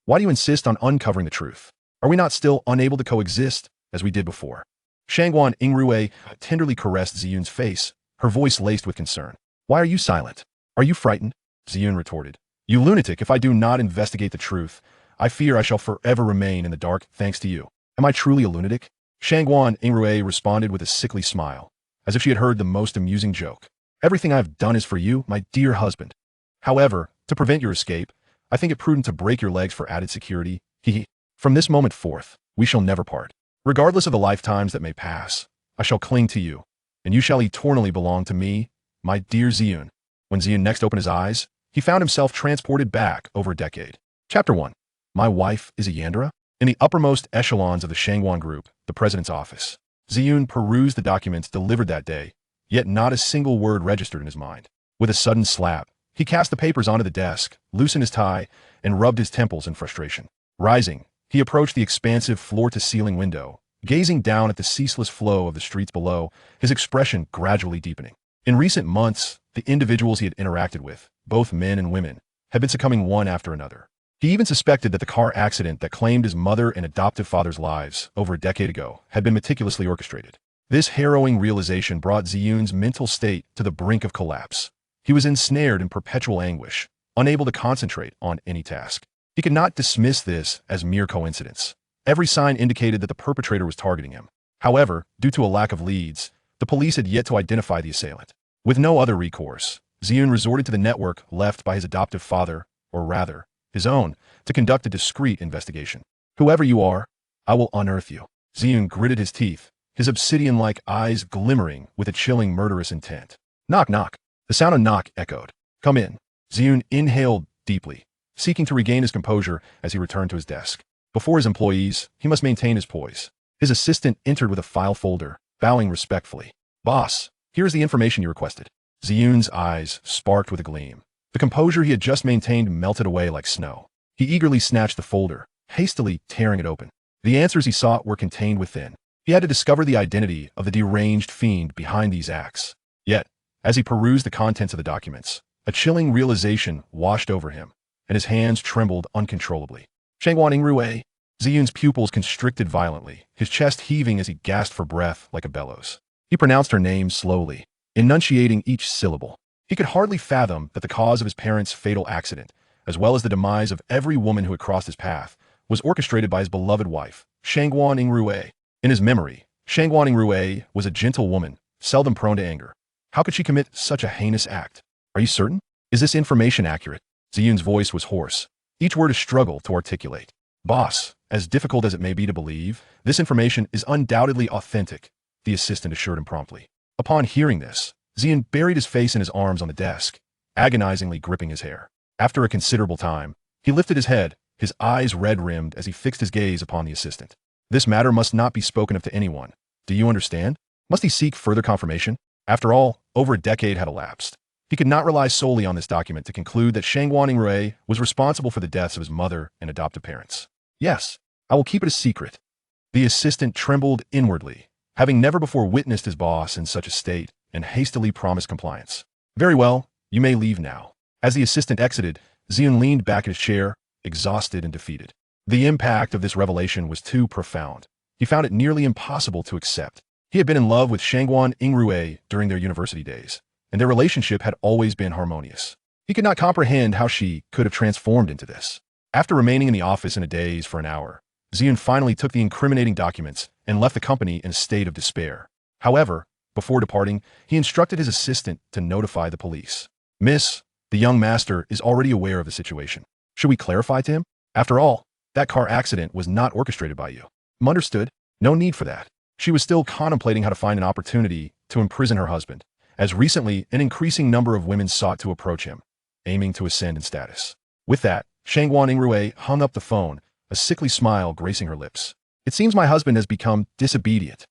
Why do you insist on uncovering the truth? Are we not still unable to coexist as we did before? Shangguan Yingrui tenderly caressed Ziyun's face, her voice laced with concern. Why are you silent? Are you frightened? Ziyun retorted. You lunatic, if I do not investigate the truth, I fear I shall forever remain in the dark thanks to you. Am I truly a lunatic? Shangguan Yingrui responded with a sickly smile, as if she had heard the most amusing joke. Everything I have done is for you, my dear husband. However, to prevent your escape, I think it prudent to break your legs for added security. Hehe. From this moment forth, we shall never part. Regardless of the lifetimes that may pass, I shall cling to you, and you shall eternally belong to me, my dear Ziyun. When Ziyun next opened his eyes, he found himself transported back over a decade. Chapter 1. My wife is a Yandere? In the uppermost echelons of the Shangguan group, the president's office, Ziyun perused the documents delivered that day, yet not a single word registered in his mind. With a sudden slap, he cast the papers onto the desk, loosened his tie, and rubbed his temples in frustration. Rising, he approached the expansive floor-to-ceiling window, gazing down at the ceaseless flow of the streets below, his expression gradually deepening. In recent months, the individuals he had interacted with, both men and women, had been succumbing one after another. He even suspected that the car accident that claimed his mother and adoptive father's lives over a decade ago had been meticulously orchestrated. This harrowing realization brought Ziyun's mental state to the brink of collapse. He was ensnared in perpetual anguish, unable to concentrate on any task. He could not dismiss this as mere coincidence. Every sign indicated that the perpetrator was targeting him. However, due to a lack of leads, the police had yet to identify the assailant. With no other recourse, Ziyun resorted to the network left by his adoptive father, or rather, his own, to conduct a discreet investigation. Whoever you are, I will unearth you. Ziyun gritted his teeth, his obsidian-like eyes glimmering with a chilling murderous intent. Knock, knock. The sound of knock echoed. Come in. Ziyun inhaled deeply, seeking to regain his composure as he returned to his desk. Before his employees, he must maintain his poise. His assistant entered with a file folder, bowing respectfully. Boss, here is the information you requested. Ziyun's eyes sparked with a gleam. The composure he had just maintained melted away like snow. He eagerly snatched the folder, hastily tearing it open. The answers he sought were contained within. He had to discover the identity of the deranged fiend behind these acts. Yet, as he perused the contents of the documents, a chilling realization washed over him, and his hands trembled uncontrollably. Shangguan Yingrui. Ziyun's pupils constricted violently, his chest heaving as he gasped for breath like a bellows. He pronounced her name slowly, enunciating each syllable. He could hardly fathom that the cause of his parents' fatal accident, as well as the demise of every woman who had crossed his path, was orchestrated by his beloved wife, Shangguan Yingrui. In his memory, Shangguan Yingrui was a gentle woman, seldom prone to anger. How could she commit such a heinous act? Are you certain? Is this information accurate? Ziyun's voice was hoarse, each word a struggle to articulate. Boss, as difficult as it may be to believe, this information is undoubtedly authentic, the assistant assured him promptly. Upon hearing this, Ziyun buried his face in his arms on the desk, agonizingly gripping his hair. After a considerable time, he lifted his head, his eyes red-rimmed as he fixed his gaze upon the assistant. This matter must not be spoken of to anyone. Do you understand? Must he seek further confirmation? After all, over a decade had elapsed. He could not rely solely on this document to conclude that Shangguan Yingrui was responsible for the deaths of his mother and adoptive parents. Yes, I will keep it a secret. The assistant trembled inwardly, having never before witnessed his boss in such a state, and hastily promised compliance. Very well, you may leave now. As the assistant exited, Ziyun leaned back in his chair, exhausted and defeated. The impact of this revelation was too profound. He found it nearly impossible to accept. He had been in love with Shangguan Yingrui during their university days, and their relationship had always been harmonious. He could not comprehend how she could have transformed into this. After remaining in the office in a daze for an hour, Ziyun finally took the incriminating documents and left the company in a state of despair. However, before departing, he instructed his assistant to notify the police. Miss, the young master is already aware of the situation. Should we clarify to him? After all, that car accident was not orchestrated by you. Understood? No need for that. She was still contemplating how to find an opportunity to imprison her husband, as recently an increasing number of women sought to approach him, aiming to ascend in status. With that, Shangguan Yingrui hung up the phone, a sickly smile gracing her lips. It seems my husband has become disobedient.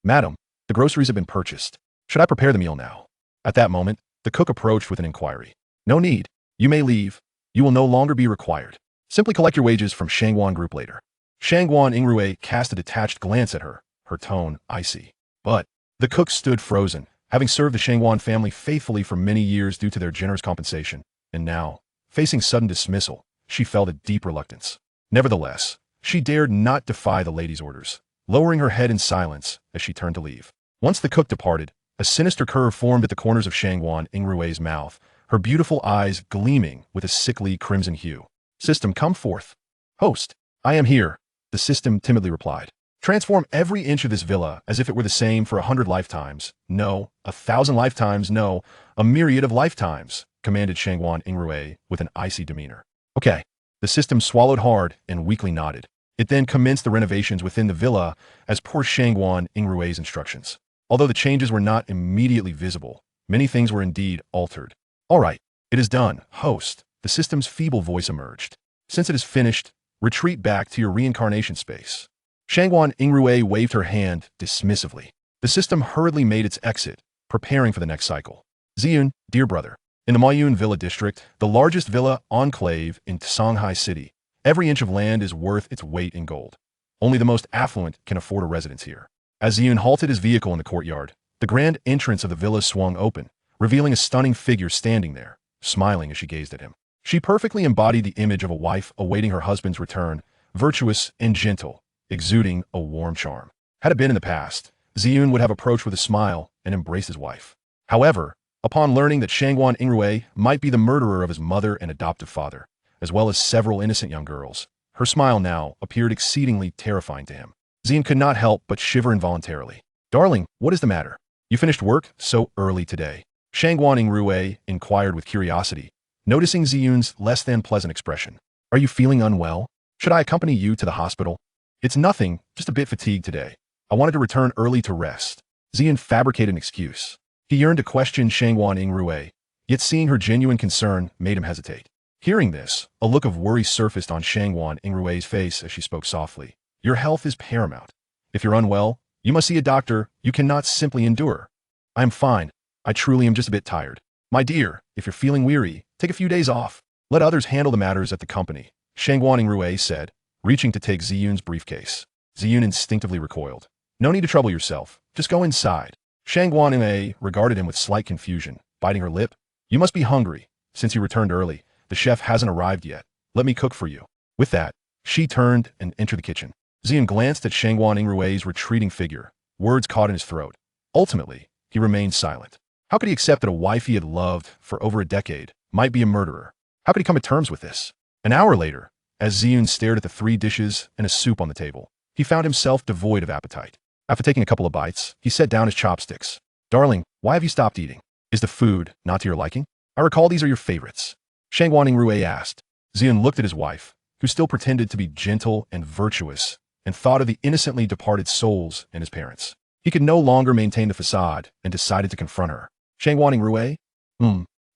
Madam, the groceries have been purchased. Should I prepare the meal now? At that moment, the cook approached with an inquiry. No need. You may leave. You will no longer be required. Simply collect your wages from Shangguan Group later. Shangguan Yingrui cast a detached glance at her, her tone icy. But the cook stood frozen, having served the Shangguan family faithfully for many years due to their generous compensation, and now, facing sudden dismissal, she felt a deep reluctance. Nevertheless, she dared not defy the lady's orders, lowering her head in silence as she turned to leave. Once the cook departed, a sinister curve formed at the corners of Shangguan Yingrui's mouth, her beautiful eyes gleaming with a sickly crimson hue. "System, come forth." "Host, I am here," the system timidly replied. "Transform every inch of this villa as if it were the same for 100 lifetimes. No, 1,000 lifetimes, no, a myriad of lifetimes," commanded Shangguan Yingrui with an icy demeanor. "Okay." The system swallowed hard and weakly nodded. It then commenced the renovations within the villa as per Shangguan Yingrui's instructions. Although the changes were not immediately visible, many things were indeed altered. "All right, it is done, host," the system's feeble voice emerged. "Since it is finished, retreat back to your reincarnation space." Shangguan Yingrui waved her hand dismissively. The system hurriedly made its exit, preparing for the next cycle. "Ziyun, dear brother. In the Mayun Villa District, the largest villa enclave in Shanghai City, every inch of land is worth its weight in gold. Only the most affluent can afford a residence here." As Ziyun halted his vehicle in the courtyard, the grand entrance of the villa swung open, revealing a stunning figure standing there, smiling as she gazed at him. She perfectly embodied the image of a wife awaiting her husband's return, virtuous and gentle, exuding a warm charm. Had it been in the past, Ziyun would have approached with a smile and embraced his wife. However, upon learning that Shangguan Yingrui might be the murderer of his mother and adoptive father, as well as several innocent young girls, her smile now appeared exceedingly terrifying to him. Ziyun could not help but shiver involuntarily. "Darling, what is the matter? You finished work so early today?" Shangguan Yingrui inquired with curiosity, noticing Ziyun's less than pleasant expression. "Are you feeling unwell? Should I accompany you to the hospital?" "It's nothing, just a bit fatigued today. I wanted to return early to rest." Ziyun fabricated an excuse. He yearned to question Shangguan Yingrui, yet seeing her genuine concern made him hesitate. Hearing this, a look of worry surfaced on Shangguan Yingrui's face as she spoke softly. "Your health is paramount. If you're unwell, you must see a doctor. You cannot simply endure." "I am fine. I truly am just a bit tired." "My dear, if you're feeling weary, take a few days off. Let others handle the matters at the company," Shangguan Yingrui said, reaching to take Ziyun's briefcase. Ziyun instinctively recoiled. "No need to trouble yourself. Just go inside." Shangguan Yingrui regarded him with slight confusion, biting her lip. "You must be hungry. Since you returned early, the chef hasn't arrived yet. Let me cook for you." With that, she turned and entered the kitchen. Ziyun glanced at Shangguan Yingrui's retreating figure, words caught in his throat. Ultimately, he remained silent. How could he accept that a wife he had loved for over a decade might be a murderer? How could he come to terms with this? An hour later, as Ziyun stared at the 3 dishes and a soup on the table, he found himself devoid of appetite. After taking a couple of bites, he set down his chopsticks. "Darling, why have you stopped eating? Is the food not to your liking? I recall these are your favorites." Shangguan Yingrui asked. Ziyun looked at his wife, who still pretended to be gentle and virtuous, and thought of the innocently departed souls and his parents. He could no longer maintain the facade and decided to confront her. "Shangguan Yingrui?"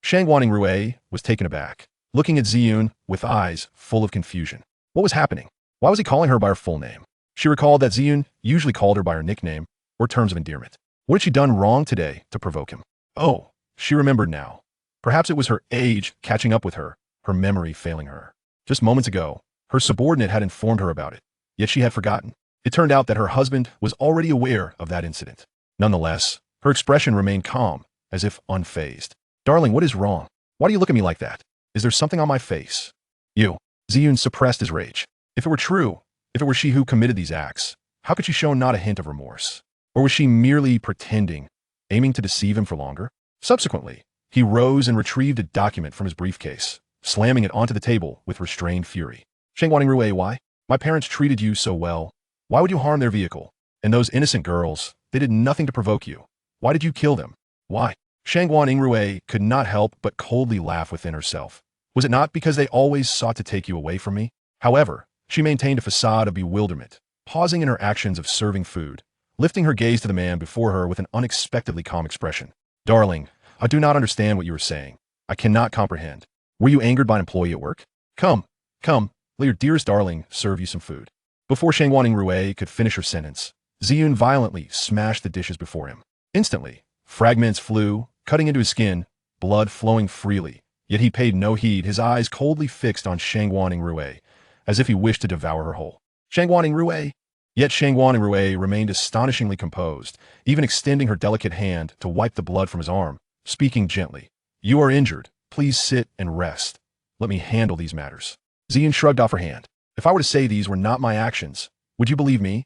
Shangguan Yingrui was taken aback, looking at Ziyun with eyes full of confusion. What was happening? Why was he calling her by her full name? She recalled that Ziyun usually called her by her nickname or terms of endearment. What had she done wrong today to provoke him? Oh, she remembered now. Perhaps it was her age catching up with her memory failing her. Just moments ago, her subordinate had informed her about it, yet she had forgotten. It turned out that her husband was already aware of that incident. Nonetheless, her expression remained calm, as if unfazed. "Darling, what is wrong? Why do you look at me like that? Is there something on my face?" "You." Ziyun suppressed his rage. If it were true, if it were she who committed these acts, how could she show not a hint of remorse? Or was she merely pretending, aiming to deceive him for longer? Subsequently, he rose and retrieved a document from his briefcase, slamming it onto the table with restrained fury. "Shangguan Yingrui, why? My parents treated you so well. Why would you harm their vehicle? And those innocent girls, they did nothing to provoke you. Why did you kill them? Why?" Shangguan Yingrui could not help but coldly laugh within herself. "Was it not because they always sought to take you away from me?" However, she maintained a facade of bewilderment, pausing in her actions of serving food, lifting her gaze to the man before her with an unexpectedly calm expression. "Darling, I do not understand what you are saying. I cannot comprehend. Were you angered by an employee at work? Come, let your dearest darling serve you some food." Before Shangguan Yingrui could finish her sentence, Ziyun violently smashed the dishes before him. Instantly, fragments flew, cutting into his skin, blood flowing freely, yet he paid no heed, his eyes coldly fixed on Shangguan Yingrui, as if he wished to devour her whole. "Shangguan Yingrui?" Yet Shangguan Yingrui remained astonishingly composed, even extending her delicate hand to wipe the blood from his arm, speaking gently. "You are injured. Please sit and rest. Let me handle these matters." Ziyun shrugged off her hand. If I were to say these were not my actions, would you believe me?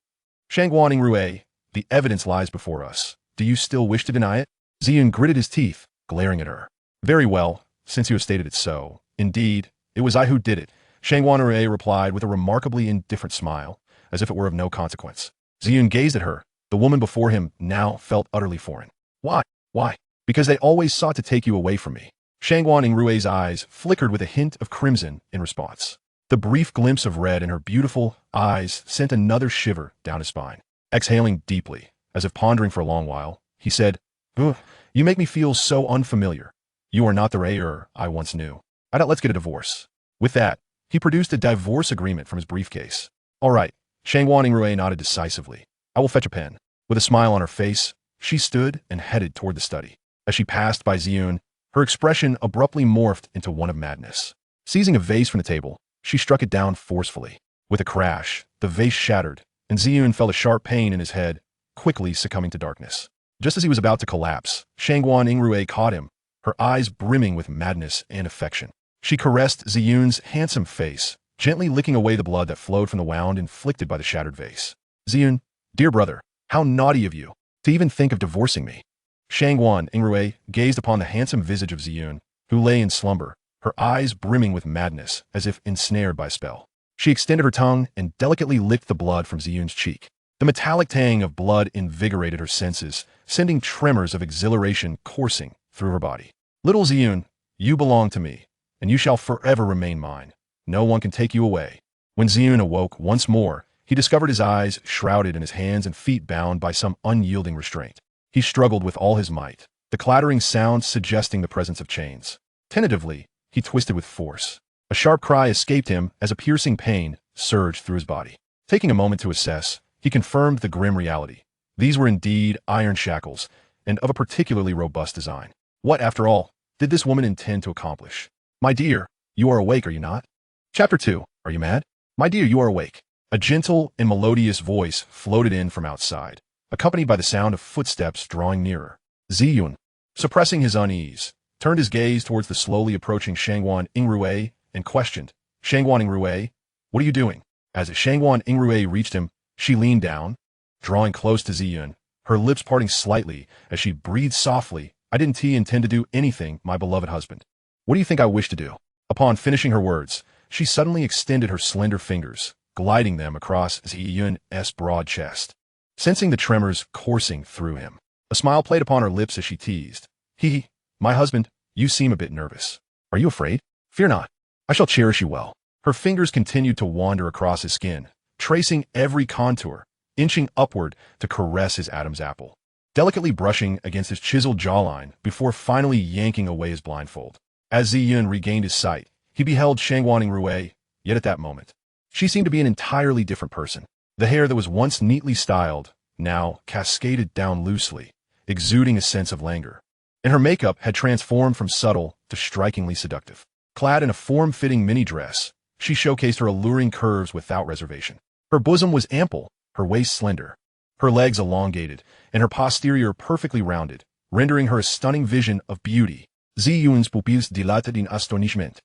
Shangguan Yingrui, the evidence lies before us. Do you still wish to deny it? Ziyun gritted his teeth, glaring at her. Very well, since you have stated it so. Indeed, it was I who did it. Shangguan Yingrui replied with a remarkably indifferent smile, as if it were of no consequence. Ziyun gazed at her. The woman before him now felt utterly foreign. Why? Why? Because they always sought to take you away from me. Shangguan Yingrui's eyes flickered with a hint of crimson in response. The brief glimpse of red in her beautiful eyes sent another shiver down his spine. Exhaling deeply, as if pondering for a long while, he said, "Ugh, you make me feel so unfamiliar. You are not the Ray I once knew. Let's get a divorce." With that, he produced a divorce agreement from his briefcase. All right, Shangguan Yingrui nodded decisively. I will fetch a pen. With a smile on her face, she stood and headed toward the study. As she passed by Ziyun, her expression abruptly morphed into one of madness. Seizing a vase from the table, she struck it down forcefully. With a crash, the vase shattered, and Ziyun felt a sharp pain in his head, quickly succumbing to darkness. Just as he was about to collapse, Shangguan Yingrui caught him, her eyes brimming with madness and affection. She caressed Ziyun's handsome face, gently licking away the blood that flowed from the wound inflicted by the shattered vase. Ziyun, dear brother, how naughty of you, to even think of divorcing me. Shangguan Yingrui gazed upon the handsome visage of Ziyun, who lay in slumber, her eyes brimming with madness as if ensnared by a spell. She extended her tongue and delicately licked the blood from Ziyun's cheek. The metallic tang of blood invigorated her senses, sending tremors of exhilaration coursing through her body. Little Ziyun, you belong to me, and you shall forever remain mine. No one can take you away. When Ziyun awoke once more, he discovered his eyes shrouded and his hands and feet bound by some unyielding restraint. He struggled with all his might, the clattering sound suggesting the presence of chains. Tentatively, he twisted with force. A sharp cry escaped him as a piercing pain surged through his body. Taking a moment to assess, he confirmed the grim reality. These were indeed iron shackles, and of a particularly robust design. What, after all, did this woman intend to accomplish? My dear, you are awake, are you not? Chapter 2. Are you mad? My dear, you are awake. A gentle and melodious voice floated in from outside, accompanied by the sound of footsteps drawing nearer. Ziyun, suppressing his unease, turned his gaze towards the slowly approaching Shangguan Yingrui and questioned, Shangguan Yingrui, what are you doing? As Shangguan Yingrui reached him, she leaned down, drawing close to Ziyun, her lips parting slightly as she breathed softly, I didn't intend to do anything, my beloved husband. What do you think I wish to do? Upon finishing her words, she suddenly extended her slender fingers, gliding them across Ziyun's broad chest. Sensing the tremors coursing through him, a smile played upon her lips as she teased. He, my husband, you seem a bit nervous. Are you afraid? Fear not. I shall cherish you well. Her fingers continued to wander across his skin, tracing every contour, inching upward to caress his Adam's apple, delicately brushing against his chiseled jawline before finally yanking away his blindfold. As Ziyun regained his sight, he beheld Shangguan Yingrui, yet at that moment, she seemed to be an entirely different person. The hair that was once neatly styled, now cascaded down loosely, exuding a sense of languor. And her makeup had transformed from subtle to strikingly seductive. Clad in a form-fitting mini-dress, she showcased her alluring curves without reservation. Her bosom was ample, her waist slender, her legs elongated, and her posterior perfectly rounded, rendering her a stunning vision of beauty. Ziyun's pupils dilated in astonishment.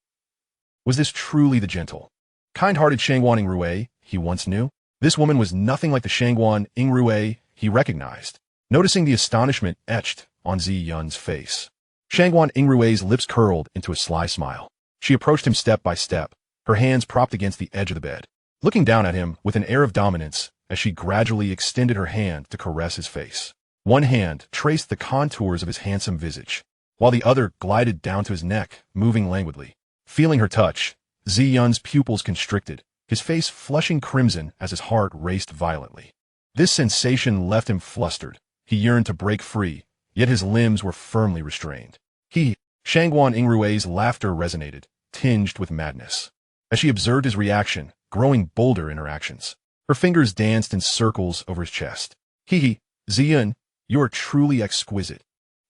Was this truly the gentle, kind-hearted Shangguan Yingrui he once knew? This woman was nothing like the Shangguan Yingrui he recognized. Noticing the astonishment etched on Ziyun's face, Shangguan Yingrui's lips curled into a sly smile. She approached him step by step, her hands propped against the edge of the bed, looking down at him with an air of dominance as she gradually extended her hand to caress his face. One hand traced the contours of his handsome visage, while the other glided down to his neck, moving languidly. Feeling her touch, Ziyun's pupils constricted, his face flushing crimson as his heart raced violently. This sensation left him flustered. He yearned to break free, yet his limbs were firmly restrained. Shangguan Yingrui's laughter resonated, tinged with madness. As she observed his reaction, growing bolder in her actions, her fingers danced in circles over his chest. Ziyun, you are truly exquisite.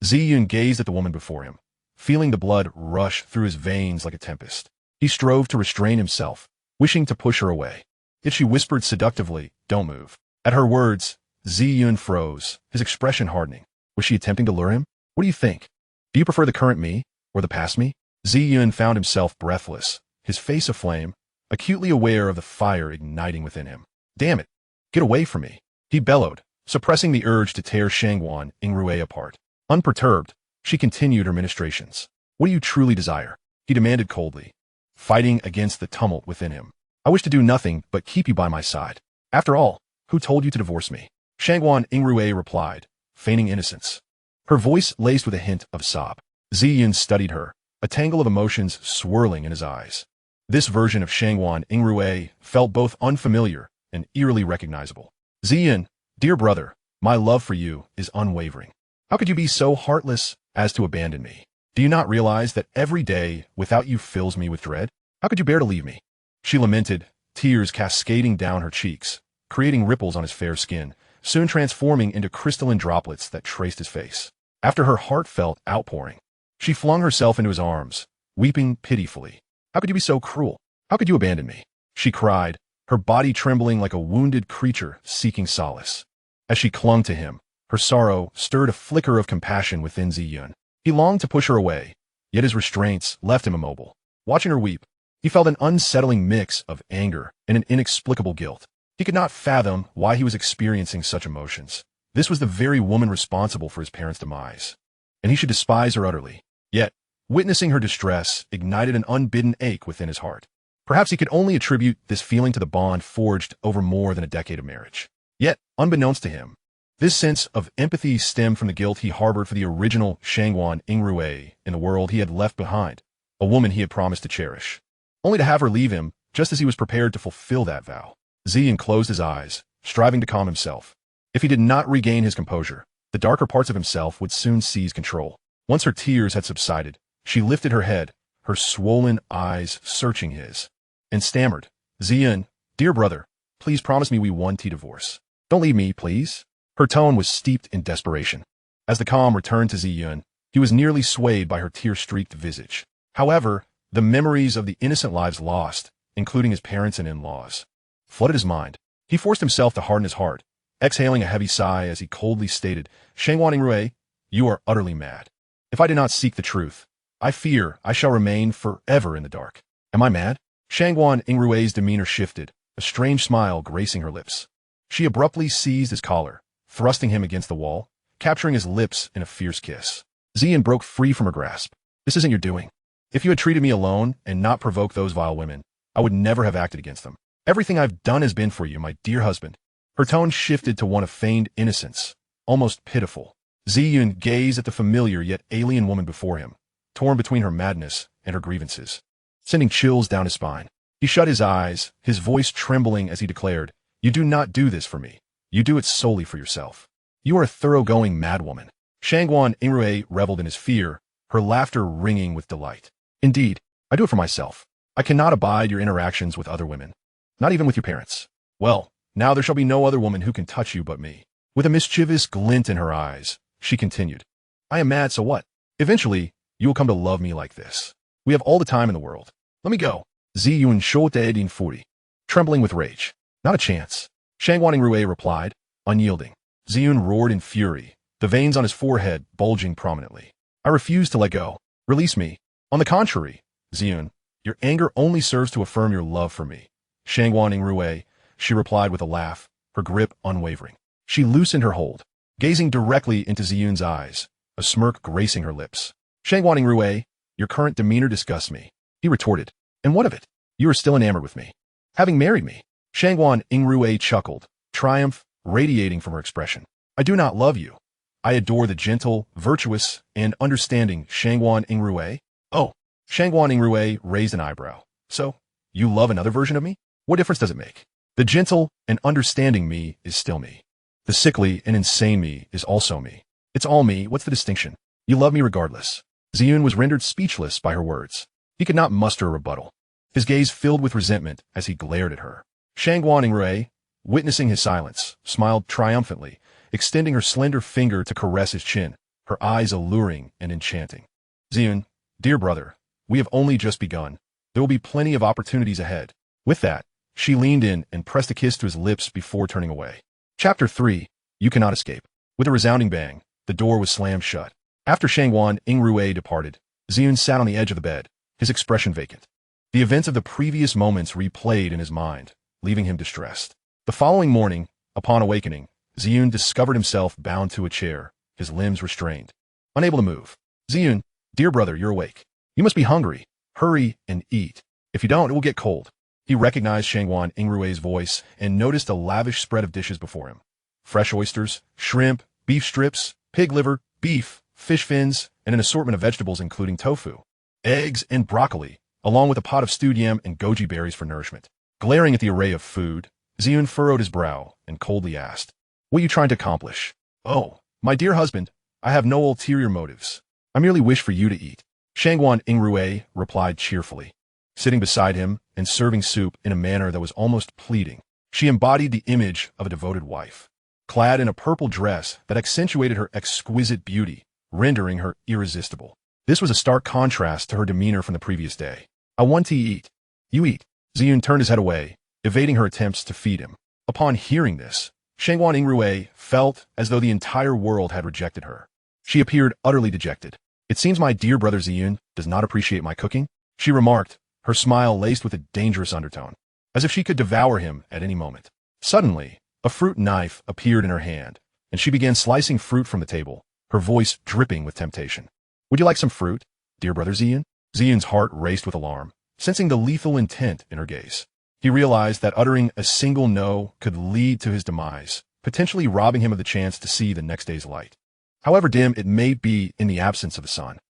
Ziyun gazed at the woman before him, feeling the blood rush through his veins like a tempest. He strove to restrain himself, wishing to push her away. Yet she whispered seductively, don't move. At her words, Ziyun froze, his expression hardening. Was she attempting to lure him? What do you think? Do you prefer the current me, or the past me? Ziyun found himself breathless, his face aflame, acutely aware of the fire igniting within him. Damn it! Get away from me! He bellowed, suppressing the urge to tear Shangguan Yingrui apart. Unperturbed, she continued her ministrations. What do you truly desire? He demanded coldly, fighting against the tumult within him. I wish to do nothing but keep you by my side. After all, who told you to divorce me? Shangguan Yingrui replied, feigning innocence. Her voice laced with a hint of sob. Ziyun studied her, a tangle of emotions swirling in his eyes. This version of Shangguan Yingrui felt both unfamiliar and eerily recognizable. Ziyun, dear brother, my love for you is unwavering. How could you be so heartless as to abandon me? Do you not realize that every day without you fills me with dread? How could you bear to leave me? She lamented, tears cascading down her cheeks, creating ripples on his fair skin, soon transforming into crystalline droplets that traced his face. After her heartfelt outpouring, she flung herself into his arms, weeping pitifully. How could you be so cruel? How could you abandon me? She cried, her body trembling like a wounded creature seeking solace. As she clung to him, her sorrow stirred a flicker of compassion within Ziyun. He longed to push her away, yet his restraints left him immobile. Watching her weep, he felt an unsettling mix of anger and an inexplicable guilt. He could not fathom why he was experiencing such emotions. This was the very woman responsible for his parents' demise, and he should despise her utterly. Yet, witnessing her distress ignited an unbidden ache within his heart. Perhaps he could only attribute this feeling to the bond forged over more than a decade of marriage. Yet, unbeknownst to him, this sense of empathy stemmed from the guilt he harbored for the original Shangguan Yingrui in the world he had left behind, a woman he had promised to cherish, only to have her leave him just as he was prepared to fulfill that vow. Ziyun closed his eyes, striving to calm himself. If he did not regain his composure, the darker parts of himself would soon seize control. Once her tears had subsided, she lifted her head, her swollen eyes searching his, and stammered, Ziyun, dear brother, please promise me we won't divorce. Don't leave me, please. Her tone was steeped in desperation. As the calm returned to Ziyun, he was nearly swayed by her tear-streaked visage. However, the memories of the innocent lives lost, including his parents and in-laws, flooded his mind. He forced himself to harden his heart, exhaling a heavy sigh as he coldly stated, Shangguan Yingrui, you are utterly mad. If I do not seek the truth, I fear I shall remain forever in the dark. Am I mad? Shangguan Yingrui's demeanor shifted, a strange smile gracing her lips. She abruptly seized his collar, thrusting him against the wall, capturing his lips in a fierce kiss. Ziyun broke free from her grasp. This isn't your doing. If you had treated me alone and not provoked those vile women, I would never have acted against them. Everything I've done has been for you, my dear husband. Her tone shifted to one of feigned innocence, almost pitiful. Ziyun gazed at the familiar yet alien woman before him, torn between her madness and her grievances, sending chills down his spine. He shut his eyes, his voice trembling as he declared, You do not do this for me. You do it solely for yourself. You are a thoroughgoing madwoman. Shangguan Yingrui reveled in his fear, her laughter ringing with delight. Indeed, I do it for myself. I cannot abide your interactions with other women, not even with your parents. Well, now there shall be no other woman who can touch you but me. With a mischievous glint in her eyes, she continued, I am mad, so what? Eventually, you will come to love me like this. We have all the time in the world. Let me go. Ziyun shouted in fury, trembling with rage. Not a chance. Shangguan Yingrui replied, unyielding. Ziyun roared in fury, the veins on his forehead bulging prominently. I refuse to let go. Release me. On the contrary, Ziyun, your anger only serves to affirm your love for me. Shangguan Yingrui, she replied with a laugh, her grip unwavering. She loosened her hold, gazing directly into Ziyun's eyes, a smirk gracing her lips. Shangguan Yingrui, your current demeanor disgusts me. He retorted. And what of it? You are still enamored with me, having married me. Shangguan Yingrui chuckled, triumph radiating from her expression. I do not love you. I adore the gentle, virtuous, and understanding Shangguan Yingrui. Oh, Shangguan Yingrui raised an eyebrow. So, you love another version of me? What difference does it make? The gentle and understanding me is still me. The sickly and insane me is also me. It's all me. What's the distinction? You love me regardless. Ziyun was rendered speechless by her words. He could not muster a rebuttal. His gaze filled with resentment as he glared at her. Shangguan Yingrui, witnessing his silence, smiled triumphantly, extending her slender finger to caress his chin, her eyes alluring and enchanting. Ziyun, dear brother, we have only just begun. There will be plenty of opportunities ahead. With that, she leaned in and pressed a kiss to his lips before turning away. Chapter 3. You Cannot Escape. With a resounding bang, the door was slammed shut. After Shangguan Yingrui departed, Ziyun sat on the edge of the bed, his expression vacant. The events of the previous moments replayed in his mind, leaving him distressed. The following morning, upon awakening, Ziyun discovered himself bound to a chair, his limbs restrained, unable to move. Ziyun, dear brother, you're awake. You must be hungry. Hurry and eat. If you don't, it will get cold. He recognized Shangguan Yingrui's voice and noticed a lavish spread of dishes before him. Fresh oysters, shrimp, beef strips, pig liver, beef, fish fins, and an assortment of vegetables including tofu, eggs, and broccoli, along with a pot of stewed yam and goji berries for nourishment. Glaring at the array of food, Ziyun furrowed his brow and coldly asked, "What are you trying to accomplish?" "Oh, my dear husband, I have no ulterior motives. I merely wish for you to eat." Shangguan Yingrui replied cheerfully, sitting beside him and serving soup in a manner that was almost pleading. She embodied the image of a devoted wife, clad in a purple dress that accentuated her exquisite beauty, rendering her irresistible. This was a stark contrast to her demeanor from the previous day. "I want to eat." "You eat." Ziyun turned his head away, evading her attempts to feed him. Upon hearing this, Shangguan Yingrui felt as though the entire world had rejected her. She appeared utterly dejected. "It seems my dear brother Ziyun does not appreciate my cooking," she remarked, her smile laced with a dangerous undertone, as if she could devour him at any moment. Suddenly, a fruit knife appeared in her hand, and she began slicing fruit from the table, her voice dripping with temptation. "Would you like some fruit, dear brother Ziyun?" Ziyun's heart raced with alarm, sensing the lethal intent in her gaze. He realized that uttering a single no could lead to his demise, potentially robbing him of the chance to see the next day's light. However dim it may be in the absence of the sun.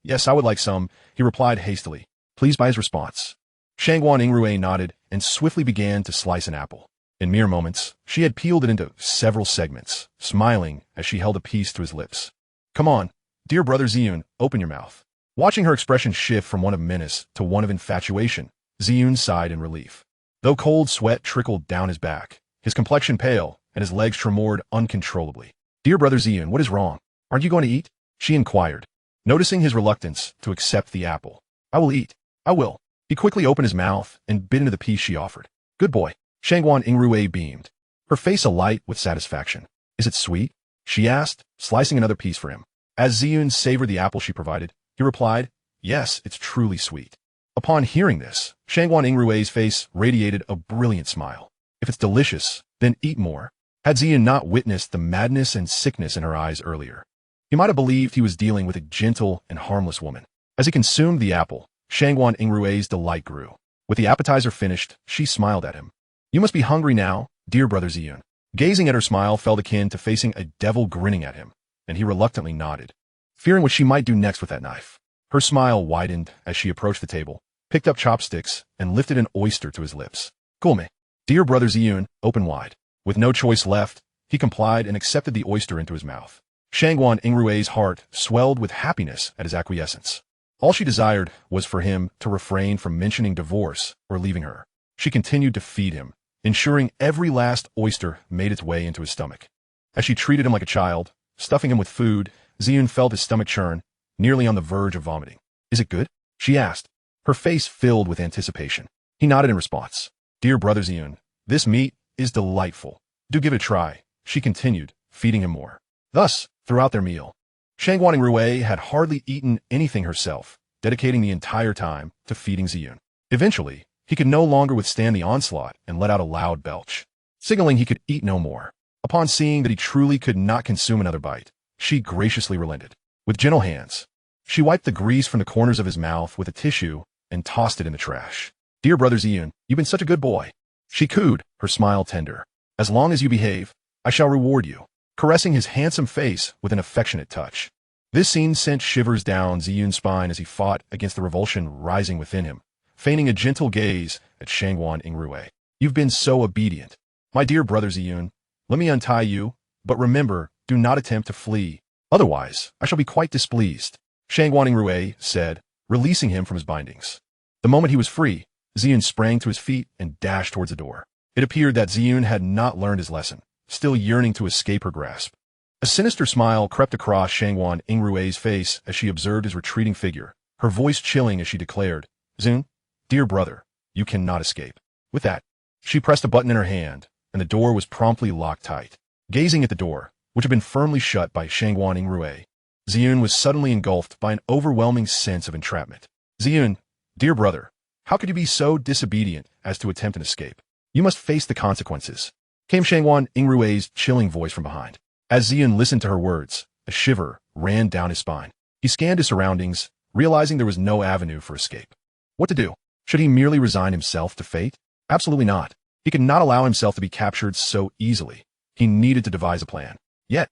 Yes, I would like some," he replied hastily, pleased by his response. Shangguan Yingrui nodded and swiftly began to slice an apple. In mere moments, she had peeled it into several segments, smiling as she held a piece to his lips. "Come on, dear brother Ziyun, open your mouth." Watching her expression shift from one of menace to one of infatuation, Ziyun sighed in relief. Though cold sweat trickled down his back, his complexion pale, and his legs tremored uncontrollably. "Dear brother Ziyun, what is wrong? Aren't you going to eat?" she inquired, noticing his reluctance to accept the apple. "I will eat. I will." He quickly opened his mouth and bit into the piece she offered. "Good boy." Shangguan Yingrui beamed, her face alight with satisfaction. "Is it sweet?" she asked, slicing another piece for him. As Ziyun savored the apple she provided, he replied, "Yes, it's truly sweet." Upon hearing this, Shangguan Yingrui's face radiated a brilliant smile. "If it's delicious, then eat more." Had Ziyun not witnessed the madness and sickness in her eyes earlier, he might have believed he was dealing with a gentle and harmless woman. As he consumed the apple, Shangguan Yingrui's delight grew. With the appetizer finished, she smiled at him. "You must be hungry now, dear brother Ziyun." Gazing at her smile felt akin to facing a devil grinning at him, and he reluctantly nodded, fearing what she might do next with that knife. Her smile widened as she approached the table, picked up chopsticks, and lifted an oyster to his lips. "Kulme." Dear brother Ziyun opened wide. With no choice left, he complied and accepted the oyster into his mouth. Shangguan Yingrui's heart swelled with happiness at his acquiescence. All she desired was for him to refrain from mentioning divorce or leaving her. She continued to feed him, ensuring every last oyster made its way into his stomach. As she treated him like a child, stuffing him with food, Ziyun felt his stomach churn, nearly on the verge of vomiting. "Is it good?" she asked, her face filled with anticipation. He nodded in response. "Dear brother Ziyun, this meat is delightful. Do give it a try," she continued, feeding him more. Thus, throughout their meal, Shangguan Yingrui had hardly eaten anything herself, dedicating the entire time to feeding Ziyun. Eventually, he could no longer withstand the onslaught and let out a loud belch, signaling he could eat no more. Upon seeing that he truly could not consume another bite, she graciously relented. With gentle hands, she wiped the grease from the corners of his mouth with a tissue and tossed it in the trash. "Dear brother Ziyun, you've been such a good boy," she cooed, her smile tender. "As long as you behave, I shall reward you," caressing his handsome face with an affectionate touch. This scene sent shivers down Ziyun's spine as he fought against the revulsion rising within him, feigning a gentle gaze at Shangguan Yingrui. "You've been so obedient. My dear brother Ziyun, let me untie you, but remember, do not attempt to flee. Otherwise, I shall be quite displeased," Shangguan Yingrui said, releasing him from his bindings. The moment he was free, Ziyun sprang to his feet and dashed towards the door. It appeared that Ziyun had not learned his lesson, still yearning to escape her grasp. A sinister smile crept across Shangguan Yingrui's face as she observed his retreating figure, her voice chilling as she declared, "Ziyun, dear brother, you cannot escape." With that, she pressed a button in her hand, and the door was promptly locked tight. Gazing at the door, which had been firmly shut by Shangguan Yingrui, Ziyun was suddenly engulfed by an overwhelming sense of entrapment. "Ziyun, dear brother, How could you be so disobedient as to attempt an escape? You must face the consequences, came Shangguan Yingrui's chilling voice from behind. As Ziyun listened to her words, a shiver ran down his spine. He scanned his surroundings, realizing there was no avenue for escape. What to do? Should he merely resign himself to fate? Absolutely not. He could not allow himself to be captured so easily. He needed to devise a plan. Yet,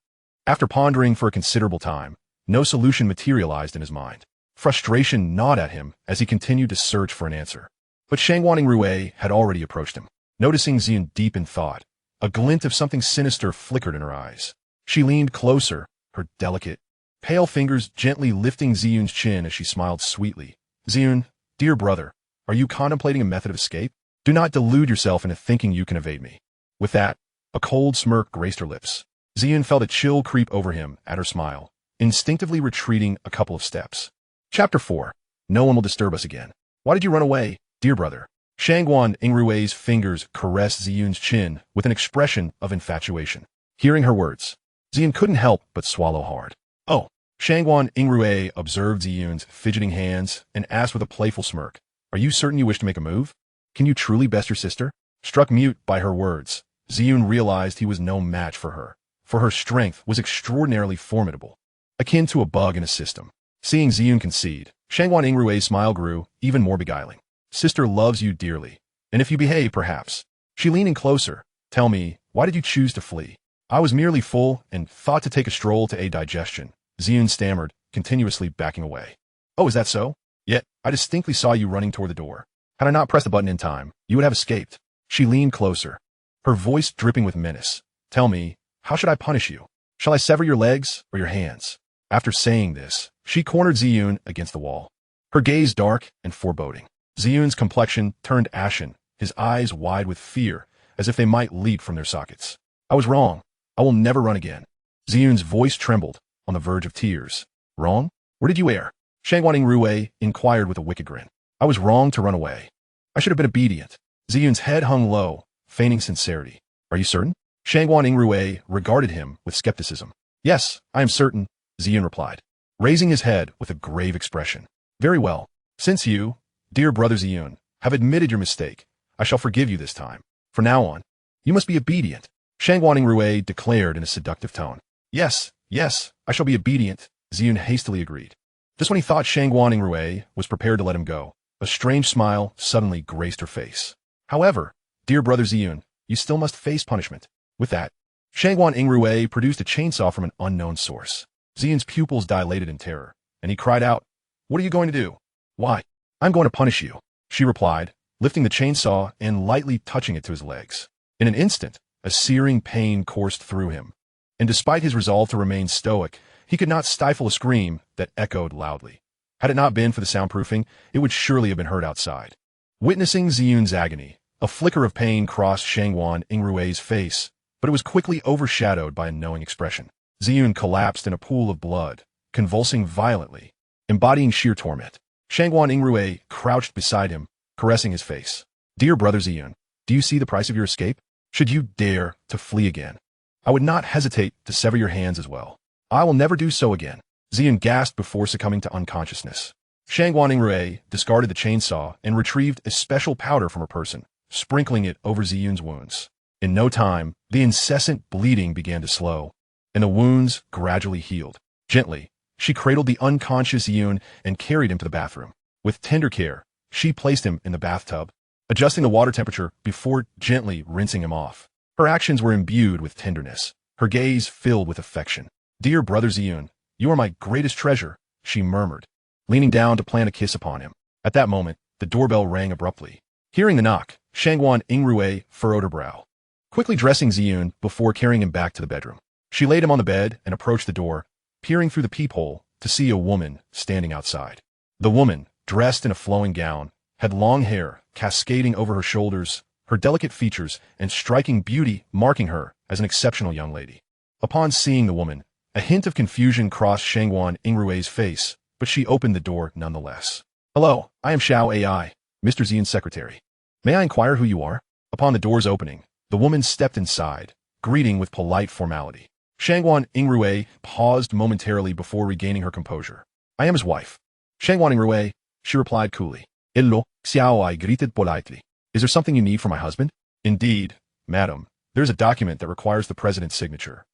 after pondering for a considerable time, no solution materialized in his mind. Frustration gnawed at him as he continued to search for an answer. But Shangguan Yingrui had already approached him. Noticing Ziyun deep in thought, a glint of something sinister flickered in her eyes. She leaned closer, her delicate, pale fingers gently lifting Ziyun's chin as she smiled sweetly. Ziyun, dear brother, are you contemplating a method of escape? Do not delude yourself into thinking you can evade me. With that, a cold smirk graced her lips. Ziyun felt a chill creep over him at her smile, instinctively retreating a couple of steps. Chapter 4. No one will disturb us again. Why did you run away, dear brother? Shangguan Yingrui's fingers caressed Ziyun's chin with an expression of infatuation. Hearing her words, Ziyun couldn't help but swallow hard. Oh. Shangguan Yingrui observed Ziyun's fidgeting hands and asked with a playful smirk, are you certain you wish to make a move? Can you truly best your sister? Struck mute by her words, Ziyun realized he was no match for her strength was extraordinarily formidable, akin to a bug in a system. Seeing Ziyun concede, Shangguan Yingrui's smile grew even more beguiling. Sister loves you dearly, and if you behave, perhaps. She leaning closer, tell me, why did you choose to flee? I was merely full and thought to take a stroll to aid digestion, Ziyun stammered, continuously backing away. Oh, is that so? Yet, I distinctly saw you running toward the door. Had I not pressed the button in time, you would have escaped. She leaned closer, her voice dripping with menace. Tell me, how should I punish you? Shall I sever your legs or your hands? After saying this, she cornered Ziyun against the wall, her gaze dark and foreboding. Ziyun's complexion turned ashen, his eyes wide with fear, as if they might leap from their sockets. I was wrong. I will never run again. Ziyun's voice trembled, on the verge of tears. Wrong? Where did you err? Shangguan Yingrui inquired with a wicked grin. I was wrong to run away. I should have been obedient. Ziyun's head hung low, feigning sincerity. Are you certain? Shangguan Yingrui regarded him with skepticism. Yes, I am certain, Ziyun replied, raising his head with a grave expression. Very well. Since you, dear brother Ziyun, have admitted your mistake, I shall forgive you this time. From now on, you must be obedient, Shangguan Yingrui declared in a seductive tone. Yes, I shall be obedient, Ziyun hastily agreed. Just when he thought Shangguan Yingrui was prepared to let him go, a strange smile suddenly graced her face. However, dear brother Ziyun, you still must face punishment. With that, Shangguan Yingrui produced a chainsaw from an unknown source. Ziyun's pupils dilated in terror, and he cried out, What are you going to do? Why? I'm going to punish you, she replied, lifting the chainsaw and lightly touching it to his legs. In an instant, a searing pain coursed through him, and despite his resolve to remain stoic, he could not stifle a scream that echoed loudly. Had it not been for the soundproofing, it would surely have been heard outside. Witnessing Ziyun's agony, a flicker of pain crossed Shangguan Yingrui's face, but it was quickly overshadowed by a knowing expression. Ziyun collapsed in a pool of blood, convulsing violently, embodying sheer torment. Shangguan Yingrui crouched beside him, caressing his face. Dear brother Ziyun, do you see the price of your escape? Should you dare to flee again, I would not hesitate to sever your hands as well. I will never do so again. Ziyun gasped before succumbing to unconsciousness. Shangguan Yingrui discarded the chainsaw and retrieved a special powder from her person, sprinkling it over Ziyun's wounds. In no time, the incessant bleeding began to slow, and the wounds gradually healed. Gently, she cradled the unconscious Ziyun and carried him to the bathroom. With tender care, she placed him in the bathtub, adjusting the water temperature before gently rinsing him off. Her actions were imbued with tenderness, her gaze filled with affection. Dear brother Ziyun, you are my greatest treasure, she murmured, leaning down to plant a kiss upon him. At that moment, the doorbell rang abruptly. Hearing the knock, Shangguan Yingrui furrowed her brow, quickly dressing Ziyun before carrying him back to the bedroom. She laid him on the bed and approached the door, peering through the peephole to see a woman standing outside. The woman, dressed in a flowing gown, had long hair cascading over her shoulders, her delicate features and striking beauty marking her as an exceptional young lady. Upon seeing the woman, a hint of confusion crossed Shangguan Yingrui's face, but she opened the door nonetheless. Hello, I am Xiao AI, Mr. Ziyun's secretary. May I inquire who you are? Upon the door's opening, the woman stepped inside, greeting with polite formality. Shangguan Yingrui paused momentarily before regaining her composure. I am his wife. Shangguan Yingrui, she replied coolly. Hello, Xiaoai greeted politely. Is there something you need from my husband? Indeed, madam. There's a document that requires the president's signature.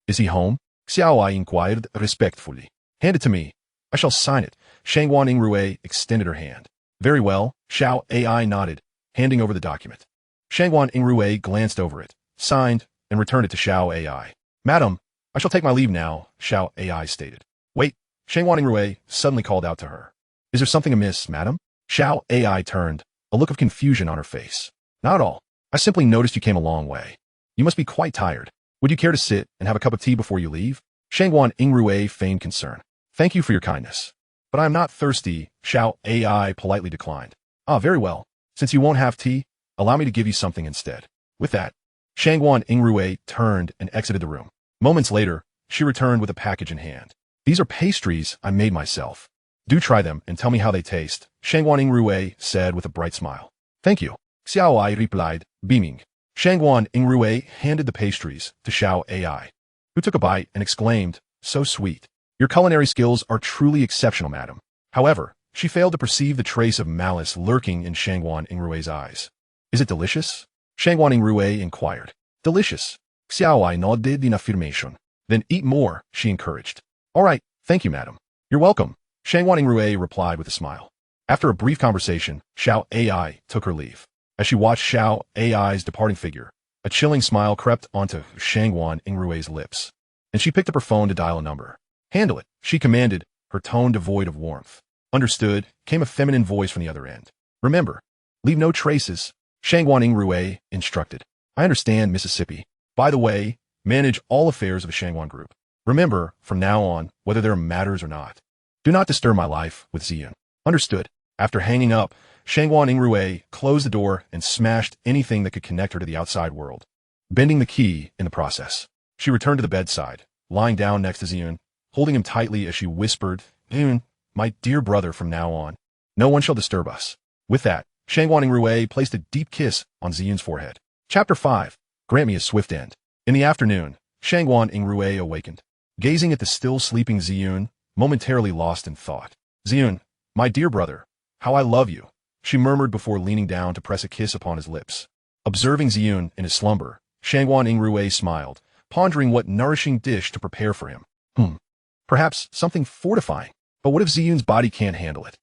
Is he home? Xiaoai inquired respectfully. Hand it to me. I shall sign it. Shangguan Yingrui extended her hand. Very well, Xiao Ai nodded, handing over the document. Shangguan Yingrui glanced over it, signed, and returned it to Xiao Ai. Madam, I shall take my leave now, Xiao Ai stated. Wait, Shangguan Yingrui suddenly called out to her. Is there something amiss, madam? Xiao Ai turned, a look of confusion on her face. Not at all. I simply noticed you came a long way. You must be quite tired. Would you care to sit and have a cup of tea before you leave? Shangguan Yingrui feigned concern. Thank you for your kindness. But I am not thirsty, Xiao Ai politely declined. Ah, very well. Since you won't have tea, allow me to give you something instead. With that, Shangguan Yingrui turned and exited the room. Moments later, she returned with a package in hand. These are pastries I made myself. Do try them and tell me how they taste, Shangguan Yingrui said with a bright smile. Thank you, Xiao Ai replied, beaming. Shangguan Yingrui handed the pastries to Xiao Ai, who took a bite and exclaimed, so sweet. Your culinary skills are truly exceptional, madam. However, she failed to perceive the trace of malice lurking in Shangguan Yingrui's eyes. Is it delicious? Shangguan Yingrui inquired. Delicious. Xiao Ai nodded in affirmation. Then eat more, she encouraged. All right, thank you, madam. You're welcome, Shangguan Yingrui replied with a smile. After a brief conversation, Xiao Ai took her leave. As she watched Xiao Ai's departing figure, a chilling smile crept onto Shangguan Yingrui's lips, and she picked up her phone to dial a number. Handle it, she commanded, her tone devoid of warmth. Understood, came a feminine voice from the other end. Remember, leave no traces, Shangguan Yingrui instructed. I understand, Mississippi. By the way, manage all affairs of the Shangguan Group. Remember, from now on, whether there are matters or not, do not disturb my life with Ziyun. Understood. After hanging up, Shangguan Yingrui closed the door and smashed anything that could connect her to the outside world, bending the key in the process. She returned to the bedside, lying down next to Ziyun, holding him tightly as she whispered, Ziyun, my dear brother, from now on, no one shall disturb us. With that, Shangguan Yingrui placed a deep kiss on Ziyun's forehead. Chapter 5. Grant me a swift end. In the afternoon, Shangguan Yingrui awakened, gazing at the still sleeping Ziyun, momentarily lost in thought. Ziyun, my dear brother, how I love you, she murmured before leaning down to press a kiss upon his lips. Observing Ziyun in his slumber, Shangguan Yingrui smiled, pondering what nourishing dish to prepare for him. Perhaps something fortifying. But what if Ziyun's body can't handle it?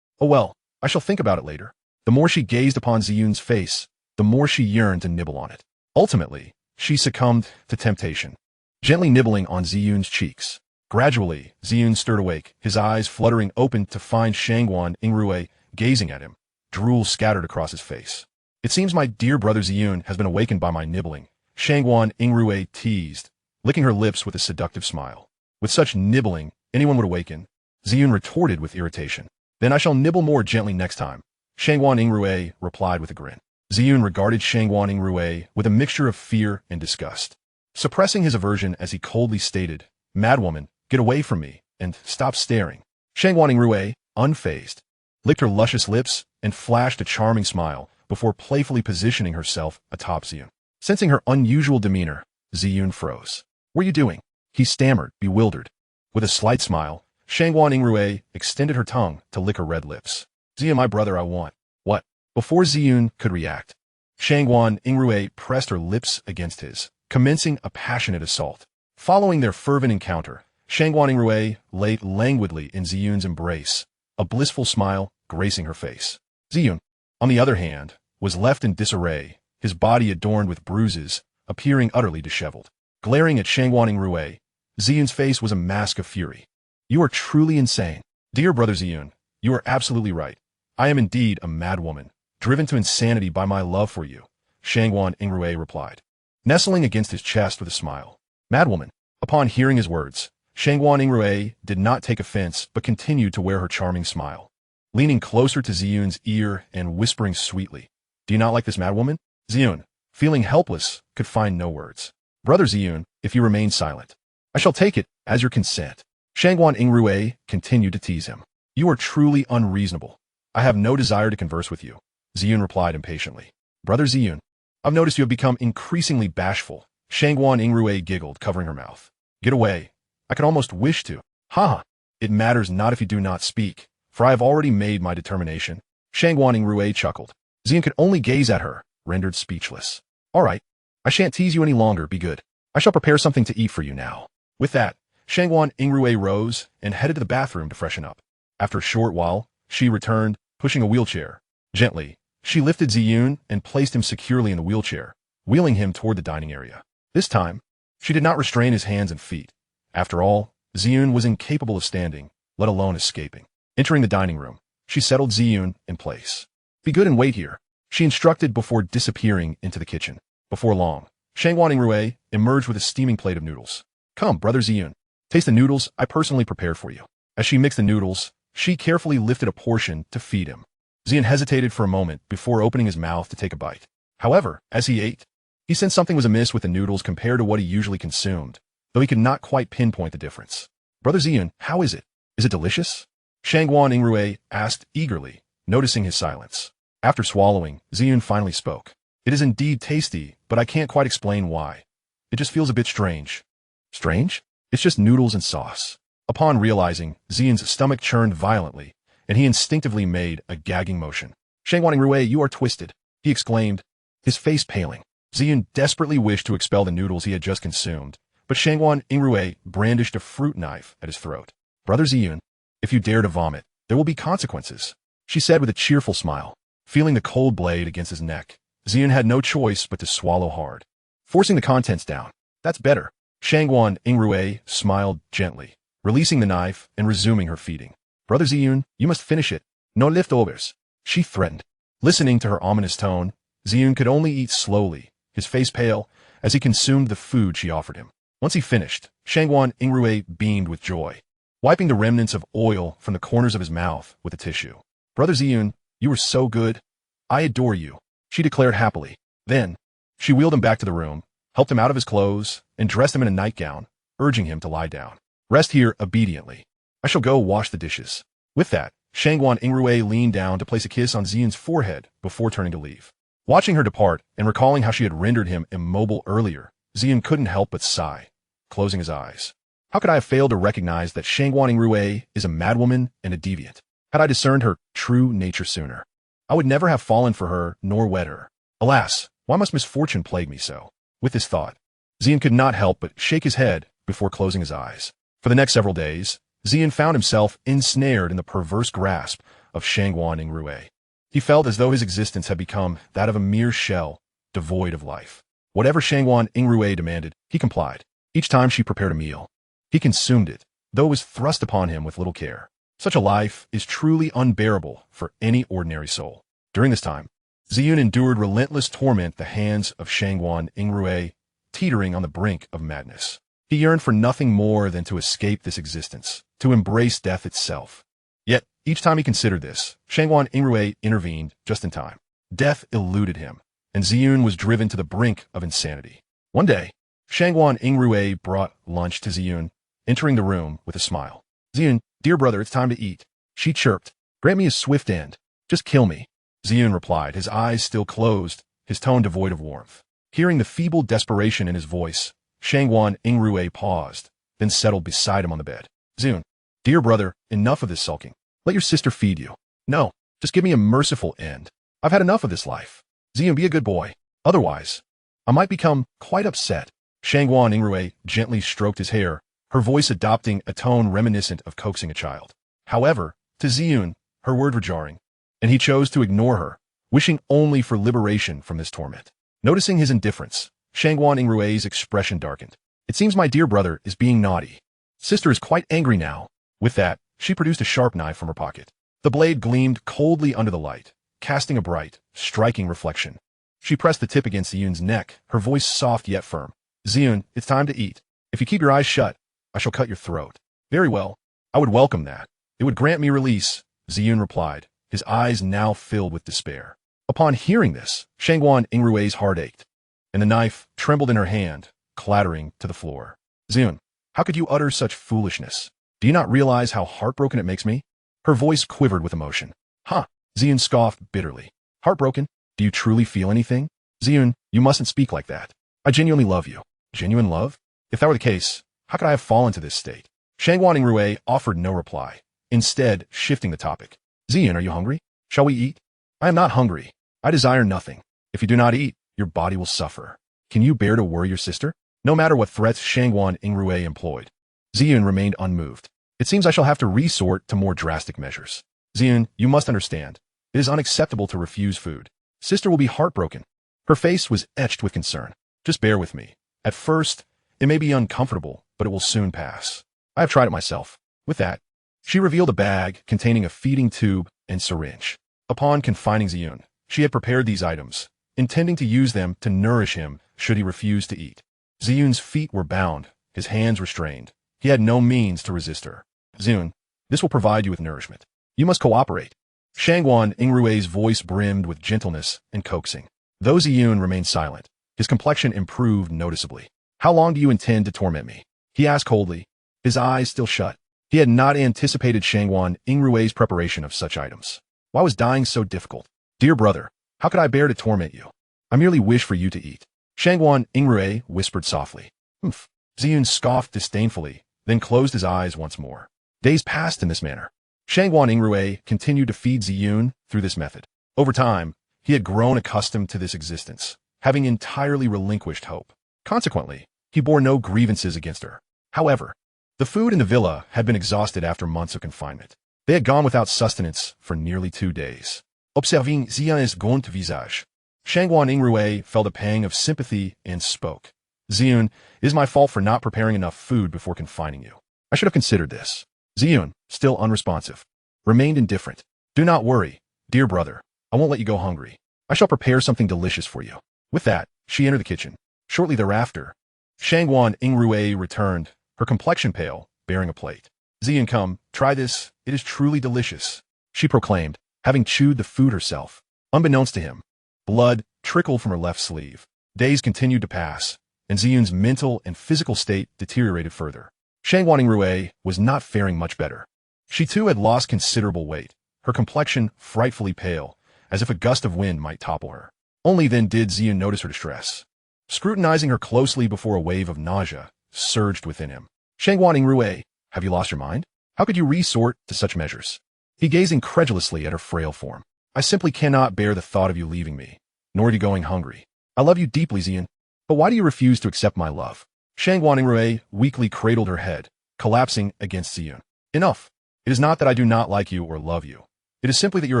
Oh well, I shall think about it later. The more she gazed upon Ziyun's face, the more she yearned to nibble on it. Ultimately, she succumbed to temptation, gently nibbling on Ziyun's cheeks. Gradually, Ziyun stirred awake, his eyes fluttering open to find Shangguan Yingrui gazing at him, drool scattered across his face. It seems my dear brother Ziyun has been awakened by my nibbling, Shangguan Yingrui teased, licking her lips with a seductive smile. With such nibbling, anyone would awaken, Ziyun retorted with irritation. Then I shall nibble more gently next time, Shangguan Yingrui replied with a grin. Ziyun regarded Shangguan Yingrui with a mixture of fear and disgust, suppressing his aversion as he coldly stated, Madwoman, get away from me, and stop staring. Shangguan Yingrui, unfazed, licked her luscious lips and flashed a charming smile before playfully positioning herself atop Ziyun. Sensing her unusual demeanor, Ziyun froze. What are you doing? He stammered, bewildered. With a slight smile, Shangguan Yingrui extended her tongue to lick her red lips. Ziyun, my brother, I want. What? Before Ziyun could react, Shangguan Yingrui pressed her lips against his, commencing a passionate assault. Following their fervent encounter, Shangguan Yingrui lay languidly in Ziyun's embrace, a blissful smile gracing her face. Ziyun, on the other hand, was left in disarray, his body adorned with bruises, appearing utterly disheveled. Glaring at Shangguan Yingrui, Ziyun's face was a mask of fury. You are truly insane. Dear brother Ziyun, you are absolutely right. I am indeed a mad woman, driven to insanity by my love for you, Shangguan Yingrui replied, nestling against his chest with a smile. Madwoman. Upon hearing his words, Shangguan Yingrui did not take offense but continued to wear her charming smile, leaning closer to Ziyun's ear and whispering sweetly, Do you not like this madwoman? Ziyun, feeling helpless, could find no words. Brother Ziyun, if you remain silent, I shall take it as your consent. Shangguan Yingrui continued to tease him. You are truly unreasonable. I have no desire to converse with you, Ziyun replied impatiently. Brother Ziyun, I've noticed you have become increasingly bashful. Shangguan Yingrui giggled, covering her mouth. Get away. I could almost wish to. Ha! It matters not if you do not speak, for I have already made my determination, Shangguan Yingrui chuckled. Ziyun could only gaze at her, rendered speechless. All right. I shan't tease you any longer, be good. I shall prepare something to eat for you now. With that, Shangguan Yingrui rose and headed to the bathroom to freshen up. After a short while, she returned, pushing a wheelchair. Gently, she lifted Ziyun and placed him securely in the wheelchair, wheeling him toward the dining area. This time, she did not restrain his hands and feet. After all, Ziyun was incapable of standing, let alone escaping. Entering the dining room, she settled Ziyun in place. Be good and wait here, she instructed before disappearing into the kitchen. Before long, Shangguan Yingrui emerged with a steaming plate of noodles. Come, brother Ziyun. Taste the noodles I personally prepared for you. As she mixed the noodles, she carefully lifted a portion to feed him. Ziyun hesitated for a moment before opening his mouth to take a bite. However, as he ate, he sensed something was amiss with the noodles compared to what he usually consumed, though he could not quite pinpoint the difference. Brother Ziyun, how is it? Is it delicious? Shangguan Yingrui asked eagerly, noticing his silence. After swallowing, Ziyun finally spoke. It is indeed tasty, but I can't quite explain why. It just feels a bit strange. Strange? It's just noodles and sauce. Upon realizing, Ziyun's stomach churned violently, and he instinctively made a gagging motion. Shangguan Yingrui, you are twisted, he exclaimed, his face paling. Ziyun desperately wished to expel the noodles he had just consumed, but Shangguan Yingrui brandished a fruit knife at his throat. Brother Ziyun, if you dare to vomit, there will be consequences, she said with a cheerful smile. Feeling the cold blade against his neck, Ziyun had no choice but to swallow hard. Forcing the contents down. That's better. Shangguan Yingrui smiled gently, releasing the knife and resuming her feeding. Brother Ziyun, you must finish it. No leftovers, she threatened. Listening to her ominous tone, Ziyun could only eat slowly, his face pale, as he consumed the food she offered him. Once he finished, Shangguan Yingrui beamed with joy, wiping the remnants of oil from the corners of his mouth with a tissue. Brother Ziyun, you were so good. I adore you, she declared happily. Then, she wheeled him back to the room, helped him out of his clothes, and dressed him in a nightgown, urging him to lie down. Rest here obediently. I shall go wash the dishes. With that, Shangguan Yingrui leaned down to place a kiss on Ziyun's forehead before turning to leave. Watching her depart and recalling how she had rendered him immobile earlier, Ziyun couldn't help but sigh, closing his eyes. How could I have failed to recognize that Shangguan Yingrui is a madwoman and a deviant? Had I discerned her true nature sooner, I would never have fallen for her nor wed her. Alas, why must misfortune plague me so? With this thought, Ziyun could not help but shake his head before closing his eyes. For the next several days, Ziyun found himself ensnared in the perverse grasp of Shangguan Yingrui. He felt as though his existence had become that of a mere shell, devoid of life. Whatever Shangguan Yingrui demanded, he complied. Each time she prepared a meal, he consumed it, though it was thrust upon him with little care. Such a life is truly unbearable for any ordinary soul. During this time, Ziyun endured relentless torment at the hands of Shangguan Yingrui, teetering on the brink of madness. He yearned for nothing more than to escape this existence, to embrace death itself. Yet, each time he considered this, Shangguan Yingrui intervened just in time. Death eluded him, and Ziyun was driven to the brink of insanity. One day, Shangguan Yingrui brought lunch to Ziyun, entering the room with a smile. Ziyun, dear brother, it's time to eat, she chirped. Grant me a swift end. Just kill me. Ziyun replied, his eyes still closed, his tone devoid of warmth. Hearing the feeble desperation in his voice, Shangguan Yingrui paused, then settled beside him on the bed. Ziyun, dear brother, enough of this sulking. Let your sister feed you. No, just give me a merciful end. I've had enough of this life. Ziyun, be a good boy. Otherwise, I might become quite upset. Shangguan Yingrui gently stroked his hair, her voice adopting a tone reminiscent of coaxing a child. However, to Ziyun, her words were jarring, and he chose to ignore her, wishing only for liberation from this torment. Noticing his indifference, Shangguan Yingrui's expression darkened. It seems my dear brother is being naughty. Sister is quite angry now. With that, she produced a sharp knife from her pocket. The blade gleamed coldly under the light, casting a bright, striking reflection. She pressed the tip against Ziyun's neck, her voice soft yet firm. Ziyun, it's time to eat. If you keep your eyes shut, I shall cut your throat. Very well. I would welcome that. It would grant me release, Ziyun replied, his eyes now filled with despair. Upon hearing this, Shangguan Yingrui's heart ached, and the knife trembled in her hand, clattering to the floor. Ziyun, how could you utter such foolishness? Do you not realize how heartbroken it makes me? Her voice quivered with emotion. Huh, Ziyun scoffed bitterly. Heartbroken? Do you truly feel anything? Ziyun, you mustn't speak like that. I genuinely love you. Genuine love? If that were the case, how could I have fallen to this state? Shangguan Yingrui offered no reply, instead shifting the topic. Ziyun, are you hungry? Shall we eat? I am not hungry. I desire nothing. If you do not eat, your body will suffer. Can you bear to worry your sister? No matter what threats Shangguan Yingrui employed, Ziyun remained unmoved. It seems I shall have to resort to more drastic measures. Ziyun, you must understand. It is unacceptable to refuse food. Sister will be heartbroken. Her face was etched with concern. Just bear with me. At first, it may be uncomfortable, but it will soon pass. I have tried it myself. With that, she revealed a bag containing a feeding tube and syringe. Upon confining Ziyun, she had prepared these items, intending to use them to nourish him should he refuse to eat. Ziyun's feet were bound, his hands restrained. He had no means to resist her. Ziyun, this will provide you with nourishment. You must cooperate. Shangguan Yingrui's voice brimmed with gentleness and coaxing. Though Ziyun remained silent, his complexion improved noticeably. How long do you intend to torment me? He asked coldly, his eyes still shut. He had not anticipated Shangguan Yingrui's preparation of such items. Why was dying so difficult? Dear brother, how could I bear to torment you? I merely wish for you to eat. Shangguan Yingrui whispered softly. Humph. Ziyun scoffed disdainfully, then closed his eyes once more. Days passed in this manner. Shangguan Yingrui continued to feed Ziyun through this method. Over time, he had grown accustomed to this existence, having entirely relinquished hope. Consequently, he bore no grievances against her. However, the food in the villa had been exhausted after months of confinement. They had gone without sustenance for nearly 2 days. Observing Ziyun's gaunt visage, Shangguan Yingrui felt a pang of sympathy and spoke. Ziyun, it is my fault for not preparing enough food before confining you. I should have considered this. Ziyun, still unresponsive, remained indifferent. Do not worry, dear brother. I won't let you go hungry. I shall prepare something delicious for you. With that, she entered the kitchen. Shortly thereafter, Shangguan Yingrui returned, her complexion pale, bearing a plate. Ziyun, come, try this. It is truly delicious, she proclaimed, having chewed the food herself. Unbeknownst to him, blood trickled from her left sleeve. Days continued to pass, and Ziyun's mental and physical state deteriorated further. Shangguan Yingrui was not faring much better. She too had lost considerable weight, her complexion frightfully pale, as if a gust of wind might topple her. Only then did Ziyun notice her distress. Scrutinizing her closely before a wave of nausea surged within him. Shangguan Yingrui, have you lost your mind? How could you resort to such measures? He gazed incredulously at her frail form. I simply cannot bear the thought of you leaving me, nor of you going hungry. I love you deeply, Ziyun, but why do you refuse to accept my love? Shangguan Yingrui weakly cradled her head, collapsing against Ziyun. Enough. It is not that I do not like you or love you. It is simply that your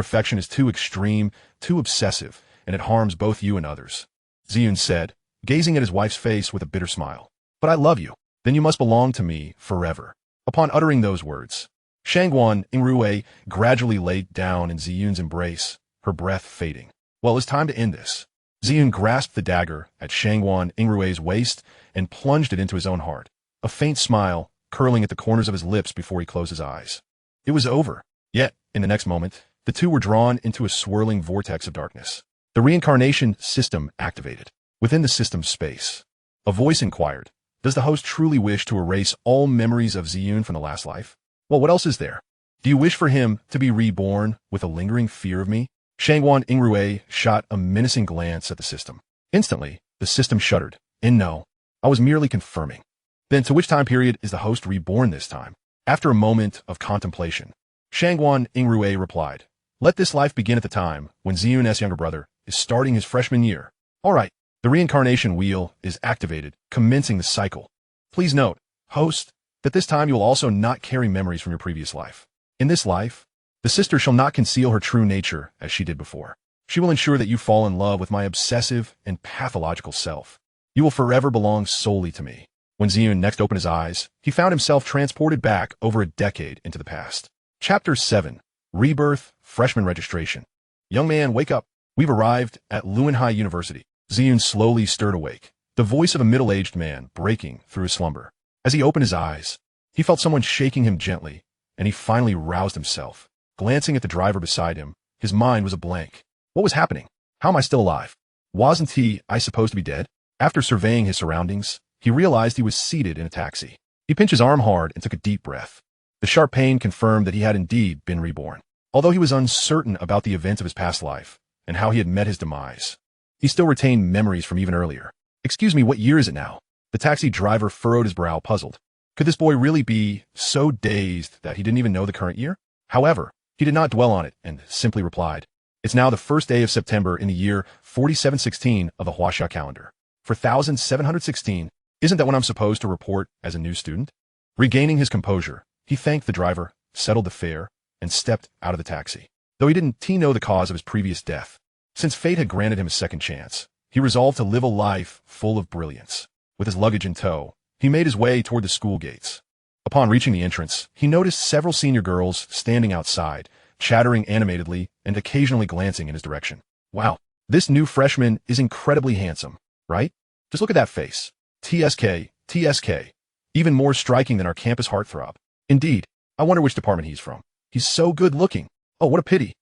affection is too extreme, too obsessive, and it harms both you and others. Ziyun said, gazing at his wife's face with a bitter smile. But I love you. Then you must belong to me forever. Upon uttering those words, Shangguan Yingrui gradually laid down in Ziyun's embrace, her breath fading. Well, it's time to end this. Ziyun grasped the dagger at Shangguan Yingrui's waist and plunged it into his own heart, a faint smile curling at the corners of his lips before he closed his eyes. It was over. Yet, in the next moment, the two were drawn into a swirling vortex of darkness. The reincarnation system activated. Within the system's space, a voice inquired, does the host truly wish to erase all memories of Ziyun from the last life? Well, what else is there? Do you wish for him to be reborn with a lingering fear of me? Shangguan Yingrui shot a menacing glance at the system. Instantly, the system shuddered. And no, I was merely confirming. Then to which time period is the host reborn this time? After a moment of contemplation, Shangguan Yingrui replied, let this life begin at the time when Ziyun's younger brother is starting his freshman year. All right, the reincarnation wheel is activated, commencing the cycle. Please note, host, that this time you will also not carry memories from your previous life. In this life, the sister shall not conceal her true nature as she did before. She will ensure that you fall in love with my obsessive and pathological self. You will forever belong solely to me. When Ziyun next opened his eyes, he found himself transported back over a decade into the past. Chapter 7. Rebirth, Freshman Registration. Young man, wake up. We've arrived at Luanhai University. Ziyun slowly stirred awake, the voice of a middle-aged man breaking through his slumber. As he opened his eyes, he felt someone shaking him gently, and he finally roused himself. Glancing at the driver beside him, his mind was a blank. What was happening? How am I still alive? Wasn't I supposed to be dead? After surveying his surroundings, he realized he was seated in a taxi. He pinched his arm hard and took a deep breath. The sharp pain confirmed that he had indeed been reborn. Although he was uncertain about the events of his past life and how he had met his demise, he still retained memories from even earlier. Excuse me, what year is it now? The taxi driver furrowed his brow, puzzled. Could this boy really be so dazed that he didn't even know the current year? However, He did not dwell on it and simply replied, "It's now the first day of September in the year 4716 of the Huaxia calendar. For 1716, isn't that when I'm supposed to report as a new student?" Regaining his composure, he thanked the driver, settled the fare, and stepped out of the taxi. Though he didn't know the cause of his previous death, since fate had granted him a second chance, he resolved to live a life full of brilliance. With his luggage in tow, he made his way toward the school gates. Upon reaching the entrance, he noticed several senior girls standing outside, chattering animatedly and occasionally glancing in his direction. Wow, this new freshman is incredibly handsome, right? Just look at that face. TSK, TSK. Even more striking than our campus heartthrob. Indeed, I wonder which department he's from. He's so good looking. Oh, what a pity.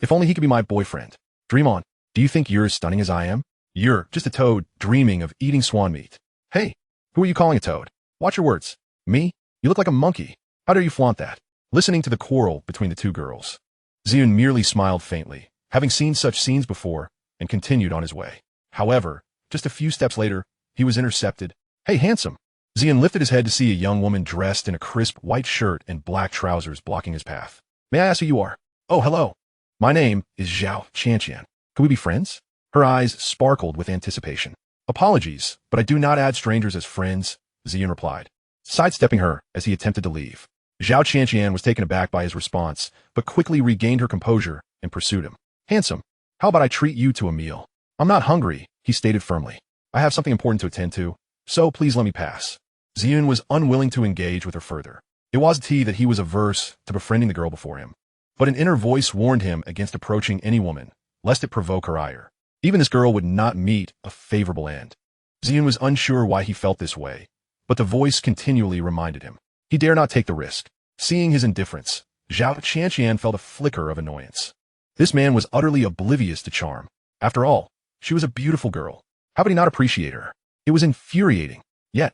If only he could be my boyfriend. Dream on. Do you think you're as stunning as I am? You're just a toad dreaming of eating swan meat. Hey, who are you calling a toad? Watch your words. Me? You look like a monkey. How dare you flaunt that? Listening to the quarrel between the two girls, Ziyun merely smiled faintly, having seen such scenes before, and continued on his way. However, just a few steps later, he was intercepted. Hey, handsome. Ziyun lifted his head to see a young woman dressed in a crisp white shirt and black trousers blocking his path. May I ask who you are? Oh, hello. My name is Zhao Chanqian. Could we be friends? Her eyes sparkled with anticipation. Apologies, but I do not add strangers as friends, Ziyun replied, sidestepping her as he attempted to leave. Zhao Chanqian was taken aback by his response, but quickly regained her composure and pursued him. Handsome, how about I treat you to a meal? I'm not hungry, he stated firmly. I have something important to attend to, so please let me pass. Ziyun was unwilling to engage with her further. It was that he was averse to befriending the girl before him, but an inner voice warned him against approaching any woman, lest it provoke her ire. Even this girl would not meet a favorable end. Ziyun was unsure why he felt this way, but the voice continually reminded him. He dare not take the risk. Seeing his indifference, Zhao Chanqian felt a flicker of annoyance. This man was utterly oblivious to charm. After all, she was a beautiful girl. How could he not appreciate her? It was infuriating. Yet,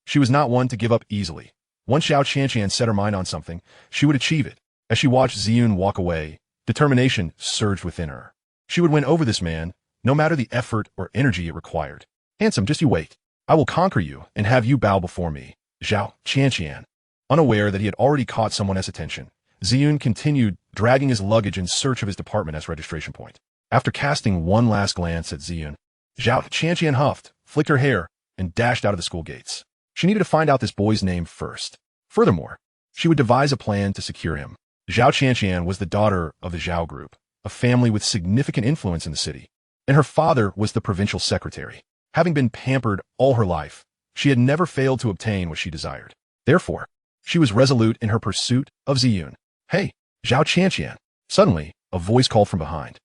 she was not one to give up easily. Once Zhao Chanqian set her mind on something, she would achieve it. As she watched Ziyun walk away, determination surged within her. She would win over this man, no matter the effort or energy it required. Handsome, just you wait. I will conquer you and have you bow before me. Zhao Chanqian. Unaware that he had already caught someone else's attention, Ziyun continued dragging his luggage in search of his department as registration point. After casting one last glance at Ziyun, Zhao Chanqian huffed, flicked her hair, and dashed out of the school gates. She needed to find out this boy's name first. Furthermore, she would devise a plan to secure him. Zhao Chanqian was the daughter of the Zhao group, a family with significant influence in the city, and her father was the provincial secretary. Having been pampered all her life, she had never failed to obtain what she desired. Therefore, she was resolute in her pursuit of Ziyun. Hey, Zhao Chanqian. Suddenly, a voice called from behind.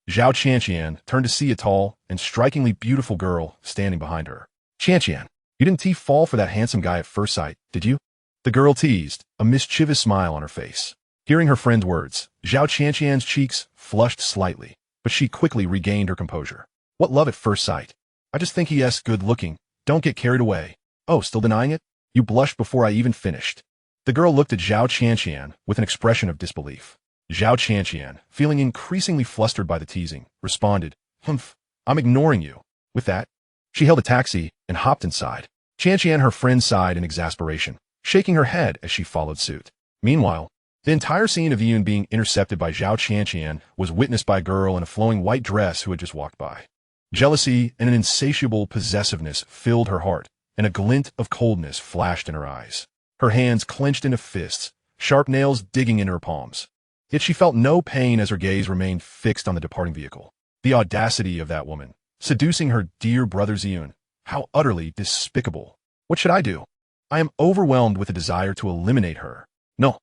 Zhao Chanqian turned to see a tall and strikingly beautiful girl standing behind her. Chanqian, you didn't fall for that handsome guy at first sight, did you? The girl teased, a mischievous smile on her face. Hearing her friend's words, Zhao Chanqian's cheeks flushed slightly, but she quickly regained her composure. What love at first sight? I just think he is good looking. Don't get carried away. Oh, still denying it? You blushed before I even finished. The girl looked at Zhao Chanqian with an expression of disbelief. Zhao Chanqian, feeling increasingly flustered by the teasing, responded, "Humph, I'm ignoring you." With that, she hailed a taxi and hopped inside. Chanqian, her friend, sighed in exasperation, shaking her head as she followed suit. Meanwhile, the entire scene of Ziyun being intercepted by Zhao Chanqian was witnessed by a girl in a flowing white dress who had just walked by. Jealousy and an insatiable possessiveness filled her heart, and a glint of coldness flashed in her eyes. Her hands clenched into fists, sharp nails digging into her palms. Yet she felt no pain as her gaze remained fixed on the departing vehicle. The audacity of that woman, seducing her dear brother Ziyun. How utterly despicable. What should I do? I am overwhelmed with a desire to eliminate her. No,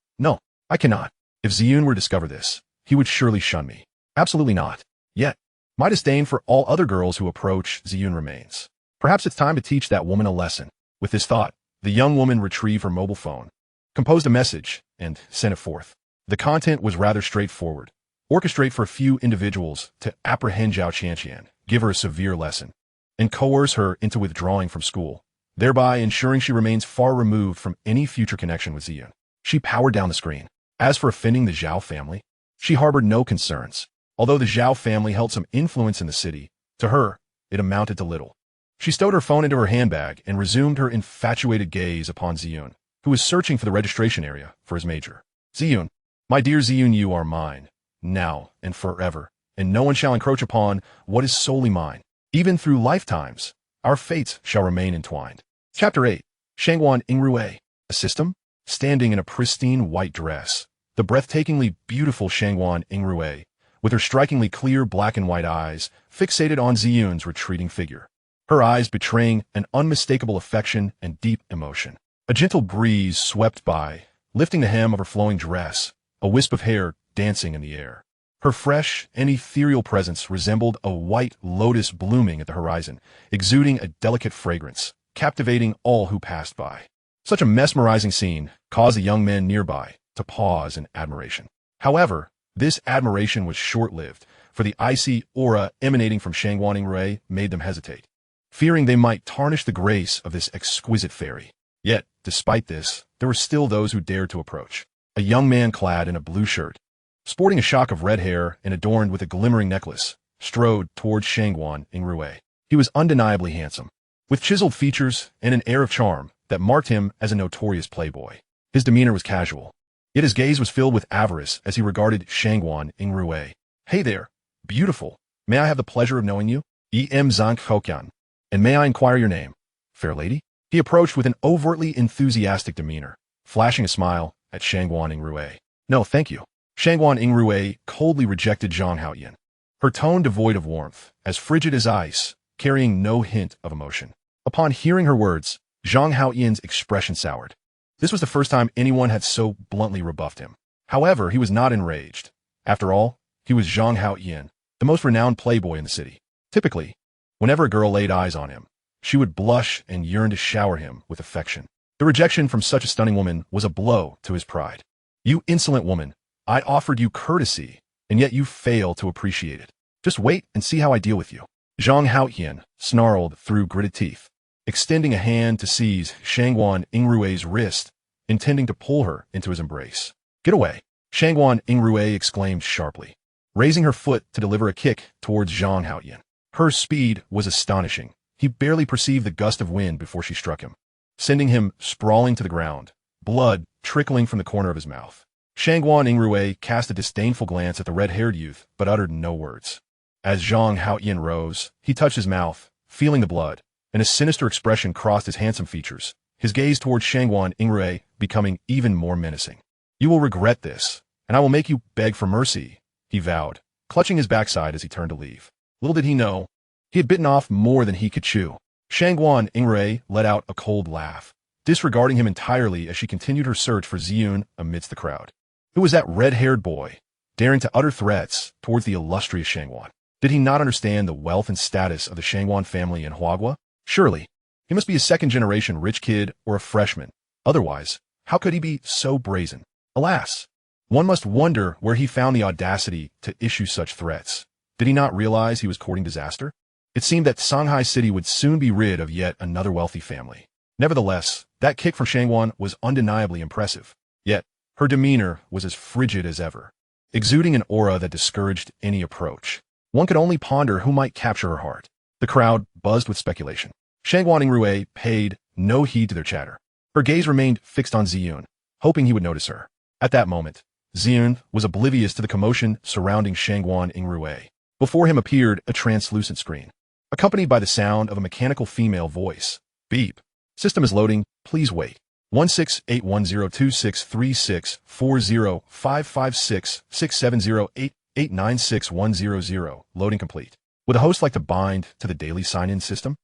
I cannot. If Ziyun were to discover this, he would surely shun me. Absolutely not. Yet, my disdain for all other girls who approach Ziyun remains. Perhaps it's time to teach that woman a lesson. With this thought, the young woman retrieved her mobile phone, composed a message, and sent it forth. The content was rather straightforward. Orchestrate for a few individuals to apprehend Zhao Chanqian, give her a severe lesson, and coerce her into withdrawing from school, thereby ensuring she remains far removed from any future connection with Ziyun. She powered down the screen. As for offending the Zhao family, she harbored no concerns. Although the Zhao family held some influence in the city, to her, it amounted to little. She stowed her phone into her handbag and resumed her infatuated gaze upon Ziyun, who was searching for the registration area for his major. Ziyun, My dear Ziyun, you are mine, now and forever, and no one shall encroach upon what is solely mine. Even through lifetimes, our fates shall remain entwined. Chapter 8. Shangguan Yingrui. A system? Standing in a pristine white dress, the breathtakingly beautiful Shangguan Yingrui, with her strikingly clear black and white eyes, fixated on Ziyun's retreating figure. Her eyes betraying an unmistakable affection and deep emotion. A gentle breeze swept by, lifting the hem of her flowing dress, a wisp of hair dancing in the air. Her fresh and ethereal presence resembled a white lotus blooming at the horizon, exuding a delicate fragrance, captivating all who passed by. Such a mesmerizing scene caused the young men nearby to pause in admiration. However, this admiration was short-lived, for the icy aura emanating from Shangguan Yingrui made them hesitate, fearing they might tarnish the grace of this exquisite fairy. Yet, despite this, there were still those who dared to approach. A young man clad in a blue shirt, sporting a shock of red hair and adorned with a glimmering necklace, strode towards Shangguan Yingrui. He was undeniably handsome, with chiseled features and an air of charm that marked him as a notorious playboy. His demeanor was casual, yet his gaze was filled with avarice as he regarded Shangguan Yingrui. Hey there, beautiful. May I have the pleasure of knowing you? E.M. Zhang Hokian. And may I inquire your name, fair lady? He approached with an overtly enthusiastic demeanor, flashing a smile at Shangguan Yingrui. No, thank you. Shangguan Yingrui coldly rejected Zhang Haoyan, her tone devoid of warmth, as frigid as ice, carrying no hint of emotion. Upon hearing her words, Zhang Haoyan's expression soured. This was the first time anyone had so bluntly rebuffed him. However, he was not enraged. After all, he was Zhang Haoyan, the most renowned playboy in the city. Typically, whenever a girl laid eyes on him, she would blush and yearn to shower him with affection. The rejection from such a stunning woman was a blow to his pride. You insolent woman, I offered you courtesy, and yet you fail to appreciate it. Just wait and see how I deal with you. Zhang Haoyan snarled through gritted teeth, extending a hand to seize Shangguan Yingrui's wrist, intending to pull her into his embrace. Get away! Shangguan Yingrui exclaimed sharply, raising her foot to deliver a kick towards Zhang Haoyan. Her speed was astonishing. He barely perceived the gust of wind before she struck him, sending him sprawling to the ground, blood trickling from the corner of his mouth. Shangguan Yingrui cast a disdainful glance at the red-haired youth, but uttered no words. As Zhang Haoyan rose, he touched his mouth, feeling the blood, and a sinister expression crossed his handsome features, his gaze towards Shangguan Yingrui becoming even more menacing. You will regret this, and I will make you beg for mercy, he vowed, clutching his backside as he turned to leave. Little did he know, he had bitten off more than he could chew. Shangguan Yingrui let out a cold laugh, disregarding him entirely as she continued her search for Ziyun amidst the crowd. Who was that red-haired boy, daring to utter threats towards the illustrious Shangguan? Did he not understand the wealth and status of the Shangguan family in Huagua? Surely, he must be a second-generation rich kid or a freshman. Otherwise, how could he be so brazen? Alas, one must wonder where he found the audacity to issue such threats. Did he not realize he was courting disaster? It seemed that Shanghai City would soon be rid of yet another wealthy family. Nevertheless, that kick from Shangguan was undeniably impressive. Yet, her demeanor was as frigid as ever, exuding an aura that discouraged any approach. One could only ponder who might capture her heart. The crowd buzzed with speculation. Shangguan Yingrui paid no heed to their chatter. Her gaze remained fixed on Ziyun, hoping he would notice her. At that moment, Ziyun was oblivious to the commotion surrounding Shangguan Yingrui. Before him appeared a translucent screen, accompanied by the sound of a mechanical female voice. Beep. System is loading. Please wait. 1681026364055667088896100. Loading complete. Would a host like to bind to the daily sign-in system?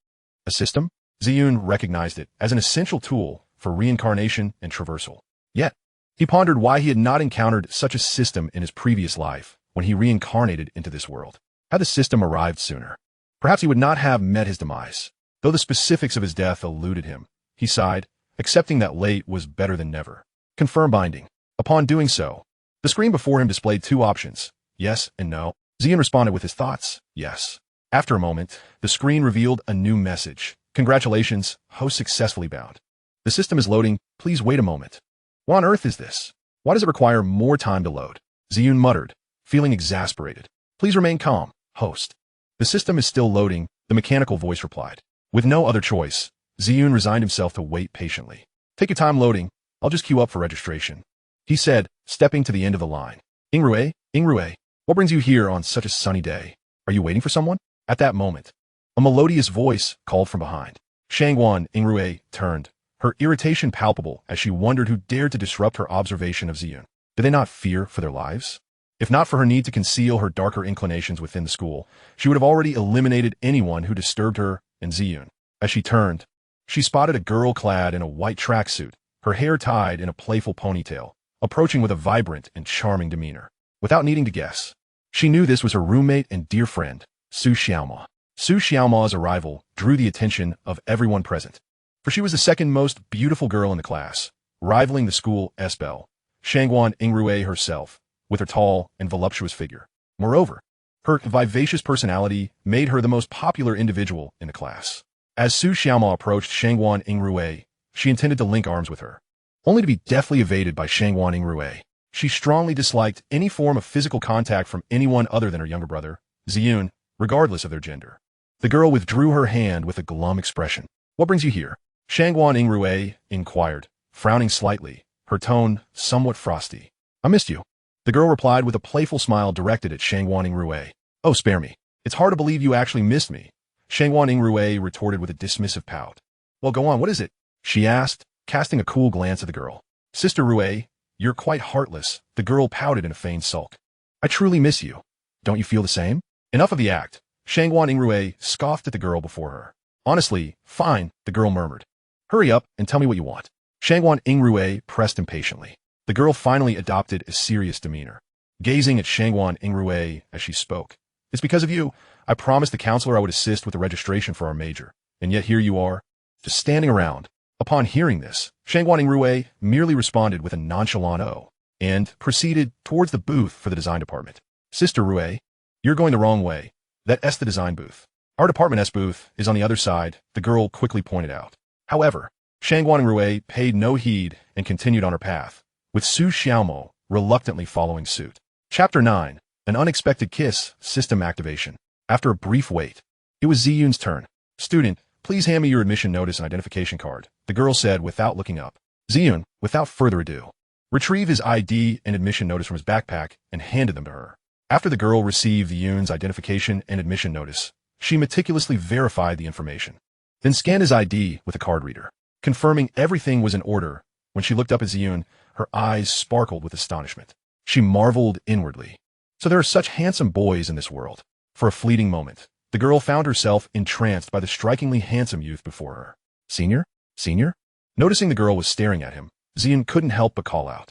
A system? Ziyun recognized it as an essential tool for reincarnation and traversal. Yet, he pondered why he had not encountered such a system in his previous life when he reincarnated into this world. Had the system arrived sooner, perhaps he would not have met his demise. Though the specifics of his death eluded him, he sighed, accepting that late was better than never. Confirm binding. Upon doing so, the screen before him displayed two options, yes and no. Ziyun responded with his thoughts, yes. After a moment, the screen revealed a new message. Congratulations, host successfully bound. The system is loading. Please wait a moment. What on earth is this? Why does it require more time to load? Ziyun muttered, feeling exasperated. Please remain calm, host. The system is still loading, the mechanical voice replied. With no other choice, Ziyun resigned himself to wait patiently. Take your time loading. I'll just queue up for registration. he said, stepping to the end of the line. Yingrui, Yingrui, what brings you here on such a sunny day? Are you waiting for someone? At that moment, a melodious voice called from behind. Shangguan Yingrui turned, her irritation palpable as she wondered who dared to disrupt her observation of Ziyun. Did they not fear for their lives? If not for her need to conceal her darker inclinations within the school, she would have already eliminated anyone who disturbed her and Ziyun. As she turned, she spotted a girl clad in a white tracksuit, her hair tied in a playful ponytail, approaching with a vibrant and charming demeanor. Without needing to guess, she knew this was her roommate and dear friend, Su Xiaoma. Su Xiaoma's arrival drew the attention of everyone present, for she was the second most beautiful girl in the class, rivaling the school belle, Shangguan Yingrui herself, with her tall and voluptuous figure. Moreover, her vivacious personality made her the most popular individual in the class. As Su Xiaoma approached Shangguan Yingrui, she intended to link arms with her, only to be deftly evaded by Shangguan Yingrui. She strongly disliked any form of physical contact from anyone other than her younger brother, Ziyun, regardless of their gender. The girl withdrew her hand with a glum expression. What brings you here? Shangguan Yingrui inquired, frowning slightly, her tone somewhat frosty. I missed you. The girl replied with a playful smile directed at Shangguan Yingrui. Oh, spare me. It's hard to believe you actually missed me. Shangguan Yingrui retorted with a dismissive pout. Well, go on, what is it? She asked, casting a cool glance at the girl. Sister Rui, you're quite heartless. The girl pouted in a feigned sulk. I truly miss you. Don't you feel the same? Enough of the act. Shangguan Yingrui scoffed at the girl before her. Honestly, fine, the girl murmured. Hurry up and tell me what you want. Shangguan Yingrui pressed impatiently. The girl finally adopted a serious demeanor, gazing at Shangguan Yingrui as she spoke. It's because of you. I promised the counselor I would assist with the registration for our major, and yet here you are, just standing around. Upon hearing this, Shangguan Yingrui merely responded with a nonchalant "oh," and proceeded towards the booth for the design department. Sister Rui, you're going the wrong way. That's the design booth. Our department's booth is on the other side, the girl quickly pointed out. However, Shangguan Yingrui paid no heed and continued on her path, with Su Xiaomo reluctantly following suit. Chapter 9. An Unexpected Kiss, System Activation. After a brief wait, it was Ziyun's turn. Student, please hand me your admission notice and identification card, the girl said without looking up. Ziyun, without further ado, retrieved his ID and admission notice from his backpack and handed them to her. After the girl received Ziyun's identification and admission notice, she meticulously verified the information, then scanned his ID with a card reader. Confirming everything was in order, when she looked up at Ziyun, her eyes sparkled with astonishment. She marveled inwardly. So there are such handsome boys in this world. For a fleeting moment, the girl found herself entranced by the strikingly handsome youth before her. Senior? Senior? Noticing the girl was staring at him, Ziyun couldn't help but call out.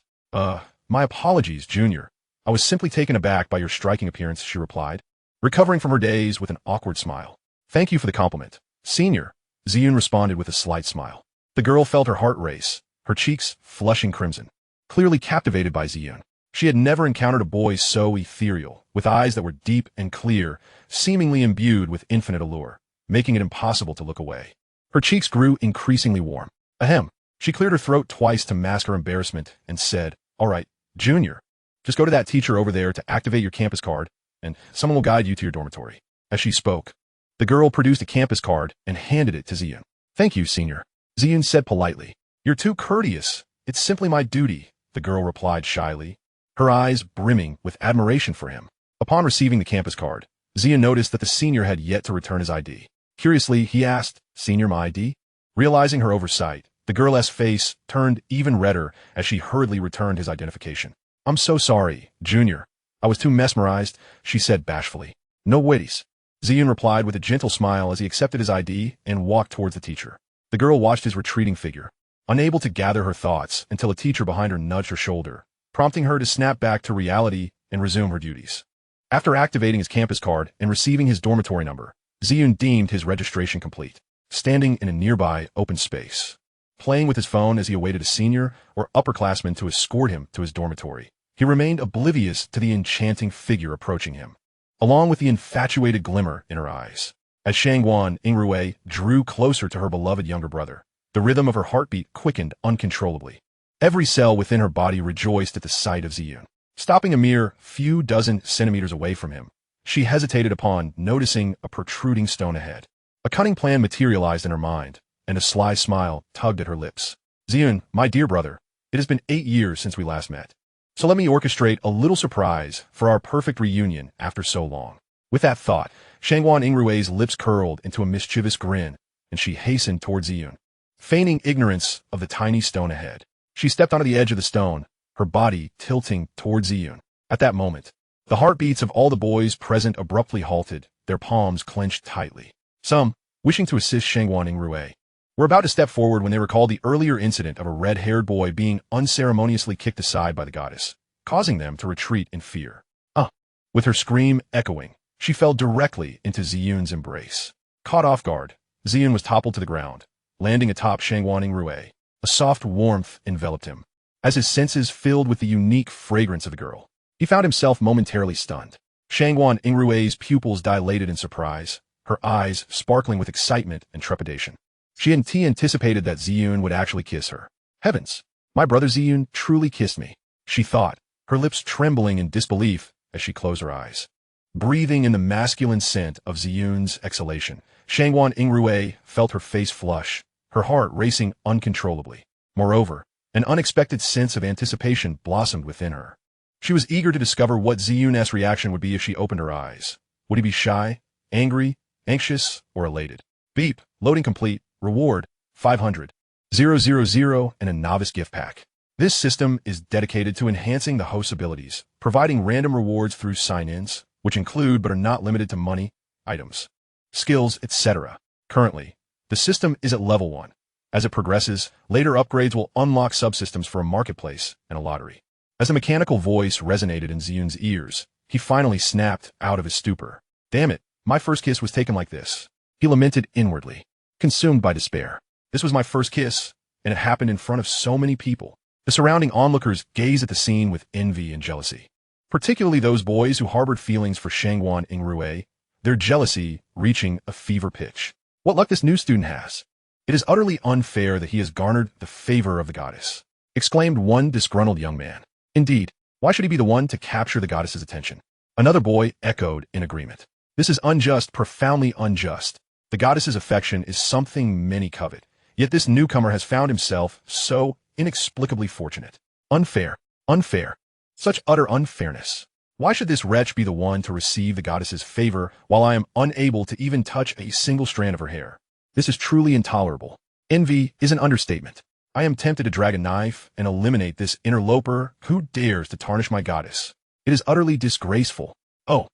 My apologies, Junior. I was simply taken aback by your striking appearance, she replied, recovering from her daze with an awkward smile. Thank you for the compliment. Senior, Ziyun responded with a slight smile. The girl felt her heart race, her cheeks flushing crimson. Clearly captivated by Ziyun, she had never encountered a boy so ethereal, with eyes that were deep and clear, seemingly imbued with infinite allure, making it impossible to look away. Her cheeks grew increasingly warm. Ahem. She cleared her throat twice to mask her embarrassment and said, All right, Junior, just go to that teacher over there to activate your campus card, and someone will guide you to your dormitory. As she spoke, the girl produced a campus card and handed it to Ziyun. Thank you, Senior. Ziyun said politely. You're too courteous. It's simply my duty, the girl replied shyly, her eyes brimming with admiration for him. Upon receiving the campus card, Ziyun noticed that the senior had yet to return his ID. Curiously, he asked, Senior, my ID? Realizing her oversight, the girl's face turned even redder as she hurriedly returned his identification. I'm so sorry, Junior. I was too mesmerized, she said bashfully. No worries. Ziyun replied with a gentle smile as he accepted his ID and walked towards the teacher. The girl watched his retreating figure, unable to gather her thoughts until a teacher behind her nudged her shoulder, prompting her to snap back to reality and resume her duties. After activating his campus card and receiving his dormitory number, Ziyun deemed his registration complete, standing in a nearby open space, playing with his phone as he awaited a senior or upperclassman to escort him to his dormitory. He remained oblivious to the enchanting figure approaching him, along with the infatuated glimmer in her eyes. As Shangguan Yingrui drew closer to her beloved younger brother, the rhythm of her heartbeat quickened uncontrollably. Every cell within her body rejoiced at the sight of Ziyun. Stopping a mere few dozen centimeters away from him, she hesitated upon noticing a protruding stone ahead. A cunning plan materialized in her mind, and a sly smile tugged at her lips. Ziyun, my dear brother, It has been 8 years since we last met. So let me orchestrate a little surprise for our perfect reunion after so long. With that thought, Shangguan Yingrui's lips curled into a mischievous grin, and she hastened towards Ziyun, feigning ignorance of the tiny stone ahead. She stepped onto the edge of the stone, her body tilting towards Ziyun. At that moment, the heartbeats of all the boys present abruptly halted, their palms clenched tightly. Some, wishing to assist Shangguan Yingrui, were about to step forward when they recalled the earlier incident of a red-haired boy being unceremoniously kicked aside by the goddess, causing them to retreat in fear. With her scream echoing, she fell directly into Ziyun's embrace. Caught off guard, Ziyun was toppled to the ground, landing atop Shangguan Yingrui. A soft warmth enveloped him. As his senses filled with the unique fragrance of the girl, he found himself momentarily stunned. Shangguan Yingrui's pupils dilated in surprise, her eyes sparkling with excitement and trepidation. She anticipated that Ziyun would actually kiss her. Heavens, my brother Ziyun truly kissed me, she thought, her lips trembling in disbelief as she closed her eyes. Breathing in the masculine scent of Ziyun's exhalation, Shangguan Yingrui felt her face flush, her heart racing uncontrollably. Moreover, an unexpected sense of anticipation blossomed within her. She was eager to discover what Ziyun's reaction would be if she opened her eyes. Would he be shy, angry, anxious, or elated? Beep, loading complete. Reward, 500. 000 and a novice gift pack. This system is dedicated to enhancing the host's abilities, providing random rewards through sign-ins, which include but are not limited to money, items, skills, etc. Currently, the system is at level 1. As it progresses, later upgrades will unlock subsystems for a marketplace and a lottery. As a mechanical voice resonated in Ziyun's ears, he finally snapped out of his stupor. Damn it, my first kiss was taken like this. He lamented inwardly, consumed by despair. This was my first kiss, and it happened in front of so many people. The surrounding onlookers gazed at the scene with envy and jealousy, particularly those boys who harbored feelings for Shangguan Yingrui, their jealousy reaching a fever pitch. What luck this new student has! It is utterly unfair that he has garnered the favor of the goddess, exclaimed one disgruntled young man. Indeed, why should he be the one to capture the goddess's attention? Another boy echoed in agreement. This is unjust, profoundly unjust. The goddess's affection is something many covet, yet this newcomer has found himself so inexplicably fortunate. Unfair, unfair, such utter unfairness. Why should this wretch be the one to receive the goddess's favor while I am unable to even touch a single strand of her hair? This is truly intolerable. Envy is an understatement. I am tempted to drag a knife and eliminate this interloper who dares to tarnish my goddess. It is utterly disgraceful. Oh,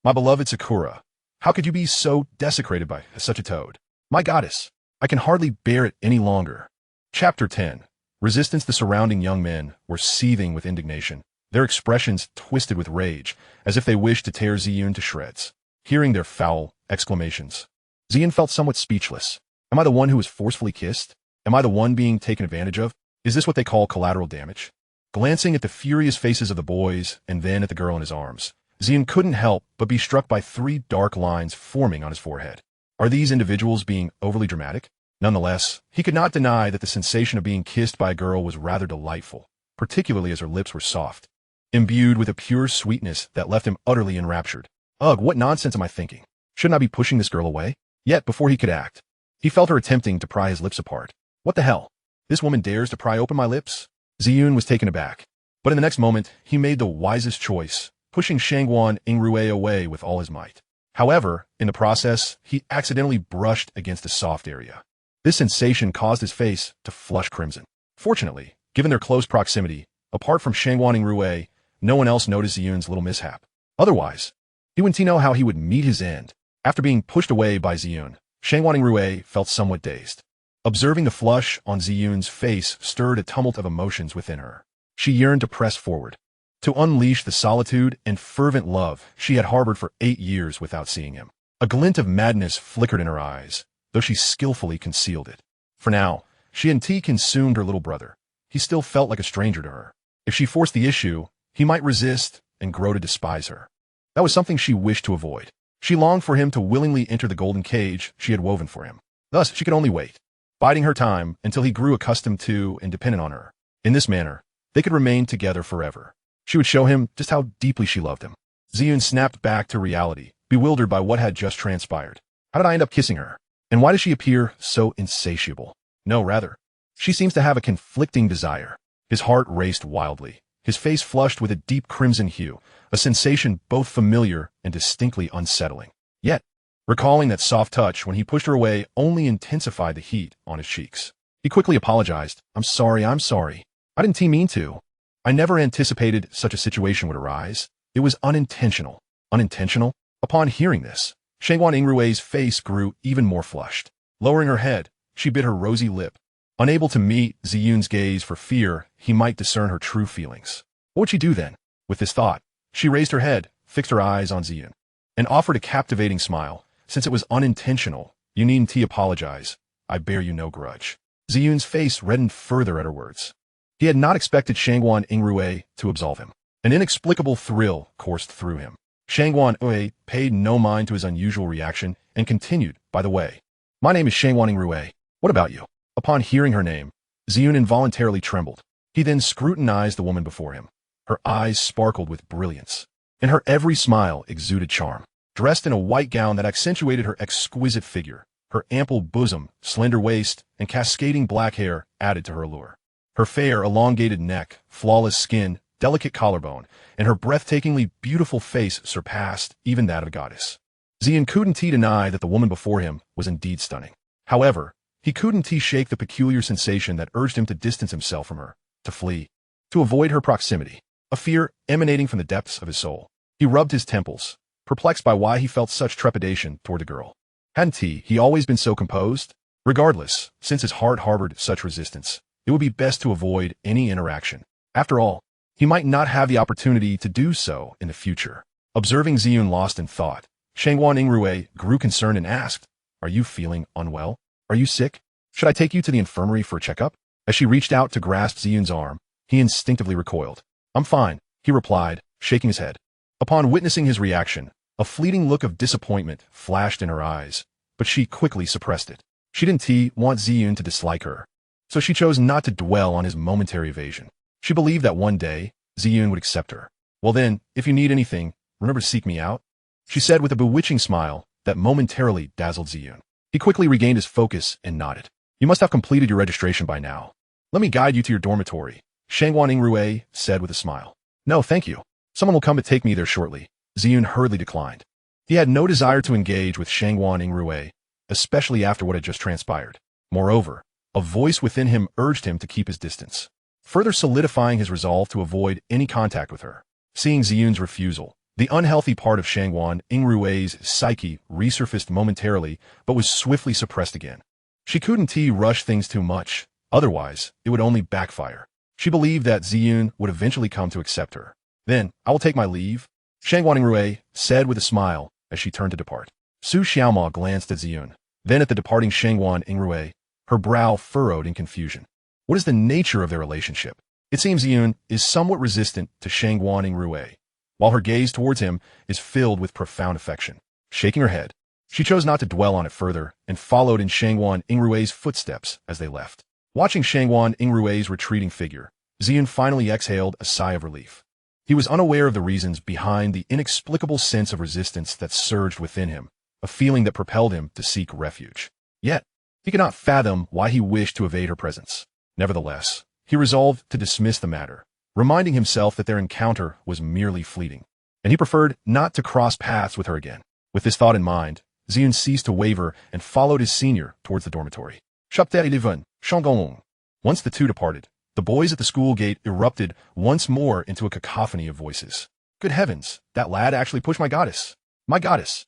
my beloved Sakura, how could you be so desecrated by such a toad? My goddess, I can hardly bear it any longer. Chapter 10. Resistance. The surrounding young men were seething with indignation, their expressions twisted with rage, as if they wished to tear Ziyun to shreds. Hearing their foul exclamations, Ziyun felt somewhat speechless. Am I the one who was forcefully kissed? Am I the one being taken advantage of? Is this what they call collateral damage? Glancing at the furious faces of the boys and then at the girl in his arms, Ziyun couldn't help but be struck by 3 dark lines forming on his forehead. Are these individuals being overly dramatic? Nonetheless, he could not deny that the sensation of being kissed by a girl was rather delightful, particularly as her lips were soft, imbued with a pure sweetness that left him utterly enraptured. Ugh, what nonsense am I thinking? Shouldn't I be pushing this girl away? Yet, before he could act, he felt her attempting to pry his lips apart. What the hell? This woman dares to pry open my lips? Ziyun was taken aback, but in the next moment, he made the wisest choice, pushing Shangguan Yingrui away with all his might. However, in the process, he accidentally brushed against a soft area. This sensation caused his face to flush crimson. Fortunately, given their close proximity, apart from Shangguan Yingrui, no one else noticed Ziyun's little mishap. Otherwise, he wouldn't know how he would meet his end. After being pushed away by Ziyun, Shangguan Yingrui felt somewhat dazed. Observing the flush on Ziyun's face stirred a tumult of emotions within her. She yearned to press forward, to unleash the solitude and fervent love she had harbored for 8 years without seeing him. A glint of madness flickered in her eyes, though she skillfully concealed it. For now, she consumed her little brother. He still felt like a stranger to her. If she forced the issue, he might resist and grow to despise her. That was something she wished to avoid. She longed for him to willingly enter the golden cage she had woven for him. Thus, she could only wait, biding her time until he grew accustomed to and dependent on her. In this manner, they could remain together forever. She would show him just how deeply she loved him. Ziyun snapped back to reality, bewildered by what had just transpired. How did I end up kissing her? And why does she appear so insatiable? No, rather, she seems to have a conflicting desire. His heart raced wildly. His face flushed with a deep crimson hue, a sensation both familiar and distinctly unsettling. Yet, recalling that soft touch when he pushed her away only intensified the heat on his cheeks. He quickly apologized. I'm sorry. I didn't mean to. I never anticipated such a situation would arise. It was unintentional. Unintentional? Upon hearing this, Shangguan Yingrui's face grew even more flushed. Lowering her head, she bit her rosy lip, unable to meet Ziyun's gaze for fear he might discern her true feelings. What would she do then? With this thought, she raised her head, fixed her eyes on Ziyun, and offered a captivating smile. Since it was unintentional, you needn't apologize. I bear you no grudge. Ziyun's face reddened further at her words. He had not expected Shangguan Yingrui to absolve him. An inexplicable thrill coursed through him. Shangguan Yingrui paid no mind to his unusual reaction and continued, by the way. My name is Shangguan Yingrui. What about you? Upon hearing her name, Ziyun involuntarily trembled. He then scrutinized the woman before him. Her eyes sparkled with brilliance, and her every smile exuded charm. Dressed in a white gown that accentuated her exquisite figure, her ample bosom, slender waist, and cascading black hair added to her allure. Her fair, elongated neck, flawless skin, delicate collarbone, and her breathtakingly beautiful face surpassed even that of a goddess. Ziyun couldn't deny that the woman before him was indeed stunning. However, he couldn't shake the peculiar sensation that urged him to distance himself from her, to flee, to avoid her proximity, a fear emanating from the depths of his soul. He rubbed his temples, perplexed by why he felt such trepidation toward the girl. Hadn't he always been so composed? Regardless, since his heart harbored such resistance, it would be best to avoid any interaction. After all, he might not have the opportunity to do so in the future. Observing Ziyun lost in thought, Shangguan Yingrui grew concerned and asked, Are you feeling unwell? Are you sick? Should I take you to the infirmary for a checkup? As she reached out to grasp Ziyun's arm, he instinctively recoiled. I'm fine, he replied, shaking his head. Upon witnessing his reaction, a fleeting look of disappointment flashed in her eyes, but she quickly suppressed it. She didn't want Ziyun to dislike her, so she chose not to dwell on his momentary evasion. She believed that one day, Ziyun would accept her. Well then, if you need anything, remember to seek me out, she said with a bewitching smile that momentarily dazzled Ziyun. He quickly regained his focus and nodded. You must have completed your registration by now. Let me guide you to your dormitory, Shangguan Yingrui said with a smile. No, thank you. Someone will come to take me there shortly. Ziyun hurriedly declined. He had no desire to engage with Shangguan Yingrui, especially after what had just transpired. Moreover, a voice within him urged him to keep his distance, further solidifying his resolve to avoid any contact with her. Seeing Ziyun's refusal, the unhealthy part of Shangguan Yingrui's psyche resurfaced momentarily but was swiftly suppressed again. She couldn't rush things too much, otherwise it would only backfire. She believed that Ziyun would eventually come to accept her. Then, I will take my leave, Shangguan Yingrui said with a smile as she turned to depart. Su Xiaoma glanced at Ziyun, then at the departing Shangguan Yingrui, her brow furrowed in confusion. What is the nature of their relationship? It seems Ziyun is somewhat resistant to Shangguan Yingrui, while her gaze towards him is filled with profound affection. Shaking her head, she chose not to dwell on it further and followed in Shangguan Yingrui's footsteps as they left. Watching Shangguan Yingrui's retreating figure, Ziyun finally exhaled a sigh of relief. He was unaware of the reasons behind the inexplicable sense of resistance that surged within him, a feeling that propelled him to seek refuge. Yet, he could not fathom why he wished to evade her presence. Nevertheless, he resolved to dismiss the matter, reminding himself that their encounter was merely fleeting, and he preferred not to cross paths with her again. With this thought in mind, Ziyun ceased to waver and followed his senior towards the dormitory. Chapter 11, Shangguan. Once the two departed, the boys at the school gate erupted once more into a cacophony of voices. Good heavens, that lad actually pushed my goddess. My goddess.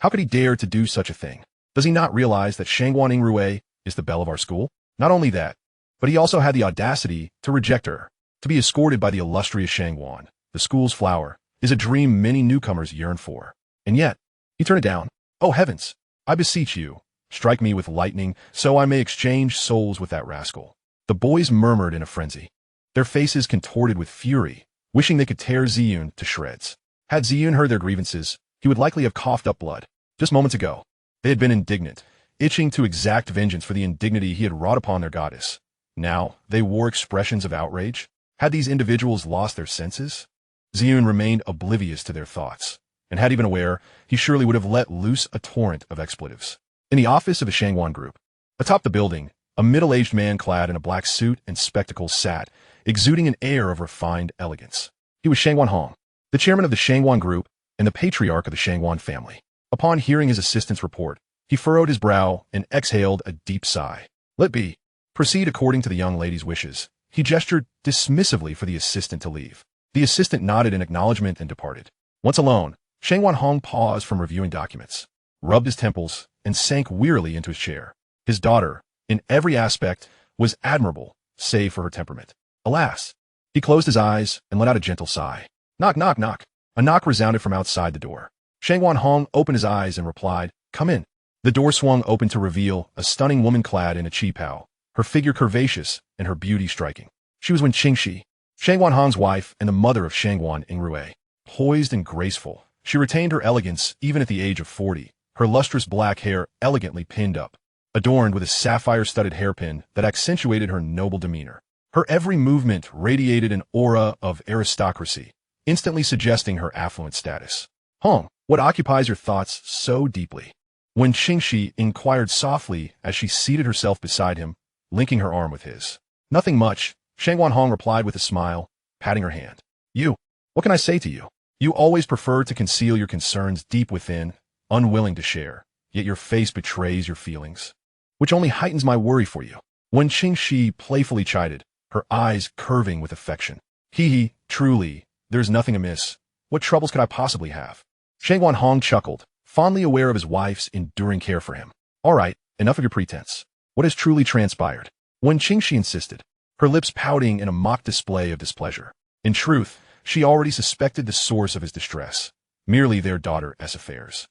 How could he dare to do such a thing? Does he not realize that Shangguan Yingrui is the belle of our school? Not only that, but he also had the audacity to reject her. To be escorted by the illustrious Shangguan, the school's flower, is a dream many newcomers yearn for. And yet, he turned it down. Oh heavens, I beseech you, strike me with lightning so I may exchange souls with that rascal. The boys murmured in a frenzy, their faces contorted with fury, wishing they could tear Ziyun to shreds. Had Ziyun heard their grievances, he would likely have coughed up blood. Just moments ago, they had been indignant, itching to exact vengeance for the indignity he had wrought upon their goddess. Now, they wore expressions of outrage. Had these individuals lost their senses? Ziyun remained oblivious to their thoughts, and had he been aware, he surely would have let loose a torrent of expletives. In the office of the Shangguan group, atop the building, a middle-aged man clad in a black suit and spectacles sat, exuding an air of refined elegance. He was Shangguan Hong, the chairman of the Shangguan Group and the patriarch of the Shangguan family. Upon hearing his assistant's report, he furrowed his brow and exhaled a deep sigh. Let be. Proceed according to the young lady's wishes. He gestured dismissively for the assistant to leave. The assistant nodded in acknowledgement and departed. Once alone, Shangguan Hong paused from reviewing documents, rubbed his temples, and sank wearily into his chair. His daughter, in every aspect, was admirable, save for her temperament. Alas! He closed his eyes and let out a gentle sigh. Knock, knock, knock. A knock resounded from outside the door. Shangguan Hong opened his eyes and replied, Come in. The door swung open to reveal a stunning woman clad in a qipao, her figure curvaceous and her beauty striking. She was Wen Qingxi, Shangguan Hong's wife and the mother of Shangguan Yingrui. Poised and graceful, she retained her elegance even at the age of 40, her lustrous black hair elegantly pinned up, adorned with a sapphire-studded hairpin that accentuated her noble demeanor. Her every movement radiated an aura of aristocracy, instantly suggesting her affluent status. Hong, what occupies your thoughts so deeply? Wen Qingxi inquired softly as she seated herself beside him, linking her arm with his. Nothing much, Shangguan Hong replied with a smile, patting her hand. You, what can I say to you? You always prefer to conceal your concerns deep within, unwilling to share, yet your face betrays your feelings, which only heightens my worry for you. Wen Qingxi playfully chided, her eyes curving with affection. Hehe, truly, there's nothing amiss. What troubles could I possibly have? Shangguan Hong chuckled, fondly aware of his wife's enduring care for him. All right, enough of your pretense. What has truly transpired? Wen Qingxi insisted, her lips pouting in a mock display of displeasure. In truth, she already suspected the source of his distress, merely their daughter's affairs.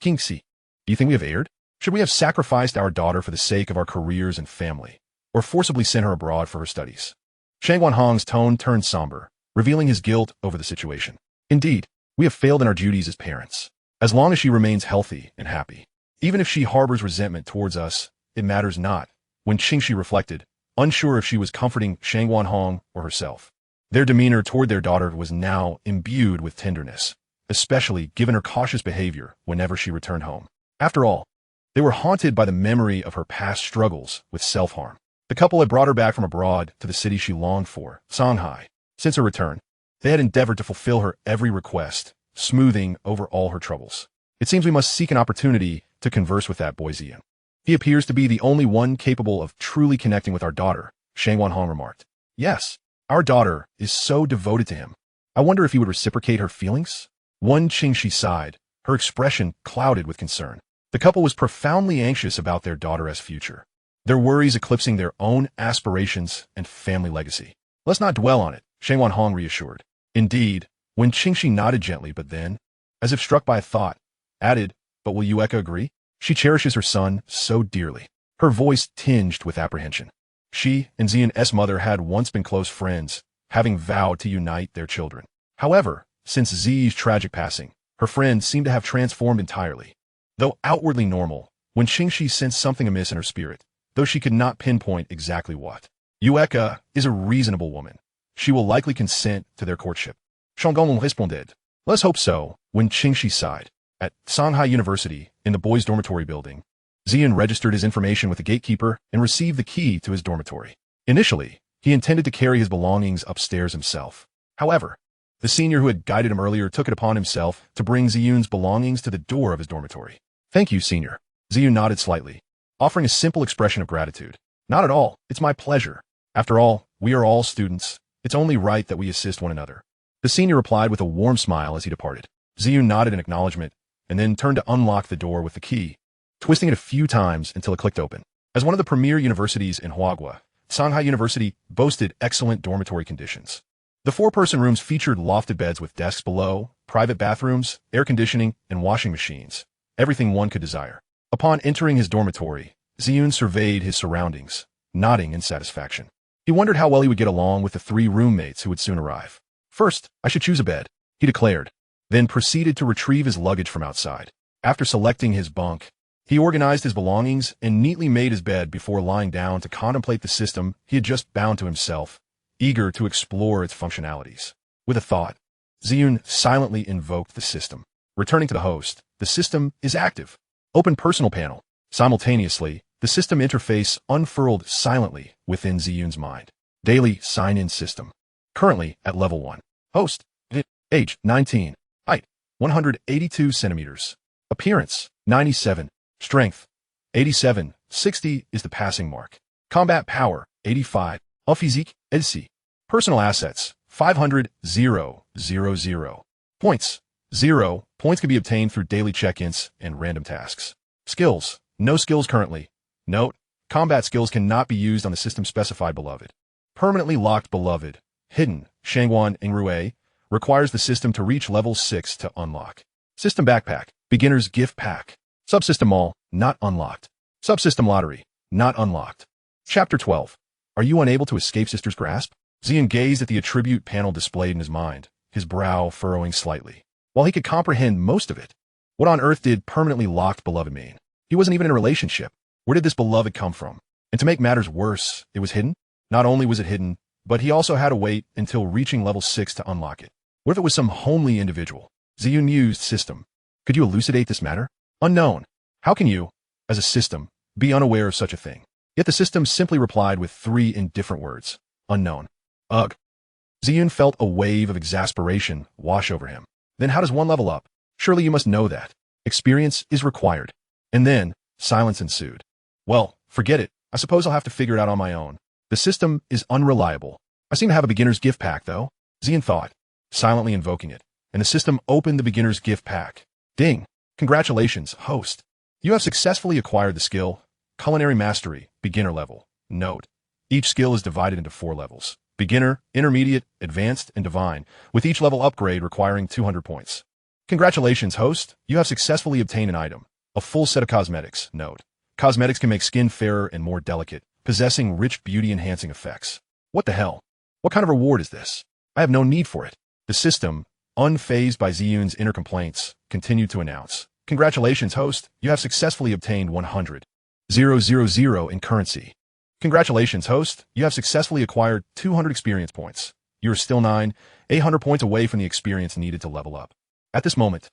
Qingxi, do you think we have erred? Should we have sacrificed our daughter for the sake of our careers and family, or forcibly sent her abroad for her studies? Shangguan Hong's tone turned somber, revealing his guilt over the situation. Indeed, we have failed in our duties as parents. As long as she remains healthy and happy, even if she harbors resentment towards us, it matters not. When Qingxi reflected, unsure if she was comforting Shangguan Hong or herself. Their demeanor toward their daughter was now imbued with tenderness, especially given her cautious behavior whenever she returned home. After all, they were haunted by the memory of her past struggles with self-harm. The couple had brought her back from abroad to the city she longed for, Shanghai. Since her return, they had endeavored to fulfill her every request, smoothing over all her troubles. It seems we must seek an opportunity to converse with that boy Ziyun. He appears to be the only one capable of truly connecting with our daughter, Shangguan Hong remarked. Yes, our daughter is so devoted to him. I wonder if he would reciprocate her feelings? Wen Qingxi sighed, her expression clouded with concern. The couple was profoundly anxious about their daughter's future, their worries eclipsing their own aspirations and family legacy. Let's not dwell on it, Shangguan Hong reassured. Indeed, Wen Qingxi nodded gently, but then, as if struck by a thought, added, But will Yueka agree? She cherishes her son so dearly. Her voice tinged with apprehension. She and Ziyun's mother had once been close friends, having vowed to unite their children. However, since Zi's tragic passing, her friend seemed to have transformed entirely. Though outwardly normal, Wen Qingxi sensed something amiss in her spirit, though she could not pinpoint exactly what. Yueka is a reasonable woman. She will likely consent to their courtship. Shangguan responded. Let's hope so, Wen Qingxi sighed. At Shanghai University, in the boys' dormitory building, Ziyun registered his information with the gatekeeper and received the key to his dormitory. Initially, he intended to carry his belongings upstairs himself. However, the senior who had guided him earlier took it upon himself to bring Ziyun's belongings to the door of his dormitory. Thank you, senior. Ziyun nodded slightly, offering a simple expression of gratitude. Not at all, it's my pleasure. After all, we are all students. It's only right that we assist one another. The senior replied with a warm smile as he departed. Ziyun nodded in acknowledgement, and then turned to unlock the door with the key, twisting it a few times until it clicked open. As one of the premier universities in Huagua, Shanghai University boasted excellent dormitory conditions. The four-person rooms featured lofted beds with desks below, private bathrooms, air conditioning, and washing machines, everything one could desire. Upon entering his dormitory, Ziyun surveyed his surroundings, nodding in satisfaction. He wondered how well he would get along with the 3 roommates who would soon arrive. First, I should choose a bed, he declared, then proceeded to retrieve his luggage from outside. After selecting his bunk, he organized his belongings and neatly made his bed before lying down to contemplate the system he had just bound to himself, eager to explore its functionalities. With a thought, Ziyun silently invoked the system. Returning to the host, the system is active. Open personal panel. Simultaneously, the system interface unfurled silently within Ziyun's mind. Daily sign-in system. Currently at level 1. Host. Age 19. Height 182 centimeters. Appearance 97. Strength 87. 60 is the passing mark. Combat power 85. En physique, LC. Personal assets 500. 0. Points 0. Points can be obtained through daily check-ins and random tasks. Skills. No skills currently. Note, combat skills cannot be used on the system specified beloved. Permanently locked beloved. Hidden. Shangguan Yingrui requires the system to reach level 6 to unlock. System backpack. Beginner's gift pack. Subsystem mall. Not unlocked. Subsystem lottery. Not unlocked. Chapter 12. Are you unable to escape Sister's grasp? Ziyun gazed at the attribute panel displayed in his mind, his brow furrowing slightly. While he could comprehend most of it, what on earth did permanently locked beloved mean? He wasn't even in a relationship. Where did this beloved come from? And to make matters worse, it was hidden? Not only was it hidden, but he also had to wait until reaching level 6 to unlock it. What if it was some homely individual? Ziyun used system. Could you elucidate this matter? Unknown. How can you, as a system, be unaware of such a thing? Yet the system simply replied with 3 indifferent words. Unknown. Ugh. Ziyun felt a wave of exasperation wash over him. Then how does one level up? Surely you must know that. Experience is required. And then, silence ensued. Well, forget it. I suppose I'll have to figure it out on my own. The system is unreliable. I seem to have a beginner's gift pack, though. Ziyun thought, silently invoking it, and the system opened the beginner's gift pack. Ding! Congratulations, host. You have successfully acquired the skill, Culinary Mastery, beginner level. Note, each skill is divided into 4 levels. Beginner, Intermediate, Advanced, and Divine, with each level upgrade requiring 200 points. Congratulations, host. You have successfully obtained an item. A full set of cosmetics. Note, cosmetics can make skin fairer and more delicate, possessing rich beauty-enhancing effects. What the hell? What kind of reward is this? I have no need for it. The system, unfazed by Ziyun's inner complaints, continued to announce. Congratulations, host. You have successfully obtained 100,000 in currency. Congratulations, host. You have successfully acquired 200 experience points. You are still 800 points away from the experience needed to level up. At this moment,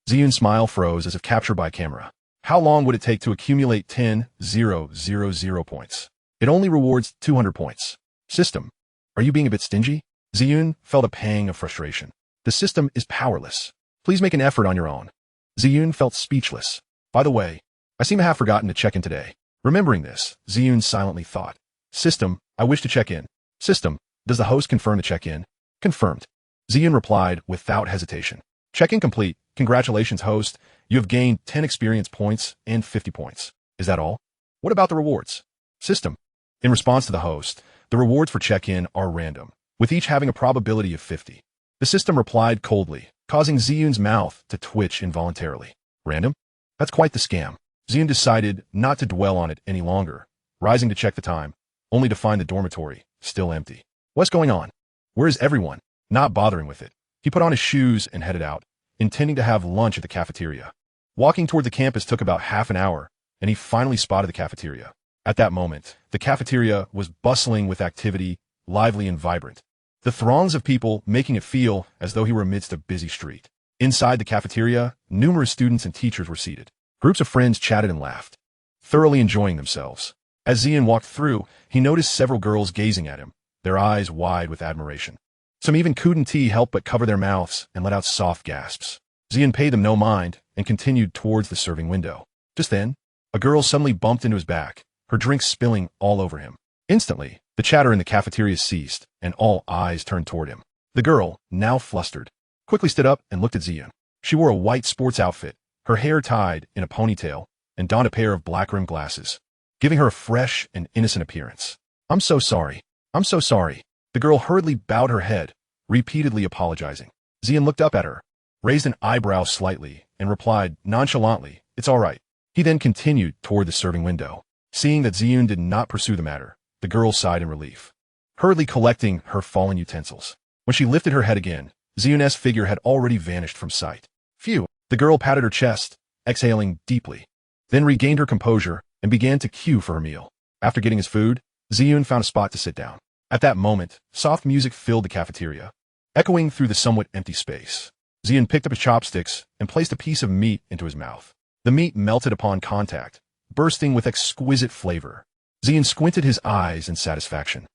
Ziyun's smile froze as if captured by a camera. How long would it take to accumulate 10,000 points? It only rewards 200 points. System, are you being a bit stingy? Ziyun felt a pang of frustration. The system is powerless. Please make an effort on your own. Ziyun felt speechless. By the way, I seem to have forgotten to check in today. Remembering this, Ziyun silently thought. System, I wish to check in. System, does the host confirm the check-in? Confirmed. Ziyun replied without hesitation. Check-in complete. Congratulations, host. You have gained 10 experience points and 50 points. Is that all? What about the rewards? System. In response to the host, the rewards for check-in are random, with each having a probability of 50. The system replied coldly, causing Ziyun's mouth to twitch involuntarily. Random? That's quite the scam. Ziyun decided not to dwell on it any longer, rising to check the time, only to find the dormitory still empty. What's going on? Where is everyone? Not bothering with it, he put on his shoes and headed out, intending to have lunch at the cafeteria. Walking toward the campus took about half an hour, and he finally spotted the cafeteria. At that moment, the cafeteria was bustling with activity, lively and vibrant. The throngs of people making it feel as though he were amidst a busy street. Inside the cafeteria, numerous students and teachers were seated. Groups of friends chatted and laughed, thoroughly enjoying themselves. As Ziyun walked through, he noticed several girls gazing at him, their eyes wide with admiration. Some even couldn't help but cover their mouths and let out soft gasps. Ziyun paid them no mind and continued towards the serving window. Just then, a girl suddenly bumped into his back, her drink spilling all over him. Instantly, the chatter in the cafeteria ceased, and all eyes turned toward him. The girl, now flustered, quickly stood up and looked at Ziyun. She wore a white sports outfit, her hair tied in a ponytail, and donned a pair of black-rimmed glasses, giving her a fresh and innocent appearance. I'm so sorry. I'm so sorry. The girl hurriedly bowed her head, repeatedly apologizing. Ziyun looked up at her, raised an eyebrow slightly, and replied nonchalantly, "It's all right." He then continued toward the serving window. Seeing that Ziyun did not pursue the matter, the girl sighed in relief, hurriedly collecting her fallen utensils. When she lifted her head again, Ziyun's figure had already vanished from sight. Phew! The girl patted her chest, exhaling deeply, then regained her composure and began to queue for her meal. After getting his food, Ziyun found a spot to sit down. At that moment, soft music filled the cafeteria, echoing through the somewhat empty space. Ziyun picked up his chopsticks and placed a piece of meat into his mouth. The meat melted upon contact, bursting with exquisite flavor. Ziyun squinted his eyes in satisfaction.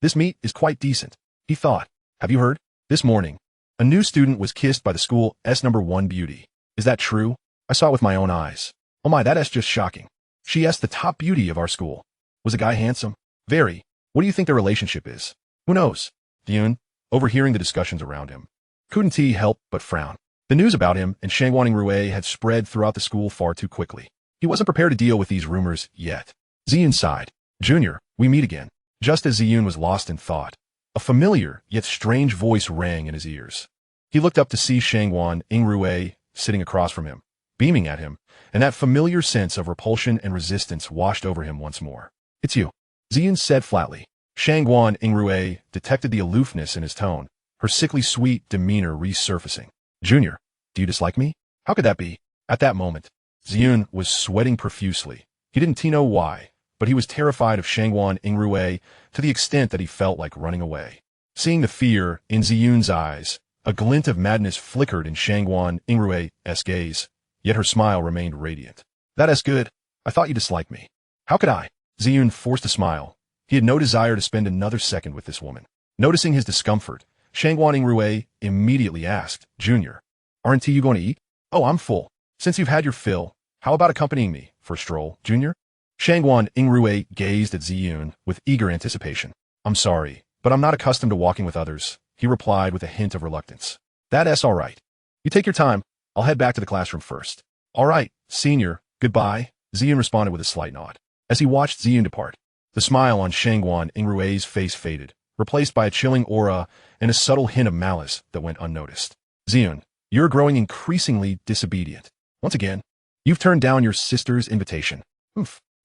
This meat is quite decent, he thought. Have you heard? This morning, a new student was kissed by the school's #1 beauty. Is that true? I saw it with my own eyes. Oh my, that's just shocking. She asked the top beauty of our school. Was the guy handsome? Very. What do you think their relationship is? Who knows? Ziyun, overhearing the discussions around him, couldn't he help but frown. The news about him and Shangguan Yingrui had spread throughout the school far too quickly. He wasn't prepared to deal with these rumors yet. Ziyun sighed. Junior, we meet again. Just as Ziyun was lost in thought, a familiar yet strange voice rang in his ears. He looked up to see Shangguan Yingrui sitting across from him, beaming at him, and that familiar sense of repulsion and resistance washed over him once more. It's you, Ziyun said flatly. Shangguan Yingrui detected the aloofness in his tone, her sickly sweet demeanor resurfacing. Junior, do you dislike me? How could that be? At that moment, Ziyun was sweating profusely. He didn't know why, but he was terrified of Shangguan Yingrui to the extent that he felt like running away. Seeing the fear in Ziyun's eyes, a glint of madness flickered in Shangguan Yingrui's gaze, yet her smile remained radiant. That's good. I thought you disliked me. How could I? Ziyun forced a smile. He had no desire to spend another second with this woman. Noticing his discomfort, Shangguan Yingrui immediately asked, Junior, aren't you going to eat? Oh, I'm full. Since you've had your fill, how about accompanying me for a stroll, Junior? Shangguan Yingrui gazed at Ziyun with eager anticipation. I'm sorry, but I'm not accustomed to walking with others, he replied with a hint of reluctance. That's all right. You take your time. I'll head back to the classroom first. All right, senior, goodbye, Ziyun responded with a slight nod. As he watched Ziyun depart, the smile on Shangguan Yingrui's face faded, replaced by a chilling aura and a subtle hint of malice that went unnoticed. Ziyun, you're growing increasingly disobedient. Once again, you've turned down your sister's invitation.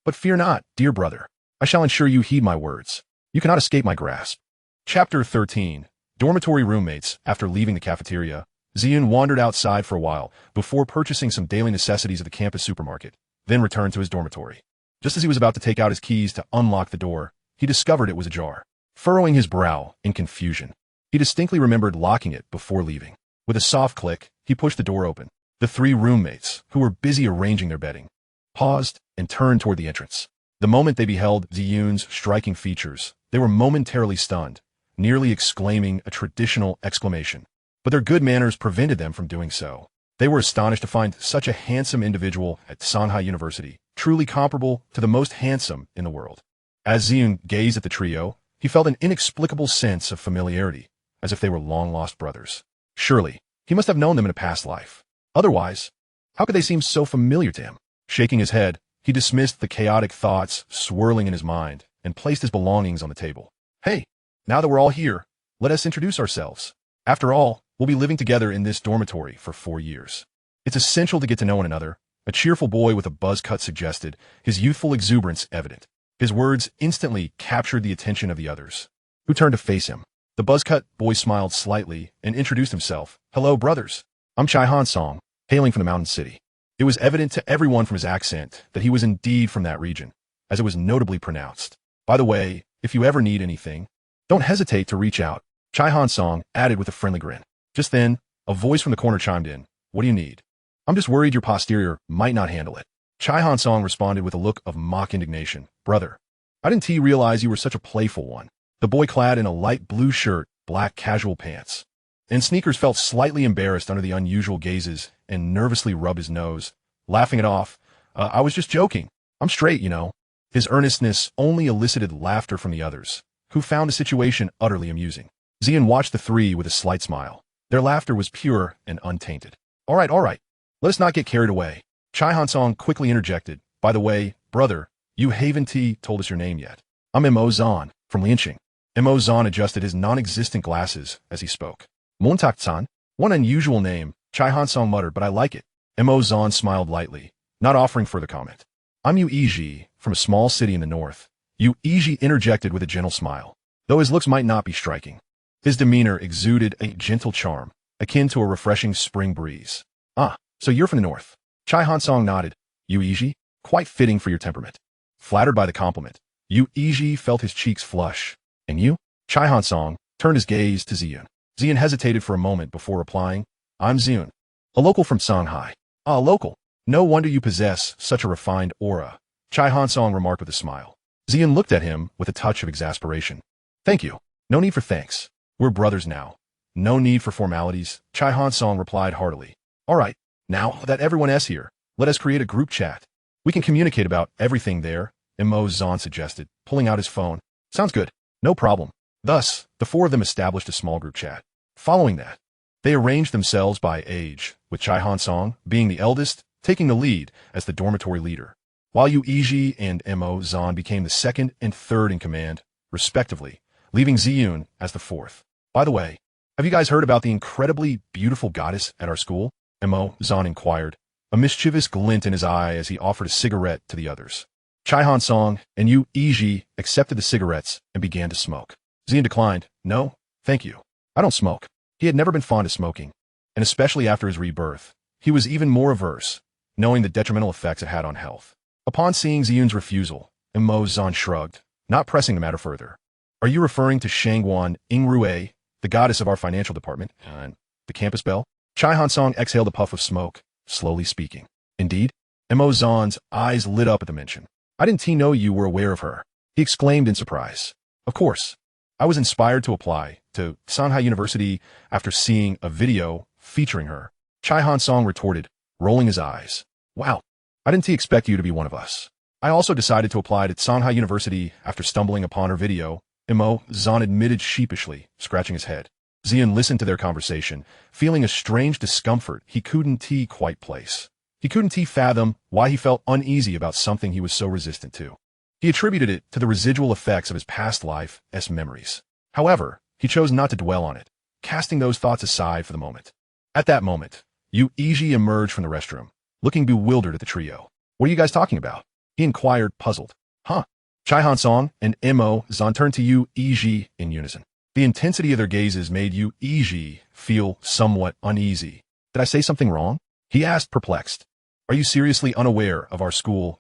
But fear not, dear brother. I shall ensure you heed my words. You cannot escape my grasp. Chapter 13. Dormitory roommates. After leaving the cafeteria, Ziyun wandered outside for a while before purchasing some daily necessities at the campus supermarket, then returned to his dormitory. Just as he was about to take out his keys to unlock the door, he discovered it was ajar. Furrowing his brow in confusion, he distinctly remembered locking it before leaving. With a soft click, he pushed the door open. The three roommates, who were busy arranging their bedding, paused and turned toward the entrance. The moment they beheld Ziyun's striking features, they were momentarily stunned, nearly exclaiming a traditional exclamation. But their good manners prevented them from doing so. They were astonished to find such a handsome individual at Shanghai University, truly comparable to the most handsome in the world. As Ziyun gazed at the trio, he felt an inexplicable sense of familiarity, as if they were long-lost brothers. Surely, he must have known them in a past life. Otherwise, how could they seem so familiar to him? Shaking his head, he dismissed the chaotic thoughts swirling in his mind and placed his belongings on the table. Hey, now that we're all here, let us introduce ourselves. After all, we'll be living together in this dormitory for 4 years. It's essential to get to know one another, a cheerful boy with a buzz cut suggested, his youthful exuberance evident. His words instantly captured the attention of the others, who turned to face him. The buzz-cut boy smiled slightly and introduced himself. Hello, brothers. I'm Chaihan Song, hailing from the mountain city. It was evident to everyone from his accent that he was indeed from that region, as it was notably pronounced. By the way, if you ever need anything, don't hesitate to reach out, Chaihan Song added with a friendly grin. Just then, a voice from the corner chimed in. What do you need? I'm just worried your posterior might not handle it. Chaihan Song responded with a look of mock indignation. Brother, I didn't realize you were such a playful one. The boy clad in a light blue shirt, black casual pants, and sneakers felt slightly embarrassed under the unusual gazes and nervously rubbed his nose, laughing it off. I was just joking. I'm straight, you know. His earnestness only elicited laughter from the others, who found the situation utterly amusing. Ziyun watched the three with a slight smile. Their laughter was pure and untainted. All right. Let us not get carried away. Chaihan Song quickly interjected. By the way, brother, you haven't told us your name yet. I'm Mo Zan, from Lianqing. Mo Zan adjusted his non-existent glasses as he spoke. Montak-san? One unusual name, Chaihan Song muttered, but I like it. Mo Zan smiled lightly, not offering further comment. I'm Yu Iji, from a small city in the north. Yu Iji interjected with a gentle smile, though his looks might not be striking. His demeanor exuded a gentle charm, akin to a refreshing spring breeze. Ah, so you're from the north. Chaihan Song nodded. Yu Iji? Quite fitting for your temperament. Flattered by the compliment, Yu Iji felt his cheeks flush. And you? Chaihan Song turned his gaze to Ziyun. Ziyun hesitated for a moment before replying. I'm Ziyun, a local from Shanghai. Ah, local. No wonder you possess such a refined aura, Chaihan Song remarked with a smile. Ziyun looked at him with a touch of exasperation. Thank you. No need for thanks. We're brothers now. No need for formalities, Chai Han Song replied heartily. All right, now that everyone is here, let us create a group chat. We can communicate about everything there, Mo Zhan suggested, pulling out his phone. Sounds good. No problem. Thus, the four of them established a small group chat. Following that, they arranged themselves by age, with Chai Han Song being the eldest, taking the lead as the dormitory leader, while Yu Yiji and Mo Zhan became the second and third in command, respectively, leaving Ziyun as the fourth. By the way, have you guys heard about the incredibly beautiful goddess at our school? Mo Zhan inquired, a mischievous glint in his eye as he offered a cigarette to the others. Chai Han Song and Yu Yiji accepted the cigarettes and began to smoke. Ziyun declined. No, thank you. I don't smoke. He had never been fond of smoking, and especially after his rebirth, he was even more averse, knowing the detrimental effects it had on health. Upon seeing Ziyun's refusal, Mo Zhan shrugged, not pressing the matter further. Are you referring to Shangguan Yingrui, the goddess of our financial department, and the campus belle? Chai Han Song exhaled a puff of smoke, slowly speaking. Indeed? Mo Zhan's eyes lit up at the mention. I didn't know you were aware of her, he exclaimed in surprise. Of course. I was inspired to apply to Shanghai University after seeing a video featuring her. Chai Han Song retorted, rolling his eyes. Wow, I didn't expect you to be one of us. I also decided to apply to Shanghai University after stumbling upon her video, Mo Zhan admitted sheepishly, scratching his head. Ziyun listened to their conversation, feeling a strange discomfort he couldn't quite place. He couldn't fathom why he felt uneasy about something he was so resistant to. He attributed it to the residual effects of his past life's memories. However, he chose not to dwell on it, casting those thoughts aside for the moment. At that moment, Yu Yiji emerged from the restroom, looking bewildered at the trio. What are you guys talking about? He inquired, puzzled. Huh? Chai Han Song and Mo Zhan turned to Yu Yiji in unison. The intensity of their gazes made Yu Yiji feel somewhat uneasy. Did I say something wrong? He asked, perplexed. Are you seriously unaware of our school's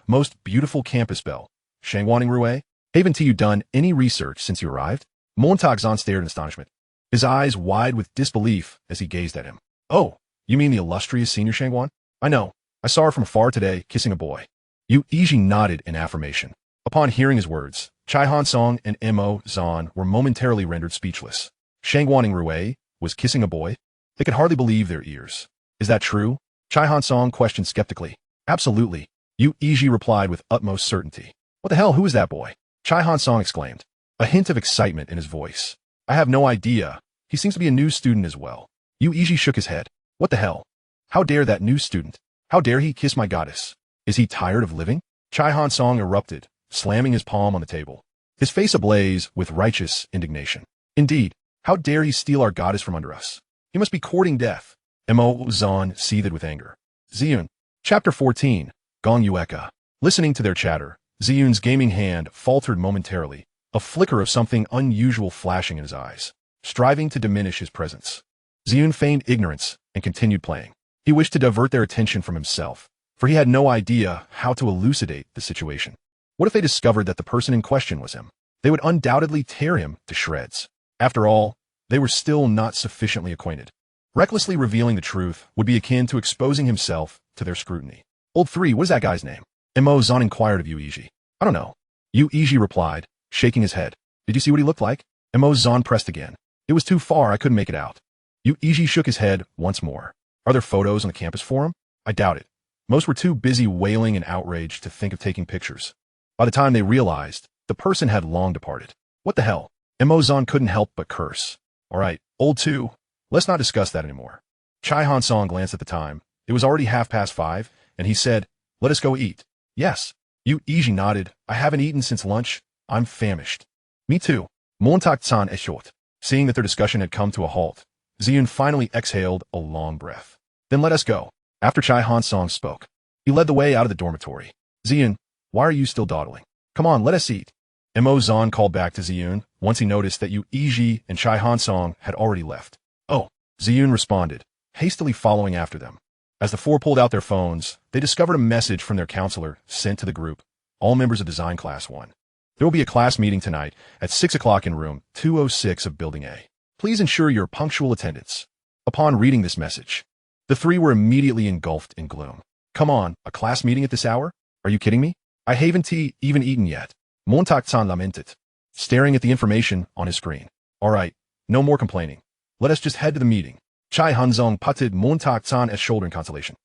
most beautiful campus belle, Shangguan Yingrui? Haven't you done any research since you arrived? Montag Zhan stared in astonishment, his eyes wide with disbelief as he gazed at him. Oh, you mean the illustrious senior Shangguan? I know. I saw her from afar today, kissing a boy. Yu Yiji nodded in affirmation. Upon hearing his words, Chai Han Song and Mo Zhan were momentarily rendered speechless. Shangguan Yingrui was kissing a boy? They could hardly believe their ears. Is that true? Chai Han Song questioned skeptically. Absolutely. Yu Yiji replied with utmost certainty. What the hell, who is that boy? Chai Han Song exclaimed, a hint of excitement in his voice. I have no idea. He seems to be a new student as well. Yu Yiji shook his head. What the hell? How dare that new student? How dare he kiss my goddess? Is he tired of living? Chai Han Song erupted, slamming his palm on the table, his face ablaze with righteous indignation. Indeed, how dare he steal our goddess from under us? He must be courting death. Mo Zhan seethed with anger. Ziyun. Chapter 14. Gong Yueka. Listening to their chatter, Ziyun's gaming hand faltered momentarily, a flicker of something unusual flashing in his eyes, striving to diminish his presence. Ziyun feigned ignorance and continued playing. He wished to divert their attention from himself, for he had no idea how to elucidate the situation. What if they discovered that the person in question was him? They would undoubtedly tear him to shreds. After all, they were still not sufficiently acquainted. Recklessly revealing the truth would be akin to exposing himself to their scrutiny. Old 3, what is that guy's name? Mo Zhan inquired of Yu Yiji. I don't know. Yu Yiji replied, shaking his head. Did you see what he looked like? Mo Zhan pressed again. It was too far, I couldn't make it out. Yu Yiji shook his head once more. Are there photos on the campus forum? I doubt it. Most were too busy wailing and outraged to think of taking pictures. By the time they realized, the person had long departed. What the hell? Mo Zhan couldn't help but curse. All right, old 2. Let's not discuss that anymore. Chai Han Song glanced at the time. It was already 5:30, and he said, let us go eat. Yes. Yu Yiji nodded. I haven't eaten since lunch. I'm famished. Me too. Montag-san est short. Seeing that their discussion had come to a halt, Ziyun finally exhaled a long breath. Then let us go. After Chai Han Song spoke, he led the way out of the dormitory. Ziyun, why are you still dawdling? Come on, let us eat. Mo Zhan called back to Ziyun once he noticed that Yu Yiji and Chai Han Song had already left. Oh, Ziyun responded, hastily following after them. As the four pulled out their phones, they discovered a message from their counselor sent to the group, all members of Design Class 1. There will be a class meeting tonight at 6 o'clock in room 206 of Building A. Please ensure your punctual attendance. Upon reading this message, the three were immediately engulfed in gloom. Come on, a class meeting at this hour? Are you kidding me? I haven't even eaten yet. Montag-san lamented. staring at the information on his screen. All right, no more complaining. Let us just head to the meeting. Chai Hanzong patted Montak-san shoulder in consolation.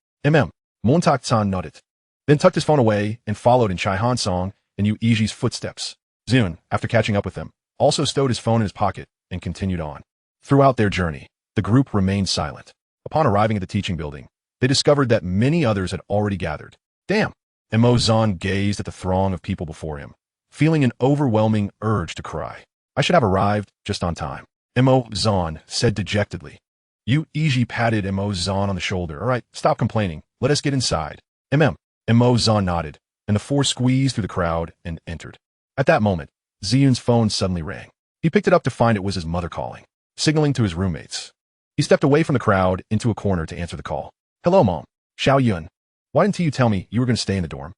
Montak-san nodded, then tucked his phone away and followed in Chai Han-song and Yu Iji's footsteps. Ziyun, after catching up with them, also stowed his phone in his pocket and continued on. Throughout their journey, the group remained silent. Upon arriving at the teaching building, they discovered that many others had already gathered. Damn! Mo Zan gazed at the throng of people before him, feeling an overwhelming urge to cry. I should have arrived just on time. Mo Zan said dejectedly. Yu Iji patted Mo Zan on the shoulder. All right, stop complaining. Let us get inside. Mo Zan nodded, and the four squeezed through the crowd and entered. At that moment, Ziyun's phone suddenly rang. He picked it up to find it was his mother calling, signaling to his roommates. He stepped away from the crowd into a corner to answer the call. Hello, Mom. Xiao Yun. Why didn't you tell me you were going to stay in the dorm?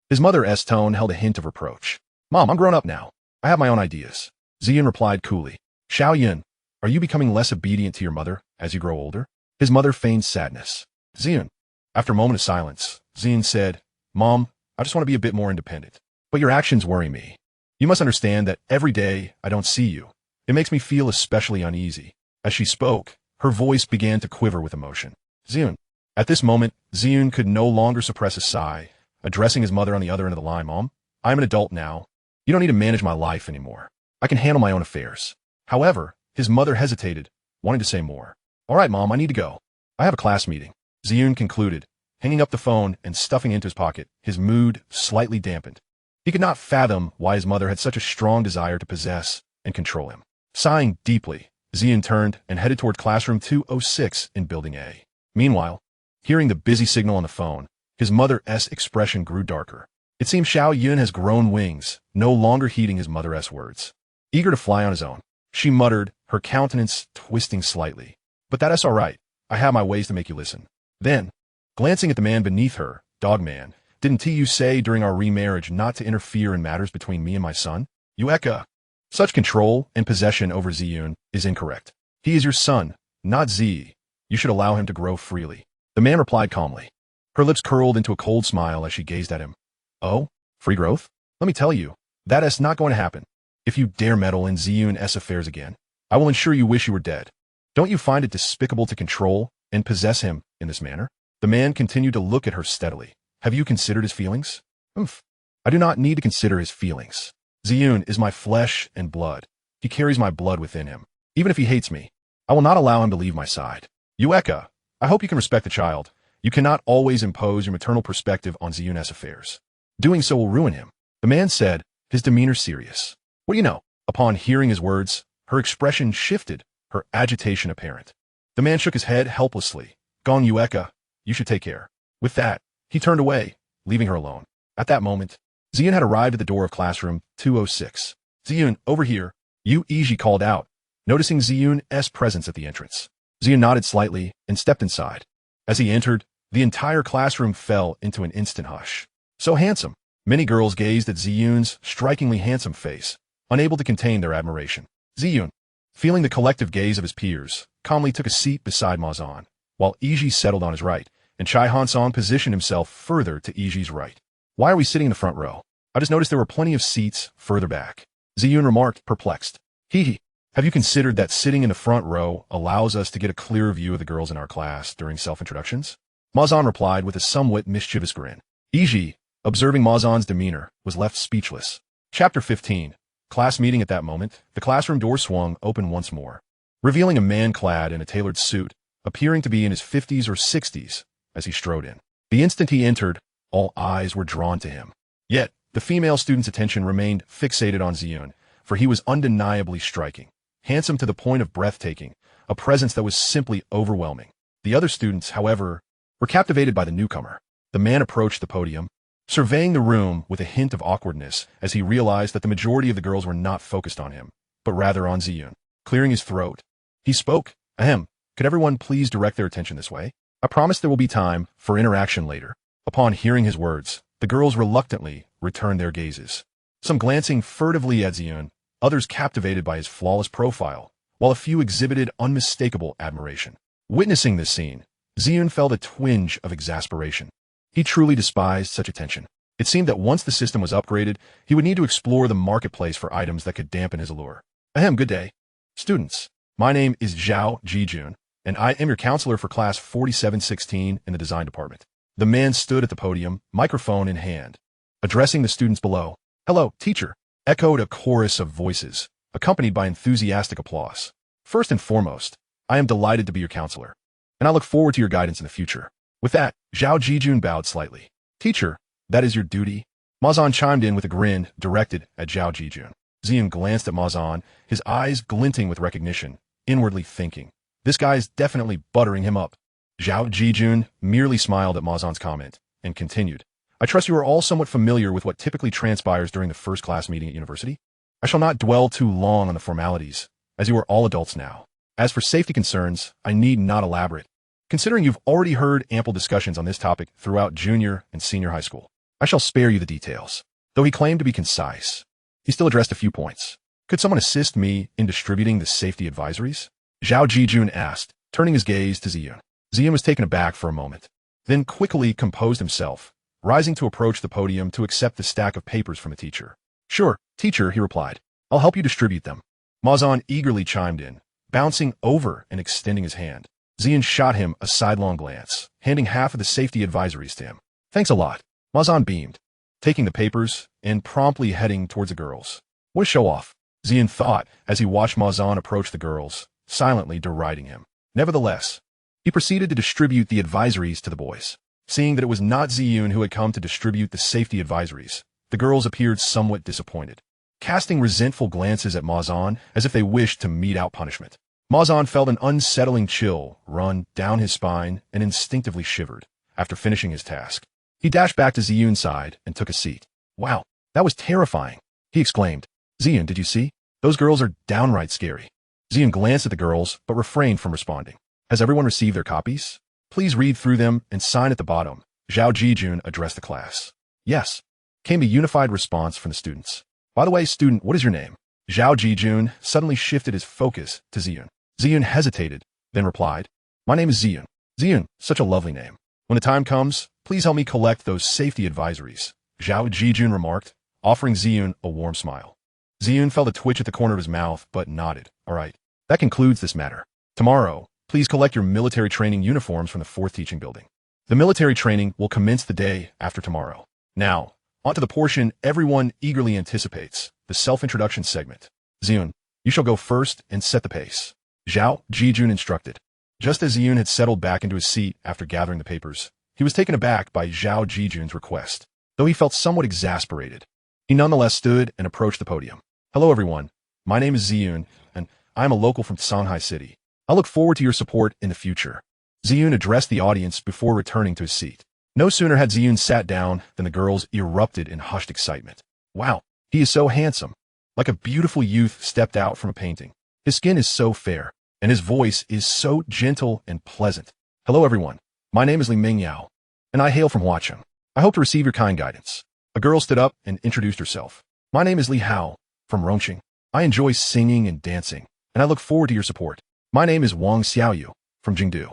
His mother's tone held a hint of reproach. Mom, I'm grown up now. I have my own ideas. Ziyun replied coolly. Xiao Yun, are you becoming less obedient to your mother as you grow older? His mother feigned sadness. Ziyun. After a moment of silence, Ziyun said, Mom, I just want to be a bit more independent. But your actions worry me. You must understand that every day I don't see you. It makes me feel especially uneasy. As she spoke, her voice began to quiver with emotion. Ziyun. At this moment, Ziyun could no longer suppress a sigh, addressing his mother on the other end of the line. Mom, I'm an adult now. You don't need to manage my life anymore. I can handle my own affairs. However, his mother hesitated, wanting to say more. All right, Mom, I need to go. I have a class meeting. Ziyun concluded, hanging up the phone and stuffing it into his pocket, his mood slightly dampened. He could not fathom why his mother had such a strong desire to possess and control him. Sighing deeply, Ziyun turned and headed toward classroom 206 in Building A. Meanwhile, hearing the busy signal on the phone, his mother's expression grew darker. It seemed Xiao Yun has grown wings, no longer heeding his mother's words. Eager to fly on his own, she muttered, her countenance twisting slightly. But that's all right. I have my ways to make you listen. Then, glancing at the man beneath her, Dogman, didn't you say during our remarriage not to interfere in matters between me and my son? Yueka. Such control and possession over Ziyun is incorrect. He is your son, not Z. You should allow him to grow freely. The man replied calmly. Her lips curled into a cold smile as she gazed at him. Oh, free growth? Let me tell you, that is not going to happen. If you dare meddle in Ziyun's affairs again, I will ensure you wish you were dead. Don't you find it despicable to control and possess him in this manner? The man continued to look at her steadily. Have you considered his feelings? I do not need to consider his feelings. Ziyun is my flesh and blood. He carries my blood within him. Even if he hates me, I will not allow him to leave my side. Yueka, I hope you can respect the child. You cannot always impose your maternal perspective on Ziyun's affairs. Doing so will ruin him. The man said, his demeanor serious. What do you know? Upon hearing his words, her expression shifted, her agitation apparent. The man shook his head helplessly. Gong Yueka, you should take care. With that, he turned away, leaving her alone. At that moment, Ziyun had arrived at the door of classroom 206. Ziyun, over here, Yu Iji called out, noticing Ziyun's presence at the entrance. Ziyun nodded slightly and stepped inside. As he entered, the entire classroom fell into an instant hush. So handsome. Many girls gazed at Ziyun's strikingly handsome face, unable to contain their admiration. Ziyun, feeling the collective gaze of his peers, calmly took a seat beside Mazan, while Iji settled on his right, and Chai Hansong positioned himself further to Iji's right. Why are we sitting in the front row? I just noticed there were plenty of seats further back. Ziyun remarked, perplexed. Hehe. Have you considered that sitting in the front row allows us to get a clearer view of the girls in our class during self-introductions? Mazan replied with a somewhat mischievous grin. Iji, observing Mazan's demeanor, was left speechless. Chapter 15. Class meeting. At that moment, the classroom door swung open once more, revealing a man clad in a tailored suit, appearing to be in his 50s or 60s, as he strode in. The instant he entered, all eyes were drawn to him. Yet, the female student's attention remained fixated on Ziyun, for he was undeniably striking, handsome to the point of breathtaking, a presence that was simply overwhelming. The other students, however, were captivated by the newcomer. The man approached the podium, surveying the room with a hint of awkwardness as he realized that the majority of the girls were not focused on him, but rather on Ziyun. Clearing his throat, he spoke. Could everyone please direct their attention this way? I promise there will be time for interaction later. Upon hearing his words, the girls reluctantly returned their gazes, some glancing furtively at Ziyun, others captivated by his flawless profile, while a few exhibited unmistakable admiration. Witnessing this scene, Ziyun felt a twinge of exasperation. He truly despised such attention. It seemed that once the system was upgraded, he would need to explore the marketplace for items that could dampen his allure. Ahem, good day. Students, my name is Zhao Jijun, and I am your counselor for class 4716 in the design department. The man stood at the podium, microphone in hand, addressing the students below. Hello, teacher, echoed a chorus of voices, accompanied by enthusiastic applause. First and foremost, I am delighted to be your counselor, and I look forward to your guidance in the future. With that, Zhao Jijun bowed slightly. Teacher, that is your duty? Mazan chimed in with a grin directed at Zhao Jijun. Ziyun glanced at Mazan, his eyes glinting with recognition, inwardly thinking, this guy's definitely buttering him up. Zhao Jijun merely smiled at Mazan's comment and continued, I trust you are all somewhat familiar with what typically transpires during the first class meeting at university. I shall not dwell too long on the formalities, as you are all adults now. As for safety concerns, I need not elaborate, considering you've already heard ample discussions on this topic throughout junior and senior high school. I shall spare you the details. Though he claimed to be concise, he still addressed a few points. Could someone assist me in distributing the safety advisories? Zhao Jijun asked, turning his gaze to Ziyun. Ziyun was taken aback for a moment, then quickly composed himself, rising to approach the podium to accept the stack of papers from the teacher. Sure, teacher, he replied. I'll help you distribute them. Mazan eagerly chimed in, bouncing over and extending his hand. Ziyun shot him a sidelong glance, handing half of the safety advisories to him. Thanks a lot. Mazan beamed, taking the papers and promptly heading towards the girls. What a show-off, Ziyun thought as he watched Mazan approach the girls, silently deriding him. Nevertheless, he proceeded to distribute the advisories to the boys. Seeing that it was not Ziyun who had come to distribute the safety advisories, the girls appeared somewhat disappointed, casting resentful glances at Mazan as if they wished to mete out punishment. Mazan felt an unsettling chill run down his spine and instinctively shivered after finishing his task. He dashed back to Ziyun's side and took a seat. Wow, that was terrifying, he exclaimed. Ziyun, did you see? Those girls are downright scary. Ziyun glanced at the girls but refrained from responding. Has everyone received their copies? Please read through them and sign at the bottom. Zhao Jijun addressed the class. Yes, came a unified response from the students. By the way, student, what is your name? Zhao Jijun suddenly shifted his focus to Ziyun. Ziyun hesitated, then replied, My name is Ziyun. Ziyun, such a lovely name. When the time comes, please help me collect those safety advisories, Zhao Jijun remarked, offering Ziyun a warm smile. Ziyun felt a twitch at the corner of his mouth, but nodded. All right, that concludes this matter. Tomorrow, please collect your military training uniforms from the 4th teaching building. The military training will commence the day after tomorrow. Now, on to the portion everyone eagerly anticipates, the self-introduction segment. Ziyun, you shall go first and set the pace, Zhao Jijun instructed. Just as Ziyun had settled back into his seat after gathering the papers, he was taken aback by Zhao Jijun's request. Though he felt somewhat exasperated, he nonetheless stood and approached the podium. Hello everyone, my name is Ziyun, and I am a local from Shanghai City. I look forward to your support in the future. Ziyun addressed the audience before returning to his seat. No sooner had Ziyun sat down than the girls erupted in hushed excitement. Wow, he is so handsome. Like a beautiful youth stepped out from a painting. His skin is so fair, and his voice is so gentle and pleasant. Hello everyone, my name is Li Mingyao, and I hail from Huacheng. I hope to receive your kind guidance. A girl stood up and introduced herself. My name is Li Hao, from Rongqing. I enjoy singing and dancing, and I look forward to your support. My name is Wang Xiaoyu, from Jingdu.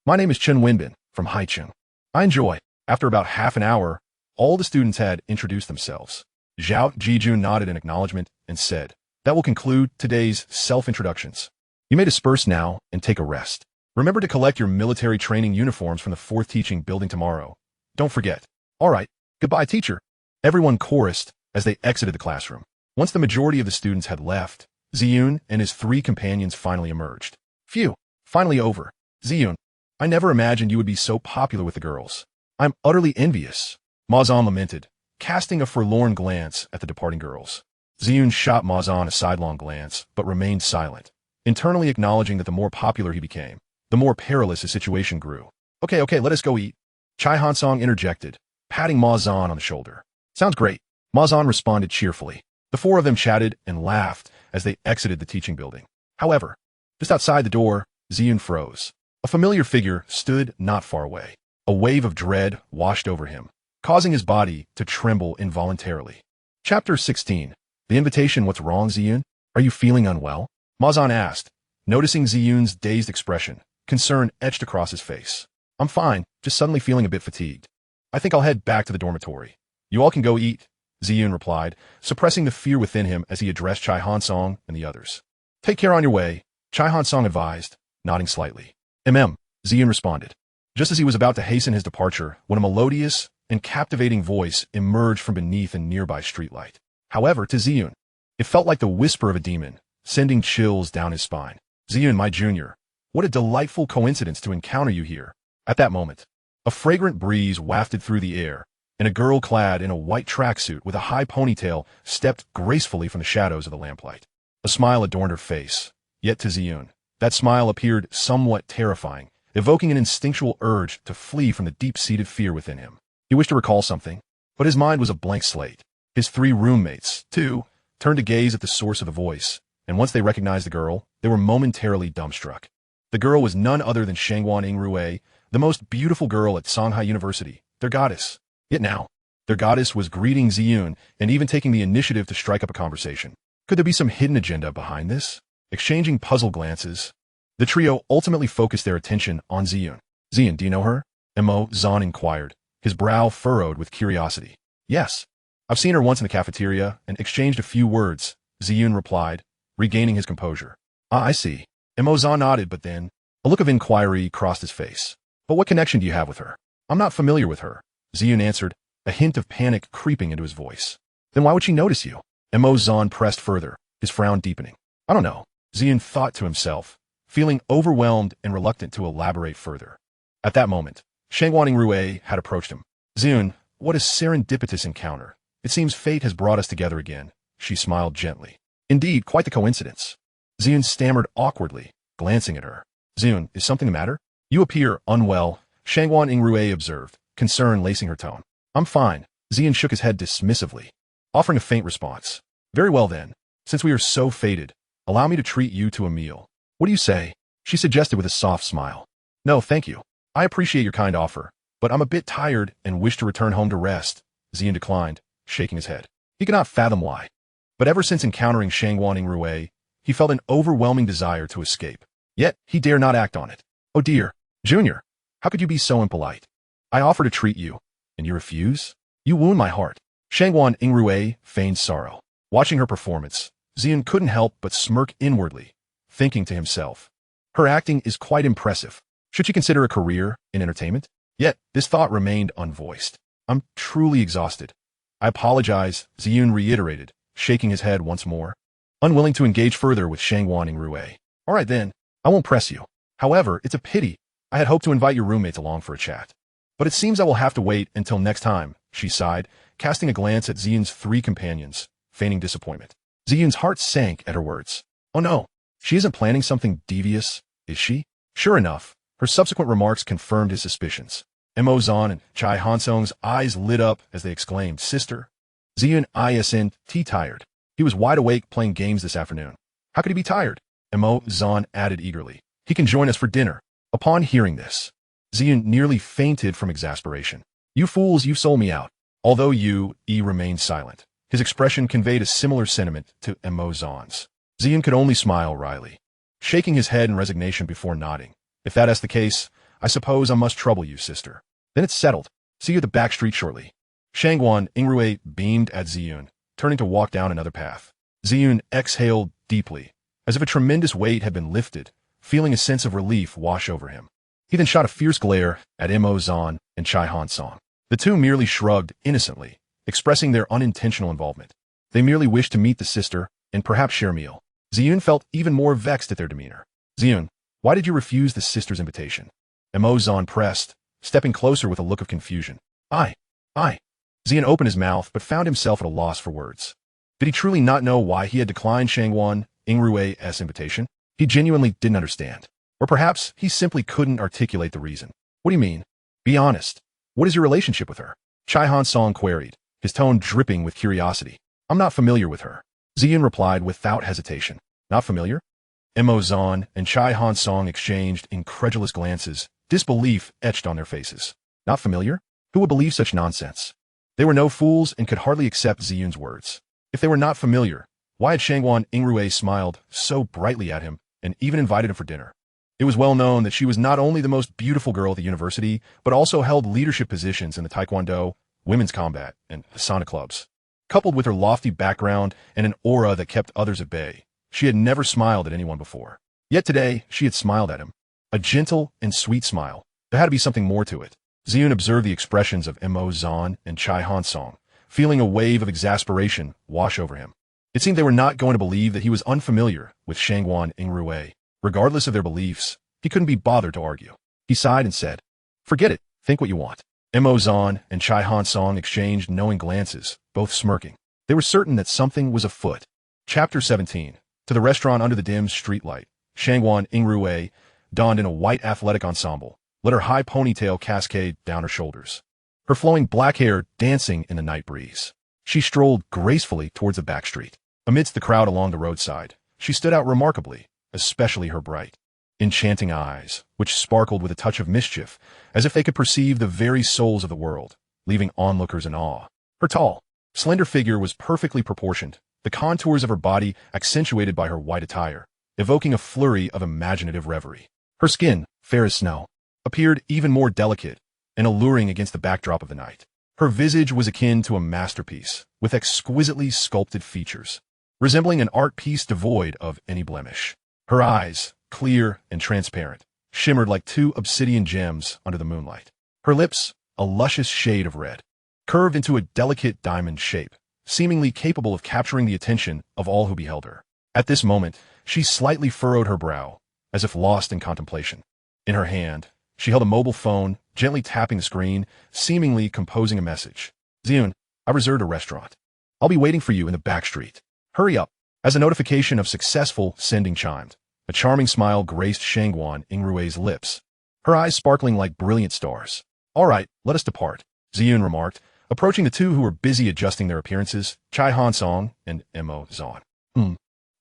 My name is Chen Wenbin, from Haicheng. I enjoy. After about half an hour, all the students had introduced themselves. Zhao Jijun nodded in acknowledgement and said, That will conclude today's self-introductions. You may disperse now and take a rest. Remember to collect your military training uniforms from the 4th teaching building tomorrow. Don't forget. All right, goodbye, teacher. Everyone chorused as they exited the classroom. Once the majority of the students had left, Ziyun and his 3 companions finally emerged. Phew, finally over. Ziyun, I never imagined you would be so popular with the girls. I'm utterly envious, Mazan lamented, casting a forlorn glance at the departing girls. Ziyun shot Mazan a sidelong glance, but remained silent, internally acknowledging that the more popular he became, the more perilous his situation grew. Okay, let us go eat. Chai Hansong interjected, patting Mazan on the shoulder. Sounds great, Mazan responded cheerfully. The 4 of them chatted and laughed as they exited the teaching building. However, just outside the door, Ziyun froze. A familiar figure stood not far away. A wave of dread washed over him, causing his body to tremble involuntarily. Chapter 16. The invitation. What's wrong, Ziyun? Are you feeling unwell? Mazan asked, noticing Ziyun's dazed expression. Concern etched across his face. I'm fine, just suddenly feeling a bit fatigued. I think I'll head back to the dormitory. You all can go eat, Ziyun replied, suppressing the fear within him as he addressed Chai Hansong and the others. Take care on your way, Chai Hansong advised, nodding slightly. Ziyun responded, just as he was about to hasten his departure when a melodious and captivating voice emerged from beneath a nearby streetlight. However, to Ziyun, it felt like the whisper of a demon, sending chills down his spine. Ziyun, my junior, what a delightful coincidence to encounter you here. At that moment, a fragrant breeze wafted through the air, and a girl clad in a white tracksuit with a high ponytail stepped gracefully from the shadows of the lamplight. A smile adorned her face, yet to Ziyun, that smile appeared somewhat terrifying, evoking an instinctual urge to flee from the deep-seated fear within him. He wished to recall something, but his mind was a blank slate. His 3 roommates, too, turned to gaze at the source of the voice, and once they recognized the girl, they were momentarily dumbstruck. The girl was none other than Shangguan Yingrui, the most beautiful girl at Shanghai University, their goddess. Yet now, their goddess was greeting Ziyun and even taking the initiative to strike up a conversation. Could there be some hidden agenda behind this? Exchanging puzzled glances, the trio ultimately focused their attention on Ziyun. Ziyun, do you know her? Mo Zan inquired, his brow furrowed with curiosity. Yes, I've seen her once in the cafeteria and exchanged a few words, Ziyun replied, regaining his composure. Ah, I see. Mo Zan nodded, but then a look of inquiry crossed his face. But what connection do you have with her? I'm not familiar with her, Ziyun answered, a hint of panic creeping into his voice. Then why would she notice you? Mo Zan pressed further, his frown deepening. I don't know, Ziyun thought to himself, feeling overwhelmed and reluctant to elaborate further. At that moment, Shangguan Yingrui had approached him. Ziyun, what a serendipitous encounter. It seems fate has brought us together again, she smiled gently. Indeed, quite the coincidence. Ziyun stammered awkwardly, glancing at her. Ziyun, is something the matter? You appear unwell, Shangguan Yingrui observed, concern lacing her tone. I'm fine, Ziyun shook his head dismissively, offering a faint response. Very well then, since we are so fated, allow me to treat you to a meal. What do you say? She suggested with a soft smile. No, thank you. I appreciate your kind offer, but I'm a bit tired and wish to return home to rest, Ziyun declined, shaking his head. He could not fathom why. But ever since encountering Shangguan Yingrui, he felt an overwhelming desire to escape. Yet, he dare not act on it. Oh dear, Junior, how could you be so impolite? I offer to treat you, and you refuse? You wound my heart. Shangguan Yingrui feigned sorrow. Watching her performance, Ziyun couldn't help but smirk inwardly, thinking to himself, her acting is quite impressive. Should she consider a career in entertainment? Yet, this thought remained unvoiced. I'm truly exhausted. I apologize, Ziyun reiterated, shaking his head once more, unwilling to engage further with Shangguan Yingrui. All right then, I won't press you. However, it's a pity. I had hoped to invite your roommates along for a chat. But it seems I will have to wait until next time, she sighed, casting a glance at Ziyun's 3 companions, feigning disappointment. Ziyun's heart sank at her words. Oh no, she isn't planning something devious, is she? Sure enough, her subsequent remarks confirmed his suspicions. Mo Zan and Chai Hansong's eyes lit up as they exclaimed, Sister. Ziyun isn't tired. He was wide awake playing games this afternoon. How could he be tired? Mo Zan added eagerly. He can join us for dinner. Upon hearing this, Ziyun nearly fainted from exasperation. You fools, you've sold me out. Although remained silent, his expression conveyed a similar sentiment to Mo Zan's. Ziyun could only smile wryly, shaking his head in resignation before nodding. If that is the case, I suppose I must trouble you, sister. Then it's settled. See you at the back street shortly. Shangguan Yingrui beamed at Ziyun, turning to walk down another path. Ziyun exhaled deeply, as if a tremendous weight had been lifted, feeling a sense of relief wash over him. He then shot a fierce glare at Mo Zan and Chai Hansong. The two merely shrugged innocently, expressing their unintentional involvement. They merely wished to meet the sister and perhaps share a meal. Ziyun felt even more vexed at their demeanor. Ziyun, why did you refuse the sister's invitation? Mo Zan pressed, stepping closer with a look of confusion. I. Ziyun opened his mouth but found himself at a loss for words. Did he truly not know why he had declined Shangguan Yingrui's invitation? He genuinely didn't understand. Or perhaps he simply couldn't articulate the reason. What do you mean? Be honest. What is your relationship with her? Chai Hansong queried, his tone dripping with curiosity. I'm not familiar with her. Ziyun replied without hesitation. Not familiar? Mo Zan and Chai Hansong exchanged incredulous glances, disbelief etched on their faces. Not familiar? Who would believe such nonsense? They were no fools and could hardly accept Ziyun's words. If they were not familiar, why had Shangguan Yingrui smiled so brightly at him and even invited him for dinner? It was well known that she was not only the most beautiful girl at the university, but also held leadership positions in the Taekwondo, women's combat, and sauna clubs. Coupled with her lofty background and an aura that kept others at bay, she had never smiled at anyone before. Yet today, she had smiled at him. A gentle and sweet smile. There had to be something more to it. Ziyun observed the expressions of Mo Zhan and Chai Hansong, feeling a wave of exasperation wash over him. It seemed they were not going to believe that he was unfamiliar with Shangguan Yingrui. Regardless of their beliefs, he couldn't be bothered to argue. He sighed and said, "Forget it, think what you want." Mo Zhan and Chai Hansong exchanged knowing glances, both smirking. They were certain that something was afoot. Chapter 17. To the restaurant under the dim streetlight, Shangguan Yingrui, donned in a white athletic ensemble, let her high ponytail cascade down her shoulders, her flowing black hair dancing in the night breeze. She strolled gracefully towards the back street. Amidst the crowd along the roadside, she stood out remarkably, especially her bright, enchanting eyes, which sparkled with a touch of mischief, as if they could perceive the very souls of the world, leaving onlookers in awe. Her tall, slender figure was perfectly proportioned, the contours of her body accentuated by her white attire, evoking a flurry of imaginative reverie. Her skin, fair as snow, appeared even more delicate and alluring against the backdrop of the night. Her visage was akin to a masterpiece, with exquisitely sculpted features, resembling an art piece devoid of any blemish. Her eyes, clear and transparent, shimmered like two obsidian gems under the moonlight. Her lips, a luscious shade of red, curved into a delicate diamond shape, seemingly capable of capturing the attention of all who beheld her. At this moment, she slightly furrowed her brow, as if lost in contemplation. In her hand, she held a mobile phone, gently tapping the screen, seemingly composing a message. "Ziyun, I reserved a restaurant. I'll be waiting for you in the back street. Hurry up." As a notification of successful sending chimed, a charming smile graced Shangguan Yingrui's lips, her eyes sparkling like brilliant stars. "All right, let us depart," Ziyun remarked, approaching the two who were busy adjusting their appearances, Chai Hansong and Mo Zhan.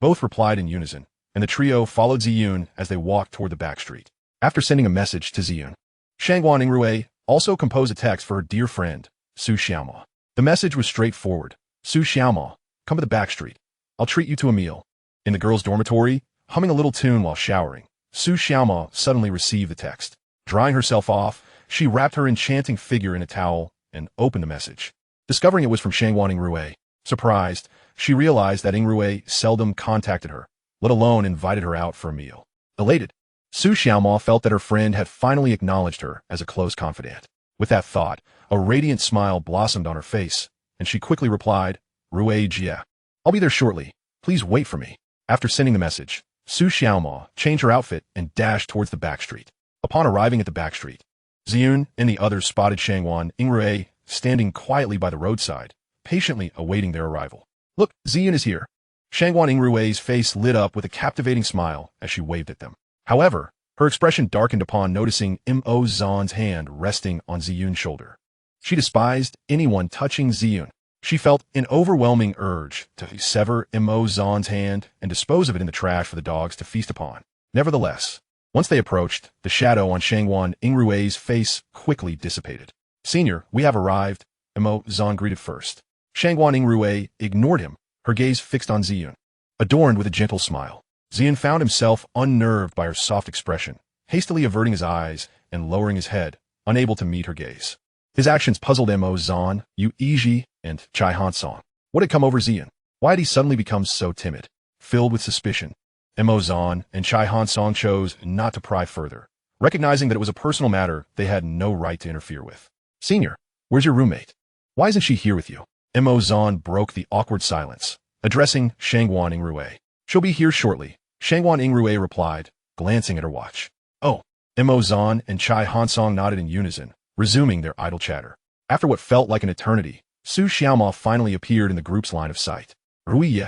Both replied in unison, and the trio followed Ziyun as they walked toward the back street. After sending a message to Ziyun, Shangguan Yingrui also composed a text for her dear friend, Su Xiaoma. The message was straightforward. "Su Xiaoma, come to the back street. I'll treat you to a meal." In the girls' dormitory, humming a little tune while showering, Su Xiaoma suddenly received the text. Drying herself off, she wrapped her enchanting figure in a towel and opened the message. Discovering it was from Shangguan Yingrui, surprised, she realized that Yingrui seldom contacted her, let alone invited her out for a meal. Elated, Su Xiaoma felt that her friend had finally acknowledged her as a close confidant. With that thought, a radiant smile blossomed on her face, and she quickly replied, "Rui Jia. I'll be there shortly. Please wait for me." After sending the message, Su Xiaoma changed her outfit and dashed towards the back street. Upon arriving at the back street, Ziyun and the others spotted Shangguan Yingrui standing quietly by the roadside, patiently awaiting their arrival. "Look, Ziyun is here." Shangguan Yingrui's face lit up with a captivating smile as she waved at them. However, her expression darkened upon noticing Mo Zhan's hand resting on Ziyun's shoulder. She despised anyone touching Ziyun. She felt an overwhelming urge to sever Mo Zhan's hand and dispose of it in the trash for the dogs to feast upon. Nevertheless, once they approached, the shadow on Shangguan Yingrui's face quickly dissipated. "Senior, we have arrived," Mo Zhan greeted first. Shangguan Yingrui ignored him, her gaze fixed on Ziyun. Adorned with a gentle smile, Ziyun found himself unnerved by her soft expression, hastily averting his eyes and lowering his head, unable to meet her gaze. His actions puzzled Mo Zhan, Yu Iji, and Chai Hansong. What had come over Ziyun? Why had he suddenly become so timid? Filled with suspicion, Mo Zhan and Chai Hansong chose not to pry further, recognizing that it was a personal matter they had no right to interfere with. "Senior, where's your roommate? Why isn't she here with you?" Mo Zhan broke the awkward silence, addressing Shangguan Yingrui. "She'll be here shortly," Shangguan Yingrui replied, glancing at her watch. "Oh." Mo Zhan and Chai Hansong nodded in unison, resuming their idle chatter. After what felt like an eternity, Su Xiaoma finally appeared in the group's line of sight. "Rui,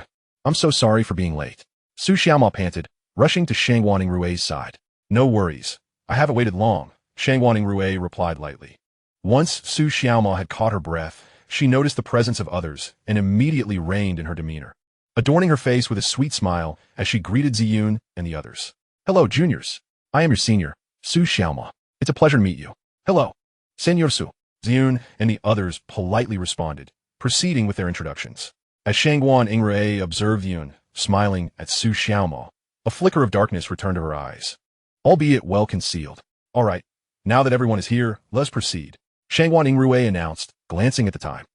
I'm so sorry for being late." Su Xiaoma panted, rushing to Shangguan Yingrui's side. "No worries. I haven't waited long," Shangguan Yingrui replied lightly. Once Su Xiaoma had caught her breath, she noticed the presence of others and immediately reined in her demeanor, adorning her face with a sweet smile as she greeted Ziyun and the others. "Hello, juniors. I am your senior, Su Xiaoma. It's a pleasure to meet you." "Hello, Senor Su." Ziyun and the others politely responded, proceeding with their introductions. As Shangguan Yingrui observed Ziyun, smiling at Su Xiaoma, a flicker of darkness returned to her eyes, albeit well concealed. "All right, now that everyone is here, let's proceed." Shangguan Yingrui announced, glancing at the time.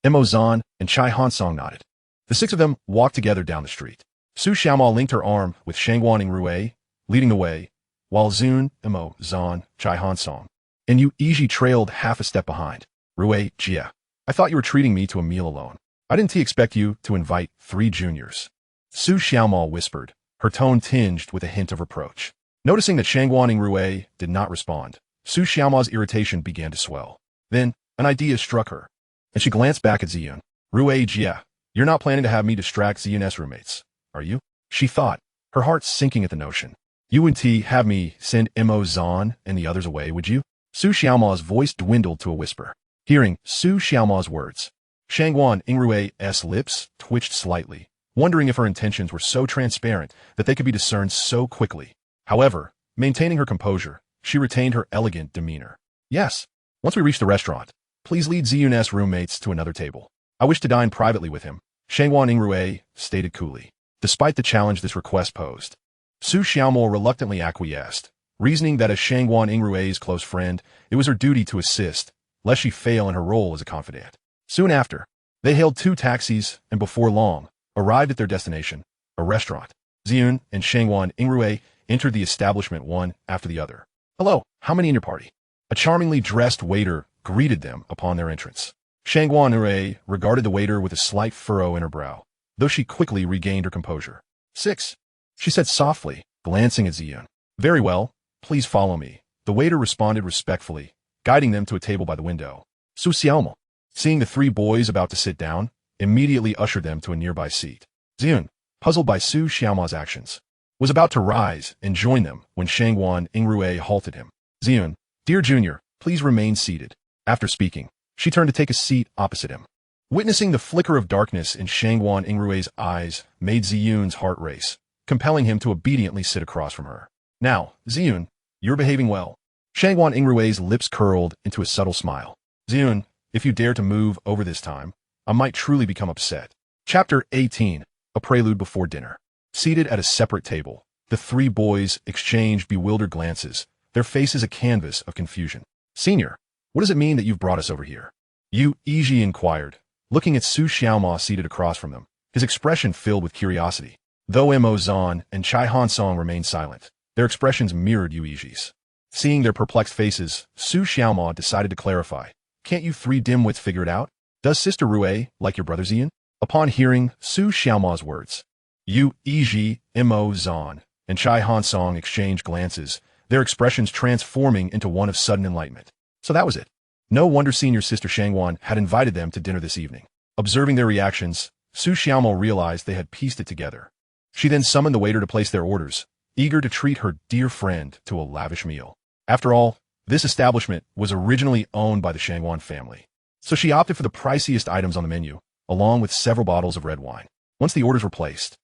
Mo Zan and Chai Hansong nodded. The six of them walked together down the street. Su Xiaoma linked her arm with Shangguan Yingrui, leading the way, while Ziyun, Mo Zan, Chai Hansong, and Yu Yiji trailed half a step behind. Rui, Jia. I thought you were treating me to a meal alone. I didn't expect you to invite 3 juniors. Su Xiaoma whispered, her tone tinged with a hint of reproach. Noticing that Shangguan Yingrui did not respond, Su Xiaoma's irritation began to swell. Then, an idea struck her, and she glanced back at Ziyun. Rui Jia, you're not planning to have me distract Ziyun's roommates, are you? She thought, her heart sinking at the notion. You wouldn't have me send Mo Zan and the others away, would you? Su Xiaoma's voice dwindled to a whisper. Hearing Su Xiaoma's words, Shangguan Yingrui's lips twitched slightly, wondering if her intentions were so transparent that they could be discerned so quickly. However, maintaining her composure, she retained her elegant demeanor. Yes. Once we reach the restaurant, please lead Ziyun's roommates to another table. I wish to dine privately with him, Shangguan Yingrui stated coolly. Despite the challenge this request posed, Su Xiaomo reluctantly acquiesced, reasoning that as Shangguan Yingrui's close friend, it was her duty to assist, lest she fail in her role as a confidant. Soon after, they hailed 2 taxis and before long, arrived at their destination, a restaurant. Ziyun and Shangguan Yingrui entered the establishment one after the other. Hello, how many in your party? A charmingly dressed waiter greeted them upon their entrance. Shangguan Yingrui regarded the waiter with a slight furrow in her brow, though she quickly regained her composure. 6, she said softly, glancing at Ziyun. Very well, please follow me. The waiter responded respectfully, guiding them to a table by the window. Su Xiaomo, seeing the 3 boys about to sit down, immediately ushered them to a nearby seat. Ziyun, puzzled by Su Xiaoma's actions, was about to rise and join them when Shangguan Yingrui halted him. Ziyun, dear junior, please remain seated. After speaking, she turned to take a seat opposite him. Witnessing the flicker of darkness in Shangguan Yingrui's eyes made Ziyun's heart race, compelling him to obediently sit across from her. Now, Ziyun, you're behaving well. Shangguan Yingrui's lips curled into a subtle smile. Ziyun, if you dare to move over this time, I might truly become upset. Chapter 18, A Prelude Before Dinner. Seated at a separate table, the 3 boys exchanged bewildered glances, their faces a canvas of confusion. Senior, what does it mean that you've brought us over here? Yu Yiji inquired, looking at Su Xiaoma seated across from them, his expression filled with curiosity. Though Mo Zan and Chai Hansong remained silent, their expressions mirrored Yu Yiji's. Seeing their perplexed faces, Su Xiaoma decided to clarify. Can't you 3 dimwits figure it out? Does Sister Rui like your brother Ziyun? Upon hearing Su Xiaoma's words, Yu Yiji, Mo Zan, and Chai Hansong exchanged glances, their expressions transforming into one of sudden enlightenment. So that was it. No wonder senior sister Shangguan had invited them to dinner this evening. Observing their reactions, Su Xiaomo realized they had pieced it together. She then summoned the waiter to place their orders, eager to treat her dear friend to a lavish meal. After all, this establishment was originally owned by the Shangguan family, so she opted for the priciest items on the menu, along with several bottles of red wine. Once the orders were placed,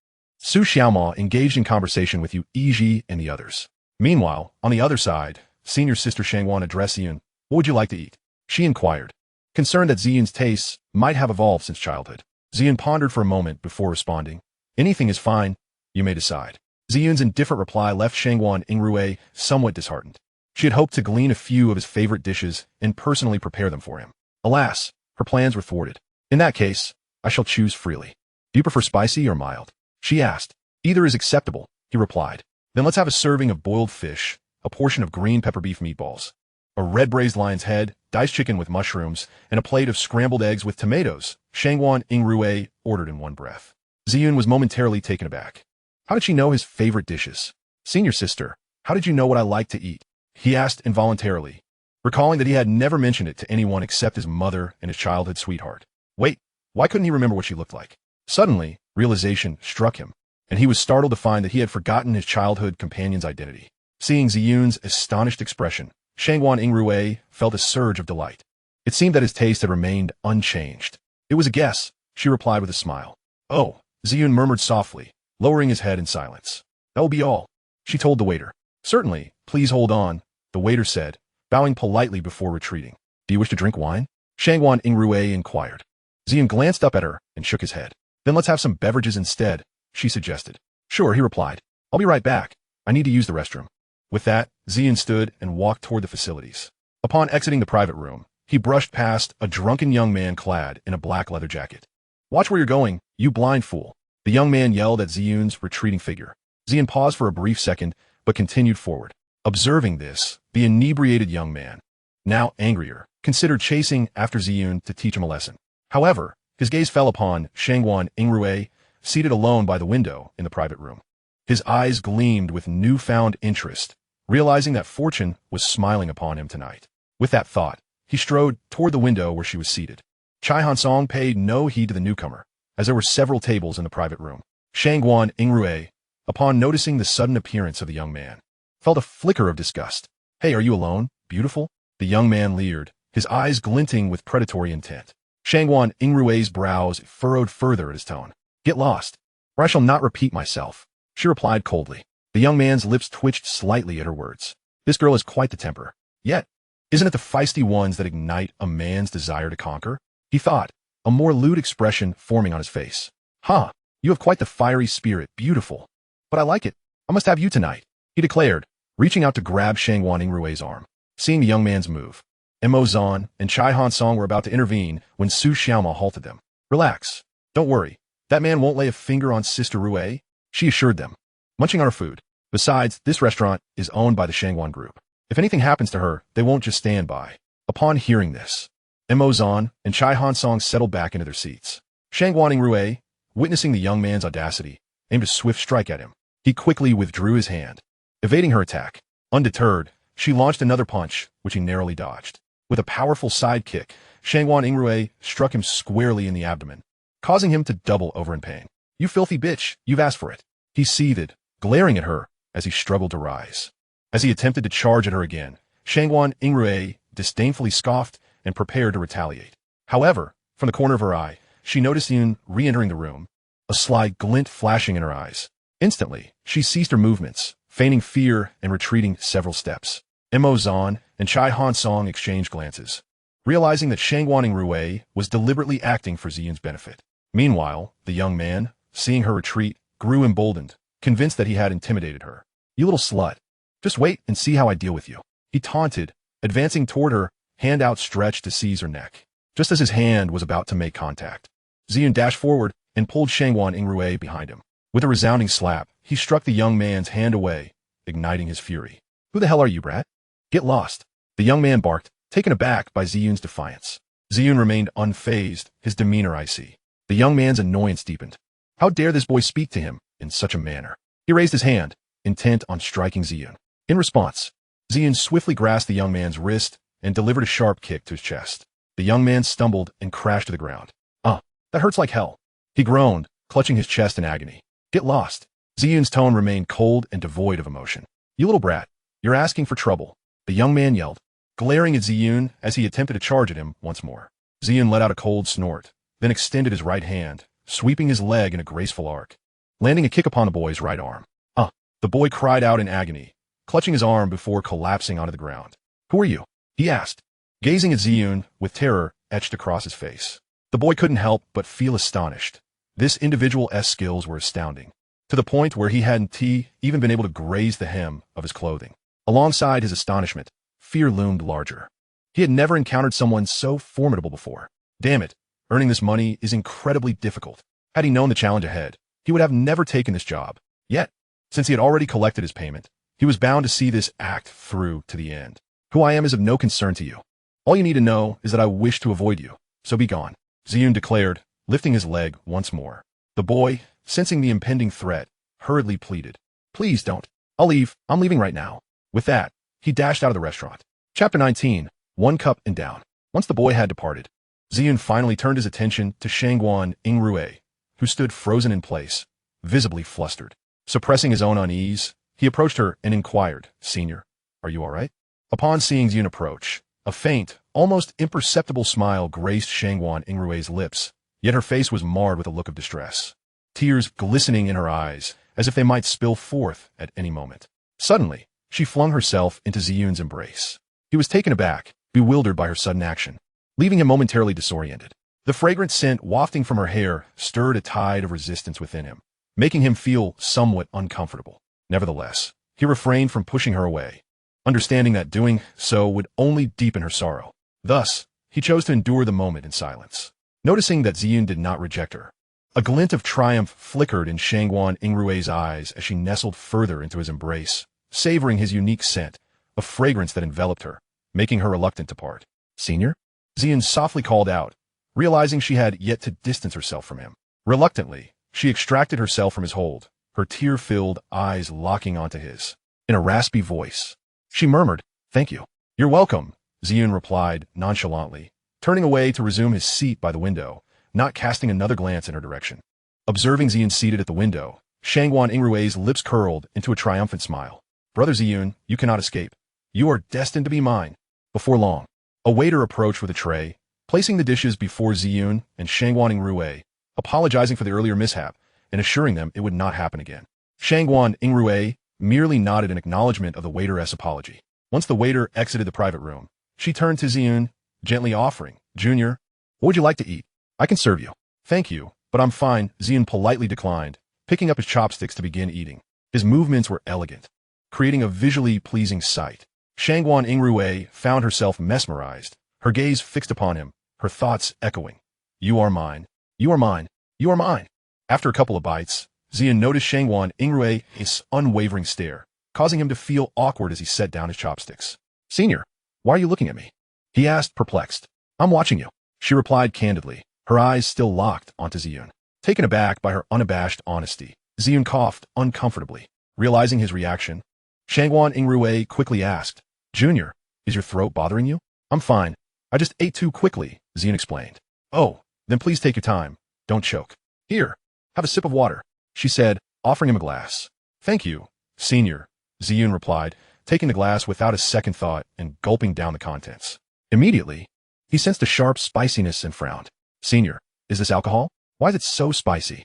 Su Xiaoma engaged in conversation with Yu Yiji and the others. Meanwhile, on the other side, senior sister Shangguan addressed Ziyun. What would you like to eat? She inquired, concerned that Ziyun's tastes might have evolved since childhood. Ziyun pondered for a moment before responding. Anything is fine, you may decide. Ziyun's indifferent reply left Shangguan Yingrui somewhat disheartened. She had hoped to glean a few of his favorite dishes and personally prepare them for him. Alas, her plans were thwarted. In that case, I shall choose freely. Do you prefer spicy or mild? She asked. Either is acceptable, he replied. Then let's have a serving of boiled fish, a portion of green pepper beef meatballs, a red braised lion's head, diced chicken with mushrooms, and a plate of scrambled eggs with tomatoes, Shangguan Yingrui ordered in one breath. Ziyun was momentarily taken aback. How did she know his favorite dishes? Senior sister, how did you know what I like to eat? He asked involuntarily, recalling that he had never mentioned it to anyone except his mother and his childhood sweetheart. Wait, why couldn't he remember what she looked like? Suddenly, realization struck him, and he was startled to find that he had forgotten his childhood companion's identity. Seeing Ziyun's astonished expression, Shangguan Yingrui felt a surge of delight. It seemed that his taste had remained unchanged. It was a guess, she replied with a smile. Oh, Ziyun murmured softly, lowering his head in silence. That will be all, she told the waiter. Certainly, please hold on, the waiter said, bowing politely before retreating. Do you wish to drink wine? Shangguan Yingrui inquired. Ziyun glanced up at her and shook his head. Then let's have some beverages instead, she suggested. Sure, he replied. I'll be right back. I need to use the restroom. With that, Ziyun stood and walked toward the facilities. Upon exiting the private room, He brushed past a drunken young man clad in a black leather jacket. "Watch where you're going, you blind fool," the young man yelled at Ziyun's retreating figure. Ziyun paused for a brief second, but continued forward. Observing this, the inebriated young man, now angrier, considered chasing after Ziyun to teach him a lesson. However, his gaze fell upon Shangguan Yingrui, seated alone by the window in the private room. His eyes gleamed with newfound interest, realizing that fortune was smiling upon him tonight. With that thought, he strode toward the window where she was seated. Chai Hansong paid no heed to the newcomer, as there were several tables in the private room. Shangguan Yingrui, upon noticing the sudden appearance of the young man, felt a flicker of disgust. "Hey, are you alone, beautiful?" the young man leered, his eyes glinting with predatory intent. Shangguan Yingrui's brows furrowed further at his tone. "Get lost, or I shall not repeat myself," she replied coldly. The young man's lips twitched slightly at her words. This girl has quite the temper. Yet, isn't it the feisty ones that ignite a man's desire to conquer? He thought, a more lewd expression forming on his face. "Huh, you have quite the fiery spirit, beautiful. But I like it. I must have you tonight," he declared, reaching out to grab Shangguan Yingrui's arm. Seeing the young man's move, Mo Zan and Chai Hansong were about to intervene when Su Xiaoma halted them. "Relax. Don't worry. That man won't lay a finger on Sister Rui," she assured them, munching on her food. "Besides, this restaurant is owned by the Shangguan Group. If anything happens to her, they won't just stand by." Upon hearing this, Mo Zan and Chai Hansong settled back into their seats. Shangguan Yingrui, witnessing the young man's audacity, aimed a swift strike at him. He quickly withdrew his hand, evading her attack. Undeterred, she launched another punch, which he narrowly dodged. With a powerful side kick, Shangguan Yingrui struck him squarely in the abdomen, causing him to double over in pain. "You filthy bitch, you've asked for it," he seethed, glaring at her as he struggled to rise. As he attempted to charge at her again, Shangguan Yingrui disdainfully scoffed and prepared to retaliate. However, from the corner of her eye, she noticed Ziyun re-entering the room, a sly glint flashing in her eyes. Instantly, she ceased her movements, feigning fear and retreating several steps. Mo Zan and Chai Hansong exchanged glances, realizing that Shangguan Yingrui was deliberately acting for Ziyun's benefit. Meanwhile, the young man, seeing her retreat, grew emboldened, convinced that he had intimidated her. "You little slut. Just wait and see how I deal with you," he taunted, advancing toward her, hand outstretched to seize her neck. Just as his hand was about to make contact, Ziyun dashed forward and pulled Shangguan Yingrui behind him. With a resounding slap, he struck the young man's hand away, igniting his fury. "Who the hell are you, brat? Get lost," the young man barked, taken aback by Ziyun's defiance. Ziyun remained unfazed, his demeanor icy. The young man's annoyance deepened. How dare this boy speak to him in such a manner? He raised his hand, intent on striking Ziyun. In response, Ziyun swiftly grasped the young man's wrist and delivered a sharp kick to his chest. The young man stumbled and crashed to the ground. That hurts like hell," he groaned, clutching his chest in agony. "Get lost." Ziyun's tone remained cold and devoid of emotion. "You little brat, you're asking for trouble," the young man yelled, glaring at Ziyun as he attempted to charge at him once more. Ziyun let out a cold snort, then extended his right hand, sweeping his leg in a graceful arc, landing a kick upon the boy's right arm. The boy cried out in agony, clutching his arm before collapsing onto the ground. "Who are you?" he asked, gazing at Ziyun with terror etched across his face. The boy couldn't help but feel astonished. This individual's skills were astounding, to the point where he hadn't even been able to graze the hem of his clothing. Alongside his astonishment, fear loomed larger. He had never encountered someone so formidable before. Damn it, earning this money is incredibly difficult. Had he known the challenge ahead, he would have never taken this job. Yet, since he had already collected his payment, he was bound to see this act through to the end. "Who I am is of no concern to you. All you need to know is that I wish to avoid you, so be gone," Ziyun declared, lifting his leg once more. The boy, sensing the impending threat, hurriedly pleaded, "Please don't. I'll leave. I'm leaving right now." With that, he dashed out of the restaurant. Chapter 19, One Cup and Down. Once the boy had departed, Ziyun finally turned his attention to Shangguan Yingrui, who stood frozen in place, visibly flustered. Suppressing his own unease, he approached her and inquired, "Senior, are you all right?" Upon seeing Ziyun approach, a faint, almost imperceptible smile graced Shangguan Yingrui's lips, yet her face was marred with a look of distress, tears glistening in her eyes as if they might spill forth at any moment. Suddenly, she flung herself into Ziyun's embrace. He was taken aback, bewildered by her sudden action, leaving him momentarily disoriented. The fragrant scent wafting from her hair stirred a tide of resistance within him, making him feel somewhat uncomfortable. Nevertheless, he refrained from pushing her away, understanding that doing so would only deepen her sorrow. Thus, he chose to endure the moment in silence. Noticing that Ziyun did not reject her, a glint of triumph flickered in Shangguan Yingrui's eyes as she nestled further into his embrace, savoring his unique scent, a fragrance that enveloped her, making her reluctant to part. "Senior?" Ziyun softly called out, realizing she had yet to distance herself from him. Reluctantly, she extracted herself from his hold, her tear-filled eyes locking onto his. In a raspy voice, she murmured, "Thank you." "You're welcome," Ziyun replied nonchalantly, turning away to resume his seat by the window, not casting another glance in her direction. Observing Ziyun seated at the window, Shangguan Yingrui's lips curled into a triumphant smile. "Brother Ziyun, you cannot escape. You are destined to be mine." Before long, a waiter approached with a tray, placing the dishes before Ziyun and Shangguan Yingrui, apologizing for the earlier mishap and assuring them it would not happen again. Shangguan Yingrui merely nodded in acknowledgement of the waiter's apology. Once the waiter exited the private room, she turned to Ziyun, gently offering, "Junior, what would you like to eat? I can serve you." "Thank you, but I'm fine," Ziyun politely declined, picking up his chopsticks to begin eating. His movements were elegant, creating a visually pleasing sight. Shangguan Yingrui found herself mesmerized, her gaze fixed upon him, her thoughts echoing, "You are mine. You are mine. You are mine." After a couple of bites, Ziyun noticed Shangguan Yingrui's unwavering stare, causing him to feel awkward as he set down his chopsticks. "Senior, why are you looking at me?" he asked, perplexed. "I'm watching you," she replied candidly, her eyes still locked onto Ziyun. Taken aback by her unabashed honesty, Ziyun coughed uncomfortably. Realizing his reaction, Shangguan Yingrui quickly asked, "Junior, is your throat bothering you?" "I'm fine. I just ate too quickly," Ziyun explained. "Oh, then please take your time. Don't choke. Here, have a sip of water," she said, offering him a glass. "Thank you, Senior," Ziyun replied, taking the glass without a second thought and gulping down the contents. Immediately, he sensed a sharp spiciness and frowned. "Senior, is this alcohol? Why is it so spicy?"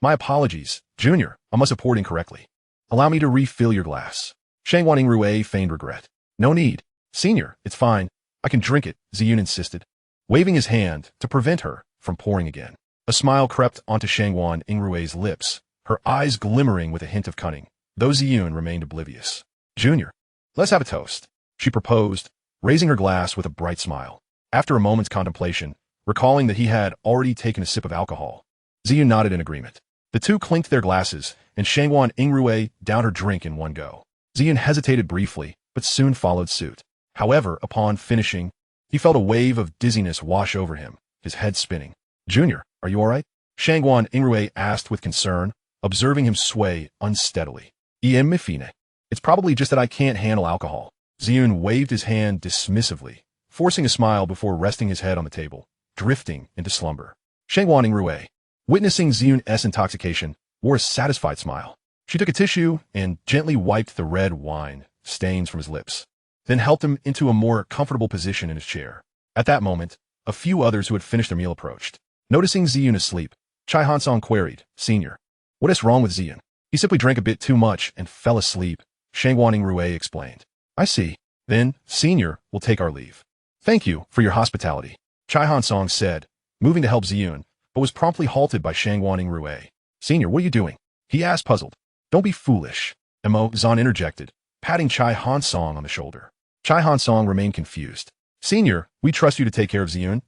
My apologies, Junior, I must have poured incorrectly. Allow me to refill your glass." Shangguan Yingrui feigned regret. "No need. Senior, it's fine. I can drink it," Ziyun insisted, waving his hand to prevent her from pouring again. A smile crept onto Shangguan Yingrui's lips, her eyes glimmering with a hint of cunning, though Ziyun remained oblivious. "Junior, let's have a toast," she proposed, raising her glass with a bright smile. After a moment's contemplation, recalling that he had already taken a sip of alcohol, Ziyun nodded in agreement. The two clinked their glasses, and Shangguan Yingrui downed her drink in one go. Ziyun hesitated briefly, but soon followed suit. However, upon finishing, he felt a wave of dizziness wash over him, his head spinning. "Junior, are you all right?" Shangguan Yingrui asked with concern, observing him sway unsteadily. "Em fine. It's probably just that I can't handle alcohol." Ziyun waved his hand dismissively, forcing a smile before resting his head on the table, drifting into slumber. Shangguan Yingrui, witnessing Ziyun's intoxication, wore a satisfied smile. She took a tissue and gently wiped the red wine stains from his lips, then helped him into a more comfortable position in his chair. At that moment, a few others who had finished their meal approached. Noticing Ziyun asleep, Chai Hansong queried, "Senior, what is wrong with Ziyun?" "He simply drank a bit too much and fell asleep," Shangguan Yingrui explained. "I see. Then, Senior will take our leave." "Thank you for your hospitality," Chai Hansong said, moving to help Ziyun, but was promptly halted by Shangguan Yingrui. "Senior, what are you doing?" he asked, puzzled. "Don't be foolish," Zan interjected, patting Chai Hansong on the shoulder. Chai Hansong remained confused. "Senior, we trust you to take care of Ziyun,"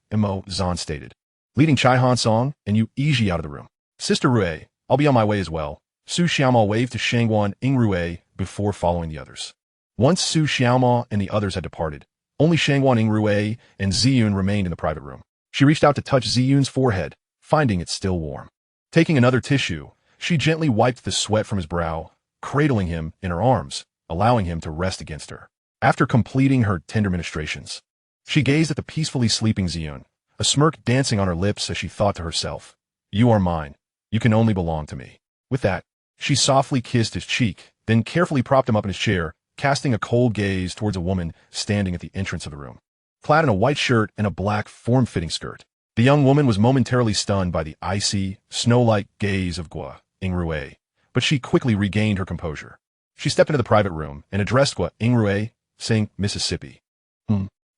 Zan stated, leading Chai Hansong and Yu Iji out of the room. "Sister Rui, I'll be on my way as well." Su Xiaomao waved to Shangguan Yingrui before following the others. Once Su Xiaomao and the others had departed, only Shangguan Yingrui and Ziyun remained in the private room. She reached out to touch Ziyun's forehead, finding it still warm. Taking another tissue, she gently wiped the sweat from his brow, cradling him in her arms, allowing him to rest against her. After completing her tender ministrations, she gazed at the peacefully sleeping Ziyun, a smirk dancing on her lips as she thought to herself, "You are mine. You can only belong to me." With that, she softly kissed his cheek, then carefully propped him up in his chair, casting a cold gaze towards a woman standing at the entrance of the room. Clad in a white shirt and a black, form-fitting skirt, the young woman was momentarily stunned by the icy, snow-like gaze of Gua Yingrui, but she quickly regained her composure. She stepped into the private room and addressed Gua Yingrui, saying, "Mississippi."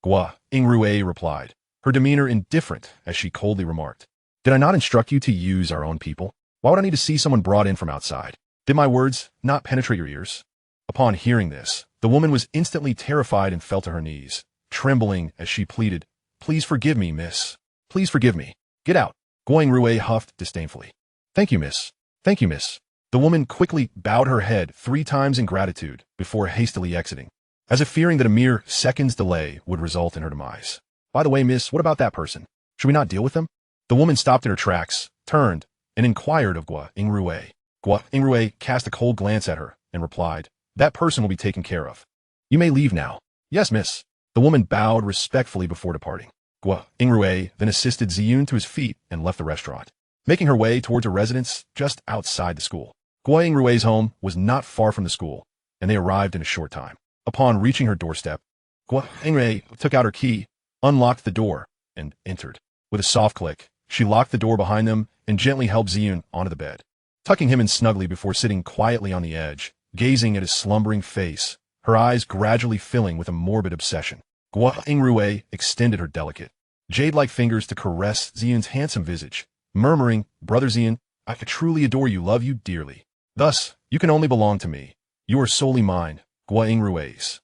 Gua Yingrui replied, her demeanor indifferent as she coldly remarked, "Did I not instruct you to use our own people? Why would I need to see someone brought in from outside? Did my words not penetrate your ears?" Upon hearing this, the woman was instantly terrified and fell to her knees, trembling as she pleaded, Please forgive me, miss. Please forgive me. Get out. Guo Yingrui huffed disdainfully. Thank you, miss. Thank you, miss. The woman quickly bowed her head 3 times in gratitude before hastily exiting, as if fearing that a mere second's delay would result in her demise. By the way, miss, what about that person? Should we not deal with them? The woman stopped in her tracks, turned, and inquired of Guo Yingrui. Guo Yingrui cast a cold glance at her and replied, That person will be taken care of. You may leave now. Yes, miss. The woman bowed respectfully before departing. Guo Yingrui then assisted Ziyun to his feet and left the restaurant, making her way towards a residence just outside the school. Guo Yingrui's home was not far from the school, and they arrived in a short time. Upon reaching her doorstep, Guo Yingrui took out her key, unlocked the door, and entered. With a soft click, she locked the door behind them and gently helped Ziyun onto the bed, tucking him in snugly before sitting quietly on the edge, gazing at his slumbering face, her eyes gradually filling with a morbid obsession. Guo Yingrui extended her delicate, jade-like fingers to caress Ziyun's handsome visage, murmuring, Brother Ziyun, I truly adore you, love you dearly. Thus, you can only belong to me. You are solely mine, Guo Yingrui's.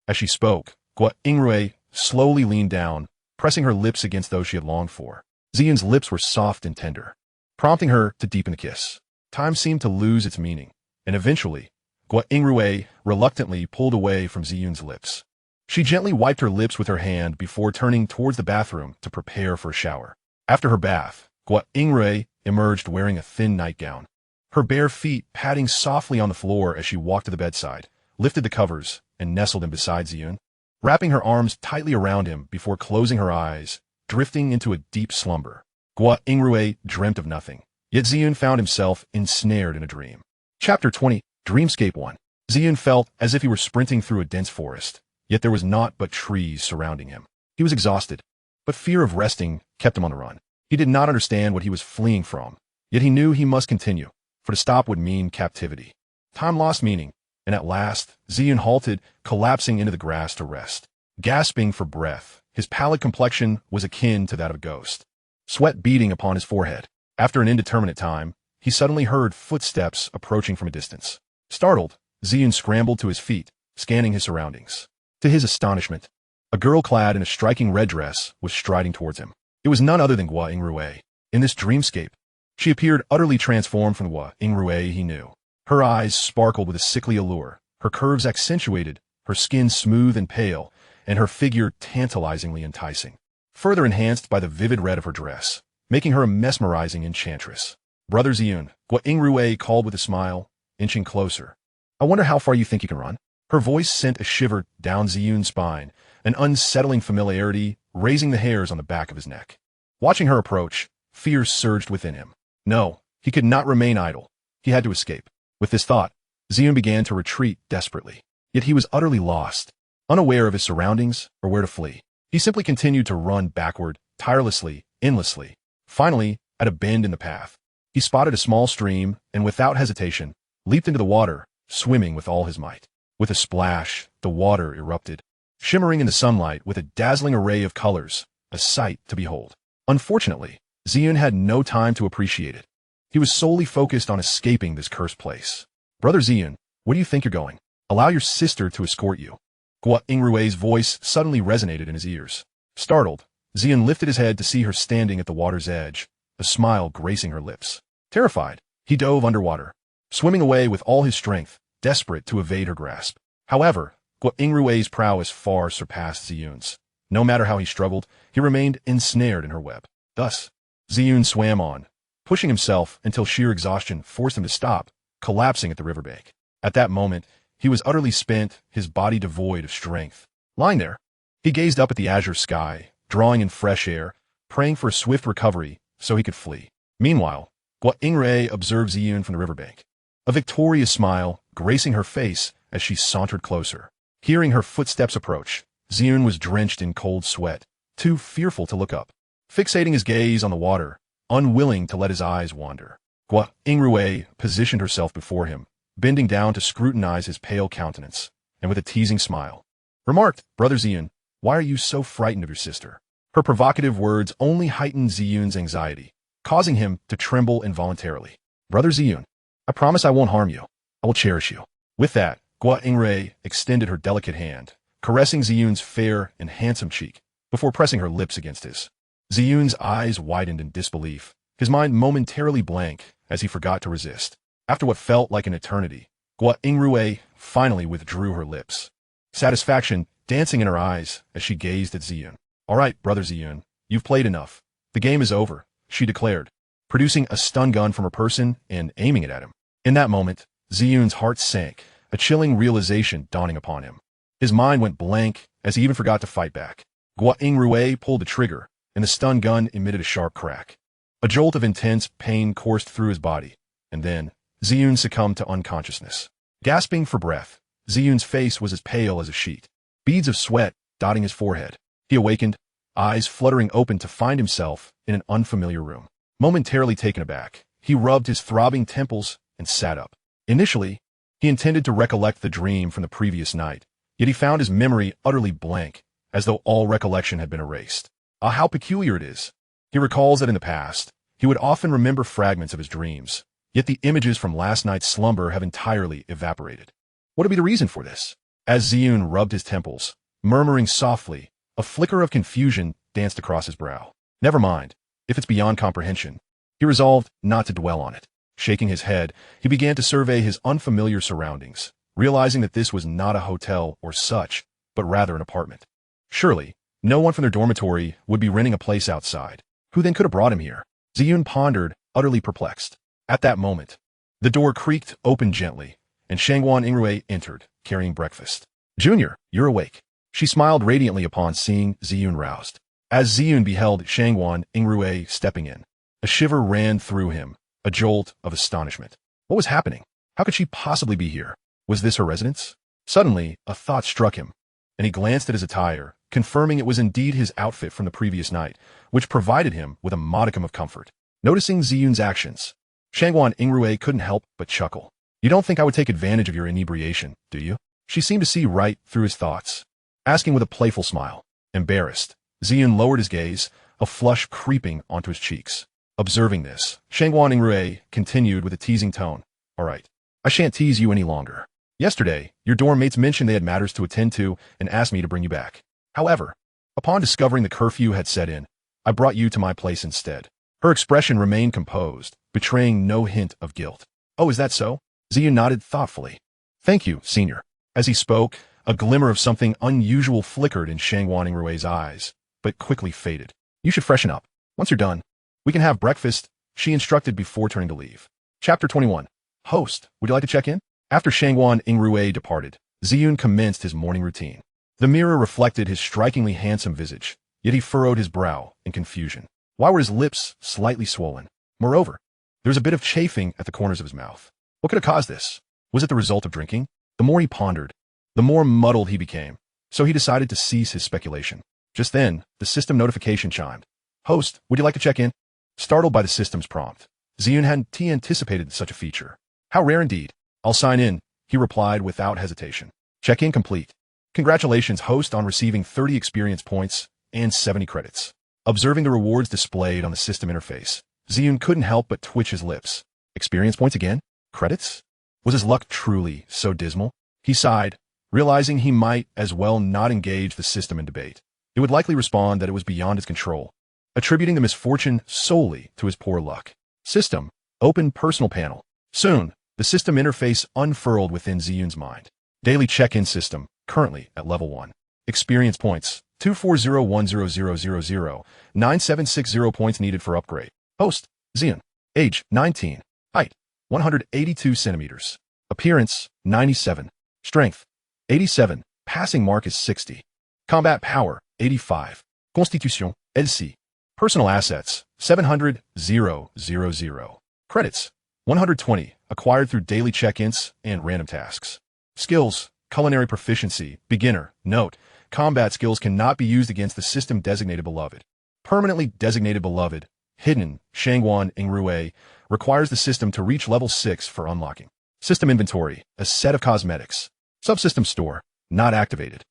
As she spoke, Guo Yingrui slowly leaned down, pressing her lips against those she had longed for. Ziyun's lips were soft and tender, prompting her to deepen the kiss. Time seemed to lose its meaning, and eventually, Guo Yingrui reluctantly pulled away from Ziyun's lips. She gently wiped her lips with her hand before turning towards the bathroom to prepare for a shower. After her bath, Guo Yingrui emerged wearing a thin nightgown, her bare feet padding softly on the floor as she walked to the bedside, lifted the covers, and nestled him beside Ziyun, wrapping her arms tightly around him before closing her eyes, drifting into a deep slumber. Guo Yingrui dreamt of nothing, yet Ziyun found himself ensnared in a dream. Chapter 20, Dreamscape 1. Ziyun felt as if he were sprinting through a dense forest, yet there was naught but trees surrounding him. He was exhausted, but fear of resting kept him on the run. He did not understand what he was fleeing from, yet he knew he must continue, for to stop would mean captivity. Time lost meaning, and at last, Ziyun halted, collapsing into the grass to rest. Gasping for breath, his pallid complexion was akin to that of a ghost, sweat beading upon his forehead. After an indeterminate time, he suddenly heard footsteps approaching from a distance. Startled, Ziyun scrambled to his feet, scanning his surroundings. To his astonishment, a girl clad in a striking red dress was striding towards him. It was none other than Guo Yingrui. In this dreamscape, she appeared utterly transformed from the Guo Yingrui he knew. Her eyes sparkled with a sickly allure, her curves accentuated, her skin smooth and pale, and her figure tantalizingly enticing, further enhanced by the vivid red of her dress, making her a mesmerizing enchantress. Brother Ziyun, Guo Yingrui called with a smile, inching closer. I wonder how far you think you can run? Her voice sent a shiver down Ziyun's spine, an unsettling familiarity raising the hairs on the back of his neck. Watching her approach, fear surged within him. No, he could not remain idle. He had to escape. With this thought, Ziyun began to retreat desperately. Yet he was utterly lost, unaware of his surroundings or where to flee. He simply continued to run backward, tirelessly, endlessly. Finally, at a bend in the path, he spotted a small stream and without hesitation, leaped into the water, swimming with all his might. With a splash, the water erupted, shimmering in the sunlight with a dazzling array of colors, a sight to behold. Unfortunately, Ziyun had no time to appreciate it. He was solely focused on escaping this cursed place. Brother Ziyun, where do you think you're going? Allow your sister to escort you. Guo Yingrui's voice suddenly resonated in his ears. Startled, Ziyun lifted his head to see her standing at the water's edge, a smile gracing her lips. Terrified, he dove underwater, swimming away with all his strength, desperate to evade her grasp. However, Guo Yingrui's prowess far surpassed Ziyun's. No matter how he struggled, he remained ensnared in her web. Thus, Ziyun swam on, pushing himself until sheer exhaustion forced him to stop, collapsing at the riverbank. At that moment, he was utterly spent, his body devoid of strength. Lying there, he gazed up at the azure sky, drawing in fresh air, praying for a swift recovery so he could flee. Meanwhile, Guo Yingrui observed Ziyun from the riverbank, a victorious smile gracing her face as she sauntered closer. Hearing her footsteps approach, Ziyun was drenched in cold sweat, too fearful to look up. Fixating his gaze on the water, unwilling to let his eyes wander, Guo Yingrui positioned herself before him, bending down to scrutinize his pale countenance, and with a teasing smile, remarked, Brother Ziyun, why are you so frightened of your sister? Her provocative words only heightened Ziyun's anxiety, causing him to tremble involuntarily. Brother Ziyun, I promise I won't harm you. I will cherish you. With that, Guo Yingrui extended her delicate hand, caressing Ziyun's fair and handsome cheek, before pressing her lips against his. Ziyun's eyes widened in disbelief, his mind momentarily blank as he forgot to resist. After what felt like an eternity, Yingrui finally withdrew her lips, satisfaction dancing in her eyes as she gazed at Ziyun. "All right, brother Ziyun, you've played enough. The game is over," she declared, producing a stun gun from her person and aiming it at him. In that moment, Ziyun's heart sank, a chilling realization dawning upon him. His mind went blank as he even forgot to fight back. Yingrui pulled the trigger, and the stun gun emitted a sharp crack. A jolt of intense pain coursed through his body, and then Ziyun succumbed to unconsciousness. Gasping for breath, Ziyun's face was as pale as a sheet, beads of sweat dotting his forehead. He awakened, eyes fluttering open to find himself in an unfamiliar room. Momentarily taken aback, he rubbed his throbbing temples and sat up. Initially, he intended to recollect the dream from the previous night, yet he found his memory utterly blank, as though all recollection had been erased. Ah, how peculiar it is. He recalls that in the past, he would often remember fragments of his dreams, yet the images from last night's slumber have entirely evaporated. What would be the reason for this? As Ziyun rubbed his temples, murmuring softly, a flicker of confusion danced across his brow. Never mind, if it's beyond comprehension. He resolved not to dwell on it. Shaking his head, he began to survey his unfamiliar surroundings, realizing that this was not a hotel or such, but rather an apartment. Surely, no one from their dormitory would be renting a place outside. Who then could have brought him here? Ziyun pondered, utterly perplexed. At that moment, the door creaked open gently, and Shangguan Yingrui entered, carrying breakfast. "Junior, you're awake." She smiled radiantly upon seeing Ziyun roused. As Ziyun beheld Shangguan Yingrui stepping in, a shiver ran through him, a jolt of astonishment. What was happening? How could she possibly be here? Was this her residence? Suddenly, a thought struck him, and he glanced at his attire, confirming it was indeed his outfit from the previous night, which provided him with a modicum of comfort. Noticing Ziyun's actions, Shangguan Yingrui couldn't help but chuckle. "You don't think I would take advantage of your inebriation, do you?" She seemed to see right through his thoughts, asking with a playful smile. Embarrassed, Ziyun lowered his gaze, a flush creeping onto his cheeks. Observing this, Shangguan Yingrui continued with a teasing tone. "All right, I shan't tease you any longer. Yesterday, your dorm mates mentioned they had matters to attend to and asked me to bring you back. However, upon discovering the curfew had set in, I brought you to my place instead." Her expression remained composed, betraying no hint of guilt. "Oh, is that so?" Ziyun nodded thoughtfully. "Thank you, senior." As he spoke, a glimmer of something unusual flickered in Shangguan Yingrui's eyes, but quickly faded. "You should freshen up. Once you're done, we can have breakfast," she instructed before turning to leave. Chapter 21. "Host, would you like to check in?" After Shangguan Yingrui departed, Ziyun commenced his morning routine. The mirror reflected his strikingly handsome visage, yet he furrowed his brow in confusion. Why were his lips slightly swollen? Moreover, there was a bit of chafing at the corners of his mouth. What could have caused this? Was it the result of drinking? The more he pondered, the more muddled he became, so he decided to cease his speculation. Just then, the system notification chimed. "Host, would you like to check in?" Startled by the system's prompt, Ziyun hadn't anticipated such a feature. "How rare indeed. I'll sign in," he replied without hesitation. "Check-in complete. Congratulations, host, on receiving 30 experience points and 70 credits." Observing the rewards displayed on the system interface, Ziyun couldn't help but twitch his lips. Experience points again? Credits? Was his luck truly so dismal? He sighed, realizing he might as well not engage the system in debate. It would likely respond that it was beyond his control, attributing the misfortune solely to his poor luck. System, open personal panel. Soon, the system interface unfurled within Ziyun's mind. Daily check-in system, currently at level 1. Experience points, 2401000, 9760 points needed for upgrade. Host, Ziyun. Age, 19. Height, 182 centimeters. Appearance, 97. Strength, 87. Passing mark is 60. Combat power, 85. Constitution, LC. Personal assets, 700,000. Credits, 120, acquired through daily check-ins and random tasks. Skills, culinary proficiency, beginner. Note, combat skills cannot be used against the system-designated beloved. Permanently designated beloved, hidden, Shangguan Yingrui, requires the system to reach level 6 for unlocking. System inventory, a set of cosmetics. Subsystem store, not activated.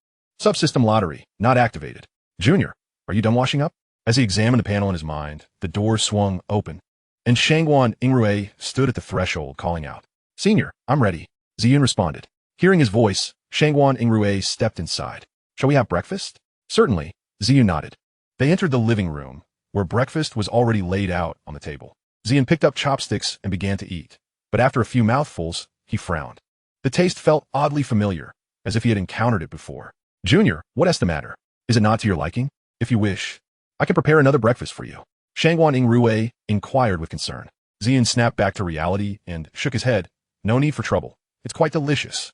Subsystem lottery, not activated. Junior, are you done washing up? As he examined the panel in his mind, the door swung open, and Shangguan Yingrui stood at the threshold, calling out. "Senior, I'm ready." Ziyun responded. Hearing his voice, Shangguan Yingrui stepped inside. "Shall we have breakfast?" "Certainly. Ziyun nodded. They entered the living room, where breakfast was already laid out on the table. Ziyun picked up chopsticks and began to eat, but after a few mouthfuls, he frowned. The taste felt oddly familiar, as if he had encountered it before. Junior, what's the matter? Is it not to your liking? If you wish, I can prepare another breakfast for you. Shangguan Yingrui inquired with concern. Ziyun snapped back to reality and shook his head. No need for trouble. It's quite delicious.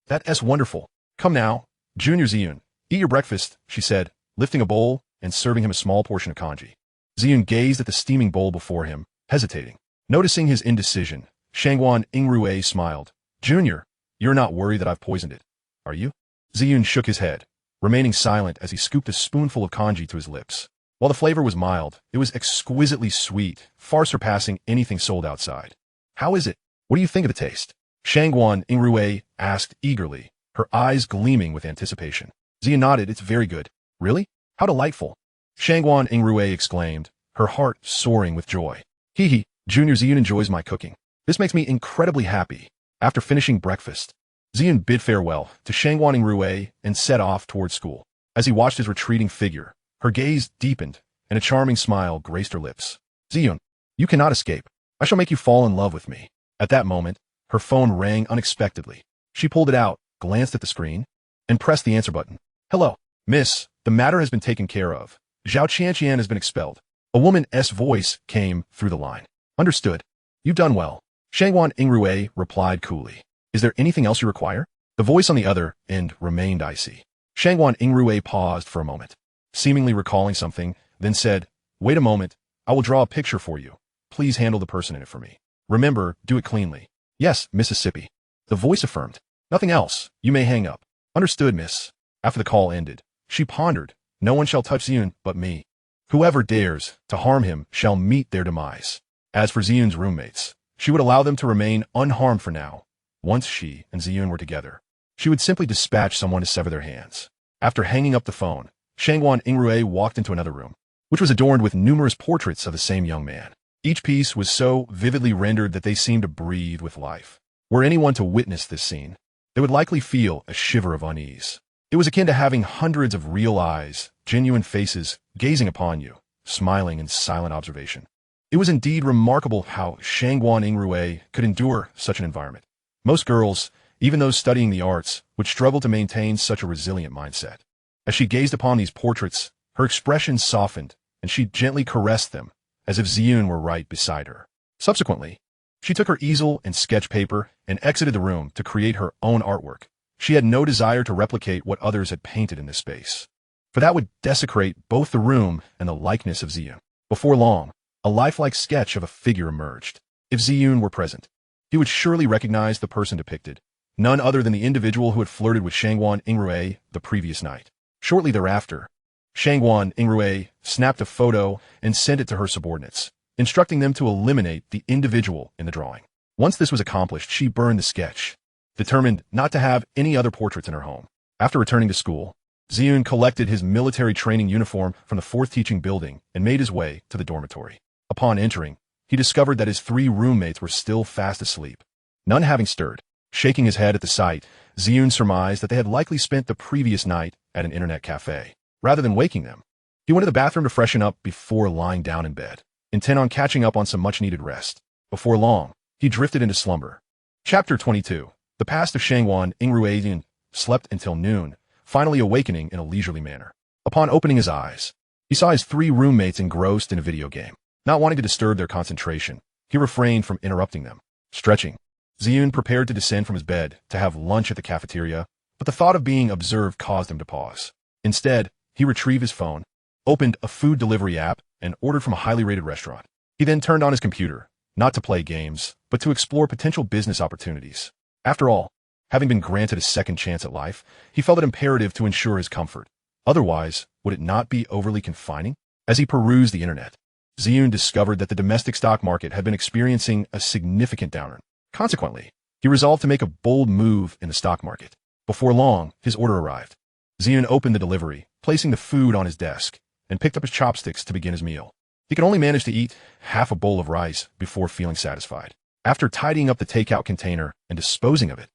That's wonderful. Come now, Junior Ziyun, eat your breakfast, she said, lifting a bowl and serving him a small portion of congee. Ziyun gazed at the steaming bowl before him, hesitating. Noticing his indecision, Shangguan Yingrui smiled. Junior, you're not worried that I've poisoned it, are you? Ziyun shook his head, remaining silent as he scooped a spoonful of congee to his lips. While the flavor was mild, it was exquisitely sweet, far surpassing anything sold outside. How is it? What do you think of the taste? Shangguan Yingrui asked eagerly, her eyes gleaming with anticipation. Ziyun nodded. It's very good. Really? How delightful. Shangguan Yingrui exclaimed, her heart soaring with joy. Hehe, Junior Ziyun enjoys my cooking. This makes me incredibly happy. After finishing breakfast, Ziyun bid farewell to Shangguan Yingrui and set off towards school. As he watched his retreating figure, her gaze deepened, and a charming smile graced her lips. Ziyun, you cannot escape. I shall make you fall in love with me. At that moment, her phone rang unexpectedly. She pulled it out, glanced at the screen, and pressed the answer button. Hello, miss, the matter has been taken care of. Zhao Qianqian has been expelled. A woman's voice came through the line. Understood. You've done well. Shangguan Yingrui replied coolly. Is there anything else you require? The voice on the other end remained icy. Shangguan Yingrui paused for a moment, seemingly recalling something, then said, Wait a moment, I will draw a picture for you. Please handle the person in it for me. Remember, do it cleanly. Yes, Mississippi. The voice affirmed. Nothing else. You may hang up. Understood, miss. After the call ended, she pondered. No one shall touch Ziyun but me. Whoever dares to harm him shall meet their demise. As for Ziyun's roommates, she would allow them to remain unharmed for now. Once she and Ziyun were together, she would simply dispatch someone to sever their hands. After hanging up the phone, Shangguan Yingrui walked into another room, which was adorned with numerous portraits of the same young man. Each piece was so vividly rendered that they seemed to breathe with life. Were anyone to witness this scene, they would likely feel a shiver of unease. It was akin to having hundreds of real eyes, genuine faces, gazing upon you, smiling in silent observation. It was indeed remarkable how Shangguan Yingrui could endure such an environment. Most girls, even those studying the arts, would struggle to maintain such a resilient mindset. As she gazed upon these portraits, her expression softened, and she gently caressed them, as if Ziyun were right beside her. Subsequently, she took her easel and sketch paper and exited the room to create her own artwork. She had no desire to replicate what others had painted in this space, for that would desecrate both the room and the likeness of Ziyun. Before long, a lifelike sketch of a figure emerged. If Ziyun were present, he would surely recognize the person depicted, none other than the individual who had flirted with Shangguan Yingrui the previous night. Shortly thereafter, Shangguan Yingrui snapped a photo and sent it to her subordinates, instructing them to eliminate the individual in the drawing. Once this was accomplished, she burned the sketch, determined not to have any other portraits in her home. After returning to school, Ziyun collected his military training uniform from the 4th teaching building and made his way to the dormitory. Upon entering, he discovered that his 3 roommates were still fast asleep, none having stirred. Shaking his head at the sight, Ziyun surmised that they had likely spent the previous night at an internet cafe. Rather than waking them, he went to the bathroom to freshen up before lying down in bed, intent on catching up on some much-needed rest. Before long, he drifted into slumber. Chapter 22. The past of Shangguan Yingrui slept until noon, finally awakening in a leisurely manner. Upon opening his eyes, he saw his 3 roommates engrossed in a video game. Not wanting to disturb their concentration, he refrained from interrupting them. Stretching, Ziyun prepared to descend from his bed to have lunch at the cafeteria, but the thought of being observed caused him to pause. Instead, he retrieved his phone, opened a food delivery app, and ordered from a highly rated restaurant. He then turned on his computer, not to play games, but to explore potential business opportunities. After all, having been granted a second chance at life, he felt it imperative to ensure his comfort. Otherwise, would it not be overly confining? As he perused the internet, Ziyun discovered that the domestic stock market had been experiencing a significant downturn. Consequently, he resolved to make a bold move in the stock market. Before long, his order arrived. Ziyun opened the delivery, placing the food on his desk, and picked up his chopsticks to begin his meal. He could only manage to eat half a bowl of rice before feeling satisfied. After tidying up the takeout container and disposing of it,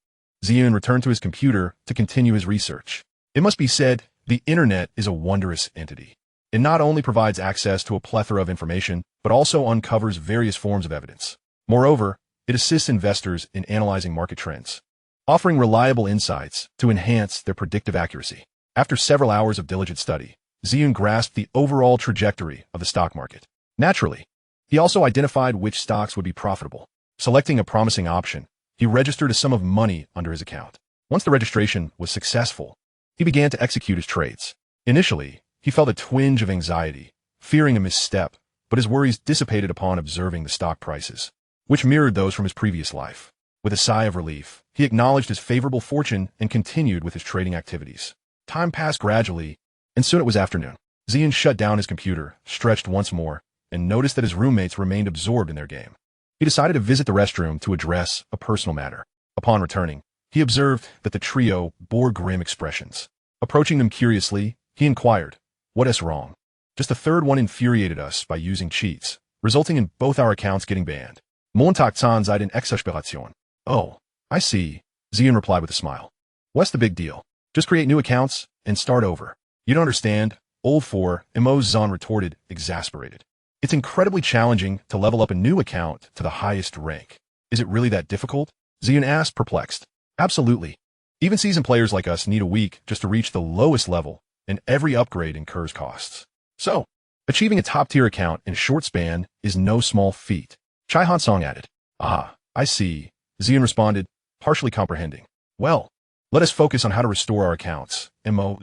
Ziyun returned to his computer to continue his research. It must be said, The internet is a wondrous entity. It not only provides access to a plethora of information, but also uncovers various forms of evidence. Moreover, it assists investors in analyzing market trends, offering reliable insights to enhance their predictive accuracy. After several hours of diligent study, Ziyun grasped the overall trajectory of the stock market. Naturally, he also identified which stocks would be profitable. Selecting a promising option, he registered a sum of money under his account. Once the registration was successful, he began to execute his trades. Initially, he felt a twinge of anxiety, fearing a misstep, but his worries dissipated upon observing the stock prices, which mirrored those from his previous life. With a sigh of relief, he acknowledged his favorable fortune and continued with his trading activities. Time passed gradually, and soon it was afternoon. Ziyun shut down his computer, stretched once more, and noticed that his roommates remained absorbed in their game. He decided to visit the restroom to address a personal matter. Upon returning, he observed that the trio bore grim expressions. Approaching them curiously, he inquired, "What is wrong?" "Just the third one infuriated us by using cheats, resulting in both our accounts getting banned. Montag seid in Exasperation." "Oh, I see," Ziyun replied with a smile. "What's the big deal? Just create new accounts and start over." "You don't understand," Old 4, Zan retorted, exasperated. "It's incredibly challenging to level up a new account to the highest rank." "Is it really that difficult?" Ziyun asked, perplexed. "Absolutely. Even seasoned players like us need a week just to reach the lowest level, and every upgrade incurs costs. So, achieving a top-tier account in a short span is no small feat." Chai Hansong added. "Ah, I see," Ziyun responded, partially comprehending. "Well, let us focus on how to restore our accounts,"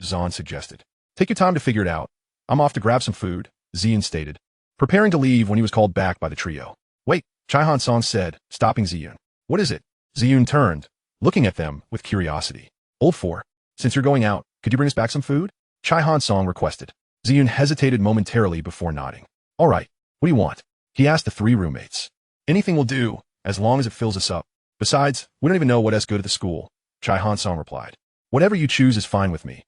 Zan suggested. "Take your time to figure it out. I'm off to grab some food," Ziyun stated, preparing to leave when he was called back by the trio. "Wait," Chai Hansong said, stopping Ziyun. "What is it?" Ziyun turned, looking at them with curiosity. "Old 4, since you're going out, could you bring us back some food?" Chai Hansong requested. Ziyun hesitated momentarily before nodding. "All right, what do you want?" he asked the three roommates. "Anything will do, as long as it fills us up. Besides, we don't even know what is good at the school," Chai Hansong replied. "Whatever you choose is fine with me,"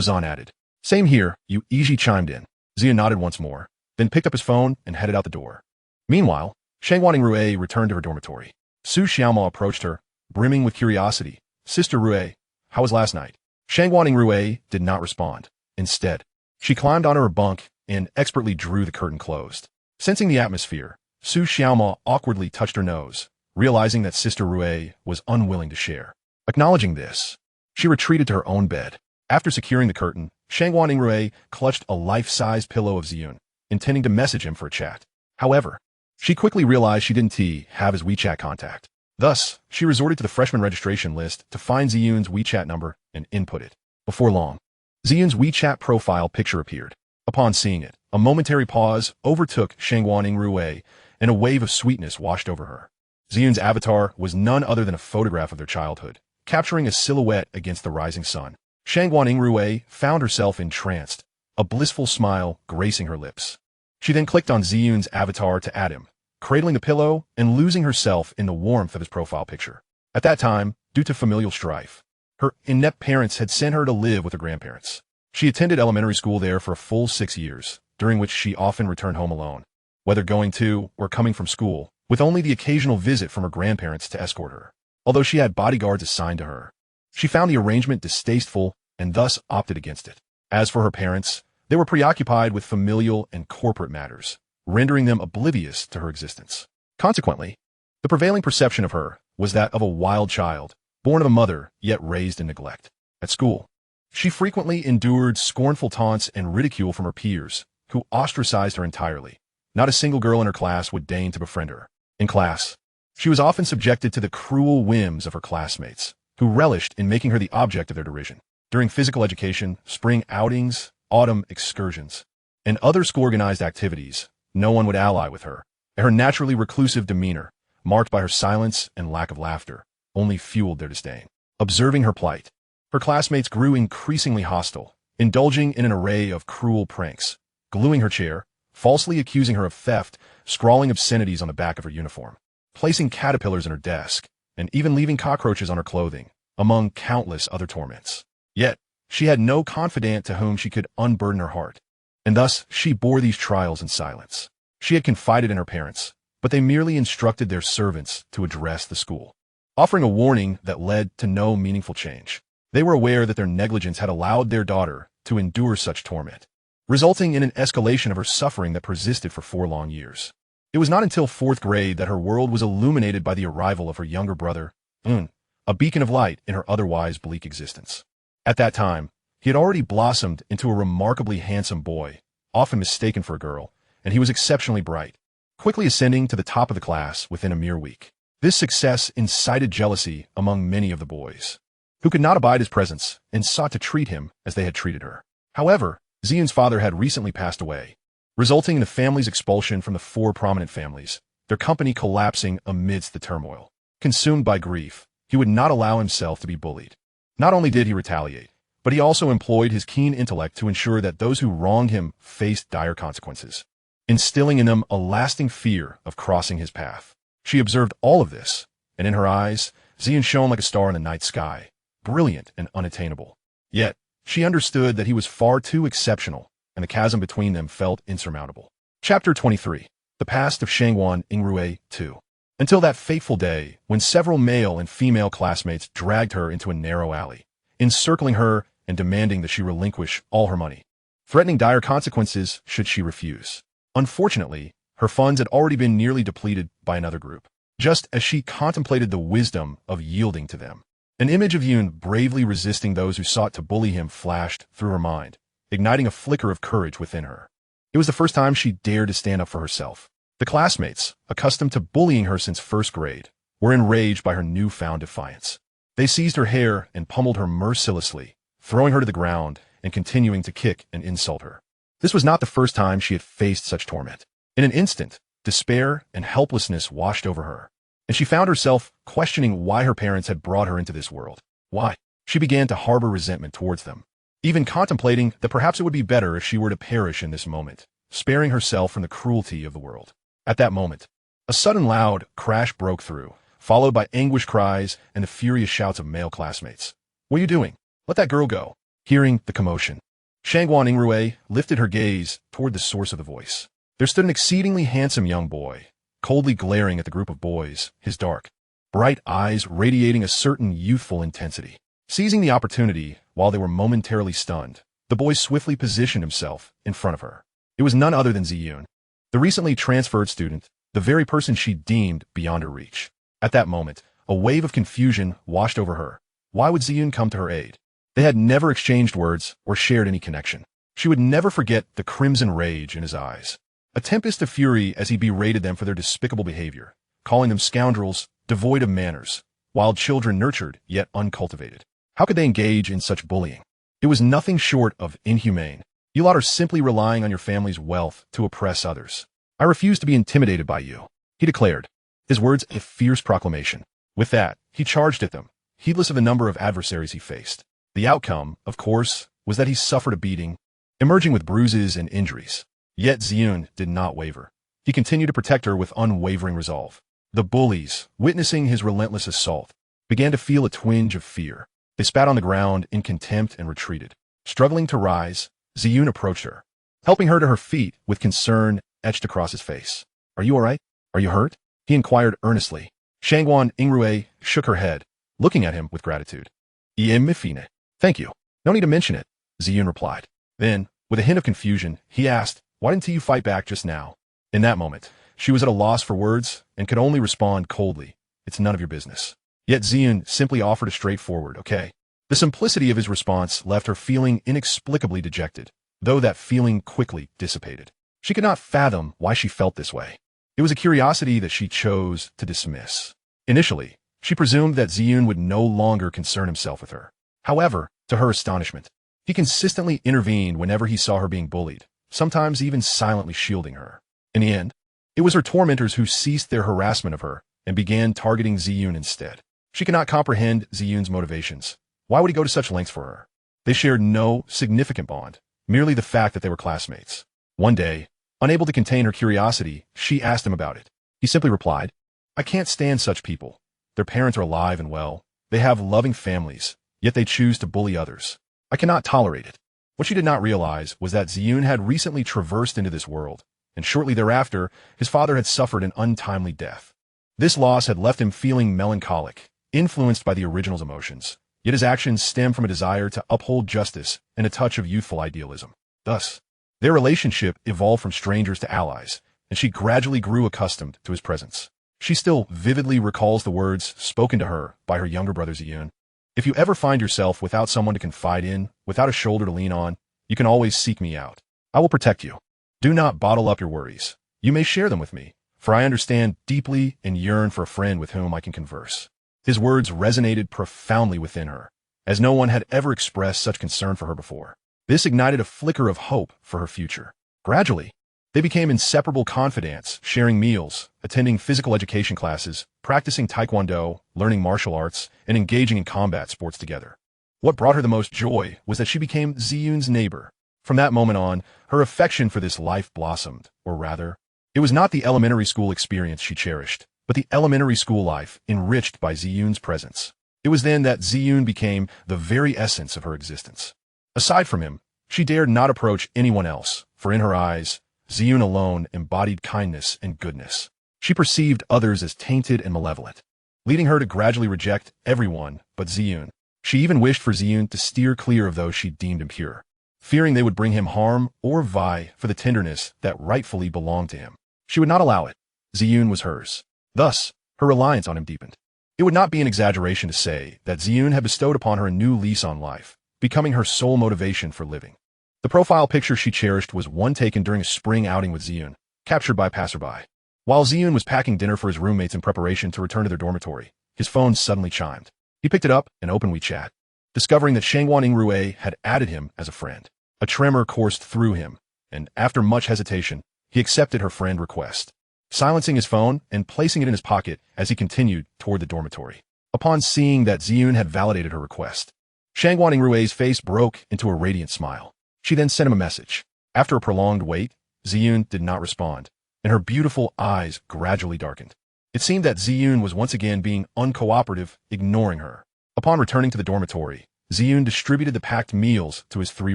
Zan added. "Same here," Yu Iji chimed in. Ziyun nodded once more, then picked up his phone and headed out the door. Meanwhile, Shangguan Yingrui returned to her dormitory. Su Xiaoma approached her, brimming with curiosity. "Sister Rui, how was last night?" Shangguan Yingrui did not respond. Instead, she climbed onto her bunk and expertly drew the curtain closed. Sensing the atmosphere, Su Xiaoma awkwardly touched her nose, realizing that Sister Rui was unwilling to share. Acknowledging this, she retreated to her own bed. After securing the curtain, Shangguan Yingrui clutched a life-size pillow of Ziyun, intending to message him for a chat. However, she quickly realized she didn't have his WeChat contact. Thus, she resorted to the freshman registration list to find Ziyun's WeChat number and input it. Before long, Ziyun's WeChat profile picture appeared. Upon seeing it, a momentary pause overtook Shangguan Yingrui, and a wave of sweetness washed over her. Ziyun's avatar was none other than a photograph of their childhood, capturing a silhouette against the rising sun. Shangguan Yingrui found herself entranced, a blissful smile gracing her lips. She then clicked on Ziyun's avatar to add him, cradling the pillow and losing herself in the warmth of his profile picture. At that time, due to familial strife, her inept parents had sent her to live with her grandparents. She attended elementary school there for a full 6 years, during which she often returned home alone, whether going to or coming from school, with only the occasional visit from her grandparents to escort her. Although she had bodyguards assigned to her, she found the arrangement distasteful and thus opted against it. As for her parents, they were preoccupied with familial and corporate matters, rendering them oblivious to her existence. Consequently, the prevailing perception of her was that of a wild child, born of a mother yet raised in neglect. At school, she frequently endured scornful taunts and ridicule from her peers, who ostracized her entirely. Not a single girl in her class would deign to befriend her. In class, she was often subjected to the cruel whims of her classmates, who relished in making her the object of their derision. During physical education, spring outings, autumn excursions, and other school-organized activities, no one would ally with her. Her naturally reclusive demeanor, marked by her silence and lack of laughter, only fueled their disdain. Observing her plight, her classmates grew increasingly hostile, indulging in an array of cruel pranks, gluing her chair, falsely accusing her of theft, scrawling obscenities on the back of her uniform, placing caterpillars in her desk, and even leaving cockroaches on her clothing, among countless other torments. Yet, she had no confidant to whom she could unburden her heart, and thus she bore these trials in silence. She had confided in her parents, but they merely instructed their servants to address the school, offering a warning that led to no meaningful change. They were aware that their negligence had allowed their daughter to endure such torment, resulting in an escalation of her suffering that persisted for 4 long years. It was not until 4th grade that her world was illuminated by the arrival of her younger brother, a beacon of light in her otherwise bleak existence. At that time, he had already blossomed into a remarkably handsome boy, often mistaken for a girl, and he was exceptionally bright, quickly ascending to the top of the class within a mere week. This success incited jealousy among many of the boys, who could not abide his presence and sought to treat him as they had treated her. However, Ziyun's father had recently passed away, resulting in the family's expulsion from the 4 prominent families, their company collapsing amidst the turmoil. Consumed by grief, he would not allow himself to be bullied. Not only did he retaliate, but he also employed his keen intellect to ensure that those who wronged him faced dire consequences, instilling in them a lasting fear of crossing his path. She observed all of this, and in her eyes, Ziyun shone like a star in the night sky, brilliant and unattainable. Yet, she understood that he was far too exceptional, and the chasm between them felt insurmountable. Chapter 23. The Past of Shangguan Yingrui 2. Until that fateful day when several male and female classmates dragged her into a narrow alley, encircling her and demanding that she relinquish all her money, threatening dire consequences should she refuse. Unfortunately, her funds had already been nearly depleted by another group, just as she contemplated the wisdom of yielding to them. An image of Yun bravely resisting those who sought to bully him flashed through her mind, igniting a flicker of courage within her. It was the first time she dared to stand up for herself. The classmates, accustomed to bullying her since 1st grade, were enraged by her newfound defiance. They seized her hair and pummeled her mercilessly, throwing her to the ground and continuing to kick and insult her. This was not the first time she had faced such torment. In an instant, despair and helplessness washed over her, and she found herself questioning why her parents had brought her into this world. Why? She began to harbor resentment towards them, even contemplating that perhaps it would be better if she were to perish in this moment, sparing herself from the cruelty of the world. At that moment, a sudden loud crash broke through, followed by anguished cries and the furious shouts of male classmates. "What are you doing? Let that girl go." Hearing the commotion, Shangguan Yingrui lifted her gaze toward the source of the voice. There stood an exceedingly handsome young boy, coldly glaring at the group of boys, his dark, bright eyes radiating a certain youthful intensity. Seizing the opportunity while they were momentarily stunned, the boy swiftly positioned himself in front of her. It was none other than Ziyun, the recently transferred student, the very person she deemed beyond her reach. At that moment, a wave of confusion washed over her. Why would Ziyun come to her aid? They had never exchanged words or shared any connection. She would never forget the crimson rage in his eyes. A tempest of fury as he berated them for their despicable behavior, calling them scoundrels, devoid of manners, wild children nurtured yet uncultivated. How could they engage in such bullying? It was nothing short of inhumane. You lot are simply relying on your family's wealth to oppress others. I refuse to be intimidated by you, he declared, his words a fierce proclamation. With that, he charged at them, heedless of the number of adversaries he faced. The outcome, of course, was that he suffered a beating, emerging with bruises and injuries. Yet Ziyun did not waver. He continued to protect her with unwavering resolve. The bullies, witnessing his relentless assault, began to feel a twinge of fear. They spat on the ground in contempt and retreated. Struggling to rise, Ziyun approached her, helping her to her feet with concern etched across his face. "Are you all right? Are you hurt?" he inquired earnestly. Shangguan Yingrui shook her head, looking at him with gratitude. "Mifine. Thank you. No need to mention it," Ziyun replied. Then, with a hint of confusion, he asked, "Why didn't you fight back just now?" In that moment, she was at a loss for words and could only respond coldly, "It's none of your business." Yet Ziyun simply offered a straightforward, "Okay." The simplicity of his response left her feeling inexplicably dejected, though that feeling quickly dissipated. She could not fathom why she felt this way. It was a curiosity that she chose to dismiss. Initially, she presumed that Ziyun would no longer concern himself with her. However, to her astonishment, he consistently intervened whenever he saw her being bullied, sometimes even silently shielding her. In the end, it was her tormentors who ceased their harassment of her and began targeting Ziyun instead. She could not comprehend Ziyun's motivations. Why would he go to such lengths for her? They shared no significant bond, merely the fact that they were classmates. One day, unable to contain her curiosity, she asked him about it. He simply replied, "I can't stand such people. Their parents are alive and well. They have loving families, yet they choose to bully others. I cannot tolerate it." What she did not realize was that Ziyun had recently traversed into this world, and shortly thereafter, his father had suffered an untimely death. This loss had left him feeling melancholic, influenced by the original's emotions, yet his actions stem from a desire to uphold justice and a touch of youthful idealism. Thus, their relationship evolved from strangers to allies, and she gradually grew accustomed to his presence. She still vividly recalls the words spoken to her by her younger brother Ziyun. If you ever find yourself without someone to confide in, without a shoulder to lean on, you can always seek me out. I will protect you. Do not bottle up your worries. You may share them with me, for I understand deeply and yearn for a friend with whom I can converse. His words resonated profoundly within her, as no one had ever expressed such concern for her before. This ignited a flicker of hope for her future. Gradually, they became inseparable confidants, sharing meals, attending physical education classes, practicing taekwondo, learning martial arts, and engaging in combat sports together. What brought her the most joy was that she became Ziyun's neighbor. From that moment on, her affection for this life blossomed, or rather, it was not the elementary school experience she cherished, but the elementary school life enriched by Ziyun's presence. It was then that Ziyun became the very essence of her existence. Aside from him, she dared not approach anyone else, for in her eyes, Ziyun alone embodied kindness and goodness. She perceived others as tainted and malevolent, leading her to gradually reject everyone but Ziyun. She even wished for Ziyun to steer clear of those she deemed impure, fearing they would bring him harm or vie for the tenderness that rightfully belonged to him. She would not allow it. Ziyun was hers. Thus, her reliance on him deepened. It would not be an exaggeration to say that Ziyun had bestowed upon her a new lease on life, becoming her sole motivation for living. The profile picture she cherished was one taken during a spring outing with Ziyun, captured by a passerby. While Ziyun was packing dinner for his roommates in preparation to return to their dormitory, his phone suddenly chimed. He picked it up and opened WeChat, discovering that Shangguan Yingrui had added him as a friend. A tremor coursed through him, and after much hesitation, he accepted her friend request, silencing his phone and placing it in his pocket as he continued toward the dormitory. Upon seeing that Ziyun had validated her request, Shangguan Yingrui's face broke into a radiant smile. She then sent him a message. After a prolonged wait, Ziyun did not respond, and her beautiful eyes gradually darkened. It seemed that Ziyun was once again being uncooperative, ignoring her. Upon returning to the dormitory, Ziyun distributed the packed meals to his 3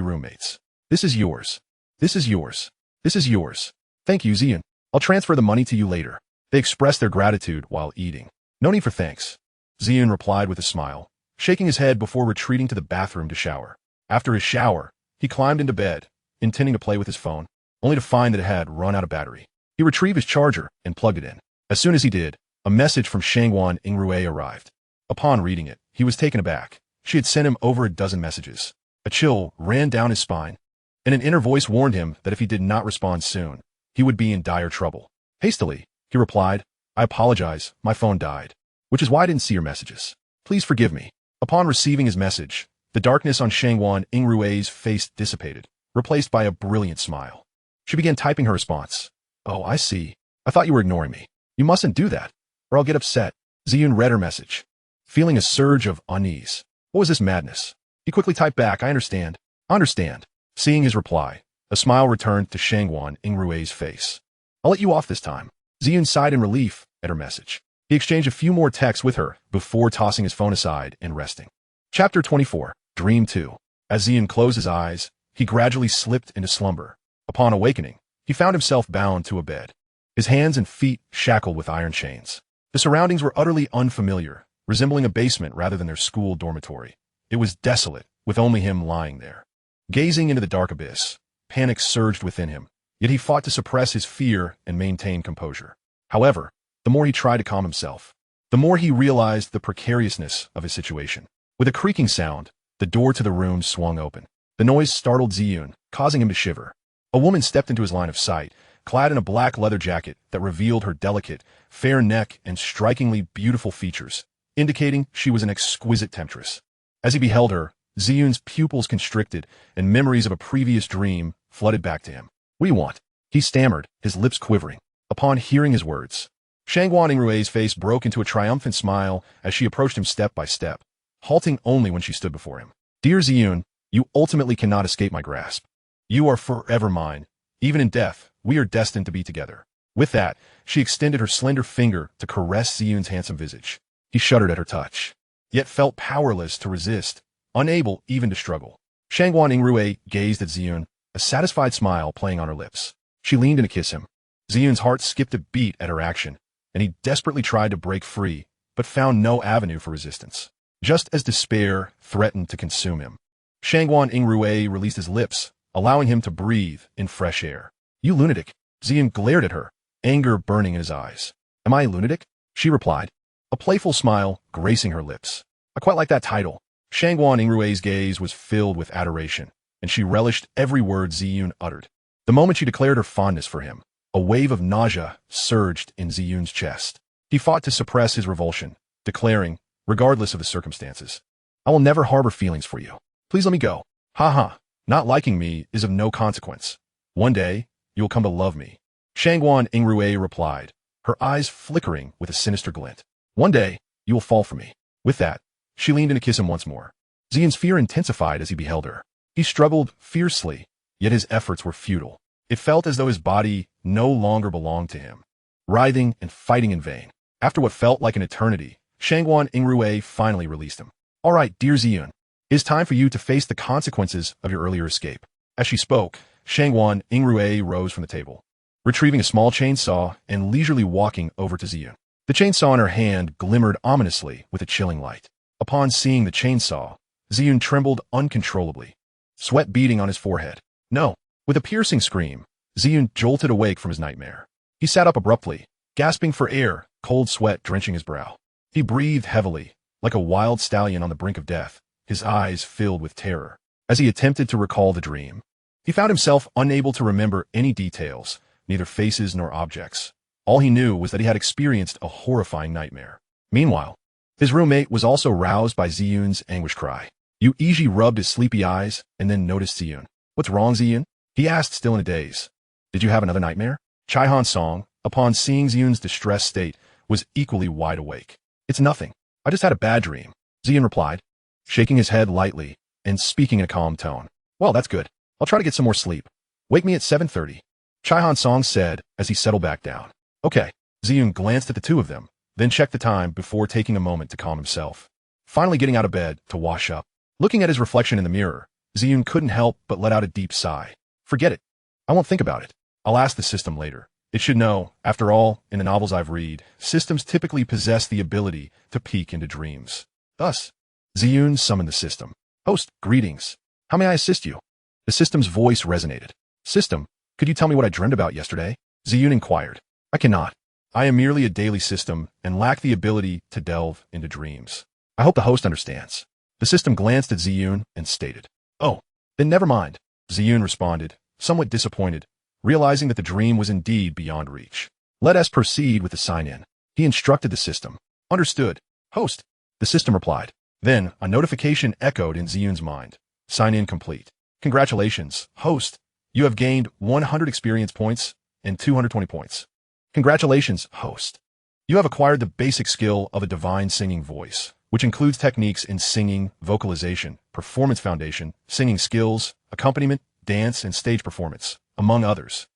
roommates. This is yours. This is yours. This is yours. Thank you, Ziyun. I'll transfer the money to you later. They expressed their gratitude while eating. No need for thanks. Ziyun replied with a smile, shaking his head before retreating to the bathroom to shower. After his shower, he climbed into bed, intending to play with his phone, only to find that it had run out of battery. He retrieved his charger and plugged it in. As soon as he did, a message from Shangguan Yingrui arrived. Upon reading it, he was taken aback. She had sent him over a dozen messages. A chill ran down his spine, and an inner voice warned him that if he did not respond soon, he would be in dire trouble. Hastily, he replied, I apologize, my phone died, which is why I didn't see your messages. Please forgive me. Upon receiving his message, the darkness on Shangguan Yingrui's face dissipated, replaced by a brilliant smile. She began typing her response. Oh, I see. I thought you were ignoring me. You mustn't do that, or I'll get upset. Ziyun read her message, feeling a surge of unease. What was this madness? He quickly typed back, I understand. Understand. Seeing his reply, a smile returned to Shangguan Yingrui's face. I'll let you off this time. Ziyun sighed in relief at her message. He exchanged a few more texts with her before tossing his phone aside and resting. Chapter 24. Dream 2. As Ziyun closed his eyes, he gradually slipped into slumber. Upon awakening, he found himself bound to a bed, his hands and feet shackled with iron chains. The surroundings were utterly unfamiliar, resembling a basement rather than their school dormitory. It was desolate, with only him lying there. Gazing into the dark abyss, panic surged within him, yet he fought to suppress his fear and maintain composure. However, the more he tried to calm himself, the more he realized the precariousness of his situation. With a creaking sound, the door to the room swung open. The noise startled Ziyun, causing him to shiver. A woman stepped into his line of sight, clad in a black leather jacket that revealed her delicate, fair neck and strikingly beautiful features, indicating she was an exquisite temptress. As he beheld her, Ziyun's pupils constricted and memories of a previous dream flooded back to him. What do you want? He stammered, his lips quivering. Upon hearing his words, Shangguan Yingrui's face broke into a triumphant smile as she approached him step by step, halting only when she stood before him. Dear Ziyun, you ultimately cannot escape my grasp. You are forever mine. Even in death, we are destined to be together. With that, she extended her slender finger to caress Ziyun's handsome visage. He shuddered at her touch, yet felt powerless to resist, unable even to struggle. Shangguan Yingrui gazed at Ziyun, a satisfied smile playing on her lips. She leaned in to kiss him. Ziyun's heart skipped a beat at her action, and he desperately tried to break free, but found no avenue for resistance. just as despair threatened to consume him. Shangguan Yingrui released his lips, allowing him to breathe in fresh air. You lunatic! Ziyun glared at her, anger burning in his eyes. Am I a lunatic? She replied, a playful smile gracing her lips. I quite like that title. Shangguan Yingrui's gaze was filled with adoration, and she relished every word Ziyun uttered. The moment she declared her fondness for him, a wave of nausea surged in Ziyun's chest. He fought to suppress his revulsion, declaring, regardless of the circumstances, I will never harbor feelings for you. Please let me go. Ha ha. Not liking me is of no consequence. One day, you will come to love me. Shangguan Yingrui replied, her eyes flickering with a sinister glint. One day, you will fall for me. With that, she leaned in to kiss him once more. Ziyun's fear intensified as he beheld her. He struggled fiercely, yet his efforts were futile. It felt as though his body no longer belonged to him, writhing and fighting in vain. After what felt like an eternity, Shangguan Yingrui finally released him. All right, dear Ziyun, it is time for you to face the consequences of your earlier escape. As she spoke, Shangguan Yingrui rose from the table, retrieving a small chainsaw and leisurely walking over to Ziyun. The chainsaw in her hand glimmered ominously with a chilling light. Upon seeing the chainsaw, Ziyun trembled uncontrollably, sweat beading on his forehead. No! With a piercing scream, Ziyun jolted awake from his nightmare. He sat up abruptly, gasping for air, cold sweat drenching his brow. He breathed heavily, like a wild stallion on the brink of death, his eyes filled with terror. As he attempted to recall the dream, he found himself unable to remember any details, neither faces nor objects. All he knew was that he had experienced a horrifying nightmare. Meanwhile, his roommate was also roused by Ziyun's anguish cry. Yuji rubbed his sleepy eyes and then noticed Ziyun. What's wrong, Ziyun? He asked, still in a daze. Did you have another nightmare? Chaihan Song, upon seeing Ziyun's distressed state, was equally wide awake. It's nothing. I just had a bad dream, Ziyun replied, shaking his head lightly and speaking in a calm tone. Well, that's good. I'll try to get some more sleep. Wake me at 7:30. Chaihan Song said as he settled back down. Okay. Ziyun glanced at the two of them, then checked the time before taking a moment to calm himself. Finally getting out of bed to wash up. Looking at his reflection in the mirror, Ziyun couldn't help but let out a deep sigh. Forget it. I won't think about it. I'll ask the system later. It should know, after all, in the novels I've read, systems typically possess the ability to peek into dreams. Thus, Ziyun summoned the system. Host, greetings. How may I assist you? The system's voice resonated. System, could you tell me what I dreamed about yesterday? Ziyun inquired. I cannot. I am merely a daily system and lack the ability to delve into dreams. I hope the host understands. The system glanced at Ziyun and stated. Oh, then never mind. Ziyun responded, somewhat disappointed, realizing that the dream was indeed beyond reach. Let us proceed with the sign-in. He instructed the system. Understood. Host. The system replied. Then, a notification echoed in Ziyun's mind. Sign-in complete. Congratulations, host. You have gained 100 experience points and 220 points. Congratulations, host. You have acquired the basic skill of a divine singing voice, which includes techniques in singing, vocalization, performance foundation, singing skills, accompaniment, dance, and stage performance, among others.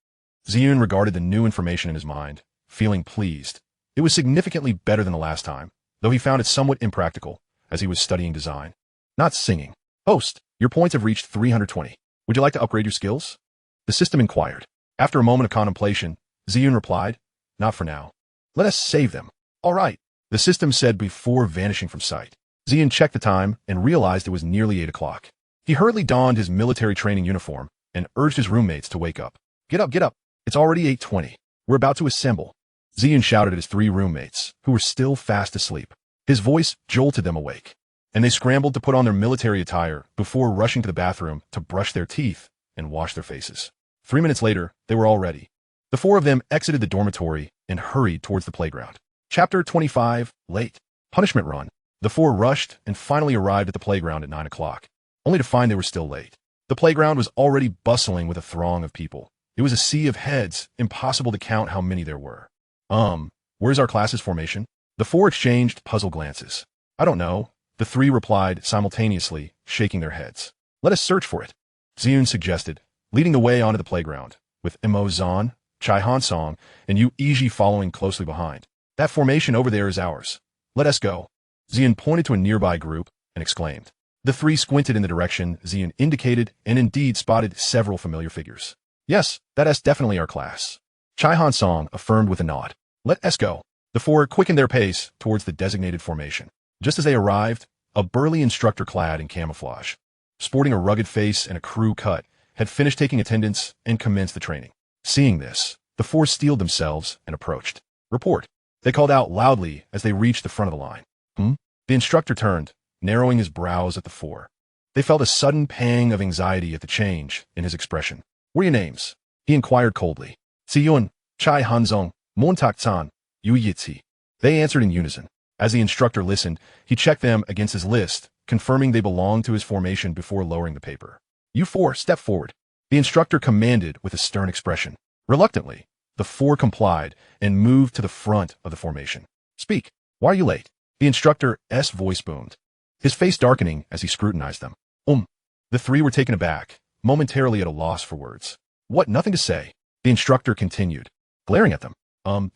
Ziyun regarded the new information in his mind, feeling pleased. It was significantly better than the last time, though he found it somewhat impractical, as he was studying design. Not singing. Host, your points have reached 320. Would you like to upgrade your skills? The system inquired. After a moment of contemplation, Ziyun replied, not for now. Let us save them. All right, the system said before vanishing from sight. Ziyun checked the time and realized it was nearly 8 o'clock. He hurriedly donned his military training uniform and urged his roommates to wake up. Get up, get up. It's already 8:20. We're about to assemble. Ziyun shouted at his 3 roommates, who were still fast asleep. His voice jolted them awake, and they scrambled to put on their military attire before rushing to the bathroom to brush their teeth and wash their faces. 3 minutes later, they were all ready. The 4 of them exited the dormitory and hurried towards the playground. Chapter 25, Late. Punishment Run. The 4 rushed and finally arrived at the playground at 9 o'clock, only to find they were still late. The playground was already bustling with a throng of people. It was a sea of heads, impossible to count how many there were. Where's our class's formation? The 4 exchanged puzzled glances. I don't know. The 3 replied simultaneously, shaking their heads. Let us search for it, Ziyun suggested, leading the way onto the playground, with Imo Zan, Chaihan Song, and Yuji following closely behind. That formation over there is ours. Let us go. Ziyun pointed to a nearby group and exclaimed. The 3 squinted in the direction Ziyun indicated and indeed spotted several familiar figures. Yes, that is definitely our class. Chaihan Song affirmed with a nod. Let us go. The 4 quickened their pace towards the designated formation. Just as they arrived, a burly instructor clad in camouflage, sporting a rugged face and a crew cut, had finished taking attendance and commenced the training. Seeing this, the four steeled themselves and approached. "Report," they called out loudly as they reached the front of the line. The instructor turned, narrowing his brows at the four. They felt a sudden pang of anxiety at the change in his expression. "What are your names?" he inquired coldly. "Ziyun, Chai Hanzong, Montak Tan, Yu Yitzi." They answered in unison. As the instructor listened, he checked them against his list, confirming they belonged to his formation before lowering the paper. "You four, step forward," the instructor commanded with a stern expression. Reluctantly, the four complied and moved to the front of the formation. "Speak. Why are you late?" The instructor's voice boomed, his face darkening as he scrutinized them. The three were taken aback, momentarily at a loss for words. "What, nothing to say?" the instructor continued, glaring at them.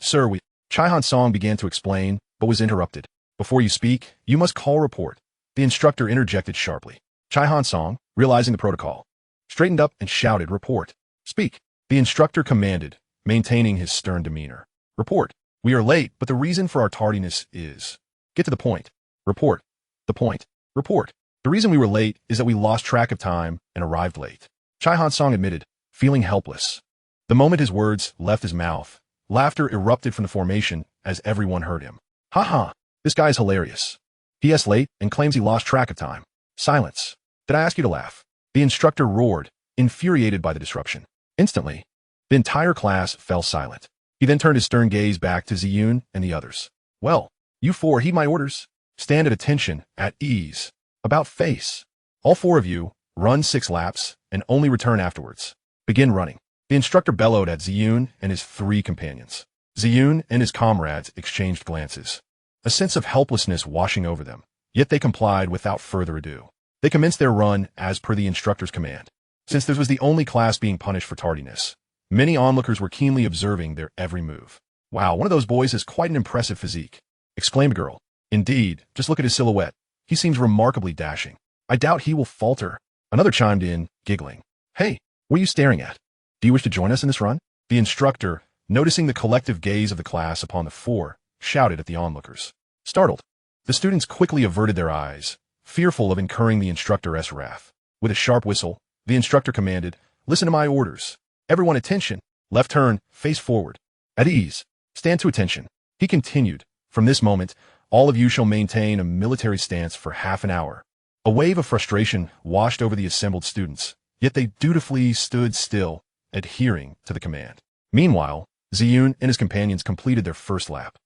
Sir, we..." Chai Han Song began to explain, but was interrupted. "Before you speak, you must call report," the instructor interjected sharply. Chai Han Song, realizing the protocol, straightened up and shouted, "Report. Speak," the instructor commanded, maintaining his stern demeanor. "Report. We are late, but the reason for our tardiness is..." "Get to the point." "Report. The point." "Report. The reason we were late is that we lost track of time and arrived late," Chai Han Song admitted, feeling helpless. The moment his words left his mouth, laughter erupted from the formation as everyone heard him. "Ha ha, this guy is hilarious. P.S. late and claims he lost track of time." "Silence. Did I ask you to laugh?" the instructor roared, infuriated by the disruption. Instantly, the entire class fell silent. He then turned his stern gaze back to Ziyun and the others. "Well, you four heed my orders. Stand at attention, at ease. About face. All four of you, run 6 laps, and only return afterwards. Begin running." The instructor bellowed at Ziyun and his 3 companions. Ziyun and his comrades exchanged glances, a sense of helplessness washing over them, yet they complied without further ado. They commenced their run as per the instructor's command. Since this was the only class being punished for tardiness, many onlookers were keenly observing their every move. "Wow, one of those boys has quite an impressive physique," exclaimed a girl. "Indeed, just look at his silhouette. He seems remarkably dashing. I doubt he will falter." Another chimed in, giggling. "Hey, what are you staring at? Do you wish to join us in this run?" The instructor, noticing the collective gaze of the class upon the four, shouted at the onlookers. Startled, the students quickly averted their eyes, fearful of incurring the instructor's wrath. With a sharp whistle, the instructor commanded, "Listen to my orders. Everyone attention. Left turn, face forward. At ease. Stand to attention." He continued, "From this moment, all of you shall maintain a military stance for half an hour." A wave of frustration washed over the assembled students, yet they dutifully stood still, adhering to the command. Meanwhile, Ziyun and his companions completed their first lap.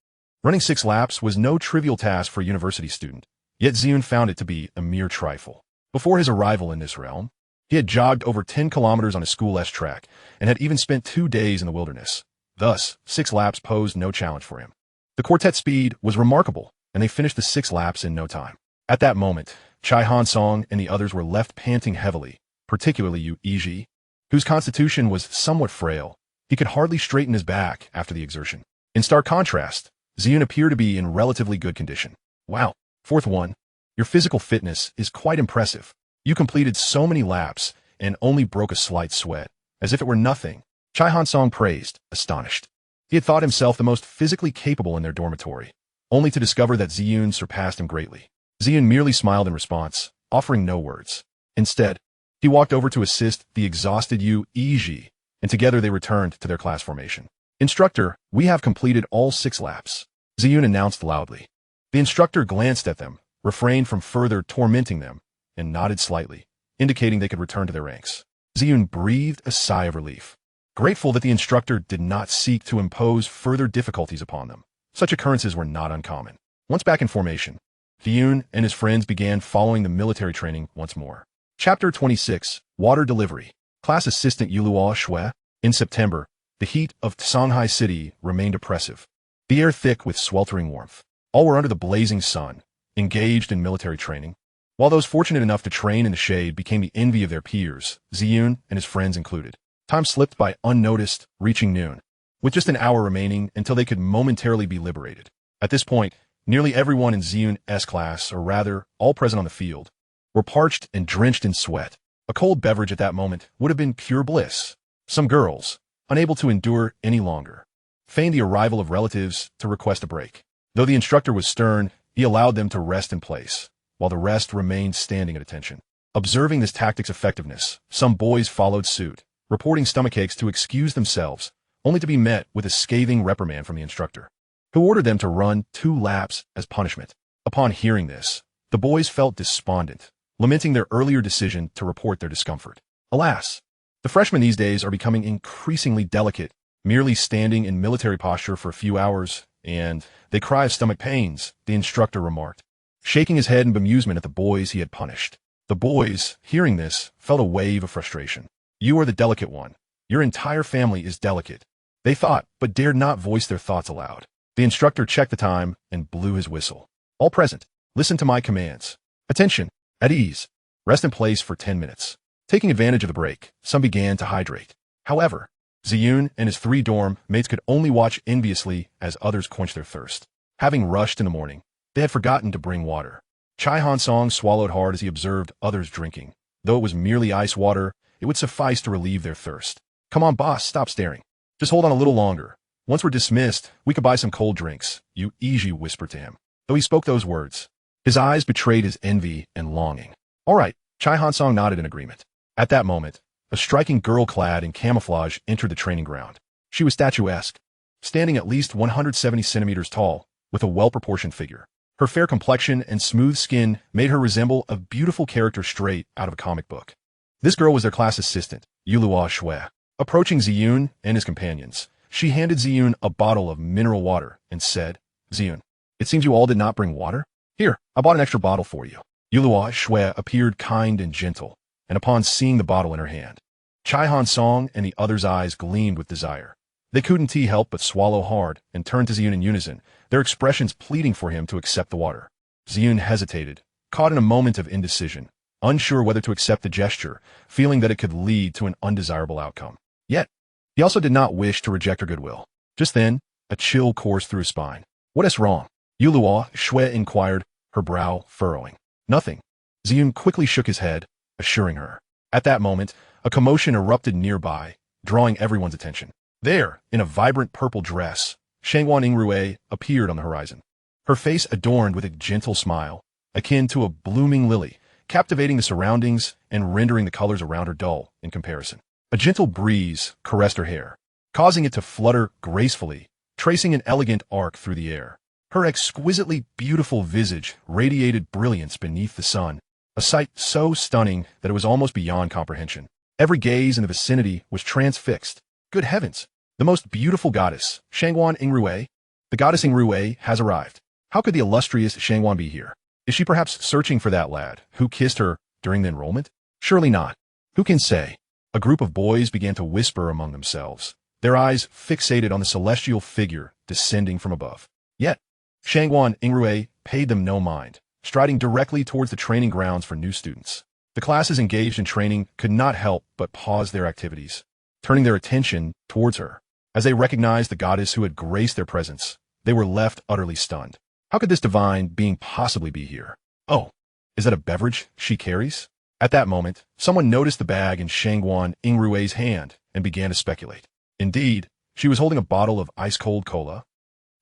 Running 6 laps was no trivial task for a university student, yet Ziyun found it to be a mere trifle. Before his arrival in this realm, he had jogged over 10 kilometers on a school's track and had even spent 2 days in the wilderness. Thus, 6 laps posed no challenge for him. The quartet's speed was remarkable, and they finished the 6 laps in no time. At that moment, Chai Han Song and the others were left panting heavily, particularly Yu Yiji, whose constitution was somewhat frail. He could hardly straighten his back after the exertion. In stark contrast, Ziyun appeared to be in relatively good condition. "Wow, fourth one. Your physical fitness is quite impressive. You completed so many laps and only broke a slight sweat, as if it were nothing," Chai Han Song praised, astonished. He had thought himself the most physically capable in their dormitory, only to discover that Ziyun surpassed him greatly. Ziyun merely smiled in response, offering no words. Instead, he walked over to assist the exhausted Yu Yiji, and together they returned to their class formation. "Instructor, we have completed all 6 laps," Ziyun announced loudly. The instructor glanced at them, refrained from further tormenting them, and nodded slightly, indicating they could return to their ranks. Ziyun breathed a sigh of relief, grateful that the instructor did not seek to impose further difficulties upon them. Such occurrences were not uncommon. Once back in formation, Ziyun and his friends began following the military training once more. Chapter 26, Water Delivery. Class Assistant Yuluo Shui. In September, the heat of Shanghai City remained oppressive, the air thick with sweltering warmth. All were under the blazing sun, engaged in military training. While those fortunate enough to train in the shade became the envy of their peers, Ziyun and his friends included, time slipped by unnoticed, reaching noon, with just an hour remaining until they could momentarily be liberated. At this point, nearly everyone in Ziyun's class, or rather, all present on the field, were parched and drenched in sweat. A cold beverage at that moment would have been pure bliss. Some girls, unable to endure any longer, feigned the arrival of relatives to request a break. Though the instructor was stern, he allowed them to rest in place, while the rest remained standing at attention. Observing this tactic's effectiveness, some boys followed suit, reporting stomachaches to excuse themselves, only to be met with a scathing reprimand from the instructor, who ordered them to run 2 laps as punishment. Upon hearing this, the boys felt despondent, lamenting their earlier decision to report their discomfort. Alas, the freshmen these days are becoming increasingly delicate, merely standing in military posture for a few hours, and they cry of stomach pains, the instructor remarked, shaking his head in bemusement at the boys he had punished. The boys, hearing this, felt a wave of frustration. You are the delicate one. Your entire family is delicate, they thought, but dared not voice their thoughts aloud. The instructor checked the time and blew his whistle. All present, listen to my commands. Attention, at ease. Rest in place for 10 minutes. Taking advantage of the break, some began to hydrate. However, Ziyun and his 3 dorm mates could only watch enviously as others quenched their thirst. Having rushed in the morning, they had forgotten to bring water. Chai Han Song swallowed hard as he observed others drinking. Though it was merely ice water, it would suffice to relieve their thirst. Come on, boss, stop staring. Just hold on a little longer. Once we're dismissed, we could buy some cold drinks, Yu Iji whispered to him. Though he spoke those words, his eyes betrayed his envy and longing. All right, Chai Han Song nodded in agreement. At that moment, a striking girl clad in camouflage entered the training ground. She was statuesque, standing at least 170 centimeters tall, with a well-proportioned figure. Her fair complexion and smooth skin made her resemble a beautiful character straight out of a comic book. This girl was their class assistant, Yulua Shui. Approaching Ziyun and his companions, she handed Ziyun a bottle of mineral water and said, Ziyun, it seems you all did not bring water? Here, I bought an extra bottle for you. Yulua Shui appeared kind and gentle, and upon seeing the bottle in her hand, Chai Han Song and the others' eyes gleamed with desire. They couldn't help but swallow hard and turn to Ziyun in unison, their expressions pleading for him to accept the water. Ziyun hesitated, caught in a moment of indecision, unsure whether to accept the gesture, feeling that it could lead to an undesirable outcome. Yet, he also did not wish to reject her goodwill. Just then, a chill coursed through his spine. What is wrong? Yulua Shui inquired, her brow furrowing. Nothing. Ziyun quickly shook his head, assuring her. At that moment, a commotion erupted nearby, drawing everyone's attention. There, in a vibrant purple dress, Shangguan Yingrui appeared on the horizon. Her face adorned with a gentle smile, akin to a blooming lily, captivating the surroundings and rendering the colors around her dull in comparison. A gentle breeze caressed her hair, causing it to flutter gracefully, tracing an elegant arc through the air. Her exquisitely beautiful visage radiated brilliance beneath the sun, a sight so stunning that it was almost beyond comprehension. Every gaze in the vicinity was transfixed. Good heavens! The most beautiful goddess, Shangguan Yingrui. The goddess Yingrui has arrived. How could the illustrious Shangguan be here? Is she perhaps searching for that lad who kissed her during the enrollment? Surely not. Who can say? A group of boys began to whisper among themselves, their eyes fixated on the celestial figure descending from above. Yet, Shangguan Yingrui paid them no mind, striding directly towards the training grounds for new students. The classes engaged in training could not help but pause their activities, turning their attention towards her. As they recognized the goddess who had graced their presence, they were left utterly stunned. How could this divine being possibly be here? Oh, is that a beverage she carries? At that moment, someone noticed the bag in Shangguan Yingrui's hand and began to speculate. Indeed, she was holding a bottle of ice-cold cola.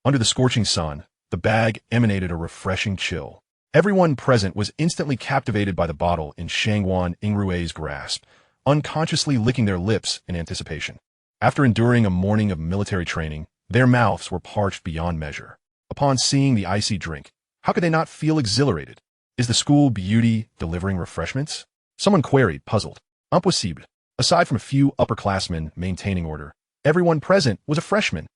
Under the scorching sun, the bag emanated a refreshing chill. Everyone present was instantly captivated by the bottle in Shangguan Yingrui's grasp, unconsciously licking their lips in anticipation. After enduring a morning of military training, their mouths were parched beyond measure. Upon seeing the icy drink, how could they not feel exhilarated? Is the school beauty delivering refreshments? Someone queried, puzzled. Impossible. Aside from a few upperclassmen maintaining order, everyone present was a freshman.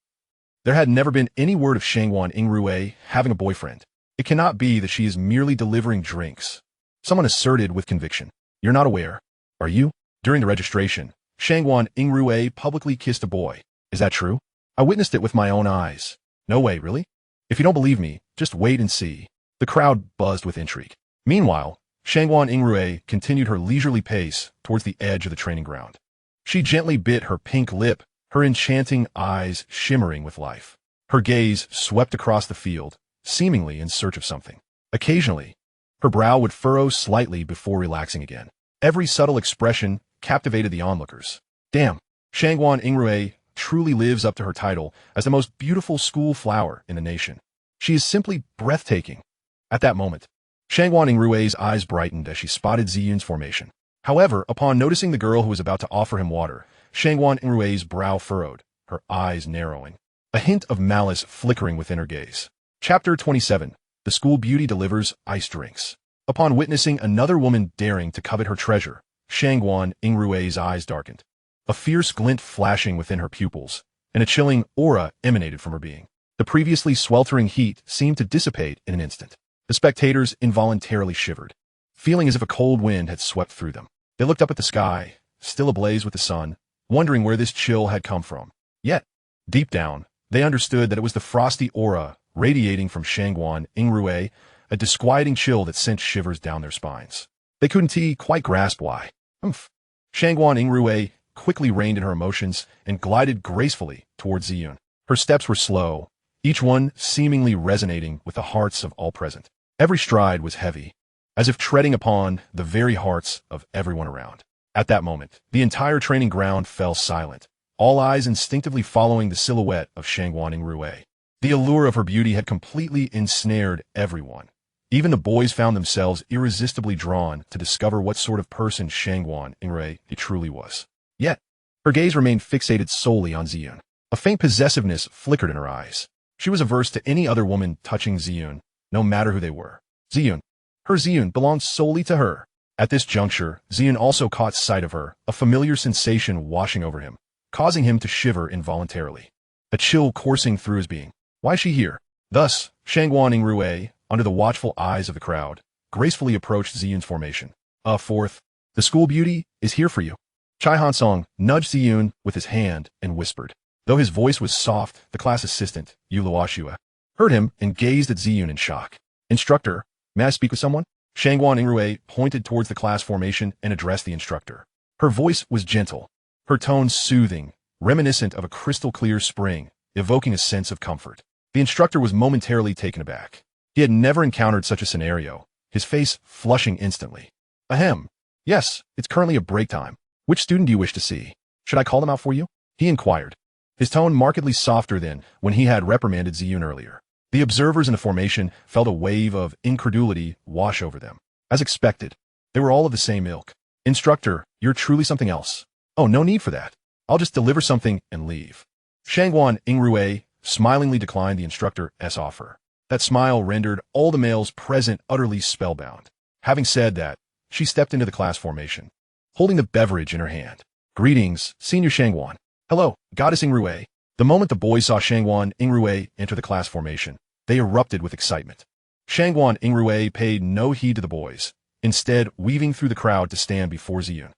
There had never been any word of Shangguan Yingrui having a boyfriend. It cannot be that she is merely delivering drinks. Someone asserted with conviction. You're not aware, are you? During the registration, Shangguan Yingrui publicly kissed a boy. Is that true? I witnessed it with my own eyes. No way, really? If you don't believe me, just wait and see. The crowd buzzed with intrigue. Meanwhile, Shangguan Yingrui continued her leisurely pace towards the edge of the training ground. She gently bit her pink lip, her enchanting eyes shimmering with life. Her gaze swept across the field, seemingly in search of something. Occasionally, her brow would furrow slightly before relaxing again. Every subtle expression captivated the onlookers. Damn, Shangguan Yingrui truly lives up to her title as the most beautiful school flower in the nation. She is simply breathtaking. At that moment, Shangguan Yingrui's eyes brightened as she spotted Ziyun's formation. However, upon noticing the girl who was about to offer him water, Shangguan Yingrui's brow furrowed, her eyes narrowing, a hint of malice flickering within her gaze. Chapter 27. The School Beauty Delivers Ice Drinks. Upon witnessing another woman daring to covet her treasure, Shangguan Yingrui's eyes darkened, a fierce glint flashing within her pupils, and a chilling aura emanated from her being. The previously sweltering heat seemed to dissipate in an instant. The spectators involuntarily shivered, feeling as if a cold wind had swept through them. They looked up at the sky, still ablaze with the sun, wondering where this chill had come from. Yet, deep down, they understood that it was the frosty aura radiating from Shangguan Yingrui, a disquieting chill that sent shivers down their spines. They couldn't quite grasp why. Shangguan Yingrui quickly reined in her emotions and glided gracefully towards Ziyun. Her steps were slow, each one seemingly resonating with the hearts of all present. Every stride was heavy, as if treading upon the very hearts of everyone around. At that moment, the entire training ground fell silent, all eyes instinctively following the silhouette of Shangguan Yingrui. The allure of her beauty had completely ensnared everyone. Even the boys found themselves irresistibly drawn to discover what sort of person Shangguan Yingrui truly was. Yet, her gaze remained fixated solely on Ziyun. A faint possessiveness flickered in her eyes. She was averse to any other woman touching Ziyun, no matter who they were. Ziyun. Her Ziyun belonged solely to her. At this juncture, Ziyun also caught sight of her, a familiar sensation washing over him, causing him to shiver involuntarily. A chill coursing through his being. Why is she here? Thus, Shangguan Yingrui, under the watchful eyes of the crowd, gracefully approached Ziyun's formation. Fourth, the school beauty is here for you. Chai Hansong nudged Ziyun with his hand and whispered. Though his voice was soft, the class assistant, Yu Luoxue, heard him and gazed at Ziyun in shock. Instructor, may I speak with someone? Shangguan Yingrui pointed towards the class formation and addressed the instructor. Her voice was gentle, her tone soothing, reminiscent of a crystal-clear spring, evoking a sense of comfort. The instructor was momentarily taken aback. He had never encountered such a scenario, his face flushing instantly. Ahem. Yes, it's currently a break time. Which student do you wish to see? Should I call them out for you? He inquired, his tone markedly softer than when he had reprimanded Ziyun earlier. The observers in the formation felt a wave of incredulity wash over them. As expected, they were all of the same ilk. Instructor, you're truly something else. Oh, no need for that. I'll just deliver something and leave. Shangguan Yingrui smilingly declined the instructor's offer. That smile rendered all the males present utterly spellbound. Having said that, she stepped into the class formation, holding the beverage in her hand. Greetings, Senior Shangguan. Hello, Goddess Yingrui. The moment the boys saw Shangguan Yingrui enter the class formation, they erupted with excitement. Shangguan Yingrui paid no heed to the boys, instead weaving through the crowd to stand before Ziyun.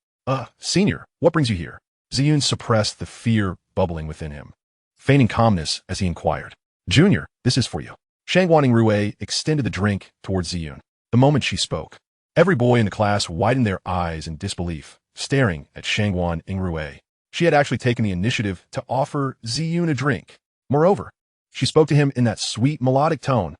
Senior, what brings you here? Ziyun suppressed the fear bubbling within him, feigning calmness as he inquired. Junior, this is for you. Shangguan Yingrui extended the drink towards Ziyun. The moment she spoke, every boy in the class widened their eyes in disbelief, staring at Shangguan Yingrui. She had actually taken the initiative to offer Ziyun a drink. Moreover, she spoke to him in that sweet melodic tone.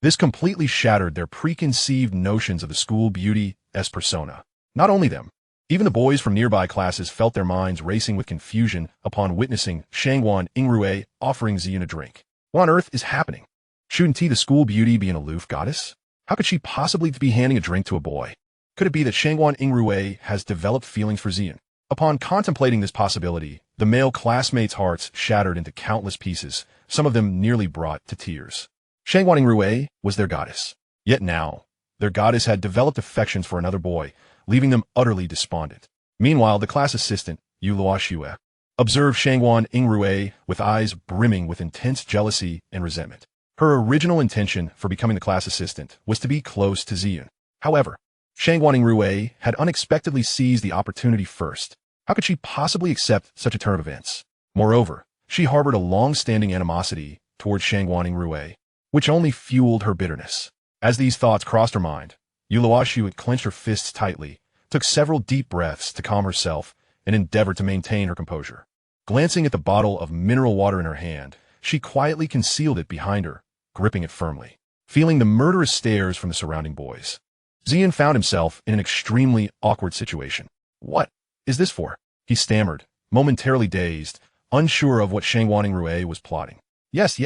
This completely shattered their preconceived notions of the school beauty as persona. Not only them, even the boys from nearby classes felt their minds racing with confusion upon witnessing Shangguan Yingrui offering Ziyun a drink. What on earth is happening? Shouldn't the school beauty be an aloof goddess? How could she possibly be handing a drink to a boy? Could it be that Shangguan Yingrui has developed feelings for Ziyun? Upon contemplating this possibility, the male classmates' hearts shattered into countless pieces, some of them nearly brought to tears. Shangguan Yingrui was their goddess. Yet now, their goddess had developed affections for another boy, leaving them utterly despondent. Meanwhile, the class assistant, Yu Luoxue, observed Shangguan Yingrui with eyes brimming with intense jealousy and resentment. Her original intention for becoming the class assistant was to be close to Ziyun. However, Shangguan Yingrui had unexpectedly seized the opportunity first. How could she possibly accept such a turn of events? Moreover, she harbored a long-standing animosity towards Shangguan Yingrui, which only fueled her bitterness. As these thoughts crossed her mind, Yu Luoxue clenched her fists tightly, took several deep breaths to calm herself, and endeavored to maintain her composure. Glancing at the bottle of mineral water in her hand, she quietly concealed it behind her, gripping it firmly, feeling the murderous stares from the surrounding boys. Ziyun found himself in an extremely awkward situation. What is this for? He stammered, momentarily dazed, unsure of what Shangguan Yingrui was plotting. Yes,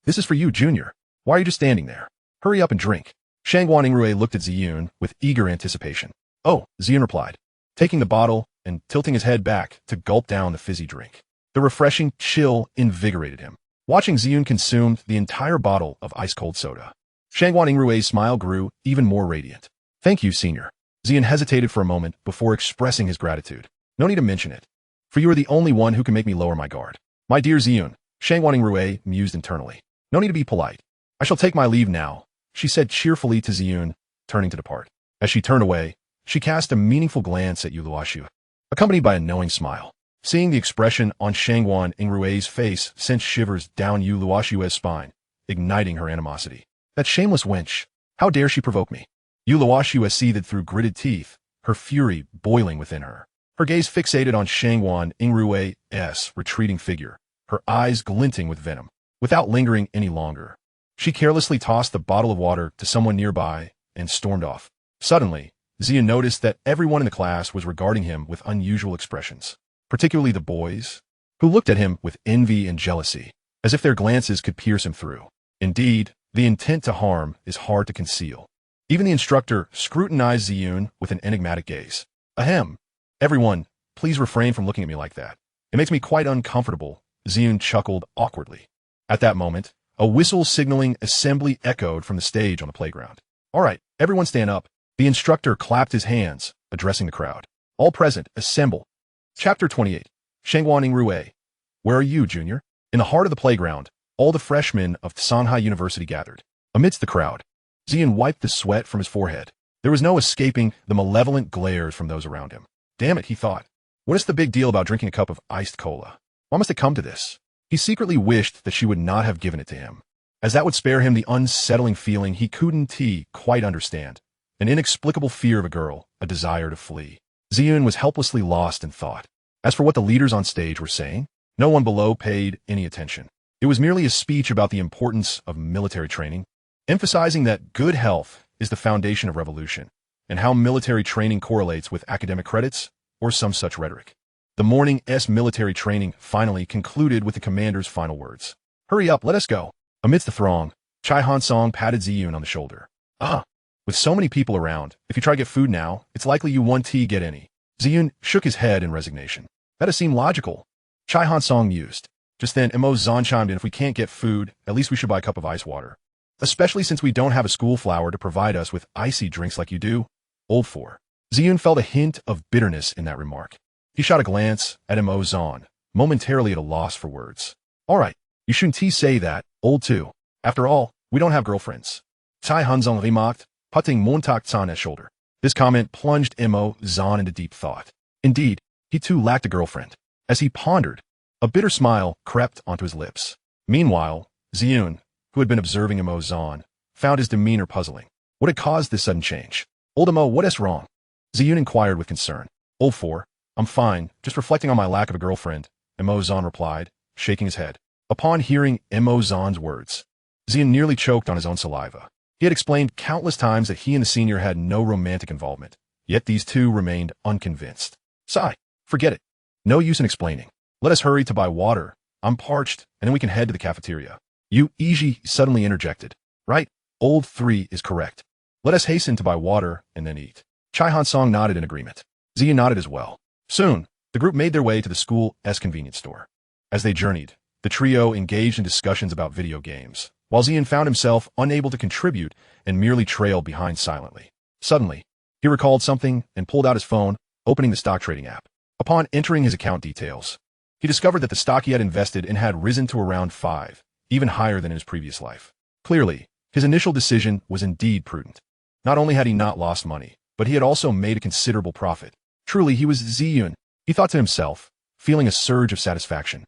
this is for you, Junior. Why are you just standing there? Hurry up and drink. Shangguan Yingrui looked at Ziyun with eager anticipation. Oh, Ziyun replied, taking the bottle and tilting his head back to gulp down the fizzy drink. The refreshing chill invigorated him. Watching Ziyun consume the entire bottle of ice-cold soda, Shangguan Yingrui's smile grew even more radiant. Thank you, senior. Ziyun hesitated for a moment before expressing his gratitude. No need to mention it, for you are the only one who can make me lower my guard. My dear Ziyun, Shangguan Yingrui mused internally. No need to be polite. I shall take my leave now, she said cheerfully to Ziyun, turning to depart. As she turned away, she cast a meaningful glance at Yu Luoxu, accompanied by a knowing smile. Seeing the expression on Shangguan Yingrui's face sent shivers down Yu Luoxu's spine, igniting her animosity. That shameless wench! How dare she provoke me? Yu Luoxu seethed through gritted teeth, her fury boiling within her. Her gaze fixated on Shangguan Yingrui's retreating figure, her eyes glinting with venom. Without lingering any longer, she carelessly tossed the bottle of water to someone nearby and stormed off. Suddenly, Ziyun noticed that everyone in the class was regarding him with unusual expressions, particularly the boys, who looked at him with envy and jealousy, as if their glances could pierce him through. Indeed, the intent to harm is hard to conceal. Even the instructor scrutinized Ziyun with an enigmatic gaze. Ahem. Everyone, please refrain from looking at me like that. It makes me quite uncomfortable, Ziyun chuckled awkwardly. At that moment, a whistle signaling assembly echoed from the stage on the playground. All right, everyone stand up. The instructor clapped his hands, addressing the crowd. All present, assemble. Chapter 28. Shangguan Yingrui. Where are you, Junior? In the heart of the playground, all the freshmen of Shanghai University gathered. Amidst the crowd, Ziyun wiped the sweat from his forehead. There was no escaping the malevolent glares from those around him. Damn it, he thought. What is the big deal about drinking a cup of iced cola? Why must it come to this? He secretly wished that she would not have given it to him, as that would spare him the unsettling feeling he couldn't quite understand. An inexplicable fear of a girl, a desire to flee. Ziyun was helplessly lost in thought. As for what the leaders on stage were saying, no one below paid any attention. It was merely a speech about the importance of military training, emphasizing that good health is the foundation of revolution, and how military training correlates with academic credits, or some such rhetoric. The morning's military training finally concluded with the commander's final words. Hurry up, let us go. Amidst the throng, Chai Hansong patted Ziyun on the shoulder. With so many people around, if you try to get food now, it's likely you won't get any. Ziyun shook his head in resignation. That does seem logical. Chai Hansong mused. Just then, Mo Zan chimed in, if we can't get food, at least we should buy a cup of ice water. Especially since we don't have a school flower to provide us with icy drinks like you do. Old four. Ziyun felt a hint of bitterness in that remark. He shot a glance at Mo Zan, momentarily at a loss for words. All right, you shouldn't say that, old two. After all, we don't have girlfriends. Chai Hansong remarked, putting Montak Tsan's shoulder. This comment plunged Mo Zan into deep thought. Indeed, he too lacked a girlfriend. As he pondered, a bitter smile crept onto his lips. Meanwhile, Ziyun, who had been observing Mo Zan, found his demeanor puzzling. What had caused this sudden change? Old Mo, what is wrong? Ziyun inquired with concern. Old four, I'm fine, just reflecting on my lack of a girlfriend, Mo Zan replied, shaking his head. Upon hearing Mo Zan's words, Ziyun nearly choked on his own saliva. He had explained countless times that he and the senior had no romantic involvement, yet these two remained unconvinced. Sigh, forget it. No use in explaining. Let us hurry to buy water. I'm parched, and then we can head to the cafeteria. Yu Iji suddenly interjected. Right, old three is correct. Let us hasten to buy water and then eat. Chai Hansong nodded in agreement. Ziyun nodded as well. Soon, the group made their way to the school's convenience store. As they journeyed, the trio engaged in discussions about video games, while Ziyun found himself unable to contribute and merely trailed behind silently. Suddenly, he recalled something and pulled out his phone, opening the stock trading app. Upon entering his account details, he discovered that the stock he had invested in had risen to around 5, even higher than in his previous life. Clearly, his initial decision was indeed prudent. Not only had he not lost money, but he had also made a considerable profit. Truly, he was Ziyun, he thought to himself, feeling a surge of satisfaction.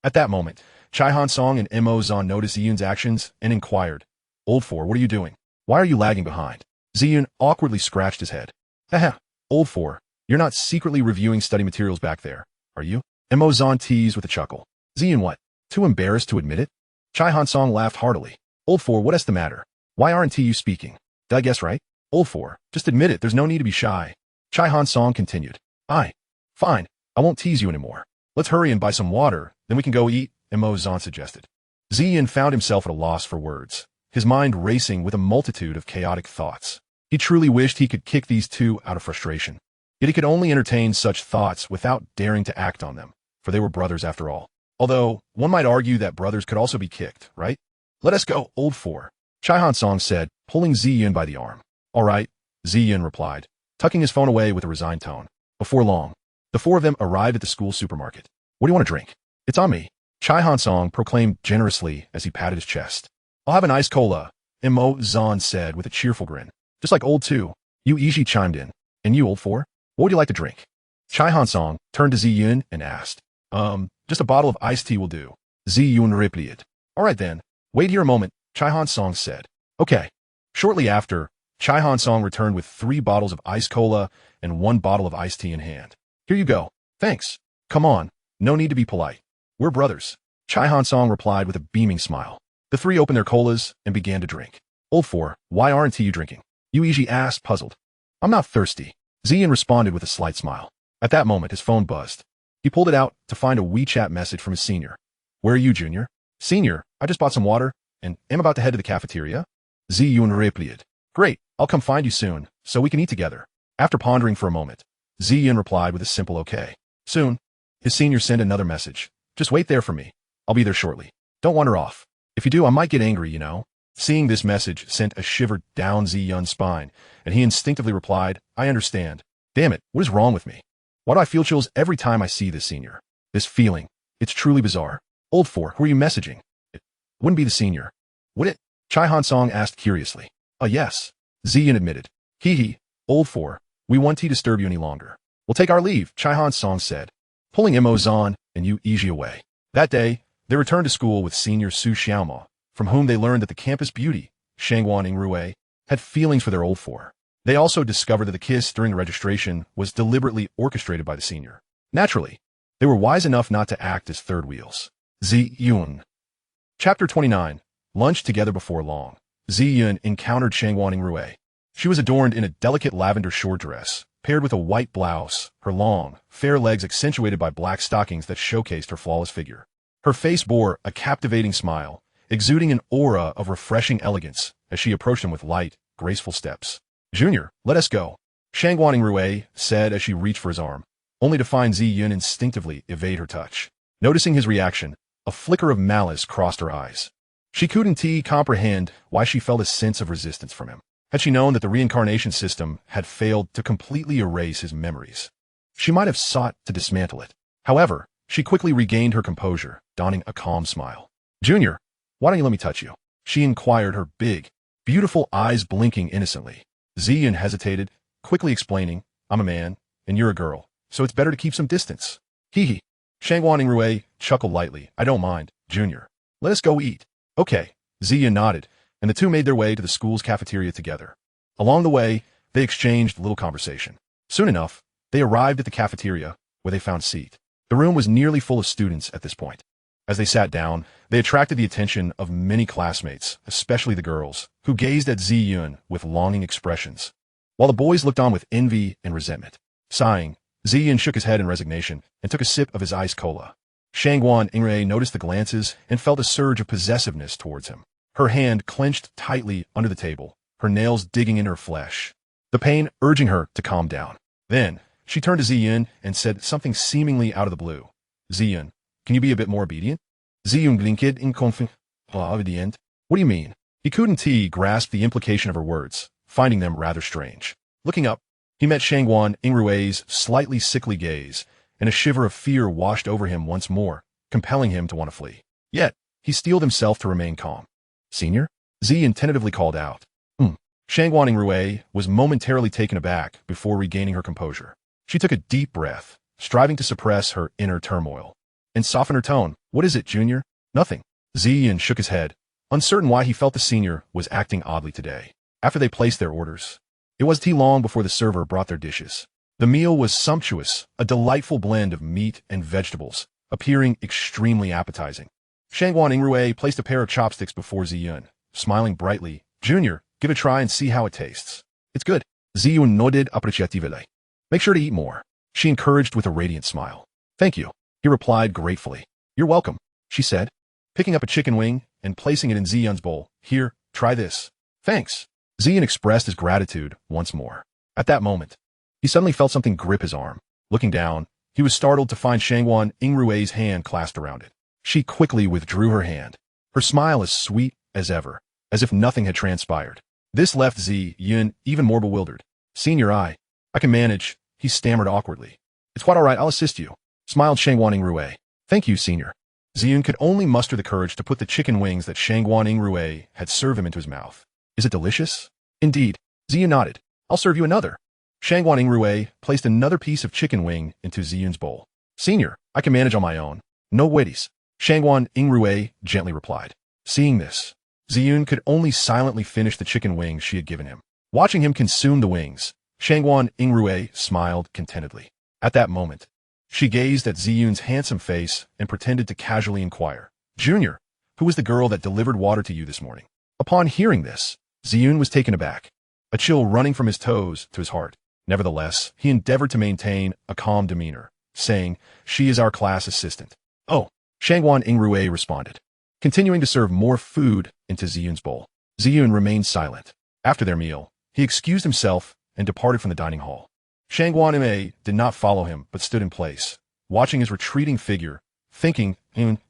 At that moment, Chai Hansong and Mo Zan noticed Ziyun's actions and inquired, Old four, what are you doing? Why are you lagging behind? Ziyun awkwardly scratched his head. Haha, old four, you're not secretly reviewing study materials back there, are you? Mo Zan teased with a chuckle. Ziyun what? Too embarrassed to admit it? Chai Hansong laughed heartily. Old four, what is the matter? Why aren't you speaking? Did I guess right? Old four, just admit it, there's no need to be shy. Chai Hansong continued. Fine, I won't tease you anymore. Let's hurry and buy some water, then we can go eat, Mo Zan suggested. Ziyun found himself at a loss for words. his mind racing with a multitude of chaotic thoughts. He truly wished he could kick these two out of frustration. Yet he could only entertain such thoughts without daring to act on them, for they were brothers after all. Although, one might argue that brothers could also be kicked, right? Let us go, old four, Chai Han-song said, pulling Ziyun by the arm. All right, Ziyun replied, tucking his phone away with a resigned tone. Before long, the four of them arrived at the school supermarket. What do you want to drink? It's on me, Chai Han-song proclaimed generously as he patted his chest. I'll have an iced cola, Mo Zan said with a cheerful grin. Just like old two, Yu Ishi chimed in. And you, old four? What would you like to drink? Chai Han-song turned to Ziyun and asked. Just a bottle of iced tea will do. Ziyun replied. All right then. Wait here a moment, Chai Han-song said. Okay. Shortly after, Chai Han-song returned with 3 bottles of iced cola and 1 bottle of iced tea in hand. Here you go. Thanks. Come on. No need to be polite. We're brothers. Chai Han-song replied with a beaming smile. The 3 opened their colas and began to drink. Old four, why aren't you drinking? Yu Ishi asked, puzzled. I'm not thirsty. Ziyun responded with a slight smile. At that moment, his phone buzzed. He pulled it out to find a WeChat message from his senior. Where are you, Junior? Senior, I just bought some water and am about to head to the cafeteria. Ziyun replied. Great, I'll come find you soon, so we can eat together. After pondering for a moment, Ziyun replied with a simple okay. Soon, his senior sent another message. Just wait there for me. I'll be there shortly. Don't wander off. If you do, I might get angry, you know. Seeing this message sent a shiver down Ziyun's spine, and he instinctively replied, I understand. Damn it, what is wrong with me? Why do I feel chills every time I see this senior? This feeling, it's truly bizarre. Old four, who are you messaging? It wouldn't be the senior. Would it? Chai Han-song asked curiously. Yes. Ziyun admitted. Hehe, old four, we won't disturb you any longer. We'll take our leave, Chai Han-song said, pulling Mo Zan and Yu Ishi away. That day, they returned to school with senior Su Xiaoma, from whom they learned that the campus beauty, Shangguan Yingrui, had feelings for their old four. They also discovered that the kiss during the registration was deliberately orchestrated by the senior. Naturally, they were wise enough not to act as third wheels. Ziyun. Chapter 29. Lunch together before long. Ziyun encountered Shangguan Yingrui. She was adorned in a delicate lavender short dress, paired with a white blouse, her long, fair legs accentuated by black stockings that showcased her flawless figure. Her face bore a captivating smile, exuding an aura of refreshing elegance as she approached him with light, graceful steps. Junior, let us go, Shangguan Yingrui said as she reached for his arm, only to find Ziyun instinctively evade her touch. Noticing his reaction, a flicker of malice crossed her eyes. She couldn't comprehend why she felt a sense of resistance from him. Had she known that the reincarnation system had failed to completely erase his memories, she might have sought to dismantle it. However, she quickly regained her composure, donning a calm smile. Junior, why don't you let me touch you? She inquired, her big, beautiful eyes blinking innocently. Ziyun hesitated, quickly explaining, I'm a man, and you're a girl, so it's better to keep some distance. Hehe. Shangguan Yingrui chuckled lightly. I don't mind, Junior. Let us go eat. Okay. Ziyun nodded, and the two made their way to the school's cafeteria together. Along the way, they exchanged a little conversation. Soon enough, they arrived at the cafeteria, where they found a seat. The room was nearly full of students at this point. As they sat down, they attracted the attention of many classmates, especially the girls, who gazed at Ziyun with longing expressions, while the boys looked on with envy and resentment. Sighing, Ziyun shook his head in resignation and took a sip of his iced cola. Shangguan Yingrui noticed the glances and felt a surge of possessiveness towards him. Her hand clenched tightly under the table, her nails digging into her flesh, the pain urging her to calm down. Then, she turned to Ziyun and said something seemingly out of the blue. Ziyun, can you be a bit more obedient? Ziyun blinked in confidence. Obedient? What do you mean? He couldn't grasp the implication of her words, finding them rather strange. Looking up, he met Shangguan Yingrui's slightly sickly gaze, and a shiver of fear washed over him once more, compelling him to want to flee. Yet, he steeled himself to remain calm. Senior? Ziyun tentatively called out. Shangguan Yingrui was momentarily taken aback before regaining her composure. She took a deep breath, striving to suppress her inner turmoil, and soften her tone. What is it, Junior? Nothing. Ziyun shook his head, uncertain why he felt the senior was acting oddly today. After they placed their orders, it wasn't long before the server brought their dishes. The meal was sumptuous, a delightful blend of meat and vegetables, appearing extremely appetizing. Shangguan Yingrui placed a pair of chopsticks before Ziyun, smiling brightly. Junior, give it a try and see how it tastes. It's good. Ziyun nodded appreciatively. Make sure to eat more, she encouraged with a radiant smile. Thank you, he replied gratefully. You're welcome, she said, picking up a chicken wing and placing it in Ziyun's bowl. Here, Try this. Thanks. Ziyun expressed his gratitude once more. At that moment, he suddenly felt something grip his arm. Looking down, he was startled to find Shangguan Yingrui's hand clasped around it. She quickly withdrew her hand, her smile as sweet as ever, as if nothing had transpired. This left Ziyun even more bewildered. Senior, I can manage, he stammered awkwardly. It's quite all right, I'll assist you, smiled Shangguan Yingrui. Thank you, senior. Ziyun could only muster the courage to put the chicken wings that Shangguan Yingrui had served him into his mouth. Is it delicious? Indeed. Ziyun nodded. I'll serve you another. Shangguan Yingrui placed another piece of chicken wing into Ziyun's bowl. Senior, I can manage on my own. No waities. Shangguan Yingrui gently replied. Seeing this, Ziyun could only silently finish the chicken wings she had given him. Watching him consume the wings, Shangguan Yingrui smiled contentedly. At that moment, she gazed at Ziyun's handsome face and pretended to casually inquire, Junior, who was the girl that delivered water to you this morning? Upon hearing this, Ziyun was taken aback, a chill running from his toes to his heart. Nevertheless, he endeavored to maintain a calm demeanor, saying, She is our class assistant. Oh, Shangguan Yingrui responded, continuing to serve more food into Ziyun's bowl. Ziyun remained silent. After their meal, he excused himself and departed from the dining hall. Shangguan Yingrui did not follow him, but stood in place, watching his retreating figure, thinking,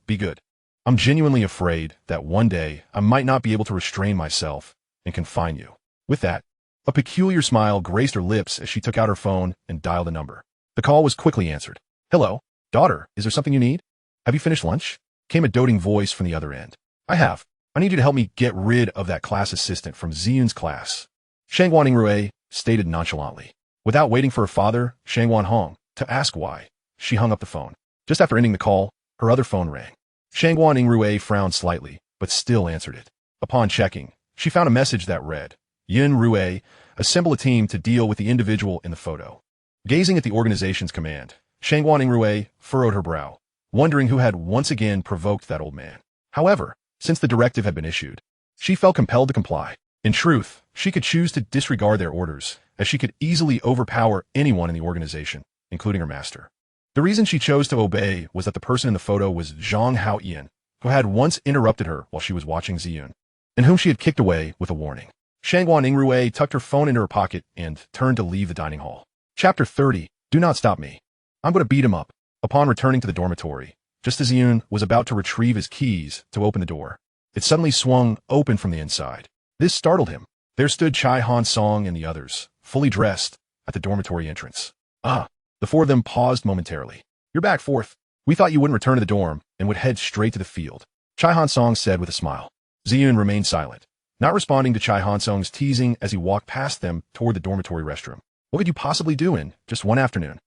be good. I'm genuinely afraid that one day I might not be able to restrain myself and confine you. With that, a peculiar smile graced her lips as she took out her phone and dialed a number. The call was quickly answered. Hello, daughter, is there something you need? Have you finished lunch? Came a doting voice from the other end. I have. I need you to help me get rid of that class assistant from Ziyun's class. Shangguan Yingrui stated nonchalantly. Without waiting for her father, Shangguan Hong, to ask why, she hung up the phone. Just after ending the call, her other phone rang. Shangguan Yingrui frowned slightly, but still answered it. Upon checking, she found a message that read, Yingrui, assemble a team to deal with the individual in the photo. Gazing at the organization's command, Shangguan Yingrui furrowed her brow, wondering who had once again provoked that old man. However, since the directive had been issued, she felt compelled to comply. In truth, she could choose to disregard their orders, as she could easily overpower anyone in the organization, including her master. The reason she chose to obey was that the person in the photo was Zhang Haoyan, who had once interrupted her while she was watching Ziyun, and whom she had kicked away with a warning. Shangguan Yingrui tucked her phone into her pocket and turned to leave the dining hall. Chapter 30. Do not stop me. I'm going to beat him up. Upon returning to the dormitory, just as Ziyun was about to retrieve his keys to open the door, it suddenly swung open from the inside. This startled him. There stood Chai Han Song and the others, fully dressed, at the dormitory entrance. The four of them paused momentarily. You're back, fourth. We thought you wouldn't return to the dorm and would head straight to the field. Chai Han Song said with a smile. Ziyun remained silent, not responding to Chai Han Song's teasing as he walked past them toward the dormitory restroom. What could you possibly do in just one afternoon?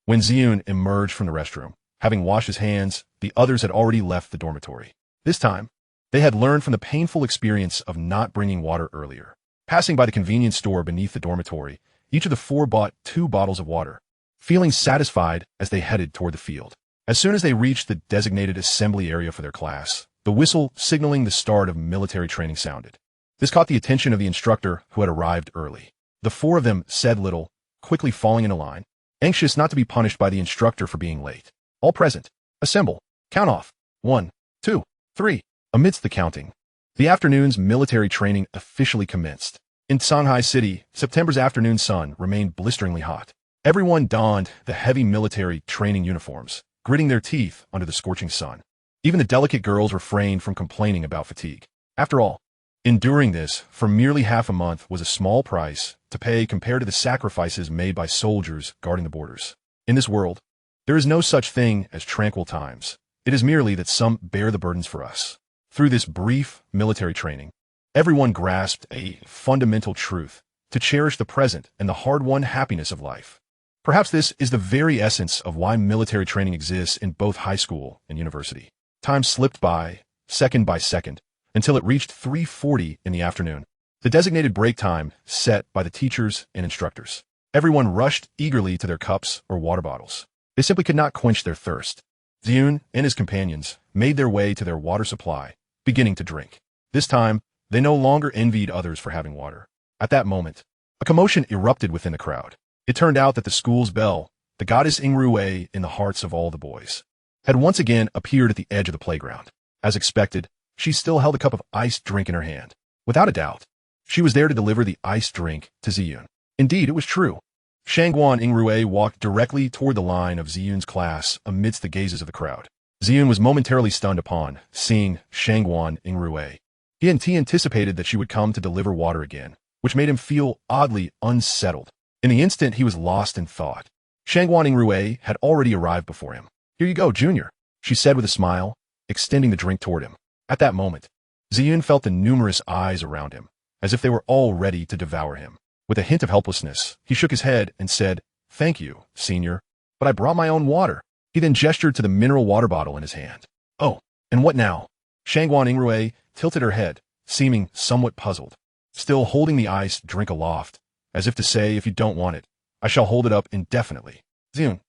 When Ziyun emerged from the restroom, having washed his hands, the others had already left the dormitory. This time, they had learned from the painful experience of not bringing water earlier. Passing by the convenience store beneath the dormitory, each of the four bought 2 bottles of water, feeling satisfied as they headed toward the field. As soon as they reached the designated assembly area for their class, the whistle signaling the start of military training sounded. This caught the attention of the instructor who had arrived early. The 4 of them said little, quickly falling into line, anxious not to be punished by the instructor for being late. All present. Assemble. Count off. 1, 2, 3. Amidst the counting, the afternoon's military training officially commenced. In Shanghai City, September's afternoon sun remained blisteringly hot. Everyone donned the heavy military training uniforms, gritting their teeth under the scorching sun. Even the delicate girls refrained from complaining about fatigue. After all, enduring this for merely half a month was a small price to pay compared to the sacrifices made by soldiers guarding the borders. In this world, there is no such thing as tranquil times. It is merely that some bear the burdens for us. Through this brief military training, everyone grasped a fundamental truth: to cherish the present and the hard-won happiness of life. Perhaps this is the very essence of why military training exists in both high school and university. Time slipped by second, until it reached 3:40 in the afternoon, the designated break time set by the teachers and instructors. Everyone rushed eagerly to their cups or water bottles. They simply could not quench their thirst. Ziyun and his companions made their way to their water supply, beginning to drink. This time, they no longer envied others for having water. At that moment, a commotion erupted within the crowd. It turned out that the school's belle, the goddess Yingrui in the hearts of all the boys, had once again appeared at the edge of the playground. As expected, she still held a cup of iced drink in her hand. Without a doubt, she was there to deliver the iced drink to Ziyun. Indeed, it was true. Shangguan Yingrui walked directly toward the line of Ziyun's class amidst the gazes of the crowd. Ziyun was momentarily stunned upon seeing Shangguan Yingrui. He anticipated that she would come to deliver water again, which made him feel oddly unsettled. In the instant, he was lost in thought. Shangguan Yingrui had already arrived before him. "Here you go, Junior," she said with a smile, extending the drink toward him. At that moment, Ziyun felt the numerous eyes around him, as if they were all ready to devour him. With a hint of helplessness, he shook his head and said, "Thank you, Senior, but I brought my own water." He then gestured to the mineral water bottle in his hand. "Oh, and what now?" Shangguan Yingrui tilted her head, seeming somewhat puzzled, still holding the iced drink aloft, as if to say, "If you don't want it, I shall hold it up indefinitely." Ziyun.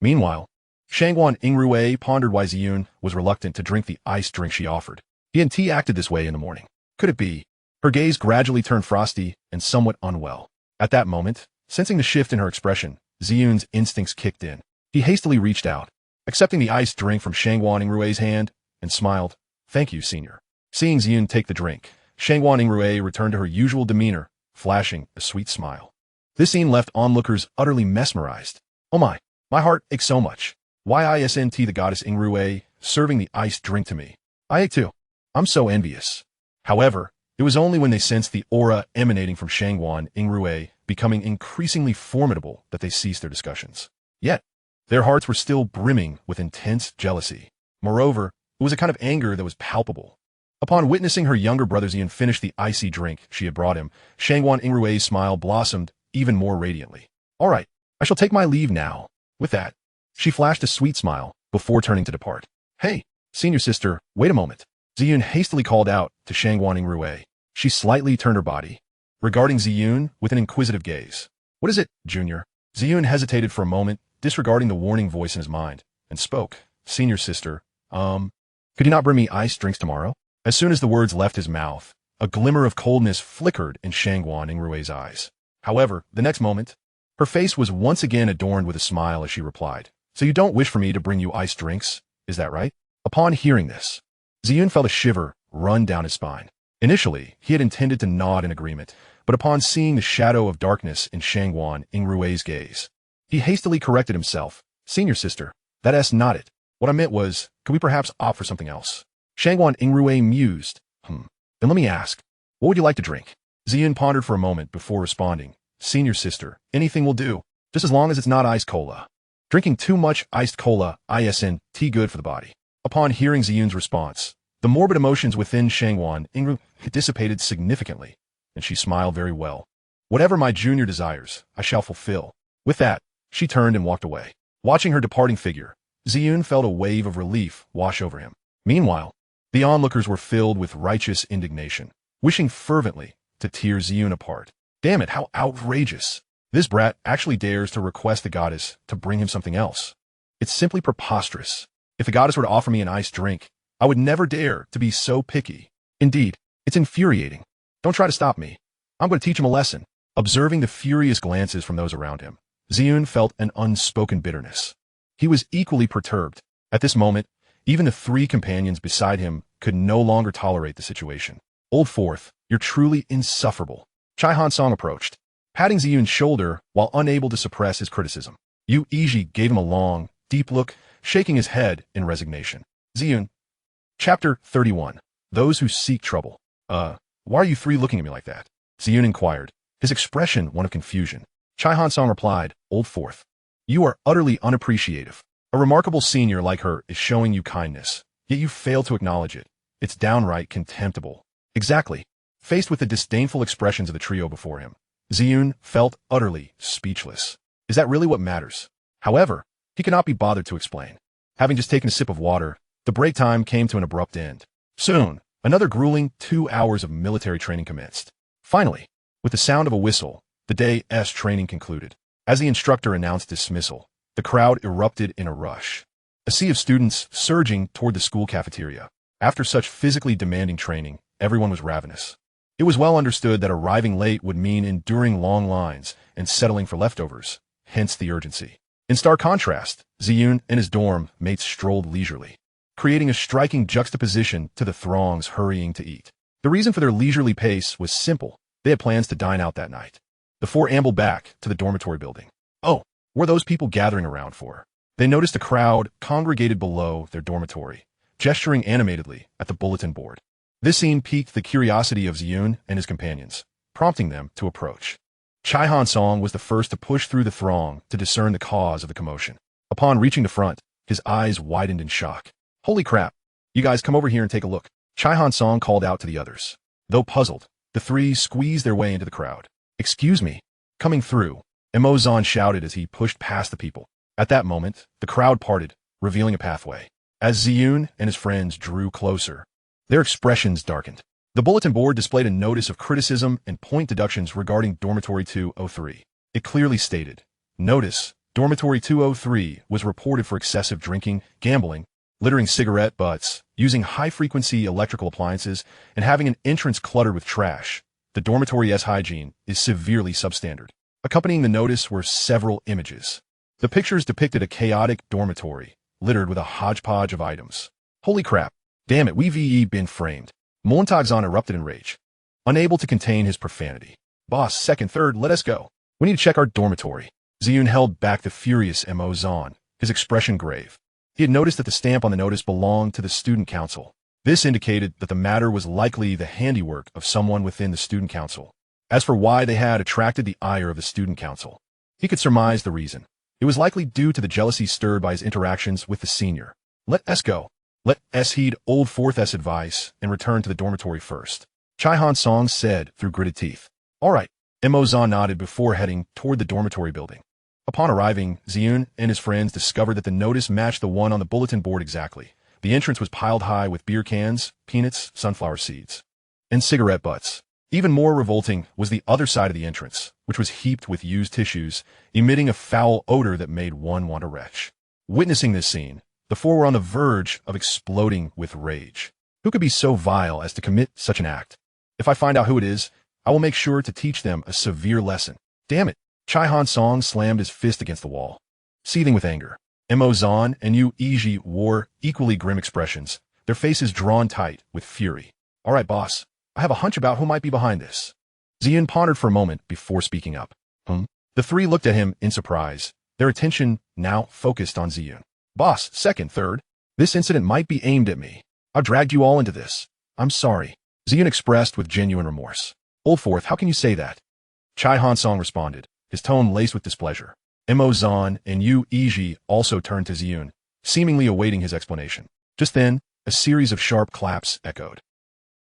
Meanwhile, Shangguan Yingrui pondered why Ziyun was reluctant to drink the iced drink she offered. He acted this way in the morning. Could it be? Her gaze gradually turned frosty and somewhat unwell. At that moment, sensing the shift in her expression, Ziyun's instincts kicked in. He hastily reached out, accepting the iced drink from Shangguan Yingrui's hand, and smiled, "Thank you, Senior." Seeing Ziyun take the drink, Shangguan Yingrui returned to her usual demeanor, flashing a sweet smile. This scene left onlookers utterly mesmerized. "Oh my heart aches so much. Why isn't the goddess Yingrui serving the iced drink to me? I ache too. I'm so envious." However, it was only when they sensed the aura emanating from Shangguan Yingrui becoming increasingly formidable that they ceased their discussions. Yet, their hearts were still brimming with intense jealousy. Moreover, it was a kind of anger that was palpable. Upon witnessing her younger brother Ziyun finish the icy drink she had brought him, Shangguan Yingrui's smile blossomed even more radiantly. "All right, I shall take my leave now." With that, she flashed a sweet smile before turning to depart. "Hey, Senior Sister, wait a moment." Ziyun hastily called out to Shangguan Yingrui. She slightly turned her body, regarding Ziyun with an inquisitive gaze. "What is it, Junior?" Ziyun hesitated for a moment, disregarding the warning voice in his mind, and spoke. "Senior Sister, could you not bring me iced drinks tomorrow?" As soon as the words left his mouth, a glimmer of coldness flickered in Shangguan Yingrui's eyes. However, the next moment, her face was once again adorned with a smile as she replied, "So you don't wish for me to bring you iced drinks, is that right?" Upon hearing this, Ziyun felt a shiver run down his spine. Initially, he had intended to nod in agreement, but upon seeing the shadow of darkness in Shangguan Yingrui's gaze, he hastily corrected himself. "Senior Sister, that's not it. What I meant was, could we perhaps opt for something else?" Shangguan Yingrui mused. Then let me ask, what would you like to drink?" Ziyun pondered for a moment before responding. "Senior Sister, anything will do, just as long as it's not iced cola. Drinking too much iced cola isn't good for the body." Upon hearing Ziyun's response, the morbid emotions within Shangguan Yingrui dissipated significantly, and she smiled very well. "Whatever my junior desires, I shall fulfill." With that, she turned and walked away. Watching her departing figure, Ziyun felt a wave of relief wash over him. Meanwhile, the onlookers were filled with righteous indignation, wishing fervently to tear Ziyun apart. Damn it, how outrageous. This brat actually dares to request the goddess to bring him something else. It's simply preposterous. If the goddess were to offer me an iced drink, I would never dare to be so picky. Indeed, it's infuriating. Don't try to stop me. I'm going to teach him a lesson. Observing the furious glances from those around him, Ziyun felt an unspoken bitterness. He was equally perturbed. At this moment, even the three companions beside him could no longer tolerate the situation. "Old Fourth, you're truly insufferable." Chai Han-song approached, patting Ziyun's shoulder while unable to suppress his criticism. Yu Iji gave him a long, deep look, shaking his head in resignation. Ziyun. Chapter 31. Those Who Seek Trouble. Why are you three looking at me like that?" Ziyun inquired, his expression one of confusion. Chai Han-song replied, "Old Fourth, you are utterly unappreciative. A remarkable senior like her is showing you kindness, yet you fail to acknowledge it. It's downright contemptible." Exactly. Faced with the disdainful expressions of the trio before him, Ziyun felt utterly speechless. Is that really what matters? However, he could not be bothered to explain. Having just taken a sip of water, the break time came to an abrupt end. Soon, another grueling 2 hours of military training commenced. Finally, with the sound of a whistle, the day's training concluded. As the instructor announced dismissal, the crowd erupted in a rush. A sea of students surging toward the school cafeteria. After such physically demanding training, everyone was ravenous. It was well understood that arriving late would mean enduring long lines and settling for leftovers, hence the urgency. In stark contrast, Ziyun and his dorm mates strolled leisurely, creating a striking juxtaposition to the throngs hurrying to eat. The reason for their leisurely pace was simple. They had plans to dine out that night. The four ambled back to the dormitory building. Oh, what were those people gathering around for? They noticed a crowd congregated below their dormitory, gesturing animatedly at the bulletin board. This scene piqued the curiosity of Ziyun and his companions, prompting them to approach. Chai Han Song was the first to push through the throng to discern the cause of the commotion. Upon reaching the front, his eyes widened in shock. Holy crap! You guys come over here and take a look. Chai Han Song called out to the others. Though puzzled, the three squeezed their way into the crowd. Excuse me. Coming through, Mo Zan shouted as he pushed past the people. At that moment, the crowd parted, revealing a pathway. As Ziyun and his friends drew closer, their expressions darkened. The bulletin board displayed a notice of criticism and point deductions regarding Dormitory 203. It clearly stated, Notice, Dormitory 203 was reported for excessive drinking, gambling, littering cigarette butts, using high-frequency electrical appliances, and having an entrance cluttered with trash. The dormitory's hygiene is severely substandard. Accompanying the notice were several images. The pictures depicted a chaotic dormitory, littered with a hodgepodge of items. Holy crap. Damn it, we've been framed. Montagzon erupted in rage, unable to contain his profanity. Boss, second, third, let us go. We need to check our dormitory. Ziyun held back the furious Mo Zan, his expression grave. He had noticed that the stamp on the notice belonged to the student council. This indicated that the matter was likely the handiwork of someone within the student council. As for why they had attracted the ire of the student council, he could surmise the reason. It was likely due to the jealousy stirred by his interactions with the senior. Let us go. Let us heed old fourth's advice and return to the dormitory first. Chai Han Song said through gritted teeth. All right. Mo Zan nodded before heading toward the dormitory building. Upon arriving, Ziyun and his friends discovered that the notice matched the one on the bulletin board exactly. The entrance was piled high with beer cans, peanuts, sunflower seeds, and cigarette butts. Even more revolting was the other side of the entrance, which was heaped with used tissues, emitting a foul odor that made one want to retch. Witnessing this scene, the four were on the verge of exploding with rage. Who could be so vile as to commit such an act? If I find out who it is, I will make sure to teach them a severe lesson. Damn it! Chai Han Song slammed his fist against the wall. Seething with anger, Mo Zan and Yu Yiji wore equally grim expressions, their faces drawn tight with fury. All right, boss. I have a hunch about who might be behind this. Ziyun pondered for a moment before speaking up. The three looked at him in surprise, their attention now focused on Ziyun. Boss, second, third, this incident might be aimed at me. I've dragged you all into this. I'm sorry. Ziyun expressed with genuine remorse. Old fourth, how can you say that? Chai Han Song responded, his tone laced with displeasure. Mo Zan and Yu Yiji also turned to Ziyun, seemingly awaiting his explanation. Just then, a series of sharp claps echoed.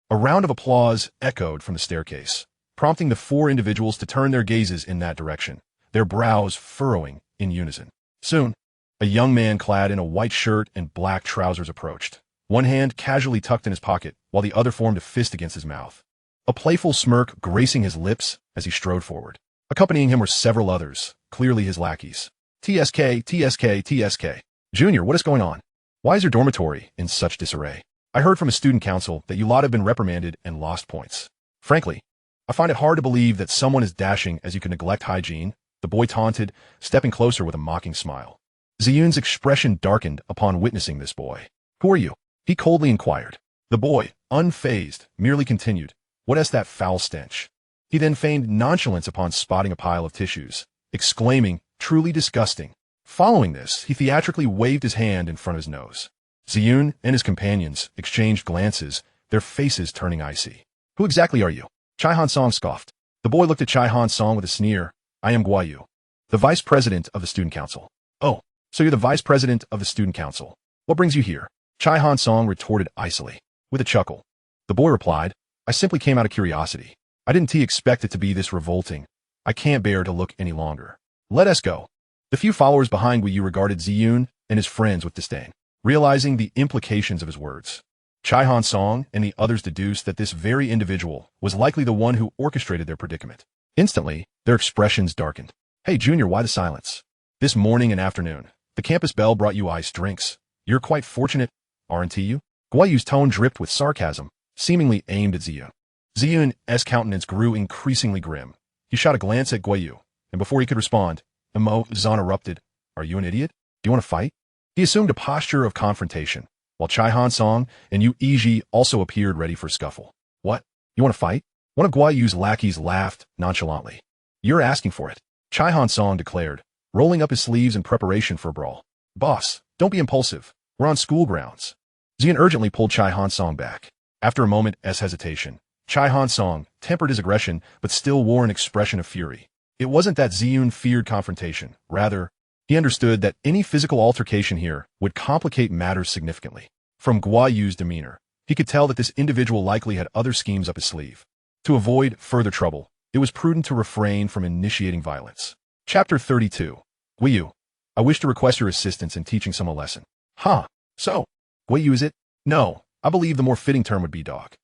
A round of applause echoed from the staircase, prompting the four individuals to turn their gazes in that direction, their brows furrowing in unison. Soon, a young man clad in a white shirt and black trousers approached, one hand casually tucked in his pocket while the other formed a fist against his mouth. A playful smirk gracing his lips as he strode forward. Accompanying him were several others, clearly his lackeys. TSK, TSK, TSK. Junior, what is going on? Why is your dormitory in such disarray? I heard from a student council that you lot have been reprimanded and lost points. Frankly, I find it hard to believe that someone as dashing as you can neglect hygiene, the boy taunted, stepping closer with a mocking smile. Ziyun's expression darkened upon witnessing this boy. Who are you? He coldly inquired. The boy, unfazed, merely continued, What is that foul stench? He then feigned nonchalance upon spotting a pile of tissues, exclaiming, Truly disgusting. Following this, he theatrically waved his hand in front of his nose. Ziyun and his companions exchanged glances, their faces turning icy. Who exactly are you? Chai Han Song scoffed. The boy looked at Chai Han Song with a sneer. I am Guayu, the vice president of the student council. Oh, so you're the vice president of the student council. What brings you here? Chai Han Song retorted icily. With a chuckle, the boy replied, I simply came out of curiosity. I didn't expect it to be this revolting. I can't bear to look any longer. Let us go. The few followers behind Guayu regarded Ziyun and his friends with disdain. Realizing the implications of his words, Chai Han Song and the others deduced that this very individual was likely the one who orchestrated their predicament. Instantly, their expressions darkened. Hey, Junior, why the silence? This morning and afternoon, the campus bell brought you iced drinks. You're quite fortunate, aren't you? Guayu's tone dripped with sarcasm, seemingly aimed at Ziyun. Ziyun's countenance grew increasingly grim. He shot a glance at Guayu, and before he could respond, Mo Zan erupted. Are you an idiot? Do you want to fight? He assumed a posture of confrontation, while Chai Han Song and Yu Yiji also appeared ready for scuffle. What? You want to fight? One of Guai Yu's lackeys laughed nonchalantly. You're asking for it, Chai Han Song declared, rolling up his sleeves in preparation for a brawl. Boss, don't be impulsive. We're on school grounds. Ziyun urgently pulled Chai Han Song back. After a moment's hesitation, Chai Han Song tempered his aggression but still wore an expression of fury. It wasn't that Ziyun feared confrontation. Rather, he understood that any physical altercation here would complicate matters significantly. From Guai Yu's demeanor, he could tell that this individual likely had other schemes up his sleeve. To avoid further trouble, it was prudent to refrain from initiating violence. Chapter 32. Guai Yu, I wish to request your assistance in teaching someone a lesson. Huh, so? Guai Yu is it? No, I believe the more fitting term would be dog.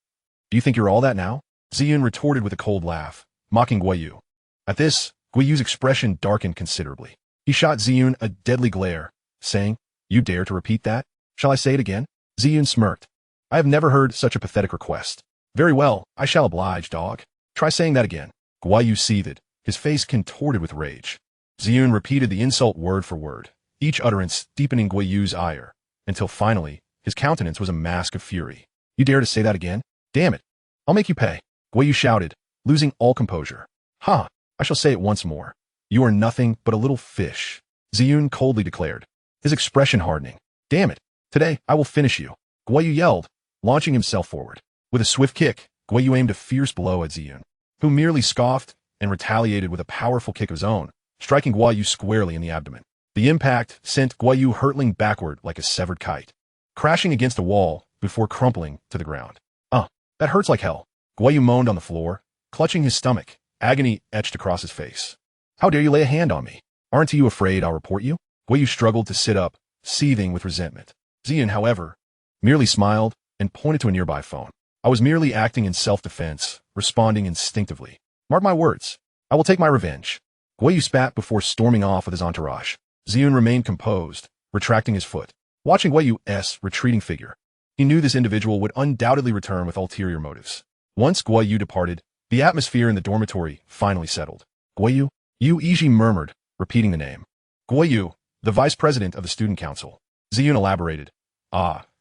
Do you think you're all that now? Ziyun retorted with a cold laugh, mocking Guai Yu. At this, Guai Yu's expression darkened considerably. He shot Ziyun a deadly glare, saying, You dare to repeat that? Shall I say it again? Ziyun smirked. I have never heard such a pathetic request. Very well, I shall oblige, dog. Try saying that again. Guai Yu seethed, his face contorted with rage. Ziyun repeated the insult word for word, each utterance deepening Guai Yu's ire, until finally, his countenance was a mask of fury. You dare to say that again? Damn it. I'll make you pay. Guai Yu shouted, losing all composure. Ha! I shall say it once more. You are nothing but a little fish. Ziyun coldly declared, his expression hardening. Damn it. Today, I will finish you. Guai Yu yelled, launching himself forward. With a swift kick, Guai Yu aimed a fierce blow at Ziyun, who merely scoffed and retaliated with a powerful kick of his own, striking Guai Yu squarely in the abdomen. The impact sent Guai Yu hurtling backward like a severed kite, crashing against a wall before crumpling to the ground. That hurts like hell. Guai Yu moaned on the floor, clutching his stomach, agony etched across his face. How dare you lay a hand on me? Aren't you afraid I'll report you? Guai Yu struggled to sit up, seething with resentment. Ziyun, however, merely smiled and pointed to a nearby phone. I was merely acting in self-defense, responding instinctively. Mark my words, I will take my revenge. Guai Yu spat before storming off with his entourage. Ziyun remained composed, retracting his foot, watching Guai Yu's retreating figure. He knew this individual would undoubtedly return with ulterior motives. Once Guai Yu departed, the atmosphere in the dormitory finally settled. Guai Yu? Yu Yiji murmured, repeating the name. Guai Yu, the vice president of the student council. Ziyun elaborated.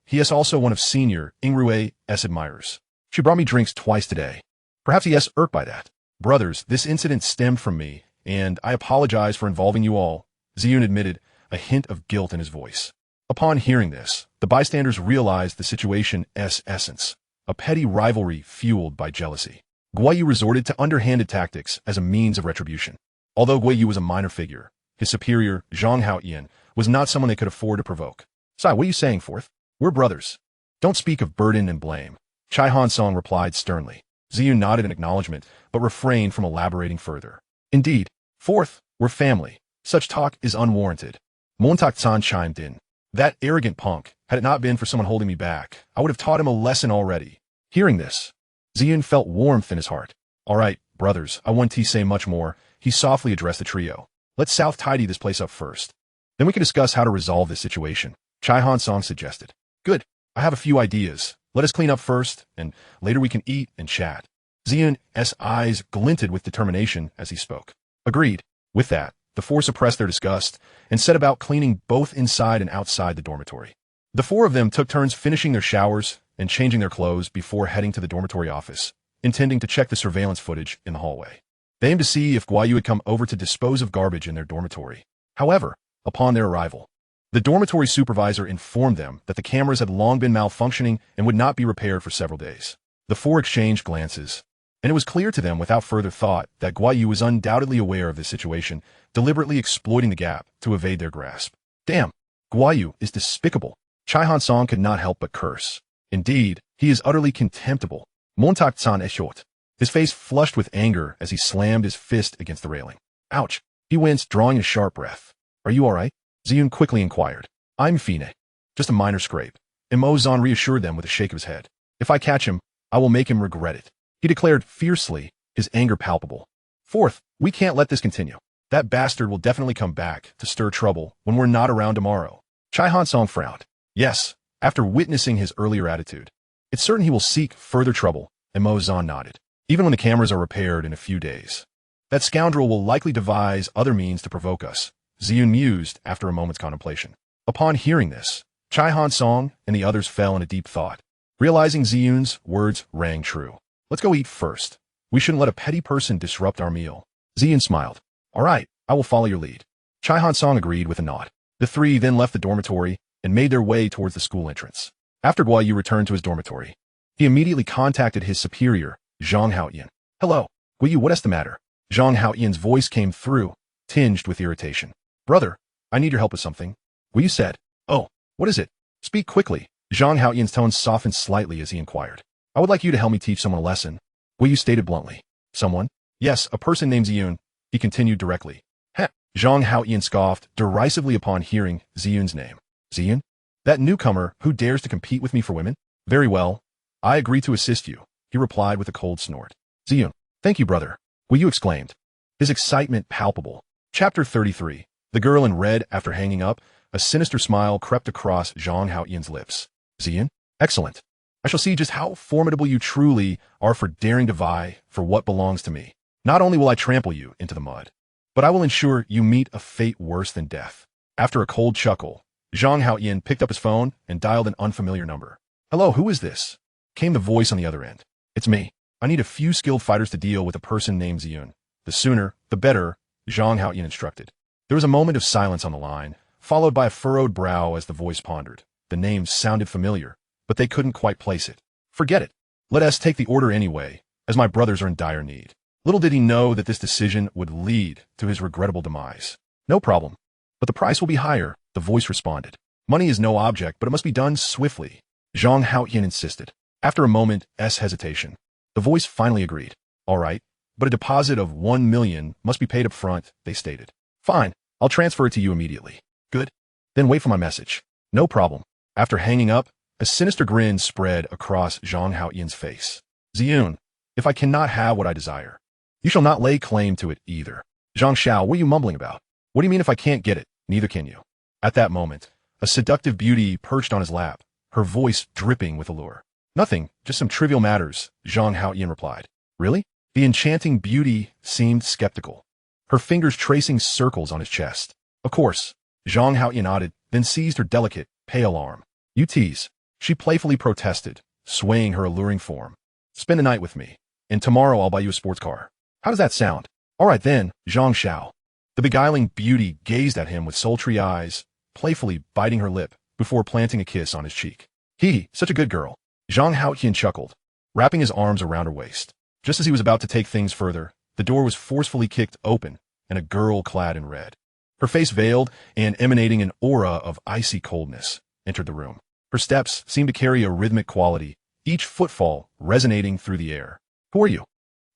He is also one of senior Yingrui's admirers. She brought me drinks twice today. Perhaps he is irked by that. Brothers, this incident stemmed from me, and I apologize for involving you all, Ziyun admitted, a hint of guilt in his voice. Upon hearing this, the bystanders realized the situation's essence, a petty rivalry fueled by jealousy. Guai Yu resorted to underhanded tactics as a means of retribution. Although Guai Yu was a minor figure, his superior, Zhang Haoyan, was not someone they could afford to provoke. Sai, what are you saying, Fourth? We're brothers. Don't speak of burden and blame. Chai Han Song replied sternly. Ziyun nodded in acknowledgement, but refrained from elaborating further. Indeed, Fourth, we're family. Such talk is unwarranted. Montak-san chimed in. That arrogant punk, had it not been for someone holding me back, I would have taught him a lesson already. Hearing this, Ziyun felt warmth in his heart. All right, brothers, I won't say much more. He softly addressed the trio. Let's south tidy this place up first. Then we can discuss how to resolve this situation. Chai Han Song suggested. Good. I have a few ideas. Let us clean up first, and later we can eat and chat. Ziyun's eyes glinted with determination as he spoke. Agreed. With that, the four suppressed their disgust and set about cleaning both inside and outside the dormitory. The four of them took turns finishing their showers and changing their clothes before heading to the dormitory office, intending to check the surveillance footage in the hallway. They aimed to see if Guai Yu had come over to dispose of garbage in their dormitory. However, upon their arrival, the dormitory supervisor informed them that the cameras had long been malfunctioning and would not be repaired for several days. The four exchanged glances, and it was clear to them without further thought that Guai Yu was undoubtedly aware of this situation, deliberately exploiting the gap to evade their grasp. Damn, Guai Yu is despicable. Chai Han Song could not help but curse. Indeed, he is utterly contemptible. Montak-san eshot. His face flushed with anger as he slammed his fist against the railing. Ouch! He winced, drawing a sharp breath. Are you all right? Ziyun quickly inquired. I'm fine. Just a minor scrape. And Mo-zan reassured them with a shake of his head. If I catch him, I will make him regret it. He declared fiercely, his anger palpable. Fourth, we can't let this continue. That bastard will definitely come back to stir trouble when we're not around tomorrow. Chai Han Song frowned. Yes, after witnessing his earlier attitude. It's certain he will seek further trouble, and Mo-zan nodded. Even when the cameras are repaired in a few days. That scoundrel will likely devise other means to provoke us, Ziyun mused after a moment's contemplation. Upon hearing this, Chai Han Song and the others fell in a deep thought, realizing Ziyun's words rang true. Let's go eat first. We shouldn't let a petty person disrupt our meal. Ziyun smiled. All right, I will follow your lead. Chai Han-song agreed with a nod. The three then left the dormitory and made their way towards the school entrance. After Guo Yu returned to his dormitory, he immediately contacted his superior, Zhang Haoyan. Hello, Guo Yu, what is the matter? Zhang Haoyan's voice came through, tinged with irritation. Brother, I need your help with something. Guo Yu said. Oh, what is it? Speak quickly. Zhang Haoyan's tone softened slightly as he inquired. I would like you to help me teach someone a lesson. Guo Yu stated bluntly. Someone? Yes, a person named Ziyun. He continued directly. Heh. Zhang Haoyan scoffed derisively upon hearing Ziyun's name. Ziyun? That newcomer who dares to compete with me for women? Very well. I agree to assist you, he replied with a cold snort. Ziyun. Thank you, brother. Guo Yu exclaimed. His excitement palpable. Chapter 33. The girl in red. After hanging up, a sinister smile crept across Zhang Haoyan's lips. Ziyun? Excellent. I shall see just how formidable you truly are for daring to vie for what belongs to me. Not only will I trample you into the mud, but I will ensure you meet a fate worse than death. After a cold chuckle, Zhang Haoyan picked up his phone and dialed an unfamiliar number. Hello, who is this? Came the voice on the other end. It's me. I need a few skilled fighters to deal with a person named Ziyun. The sooner, the better, Zhang Haoyan instructed. There was a moment of silence on the line, followed by a furrowed brow as the voice pondered. The name sounded familiar, but they couldn't quite place it. Forget it. Let us take the order anyway, as my brothers are in dire need. Little did he know that this decision would lead to his regrettable demise. No problem. But the price will be higher, the voice responded. Money is no object, but it must be done swiftly. Zhang Haoyan insisted. After a moment's hesitation, the voice finally agreed. All right, but a deposit of 1 million must be paid up front, they stated. Fine, I'll transfer it to you immediately. Good. Then wait for my message. No problem. After hanging up, a sinister grin spread across Zhang Haoyan's face. Ziyun, if I cannot have what I desire, you shall not lay claim to it either. Zhang Xiao, what are you mumbling about? What do you mean if I can't get it? Neither can you. At that moment, a seductive beauty perched on his lap, her voice dripping with allure. Nothing, just some trivial matters, Zhang Haoyan replied. Really? The enchanting beauty seemed skeptical, her fingers tracing circles on his chest. Of course, Zhang Haoyan nodded, then seized her delicate, pale arm. You tease, she playfully protested, swaying her alluring form. Spend the night with me, and tomorrow I'll buy you a sports car. How does that sound? All right then, Zhang Xiao. The beguiling beauty gazed at him with sultry eyes, playfully biting her lip before planting a kiss on his cheek. He, such a good girl. Zhang Haoyan chuckled, wrapping his arms around her waist. Just as he was about to take things further, the door was forcefully kicked open, and a girl clad in red, her face veiled and emanating an aura of icy coldness, entered the room. Her steps seemed to carry a rhythmic quality, each footfall resonating through the air. Who are you?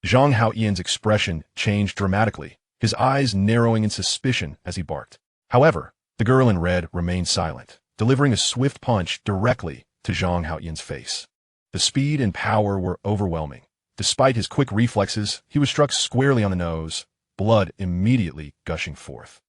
Zhang Haoyan's expression changed dramatically, his eyes narrowing in suspicion as he barked. However, the girl in red remained silent, delivering a swift punch directly to Zhang Haoyan's face. The speed and power were overwhelming. Despite his quick reflexes, he was struck squarely on the nose, blood immediately gushing forth.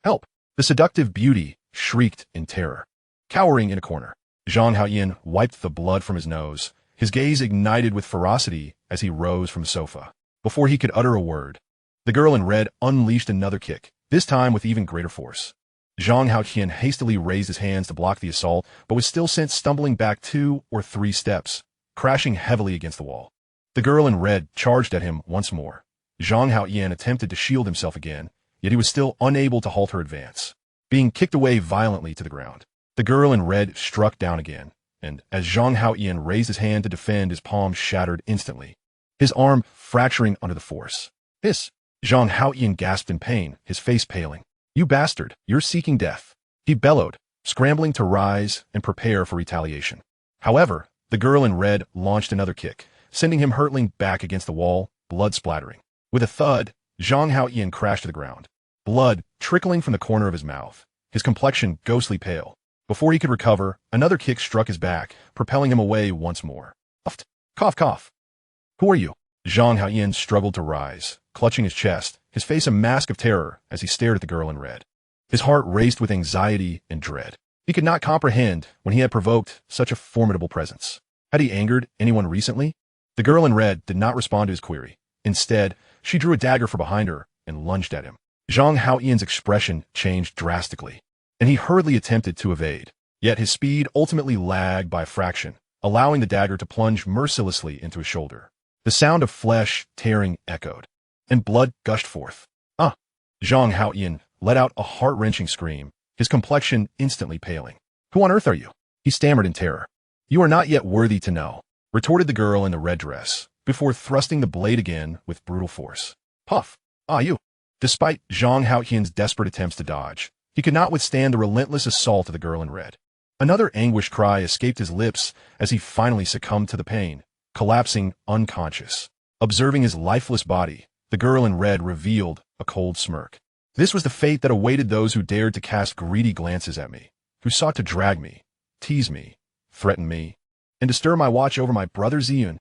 Help! The seductive beauty shrieked in terror. Cowering in a corner, Zhang Haoyan wiped the blood from his nose, his gaze ignited with ferocity as he rose from the sofa. Before he could utter a word, the girl in red unleashed another kick, this time with even greater force. Zhang Haoyan hastily raised his hands to block the assault, but was still sent stumbling back 2 or 3 steps, crashing heavily against the wall. The girl in red charged at him once more. Zhang Haoyan attempted to shield himself again, yet he was still unable to halt her advance. Being kicked away violently to the ground, the girl in red struck down again, and as Zhang Haoyan raised his hand to defend, his palm shattered instantly, his arm fracturing under the force. Hiss! Zhang Haoyan gasped in pain, his face paling. You bastard, you're seeking death, he bellowed, scrambling to rise and prepare for retaliation. However, the girl in red launched another kick, sending him hurtling back against the wall, blood splattering. With a thud, Zhang Haoyan crashed to the ground, blood trickling from the corner of his mouth, his complexion ghostly pale. Before he could recover, another kick struck his back, propelling him away once more. Cough, cough. Who are you? Zhang Haoyan struggled to rise, clutching his chest, his face a mask of terror as he stared at the girl in red. His heart raced with anxiety and dread. He could not comprehend when he had provoked such a formidable presence. Had he angered anyone recently? The girl in red did not respond to his query. Instead, she drew a dagger from behind her and lunged at him. Zhang Haoyan's expression changed drastically, and he hurriedly attempted to evade. Yet his speed ultimately lagged by a fraction, allowing the dagger to plunge mercilessly into his shoulder. The sound of flesh tearing echoed, and blood gushed forth. Ah! Zhang Haoyin let out a heart-wrenching scream, his complexion instantly paling. Who on earth are you? He stammered in terror. You are not yet worthy to know, retorted the girl in the red dress, before thrusting the blade again with brutal force. Puff! Ah, you! Despite Zhang Haoyin's desperate attempts to dodge, he could not withstand the relentless assault of the girl in red. Another anguished cry escaped his lips as he finally succumbed to the pain, collapsing unconscious. Observing his lifeless body, the girl in red revealed a cold smirk. This was the fate that awaited those who dared to cast greedy glances at me, who sought to drag me, tease me, threaten me, and to stir my watch over my brother Ziyun.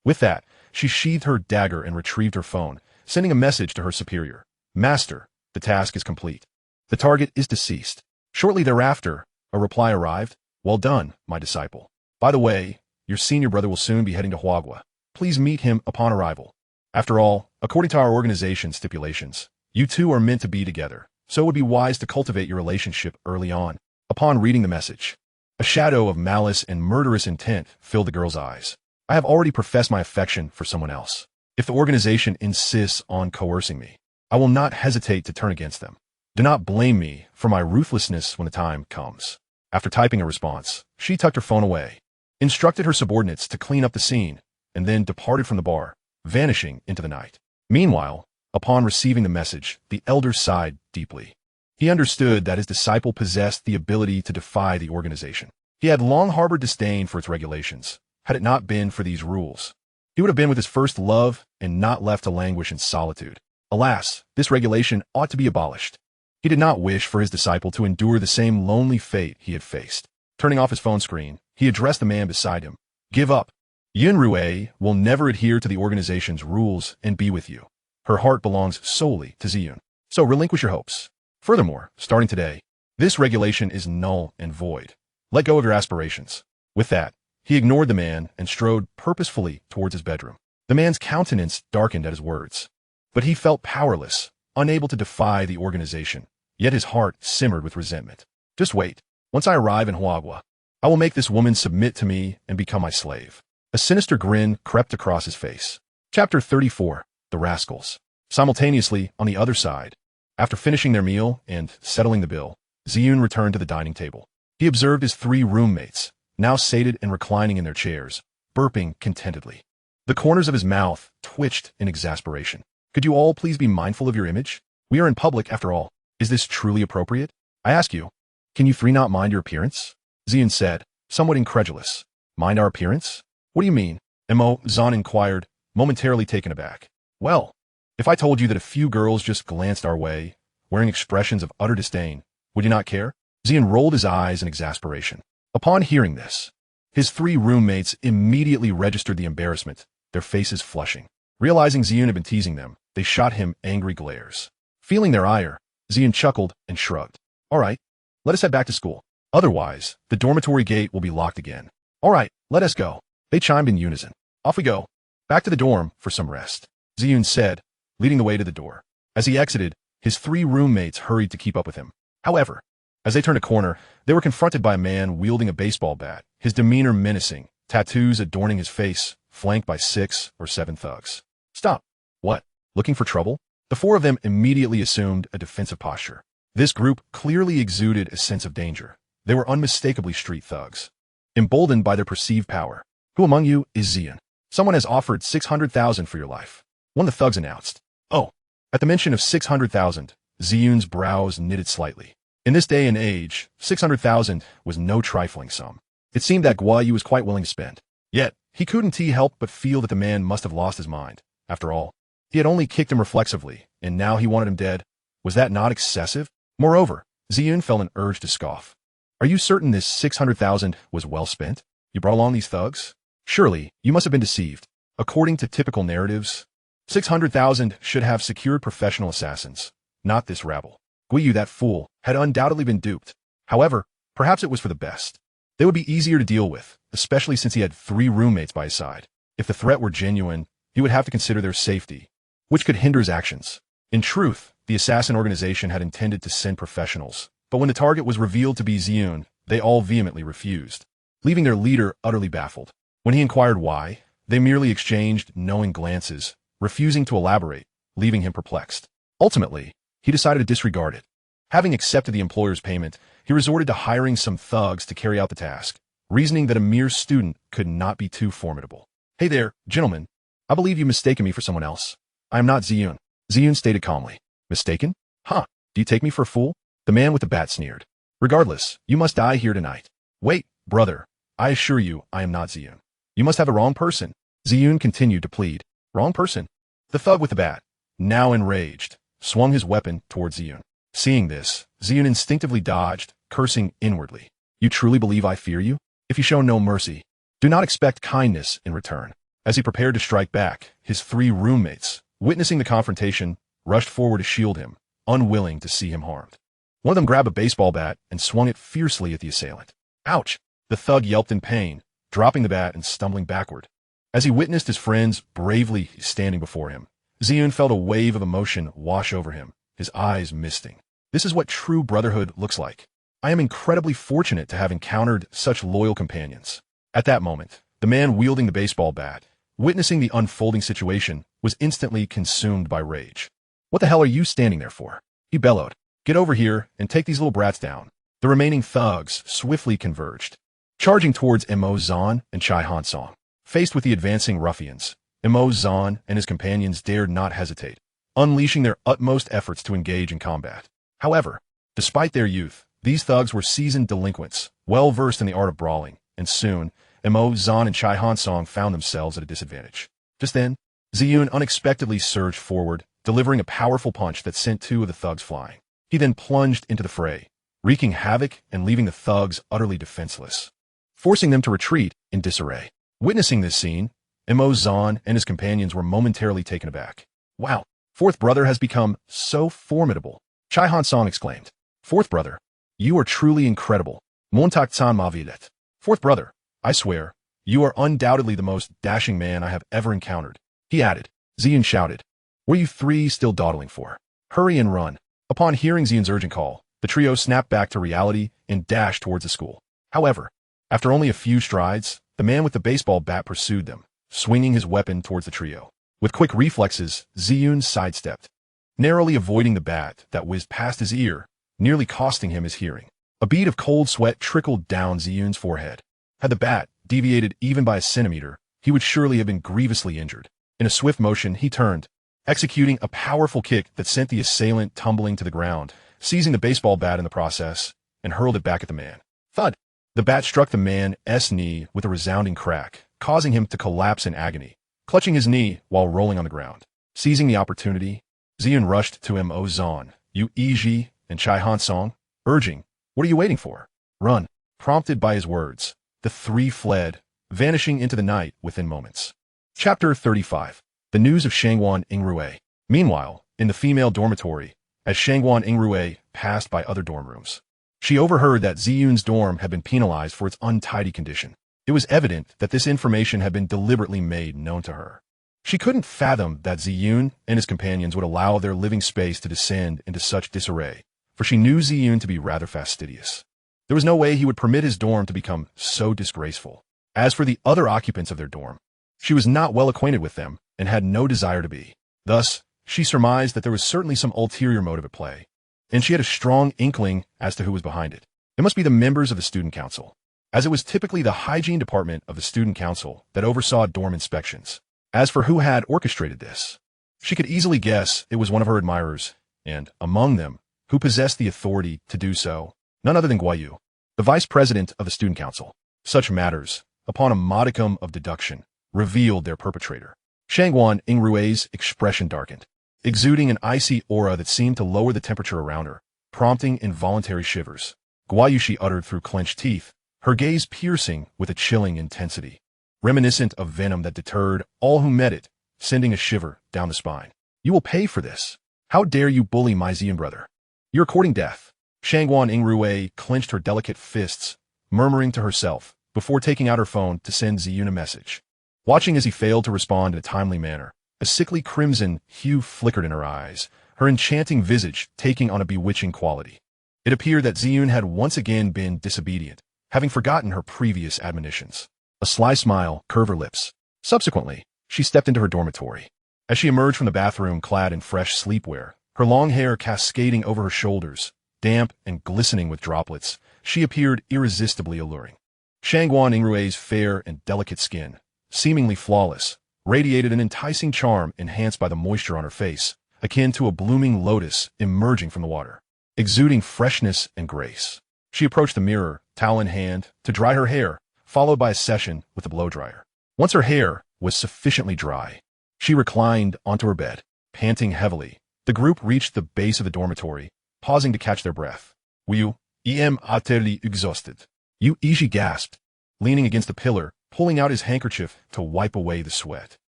With that, she sheathed her dagger and retrieved her phone, sending a message to her superior. Master, the task is complete. The target is deceased. Shortly thereafter, a reply arrived. Well done, my disciple. By the way, your senior brother will soon be heading to Huagua. Please meet him upon arrival. After all, according to our organization's stipulations, you two are meant to be together, so it would be wise to cultivate your relationship early on. Upon reading the message, a shadow of malice and murderous intent filled the girl's eyes. I have already professed my affection for someone else. If the organization insists on coercing me, I will not hesitate to turn against them. Do not blame me for my ruthlessness when the time comes. After typing a response, she tucked her phone away, instructed her subordinates to clean up the scene, and then departed from the bar, vanishing into the night. Meanwhile, upon receiving the message, the elder sighed deeply. He understood that his disciple possessed the ability to defy the organization. He had long harbored disdain for its regulations. Had it not been for these rules, he would have been with his first love and not left to languish in solitude. Alas, this regulation ought to be abolished. He did not wish for his disciple to endure the same lonely fate he had faced. Turning off his phone screen, he addressed the man beside him. Give up. Yingrui will never adhere to the organization's rules and be with you. Her heart belongs solely to Ziyun. So relinquish your hopes. Furthermore, starting today, this regulation is null and void. Let go of your aspirations. With that, he ignored the man and strode purposefully towards his bedroom. The man's countenance darkened at his words, but he felt powerless, unable to defy the organization, yet his heart simmered with resentment. Just wait. Once I arrive in Huagua, I will make this woman submit to me and become my slave. A sinister grin crept across his face. Chapter 34. The Rascals. Simultaneously, on the other side, after finishing their meal and settling the bill, Ziyun returned to the dining table. He observed his three roommates, now sated and reclining in their chairs, burping contentedly. The corners of his mouth twitched in exasperation. Could you all please be mindful of your image? We are in public, after all. Is this truly appropriate? I ask you, can you three not mind your appearance? Ziyun said, somewhat incredulous. Mind our appearance? What do you mean? Mo Zan inquired, momentarily taken aback. Well, if I told you that a few girls just glanced our way, wearing expressions of utter disdain, would you not care? Ziyun rolled his eyes in exasperation. Upon hearing this, his three roommates immediately registered the embarrassment, their faces flushing. Realizing Ziyun had been teasing them, they shot him angry glares. Feeling their ire, Ziyun chuckled and shrugged. All right, let us head back to school. Otherwise, the dormitory gate will be locked again. All right, let us go. They chimed in unison. Off we go. Back to the dorm for some rest, Ziyun said, leading the way to the door. As he exited, his three roommates hurried to keep up with him. However, as they turned a corner, they were confronted by a man wielding a baseball bat, his demeanor menacing, tattoos adorning his face, flanked by 6 or 7 thugs. Stop. What? Looking for trouble? The four of them immediately assumed a defensive posture. This group clearly exuded a sense of danger. They were unmistakably street thugs, emboldened by their perceived power. Who among you is Ziyun? Someone has offered 600,000 for your life. One of the thugs announced. Oh. At the mention of 600,000, Ziyun's brows knitted slightly. In this day and age, 600,000 was no trifling sum. It seemed that Guo Yu was quite willing to spend. Yet, he couldn't help but feel that the man must have lost his mind. After all, he had only kicked him reflexively, and now he wanted him dead. Was that not excessive? Moreover, Ziyun felt an urge to scoff. Are you certain this 600,000 was well spent? You brought along these thugs? Surely, you must have been deceived. According to typical narratives, 600,000 should have secured professional assassins, not this rabble. Guo Yu, that fool, had undoubtedly been duped. However, perhaps it was for the best. They would be easier to deal with, especially since he had 3 roommates by his side. If the threat were genuine, he would have to consider their safety, which could hinder his actions. In truth, the assassin organization had intended to send professionals, but when the target was revealed to be Ziyun, they all vehemently refused, leaving their leader utterly baffled. When he inquired why, They merely exchanged knowing glances, refusing to elaborate, leaving him perplexed. Ultimately, he decided to disregard it. Having accepted the employer's payment, he resorted to hiring some thugs to carry out the task, reasoning that a mere student could not be too formidable. "Hey there, gentlemen. I believe you've mistaken me for someone else. I am not Ziyun," Ziyun stated calmly. "Mistaken? Huh, do you take me for a fool?" The man with the bat sneered. "Regardless, you must die here tonight." "Wait, brother. I assure you I am not Ziyun. You must have the wrong person," Ziyun continued to plead. "Wrong person?" The thug with the bat, now enraged, swung his weapon towards Ziyun. Seeing this, Ziyun instinctively dodged, cursing inwardly. "You truly believe I fear you? If you show no mercy, do not expect kindness in return." As he prepared to strike back, his 3 roommates, witnessing the confrontation, rushed forward to shield him, unwilling to see him harmed. One of them grabbed a baseball bat and swung it fiercely at the assailant. "Ouch!" The thug yelped in pain, dropping the bat and stumbling backward. As he witnessed his friends bravely standing before him, Ziyun felt a wave of emotion wash over him, his eyes misting. This is what true brotherhood looks like. I am incredibly fortunate to have encountered such loyal companions. At that moment, the man wielding the baseball bat, witnessing the unfolding situation, was instantly consumed by rage. "What the hell are you standing there for?" he bellowed. "Get over here and take these little brats down." The remaining thugs swiftly converged, charging towards Mo Zan and Chai Han Song. Faced with the advancing ruffians, Mo Zan and his companions dared not hesitate, unleashing their utmost efforts to engage in combat. However, despite their youth, these thugs were seasoned delinquents, well versed in the art of brawling, and soon, Mo Zan and Chai Han Song found themselves at a disadvantage. Just then, Ziyun unexpectedly surged forward, delivering a powerful punch that sent 2 of the thugs flying. He then plunged into the fray, wreaking havoc and leaving the thugs utterly defenseless, forcing them to retreat in disarray. Witnessing this scene, Mo Zan and his companions were momentarily taken aback. "Wow, fourth brother has become so formidable," Chai Han Song exclaimed. "Fourth brother, you are truly incredible. Montak Tsan Mavidet. Fourth brother, I swear, you are undoubtedly the most dashing man I have ever encountered," he added. Ziyun shouted. "What are you 3 still dawdling for? Hurry and run." Upon hearing Ziyun's urgent call, the trio snapped back to reality and dashed towards the school. However, after only a few strides, the man with the baseball bat pursued them, swinging his weapon towards the trio. With quick reflexes, Ziyun sidestepped, narrowly avoiding the bat that whizzed past his ear, nearly costing him his hearing. A bead of cold sweat trickled down Ziyun's forehead. Had the bat deviated even by a centimeter, he would surely have been grievously injured. In a swift motion, he turned, executing a powerful kick that sent the assailant tumbling to the ground, seizing the baseball bat in the process, and hurled it back at the man. Thud! The bat struck the man's knee with a resounding crack, causing him to collapse in agony, clutching his knee while rolling on the ground. Seizing the opportunity, Ziyun rushed to Mo Zan, Yu Yiji, and Chai Han Song, urging, "What are you waiting for? Run!" Prompted by his words, the 3 fled, vanishing into the night within moments. Chapter 35. The News of Shangguan Yingrui. Meanwhile, in the female dormitory, as Shangguan Yingrui passed by other dorm rooms, she overheard that Ziyun's dorm had been penalized for its untidy condition. It was evident that this information had been deliberately made known to her. She couldn't fathom that Ziyun and his companions would allow their living space to descend into such disarray, for she knew Ziyun to be rather fastidious. There was no way he would permit his dorm to become so disgraceful. As for the other occupants of their dorm, she was not well acquainted with them and had no desire to be. Thus, she surmised that there was certainly some ulterior motive at play, and she had a strong inkling as to who was behind it. It must be the members of the student council, as it was typically the hygiene department of the student council that oversaw dorm inspections. As for who had orchestrated this, she could easily guess it was one of her admirers, and, among them, who possessed the authority to do so, none other than Guayu, the vice president of the student council. Such matters, upon a modicum of deduction, revealed their perpetrator. Shangguan Yingrui's expression darkened, exuding an icy aura that seemed to lower the temperature around her, prompting involuntary shivers. Guayu, she uttered through clenched teeth, her gaze piercing with a chilling intensity, reminiscent of venom that deterred all who met it, sending a shiver down the spine. "You will pay for this. How dare you bully my Ziyun brother? You're courting death." Shangguan Yingrui clenched her delicate fists, murmuring to herself, before taking out her phone to send Ziyun a message. Watching as he failed to respond in a timely manner, a sickly crimson hue flickered in her eyes, her enchanting visage taking on a bewitching quality. It appeared that Ziyun had once again been disobedient, having forgotten her previous admonitions. A sly smile curved her lips. Subsequently, she stepped into her dormitory. As she emerged from the bathroom clad in fresh sleepwear, her long hair cascading over her shoulders, damp and glistening with droplets, she appeared irresistibly alluring. Shangguan Yingrui's fair and delicate skin, seemingly flawless, radiated an enticing charm enhanced by the moisture on her face, akin to a blooming lotus emerging from the water, exuding freshness and grace. She approached the mirror, towel in hand, to dry her hair, followed by a session with the blow-dryer. Once her hair was sufficiently dry, she reclined onto her bed, panting heavily. The group reached the base of the dormitory, pausing to catch their breath. "You am utterly exhausted." Yu Ishi gasped, leaning against the pillar, pulling out his handkerchief to wipe away the sweat.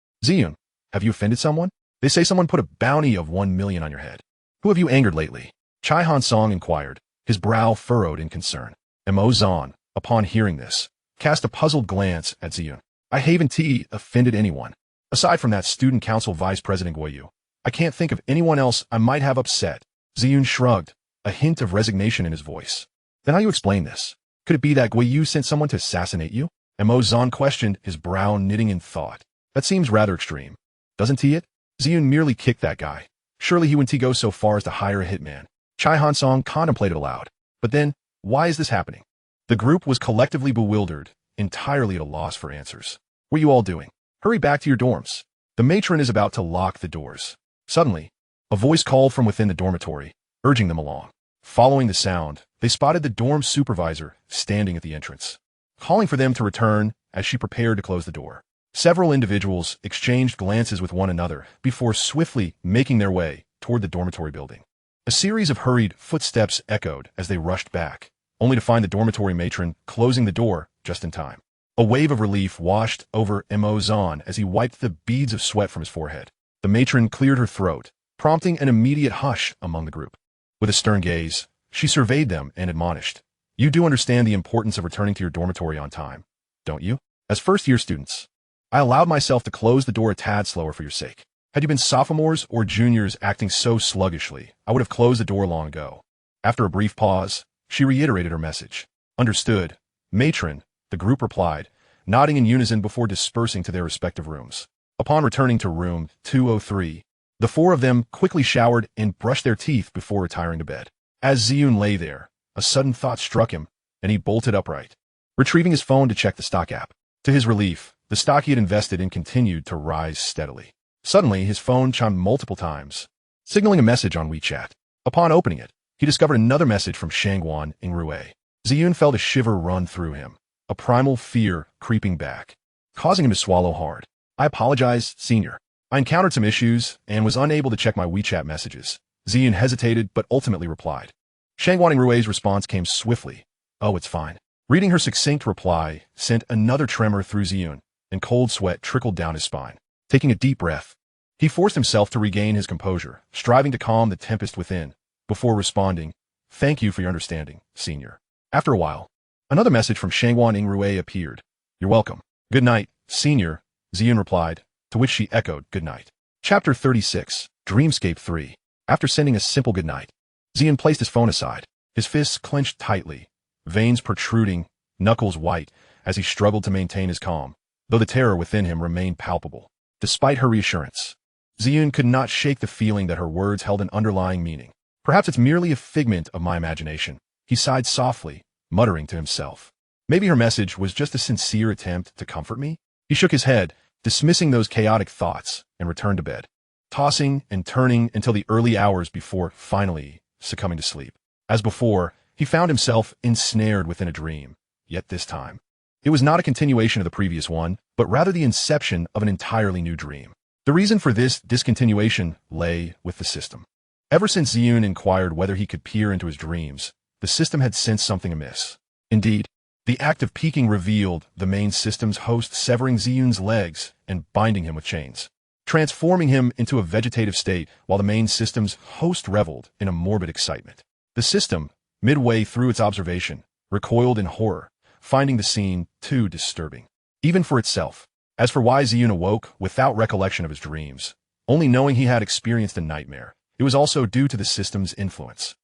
"Ziyun, have you offended someone? They say someone put a bounty of 1 million on your head. Who have you angered lately?" Chai Han Song inquired, his brow furrowed in concern. Mo Zan, upon hearing this, cast a puzzled glance at Ziyun. "I haven't offended anyone. Aside from that student council vice president Guoyu, I can't think of anyone else I might have upset." Ziyun shrugged, a hint of resignation in his voice. "Then how do you explain this? Could it be that Guoyu sent someone to assassinate you?" Mo Zan questioned, his brow knitting in thought. "That seems rather extreme. Doesn't he it? Ziyun merely kicked that guy. Surely he wouldn't go so far as to hire a hitman." Chai Han Song contemplated aloud. But then, why is this happening? The group was collectively bewildered, entirely at a loss for answers. "What are you all doing? Hurry back to your dorms. The matron is about to lock the doors." Suddenly, a voice called from within the dormitory, urging them along. Following the sound, they spotted the dorm supervisor standing at the entrance, calling for them to return as she prepared to close the door. Several individuals exchanged glances with one another before swiftly making their way toward the dormitory building. A series of hurried footsteps echoed as they rushed back, only to find the dormitory matron closing the door just in time. A wave of relief washed over Mo Zan as he wiped the beads of sweat from his forehead. The matron cleared her throat, prompting an immediate hush among the group. With a stern gaze, she surveyed them and admonished, "You do understand the importance of returning to your dormitory on time, don't you? As first-year students, I allowed myself to close the door a tad slower for your sake. Had you been sophomores or juniors acting so sluggishly, I would have closed the door long ago." After a brief pause, she reiterated her message. "Understood, matron," the group replied, nodding in unison before dispersing to their respective rooms. Upon returning to room 203, the four of them quickly showered and brushed their teeth before retiring to bed. As Ziyun lay there, a sudden thought struck him, and he bolted upright, retrieving his phone to check the stock app. To his relief, the stock he had invested in continued to rise steadily. Suddenly, his phone chimed multiple times, signaling a message on WeChat. Upon opening it, he discovered another message from Shangguan Yingrui. Ziyun felt a shiver run through him, a primal fear creeping back, causing him to swallow hard. "I apologize, senior. I encountered some issues and was unable to check my WeChat messages." Ziyun hesitated but ultimately replied. Shangguan Yingrui's response came swiftly. "Oh, it's fine." Reading her succinct reply sent another tremor through Ziyun, and cold sweat trickled down his spine. Taking a deep breath, he forced himself to regain his composure, striving to calm the tempest within, before responding, "Thank you for your understanding, senior." After a while, another message from Shangguan Yingrui appeared. "You're welcome. Good night, senior," Ziyun replied, to which she echoed good night. Chapter 36, Dreamscape 3. After sending a simple good night, Ziyun placed his phone aside, his fists clenched tightly, veins protruding, knuckles white, as he struggled to maintain his calm, though the terror within him remained palpable. Despite her reassurance, Ziyun could not shake the feeling that her words held an underlying meaning. "Perhaps it's merely a figment of my imagination," he sighed softly, muttering to himself. "Maybe her message was just a sincere attempt to comfort me?" He shook his head, dismissing those chaotic thoughts, and returned to bed, tossing and turning until the early hours before finally succumbing to sleep. As before, he found himself ensnared within a dream, yet this time, it was not a continuation of the previous one, but rather the inception of an entirely new dream. The reason for this discontinuation lay with the system. Ever since Ziyun inquired whether he could peer into his dreams, the system had sensed something amiss. Indeed, the act of peeking revealed the main system's host severing Ziyun's legs and binding him with chains, transforming him into a vegetative state while the main system's host reveled in a morbid excitement. The system, midway through its observation, recoiled in horror, finding the scene too disturbing, even for itself. As for why Ziyun awoke without recollection of his dreams, only knowing he had experienced a nightmare, it was also due to the system's influence.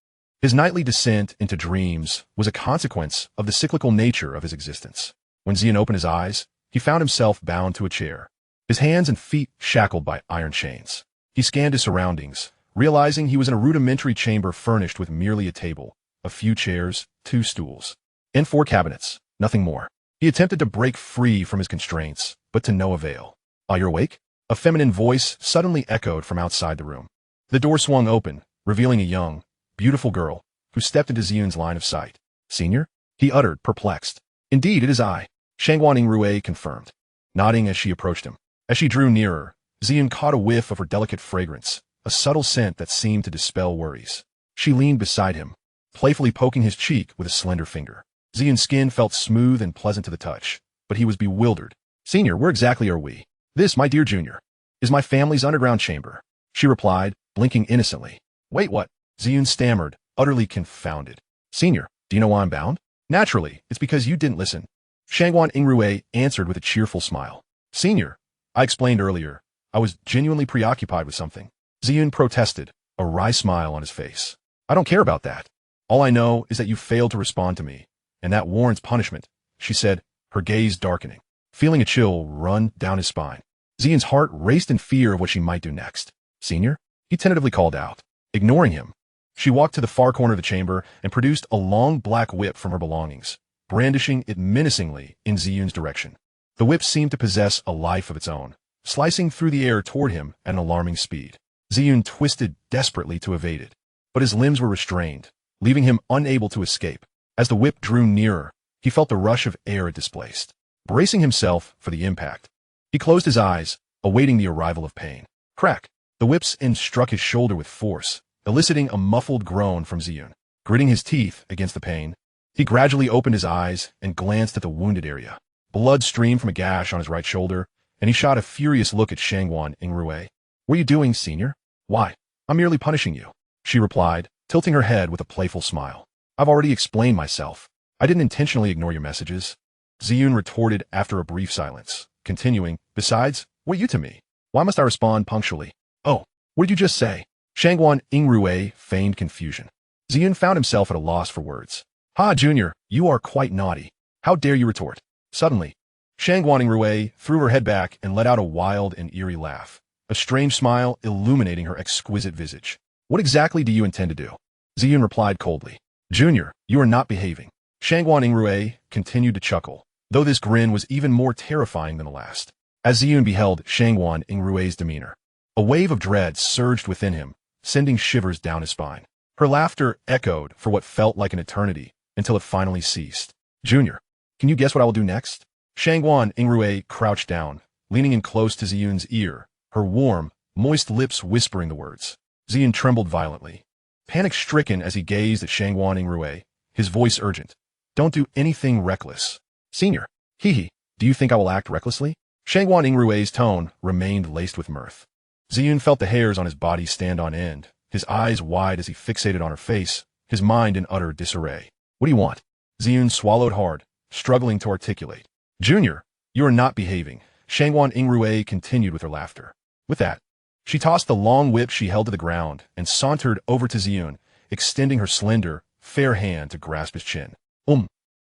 His nightly descent into dreams was a consequence of the cyclical nature of his existence. When Ziyun opened his eyes, he found himself bound to a chair, his hands and feet shackled by iron chains. He scanned his surroundings, realizing he was in a rudimentary chamber furnished with merely a table, a few chairs, 2 stools, and 4 cabinets, nothing more. He attempted to break free from his constraints, but to no avail. "Ah, you're awake?" A feminine voice suddenly echoed from outside the room. The door swung open, revealing a young, beautiful girl who stepped into Ziyun's line of sight. "Senior?" he uttered, perplexed. "Indeed, it is I," Shangguan Yingrui confirmed, nodding as she approached him. As she drew nearer, Ziyun caught a whiff of her delicate fragrance, a subtle scent that seemed to dispel worries. She leaned beside him, playfully poking his cheek with a slender finger. Ziyun's skin felt smooth and pleasant to the touch, but he was bewildered. "Senior, where exactly are we?" "This, my dear Junior, is my family's underground chamber," she replied, blinking innocently. "Wait, what?" Ziyun stammered, utterly confounded. "Senior, do you know why I'm bound?" "Naturally, it's because you didn't listen," Shangguan Yingrui answered with a cheerful smile. "Senior, I explained earlier, I was genuinely preoccupied with something." Ziyun protested, a wry smile on his face. "I don't care about that. All I know is that you failed to respond to me, and that warrants punishment," she said, her gaze darkening. Feeling a chill run down his spine, Ziyun's heart raced in fear of what she might do next. "Senior?" he tentatively called out. Ignoring him, she walked to the far corner of the chamber and produced a long black whip from her belongings, brandishing it menacingly in Ziyun's direction. The whip seemed to possess a life of its own, slicing through the air toward him at an alarming speed. Ziyun twisted desperately to evade it, but his limbs were restrained, leaving him unable to escape. As the whip drew nearer, he felt the rush of air it displaced. Bracing himself for the impact, he closed his eyes, awaiting the arrival of pain. Crack! The whip's end struck his shoulder with force, eliciting a muffled groan from Ziyun. Gritting his teeth against the pain, he gradually opened his eyes and glanced at the wounded area. Blood streamed from a gash on his right shoulder, and he shot a furious look at Shangguan Yingrui. "What are you doing, Senior?" "Why, I'm merely punishing you," she replied, tilting her head with a playful smile. "I've already explained myself. I didn't intentionally ignore your messages," Ziyun retorted after a brief silence, continuing, "Besides, what are you to me? Why must I respond punctually?" "Oh, what did you just say?" Shangguan Yingrui feigned confusion. Ziyun found himself at a loss for words. "Ha, Junior, you are quite naughty. How dare you retort?" Suddenly, Shangguan Yingrui threw her head back and let out a wild and eerie laugh, a strange smile illuminating her exquisite visage. "What exactly do you intend to do?" Ziyun replied coldly. "Junior, you are not behaving." Shangguan Yingrui continued to chuckle, though this grin was even more terrifying than the last. As Ziyun beheld Shangguan Yingrui's demeanor, a wave of dread surged within him, sending shivers down his spine. Her laughter echoed for what felt like an eternity, until it finally ceased. "Junior, can you guess what I will do next?" Shangguan Yingrui crouched down, leaning in close to Ziyun's ear, her warm, moist lips whispering the words. Ziyun trembled violently, panic-stricken as he gazed at Shangguan Yingrui, his voice urgent. "Don't do anything reckless." "Senior, hehe, do you think I will act recklessly?" Shangguan Yingrui's tone remained laced with mirth. Ziyun felt the hairs on his body stand on end, his eyes wide as he fixated on her face, his mind in utter disarray. "What do you want?" Ziyun swallowed hard, struggling to articulate. "Junior, you are not behaving," Shangguan Yingrui continued with her laughter. With that, she tossed the long whip she held to the ground and sauntered over to Ziyun, extending her slender, fair hand to grasp his chin.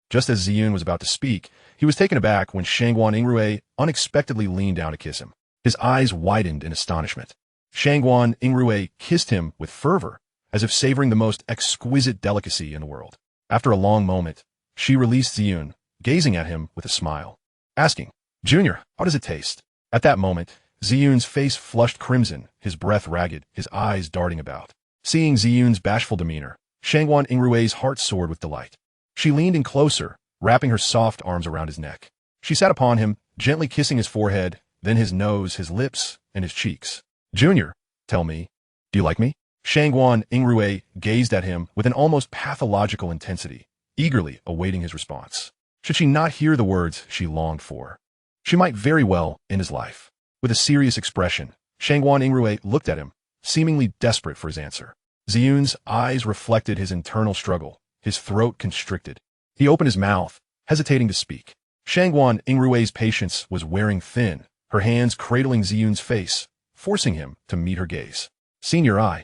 Just as Ziyun was about to speak, he was taken aback when Shangguan Yingrui unexpectedly leaned down to kiss him. His eyes widened in astonishment. Shangguan Yingrui kissed him with fervor, as if savoring the most exquisite delicacy in the world. After a long moment, she released Ziyun, gazing at him with a smile, asking, "Junior, how does it taste?" At that moment, Ziyun's face flushed crimson, his breath ragged, his eyes darting about. Seeing Ziyun's bashful demeanor, Shangguan Yingrui's heart soared with delight. She leaned in closer, wrapping her soft arms around his neck. She sat upon him, gently kissing his forehead, then his nose, his lips, and his cheeks. "Junior, tell me, do you like me?" Shangguan Yingrui gazed at him with an almost pathological intensity, eagerly awaiting his response. Should she not hear the words she longed for, she might very well end his life. With a serious expression, Shangguan Yingrui looked at him, seemingly desperate for his answer. Ziyun's eyes reflected his internal struggle, his throat constricted. He opened his mouth, hesitating to speak. Shangguan Yingrui's patience was wearing thin, her hands cradling Ziyun's face, forcing him to meet her gaze. "Senior I."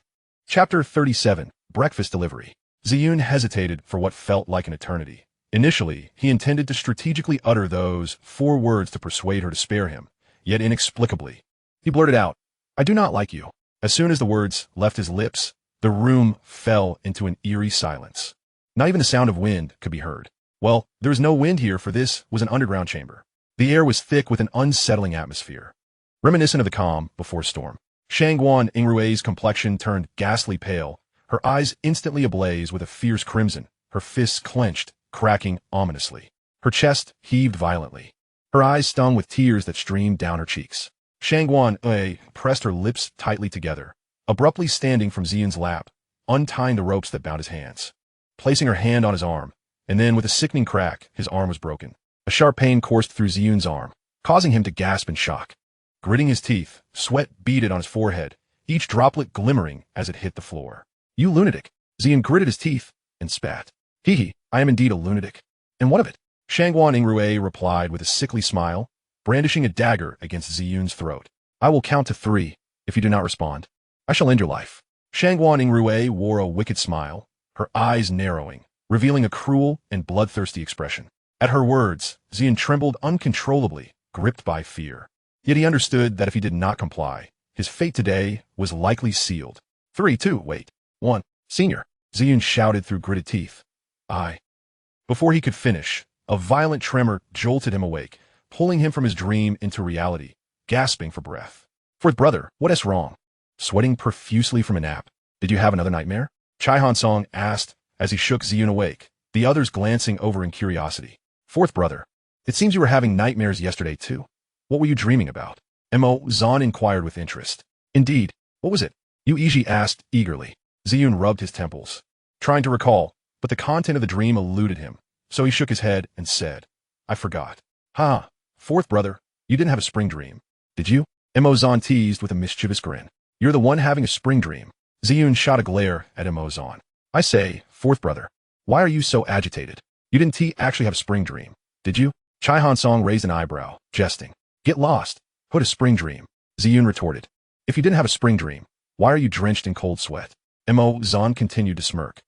Chapter 37, Breakfast Delivery. Ziyun hesitated for what felt like an eternity. Initially, he intended to strategically utter those 4 words to persuade her to spare him, yet inexplicably. He blurted out, "I do not like you." As soon as the words left his lips, the room fell into an eerie silence. Not even the sound of wind could be heard. Well, there was no wind here, for this was an underground chamber. The air was thick with an unsettling atmosphere, reminiscent of the calm before storm. Shangguan Yingrui's complexion turned ghastly pale, her eyes instantly ablaze with a fierce crimson, her fists clenched, cracking ominously. Her chest heaved violently. Her eyes stung with tears that streamed down her cheeks. Shangguan Yingrui pressed her lips tightly together, abruptly standing from Ziyun's lap, untying the ropes that bound his hands, placing her hand on his arm, and then with a sickening crack, his arm was broken. A sharp pain coursed through Ziyun's arm, causing him to gasp in shock. Gritting his teeth, sweat beaded on his forehead, each droplet glimmering as it hit the floor. "You lunatic!" Ziyun gritted his teeth and spat. "Hehe, I am indeed a lunatic. And what of it?" Shangguan Yingrui replied with a sickly smile, brandishing a dagger against Ziyun's throat. "I will count to 3. If you do not respond, I shall end your life." Shangguan Yingrui wore a wicked smile, her eyes narrowing, revealing a cruel and bloodthirsty expression. At her words, Ziyun trembled uncontrollably, gripped by fear. Yet he understood that if he did not comply, his fate today was likely sealed. 3, 2, wait. 1. Senior, Ziyun shouted through gritted teeth. "I." Before he could finish, a violent tremor jolted him awake, pulling him from his dream into reality, gasping for breath. "Fourth brother, what is wrong?" Sweating profusely from a nap. "Did you have another nightmare?" Chai Han Song asked as he shook Ziyun awake, the others glancing over in curiosity. "Fourth brother, it seems you were having nightmares yesterday too. What were you dreaming about?" Mo Zan inquired with interest. "Indeed, what was it?" Yu Iji asked eagerly. Ziyun rubbed his temples, trying to recall, but the content of the dream eluded him, so he shook his head and said, "I forgot." "Ha, fourth brother, you didn't have a spring dream, did you?" Mo Zan teased with a mischievous grin. "You're the one having a spring dream." Ziyun shot a glare at Mo Zan. "I say, fourth brother, why are you so agitated? You didn't actually have a spring dream, did you?" Chai Han Song raised an eyebrow, jesting. "Get lost. What a spring dream?" Ziyun retorted. "If you didn't have a spring dream, why are you drenched in cold sweat?" Mo Zan continued to smirk.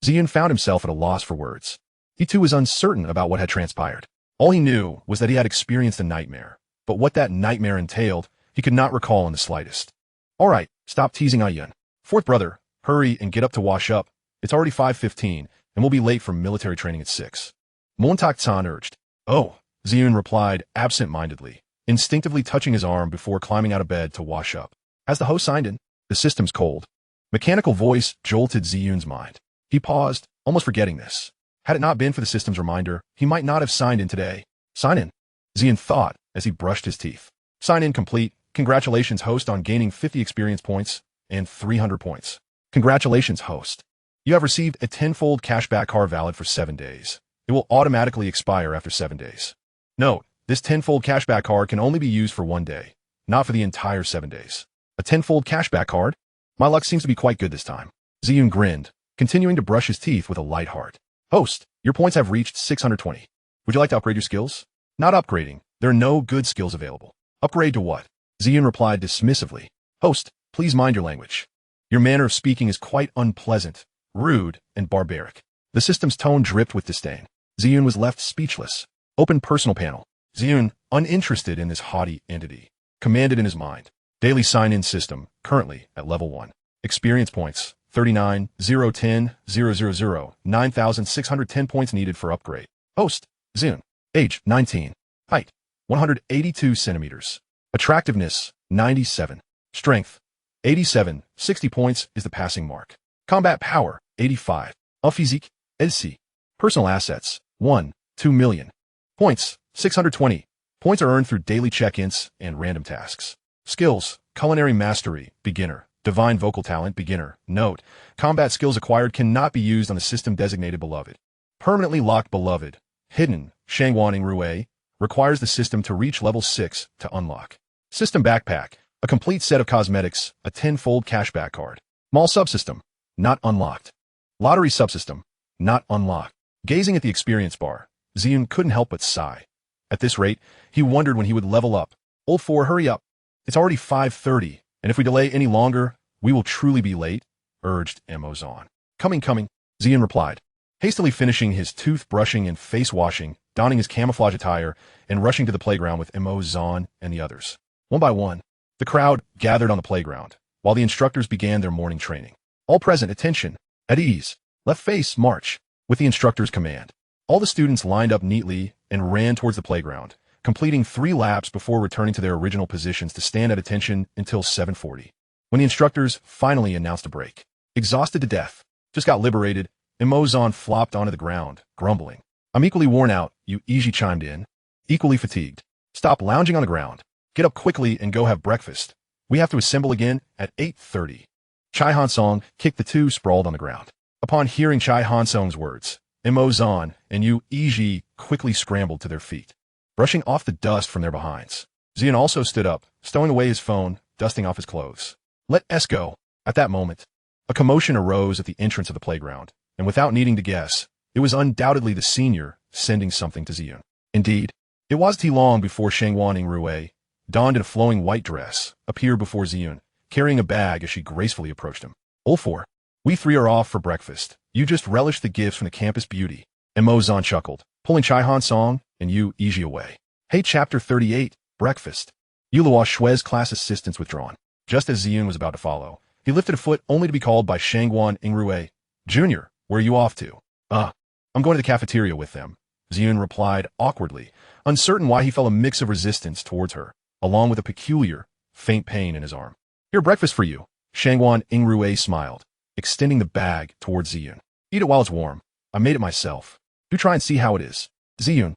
Ziyun found himself at a loss for words. He too was uncertain about what had transpired. All he knew was that he had experienced a nightmare, but what that nightmare entailed, he could not recall in the slightest. "All right, stop teasing Ayun. Fourth brother, hurry and get up to wash up. It's already 5:15, and we'll be late for military training at 6. Montak Tan urged. "Oh," Ziyun replied absent-mindedly, instinctively touching his arm before climbing out of bed to wash up. "Has the host signed in?" "The system's cold." Mechanical voice jolted Ziyun's mind. He paused, almost forgetting this. Had it not been for the system's reminder, he might not have signed in today. "Sign in," Ziyun thought as he brushed his teeth. "Sign in complete. Congratulations, host, on gaining 50 experience points and 300 points. Congratulations, host. You have received a 10-fold cashback card valid for 7 days. It will automatically expire after 7 days. Note, this 10-fold cashback card can only be used for 1 day, not for the entire 7 days. A 10-fold cashback card? My luck seems to be quite good this time." Ziyun grinned, continuing to brush his teeth with a light heart. "Host, your points have reached 620. Would you like to upgrade your skills?" "Not upgrading. There are no good skills available." "Upgrade to what?" Ziyun replied dismissively. "Host, please mind your language. Your manner of speaking is quite unpleasant, rude, and barbaric." The system's tone dripped with disdain. Ziyun was left speechless. Open personal panel. Ziyun, uninterested in this haughty entity, commanded in his mind. Daily sign-in system, currently at level 1. Experience points, 39, 010, 000, 9,610 points needed for upgrade. Host, Ziyun. Age, 19. Height, 182 centimeters. Attractiveness, 97. Strength, 87. 60 points is the passing mark. Combat power, 85. Physique, LC. Personal assets, 1, 2 million. Points, 620. Points are earned through daily check-ins and random tasks. Skills, culinary mastery, beginner. Divine vocal talent, beginner. Note, combat skills acquired cannot be used on the system designated beloved. Permanently locked beloved. Hidden, Shangguan Yingrui, requires the system to reach level 6 to unlock. System backpack, a complete set of cosmetics, a 10-fold cashback card. Mall subsystem, not unlocked. Lottery subsystem, not unlocked. Gazing at the experience bar, Ziyun couldn't help but sigh. At this rate, he wondered when he would level up. "Old 4, hurry up. It's already 5:30, and if we delay any longer, we will truly be late," urged Mo Zan. Coming, Ziyun replied. Hastily finishing his toothbrushing and face washing, donning his camouflage attire and rushing to the playground with Ziyun and the others. One by one, the crowd gathered on the playground, while the instructors began their morning training. All present, attention, at ease, left face, march, with the instructor's command. All the students lined up neatly and ran towards the playground, completing 3 laps before returning to their original positions to stand at attention until 7:40, when the instructors finally announced a break. Exhausted to death, just got liberated, Ziyun flopped onto the ground, grumbling. I'm equally worn out, Yuji chimed in. Equally fatigued. Stop lounging on the ground. Get up quickly and go have breakfast. We have to assemble again at 8:30. Chai Hansong kicked the two sprawled on the ground. Upon hearing Chai Hansong's words, Ziyun and Yuji quickly scrambled to their feet, brushing off the dust from their behinds. Ziyun also stood up, stowing away his phone, dusting off his clothes. Let us go. At that moment, a commotion arose at the entrance of the playground, and without needing to guess, it was undoubtedly the senior sending something to Ziyun. Indeed, it wasn't long before Shangguan Yingrui, donned in a flowing white dress, appeared before Ziyun, carrying a bag as she gracefully approached him. All four. We 3 are off for breakfast. You just relish the gifts from the campus beauty. Ziyun chuckled, pulling Chai Hansong and Yuji away. Hey, Chapter 38, Breakfast. Yulua Shui's class assistants withdrawn. Just as Ziyun was about to follow, he lifted a foot only to be called by Shangguan Yingrui. Junior, where are you off to? I'm going to the cafeteria with them. Ziyun replied awkwardly, uncertain why he felt a mix of resistance towards her, along with a peculiar, faint pain in his arm. Here, breakfast for you. Shangguan Yingrui smiled, extending the bag towards Ziyun. Eat it while it's warm. I made it myself. Do try and see how it is. Ziyun.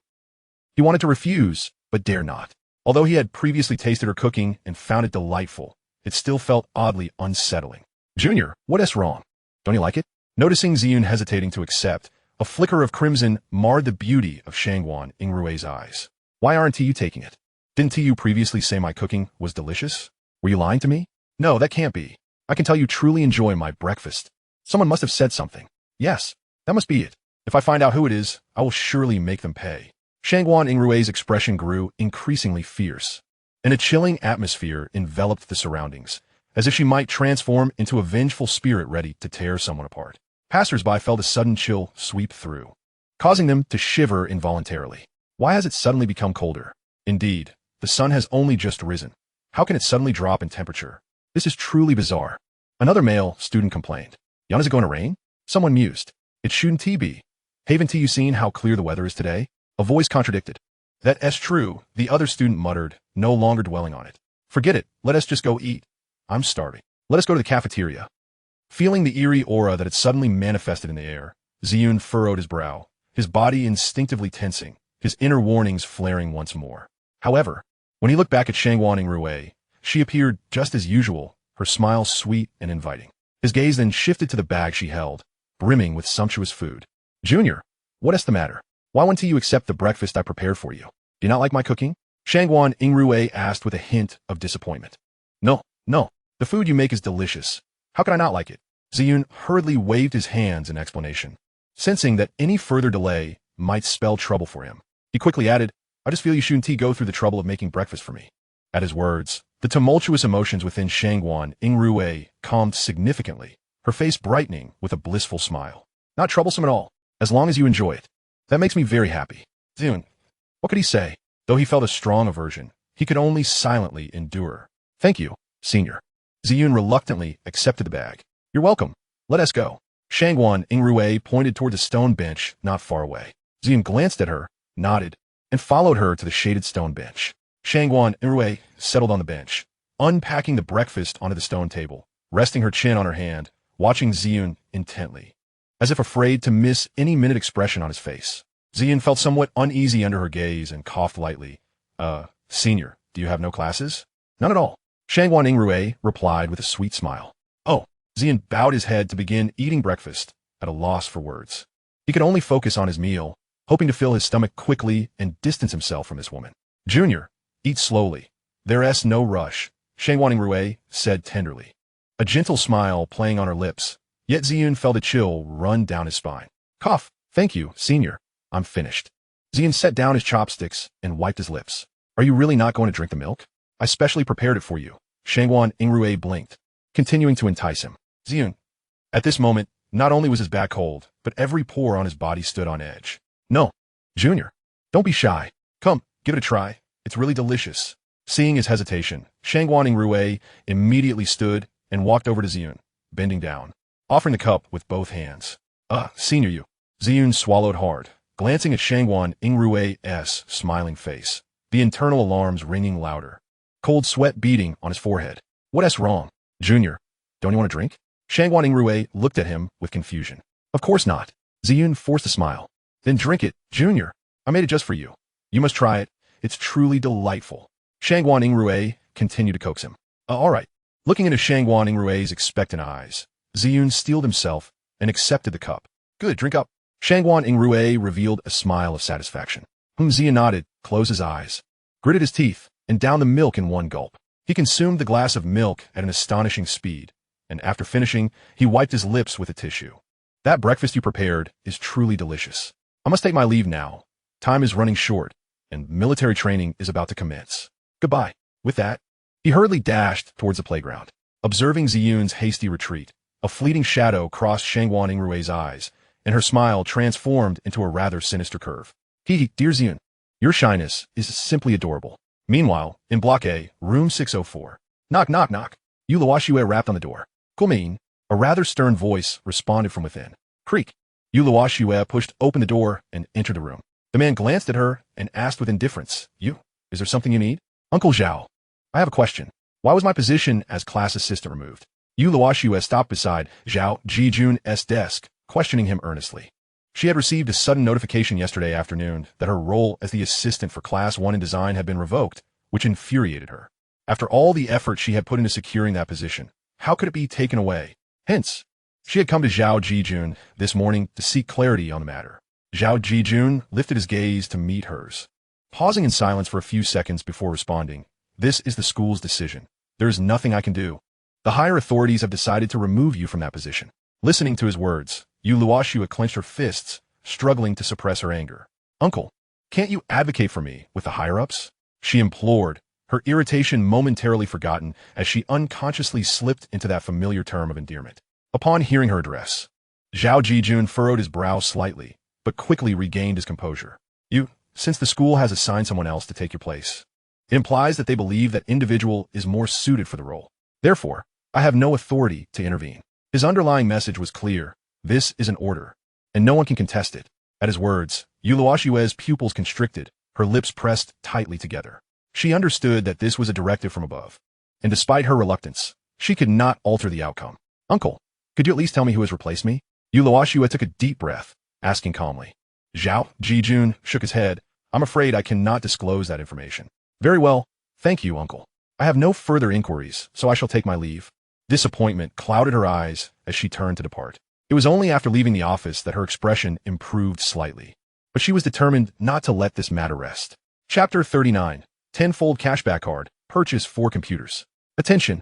He wanted to refuse, but dare not. Although he had previously tasted her cooking and found it delightful, it still felt oddly unsettling. Junior, what is wrong? Don't you like it? Noticing Ziyun hesitating to accept, a flicker of crimson marred the beauty of Shangguan Yingrui's eyes. Why aren't you taking it? Didn't you previously say my cooking was delicious? Were you lying to me? No, that can't be. I can tell you truly enjoy my breakfast. Someone must have said something. Yes, that must be it. If I find out who it is, I will surely make them pay. Shangguan Yingrui's expression grew increasingly fierce, and a chilling atmosphere enveloped the surroundings, as if she might transform into a vengeful spirit ready to tear someone apart. Passers-by felt a sudden chill sweep through, causing them to shiver involuntarily. Why has it suddenly become colder? Indeed, the sun has only just risen. How can it suddenly drop in temperature? This is truly bizarre. Another male student complained. Yan, is it going to rain? Someone mused. It shouldn't be. Haven't you seen how clear the weather is today? A voice contradicted. That's true, the other student muttered, no longer dwelling on it. Forget it, let us just go eat. I'm starving. Let us go to the cafeteria. Feeling the eerie aura that had suddenly manifested in the air, Ziyun furrowed his brow, his body instinctively tensing, his inner warnings flaring once more. However, when he looked back at Shangguan Yingrui, she appeared just as usual, her smile sweet and inviting. His gaze then shifted to the bag she held, brimming with sumptuous food. Junior, what is the matter? Why won't you accept the breakfast I prepared for you? Do you not like my cooking? Shangguan Yingrui asked with a hint of disappointment. No, the food you make is delicious. How can I not like it? Ziyun hurriedly waved his hands in explanation, sensing that any further delay might spell trouble for him. He quickly added, I just feel you shouldn't go through the trouble of making breakfast for me. At his words, the tumultuous emotions within Shangguan Yingrui calmed significantly, her face brightening with a blissful smile. Not troublesome at all, as long as you enjoy it. That makes me very happy. Ziyun, what could he say? Though he felt a strong aversion, he could only silently endure. Thank you, senior. Ziyun reluctantly accepted the bag. You're welcome. Let us go. Shangguan Yingrui pointed toward the stone bench not far away. Ziyun glanced at her, nodded, and followed her to the shaded stone bench. Shangguan Yingrui settled on the bench, unpacking the breakfast onto the stone table, resting her chin on her hand, watching Ziyun intently, as if afraid to miss any minute expression on his face. Ziyun felt somewhat uneasy under her gaze and coughed lightly. Senior, do you have no classes? None at all. Shangguan Yingrui replied with a sweet smile. Oh. Ziyun bowed his head to begin eating breakfast, at a loss for words. He could only focus on his meal, hoping to fill his stomach quickly and distance himself from this woman. Junior, eat slowly. There's no rush, Shangguan Yingrui said tenderly, a gentle smile playing on her lips, yet Ziyun felt a chill run down his spine. Cough. Thank you, senior. I'm finished. Ziyun set down his chopsticks and wiped his lips. Are you really not going to drink the milk? I specially prepared it for you. Shangguan Yingrui blinked, continuing to entice him. Ziyun. At this moment, not only was his back cold, but every pore on his body stood on edge. No, Junior. Don't be shy. Come, give it a try. It's really delicious. Seeing his hesitation, Shangguan Yingrui immediately stood and walked over to Ziyun, bending down, offering the cup with both hands. Senior you. Ziyun swallowed hard, glancing at Shangguan Yingrui's smiling face, the internal alarms ringing louder, cold sweat beading on his forehead. What's wrong? Junior, don't you want a drink? Shangguan Yingrui looked at him with confusion. Of course not. Ziyun forced a smile. Then drink it, Junior. I made it just for you. You must try it. It's truly delightful. Shangguan Yingrui continued to coax him. All right. Looking into Shangguan Yingrui's expectant eyes, Ziyun steeled himself and accepted the cup. Good, drink up. Shangguan Yingrui revealed a smile of satisfaction. Ziyun nodded, closed his eyes, gritted his teeth, and downed the milk in one gulp. He consumed the glass of milk at an astonishing speed, and after finishing, he wiped his lips with a tissue. That breakfast you prepared is truly delicious. I must take my leave now. Time is running short, and military training is about to commence. Goodbye. With that, he hurriedly dashed towards the playground. Observing Ziyun's hasty retreat, a fleeting shadow crossed Shangguan Yingrui's eyes, and her smile transformed into a rather sinister curve. Dear Ziyun, your shyness is simply adorable. Meanwhile, in Block A, room 604. Knock, knock, knock. Yu Luoxue rapped on the door. Gumin, a rather stern voice responded from within. Creak. Yu Luoxue pushed open the door and entered the room. The man glanced at her and asked with indifference, You, is there something you need? Uncle Zhao, I have a question. Why was my position as class assistant removed? Yu Luoxue stopped beside Zhao Jijun's desk, questioning him earnestly. She had received a sudden notification yesterday afternoon that her role as the assistant for Class 1 in design had been revoked, which infuriated her. After all the effort she had put into securing that position, how could it be taken away? Hence, she had come to Zhao Jijun this morning to seek clarity on the matter. Zhao Jijun lifted his gaze to meet hers. Pausing in silence for a few seconds before responding, This is the school's decision. There is nothing I can do. The higher authorities have decided to remove you from that position. Listening to his words, Yu Luoxue clenched her fists, struggling to suppress her anger. Uncle, can't you advocate for me with the higher-ups? She implored, her irritation momentarily forgotten as she unconsciously slipped into that familiar term of endearment. Upon hearing her address, Zhao Jijun furrowed his brow slightly, but quickly regained his composure. Since the school has assigned someone else to take your place, it implies that they believe that individual is more suited for the role. Therefore, I have no authority to intervene. His underlying message was clear. This is an order, and no one can contest it. At his words, Yu Luoxue's pupils constricted, her lips pressed tightly together. She understood that this was a directive from above, and despite her reluctance, she could not alter the outcome. Uncle, could you at least tell me who has replaced me? Yu Luoxue took a deep breath, asking calmly. Zhao Jijun shook his head. I'm afraid I cannot disclose that information. Very well, thank you, uncle. I have no further inquiries, so I shall take my leave. Disappointment clouded her eyes as she turned to depart. It was only after leaving the office that her expression improved slightly, but she was determined not to let this matter rest. Chapter 39, 10-fold cashback card, purchase 4 computers. Attention!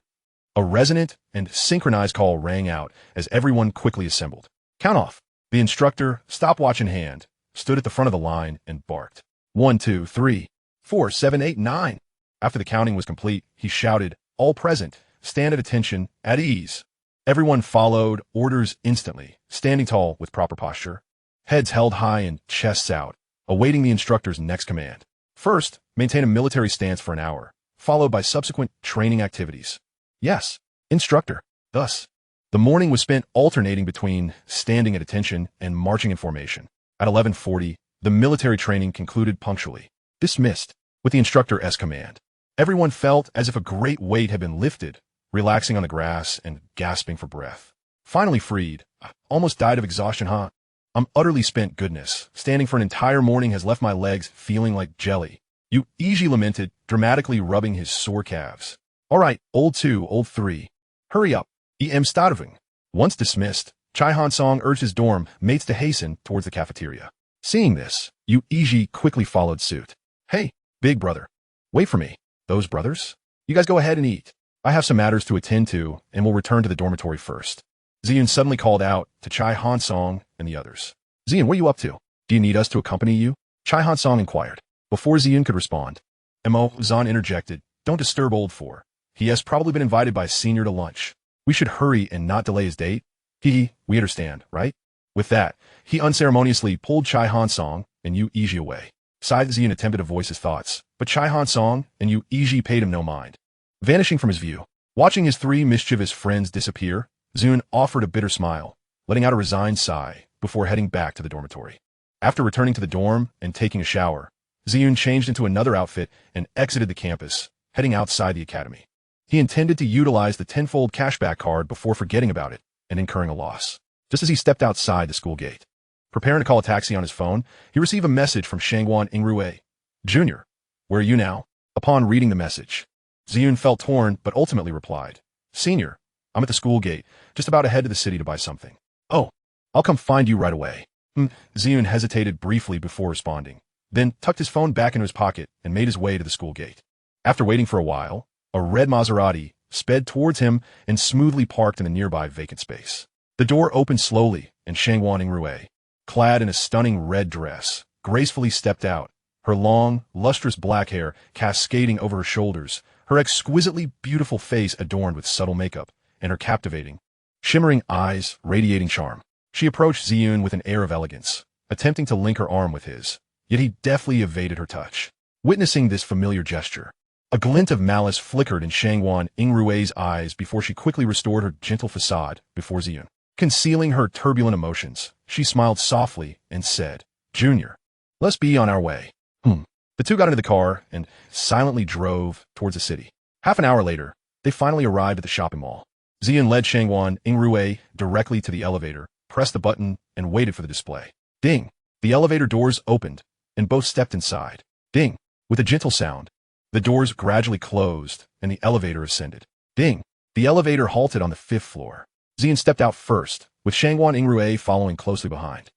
A resonant and synchronized call rang out as everyone quickly assembled. Count off. The instructor, stopwatch in hand, stood at the front of the line and barked. 1, 2, 3, 4, 7, 8, 9. After the counting was complete, he shouted, All present, stand at attention, at ease. Everyone followed orders instantly, standing tall with proper posture, heads held high and chests out, awaiting the instructor's next command. First, maintain a military stance for an hour, followed by subsequent training activities. Yes, instructor. Thus, the morning was spent alternating between standing at attention and marching in formation. At 11:40, the military training concluded punctually. Dismissed, with the instructor's command. Everyone felt as if a great weight had been lifted, relaxing on the grass and gasping for breath. Finally freed, I almost died of exhaustion, huh? I'm utterly spent, goodness. Standing for an entire morning has left my legs feeling like jelly. Yu Iji lamented, dramatically rubbing his sore calves. All right, old 2, old 3. Hurry up. E.M. starving. Once dismissed, Chai Han Song urged his dorm mates to hasten towards the cafeteria. Seeing this, Yu Iji quickly followed suit. Hey, big brother. Wait for me. Those brothers? You guys go ahead and eat. I have some matters to attend to and will return to the dormitory first. Ziyun suddenly called out to Chai Han Song and the others. Ziyun, what are you up to? Do you need us to accompany you? Chai Han Song inquired. Before Ziyun could respond, Mo Zan interjected. Don't disturb old 4. He has probably been invited by senior to lunch. We should hurry and not delay his date. We understand, right? With that, he unceremoniously pulled Chai Han Song and Yu Iji away. Sighed Ziyun attempted to voice his thoughts, but Chai Han Song and Yu Iji paid him no mind. Vanishing from his view. Watching his three mischievous friends disappear, Ziyun offered a bitter smile, letting out a resigned sigh before heading back to the dormitory. After returning to the dorm and taking a shower, Ziyun changed into another outfit and exited the campus, heading outside the academy. He intended to utilize the tenfold cashback card before forgetting about it and incurring a loss. Just as he stepped outside the school gate, preparing to call a taxi on his phone, he received a message from Shangguan Yingrui. Junior, where are you now? Upon reading the message, Ziyun felt torn but ultimately replied, Senior, I'm at the school gate, just about to head to the city to buy something. Oh, I'll come find you right away. Ziyun hesitated briefly before responding, then tucked his phone back into his pocket and made his way to the school gate. After waiting for a while, a red Maserati sped towards him and smoothly parked in the nearby vacant space. The door opened slowly, and Shangguan Yingrui, clad in a stunning red dress, gracefully stepped out, her long, lustrous black hair cascading over her shoulders, her exquisitely beautiful face adorned with subtle makeup, and her captivating, shimmering eyes radiating charm. She approached Ziyun with an air of elegance, attempting to link her arm with his, yet he deftly evaded her touch. Witnessing this familiar gesture, a glint of malice flickered in Shangguan Yingrui's eyes before she quickly restored her gentle facade before Ziyun. Concealing her turbulent emotions, she smiled softly and said, Junior, let's be on our way. The two got into the car and silently drove towards the city. Half an hour later, they finally arrived at the shopping mall. Ziyun led Shangguan Yingrui directly to the elevator, pressed the button, and waited for the display. Ding! The elevator doors opened, and both stepped inside. Ding! With a gentle sound, the doors gradually closed, and the elevator ascended. Ding! The elevator halted on the 5th floor. Ziyun stepped out first, with Shangguan Yingrui following closely behind.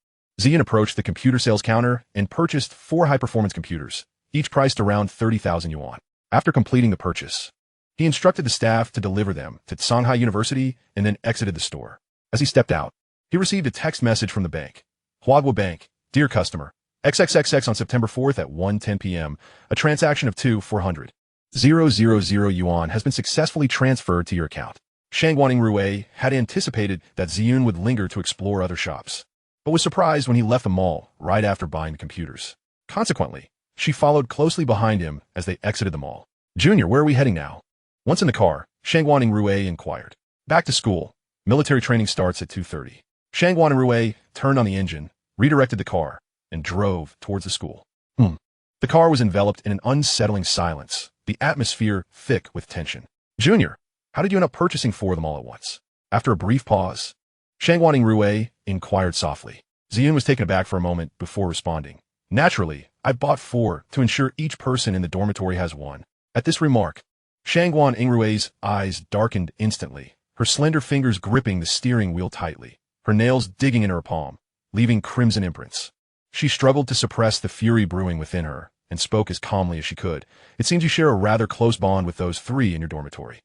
Ziyun approached the computer sales counter and purchased 4 high-performance computers, each priced around 30,000 yuan. After completing the purchase, he instructed the staff to deliver them to Shanghai University and then exited the store. As he stepped out, he received a text message from the bank. Huagua Bank, dear customer, XXXX on September 4th at 1:10 p.m., a transaction of 400,000 yuan has been successfully transferred to your account. Shangguan Yingrui had anticipated that Ziyun would linger to explore other shops, but was surprised when he left the mall right after buying the computers. Consequently, she followed closely behind him as they exited the mall. Junior, where are we heading now? Once in the car, Shangguan Yingrui inquired. Back to school. Military training starts at 2:30. Shangguan Yingrui turned on the engine, redirected the car, and drove towards the school. The car was enveloped in an unsettling silence, the atmosphere thick with tension. Junior, how did you end up purchasing 4 of them all at once? After a brief pause, Shangguan Yingrui inquired softly. Ziyun was taken aback for a moment before responding. Naturally, I bought 4 to ensure each person in the dormitory has one. At this remark, Shangguan Yingrui's eyes darkened instantly, her slender fingers gripping the steering wheel tightly, her nails digging into her palm, leaving crimson imprints. She struggled to suppress the fury brewing within her and spoke as calmly as she could. It seems you share a rather close bond with those 3 in your dormitory.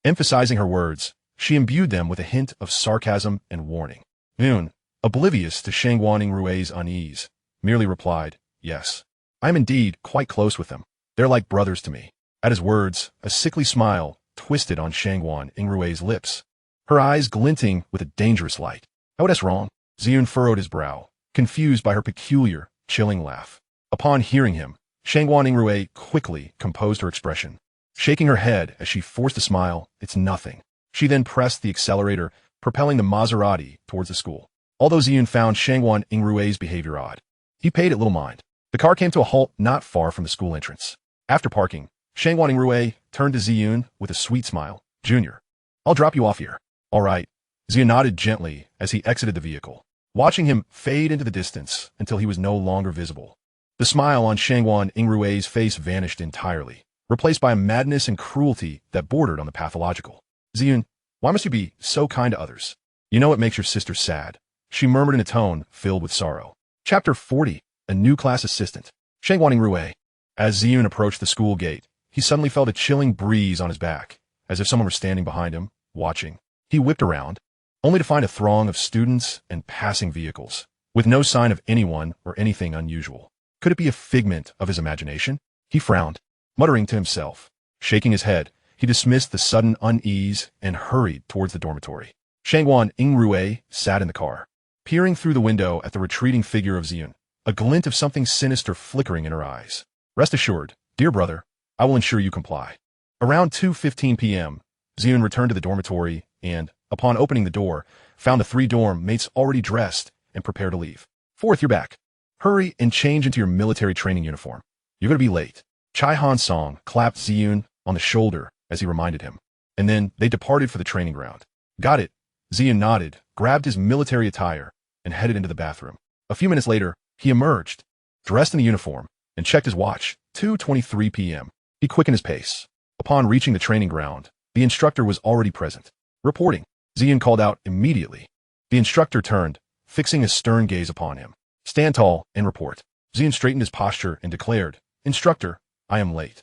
Emphasizing her words, she imbued them with a hint of sarcasm and warning. Ziyun, oblivious to Shangguan Yingrui's unease, merely replied, yes, I am indeed quite close with them. They're like brothers to me. At his words, a sickly smile twisted on Shangguan Yingrui's lips, her eyes glinting with a dangerous light. Oh, that's wrong. Ziyun furrowed his brow, confused by her peculiar, chilling laugh. Upon hearing him, Shangguan Yingrui quickly composed her expression, shaking her head as she forced a smile. It's nothing. She then pressed the accelerator, propelling the Maserati towards the school. Although Ziyun found Shangguan Yingrui's behavior odd, he paid it little mind. The car came to a halt not far from the school entrance. After parking, Shangguan Yingrui turned to Ziyun with a sweet smile. Junior, I'll drop you off here. All right. Ziyun nodded gently as he exited the vehicle, watching him fade into the distance until he was no longer visible. The smile on Shangguan Yingrui's face vanished entirely, replaced by a madness and cruelty that bordered on the pathological. Ziyun, why must you be so kind to others? You know it makes your sister sad, she murmured in a tone filled with sorrow. Chapter 40, A New Class Assistant. Shangguan Yingrui. As Ziyun approached the school gate, he suddenly felt a chilling breeze on his back, as if someone were standing behind him, watching. He whipped around, only to find a throng of students and passing vehicles, with no sign of anyone or anything unusual. Could it be a figment of his imagination? He frowned, muttering to himself. Shaking his head, he dismissed the sudden unease and hurried towards the dormitory. Shangguan Yingrui sat in the car, peering through the window at the retreating figure of Ziyun. a glint of something sinister flickering in her eyes. Rest assured, dear brother, I will ensure you comply. Around 2:15 p.m., Ziyun returned to the dormitory and, upon opening the door, found the 3 dorm mates already dressed and prepared to leave. Fourth, you're back. Hurry and change into your military training uniform. You're going to be late. Chai Han Song clapped Ziyun on the shoulder as he reminded him, and then they departed for the training ground. Got it. Ziyun nodded, grabbed his military attire, and headed into the bathroom. A few minutes later, he emerged, dressed in the uniform, and checked his watch. 2:23 p.m. He quickened his pace. Upon reaching the training ground, the instructor was already present. Reporting. Ziyun called out immediately. The instructor turned, fixing a stern gaze upon him. Stand tall and report. Ziyun straightened his posture and declared, Instructor, I am late.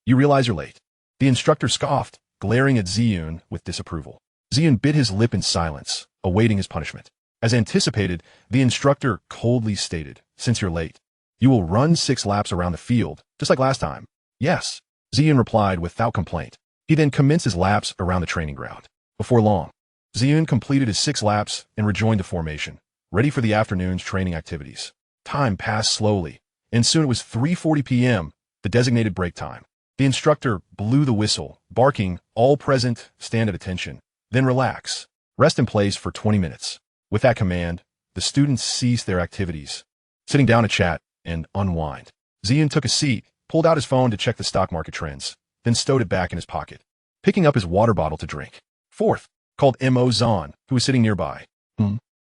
You realize you're late. The instructor scoffed, glaring at Ziyun with disapproval. Ziyun bit his lip in silence, awaiting his punishment. As anticipated, the instructor coldly stated, Since you're late, you will run 6 laps around the field, just like last time. Yes, Ziyun replied without complaint. He then commenced his laps around the training ground. Before long, Ziyun completed his 6 laps and rejoined the formation, ready for the afternoon's training activities. Time passed slowly, and soon it was 3:40 p.m., the designated break time. The instructor blew the whistle, barking, all present, stand at attention, then relax, rest in place for 20 minutes. With that command, the students ceased their activities, sitting down to chat and unwind. Ziyun took a seat, pulled out his phone to check the stock market trends, then stowed it back in his pocket, picking up his water bottle to drink. Fourth, called M.O. Zahn, who was sitting nearby.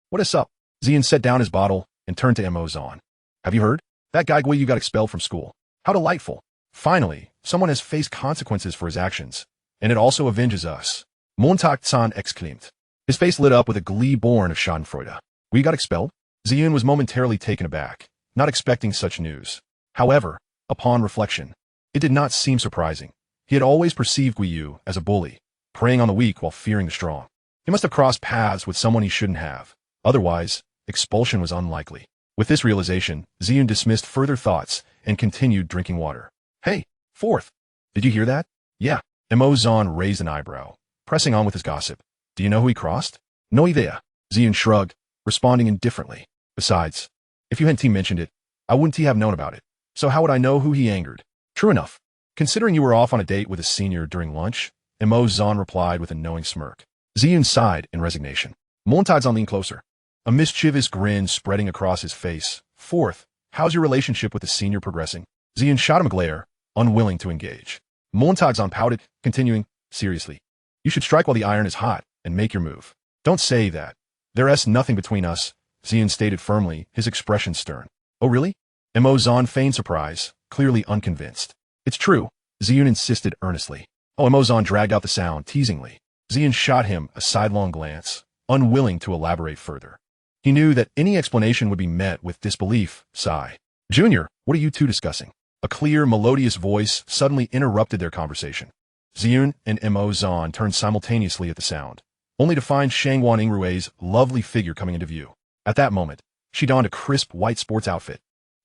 What is up? Ziyun set down his bottle and turned to M.O. Zahn. Have you heard? That guy Gui got expelled from school. How delightful. Finally, someone has faced consequences for his actions, and it also avenges us. Montag-san exclaimed. His face lit up with a glee born of schadenfreude. Gui got expelled? Ziyun was momentarily taken aback, not expecting such news. However, upon reflection, it did not seem surprising. He had always perceived Guiyu as a bully, preying on the weak while fearing the strong. He must have crossed paths with someone he shouldn't have. Otherwise, expulsion was unlikely. With this realization, Ziyun dismissed further thoughts and continued drinking water. Hey, fourth, did you hear that? Yeah. M.O. Zahn raised an eyebrow, pressing on with his gossip. Do you know who he crossed? No idea. Ziyun shrugged, responding indifferently. Besides, if you hadn't mentioned it, I wouldn't have known about it. So how would I know who he angered? True enough. Considering you were off on a date with a senior during lunch, M.O. Zahn replied with a knowing smirk. Ziyun sighed in resignation. Montag-san leaned closer, a mischievous grin spreading across his face. Fourth, how's your relationship with the senior progressing? Ziyun shot him a glare, unwilling to engage. Montag-san pouted, continuing, seriously. You should strike while the iron is hot and make your move. Don't say that. There's nothing between us, Ziyun stated firmly, his expression stern. Oh really? M.O. Zahn feigned surprise, clearly unconvinced. It's true, Ziyun insisted earnestly. Oh, M.O. Zahn dragged out the sound teasingly. Ziyun shot him a sidelong glance, unwilling to elaborate further. He knew that any explanation would be met with disbelief. Sigh. Junior, what are you two discussing? A clear, melodious voice suddenly interrupted their conversation. Ziyun and M.O. Zahn turned simultaneously at the sound, only to find Shangguan Yingrui's lovely figure coming into view. At that moment, she donned a crisp white sports outfit.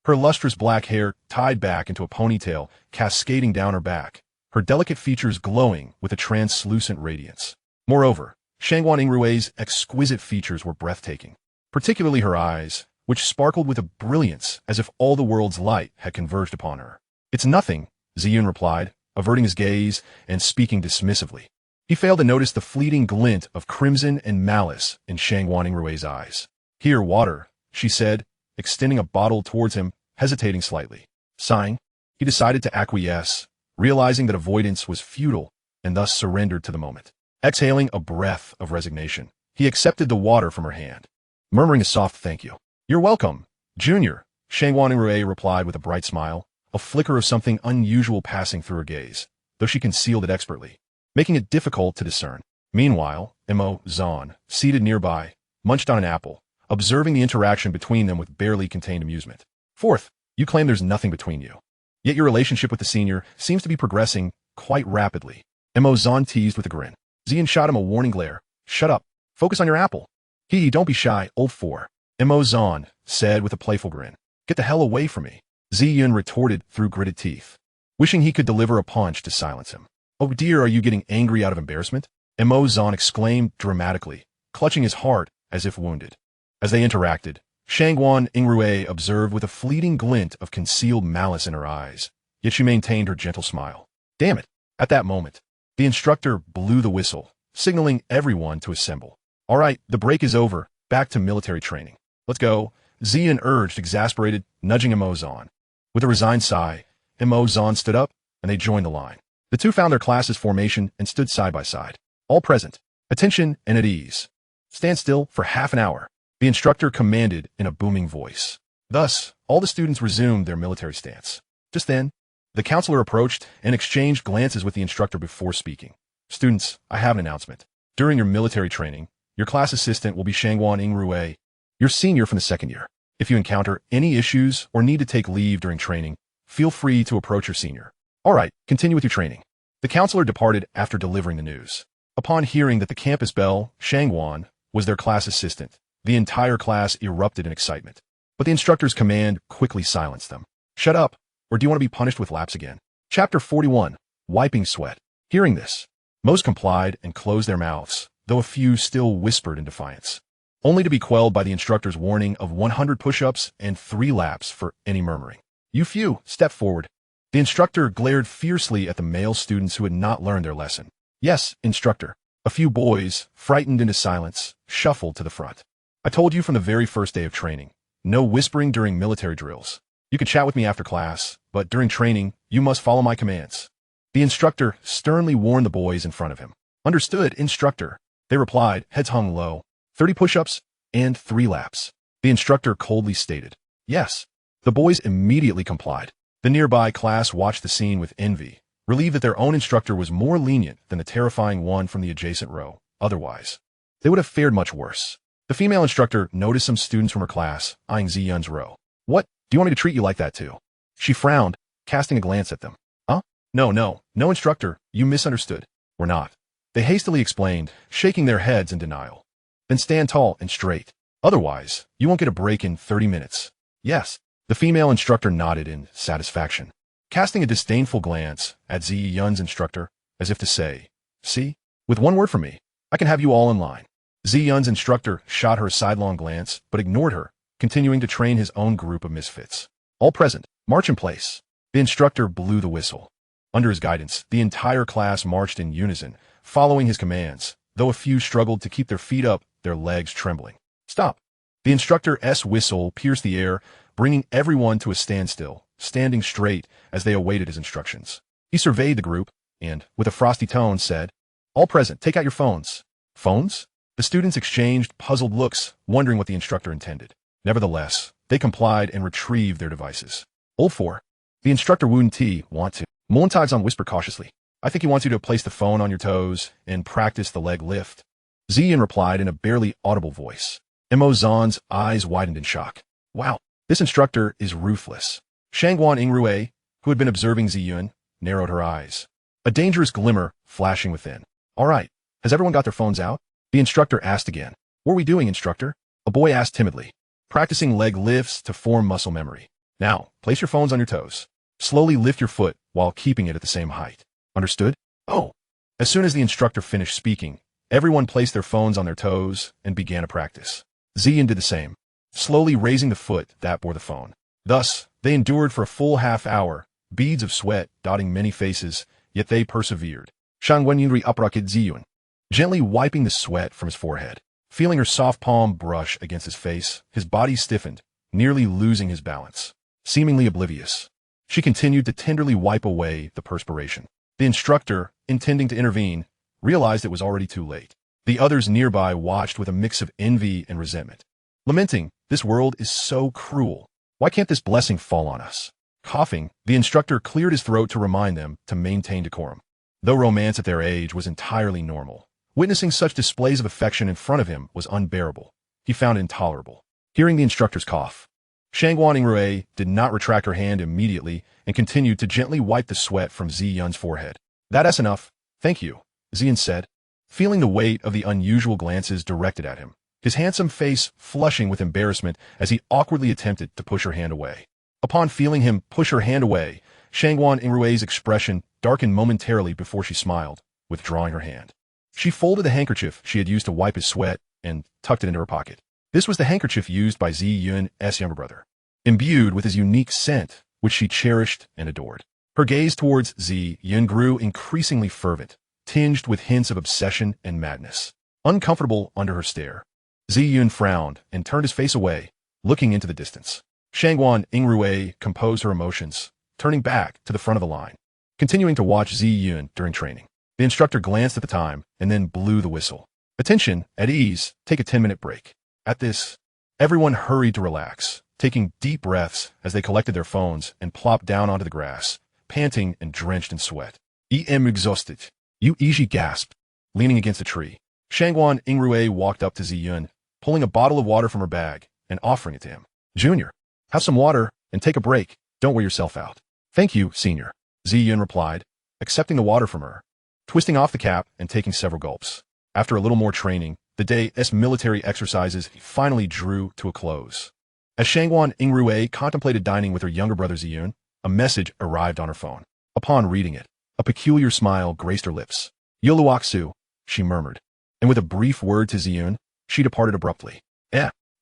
Her lustrous black hair tied back into a ponytail cascading down her back, her delicate features glowing with a translucent radiance. Moreover, Shangguan Yingrui's exquisite features were breathtaking, particularly her eyes, which sparkled with a brilliance as if all the world's light had converged upon her. It's nothing, Ziyun replied, averting his gaze and speaking dismissively. He failed to notice the fleeting glint of crimson and malice in Shangguan Yingrui's eyes. Here, water, she said, extending a bottle towards him, hesitating slightly. Sighing, he decided to acquiesce, realizing that avoidance was futile, and thus surrendered to the moment. Exhaling a breath of resignation, he accepted the water from her hand, murmuring a soft thank you. You're welcome, Junior, Shangguan Yingrui replied with a bright smile, a flicker of something unusual passing through her gaze, though she concealed it expertly, making it difficult to discern. Meanwhile, M.O. Zahn, seated nearby, munched on an apple, observing the interaction between them with barely contained amusement. Fourth, you claim there's nothing between you. Yet your relationship with the senior seems to be progressing quite rapidly. M.O. Zahn teased with a grin. Ziyun shot him a warning glare. Shut up. Focus on your apple. Don't be shy, old four. M.O. Zahn said with a playful grin. Get the hell away from me. Ziyun retorted through gritted teeth, wishing he could deliver a punch to silence him. Oh dear, are you getting angry out of embarrassment? M.O. Zahn exclaimed dramatically, clutching his heart as if wounded. As they interacted, Shangguan Yingrui observed with a fleeting glint of concealed malice in her eyes, yet she maintained her gentle smile. Damn it! At that moment, the instructor blew the whistle, signaling everyone to assemble. All right, the break is over. Back to military training. Let's go, Ziyun urged, exasperated, nudging Imo on. With a resigned sigh, Imo Zon stood up, and they joined the line. The two found their class's formation and stood side by side. All present. Attention and at ease. Stand still for half an hour, the instructor commanded in a booming voice. Thus, all the students resumed their military stance. Just then, the counselor approached and exchanged glances with the instructor before speaking. Students, I have an announcement. During your military training, your class assistant will be Shangguan Yingrui, your senior from the second year. If you encounter any issues or need to take leave during training, feel free to approach your senior. All right, continue with your training. The counselor departed after delivering the news. Upon hearing that the campus belle, Shangguan, was their class assistant, the entire class erupted in excitement. But the instructor's command quickly silenced them. Shut up, or do you want to be punished with laps again? Chapter 41, Wiping Sweat. Hearing this, most complied and closed their mouths, though a few still whispered in defiance, only to be quelled by the instructor's warning of 100 push-ups and 3 laps for any murmuring. You few, step forward. The instructor glared fiercely at the male students who had not learned their lesson. Yes, instructor. A few boys, frightened into silence, shuffled to the front. I told you from the very first day of training, no whispering during military drills. You can chat with me after class, but during training, you must follow my commands. The instructor sternly warned the boys in front of him. Understood, instructor. They replied, heads hung low. 30 push-ups and 3 laps. The instructor coldly stated. Yes. The boys immediately complied. The nearby class watched the scene with envy, relieved that their own instructor was more lenient than the terrifying one from the adjacent row. Otherwise, they would have fared much worse. The female instructor noticed some students from her class eyeing Ziyun's row. What? Do you want me to treat you like that too? She frowned, casting a glance at them. Huh? No, instructor, you misunderstood. We're not. They hastily explained, shaking their heads in denial. Then stand tall and straight. Otherwise, you won't get a break in 30 minutes. Yes. The female instructor nodded in satisfaction, casting a disdainful glance at Ziyun's instructor, as if to say, see, with one word from me, I can have you all in line. Ziyun's instructor shot her a sidelong glance, but ignored her, continuing to train his own group of misfits. All present, march in place. The instructor blew the whistle. Under his guidance, the entire class marched in unison, following his commands, though a few struggled to keep their feet up, their legs trembling. Stop. The instructor's whistle pierced the air, bringing everyone to a standstill, standing straight as they awaited his instructions. He surveyed the group and, with a frosty tone, said, all present, take out your phones. Phones? The students exchanged puzzled looks, wondering what the instructor intended. Nevertheless, they complied and retrieved their devices. Old 4. The instructor want to. Montag's whispered cautiously. I think he wants you to place the phone on your toes and practice the leg lift. Ziyun replied in a barely audible voice. Imo Zon's eyes widened in shock. Wow, this instructor is ruthless. Shangguan Yingrui, who had been observing Ziyun, narrowed her eyes, a dangerous glimmer flashing within. All right, has everyone got their phones out? The instructor asked again. What are we doing, instructor? A boy asked timidly. Practicing leg lifts to form muscle memory. Now, place your phones on your toes. Slowly lift your foot while keeping it at the same height. Understood? Oh. As soon as the instructor finished speaking, everyone placed their phones on their toes and began a practice. Ziyun did the same, slowly raising the foot that bore the phone. Thus, they endured for a full half hour, beads of sweat dotting many faces, yet they persevered. Shangguan Yingrui uprakid Ziyun, gently wiping the sweat from his forehead. Feeling her soft palm brush against his face, his body stiffened, nearly losing his balance. Seemingly oblivious, she continued to tenderly wipe away the perspiration. The instructor, intending to intervene, realized it was already too late. The others nearby watched with a mix of envy and resentment, lamenting, this world is so cruel. Why can't this blessing fall on us? Coughing, the instructor cleared his throat to remind them to maintain decorum. Though romance at their age was entirely normal, witnessing such displays of affection in front of him was unbearable. He found it intolerable. Hearing the instructor's cough, Shangguan Yingrui did not retract her hand immediately and continued to gently wipe the sweat from Ziyun's forehead. That's enough. Thank you, Ziyun said, feeling the weight of the unusual glances directed at him, his handsome face flushing with embarrassment as he awkwardly attempted to push her hand away. Upon feeling him push her hand away, Shangguan Yingrui's expression darkened momentarily before she smiled, withdrawing her hand. She folded the handkerchief she had used to wipe his sweat and tucked it into her pocket. This was the handkerchief used by Ziyun's younger brother, imbued with his unique scent, which she cherished and adored. Her gaze towards Ziyun grew increasingly fervent, tinged with hints of obsession and madness. Uncomfortable under her stare, Ziyun frowned and turned his face away, looking into the distance. Shangguan Yingrui composed her emotions, turning back to the front of the line, continuing to watch Ziyun during training. The instructor glanced at the time and then blew the whistle. Attention, at ease, take a 10-minute break. At this, everyone hurried to relax, taking deep breaths as they collected their phones and plopped down onto the grass, panting and drenched in sweat. "I'm exhausted." Yu Iji gasped, leaning against a tree. Shangguan Yingrui walked up to Ziyun, pulling a bottle of water from her bag and offering it to him. "Junior, have some water and take a break. Don't wear yourself out." "Thank you, Senior," Ziyun replied, accepting the water from her, twisting off the cap and taking several gulps. After a little more training, the day's military exercises finally drew to a close. As Shangguan Yingrui contemplated dining with her younger brother Ziyun, a message arrived on her phone. Upon reading it, a peculiar smile graced her lips. "Yoluaksu," she murmured, and with a brief word to Ziyun, she departed abruptly.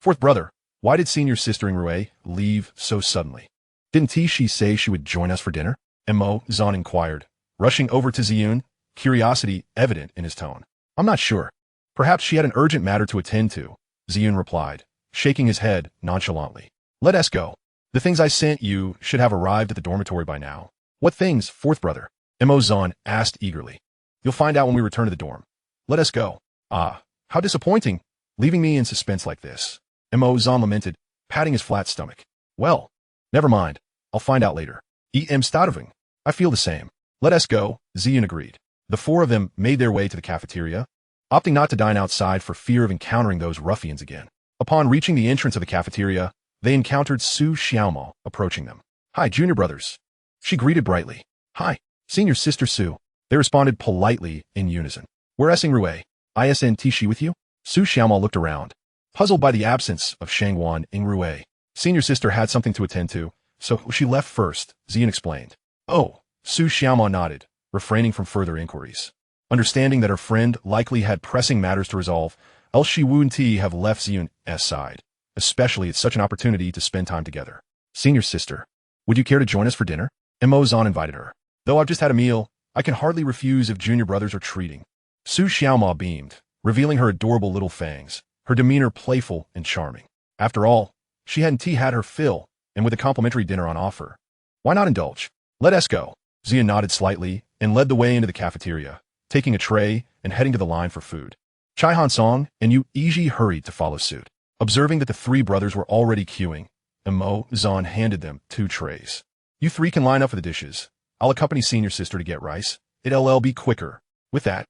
Fourth brother, why did senior sister Yingrui leave so suddenly? Didn't she say she would join us for dinner? Mo Zan inquired, rushing over to Ziyun, curiosity evident in his tone. "I'm not sure. Perhaps she had an urgent matter to attend to," Ziyun replied, shaking his head nonchalantly. "Let us go. The things I sent you should have arrived at the dormitory by now." "What things, fourth brother?" Mo Zan asked eagerly. "You'll find out when we return to the dorm. Let us go." "Ah, how disappointing, leaving me in suspense like this," Mo Zan lamented, patting his flat stomach. "Well, never mind. I'll find out later." "Em starving." "I feel the same." "Let us go," Ziyun agreed. The four of them made their way to the cafeteria, opting not to dine outside for fear of encountering those ruffians again. Upon reaching the entrance of the cafeteria, they encountered Su Xiaomo approaching them. "Hi, junior brothers," she greeted brightly. "Hi, senior sister Su," they responded politely in unison. "Where's Yingrui? Isn't she with you?" Su Xiaomo looked around, puzzled by the absence of Shangguan Yingrui. Senior sister had something to attend to, so she left first, Ziyun explained. "Oh," Su Xiaomo nodded, refraining from further inquiries. Understanding that her friend likely had pressing matters to resolve, else she wouldn't have left Ziyun's side, especially at such an opportunity to spend time together. "Senior sister, would you care to join us for dinner?" Mo Zan invited her. "Though I've just had a meal, I can hardly refuse if junior brothers are treating." Su Xiaomo beamed, revealing her adorable little fangs, her demeanor playful and charming. After all, she hadn't had her fill, and with a complimentary dinner on offer, why not indulge? "Let us go." Ziyun nodded slightly and led the way into the cafeteria, taking a tray and heading to the line for food. Chai Han Song and Yu Iji hurried to follow suit. Observing that the three brothers were already queuing, Mo Zan handed them 2 trays. "You 3 can line up for the dishes. I'll accompany senior sister to get rice. It'll be quicker." With that,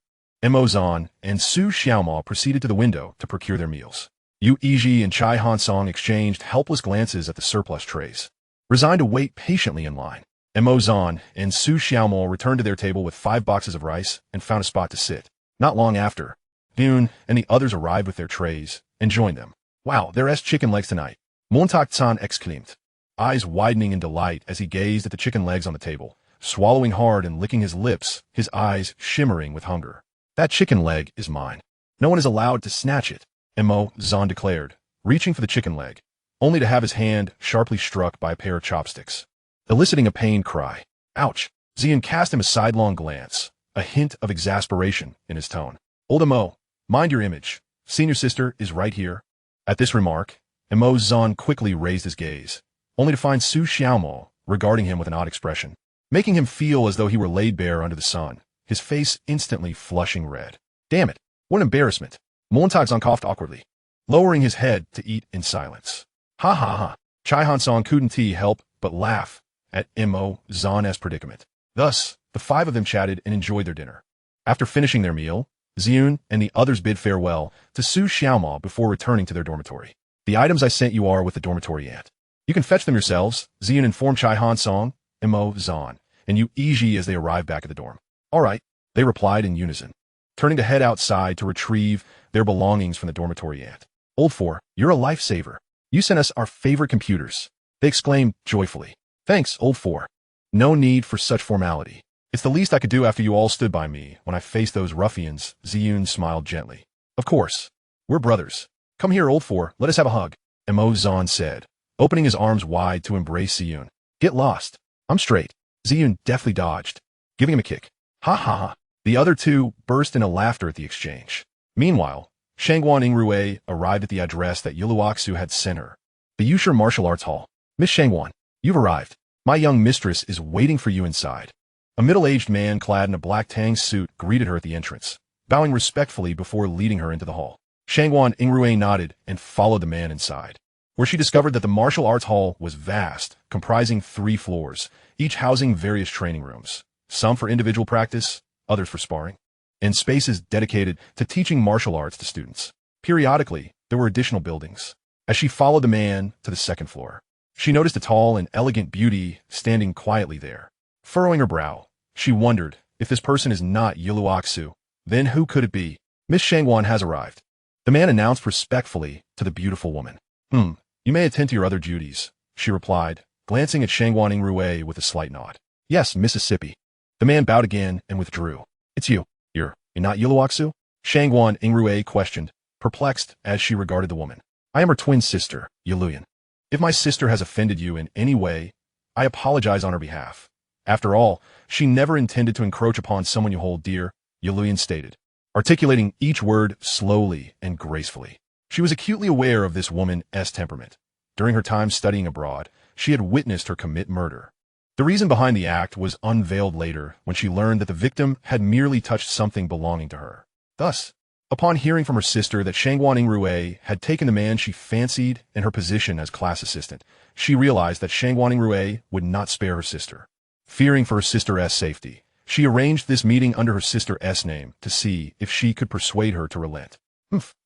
Mo Zan and Su Xiaomo proceeded to the window to procure their meals. Yu Iji and Chai Han Song exchanged helpless glances at the surplus trays, resigned to wait patiently in line. Mo Zan and Su Xiaomo returned to their table with 5 boxes of rice and found a spot to sit. Not long after, Ziyun and the others arrived with their trays and joined them. "Wow, there's chicken legs tonight," Montak-san exclaimed, eyes widening in delight as he gazed at the chicken legs on the table, swallowing hard and licking his lips, his eyes shimmering with hunger. "That chicken leg is mine. No one is allowed to snatch it," Mo Zan declared, reaching for the chicken leg, only to have his hand sharply struck by a pair of chopsticks, eliciting a pained cry. "Ouch!" Ziyun cast him a sidelong glance, a hint of exasperation in his tone. "Old Mo, mind your image. Senior sister is right here." At this remark, Mo Zan quickly raised his gaze, only to find Su Xiaomo regarding him with an odd expression, making him feel as though he were laid bare under the sun, his face instantly flushing red. "Damn it, what an embarrassment." Montak-san coughed awkwardly, lowering his head to eat in silence. "Ha ha ha." Chai Han Song couldn't help but laugh at Mo Zan's predicament. Thus, the 5 of them chatted and enjoyed their dinner. After finishing their meal, Ziyun and the others bid farewell to Su Xiaomo before returning to their dormitory. "The items I sent you are with the dormitory aunt. You can fetch them yourselves," Ziyun informed Chai Han Song, Mo Zan, and Yu Iji as they arrived back at the dorm. "All right," they replied in unison, turning to head outside to retrieve their belongings from the dormitory aunt. "Old 4, you're a lifesaver. You sent us our favorite computers," they exclaimed joyfully. "Thanks, Old 4. No need for such formality. It's the least I could do after you all stood by me when I faced those ruffians," Ziyun smiled gently. "Of course. We're brothers. Come here, old four, let us have a hug, Mo Zhan said, opening his arms wide to embrace Ziyun. Get lost. I'm straight. Ziyun deftly dodged, giving him a kick. Ha ha ha. The other two burst into laughter at the exchange. Meanwhile, Shangguan Yingrui arrived at the address that Yuluoxu had sent her. The Yusher Martial Arts Hall. Miss Shangguan, you've arrived. My young mistress is waiting for you inside. A middle-aged man clad in a black tang suit greeted her at the entrance, bowing respectfully before leading her into the hall. Shangguan Yingrui nodded and followed the man inside, where she discovered that the martial arts hall was vast, comprising 3 floors, each housing various training rooms, some for individual practice, others for sparring, and spaces dedicated to teaching martial arts to students. Periodically, there were additional buildings. As she followed the man to the 2nd floor, she noticed a tall and elegant beauty standing quietly there. Furrowing her brow, she wondered, if this person is not Yuluoxu, then who could it be? Miss Shangguan has arrived. The man announced respectfully to the beautiful woman. You may attend to your other duties, she replied, glancing at Shangguan Yingrui with a slight nod. Yes, Mississippi. The man bowed again and withdrew. It's you. You're not Yuluoxu? Shangguan Yingrui questioned, perplexed as she regarded the woman. I am her twin sister, Yuluyan. If my sister has offended you in any way, I apologize on her behalf. After all, she never intended to encroach upon someone you hold dear, Yuluyan stated, articulating each word slowly and gracefully. She was acutely aware of this woman's temperament. During her time studying abroad, she had witnessed her commit murder. The reason behind the act was unveiled later when she learned that the victim had merely touched something belonging to her. Thus, upon hearing from her sister that Shangguan Yingrui had taken the man she fancied in her position as class assistant, she realized that Shangguan Yingrui would not spare her sister. Fearing for her sister's safety, she arranged this meeting under her sister's name to see if she could persuade her to relent.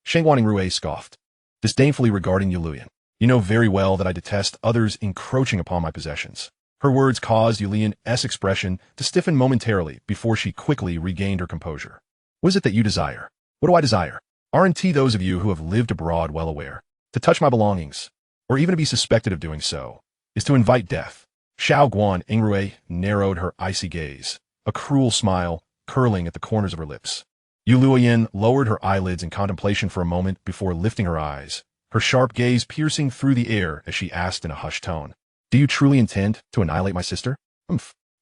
Shangguan Yingrui scoffed, disdainfully regarding Yuluyan. You know very well that I detest others encroaching upon my possessions. Her words caused Yuluyan's expression to stiffen momentarily before she quickly regained her composure. What is it that you desire? What do I desire? Aren't those of you who have lived abroad well aware? To touch my belongings, or even to be suspected of doing so, is to invite death. Shangguan Yingrui narrowed her icy gaze, a cruel smile curling at the corners of her lips. Yuluyan lowered her eyelids in contemplation for a moment before lifting her eyes, her sharp gaze piercing through the air as she asked in a hushed tone, Do you truly intend to annihilate my sister?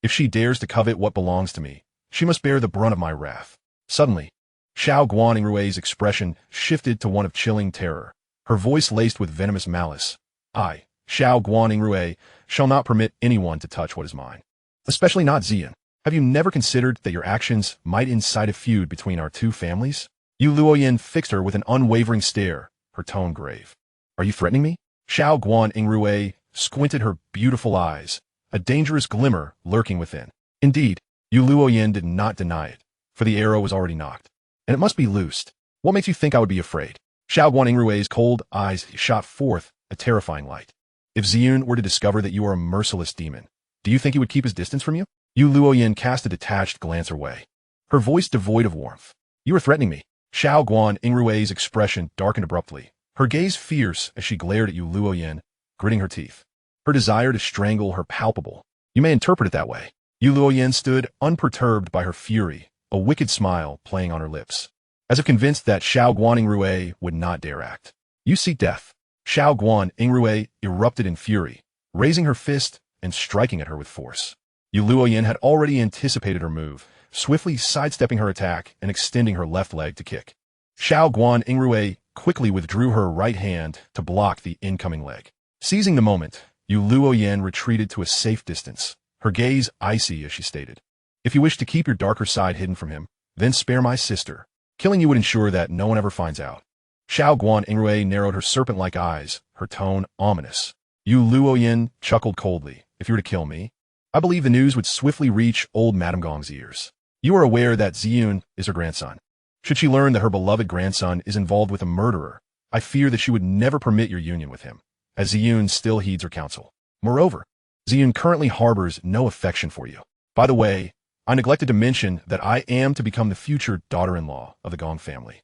If she dares to covet what belongs to me, she must bear the brunt of my wrath. Suddenly, Shangguan Yingrui's expression shifted to one of chilling terror, her voice laced with venomous malice. I, Shangguan Yingrui, shall not permit anyone to touch what is mine. Especially not Ziyun. Have you never considered that your actions might incite a feud between our 2 families? Yuluoyan fixed her with an unwavering stare, her tone grave. Are you threatening me? Shangguan Yingrui squinted her beautiful eyes, a dangerous glimmer lurking within. Indeed, Yuluoyan did not deny it, for the arrow was already knocked, and it must be loosed. What makes you think I would be afraid? Shangguan Yingrui's cold eyes shot forth a terrifying light. If Ziyun were to discover that you are a merciless demon, do you think he would keep his distance from you? Yuluoyan cast a detached glance her way, her voice devoid of warmth. You are threatening me. Shangguan Yingrui's expression darkened abruptly, her gaze fierce as she glared at Yuluoyan, gritting her teeth. Her desire to strangle her palpable. You may interpret it that way. Yuluoyan stood unperturbed by her fury, a wicked smile playing on her lips, as if convinced that Shangguan Yingrui would not dare act. You seek death. Shangguan Yingrui erupted in fury, raising her fist and striking at her with force. Yuluoyan had already anticipated her move, swiftly sidestepping her attack and extending her left leg to kick. Shangguan Yingrui quickly withdrew her right hand to block the incoming leg. Seizing the moment, Yuluoyan retreated to a safe distance, her gaze icy as she stated, If you wish to keep your darker side hidden from him, then spare my sister. Killing you would ensure that no one ever finds out. Shangguan Yingrui narrowed her serpent-like eyes, her tone ominous. Yuluoyan chuckled coldly. If you were to kill me, I believe the news would swiftly reach old Madame Gong's ears. You are aware that Ziyun is her grandson. Should she learn that her beloved grandson is involved with a murderer, I fear that she would never permit your union with him, as Ziyun still heeds her counsel. Moreover, Ziyun currently harbors no affection for you. By the way, I neglected to mention that I am to become the future daughter-in-law of the Gong family.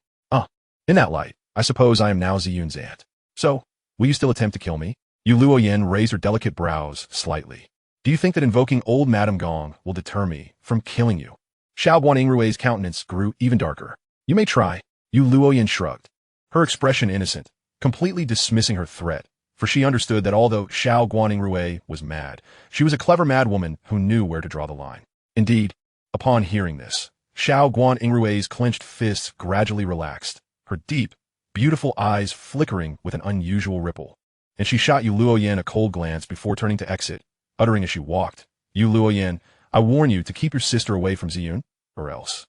In that light, I suppose I am now Ziyun's aunt. So, will you still attempt to kill me? Yuluoyan raised her delicate brows slightly. Do you think that invoking old Madame Gong will deter me from killing you? Shangguan Yingrui's countenance grew even darker. You may try. Yuluoyan shrugged. her expression innocent, completely dismissing her threat, for she understood that although Shangguan Yingrui was mad, she was a clever madwoman who knew where to draw the line. Indeed, upon hearing this, Shangguan Yingrui's clenched fists gradually relaxed, her deep, beautiful eyes flickering with an unusual ripple, and she shot Yu Luoyan a cold glance before turning to exit, uttering as she walked, "Yu Luoyan, I warn you to keep your sister away from Ziyun, or else."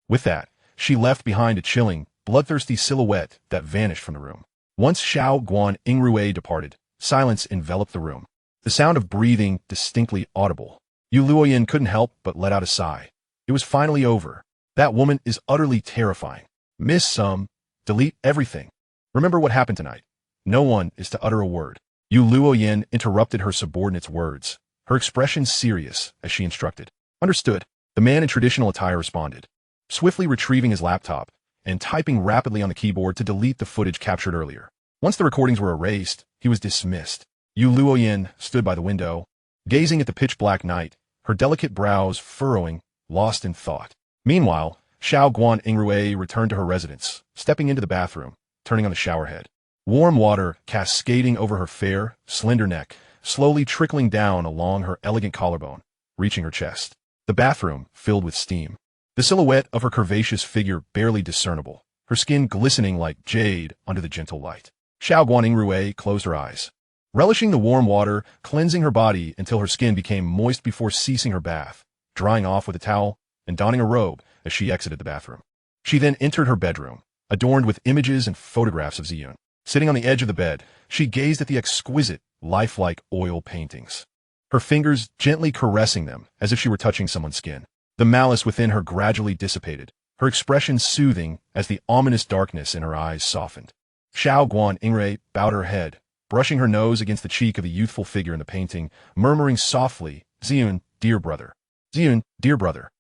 With that, she left behind a chilling, bloodthirsty silhouette that vanished from the room. Once Shangguan Yingrui departed, silence enveloped the room, the sound of breathing distinctly audible. Yu Luoyan couldn't help but let out a sigh. It was finally over. That woman is utterly terrifying. Miss Sum, delete everything. Remember what happened tonight. No one is to utter a word. Yu Luoyan interrupted her subordinate's words, her expression serious as she instructed. Understood. The man in traditional attire responded, swiftly retrieving his laptop and typing rapidly on the keyboard to delete the footage captured earlier. Once the recordings were erased, he was dismissed. Yu Luoyan stood by the window, gazing at the pitch-black night, her delicate brows furrowing, lost in thought. Meanwhile, Shangguan Yingrui returned to her residence, stepping into the bathroom, turning on the shower head. Warm water cascading over her fair, slender neck, slowly trickling down along her elegant collarbone, reaching her chest. The bathroom filled with steam. The silhouette of her curvaceous figure barely discernible, her skin glistening like jade under the gentle light. Shangguan Yingrui closed her eyes, relishing the warm water, cleansing her body until her skin became moist before ceasing her bath, drying off with a towel, and donning a robe as she exited the bathroom. She then entered her bedroom, adorned with images and photographs of Ziyun. Sitting on the edge of the bed, she gazed at the exquisite, lifelike oil paintings, her fingers gently caressing them as if she were touching someone's skin. The malice within her gradually dissipated, her expression soothing as the ominous darkness in her eyes softened. Shangguan Yingrui bowed her head, brushing her nose against the cheek of the youthful figure in the painting, murmuring softly, "Ziyun, dear brother. Ziyun, dear brother.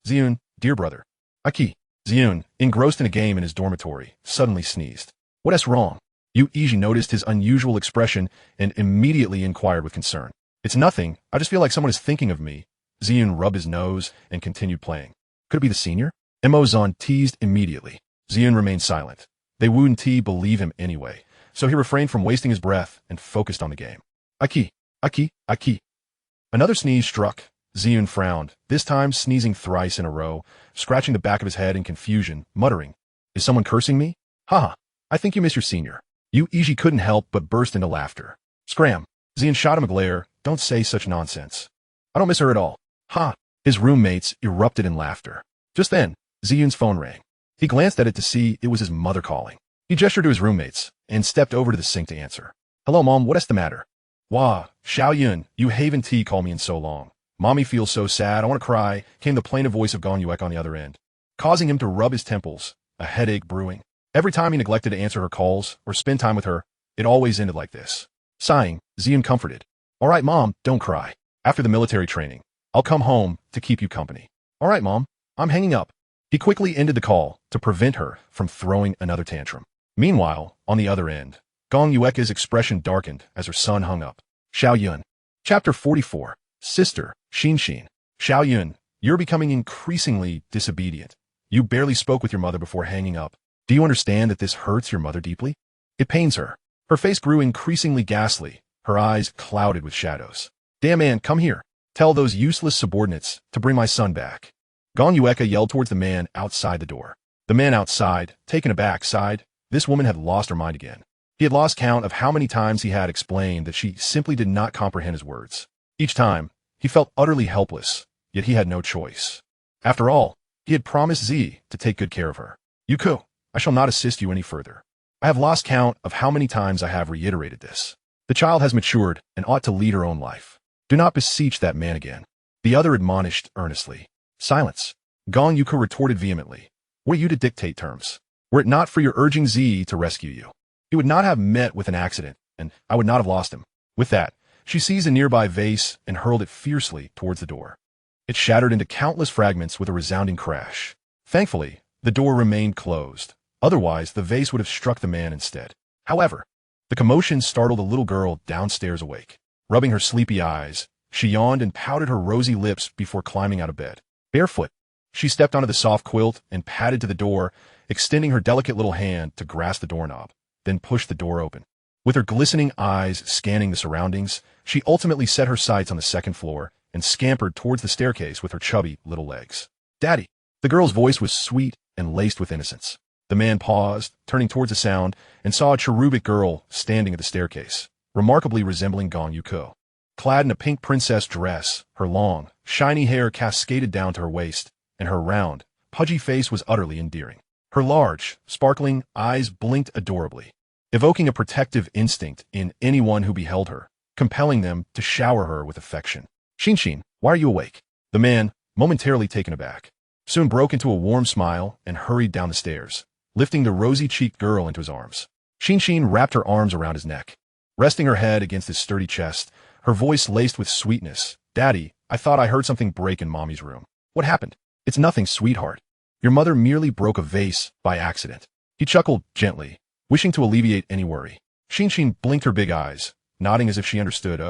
Ziyun, dear brother." Aki. Ziyun, engrossed in a game in his dormitory, suddenly sneezed. "What's wrong?" Yu Iji noticed his unusual expression and immediately inquired with concern. "It's nothing, I just feel like someone is thinking of me." Ziyun rubbed his nose and continued playing. "Could it be the senior?" Emozan teased immediately. Ziyun remained silent. They wouldn't believe him anyway, so he refrained from wasting his breath and focused on the game. "Aki, Aki, Aki." Another sneeze struck. Ziyun frowned, this time sneezing thrice in a row, scratching the back of his head in confusion, muttering, "Is someone cursing me? Haha, I think you miss your senior." Yu Iji couldn't help but burst into laughter. "Scram." Ziyun shot him a glare. "Don't say such nonsense. I don't miss her at all." "Ha!" His roommates erupted in laughter. Just then, Ziyun's phone rang. He glanced at it to see it was his mother calling. He gestured to his roommates and stepped over to the sink to answer. "Hello, Mom, what's the matter?" "Wah, Xiaoyun, you haven't called me in so long. Mommy feels so sad, I want to cry," came the plaintive voice of Gong Yuek on the other end, causing him to rub his temples, a headache brewing. Every time he neglected to answer her calls or spend time with her, it always ended like this. Sighing, Ziyun comforted. "All right, Mom, don't cry. After the military training, I'll come home to keep you company." "All right, Mom, I'm hanging up." He quickly ended the call to prevent her from throwing another tantrum. Meanwhile, on the other end, Gong Yueka's expression darkened as her son hung up. Xiaoyun. Chapter 44. Sister, Xin. Xiaoyun, you're becoming increasingly disobedient. You barely spoke with your mother before hanging up. Do you understand that this hurts your mother deeply? It pains her. Her face grew increasingly ghastly, her eyes clouded with shadows. "Damn man, come here. Tell those useless subordinates to bring my son back." Gong Yueka yelled towards the man outside the door. The man outside, taken aback, sighed. This woman had lost her mind again. He had lost count of how many times he had explained that she simply did not comprehend his words. Each time, he felt utterly helpless, yet he had no choice. After all, he had promised Z to take good care of her. "Yuko, I shall not assist you any further. I have lost count of how many times I have reiterated this. The child has matured and ought to lead her own life. Do not beseech that man again." The other admonished earnestly. "Silence." Gong Yuko retorted vehemently. "Were you to dictate terms? Were it not for your urging Z to rescue you, he would not have met with an accident, and I would not have lost him." With that, she seized a nearby vase and hurled it fiercely towards the door. It shattered into countless fragments with a resounding crash. Thankfully, the door remained closed. Otherwise, the vase would have struck the man instead. However, the commotion startled a little girl downstairs awake. Rubbing her sleepy eyes, she yawned and pouted her rosy lips before climbing out of bed. Barefoot, she stepped onto the soft quilt and padded to the door extending her delicate little hand to grasp the doorknob, then pushed the door open. With her glistening eyes scanning the surroundings, she ultimately set her sights on the second floor and scampered towards the staircase with her chubby little legs. "Daddy!" The girl's voice was sweet and laced with innocence. The man paused, turning towards the sound, and saw a cherubic girl standing at the staircase, remarkably resembling Gong Yuko. Clad in a pink princess dress, her long, shiny hair cascaded down to her waist, and her round, pudgy face was utterly endearing. Her large, sparkling eyes blinked adorably, evoking a protective instinct in anyone who beheld her, compelling them to shower her with affection. "Shinshin, why are you awake?" The man, momentarily taken aback, soon broke into a warm smile and hurried down the stairs, lifting the rosy-cheeked girl into his arms. Shinshin wrapped her arms around his neck, resting her head against his sturdy chest, her voice laced with sweetness. "Daddy, I thought I heard something break in Mommy's room." "What happened?" "It's nothing, sweetheart. Your mother merely broke a vase by accident." He chuckled gently, wishing to alleviate any worry. Shinshin blinked her big eyes, nodding as if she understood.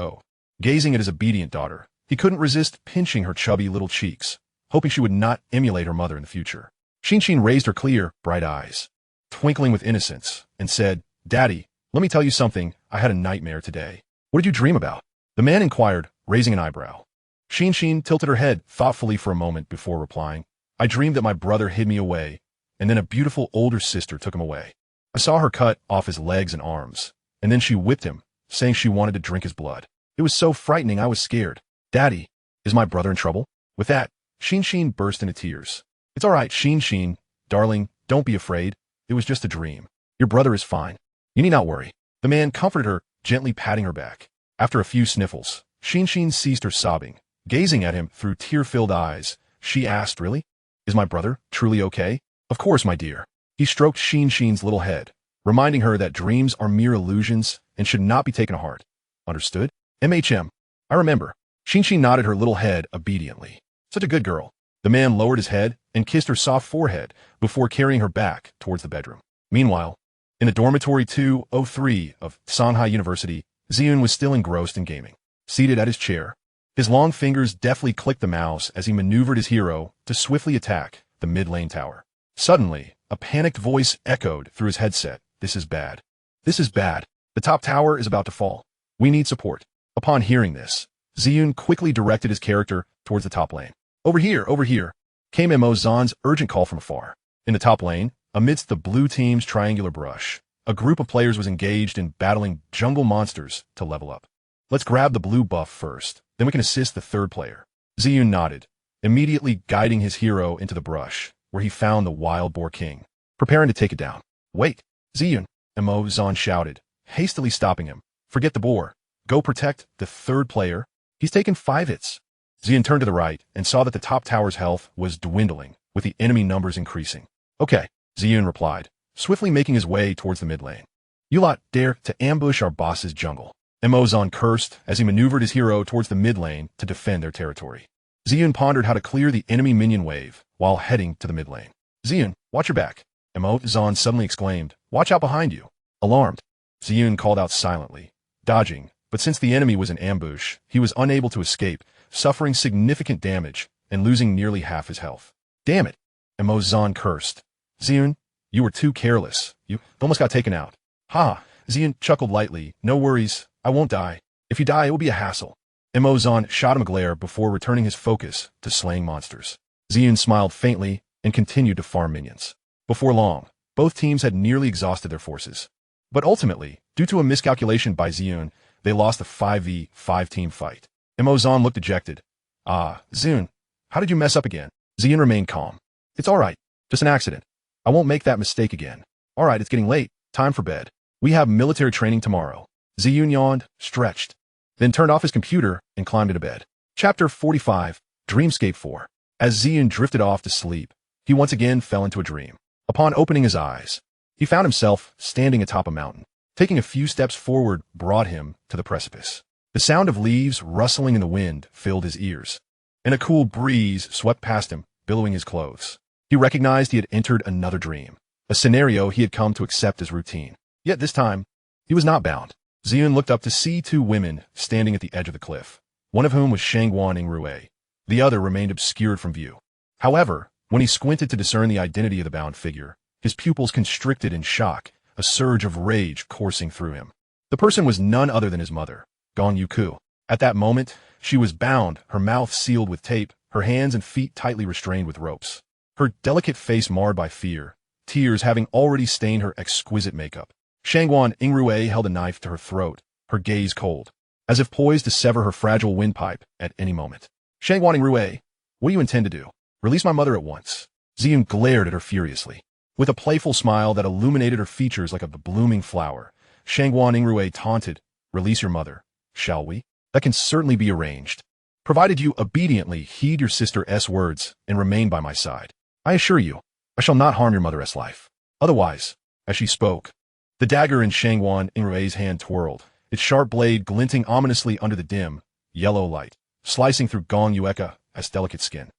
Gazing at his obedient daughter, he couldn't resist pinching her chubby little cheeks, hoping she would not emulate her mother in the future. Shinshin raised her clear, bright eyes, twinkling with innocence, and said, "Daddy, let me tell you something. I had a nightmare today." "What did you dream about?" the man inquired, raising an eyebrow. Shinshin tilted her head thoughtfully for a moment before replying, "I dreamed that my brother hid me away, and then a beautiful older sister took him away. I saw her cut off his legs and arms, and then she whipped him, saying she wanted to drink his blood. It was so frightening I was scared." "Daddy, is my brother in trouble?" With that, Shinshin burst into tears. "It's all right, Shinshin. Darling, don't be afraid. It was just a dream. Your brother is fine. You need not worry." The man comforted her, gently patting her back. After a few sniffles, Shinshin ceased her sobbing. Gazing at him through tear-filled eyes, she asked, "Really? Is my brother truly okay?" "Of course, my dear." He stroked Shinshin's little head, reminding her that dreams are mere illusions and should not be taken to heart. "Understood? I remember." Shinshin nodded her little head obediently. "Such a good girl." The man lowered his head and kissed her soft forehead before carrying her back towards the bedroom. Meanwhile, in the dormitory 203 of Shanghai University, Ziyun was still engrossed in gaming. Seated at his chair, his long fingers deftly clicked the mouse as he maneuvered his hero to swiftly attack the mid-lane tower. Suddenly, a panicked voice echoed through his headset. "This is bad. This is bad. The top tower is about to fall. We need support." Upon hearing this, Ziyun quickly directed his character towards the top lane. Over here, came Mo Zan's urgent call from afar. In the top lane, amidst the blue team's triangular brush, a group of players was engaged in battling jungle monsters to level up. "Let's grab the blue buff first, then we can assist the third player." Ziyun nodded, immediately guiding his hero into the brush, where he found the wild boar king, preparing to take it down. "Wait, Ziyun," Mo Zan shouted, hastily stopping him. "Forget the boar. Go protect the third player. He's taken 5 hits." Ziyun turned to the right and saw that the top tower's health was dwindling, with the enemy numbers increasing. "Okay," Ziyun replied, swiftly making his way towards the mid lane. "You lot dare to ambush our boss's jungle." Mo Zan cursed as he maneuvered his hero towards the mid lane to defend their territory. Ziyun pondered how to clear the enemy minion wave while heading to the mid lane. "Ziyun, watch your back," Mo Zan suddenly exclaimed. "Watch out behind you." Alarmed, Ziyun called out silently, dodging, but since the enemy was in ambush, he was unable to escape, suffering significant damage and losing nearly half his health. "Damn it," Mo Zan cursed. "Ziyun, you were too careless. You almost got taken out." "Ha!" Ziyun chuckled lightly. "No worries. I won't die. If you die, it will be a hassle." Mo Zan shot him a glare before returning his focus to slaying monsters. Ziyun smiled faintly and continued to farm minions. Before long, both teams had nearly exhausted their forces. But ultimately, due to a miscalculation by Ziyun, they lost the 5v5 team fight. Mo Zan looked dejected. Ziyun, how did you mess up again?" Ziyun remained calm. "It's all right. Just an accident. I won't make that mistake again." "All right, it's getting late. Time for bed. We have military training tomorrow." Ziyun yawned, stretched, then turned off his computer and climbed into bed. Chapter 45, Dreamscape 4. As Ziyun drifted off to sleep, he once again fell into a dream. Upon opening his eyes, he found himself standing atop a mountain. Taking a few steps forward brought him to the precipice. The sound of leaves rustling in the wind filled his ears, and a cool breeze swept past him, billowing his clothes. He recognized he had entered another dream, a scenario he had come to accept as routine. Yet this time, he was not bound. Ziyun looked up to see 2 women standing at the edge of the cliff, one of whom was Shangguan Yingrui. The other remained obscured from view. However, when he squinted to discern the identity of the bound figure, his pupils constricted in shock, a surge of rage coursing through him. The person was none other than his mother, Gong Yuku. At that moment, she was bound, her mouth sealed with tape, her hands and feet tightly restrained with ropes. Her delicate face marred by fear, tears having already stained her exquisite makeup. Shangguan Yingrui held a knife to her throat, her gaze cold, as if poised to sever her fragile windpipe at any moment. Shangguan Yingrui, what do you intend to do? Release my mother at once. Ziyun glared at her furiously. With a playful smile that illuminated her features like a blooming flower, Shangguan Yingrui taunted, release your mother, shall we? That can certainly be arranged, provided you obediently heed your sister's words and remain by my side. I assure you, I shall not harm your mother's life. Otherwise, as she spoke, the dagger in Shangguan Yingrui's hand twirled, its sharp blade glinting ominously under the dim, yellow light, slicing through Gong Yueka's delicate skin.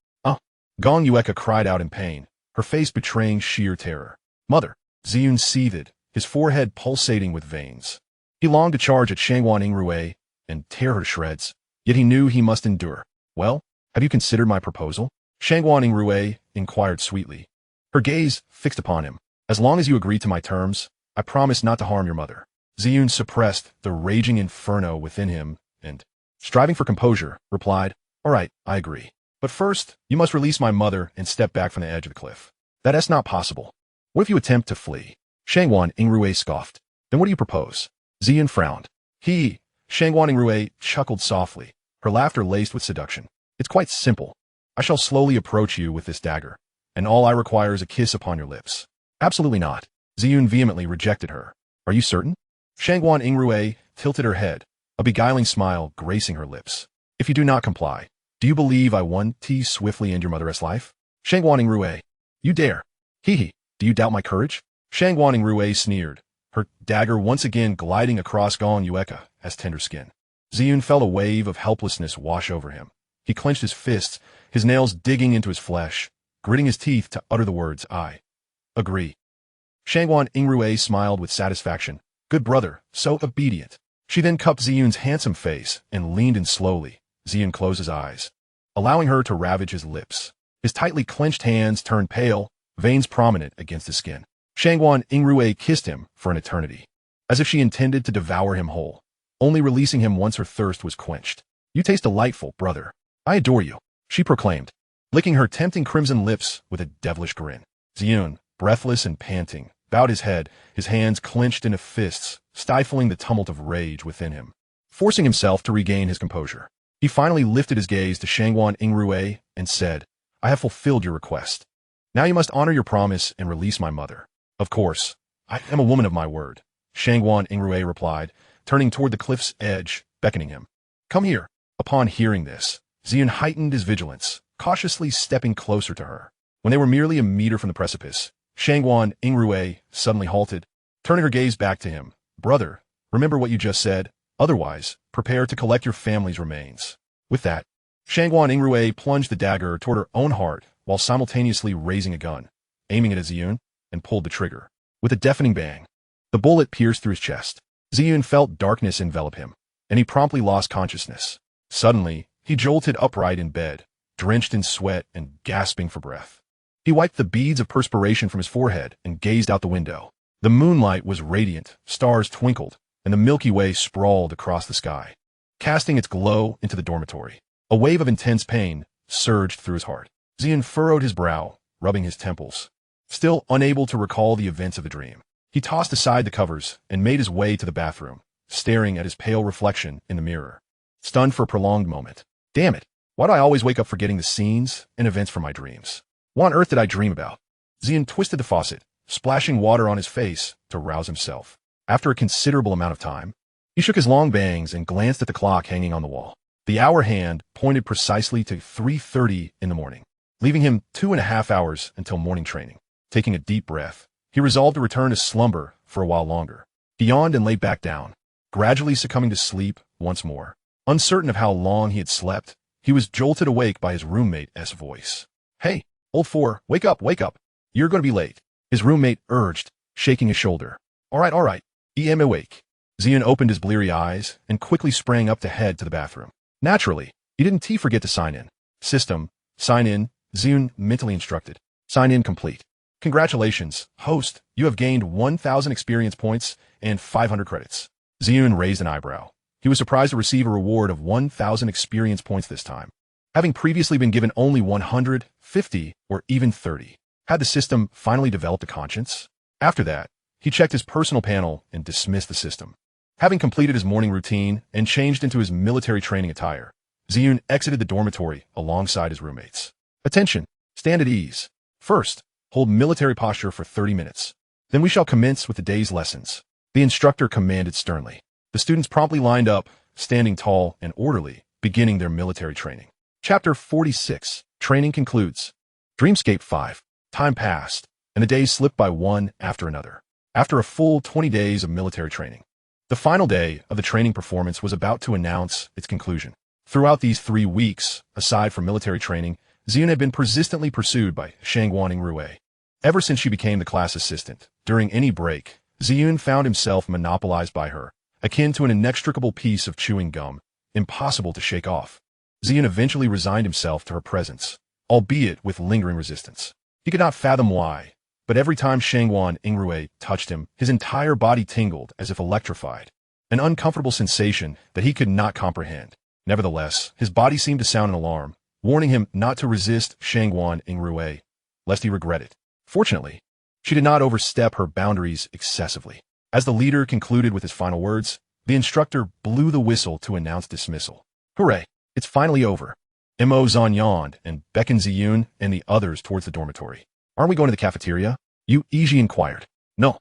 Gong Yueka cried out in pain, her face betraying sheer terror. Mother! Ziyun seethed, his forehead pulsating with veins. He longed to charge at Shangguan Yingrui and tear her to shreds, yet he knew he must endure. Well, have you considered my proposal? Shangguan Yingrui inquired sweetly, her gaze fixed upon him. As long as you agree to my terms, I promise not to harm your mother. Ziyun suppressed the raging inferno within him and, striving for composure, replied, all right, I agree. But first, you must release my mother and step back from the edge of the cliff. That's not possible. What if you attempt to flee? Shangguan Yingrui scoffed. Then what do you propose? Ziyun frowned. Shangguan Yingrui chuckled softly, her laughter laced with seduction. It's quite simple. I shall slowly approach you with this dagger, and all I require is a kiss upon your lips. Absolutely not. Ziyun vehemently rejected her. Are you certain? Shangguan Yingrui tilted her head, a beguiling smile gracing her lips. If you do not comply, do you believe I want to swiftly end your mother's life? Shangguan Yingrui, you dare. Hehe, do you doubt my courage? Shangguan Yingrui sneered, her dagger once again gliding across Gong Yueka's tender skin. Ziyun felt a wave of helplessness wash over him. He clenched his fists, his nails digging into his flesh, gritting his teeth to utter the words, I agree. Shangguan Yingrui smiled with satisfaction. Good brother, so obedient. She then cupped Ziyun's handsome face and leaned in slowly. Ziyun closed his eyes, allowing her to ravage his lips. His tightly clenched hands turned pale, veins prominent against his skin. Shangguan Yingrui kissed him for an eternity, as if she intended to devour him whole, only releasing him once her thirst was quenched. You taste delightful, brother. I adore you, she proclaimed, licking her tempting crimson lips with a devilish grin. Ziyun, breathless and panting, bowed his head, his hands clenched into fists, stifling the tumult of rage within him. Forcing himself to regain his composure, he finally lifted his gaze to Shangguan Yingrui and said, I have fulfilled your request. Now you must honor your promise and release my mother. Of course, I am a woman of my word, Shangguan Yingrui replied, turning toward the cliff's edge, beckoning him. Come here. Upon hearing this, Ziyun heightened his vigilance, cautiously stepping closer to her. When they were merely a meter from the precipice, Shangguan Yingrui suddenly halted, turning her gaze back to him. Brother, remember what you just said? Otherwise, prepare to collect your family's remains. With that, Shangguan Yingrui plunged the dagger toward her own heart while simultaneously raising a gun, aiming it at Ziyun, and pulled the trigger. With a deafening bang, the bullet pierced through his chest. Ziyun felt darkness envelop him, and he promptly lost consciousness. Suddenly, he jolted upright in bed, drenched in sweat and gasping for breath. He wiped the beads of perspiration from his forehead and gazed out the window. The moonlight was radiant, stars twinkled, and the Milky Way sprawled across the sky, casting its glow into the dormitory. A wave of intense pain surged through his heart. Ziyun furrowed his brow, rubbing his temples. Still unable to recall the events of the dream, he tossed aside the covers and made his way to the bathroom, staring at his pale reflection in the mirror, stunned for a prolonged moment. Damn it, why do I always wake up forgetting the scenes and events from my dreams? What on earth did I dream about? Ziyun twisted the faucet, splashing water on his face to rouse himself. After a considerable amount of time, he shook his long bangs and glanced at the clock hanging on the wall. The hour hand pointed precisely to 3:30 in the morning, leaving him 2.5 hours until morning training. Taking a deep breath, he resolved to return to slumber for a while longer. He yawned and lay back down, gradually succumbing to sleep once more. Uncertain of how long he had slept, he was jolted awake by his roommate's voice. Hey, old four, wake up, wake up. You're going to be late, his roommate urged, shaking his shoulder. All right, I'm awake. Ziyun opened his bleary eyes and quickly sprang up to head to the bathroom. Naturally, he didn't forget to sign in. System, sign in, Ziyun mentally instructed. Sign in complete. Congratulations, host. You have gained 1,000 experience points and 500 credits. Ziyun raised an eyebrow. He was surprised to receive a reward of 1,000 experience points this time, having previously been given only 100, 50, or even 30. Had the system finally developed a conscience? After that, he checked his personal panel and dismissed the system. Having completed his morning routine and changed into his military training attire, Ziyun exited the dormitory alongside his roommates. Attention! Stand at ease. First, hold military posture for 30 minutes. Then we shall commence with the day's lessons. The instructor commanded sternly. The students promptly lined up, standing tall and orderly, beginning their military training. Chapter 46. Training concludes. Dreamscape 5. Time passed, and the days slipped by one after another. After a full 20 days of military training, the final day of the training performance was about to announce its conclusion. Throughout these 3 weeks, aside from military training, Ziyun had been persistently pursued by Shangguan Yingrui. Ever since she became the class assistant, during any break, Ziyun found himself monopolized by her, akin to an inextricable piece of chewing gum, impossible to shake off. Ziyun eventually resigned himself to her presence, albeit with lingering resistance. He could not fathom why, but every time Shangguan Yingrui touched him, his entire body tingled as if electrified, an uncomfortable sensation that he could not comprehend. Nevertheless, his body seemed to sound an alarm, warning him not to resist Shangguan Yingrui, lest he regret it. Fortunately, she did not overstep her boundaries excessively. As the leader concluded with his final words, the instructor blew the whistle to announce dismissal. Hooray! It's finally over. Mo Zan yawned and beckoned Ziyun and the others towards the dormitory. Aren't we going to the cafeteria? Yu Iji inquired. No,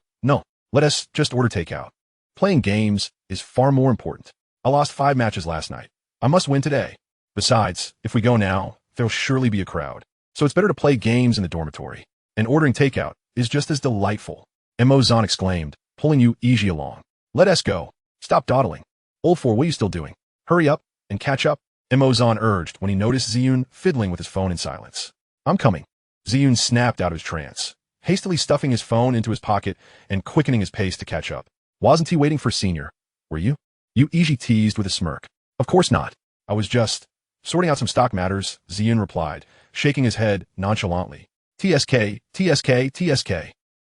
let us just order takeout. Playing games is far more important. I lost 5 matches last night. I must win today. Besides, if we go now, there'll surely be a crowd. So it's better to play games in the dormitory. And ordering takeout is just as delightful. Mo Zan exclaimed, pulling Yu Iji along. Let us go. Stop dawdling. Old four, what are you still doing? Hurry up and catch up. Mo Zan urged when he noticed Ziyun fiddling with his phone in silence. I'm coming. Ziyun snapped out of his trance, hastily stuffing his phone into his pocket and quickening his pace to catch up. Wasn't he waiting for Senior? Were you? Yu Iji teased with a smirk. Of course not. I was just sorting out some stock matters, Ziyun replied, shaking his head nonchalantly. TSK. I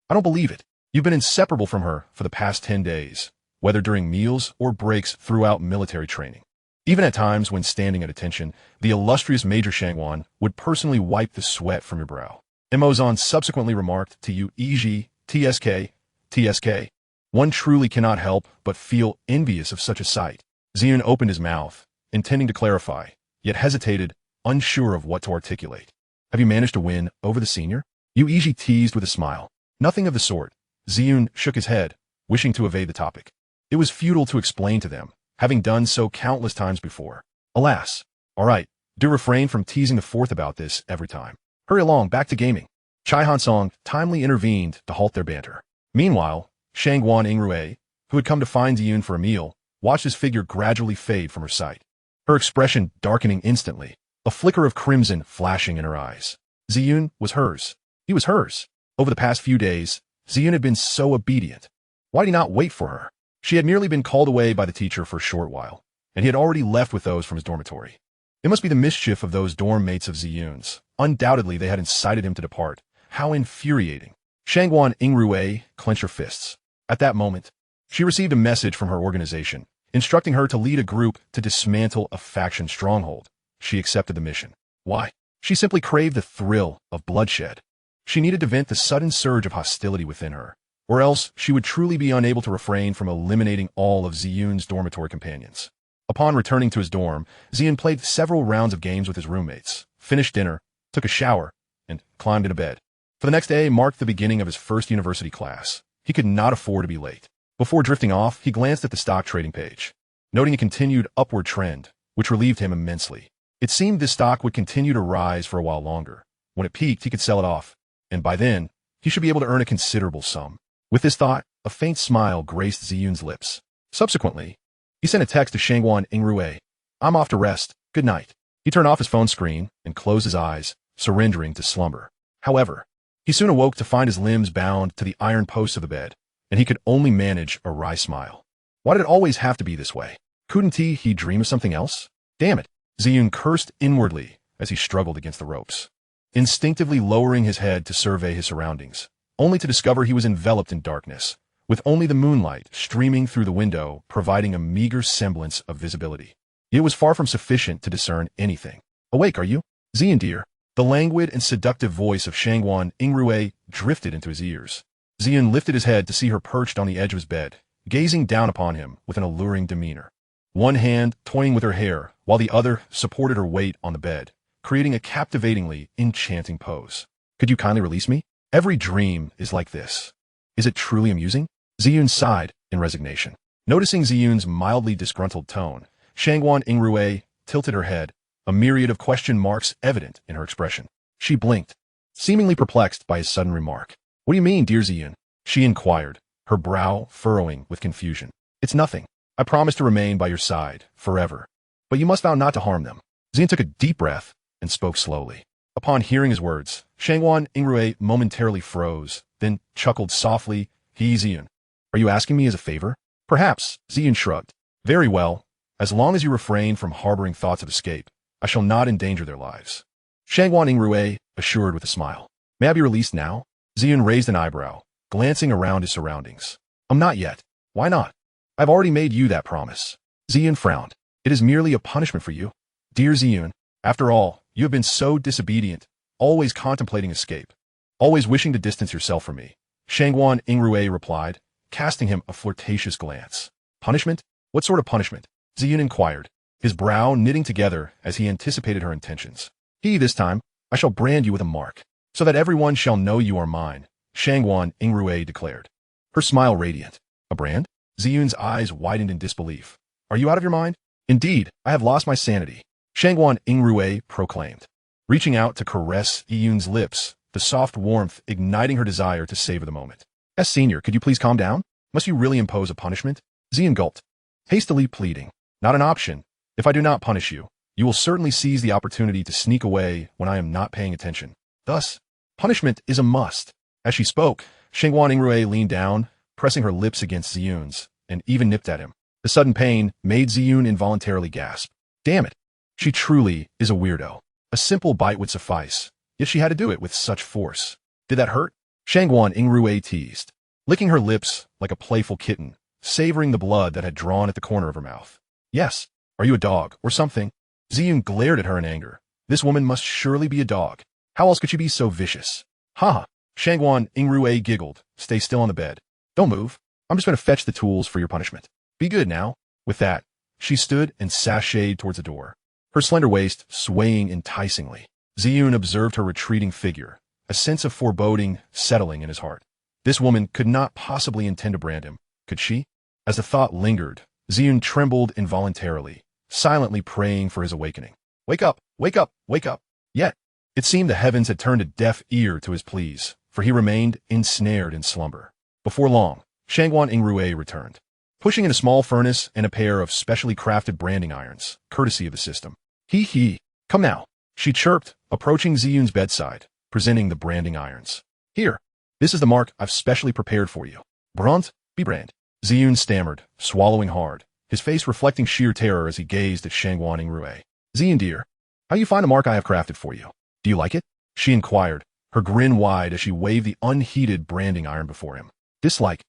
don't believe it. You've been inseparable from her for the past 10 days, whether during meals or breaks throughout military training. Even at times when standing at attention, the illustrious Major Shangguan would personally wipe the sweat from your brow. Mo Zan subsequently remarked to Yu Iji, TSK. One truly cannot help but feel envious of such a sight. Ziyun opened his mouth, intending to clarify, yet hesitated, unsure of what to articulate. Have you managed to win over the senior? Yu Iji teased with a smile. Nothing of the sort. Ziyun shook his head, wishing to evade the topic. It was futile to explain to them, having done so countless times before. Alas. All right, do refrain from teasing the fourth about this every time. Hurry along, back to gaming. Chai Hansong timely intervened to halt their banter. Meanwhile, Shangguan Yingrui, who had come to find Ziyun for a meal, watched his figure gradually fade from her sight, her expression darkening instantly, a flicker of crimson flashing in her eyes. Ziyun was hers. He was hers. Over the past few days, Ziyun had been so obedient. Why did he not wait for her? She had merely been called away by the teacher for a short while, and he had already left with those from his dormitory. It must be the mischief of those dorm mates of Ziyun's. Undoubtedly, they had incited him to depart. How infuriating. Shangguan Yingrui clenched her fists. At that moment, she received a message from her organization, instructing her to lead a group to dismantle a faction stronghold. She accepted the mission. Why? She simply craved the thrill of bloodshed. She needed to vent the sudden surge of hostility within her, or else she would truly be unable to refrain from eliminating all of Ziyun's dormitory companions. Upon returning to his dorm, Ziyun played several rounds of games with his roommates, finished dinner, took a shower, and climbed into bed. For the next day marked the beginning of his first university class. He could not afford to be late. Before drifting off, he glanced at the stock trading page, noting a continued upward trend, which relieved him immensely. It seemed this stock would continue to rise for a while longer. When it peaked, he could sell it off, and by then, he should be able to earn a considerable sum. With this thought, a faint smile graced Ziyun's lips. Subsequently, he sent a text to Shangguan Yingrui. I'm off to rest. Good night. He turned off his phone screen and closed his eyes, surrendering to slumber. However, he soon awoke to find his limbs bound to the iron posts of the bed, and he could only manage a wry smile. Why did it always have to be this way? Couldn't he dream of something else? Damn it! Ziyun cursed inwardly as he struggled against the ropes. instinctively lowering his head to survey his surroundings, only to discover he was enveloped in darkness, with only the moonlight streaming through the window providing a meager semblance of visibility. It was far from sufficient to discern anything. "Awake, are you? Ziyun dear." The languid and seductive voice of Shangguan Yingrui drifted into his ears. Ziyun lifted his head to see her perched on the edge of his bed, gazing down upon him with an alluring demeanor. One hand toying with her hair, while the other supported her weight on the bed, creating a captivatingly enchanting pose. "Could you kindly release me? Every dream is like this. Is it truly amusing?" Ziyun sighed in resignation. Noticing Ziyun's mildly disgruntled tone, Shangguan Yingrui tilted her head, a myriad of question marks evident in her expression. She blinked, seemingly perplexed by his sudden remark. "What do you mean, dear Ziyun?" she inquired, her brow furrowing with confusion. "It's nothing. I promise to remain by your side forever. But you must vow not to harm them." Ziyun took a deep breath and spoke slowly. Upon hearing his words, Shangguan Yingrui momentarily froze, then chuckled softly. "He, Ziyun. Are you asking me as a favor?" "Perhaps," Ziyun shrugged. "Very well. As long as you refrain from harboring thoughts of escape, I shall not endanger their lives." Shangguan Yingrui assured with a smile. "May I be released now?" Ziyun raised an eyebrow, glancing around his surroundings. Not yet. Why not? I've already made you that promise." Ziyun frowned. "It is merely a punishment for you. Dear Ziyun, after all, you have been so disobedient, always contemplating escape, always wishing to distance yourself from me." Shangguan Yingrui replied, casting him a flirtatious glance. "Punishment? What sort of punishment?" Ziyun inquired, his brow knitting together as he anticipated her intentions. This time, I shall brand you with a mark, so that everyone shall know you are mine," Shangguan Yingrui declared, her smile radiant. "A brand?" Ziyun's eyes widened in disbelief. "Are you out of your mind?" "Indeed, I have lost my sanity," Shangguan Yingrui proclaimed, reaching out to caress Ziyun's lips, the soft warmth igniting her desire to savor the moment. "Senior, could you please calm down? Must you really impose a punishment?" Ziyun gulped, hastily pleading. "Not an option. If I do not punish you, you will certainly seize the opportunity to sneak away when I am not paying attention. Thus, punishment is a must." As she spoke, Shangguan Yingrui leaned down, pressing her lips against Ziyun's, and even nipped at him. The sudden pain made Ziyun involuntarily gasp. Damn it. She truly is a weirdo. A simple bite would suffice, yet she had to do it with such force. "Did that hurt?" Shangguan Yingrui teased, licking her lips like a playful kitten, savoring the blood that had drawn at the corner of her mouth. "Yes. Are you a dog, or something?" Ziyun glared at her in anger. This woman must surely be a dog. How else could she be so vicious? "Ha!" Shangguan Yingrui giggled. "Stay still on the bed. Don't move. I'm just going to fetch the tools for your punishment. Be good now." With that, she stood and sashayed towards the door, her slender waist swaying enticingly. Ziyun observed her retreating figure, a sense of foreboding settling in his heart. This woman could not possibly intend to brand him, could she? As the thought lingered, Ziyun trembled involuntarily, silently praying for his awakening. "Wake up! Wake up! Wake up!" Yet, it seemed the heavens had turned a deaf ear to his pleas, for he remained ensnared in slumber. Before long, Shangguan Yingrui returned, pushing in a small furnace and a pair of specially crafted branding irons, courtesy of the system. He, come now," she chirped, approaching Ziyun's bedside, presenting the branding irons. "Here, this is the mark I've specially prepared for you. Brand, be brand." Ziyun stammered, swallowing hard, his face reflecting sheer terror as he gazed at Shangguan Yingrui. "Ziyun dear, how do you find the mark I have crafted for you? Do you like it?" she inquired, her grin wide as she waved the unheated branding iron before him. "Dislike?"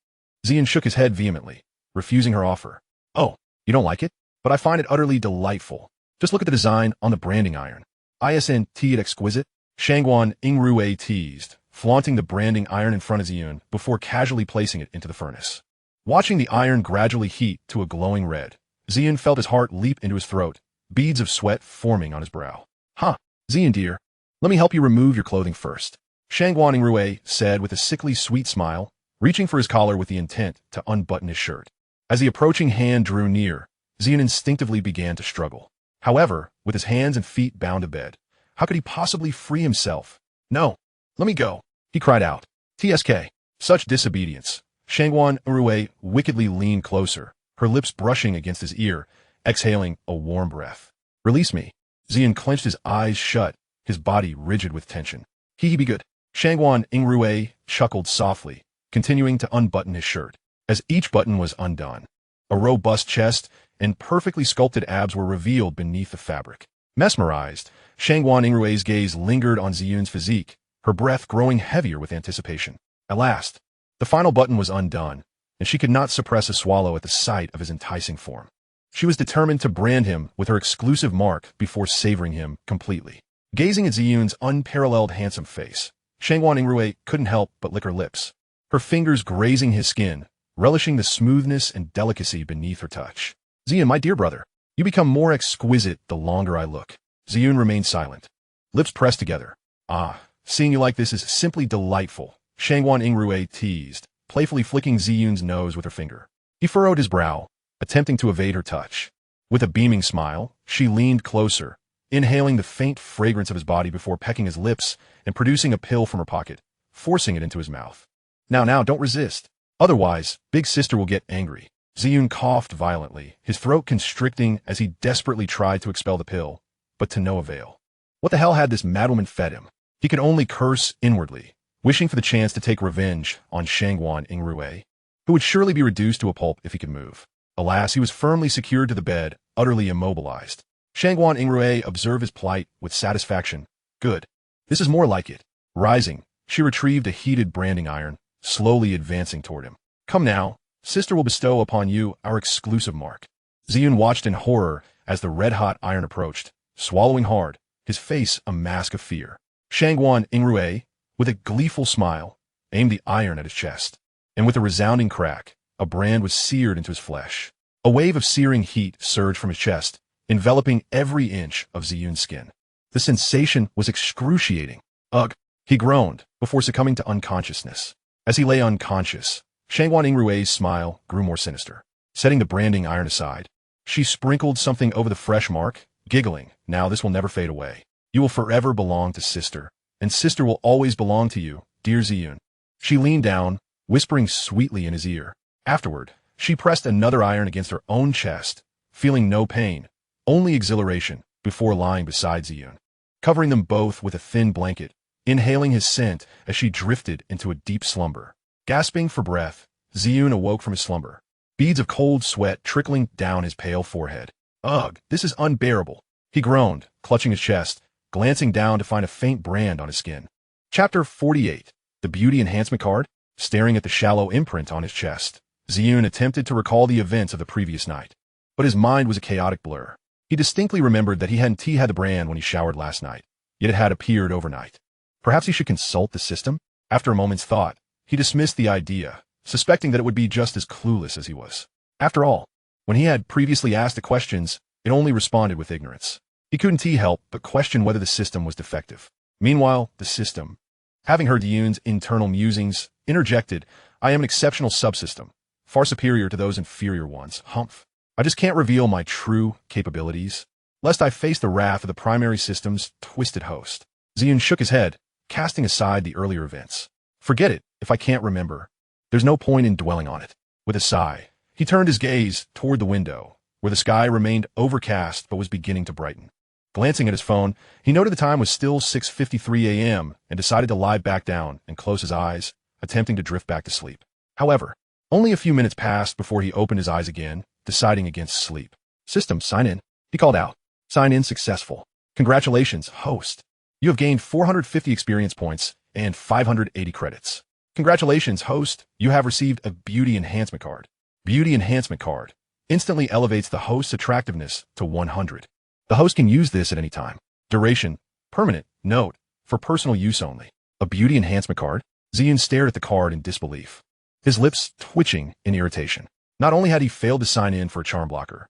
Ziyun shook his head vehemently, refusing her offer. "Oh, you don't like it? But I find it utterly delightful. Just look at the design on the branding iron. Isn't it exquisite?" Shangguan Yingrui teased, flaunting the branding iron in front of Ziyun before casually placing it into the furnace. Watching the iron gradually heat to a glowing red, Ziyun felt his heart leap into his throat, beads of sweat forming on his brow. "Huh, Ziyun dear, let me help you remove your clothing first," Shangguan Yingrui said with a sickly sweet smile, reaching for his collar with the intent to unbutton his shirt. As the approaching hand drew near, Ziyun instinctively began to struggle. However, with his hands and feet bound to bed, how could he possibly free himself? "No, let me go," he cried out. "Tsk, such disobedience." Shangguan Yingrui wickedly leaned closer, her lips brushing against his ear, exhaling a warm breath. "Release me." Ziyun clenched his eyes shut, his body rigid with tension. He be good." Shangguan Yingrui chuckled softly, continuing to unbutton his shirt. As each button was undone, a robust chest and perfectly sculpted abs were revealed beneath the fabric. Mesmerized, Shangguan Yingrui's gaze lingered on Ziyun's physique, her breath growing heavier with anticipation. At last, the final button was undone, and she could not suppress a swallow at the sight of his enticing form. She was determined to brand him with her exclusive mark before savoring him completely. Gazing at Ziyun's unparalleled handsome face, Shangguan Yingrui couldn't help but lick her lips, her fingers grazing his skin, relishing the smoothness and delicacy beneath her touch. Ziyun, my dear brother, you become more exquisite the longer I look. Ziyun remained silent, lips pressed together. Ah, seeing you like this is simply delightful, Shangguan Yingrui teased, playfully flicking Ziyun's nose with her finger. He furrowed his brow, attempting to evade her touch. With a beaming smile, she leaned closer, inhaling the faint fragrance of his body before pecking his lips and producing a pill from her pocket, forcing it into his mouth. Now, don't resist. Otherwise, big sister will get angry. Ziyun coughed violently, his throat constricting as he desperately tried to expel the pill, but to no avail. What the hell had this madwoman fed him? He could only curse inwardly, wishing for the chance to take revenge on Shangguan Yingrui, who would surely be reduced to a pulp if he could move. Alas, he was firmly secured to the bed, utterly immobilized. Shangguan Yingrui observed his plight with satisfaction. Good. This is more like it. Rising, she retrieved a heated branding iron, slowly advancing toward him. Come now, sister will bestow upon you our exclusive mark. Ziyun watched in horror as the red-hot iron approached, swallowing hard, his face a mask of fear. Shangguan Yingrui, with a gleeful smile, aimed the iron at his chest, and with a resounding crack, a brand was seared into his flesh. A wave of searing heat surged from his chest, enveloping every inch of Ziyun's skin. The sensation was excruciating. Ugh, he groaned, before succumbing to unconsciousness. As he lay unconscious, Shangguan Yingrui's smile grew more sinister. Setting the branding iron aside, she sprinkled something over the fresh mark, giggling, now this will never fade away. You will forever belong to sister, and sister will always belong to you, dear Ziyun. She leaned down, whispering sweetly in his ear. Afterward, she pressed another iron against her own chest, feeling no pain, only exhilaration, before lying beside Ziyun, covering them both with a thin blanket, inhaling his scent as she drifted into a deep slumber. Gasping for breath, Ziyun awoke from his slumber, beads of cold sweat trickling down his pale forehead. Ugh, this is unbearable, he groaned, clutching his chest, glancing down to find a faint brand on his skin. Chapter 48. The Beauty Enhancement Card. Staring at the shallow imprint on his chest, Ziyun attempted to recall the events of the previous night, but his mind was a chaotic blur. He distinctly remembered that he hadn't had the brand when he showered last night, yet it had appeared overnight. Perhaps he should consult the system? After a moment's thought, he dismissed the idea, suspecting that it would be just as clueless as he was. After all, when he had previously asked the questions, it only responded with ignorance. He couldn't help but question whether the system was defective. Meanwhile, the system, having heard Ziyun's internal musings, interjected, I am an exceptional subsystem, far superior to those inferior ones. Humph. I just can't reveal my true capabilities, lest I face the wrath of the primary system's twisted host. Ziyun shook his head, casting aside the earlier events. Forget it, if I can't remember. There's no point in dwelling on it. With a sigh, he turned his gaze toward the window, where the sky remained overcast but was beginning to brighten. Glancing at his phone, he noted the time was still 6:53 a.m. and decided to lie back down and close his eyes, attempting to drift back to sleep. However, only a few minutes passed before he opened his eyes again, deciding against sleep. System, sign in, he called out. Sign in successful. Congratulations, host. You have gained 450 experience points and 580 credits. Congratulations, host. You have received a Beauty Enhancement Card. Beauty Enhancement Card instantly elevates the host's attractiveness to 100. The host can use this at any time. Duration, permanent, note, for personal use only. A Beauty Enhancement Card? Ziyun stared at the card in disbelief, his lips twitching in irritation. Not only had he failed to sign in for a charm blocker,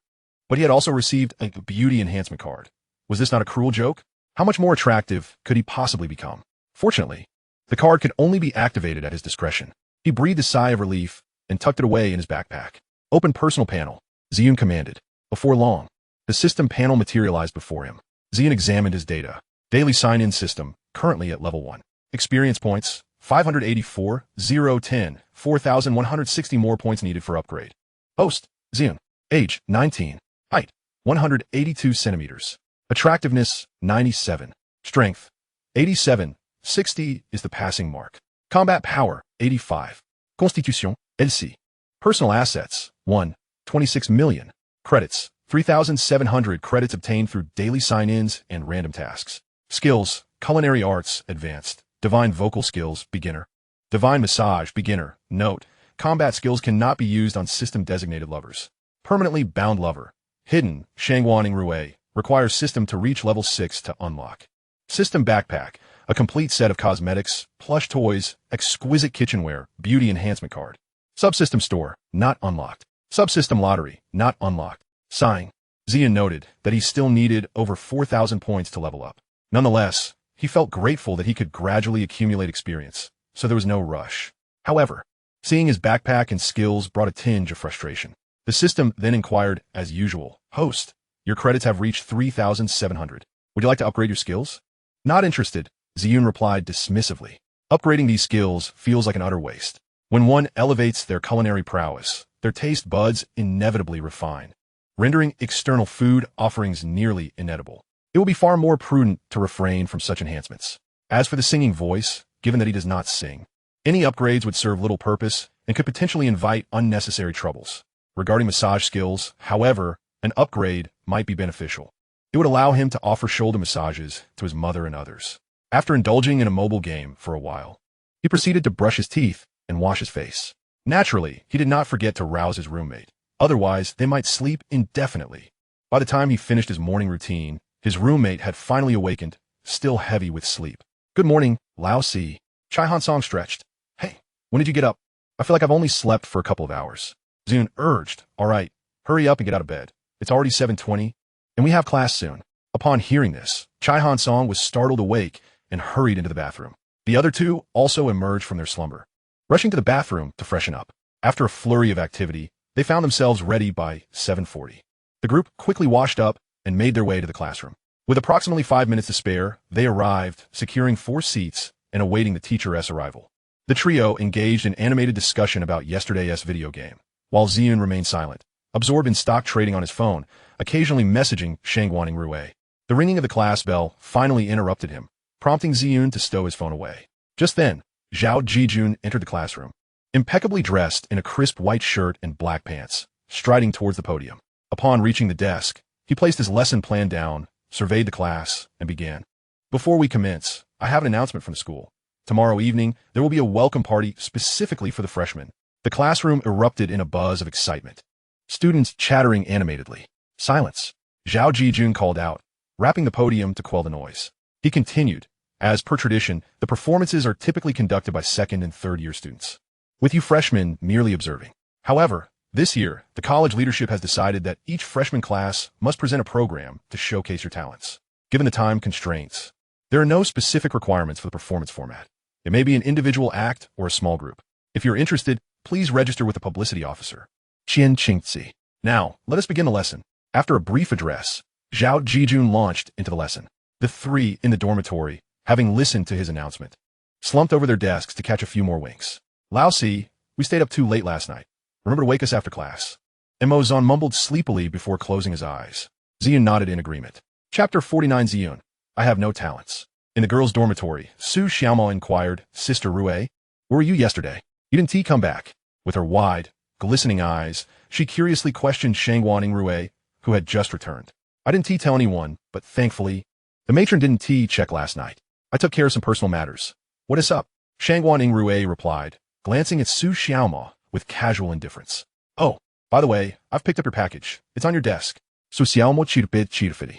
but he had also received a Beauty Enhancement Card. Was this not a cruel joke? How much more attractive could he possibly become? Fortunately, the card could only be activated at his discretion. He breathed a sigh of relief and tucked it away in his backpack. Open personal panel, Ziyun commanded. Before long, the system panel materialized before him. Ziyun examined his data. Daily sign-in system, currently at level 1. Experience points, 584, 010, 4,160 more points needed for upgrade. Host, Ziyun. Age, 19. Height, 182 centimeters. Attractiveness, 97. Strength, 87. 60 is the passing mark. Combat power, 85. Constitution, LC. Personal assets, 1. 26 million. Credits, 3,700 credits obtained through daily sign-ins and random tasks. Skills: Culinary Arts, Advanced. Divine Vocal Skills, Beginner. Divine Massage, Beginner. Note: combat skills cannot be used on system-designated lovers. Permanently Bound Lover. Hidden, Shangguan Yingrui. Requires system to reach level 6 to unlock. System Backpack. A complete set of cosmetics, plush toys, exquisite kitchenware, beauty enhancement card. Subsystem Store. Not unlocked. Subsystem Lottery. Not unlocked. Sighing. Ziyun noted that he still needed over 4,000 points to level up. Nonetheless, he felt grateful that he could gradually accumulate experience, so there was no rush. However, seeing his backpack and skills brought a tinge of frustration. The system then inquired, as usual, "Host, your credits have reached 3,700. Would you like to upgrade your skills?" "Not interested," Ziyun replied dismissively. Upgrading these skills feels like an utter waste. When one elevates their culinary prowess, their taste buds inevitably refine, rendering external food offerings nearly inedible. It will be far more prudent to refrain from such enhancements. As for the singing voice, given that he does not sing, any upgrades would serve little purpose and could potentially invite unnecessary troubles. Regarding massage skills, however, an upgrade might be beneficial. It would allow him to offer shoulder massages to his mother and others. After indulging in a mobile game for a while, he proceeded to brush his teeth and wash his face. Naturally, he did not forget to rouse his roommate. Otherwise, they might sleep indefinitely. By the time he finished his morning routine, his roommate had finally awakened, still heavy with sleep. "Good morning, Lao Si." Chai Han Song stretched. "Hey, when did you get up? I feel like I've only slept for a couple of hours." Ziyun urged, "All right, hurry up and get out of bed. It's already 7:20, and we have class soon." Upon hearing this, Chai Han Song was startled awake and hurried into the bathroom. The other two also emerged from their slumber, rushing to the bathroom to freshen up. After a flurry of activity, they found themselves ready by 7:40. The group quickly washed up and made their way to the classroom. With approximately 5 minutes to spare, they arrived, securing 4 seats and awaiting the teacher's arrival. The trio engaged in animated discussion about yesterday's video game, while Ziyun remained silent, absorbed in stock trading on his phone, occasionally messaging Shangguan Yingrui. The ringing of the class bell finally interrupted him, prompting Ziyun to stow his phone away. Just then, Zhao Jijun entered the classroom, impeccably dressed in a crisp white shirt and black pants, striding towards the podium. Upon reaching the desk, he placed his lesson plan down, surveyed the class, and began. "Before we commence, I have an announcement from the school. Tomorrow evening, there will be a welcome party specifically for the freshmen." The classroom erupted in a buzz of excitement, students chattering animatedly. "Silence," Zhao Jijun called out, rapping the podium to quell the noise. He continued, "As per tradition, the performances are typically conducted by second and third year students, with you freshmen merely observing. However, this year, the college leadership has decided that each freshman class must present a program to showcase your talents. Given the time constraints, there are no specific requirements for the performance format. It may be an individual act or a small group. If you're interested, please register with the publicity officer. Qian Qingzi. Now, let us begin the lesson." After a brief address, Zhao Jijun launched into the lesson. The 3 in the dormitory, having listened to his announcement, slumped over their desks to catch a few more winks. "Lao Si, we stayed up too late last night. Remember to wake us after class." Emozan mumbled sleepily before closing his eyes. Ziyun nodded in agreement. Chapter 49 Ziyun. I have no talents. In the girls' dormitory, Su Xiaomo inquired, "Sister Rue, where were you yesterday? You didn't come back?" With her wide, glistening eyes, she curiously questioned Shangguan Yingrui, who had just returned. "I didn't tell anyone, but thankfully, the matron didn't check last night. I took care of some personal matters. What is up?" Shangguan Yingrui replied, glancing at Su Xiaomo with casual indifference. "Oh, by the way, I've picked up your package. It's on your desk." Su Xiaomo chirpidi.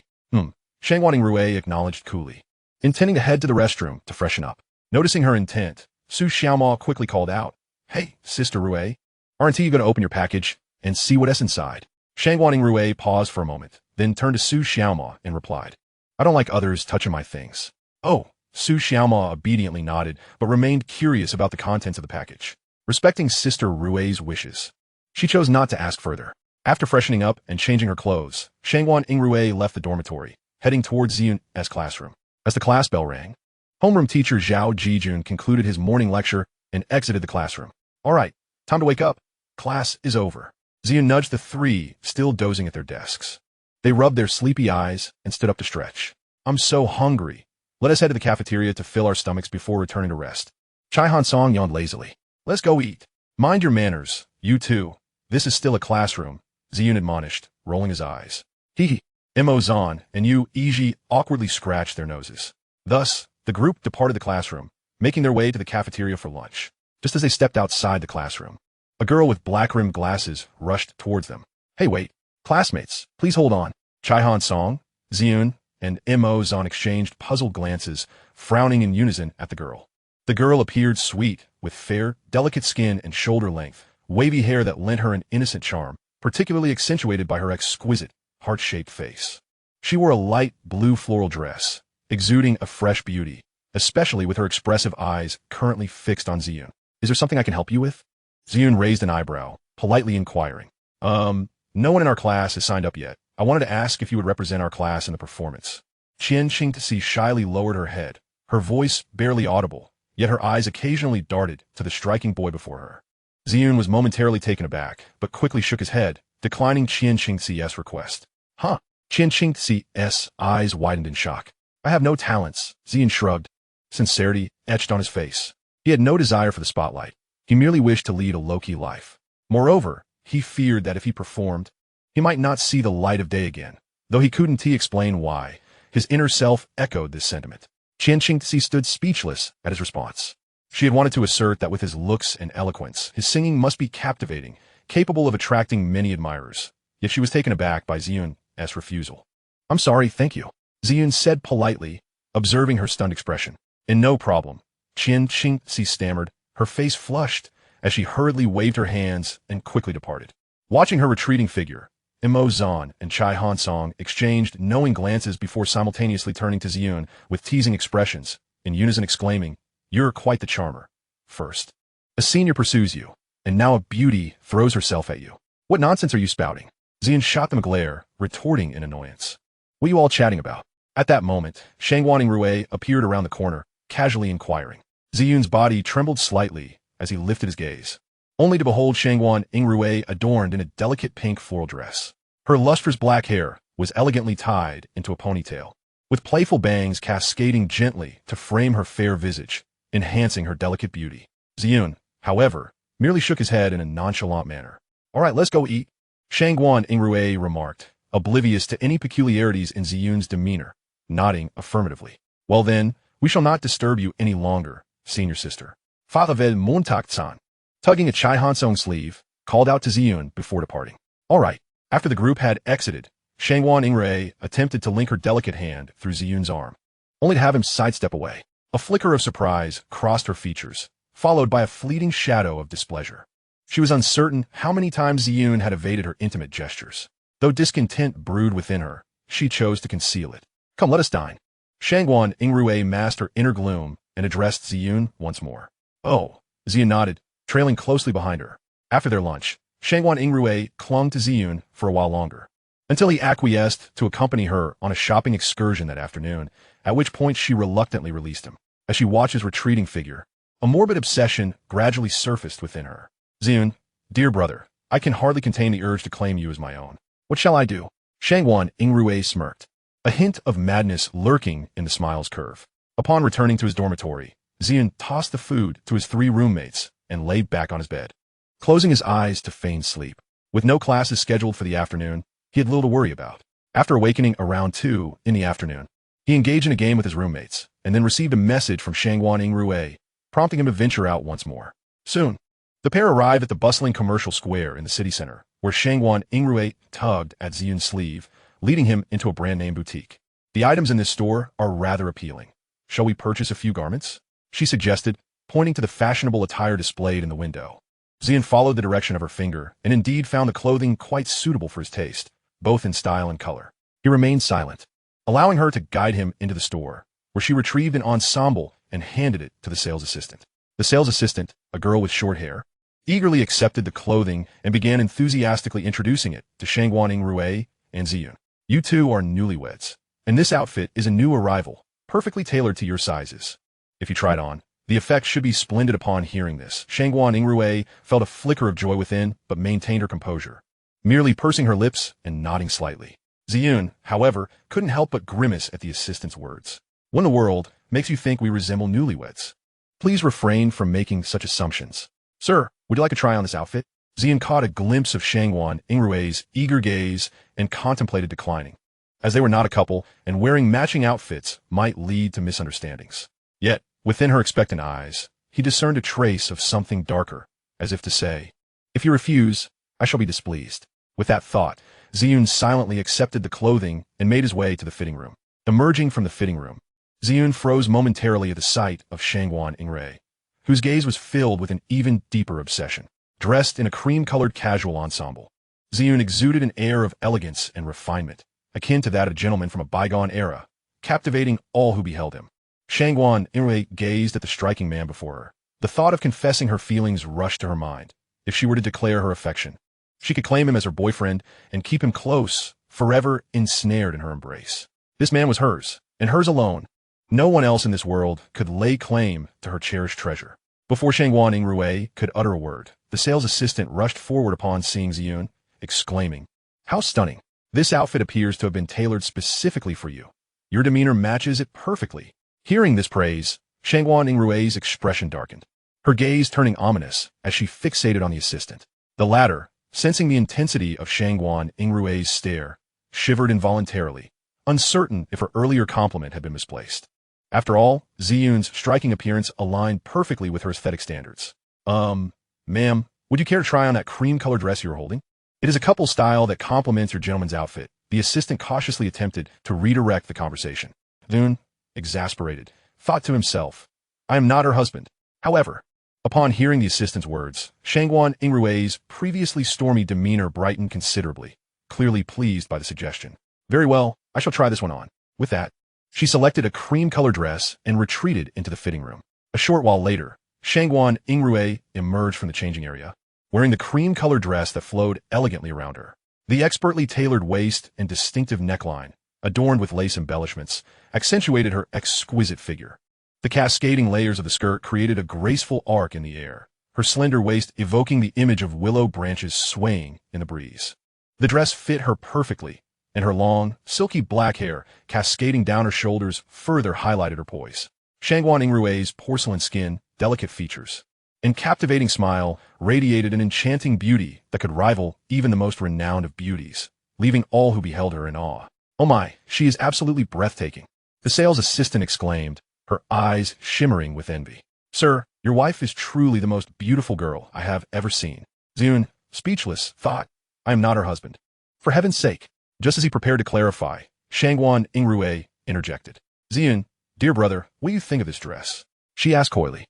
Shangguan Yingrui acknowledged coolly, intending to head to the restroom to freshen up. Noticing her intent, Su Xiaomo quickly called out, "Hey, Sister Rue, aren't you going to open your package and see what's inside?" Shangguan Yingrui paused for a moment, then turned to Su Xiaomo and replied, "I don't like others touching my things." "Oh," Su Xiaomo obediently nodded, but remained curious about the contents of the package. Respecting Sister Rue's wishes, she chose not to ask further. After freshening up and changing her clothes, Shangguan Yingrui left the dormitory, heading towards Ziyun's classroom. As the class bell rang, homeroom teacher Zhao Jijun concluded his morning lecture and exited the classroom. "All right, time to wake up. Class is over." Ziyun nudged the 3 still dozing at their desks. They rubbed their sleepy eyes and stood up to stretch. "I'm so hungry. Let us head to the cafeteria to fill our stomachs before returning to rest." Chai Han Song yawned lazily. "Let's go eat." "Mind your manners, you two. This is still a classroom," Ziyun admonished, rolling his eyes. Hehe. Mo Zan and Yu Iji awkwardly scratched their noses. Thus, the group departed the classroom, making their way to the cafeteria for lunch. Just as they stepped outside the classroom, a girl with black-rimmed glasses rushed towards them. Hey, wait. Classmates, please hold on. Chaihan Song, Ziyun, and Mo Zan exchanged puzzled glances, frowning in unison at the girl. The girl appeared sweet, with fair, delicate skin and shoulder length, wavy hair that lent her an innocent charm, particularly accentuated by her exquisite, heart-shaped face. She wore a light blue floral dress, exuding a fresh beauty, especially with her expressive eyes currently fixed on Ziyun. Is there something I can help you with? Ziyun raised an eyebrow, politely inquiring. No one in our class has signed up yet. I wanted to ask if you would represent our class in the performance. Qian Qingtsi shyly lowered her head, her voice barely audible, yet her eyes occasionally darted to the striking boy before her. Ziyun was momentarily taken aback, but quickly shook his head, declining Qian Qingtsi's request. Huh? Qian Qingtsi's eyes widened in shock. I have no talents, Ziyun shrugged, sincerity etched on his face. He had no desire for the spotlight. He merely wished to lead a low-key life. Moreover, he feared that if he performed, he might not see the light of day again. Though he couldn't explain why, his inner self echoed this sentiment. Qian Qingtsi stood speechless at his response. She had wanted to assert that with his looks and eloquence, his singing must be captivating, capable of attracting many admirers. Yet she was taken aback by Ziyun's refusal. I'm sorry, thank you, Ziyun said politely, observing her stunned expression. And no problem, Qian Qingtsi stammered, her face flushed, as she hurriedly waved her hands and quickly departed. Watching her retreating figure, Mo Zan and Chai Han Song exchanged knowing glances before simultaneously turning to Ziyun with teasing expressions, in unison exclaiming, You're quite the charmer. First, a senior pursues you, and now a beauty throws herself at you. What nonsense are you spouting? Ziyun shot them a glare, retorting in annoyance. What are you all chatting about? At that moment, Shangguan Yingrui appeared around the corner, casually inquiring. Ziyun's body trembled slightly as he lifted his gaze, only to behold Shangguan Yingrui adorned in a delicate pink floral dress. Her lustrous black hair was elegantly tied into a ponytail, with playful bangs cascading gently to frame her fair visage, enhancing her delicate beauty. Ziyun, however, merely shook his head in a nonchalant manner. All right, let's go eat, Shangguan Yingrui remarked, oblivious to any peculiarities in Ziyun's demeanor, nodding affirmatively. Well then, we shall not disturb you any longer, senior sister. Father Montakt-san, tugging at Chai Hansong's sleeve, called out to Ziyun before departing. All right. After the group had exited, Shangguan Yingrui attempted to link her delicate hand through Ziyun's arm, only to have him sidestep away. A flicker of surprise crossed her features, followed by a fleeting shadow of displeasure. She was uncertain how many times Ziyun had evaded her intimate gestures. Though discontent brewed within her, she chose to conceal it. Come, let us dine. Shangguan Yingrui masked her inner gloom and addressed Ziyun once more. Oh, Ziyun nodded, trailing closely behind her. After their lunch, Shangguan Yingrui clung to Ziyun for a while longer, until he acquiesced to accompany her on a shopping excursion that afternoon, at which point she reluctantly released him. As she watched his retreating figure, a morbid obsession gradually surfaced within her. Ziyun, dear brother, I can hardly contain the urge to claim you as my own. What shall I do? Shangguan Yingrui smirked, a hint of madness lurking in the smile's curve. Upon returning to his dormitory, Ziyun tossed the food to his 3 roommates and lay back on his bed, closing his eyes to feign sleep. With no classes scheduled for the afternoon, he had little to worry about. After awakening around 2 in the afternoon, he engaged in a game with his roommates, and then received a message from Shangguan Yingrui, prompting him to venture out once more. Soon, the pair arrived at the bustling commercial square in the city center, where Shangguan Yingrui tugged at Ziyun's sleeve, leading him into a brand-name boutique. The items in this store are rather appealing. Shall we purchase a few garments? She suggested, pointing to the fashionable attire displayed in the window. Ziyun followed the direction of her finger, and indeed found the clothing quite suitable for his taste, both in style and color. He remained silent, allowing her to guide him into the store, where she retrieved an ensemble and handed it to the sales assistant. The sales assistant, a girl with short hair, eagerly accepted the clothing and began enthusiastically introducing it to Shangguan Yingrui and Ziyun. You two are newlyweds, and this outfit is a new arrival, perfectly tailored to your sizes. If you try it on, the effect should be splendid. Upon hearing this, Shangguan Yingrui felt a flicker of joy within, but maintained her composure, merely pursing her lips and nodding slightly. Ziyun, however, couldn't help but grimace at the assistant's words. What in the world makes you think we resemble newlyweds? Please refrain from making such assumptions. Sir, would you like to try on this outfit? Ziyun caught a glimpse of Shangguan Yingrui's eager gaze and contemplated declining, as they were not a couple and wearing matching outfits might lead to misunderstandings. Yet, within her expectant eyes, he discerned a trace of something darker, as if to say, "If you refuse, I shall be displeased." With that thought, Ziyun silently accepted the clothing and made his way to the fitting room. Emerging from the fitting room, Ziyun froze momentarily at the sight of Shangguan Yingrui, whose gaze was filled with an even deeper obsession. Dressed in a cream-colored casual ensemble, Ziyun exuded an air of elegance and refinement, akin to that of a gentleman from a bygone era, captivating all who beheld him. Shangguan Yingrui gazed at the striking man before her. The thought of confessing her feelings rushed to her mind. If she were to declare her affection, she could claim him as her boyfriend and keep him close, forever ensnared in her embrace. This man was hers, and hers alone. No one else in this world could lay claim to her cherished treasure. Before Shangguan Yingrui could utter a word, the sales assistant rushed forward upon seeing Ziyun, exclaiming, "How stunning! This outfit appears to have been tailored specifically for you. Your demeanor matches it perfectly." Hearing this praise, Shangguan Yingrui's expression darkened, her gaze turning ominous as she fixated on the assistant. The latter, sensing the intensity of Shangguan Yingrui's stare, shivered involuntarily, uncertain if her earlier compliment had been misplaced. After all, Ziyun's striking appearance aligned perfectly with her aesthetic standards. Ma'am, would you care to try on that cream-colored dress you're holding? It is a couple style that complements your gentleman's outfit." The assistant cautiously attempted to redirect the conversation. Ziyun, exasperated, thought to himself, "I am not her husband." However, upon hearing the assistant's words, Shangguan Yingrui's previously stormy demeanor brightened considerably, clearly pleased by the suggestion. "Very well, I shall try this one on." With that, she selected a cream-colored dress and retreated into the fitting room. A short while later, Shangguan Yingrui emerged from the changing area, wearing the cream-colored dress that flowed elegantly around her. The expertly tailored waist and distinctive neckline, adorned with lace embellishments, accentuated her exquisite figure. The cascading layers of the skirt created a graceful arc in the air, her slender waist evoking the image of willow branches swaying in the breeze. The dress fit her perfectly, and her long, silky black hair cascading down her shoulders further highlighted her poise. Shangguan Yingrui's porcelain skin, delicate features, and captivating smile radiated an enchanting beauty that could rival even the most renowned of beauties, leaving all who beheld her in awe. "Oh my, she is absolutely breathtaking," the sales assistant exclaimed, her eyes shimmering with envy. "Sir, your wife is truly the most beautiful girl I have ever seen." Ziyun, speechless, thought, "I am not her husband." For heaven's sake. Just as he prepared to clarify, Shangguan Yingrui interjected. "Ziyun, dear brother, what do you think of this dress?" She asked coyly.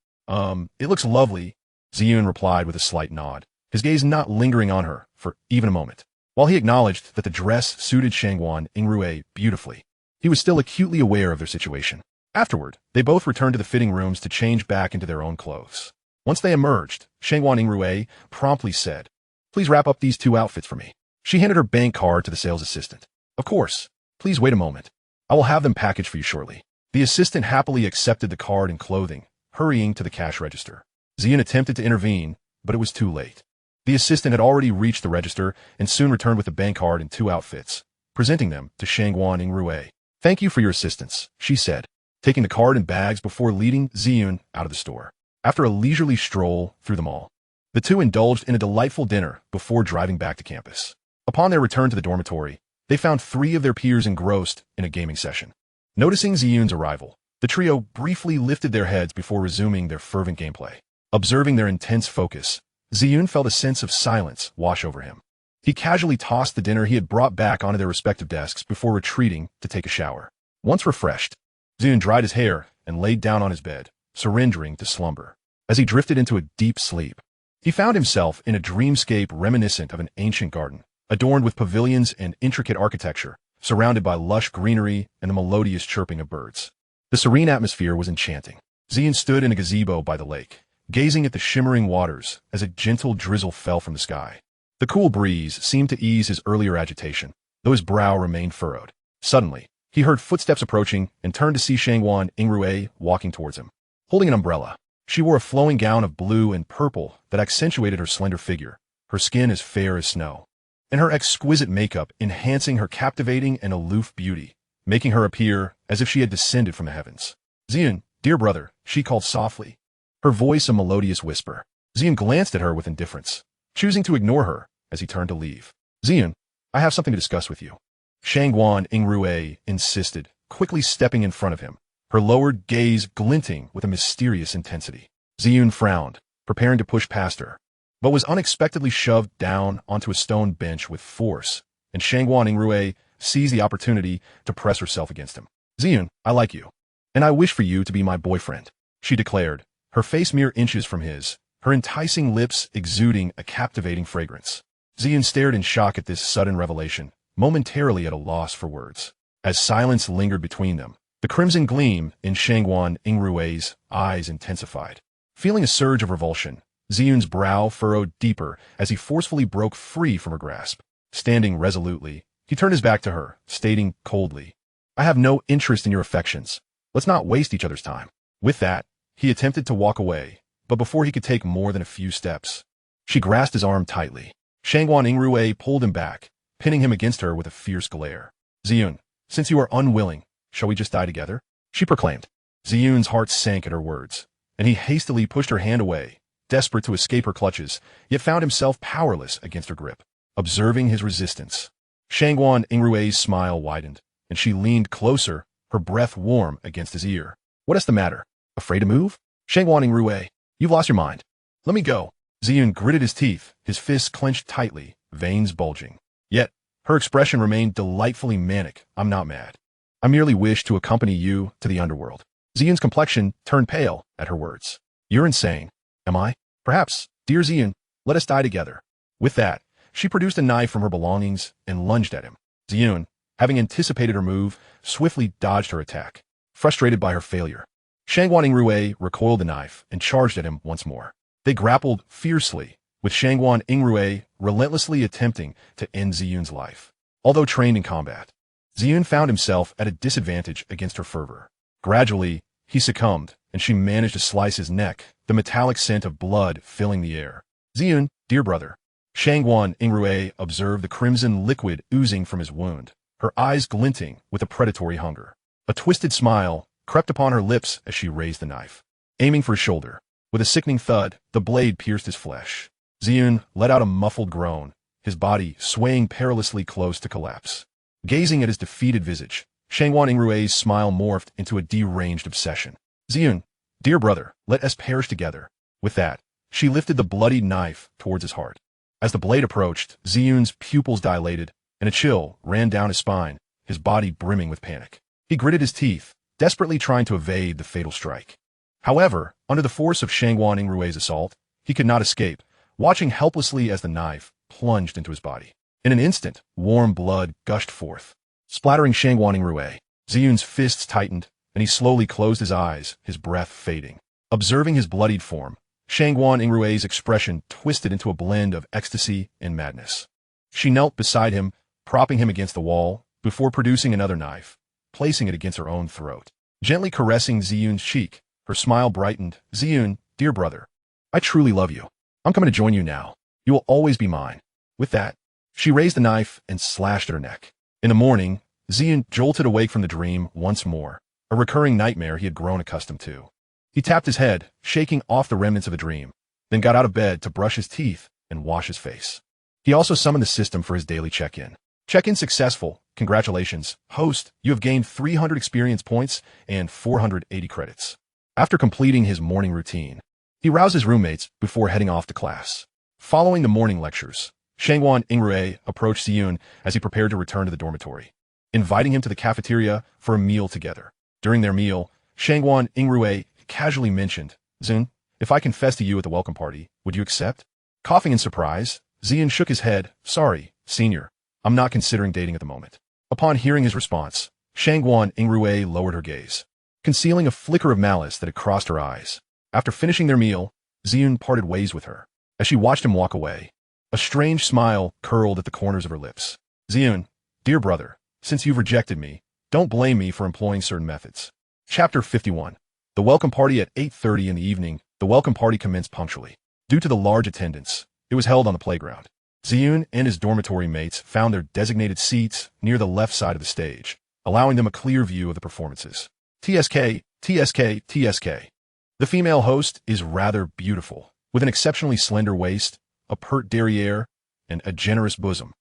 It looks lovely," Ziyun replied with a slight nod, his gaze not lingering on her for even a moment. While he acknowledged that the dress suited Shangguan Yingrui beautifully, he was still acutely aware of their situation. Afterward, they both returned to the fitting rooms to change back into their own clothes. Once they emerged, Shangguan Yingrui promptly said, "Please wrap up these two outfits for me." She handed her bank card to the sales assistant. "Of course. Please wait a moment. I will have them packaged for you shortly." The assistant happily accepted the card and clothing, hurrying to the cash register. Ziyun attempted to intervene, but it was too late. The assistant had already reached the register and soon returned with the bank card and two outfits, presenting them to Shangguan Yingrui. "Thank you for your assistance," she said, taking the card and bags before leading Ziyun out of the store. After a leisurely stroll through the mall, the two indulged in a delightful dinner before driving back to campus. Upon their return to the dormitory, they found three of their peers engrossed in a gaming session. Noticing Ziyun's arrival, the trio briefly lifted their heads before resuming their fervent gameplay. Observing their intense focus, Ziyun felt a sense of silence wash over him. He casually tossed the dinner he had brought back onto their respective desks before retreating to take a shower. Once refreshed, Ziyun dried his hair and laid down on his bed, surrendering to slumber. As he drifted into a deep sleep, he found himself in a dreamscape reminiscent of an ancient garden, adorned with pavilions and intricate architecture, surrounded by lush greenery and the melodious chirping of birds. The serene atmosphere was enchanting. Ziyun stood in a gazebo by the lake, gazing at the shimmering waters as a gentle drizzle fell from the sky. The cool breeze seemed to ease his earlier agitation, though his brow remained furrowed. Suddenly, he heard footsteps approaching and turned to see Shangguan Yingrui walking towards him, holding an umbrella. She wore a flowing gown of blue and purple that accentuated her slender figure, her skin as fair as snow, and her exquisite makeup enhancing her captivating and aloof beauty, making her appear as if she had descended from the heavens. "Ziyun, dear brother," she called softly, her voice a melodious whisper. Ziyun glanced at her with indifference, choosing to ignore her as he turned to leave. Ziyun, I have something to discuss with you. Shangguan Yingrui insisted, quickly stepping in front of him, her lowered gaze glinting with a mysterious intensity. Ziyun frowned, preparing to push past her, but was unexpectedly shoved down onto a stone bench with force, and Shangguan Yingrui seized the opportunity to press herself against him. Ziyun, I like you, and I wish for you to be my boyfriend, she declared, her face mere inches from his, her enticing lips exuding a captivating fragrance. Ziyun stared in shock at this sudden revelation, momentarily at a loss for words. As silence lingered between them, the crimson gleam in Shangguan Yingrui's eyes intensified. Feeling a surge of revulsion, Ziyun's brow furrowed deeper as he forcefully broke free from her grasp. Standing resolutely, he turned his back to her, stating coldly, I have no interest in your affections. Let's not waste each other's time. With that, he attempted to walk away, but before he could take more than a few steps, she grasped his arm tightly. Shangguan Yingrui pulled him back, pinning him against her with a fierce glare. Ziyun, since you are unwilling, shall we just die together? She proclaimed. Ziyun's heart sank at her words, and he hastily pushed her hand away, desperate to escape her clutches, yet found himself powerless against her grip. Observing his resistance, Shangguan Yingrui's smile widened, and she leaned closer, her breath warm against his ear. What is the matter? Afraid to move? Shangguan Yingrui, you've lost your mind. Let me go. Ziyun gritted his teeth, his fists clenched tightly, veins bulging. Yet, her expression remained delightfully manic. I'm not mad. I merely wish to accompany you to the underworld. Ziyun's complexion turned pale at her words. You're insane. Am I? Perhaps. Dear Ziyun, let us die together. With that, she produced a knife from her belongings and lunged at him. Ziyun, having anticipated her move, swiftly dodged her attack. Frustrated by her failure, Shangguan Yingrui recoiled the knife and charged at him once more. They grappled fiercely, with Shangguan Yingrui relentlessly attempting to end Ziyun's life. Although trained in combat, Ziyun found himself at a disadvantage against her fervor. Gradually, he succumbed, and she managed to slice his neck, the metallic scent of blood filling the air. Ziyun, dear brother. Shangguan Yingrui observed the crimson liquid oozing from his wound, her eyes glinting with a predatory hunger. A twisted smile crept upon her lips as she raised the knife. Aiming for his shoulder, with a sickening thud, the blade pierced his flesh. Ziyun let out a muffled groan, his body swaying perilously close to collapse. Gazing at his defeated visage, Shangguan Yingrui's smile morphed into a deranged obsession. Ziyun, dear brother, let us perish together. With that, she lifted the bloodied knife towards his heart. As the blade approached, Ziyun's pupils dilated, and a chill ran down his spine, his body brimming with panic. He gritted his teeth, desperately trying to evade the fatal strike. However, under the force of Shangguan Yingrui's assault, he could not escape, watching helplessly as the knife plunged into his body. In an instant, warm blood gushed forth, splattering Shangguan Yingrui. Ziyun's fists tightened, and he slowly closed his eyes, his breath fading. Observing his bloodied form, Shangguan Yingrui's expression twisted into a blend of ecstasy and madness. She knelt beside him, propping him against the wall, before producing another knife, placing it against her own throat. Gently caressing Ziyun's cheek, her smile brightened. Ziyun, dear brother, I truly love you. I'm coming to join you now. You will always be mine. With that, she raised the knife and slashed at her neck. In the morning, Ziyun jolted awake from the dream once more, a recurring nightmare he had grown accustomed to. He tapped his head, shaking off the remnants of the dream, then got out of bed to brush his teeth and wash his face. He also summoned the system for his daily check-in. Check-in successful. Congratulations. Host, you have gained 300 experience points and 480 credits. After completing his morning routine, he roused his roommates before heading off to class. Following the morning lectures, Shangguan Yingrui approached Ziyun as he prepared to return to the dormitory, inviting him to the cafeteria for a meal together. During their meal, Shangguan Yingrui casually mentioned, Ziyun, if I confess to you at the welcome party, would you accept? Coughing in surprise, Ziyun shook his head. Sorry, senior, I'm not considering dating at the moment. Upon hearing his response, Shangguan Yingrui lowered her gaze, concealing a flicker of malice that had crossed her eyes. After finishing their meal, Ziyun parted ways with her. As she watched him walk away, a strange smile curled at the corners of her lips. Ziyun, dear brother, since you've rejected me, don't blame me for employing certain methods. Chapter 51. The welcome party at 8:30 in the evening. The welcome party commenced punctually. Due to the large attendance, it was held on the playground. Ziyun and his dormitory mates found their designated seats near the left side of the stage, allowing them a clear view of the performances. TSK, TSK, TSK. The female host is rather beautiful, with an exceptionally slender waist, a pert derriere, and a generous bosom.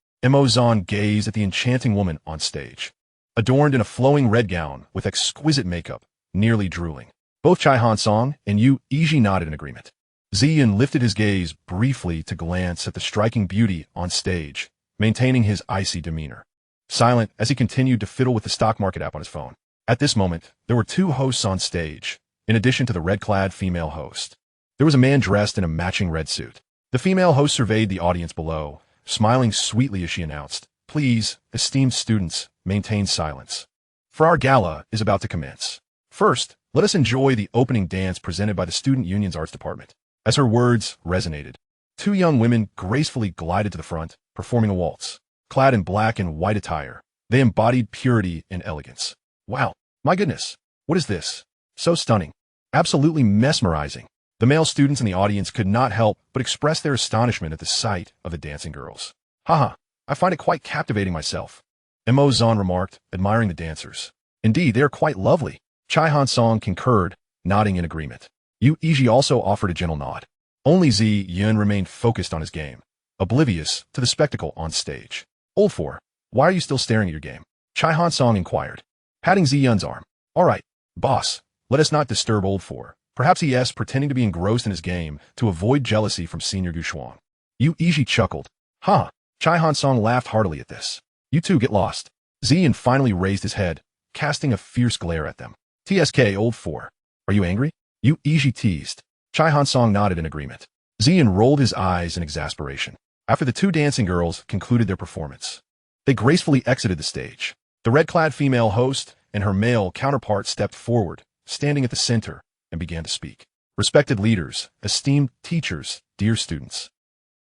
Zon gazed at the enchanting woman on stage, adorned in a flowing red gown with exquisite makeup, nearly drooling. Both Chai Han Song and Yu Iji nodded in agreement. Ziyun lifted his gaze briefly to glance at the striking beauty on stage, maintaining his icy demeanor, silent as he continued to fiddle with the stock market app on his phone. At this moment, there were two hosts on stage, in addition to the red-clad female host. There was a man dressed in a matching red suit. The female host surveyed the audience below, smiling sweetly as she announced, "Please, esteemed students, maintain silence, for our gala is about to commence. First, let us enjoy the opening dance presented by the Student Union's Arts Department." As her words resonated, two young women gracefully glided to the front, performing a waltz. Clad in black and white attire, they embodied purity and elegance. Wow, my goodness, what is this? So stunning. Absolutely mesmerizing. The male students in the audience could not help but express their astonishment at the sight of the dancing girls. "Haha, I find it quite captivating myself," Zon remarked, admiring the dancers. "Indeed, they are quite lovely." Chai Han Song concurred, nodding in agreement. Yu Iji also offered a gentle nod. Only Ziyun remained focused on his game, oblivious to the spectacle on stage. "Old four, why are you still staring at your game?" Chai Han Song inquired, patting Ziyun's arm. "All right, boss, let us not disturb old four." Perhaps he is pretending to be engrossed in his game to avoid jealousy from Senior Gu Shuang. Yu Iji chuckled. "Huh." Chai Han Song laughed heartily at this. "You two get lost." Ziyun finally raised his head, casting a fierce glare at them. "TSK, old four. Are you angry?" Yu Iji teased. Chai Han Song nodded in agreement. Ziyun rolled his eyes in exasperation. After the two dancing girls concluded their performance, they gracefully exited the stage. The red-clad female host and her male counterpart stepped forward, standing at the center, and began to speak. "Respected leaders, esteemed teachers, dear students."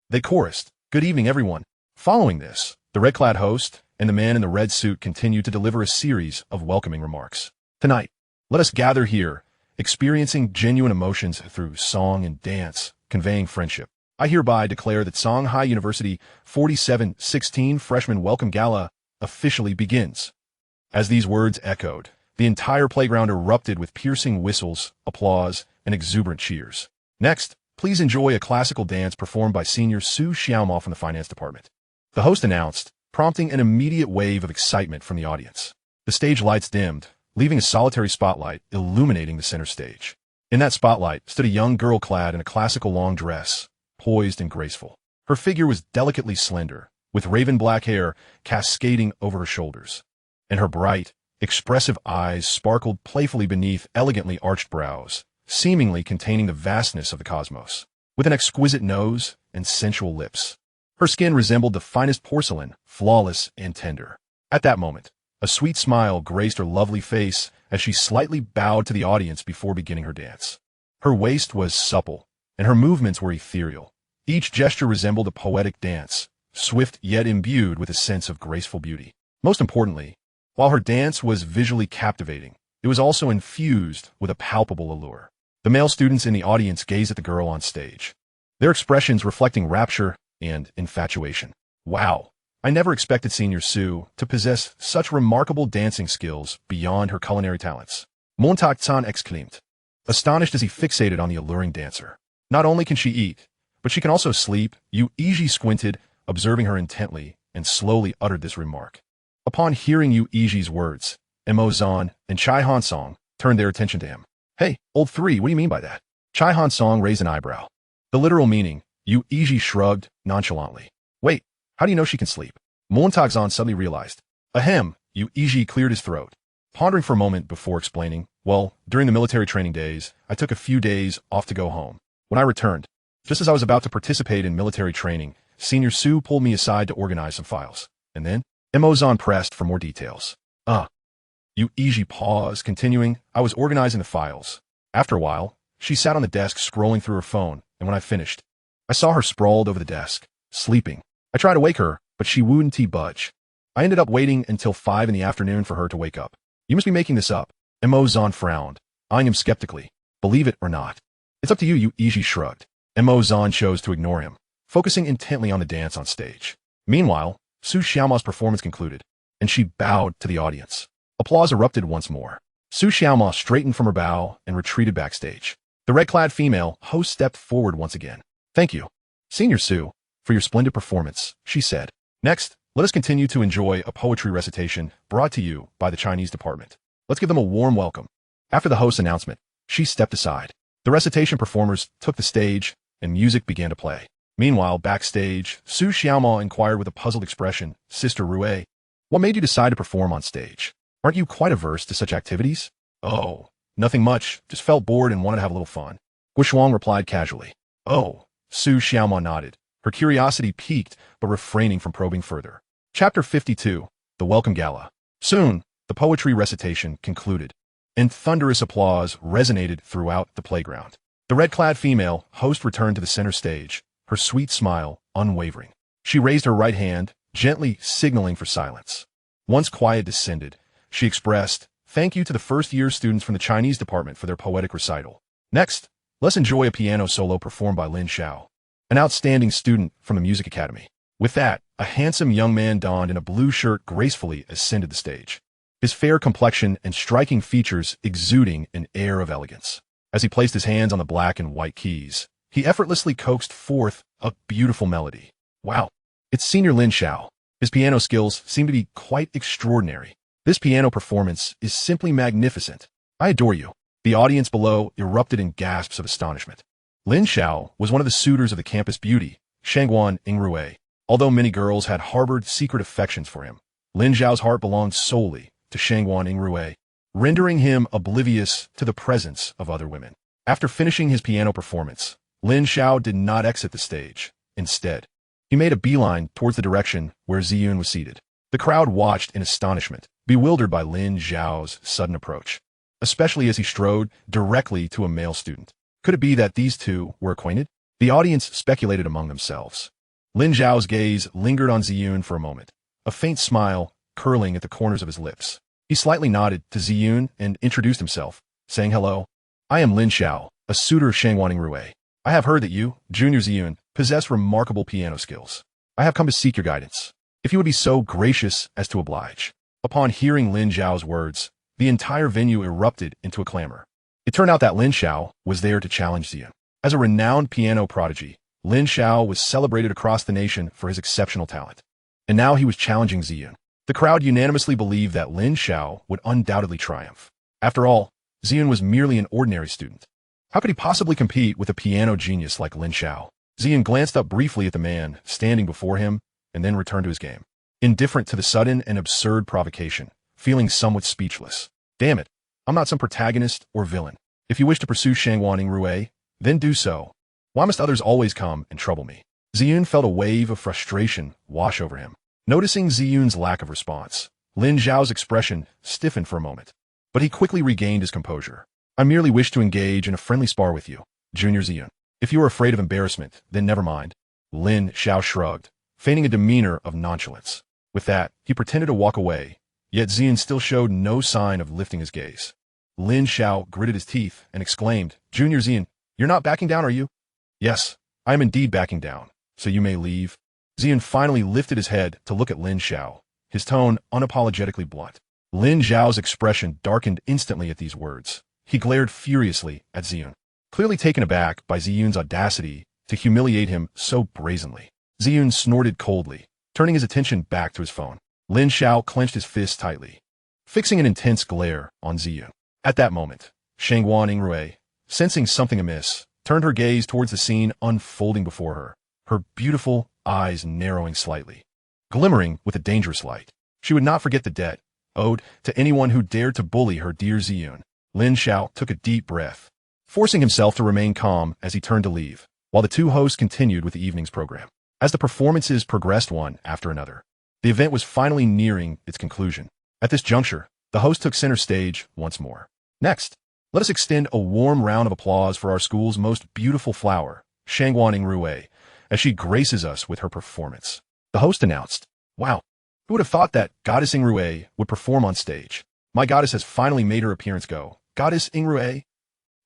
They chorused, "Good evening, everyone." Following this, the red-clad host and the man in the red suit continued to deliver a series of welcoming remarks. "Tonight, let us gather here, experiencing genuine emotions through song and dance, conveying friendship. I hereby declare that Songhai University 4716 Freshman Welcome Gala officially begins." As these words echoed, the entire playground erupted with piercing whistles, applause, and exuberant cheers. "Next, please enjoy a classical dance performed by Senior Su Xiaomao from the Finance Department," the host announced, prompting an immediate wave of excitement from the audience. The stage lights dimmed, leaving a solitary spotlight illuminating the center stage. In that spotlight stood a young girl clad in a classical long dress, poised and graceful. Her figure was delicately slender, with raven black hair cascading over her shoulders, and her bright, expressive eyes sparkled playfully beneath elegantly arched brows, seemingly containing the vastness of the cosmos. With an exquisite nose and sensual lips, her skin resembled the finest porcelain, flawless and tender. At that moment, a sweet smile graced her lovely face as she slightly bowed to the audience before beginning her dance. Her waist was supple, and her movements were ethereal. Each gesture resembled a poetic dance, swift yet imbued with a sense of graceful beauty. Most importantly, while her dance was visually captivating, it was also infused with a palpable allure. The male students in the audience gazed at the girl on stage, their expressions reflecting rapture and infatuation. "Wow, I never expected Senior Su to possess such remarkable dancing skills beyond her culinary talents," Montag-san exclaimed, astonished as he fixated on the alluring dancer. "Not only can she eat, but she can also sleep." Yu Iji squinted, observing her intently, and slowly uttered this remark. Upon hearing Yu Iji's words, Zon and Chai Han Song turned their attention to him. "Hey, old three, what do you mean by that?" Chai Han Song raised an eyebrow. The literal meaning, Yu Iji shrugged nonchalantly. "Wait, how do you know she can sleep?" Montag-san suddenly realized. Ahem, Yu Iji cleared his throat, pondering for a moment before explaining. "Well, during the military training days, I took a few days off to go home. When I returned, just as I was about to participate in military training, Senior Su pulled me aside to organize some files. And then, Zon pressed for more details. Yu Iji paused, continuing, "I was organizing the files. After a while, she sat on the desk scrolling through her phone, and when I finished, I saw her sprawled over the desk, sleeping. I tried to wake her, but she wouldn't budge. I ended up waiting until 5 in the afternoon for her to wake up." "You must be making this up." Zon frowned, eyeing him skeptically. "Believe it or not." "It's up to you," Yu Iji shrugged. Zon chose to ignore him, focusing intently on the dance on stage. Meanwhile, Su Xiaomao's performance concluded, and she bowed to the audience. Applause erupted once more. Su Xiaomao straightened from her bow and retreated backstage. The red-clad female host stepped forward once again. "Thank you." Senior Sue, for your splendid performance, she said. Next, let us continue to enjoy a poetry recitation brought to you by the Chinese department. Let's give them a warm welcome. After the host's announcement, she stepped aside. The recitation performers took the stage, and music began to play. Meanwhile, backstage, Su Xiaoma inquired with a puzzled expression, Sister Rue, what made you decide to perform on stage? Aren't you quite averse to such activities? Oh, nothing much, just felt bored and wanted to have a little fun. Guishuang replied casually. Oh, Su Xiaoma nodded, her curiosity piqued but refraining from probing further. Chapter 52, The Welcome Gala. Soon, the poetry recitation concluded, and thunderous applause resonated throughout the playground. The red-clad female host returned to the center stage, her sweet smile unwavering. She raised her right hand, gently signaling for silence. Once quiet descended, she expressed, "Thank you to the first-year students from the Chinese department for their poetic recital. Next, let's enjoy a piano solo performed by Lin Xiao, an outstanding student from the Music Academy." With that, a handsome young man donned in a blue shirt gracefully ascended the stage, his fair complexion and striking features exuding an air of elegance. As he placed his hands on the black and white keys, he effortlessly coaxed forth a beautiful melody. Wow, it's Senior Lin Xiao. His piano skills seem to be quite extraordinary. This piano performance is simply magnificent. I adore you. The audience below erupted in gasps of astonishment. Lin Xiao was one of the suitors of the campus beauty, Shangguan Yingrui. Although many girls had harbored secret affections for him, Lin Xiao's heart belonged solely to Shangguan Yingrui, rendering him oblivious to the presence of other women. After finishing his piano performance, Lin Xiao did not exit the stage. Instead, he made a beeline towards the direction where Ziyun was seated. The crowd watched in astonishment, bewildered by Lin Xiao's sudden approach, especially as he strode directly to a male student. Could it be that these two were acquainted? The audience speculated among themselves. Lin Xiao's gaze lingered on Ziyun for a moment, a faint smile curling at the corners of his lips. He slightly nodded to Ziyun and introduced himself, saying hello. I am Lin Xiao, a suitor of Shangguan Yingrui. I have heard that you, Junior Ziyun, possess remarkable piano skills. I have come to seek your guidance, if you would be so gracious as to oblige. Upon hearing Lin Xiao's words, the entire venue erupted into a clamor. It turned out that Lin Xiao was there to challenge Ziyun. As a renowned piano prodigy, Lin Xiao was celebrated across the nation for his exceptional talent. And now he was challenging Ziyun. The crowd unanimously believed that Lin Xiao would undoubtedly triumph. After all, Ziyun was merely an ordinary student. How could he possibly compete with a piano genius like Lin Xiao? Ziyun glanced up briefly at the man standing before him and then returned to his game, indifferent to the sudden and absurd provocation, feeling somewhat speechless. Damn it, I'm not some protagonist or villain. If you wish to pursue Shangguan Yingrui, then do so. Why must others always come and trouble me? Ziyun felt a wave of frustration wash over him. Noticing Ziyun's lack of response, Lin Xiao's expression stiffened for a moment, but he quickly regained his composure. I merely wish to engage in a friendly spar with you, Junior Ziyun. If you are afraid of embarrassment, then never mind. Lin Xiao shrugged, feigning a demeanor of nonchalance. With that, he pretended to walk away, yet Ziyun still showed no sign of lifting his gaze. Lin Xiao gritted his teeth and exclaimed, Junior Ziyun, you're not backing down, are you? Yes, I am indeed backing down, so you may leave. Ziyun finally lifted his head to look at Lin Xiao, his tone unapologetically blunt. Lin Xiao's expression darkened instantly at these words. He glared furiously at Ziyun, clearly taken aback by Ziyun's audacity to humiliate him so brazenly. Ziyun snorted coldly, turning his attention back to his phone. Lin Xiao clenched his fist tightly, fixing an intense glare on Ziyun. At that moment, Shangguan Yingrui, sensing something amiss, turned her gaze towards the scene unfolding before her, her beautiful eyes narrowing slightly, glimmering with a dangerous light. She would not forget the debt owed to anyone who dared to bully her dear Ziyun. Lin Xiao took a deep breath, forcing himself to remain calm as he turned to leave, while the two hosts continued with the evening's program. As the performances progressed one after another, the event was finally nearing its conclusion. At this juncture, the host took center stage once more. Next, let us extend a warm round of applause for our school's most beautiful flower, Shangguan Yingrui, as she graces us with her performance. The host announced, Wow, who would have thought that Goddess Yingrui would perform on stage? My goddess has finally made her appearance go. Goddess Yingrui?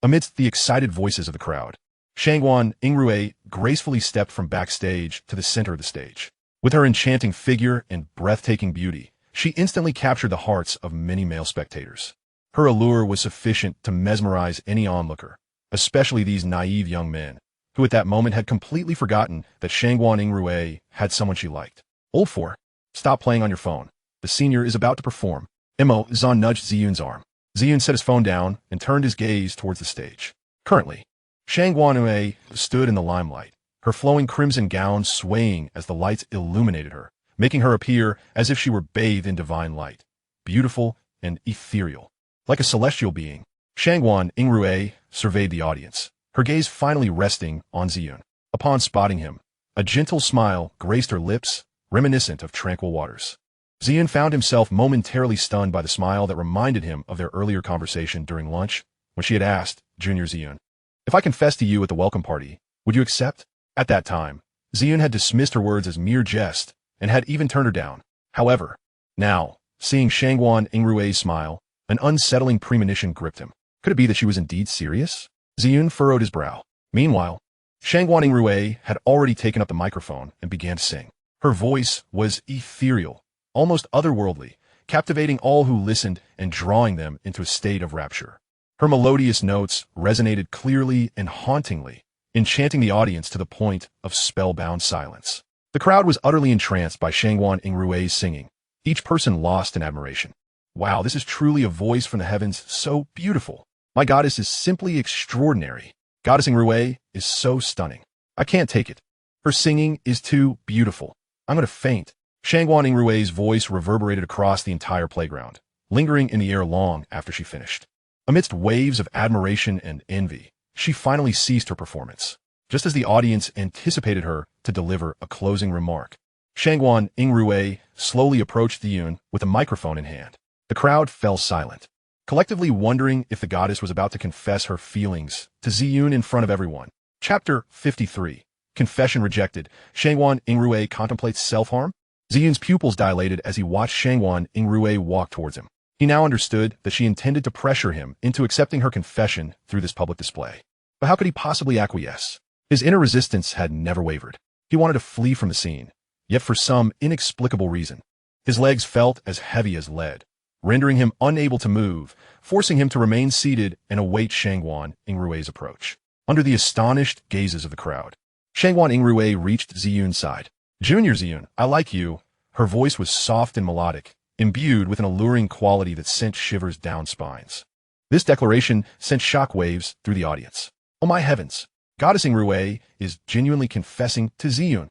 Amidst the excited voices of the crowd, Shangguan Yingrui gracefully stepped from backstage to the center of the stage. With her enchanting figure and breathtaking beauty, she instantly captured the hearts of many male spectators. Her allure was sufficient to mesmerize any onlooker, especially these naive young men, who at that moment had completely forgotten that Shangguan Yingrui had someone she liked. Old four, stop playing on your phone. The senior is about to perform. Mo Zan nudged Ziyun's arm. Ziyun set his phone down and turned his gaze towards the stage. Currently, Shangguan Yingrui stood in the limelight, her flowing crimson gown swaying as the lights illuminated her, making her appear as if she were bathed in divine light, beautiful and ethereal. Like a celestial being, Shangguan Yingrui surveyed the audience, her gaze finally resting on Ziyun. Upon spotting him, a gentle smile graced her lips, reminiscent of tranquil waters. Ziyun found himself momentarily stunned by the smile that reminded him of their earlier conversation during lunch, when she had asked Junior Ziyun, "If I confess to you at the welcome party, would you accept?" At that time, Ziyun had dismissed her words as mere jest and had even turned her down. However, now, seeing Shangguan Yingrui's smile, an unsettling premonition gripped him. Could it be that she was indeed serious? Ziyun furrowed his brow. Meanwhile, Shangguan Yingrui had already taken up the microphone and began to sing. Her voice was ethereal, almost otherworldly, captivating all who listened and drawing them into a state of rapture. Her melodious notes resonated clearly and hauntingly, enchanting the audience to the point of spellbound silence. The crowd was utterly entranced by Shangguan Yingrui's singing, each person lost in admiration. Wow, this is truly a voice from the heavens, so beautiful. My goddess is simply extraordinary. Goddess Yingrui is so stunning. I can't take it. Her singing is too beautiful. I'm going to faint. Shangguan Yingrui's voice reverberated across the entire playground, lingering in the air long after she finished. Amidst waves of admiration and envy, she finally ceased her performance, just as the audience anticipated her to deliver a closing remark. Shangguan Yingrui slowly approached Ziyun with a microphone in hand. The crowd fell silent, collectively wondering if the goddess was about to confess her feelings to Ziyun in front of everyone. Chapter 53. Confession Rejected. Shangguan Yingrui contemplates self-harm? Ziyun's pupils dilated as he watched Shangguan Yingrui walk towards him. He now understood that she intended to pressure him into accepting her confession through this public display. But how could he possibly acquiesce? His inner resistance had never wavered. He wanted to flee from the scene, yet for some inexplicable reason, his legs felt as heavy as lead, rendering him unable to move, forcing him to remain seated and await Shangguan Yingrui's approach. Under the astonished gazes of the crowd, Shangguan Yingrui reached Ziyun's side. "Junior Ziyun, I like you." Her voice was soft and melodic, imbued with an alluring quality that sent shivers down spines. This declaration sent shockwaves through the audience. Oh my heavens! Goddess Yingrui is genuinely confessing to Ziyun.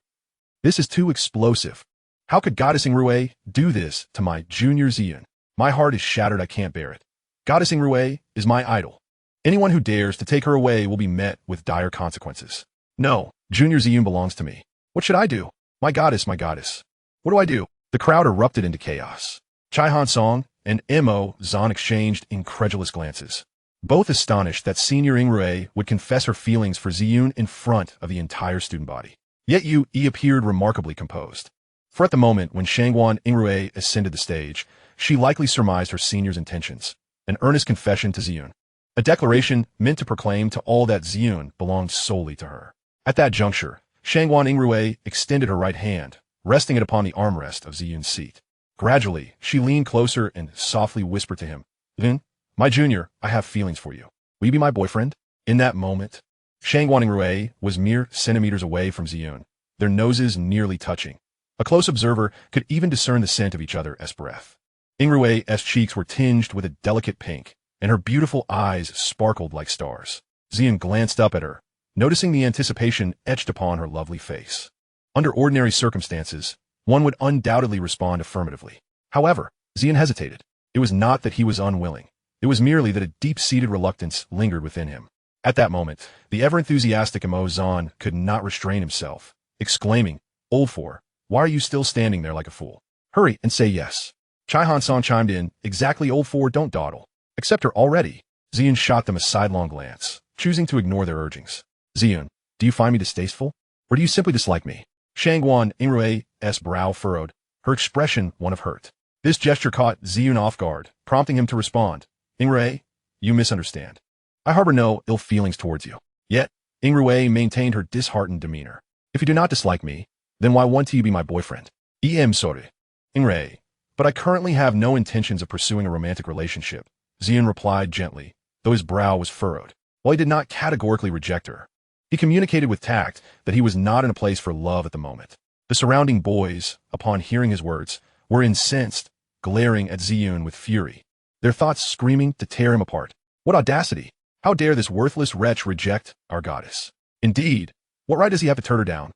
This is too explosive. How could Goddess Yingrui do this to my Junior Ziyun? My heart is shattered, I can't bear it. Goddess Yingrui is my idol. Anyone who dares to take her away will be met with dire consequences. No, Junior Ziyun belongs to me. What should I do? My goddess, my goddess. What do I do? The crowd erupted into chaos. Chai Han Song and Mo Zan exchanged incredulous glances, both astonished that Senior Yingrui would confess her feelings for Ziyun in front of the entire student body. Yet Yu Yi appeared remarkably composed. For at the moment when Shangguan Yingrui ascended the stage, she likely surmised her senior's intentions, an earnest confession to Ziyun, a declaration meant to proclaim to all that Ziyun belonged solely to her. At that juncture, Shangguan Yingrui extended her right hand, resting it upon the armrest of Ziyun's seat. Gradually, she leaned closer and softly whispered to him, "Ziyun, my junior, I have feelings for you. Will you be my boyfriend?" In that moment, Shangguan Yingrui was mere centimeters away from Ziyun, their noses nearly touching. A close observer could even discern the scent of each other's breath. Yingrui's cheeks were tinged with a delicate pink, and her beautiful eyes sparkled like stars. Ziyun glanced up at her, noticing the anticipation etched upon her lovely face. Under ordinary circumstances, one would undoubtedly respond affirmatively. However, Ziyun hesitated. It was not that he was unwilling. It was merely that a deep-seated reluctance lingered within him. At that moment, the ever-enthusiastic Mo Zan could not restrain himself, exclaiming, "Old four, why are you still standing there like a fool? Hurry and say yes." Chai Han Song chimed in, "Exactly, old four, don't dawdle. Accept her already." Ziyun shot them a sidelong glance, choosing to ignore their urgings. "Ziyun, do you find me distasteful? Or do you simply dislike me?" Shangguan Yingrui's brow furrowed, her expression one of hurt. This gesture caught Ziyun off guard, prompting him to respond, "Yingrui, you misunderstand. I harbor no ill feelings towards you." Yet, Yingrui maintained her disheartened demeanor. "If you do not dislike me, then why won't you be my boyfriend?" "I'm sorry, Yingrui, but I currently have no intentions of pursuing a romantic relationship," Ziyun replied gently, though his brow was furrowed. While he did not categorically reject her, He communicated with tact that he was not in a place for love at the moment. The surrounding boys, upon hearing his words, were incensed, glaring at Ziyun with fury, their thoughts screaming to tear him apart. What audacity! How dare this worthless wretch reject our goddess? Indeed, what right does he have to turn her down?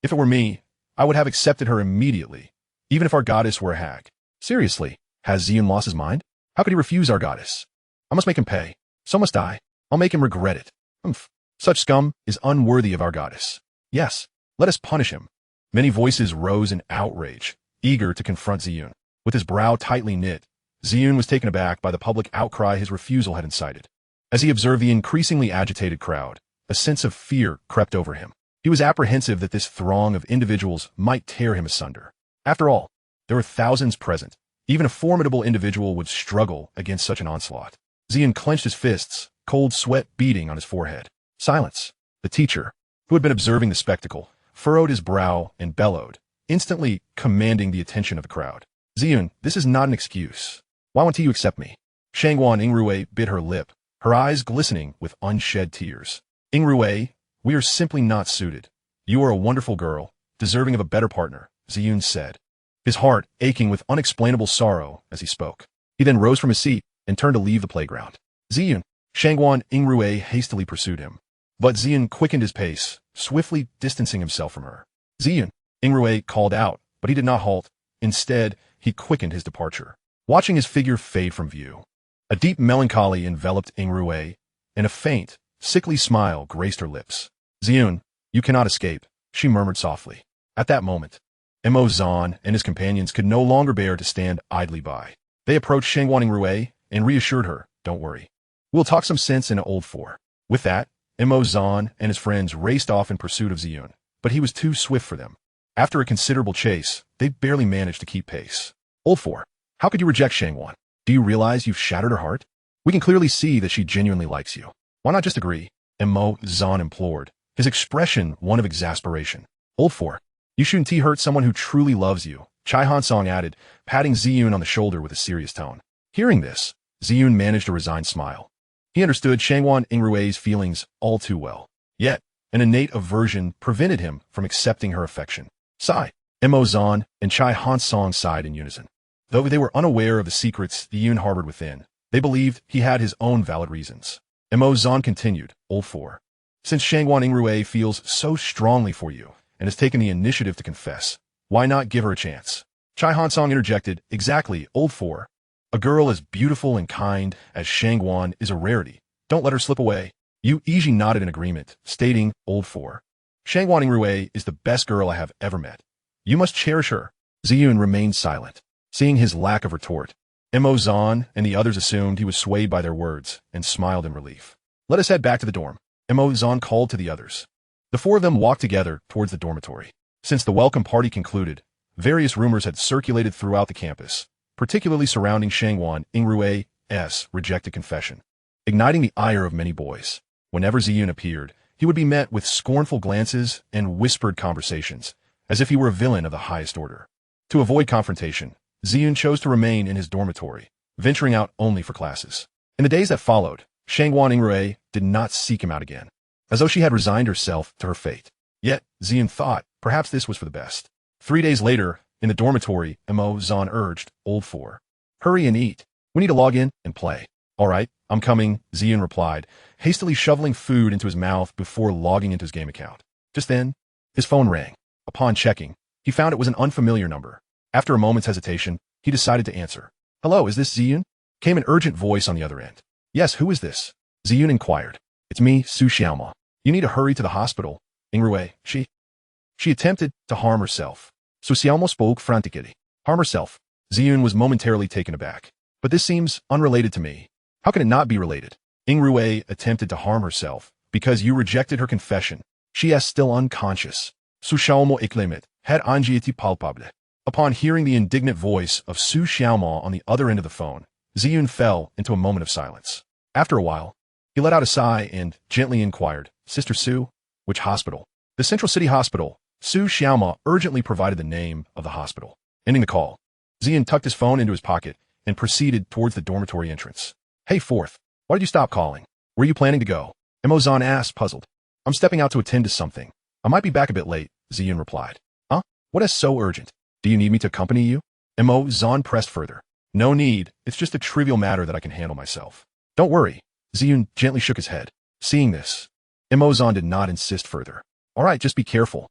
If it were me, I would have accepted her immediately, even if our goddess were a hag. Seriously, has Ziyun lost his mind? How could he refuse our goddess? I must make him pay. So must I. I'll make him regret it. Humph. Such scum is unworthy of our goddess. Yes, let us punish him. Many voices rose in outrage, eager to confront Ziyun. With his brow tightly knit, Ziyun was taken aback by the public outcry his refusal had incited. As he observed the increasingly agitated crowd, a sense of fear crept over him. He was apprehensive that this throng of individuals might tear him asunder. After all, there were thousands present. Even a formidable individual would struggle against such an onslaught. Ziyun clenched his fists, cold sweat beading on his forehead. Silence. The teacher, who had been observing the spectacle, furrowed his brow and bellowed, instantly commanding the attention of the crowd. Ziyun, this is not an excuse. Why won't you accept me? Shangguan Yingrui bit her lip, her eyes glistening with unshed tears. Yingrui, we are simply not suited. You are a wonderful girl, deserving of a better partner, Ziyun said, his heart aching with unexplainable sorrow as he spoke. He then rose from his seat and turned to leave the playground. Ziyun, Shangguan Yingrui hastily pursued him. But Ziyun quickened his pace, swiftly distancing himself from her. Ziyun, Yingrui called out, but he did not halt. Instead, he quickened his departure, watching his figure fade from view. A deep melancholy enveloped Yingrui, and a faint, sickly smile graced her lips. Ziyun, you cannot escape, she murmured softly. At that moment, Mo Zan and his companions could no longer bear to stand idly by. They approached Shangguan Yingrui and reassured her, don't worry. We'll talk some sense in Old 4. With that, Mo Zan and his friends raced off in pursuit of Ziyun, but he was too swift for them. After a considerable chase, they barely managed to keep pace. Old 4, how could you reject Shangguan? Do you realize you've shattered her heart? We can clearly see that she genuinely likes you. Why not just agree? Mo Zan implored, his expression one of exasperation. Old 4, you shouldn't hurt someone who truly loves you, Chai Hansong added, patting Ziyun on the shoulder with a serious tone. Hearing this, Ziyun managed a resigned smile. He understood Shangguan Yingrui's feelings all too well. Yet, an innate aversion prevented him from accepting her affection. Sigh. Mo Zan and Chai Hansong sighed in unison. Though they were unaware of the secrets Ziyun harbored within, they believed he had his own valid reasons. Mo Zan continued, Old 4. Since Shangguan Yingrui feels so strongly for you and has taken the initiative to confess, why not give her a chance? Chai Hansong interjected, exactly, Old 4. A girl as beautiful and kind as Shangguan is a rarity. Don't let her slip away. Yu Yiji nodded in agreement, stating, Old 4. Shangguan Yingrui is the best girl I have ever met. You must cherish her. Ziyun remained silent, seeing his lack of retort. Mo Zan and the others assumed he was swayed by their words and smiled in relief. Let us head back to the dorm. Mo Zan called to the others. The four of them walked together towards the dormitory. Since the welcome party concluded, various rumors had circulated throughout the campus, particularly surrounding Shangguan Yingrui's rejected confession, igniting the ire of many boys. Whenever Ziyun appeared, he would be met with scornful glances and whispered conversations, as if he were a villain of the highest order. To avoid confrontation, Ziyun chose to remain in his dormitory, venturing out only for classes. In the days that followed, Shangguan Yingrui did not seek him out again, as though she had resigned herself to her fate. Yet, Ziyun thought perhaps this was for the best. 3 days later, in the dormitory, Mo Zan urged, Old 4. Hurry and eat. We need to log in and play. All right, I'm coming, Ziyun replied, hastily shoveling food into his mouth before logging into his game account. Just then, his phone rang. Upon checking, he found it was an unfamiliar number. After a moment's hesitation, he decided to answer. Hello, is this Ziyun? Came an urgent voice on the other end. Yes, who is this? Ziyun inquired. It's me, Su Xiaoma. You need to hurry to the hospital. Yingrui, she attempted to harm herself. Su Xiaoma spoke frantically. Harm herself. Ziyun was momentarily taken aback. But this seems unrelated to me. How can it not be related? Yingrui attempted to harm herself because you rejected her confession. She is still unconscious. Su Xiaoma exclaimed, had anxiety palpable. Upon hearing the indignant voice of Su Xiaoma on the other end of the phone, Ziyun fell into a moment of silence. After a while, he let out a sigh and gently inquired, Sister Su, which hospital? The Central City Hospital. Su Xiaoma urgently provided the name of the hospital. Ending the call, Ziyun tucked his phone into his pocket and proceeded towards the dormitory entrance. Hey, Fourth, why did you stop calling? Where are you planning to go? Mo Zan asked, puzzled. I'm stepping out to attend to something. I might be back a bit late, Ziyun replied. Huh? What is so urgent? Do you need me to accompany you? Mo Zan pressed further. No need, it's just a trivial matter that I can handle myself. Don't worry. Ziyun gently shook his head. Seeing this, Mo Zan did not insist further. All right, just be careful.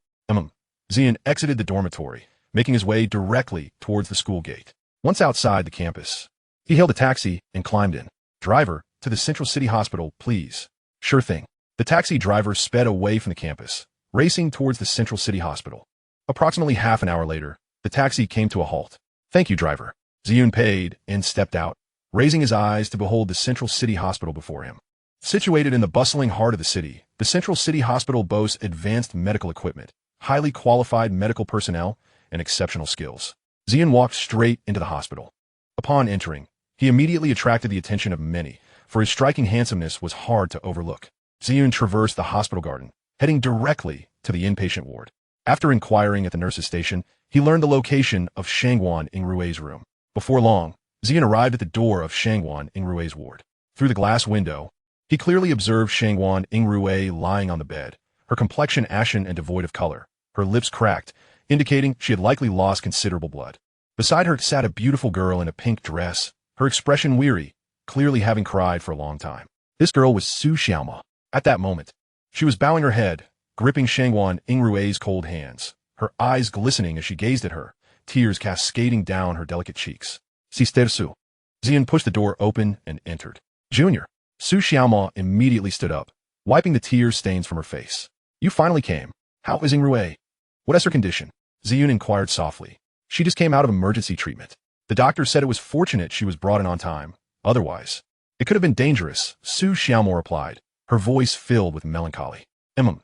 Ziyun exited the dormitory, making his way directly towards the school gate. Once outside the campus, he hailed a taxi and climbed in. Driver, to the Central City Hospital, please. Sure thing. The taxi driver sped away from the campus, racing towards the Central City Hospital. Approximately half an hour later, the taxi came to a halt. Thank you, driver. Ziyun paid and stepped out, raising his eyes to behold the Central City Hospital before him. Situated in the bustling heart of the city, the Central City Hospital boasts advanced medical equipment, highly qualified medical personnel, and exceptional skills. Ziyun walked straight into the hospital. Upon entering, he immediately attracted the attention of many, for his striking handsomeness was hard to overlook. Ziyun traversed the hospital garden, heading directly to the inpatient ward. After inquiring at the nurse's station, he learned the location of Shangguan Yingrui's room. Before long, Ziyun arrived at the door of Shangguan Yingrui's ward. Through the glass window, he clearly observed Shangguan Yingrui lying on the bed, her complexion ashen and devoid of color, her lips cracked, indicating she had likely lost considerable blood. Beside her sat a beautiful girl in a pink dress, her expression weary, clearly having cried for a long time. This girl was Su Xiaoma. At that moment, she was bowing her head, gripping Shangguan Yingrui's cold hands, her eyes glistening as she gazed at her, tears cascading down her delicate cheeks. Sister Su. Ziyun pushed the door open and entered. Junior. Su Xiaoma immediately stood up, wiping the tear stains from her face. You finally came. How is Yingrui? What is her condition? Ziyun inquired softly. She just came out of emergency treatment. The doctor said it was fortunate she was brought in on time. Otherwise, it could have been dangerous, Su Xiaoma replied, her voice filled with melancholy. Ziyun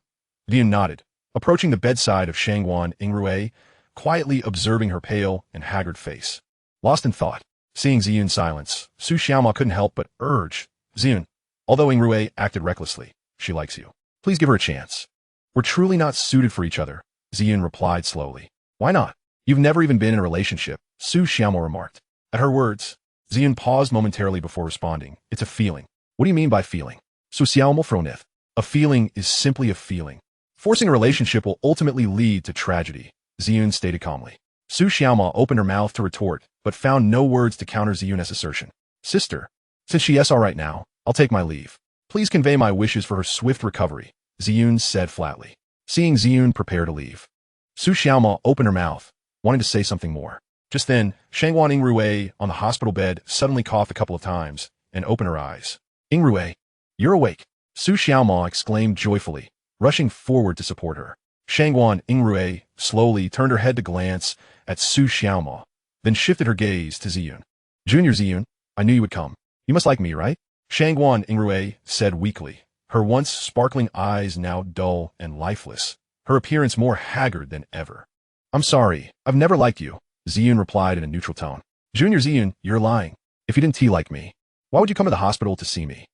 nodded, approaching the bedside of Shangguan Yingrui, quietly observing her pale and haggard face. Lost in thought, seeing Ziyun's silence, Su Xiaoma couldn't help but urge, Ziyun, although Yingrui acted recklessly, she likes you. Please give her a chance. We're truly not suited for each other, Ziyun replied slowly. Why not? You've never even been in a relationship, Su Xiaoma remarked. At her words, Ziyun paused momentarily before responding. It's a feeling. What do you mean by feeling? Su Xiaoma froneth. A feeling is simply a feeling. Forcing a relationship will ultimately lead to tragedy, Ziyun stated calmly. Su Xiaoma opened her mouth to retort, but found no words to counter Ziyun's assertion. Sister, since she is all right now, I'll take my leave. Please convey my wishes for her swift recovery, Ziyun said flatly. Seeing Ziyun prepare to leave, Su Xiaoma opened her mouth, wanting to say something more. Just then, Shangguan Yingrui on the hospital bed suddenly coughed a couple of times and opened her eyes. Yingrui, you're awake, Su Xiaoma exclaimed joyfully, rushing forward to support her. Shangguan Yingrui slowly turned her head to glance at Su Xiaoma, then shifted her gaze to Ziyun. Junior Ziyun, I knew you would come. You must like me, right? Shangguan Yingrui said weakly, her once sparkling eyes now dull and lifeless, her appearance more haggard than ever. I'm sorry, I've never liked you, Ziyun replied in a neutral tone. Junior Ziyun, you're lying. If you didn't like me, why would you come to the hospital to see me?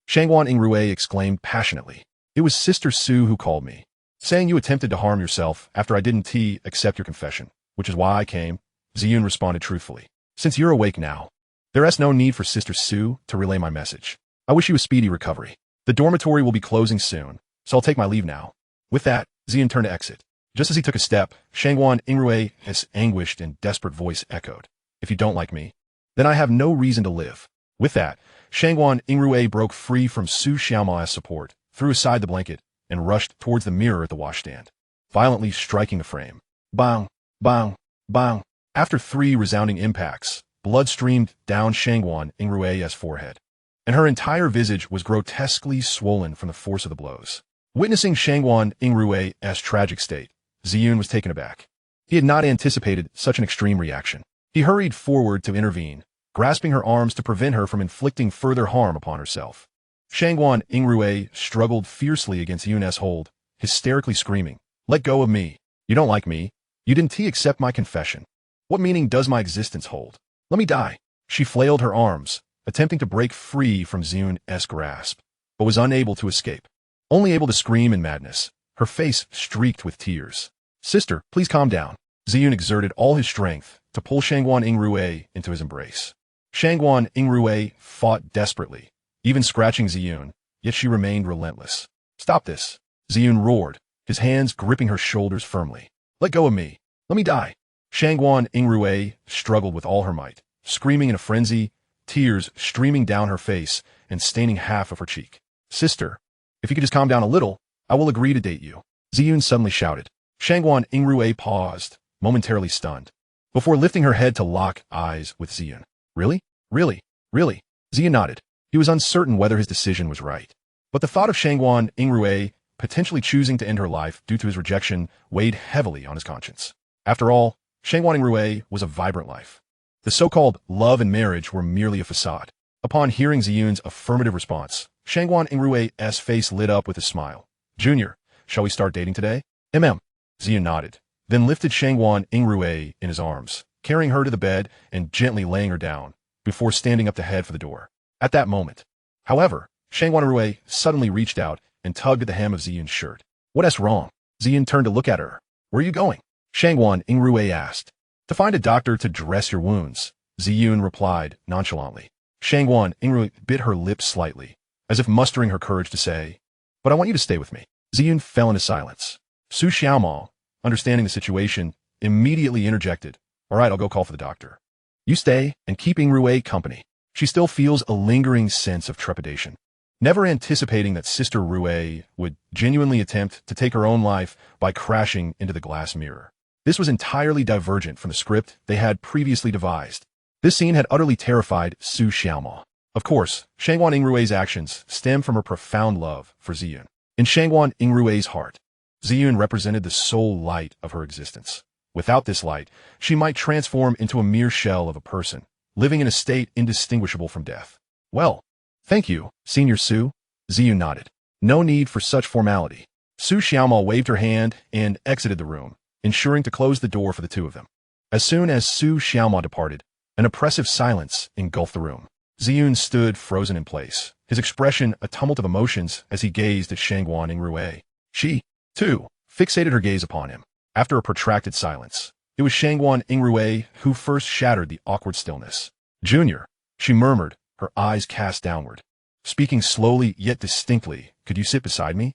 Shangguan Yingrui exclaimed passionately. It was Sister Su who called me, saying you attempted to harm yourself after I didn't accept your confession, which is why I came, Ziyun responded truthfully. Since you're awake now, there is no need for Sister Su to relay my message. I wish you a speedy recovery. The dormitory will be closing soon, so I'll take my leave now. With that, Ziyun turned to exit. Just as he took a step, Shangguan Yingrui's anguished and desperate voice echoed. If you don't like me, then I have no reason to live. With that, Shangguan Yingrui broke free from Su Xiaoma's support, threw aside the blanket, and rushed towards the mirror at the washstand, violently striking the frame. Bang, bang, bang. After 3 resounding impacts, blood streamed down Shangguan Yingrui's forehead, and her entire visage was grotesquely swollen from the force of the blows. Witnessing Shangguan Yingrui's tragic state, Ziyun was taken aback. He had not anticipated such an extreme reaction. He hurried forward to intervene, grasping her arms to prevent her from inflicting further harm upon herself. Shangguan Yingrui struggled fiercely against Ziyun's hold, hysterically screaming, "Let go of me! You don't like me! You didn't accept my confession! What meaning does my existence hold? Let me die!" She flailed her arms, attempting to break free from Ziyun's grasp, but was unable to escape. Only able to scream in madness, her face streaked with tears. "Sister, please calm down." Ziyun exerted all his strength to pull Shangguan Yingrui into his embrace. Shangguan Yingrui fought desperately, even scratching Ziyun, yet she remained relentless. "Stop this. Ziyun roared, his hands gripping her shoulders firmly. Let go of me. Let me die. Shangguan Yingrui struggled with all her might, screaming in a frenzy, tears streaming down her face and staining half of her cheek. Sister, if you could just calm down a little, I will agree to date you. Ziyun suddenly shouted. Shangguan Yingrui paused, momentarily stunned, before lifting her head to lock eyes with Ziyun. Really? Really? Really? Ziyun nodded. He was uncertain whether his decision was right. But the thought of Shangguan Yingrui potentially choosing to end her life due to his rejection weighed heavily on his conscience. After all, Shangguan Yingrui was a vibrant life. The so-called love and marriage were merely a facade. Upon hearing Ziyun's affirmative response, Shangguan Yingrui's face lit up with a smile. Junior, shall we start dating today? Ziyun nodded, then lifted Shangguan Yingrui in his arms, carrying her to the bed and gently laying her down, before standing up to head for the door. At that moment, however, Shangguan Yingrui suddenly reached out and tugged at the hem of Ziyun's shirt. What's wrong? Ziyun turned to look at her. Where are you going? Shangguan Yingrui asked. To find a doctor to dress your wounds, Ziyun replied nonchalantly. Shangguan Yingrui bit her lips slightly, as if mustering her courage to say, but I want you to stay with me. Ziyun fell into silence. Su Xiaomao, understanding the situation, immediately interjected. All right, I'll go call for the doctor. You stay and keep Yingrui company. She still feels a lingering sense of trepidation, never anticipating that Sister Rui would genuinely attempt to take her own life by crashing into the glass mirror. This was entirely divergent from the script they had previously devised. This scene had utterly terrified Su Xiaomao. Of course, Shangguan Yingrui's actions stem from her profound love for Ziyun. In Shangguan Yingrui's heart, Ziyun represented the sole light of her existence. Without this light, she might transform into a mere shell of a person, living in a state indistinguishable from death. Well, thank you, Senior Su. Ziyun nodded. No need for such formality. Su Xiaomao waved her hand and exited the room, ensuring to close the door for the two of them. As soon as Su Xiaomao departed, an oppressive silence engulfed the room. Ziyun stood frozen in place, his expression a tumult of emotions as he gazed at Shangguan Yingrui. She, too, fixated her gaze upon him. After a protracted silence, it was Shangguan Yingrui who first shattered the awkward stillness. Junior, she murmured, her eyes cast downward. Speaking slowly yet distinctly, could you sit beside me?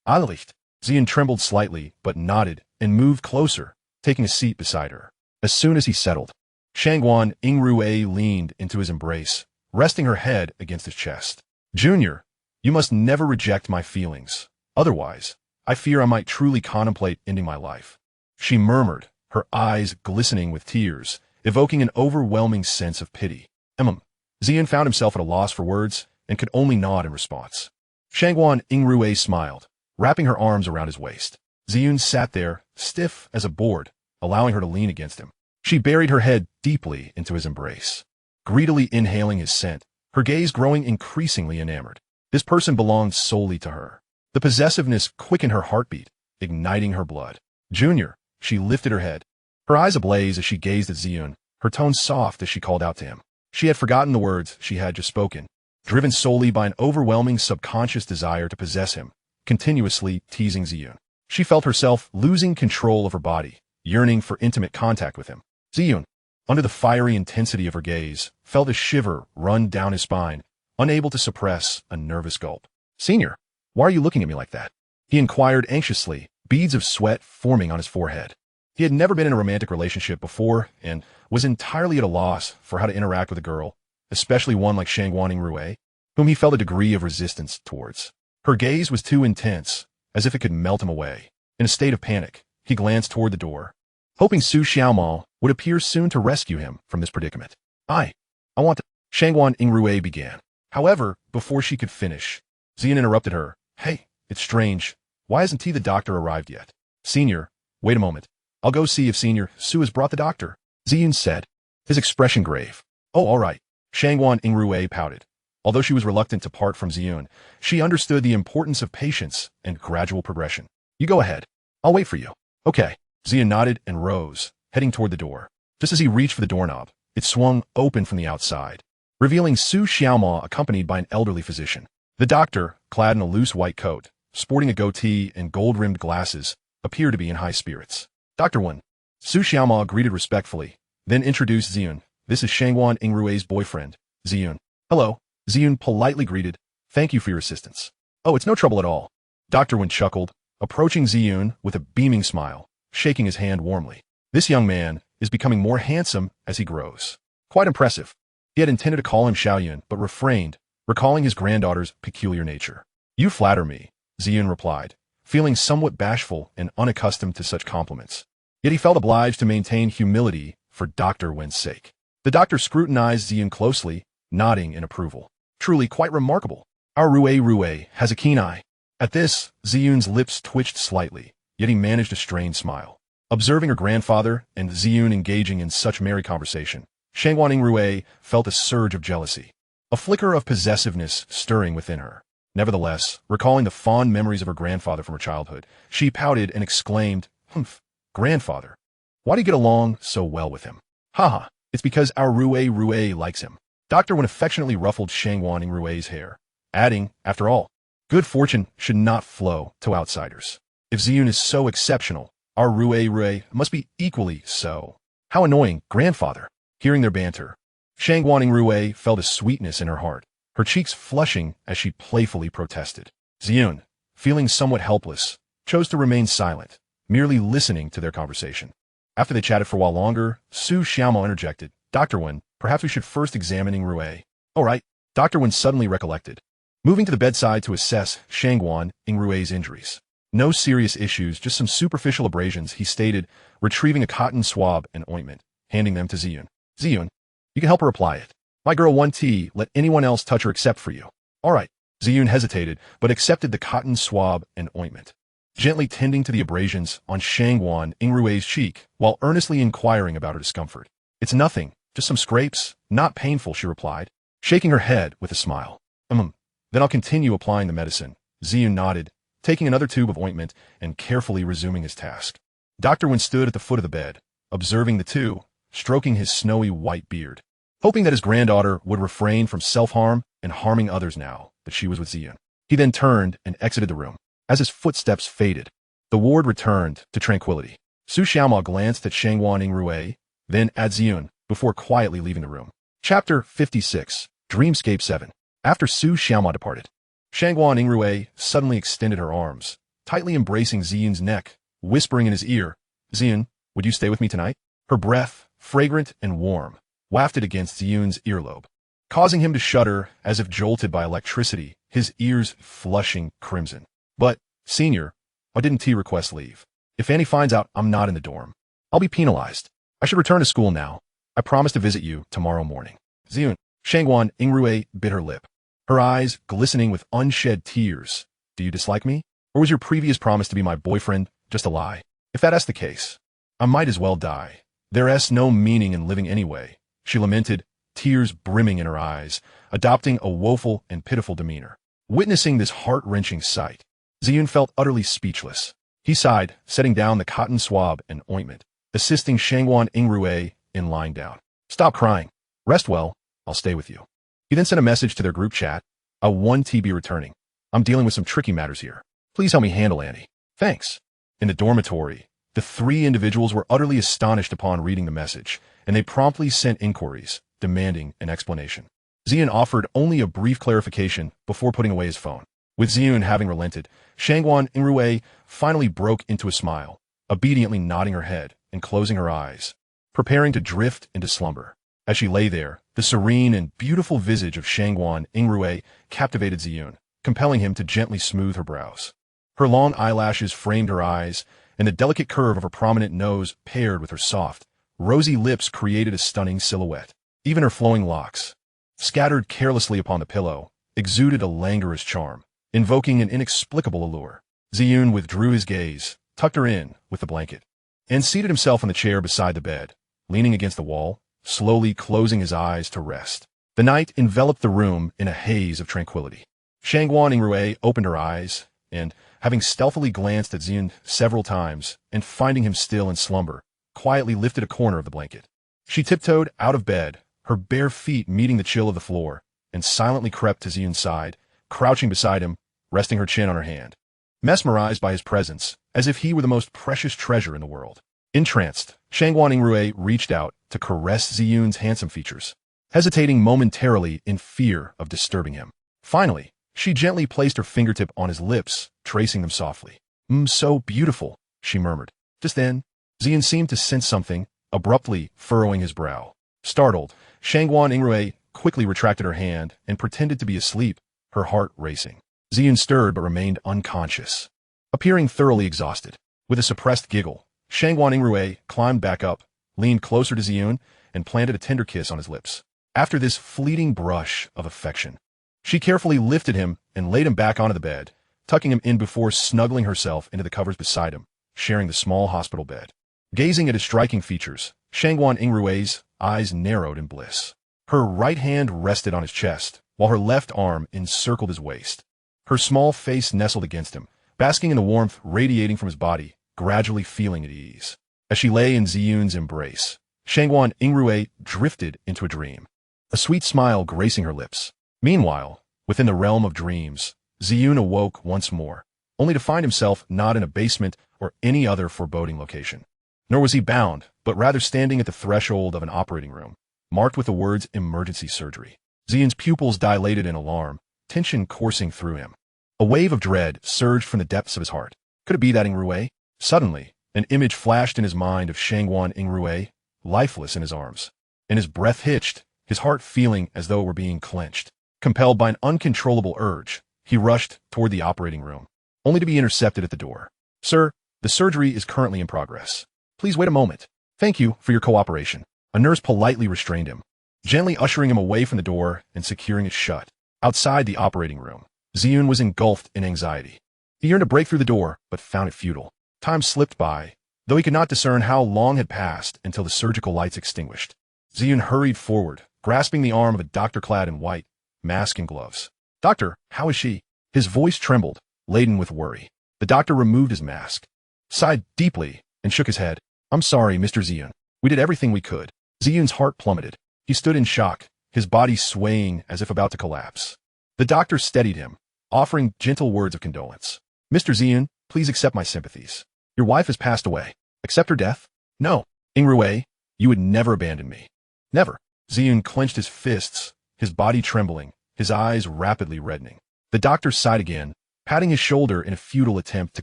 Allicht. Ziyun trembled slightly, but nodded and moved closer, taking a seat beside her. As soon as he settled, Shangguan Yingrui leaned into his embrace, resting her head against his chest. Junior, you must never reject my feelings. Otherwise, I fear I might truly contemplate ending my life. She murmured, her eyes glistening with tears, evoking an overwhelming sense of pity. Ziyun found himself at a loss for words and could only nod in response. Shangguan Yingrui smiled, wrapping her arms around his waist. Ziyun sat there, stiff as a board, allowing her to lean against him. She buried her head deeply into his embrace, greedily inhaling his scent, her gaze growing increasingly enamored. This person belonged solely to her. The possessiveness quickened her heartbeat, igniting her blood. Junior, she lifted her head, her eyes ablaze as she gazed at Ziyun, her tone soft as she called out to him. She had forgotten the words she had just spoken, driven solely by an overwhelming subconscious desire to possess him, continuously teasing Ziyun. She felt herself losing control of her body, yearning for intimate contact with him. Ziyun, under the fiery intensity of her gaze, felt a shiver run down his spine, unable to suppress a nervous gulp. Senior, why are you looking at me like that? He inquired anxiously, beads of sweat forming on his forehead. He had never been in a romantic relationship before and was entirely at a loss for how to interact with a girl, especially one like Shangguan Yingrui, whom he felt a degree of resistance towards. Her gaze was too intense, as if it could melt him away. In a state of panic, he glanced toward the door, hoping Su Xiaomao would appear soon to rescue him from this predicament. I want to... Shangguan Yingrui began. However, before she could finish, Ziyun interrupted her. Hey, it's strange. Why hasn't the doctor arrived yet? Senior, wait a moment. I'll go see if Senior Su has brought the doctor, Ziyun said, his expression grave. Oh, all right. Shangguan Yingrui pouted. Although she was reluctant to part from Ziyun, she understood the importance of patience and gradual progression. You go ahead. I'll wait for you. Okay. Ziyun nodded and rose, heading toward the door. Just as he reached for the doorknob, it swung open from the outside, revealing Su Xiaomao accompanied by an elderly physician. The doctor, clad in a loose white coat, sporting a goatee and gold-rimmed glasses, appeared to be in high spirits. Dr. Wen. Su Xiaomao greeted respectfully, then introduced Ziyun. This is Shangguan Yingrui's boyfriend, Ziyun. Hello. Ziyun politely greeted. Thank you for your assistance. Oh, it's no trouble at all. Dr. Wen chuckled, approaching Ziyun with a beaming smile, shaking his hand warmly. This young man is becoming more handsome as he grows. Quite impressive. He had intended to call him Xiaoyun, but refrained, recalling his granddaughter's peculiar nature. You flatter me, Ziyun replied, feeling somewhat bashful and unaccustomed to such compliments. Yet he felt obliged to maintain humility for Dr. Wen's sake. The doctor scrutinized Ziyun closely, nodding in approval. Truly quite remarkable. Our Rue has a keen eye. At this, Ziyun's lips twitched slightly, yet he managed a strained smile. Observing her grandfather and Ziyun engaging in such merry conversation, Shangguan Yingrui felt a surge of jealousy, a flicker of possessiveness stirring within her. Nevertheless, recalling the fond memories of her grandfather from her childhood, she pouted and exclaimed, "Humph, grandfather. Why do you get along so well with him?" "Haha, it's because our Rue likes him." Dr. Wen affectionately ruffled Shangguan Yingrui's hair, adding, "After all, good fortune should not flow to outsiders. If Ziyun is so exceptional, our Rue must be equally so. How annoying, grandfather." Hearing their banter, Shangguan Yingrui felt a sweetness in her heart, her cheeks flushing as she playfully protested. Ziyun, feeling somewhat helpless, chose to remain silent, merely listening to their conversation. After they chatted for a while longer, Su Xiaomao interjected, "Dr. Wen, perhaps we should first examine Yingrui." "All right," Dr. Wen suddenly recollected, moving to the bedside to assess Shangguan Yingrui's injuries. "No serious issues, just some superficial abrasions," he stated, retrieving a cotton swab and ointment, handing them to Ziyun. "Ziyun, you can help her apply it. My girl won't let anyone else touch her except for you." "All right." Ziyun hesitated, but accepted the cotton swab and ointment, gently tending to the abrasions on Shangguan Yingrui's cheek while earnestly inquiring about her discomfort. "It's nothing, just some scrapes, not painful," she replied, shaking her head with a smile. Then I'll continue applying the medicine." Ziyun nodded, taking another tube of ointment and carefully resuming his task. Dr. Wen stood at the foot of the bed, observing the two, stroking his snowy white beard, hoping that his granddaughter would refrain from self-harm and harming others now that she was with Ziyun. He then turned and exited the room. As his footsteps faded, the ward returned to tranquility. Su Xiaomao glanced at Shangguan Yingrui, then at Ziyun, before quietly leaving the room. Chapter 56, Dreamscape 7. After Su Xiaomao departed, Shangguan Yingrui suddenly extended her arms, tightly embracing Ziyun's neck, whispering in his ear, "Ziyun, would you stay with me tonight?" Her breath, fragrant and warm, wafted against Ziyun's earlobe, causing him to shudder as if jolted by electricity, his ears flushing crimson. "But, Senior, why didn't T request leave? If Annie finds out I'm not in the dorm, I'll be penalized. I should return to school now. I promise to visit you tomorrow morning." "Ziyun," Shangguan Yingrui bit her lip, her eyes glistening with unshed tears. "Do you dislike me? Or was your previous promise to be my boyfriend just a lie? If that's the case, I might as well die. There's no meaning in living anyway," she lamented, tears brimming in her eyes, adopting a woeful and pitiful demeanor. Witnessing this heart-wrenching sight, Ziyun felt utterly speechless. He sighed, setting down the cotton swab and ointment, assisting Shangguan Yingrui in lying down. "Stop crying. Rest well. I'll stay with you." He then sent a message to their group chat. "I 1T be returning. I'm dealing with some tricky matters here. Please help me handle Annie. Thanks." In the dormitory, the three individuals were utterly astonished upon reading the message, and they promptly sent inquiries, demanding an explanation. Ziyun offered only a brief clarification before putting away his phone. With Ziyun having relented, Shangguan Yingrui finally broke into a smile, obediently nodding her head and closing her eyes, preparing to drift into slumber. As she lay there, the serene and beautiful visage of Shangguan Yingrui captivated Ziyun, compelling him to gently smooth her brows. Her long eyelashes framed her eyes, and the delicate curve of her prominent nose paired with her soft, rosy lips created a stunning silhouette. Even her flowing locks, scattered carelessly upon the pillow, exuded a languorous charm, invoking an inexplicable allure. Ziyun withdrew his gaze, tucked her in with the blanket, and seated himself in the chair beside the bed, leaning against the wall, slowly closing his eyes to rest. The night enveloped the room in a haze of tranquility. Shangguan Yingrui opened her eyes, and, having stealthily glanced at Ziyun several times, and finding him still in slumber, quietly lifted a corner of the blanket. She tiptoed out of bed, her bare feet meeting the chill of the floor, and silently crept to Ziyun's side, crouching beside him, resting her chin on her hand, mesmerized by his presence, as if he were the most precious treasure in the world. Entranced, Shangguan Yingrui reached out to caress Ziyun's handsome features, hesitating momentarily in fear of disturbing him. Finally, she gently placed her fingertip on his lips, tracing them softly. So beautiful, she murmured. Just then, Ziyun seemed to sense something, abruptly furrowing his brow. Startled, Shangguan Yingrui quickly retracted her hand and pretended to be asleep, her heart racing. Ziyun stirred but remained unconscious, appearing thoroughly exhausted. With a suppressed giggle, Shangguan Yingrui climbed back up, leaned closer to Ziyun, and planted a tender kiss on his lips. After this fleeting brush of affection, she carefully lifted him and laid him back onto the bed, tucking him in before snuggling herself into the covers beside him, sharing the small hospital bed. Gazing at his striking features, Shangguan Yingrui's eyes narrowed in bliss. Her right hand rested on his chest, while her left arm encircled his waist. Her small face nestled against him, basking in the warmth radiating from his body, gradually feeling at ease. As she lay in Ziyun's embrace, Shangguan Yingrui drifted into a dream, a sweet smile gracing her lips. Meanwhile, within the realm of dreams, Ziyun awoke once more, only to find himself not in a basement or any other foreboding location. Nor was he bound, but rather standing at the threshold of an operating room, marked with the words emergency surgery. Ziyun's pupils dilated in alarm, tension coursing through him. A wave of dread surged from the depths of his heart. Could it be that Yingrui? Suddenly, an image flashed in his mind of Shangguan Yingrui, lifeless in his arms. And his breath hitched, his heart feeling as though it were being clenched. Compelled by an uncontrollable urge, he rushed toward the operating room, only to be intercepted at the door. Sir, the surgery is currently in progress. Please wait a moment. Thank you for your cooperation. A nurse politely restrained him, gently ushering him away from the door and securing it shut. Outside the operating room, Ziyun was engulfed in anxiety. He yearned to break through the door, but found it futile. Time slipped by, though he could not discern how long had passed until the surgical lights extinguished. Ziyun hurried forward, grasping the arm of a doctor clad in white, mask and gloves. Doctor, how is she? His voice trembled, laden with worry. The doctor removed his mask, sighed deeply, and shook his head. I'm sorry, Mr. Ziyun. We did everything we could. Ziyun's heart plummeted. He stood in shock, his body swaying as if about to collapse. The doctor steadied him, offering gentle words of condolence. Mr. Ziyun, please accept my sympathies. Your wife has passed away. Accept her death? No. Yingrui, you would never abandon me. Never. Ziyun clenched his fists, his body trembling, his eyes rapidly reddening. The doctor sighed again, patting his shoulder in a futile attempt to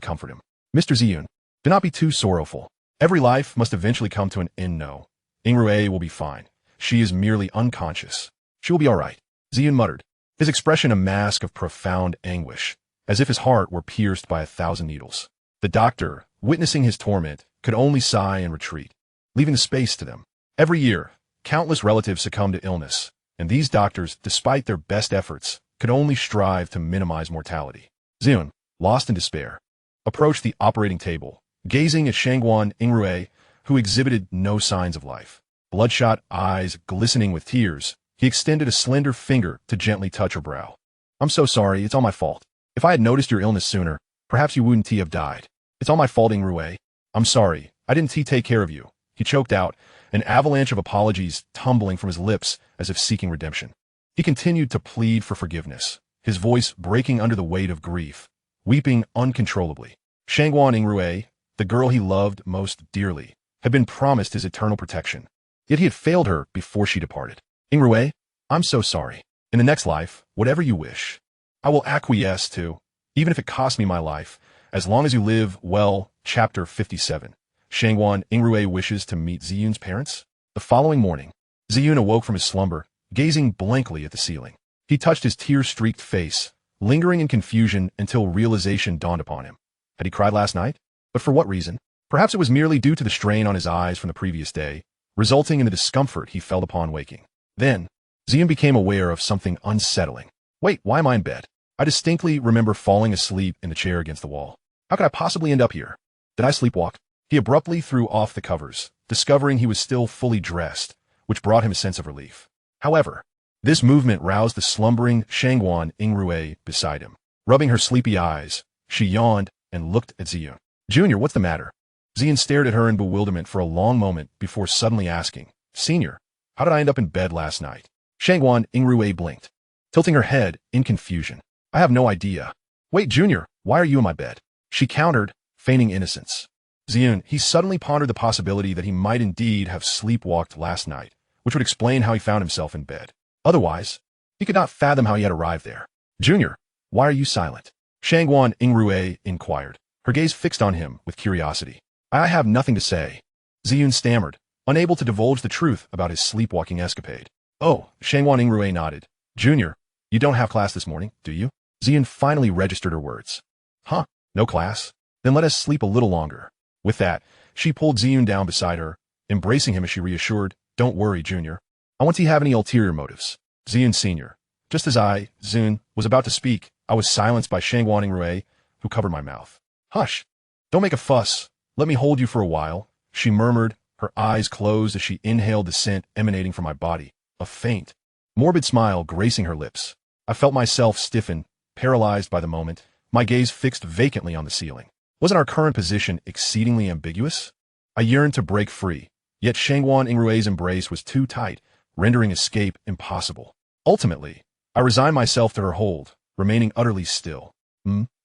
comfort him. Mr. Ziyun, do not be too sorrowful. Every life must eventually come to an end. No. Yingrui will be fine. She is merely unconscious. She will be all right. Ziyun muttered, his expression a mask of profound anguish, as if his heart were pierced by 1,000 needles. The doctor, witnessing his torment, could only sigh and retreat, leaving the space to them. Every year, countless relatives succumb to illness, and these doctors, despite their best efforts, could only strive to minimize mortality. Ziyun, lost in despair, approached the operating table, gazing at Shangguan Yingrui, who exhibited no signs of life. Bloodshot eyes glistening with tears, he extended a slender finger to gently touch her brow. I'm so sorry, it's all my fault. If I had noticed your illness sooner, perhaps you wouldn't have died. It's all my fault, Yingrui. I'm sorry, I didn't take care of you. He choked out, an avalanche of apologies tumbling from his lips as if seeking redemption. He continued to plead for forgiveness, his voice breaking under the weight of grief, weeping uncontrollably. Shangguan Yingrui, the girl he loved most dearly, had been promised his eternal protection. Yet he had failed her before she departed. Yingrui, I'm so sorry. In the next life, whatever you wish, I will acquiesce to, even if it costs me my life, as long as you live well. Chapter 57. Shangguan Yingrui wishes to meet Ziyun's parents. The following morning, Ziyun awoke from his slumber, gazing blankly at the ceiling. He touched his tear-streaked face, lingering in confusion until realization dawned upon him. Had he cried last night? But for what reason? Perhaps it was merely due to the strain on his eyes from the previous day, resulting in the discomfort he felt upon waking. Then, Ziyun became aware of something unsettling. Wait, why am I in bed? I distinctly remember falling asleep in the chair against the wall. How could I possibly end up here? Did I sleepwalk? He abruptly threw off the covers, discovering he was still fully dressed, which brought him a sense of relief. However, this movement roused the slumbering Shangguan Yingrui beside him. Rubbing her sleepy eyes, she yawned and looked at Ziyun. Junior, what's the matter? Ziyun stared at her in bewilderment for a long moment before suddenly asking, Senior, how did I end up in bed last night? Shangguan Yingrui blinked, tilting her head in confusion. I have no idea. Wait, Junior, why are you in my bed? She countered, feigning innocence. Ziyun, he suddenly pondered the possibility that he might indeed have sleepwalked last night, which would explain how he found himself in bed. Otherwise, he could not fathom how he had arrived there. Junior, why are you silent? Shangguan Yingrui inquired, her gaze fixed on him with curiosity. I have nothing to say. Ziyun stammered, unable to divulge the truth about his sleepwalking escapade. Oh, Shangguan Yingrui nodded. Junior, you don't have class this morning, do you? Ziyun finally registered her words. Huh, no class? Then let us sleep a little longer. With that, she pulled Ziyun down beside her, embracing him as she reassured, Don't worry, Junior. I won't have any ulterior motives. Ziyun Sr. Just as I, Ziyun, was about to speak, I was silenced by Shangguan Yingrui, who covered my mouth. Hush! Don't make a fuss. Let me hold you for a while, she murmured, her eyes closed as she inhaled the scent emanating from my body, a faint, morbid smile gracing her lips. I felt myself stiffen, paralyzed by the moment, my gaze fixed vacantly on the ceiling. Wasn't our current position exceedingly ambiguous? I yearned to break free, yet Shangguan Yingrui's embrace was too tight, rendering escape impossible. Ultimately, I resigned myself to her hold, remaining utterly still.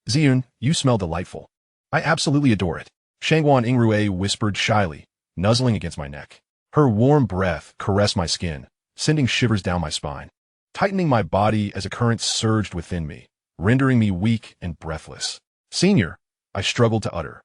Ziyun, you smell delightful. I absolutely adore it. Shangguan Yingrui whispered shyly, nuzzling against my neck. Her warm breath caressed my skin, sending shivers down my spine, tightening my body as a current surged within me, rendering me weak and breathless. Senior, I struggled to utter.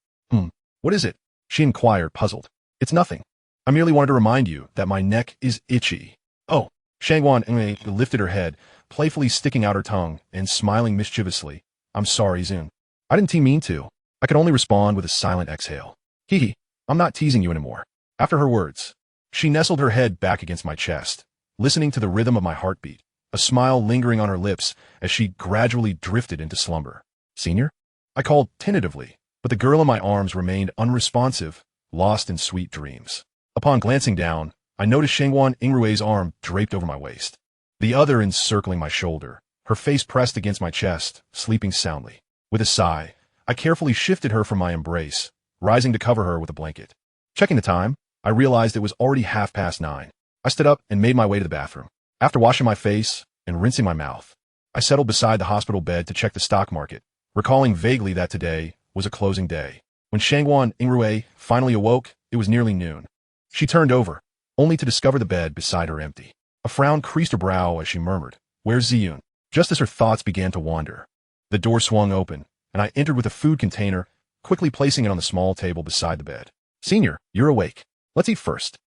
What is it? She inquired, puzzled. It's nothing. I merely wanted to remind you that my neck is itchy. Oh, Shangguan Yingrui lifted her head, playfully sticking out her tongue and smiling mischievously. I'm sorry, Ziyun. I didn't mean to. I could only respond with a silent exhale. Hehe, I'm not teasing you anymore. After her words, she nestled her head back against my chest, listening to the rhythm of my heartbeat, a smile lingering on her lips as she gradually drifted into slumber. Senior? I called tentatively, but the girl in my arms remained unresponsive, lost in sweet dreams. Upon glancing down, I noticed Shangguan Yingrui's arm draped over my waist, the other encircling my shoulder, her face pressed against my chest, sleeping soundly. With a sigh, I carefully shifted her from my embrace, rising to cover her with a blanket. Checking the time, I realized it was already 9:30. I stood up and made my way to the bathroom. After washing my face and rinsing my mouth, I settled beside the hospital bed to check the stock market, recalling vaguely that today was a closing day. When Shangguan Yingrui finally awoke, it was nearly noon. She turned over, only to discover the bed beside her empty. A frown creased her brow as she murmured, Where's Ziyun? Just as her thoughts began to wander, the door swung open, and I entered with a food container, quickly placing it on the small table beside the bed. Senior, you're awake. Let's eat first.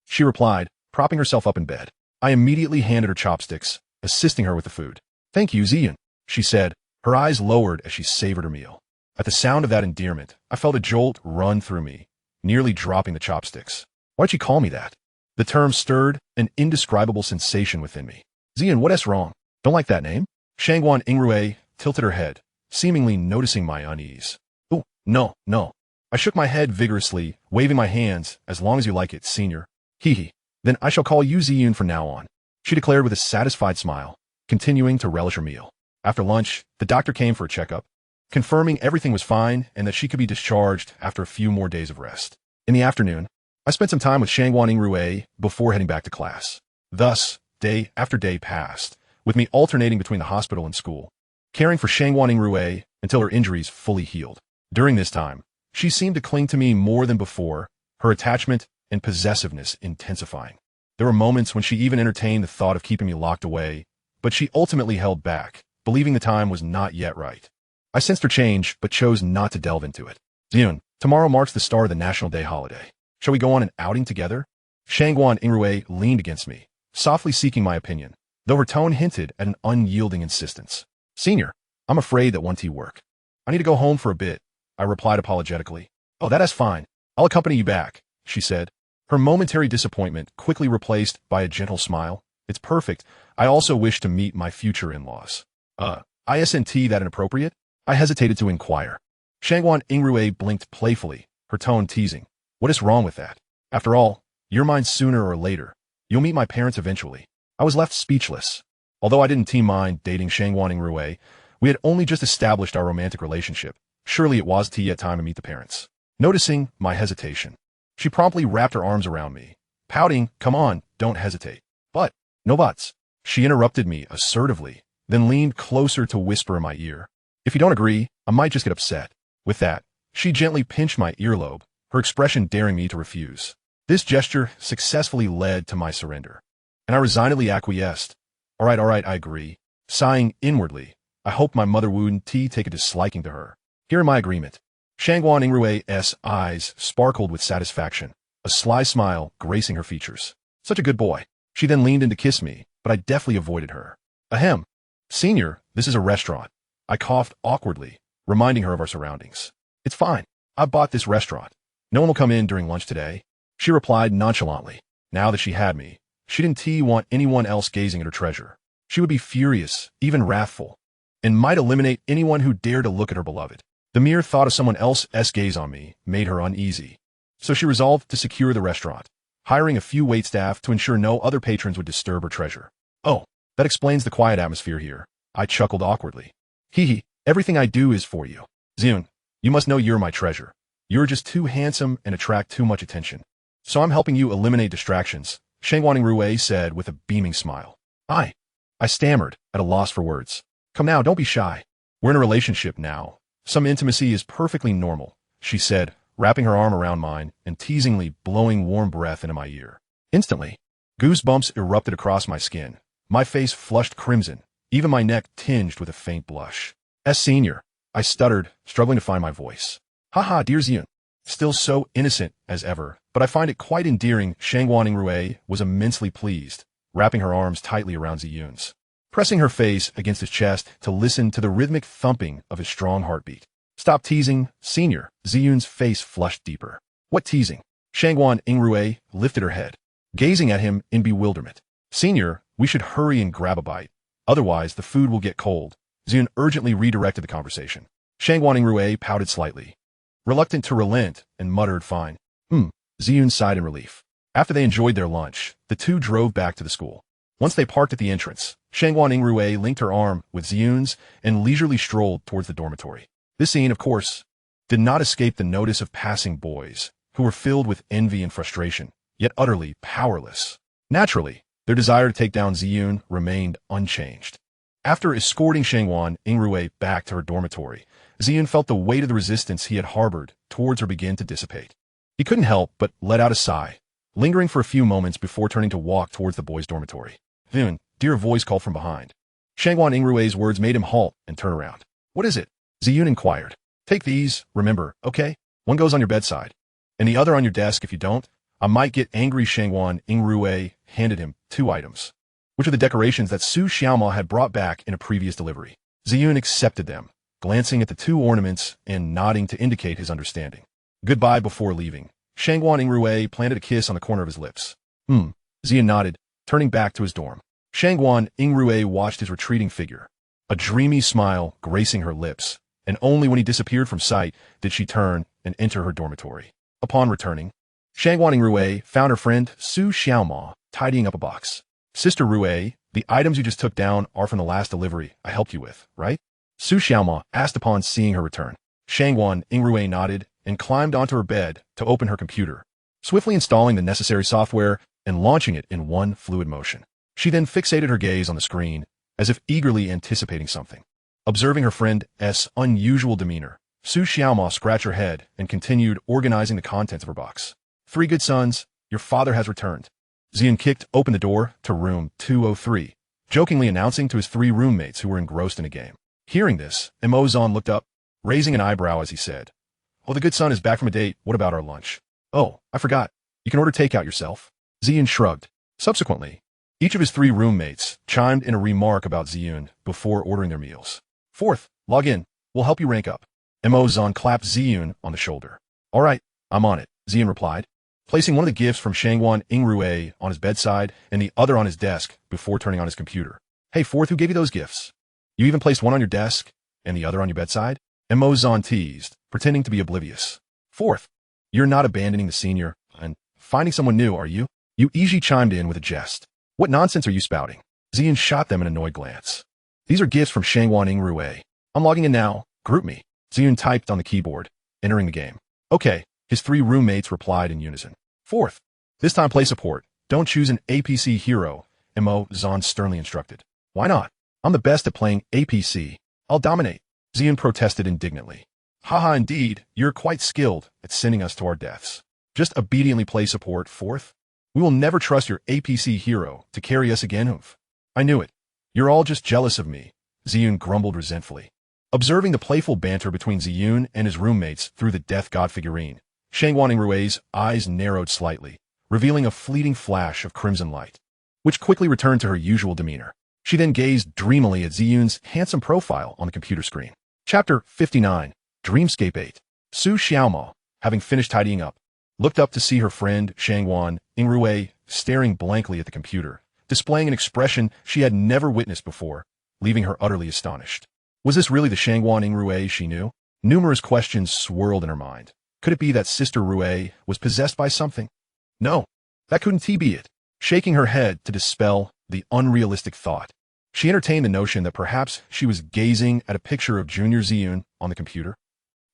She replied, propping herself up in bed. I immediately handed her chopsticks, assisting her with the food. Thank you, Ziyun, she said, her eyes lowered as she savored her meal. At the sound of that endearment, I felt a jolt run through me, nearly dropping the chopsticks. Why'd she call me that? The term stirred an indescribable sensation within me. Ziyun, what's wrong? Don't like that name? Shangguan Yingrui tilted her head, seemingly noticing my unease. Oh, no. I shook my head vigorously, waving my hands, as long as you like it, Senior. Hehe. Then I shall call you Ziyun from now on, she declared with a satisfied smile, continuing to relish her meal. After lunch, the doctor came for a checkup, confirming everything was fine and that she could be discharged after a few more days of rest. In the afternoon, I spent some time with Shangguan Yingrui before heading back to class. Thus, day after day passed, with me alternating between the hospital and school, caring for Shangguan Yingrui until her injuries fully healed. During this time, she seemed to cling to me more than before, her attachment and possessiveness intensifying. There were moments when she even entertained the thought of keeping me locked away, but she ultimately held back, believing the time was not yet right. I sensed her change, but chose not to delve into it. Ziyun, tomorrow marks the start of the National Day holiday. Shall we go on an outing together? Shangguan Yingrui leaned against me, softly seeking my opinion, though her tone hinted at an unyielding insistence. Senior, I'm afraid that won't work. I need to go home for a bit, I replied apologetically. Oh, that's fine. I'll accompany you back, she said, her momentary disappointment quickly replaced by a gentle smile. It's perfect. I also wish to meet my future in-laws. Isn't that inappropriate? I hesitated to inquire. Shangguan Yingrui blinked playfully, her tone teasing. What is wrong with that? After all, you're mine sooner or later. You'll meet my parents eventually. I was left speechless. Although I didn't mind dating Shangguan Yingrui, we had only just established our romantic relationship. Surely it wasn't yet time to meet the parents. Noticing my hesitation, she promptly wrapped her arms around me, pouting, come on, don't hesitate. But, no buts. She interrupted me assertively, then leaned closer to whisper in my ear. If you don't agree, I might just get upset. With that, she gently pinched my earlobe, her expression daring me to refuse. This gesture successfully led to my surrender, and I resignedly acquiesced. All right, I agree, sighing inwardly, I hope my mother wouldn't take a disliking to her. Here in my agreement. Shangguan Yingrui's eyes sparkled with satisfaction, a sly smile gracing her features. Such a good boy. She then leaned in to kiss me, but I deftly avoided her. Ahem. Senior, this is a restaurant. I coughed awkwardly, reminding her of our surroundings. It's fine. I bought this restaurant. No one will come in during lunch today. She replied nonchalantly. Now that she had me, she didn't want anyone else gazing at her treasure. She would be furious, even wrathful, and might eliminate anyone who dared to look at her beloved. The mere thought of someone else's gaze on me made her uneasy. So she resolved to secure the restaurant, hiring a few waitstaff to ensure no other patrons would disturb her treasure. Oh, that explains the quiet atmosphere here. I chuckled awkwardly. Hehe, everything I do is for you. Ziyun, you must know you're my treasure. You're just too handsome and attract too much attention. So I'm helping you eliminate distractions, Shangguan Yingrui said with a beaming smile. I stammered, at a loss for words. Come now, don't be shy. We're in a relationship now. Some intimacy is perfectly normal, she said, wrapping her arm around mine and teasingly blowing warm breath into my ear. Instantly, goosebumps erupted across my skin. My face flushed crimson, even my neck tinged with a faint blush. Senior, I stuttered, struggling to find my voice. Haha, dear Ziyun. Still so innocent as ever, but I find it quite endearing. Shangguan Yingrui was immensely pleased, wrapping her arms tightly around Ziyun's, pressing her face against his chest to listen to the rhythmic thumping of his strong heartbeat. Stop teasing, Senior. Ziyun's face flushed deeper. What teasing? Shangguan Yingrui lifted her head, gazing at him in bewilderment. Senior, we should hurry and grab a bite. Otherwise, the food will get cold. Ziyun urgently redirected the conversation. Shangguan Yingrui pouted slightly, reluctant to relent, and muttered, fine. Ziyun sighed in relief. After they enjoyed their lunch, the two drove back to the school. Once they parked at the entrance, Shangguan Yingrui linked her arm with Ziyun's and leisurely strolled towards the dormitory. This scene, of course, did not escape the notice of passing boys, who were filled with envy and frustration, yet utterly powerless. Naturally, their desire to take down Ziyun remained unchanged. After escorting Shangguan Yingrui back to her dormitory, Ziyun felt the weight of the resistance he had harbored towards her begin to dissipate. He couldn't help but let out a sigh, lingering for a few moments before turning to walk towards the boys' dormitory. Ziyun, dear voice called from behind. Shangguan Yingrui's words made him halt and turn around. What is it? Ziyun inquired. Take these, remember, okay? One goes on your bedside, and the other on your desk. If you don't, I might get angry. Shangguan Yingrui handed him 2 items, which are the decorations that Su Xiaoma had brought back in a previous delivery. Ziyun accepted them, glancing at the 2 ornaments and nodding to indicate his understanding. Goodbye. Before leaving, Shangguan Yingrui planted a kiss on the corner of his lips. Ziyun nodded, turning back to his dorm. Shangguan Yingrui watched his retreating figure, a dreamy smile gracing her lips, and only when he disappeared from sight did she turn and enter her dormitory. Upon returning, Shangguan Yingrui found her friend Su Xiaoma tidying up a box. Sister Rui, the items you just took down are from the last delivery I helped you with, right? Su Xiaoma asked upon seeing her return. Shangguan Yingrui nodded and climbed onto her bed to open her computer, swiftly installing the necessary software and launching it in one fluid motion. She then fixated her gaze on the screen, as if eagerly anticipating something. Observing her friend's unusual demeanor, Su Xiaoma scratched her head and continued organizing the contents of her box. 3 good sons, your father has returned. Ziyun kicked open the door to room 203, jokingly announcing to his 3 roommates who were engrossed in a game. Hearing this, Zon looked up, raising an eyebrow as he said, "Oh, the good son is back from a date. What about our lunch?" "Oh, I forgot. You can order takeout yourself." Ziyun shrugged. Subsequently, each of his 3 roommates chimed in a remark about Ziyun before ordering their meals. "Fourth, log in. We'll help you rank up." Zon clapped Ziyun on the shoulder. "All right, I'm on it," Ziyun replied, placing one of the gifts from Shangguan Yingrui on his bedside and the other on his desk before turning on his computer. "Hey, Fourth, who gave you those gifts? You even placed one on your desk and the other on your bedside?" Zon teased, pretending to be oblivious. "Fourth, you're not abandoning the senior and finding someone new, are you?" Yuichi chimed in with a jest. "What nonsense are you spouting?" Ziyun shot them an annoyed glance. "These are gifts from Shangguan Yingrui. I'm logging in now. Group me." Ziyun typed on the keyboard, entering the game. "Okay," his 3 roommates replied in unison. "Fourth, this time play support. Don't choose an APC hero," Zon sternly instructed. "Why not? I'm the best at playing APC. I'll dominate." Ziyun protested indignantly. "Haha, indeed, you're quite skilled at sending us to our deaths. Just obediently play support, Fourth. We will never trust your APC hero to carry us again, Oof. I knew it. You're all just jealous of me. Ziyun grumbled resentfully. Observing the playful banter between Ziyun and his roommates through the death god figurine, Shangguan Yingrui's eyes narrowed slightly, revealing a fleeting flash of crimson light, which quickly returned to her usual demeanor. She then gazed dreamily at Ziyun's handsome profile on the computer screen. Chapter 59, Dreamscape 8. Su Xiaomo, having finished tidying up, looked up to see her friend Shangguan Yingrui staring blankly at the computer, displaying an expression she had never witnessed before, leaving her utterly astonished. Was this really the Shangguan Yingrui she knew? Numerous questions swirled in her mind. Could it be that Sister Rui was possessed by something? No, that couldn't be it. Shaking her head to dispel the unrealistic thought, she entertained the notion that perhaps she was gazing at a picture of Junior Ziyun on the computer.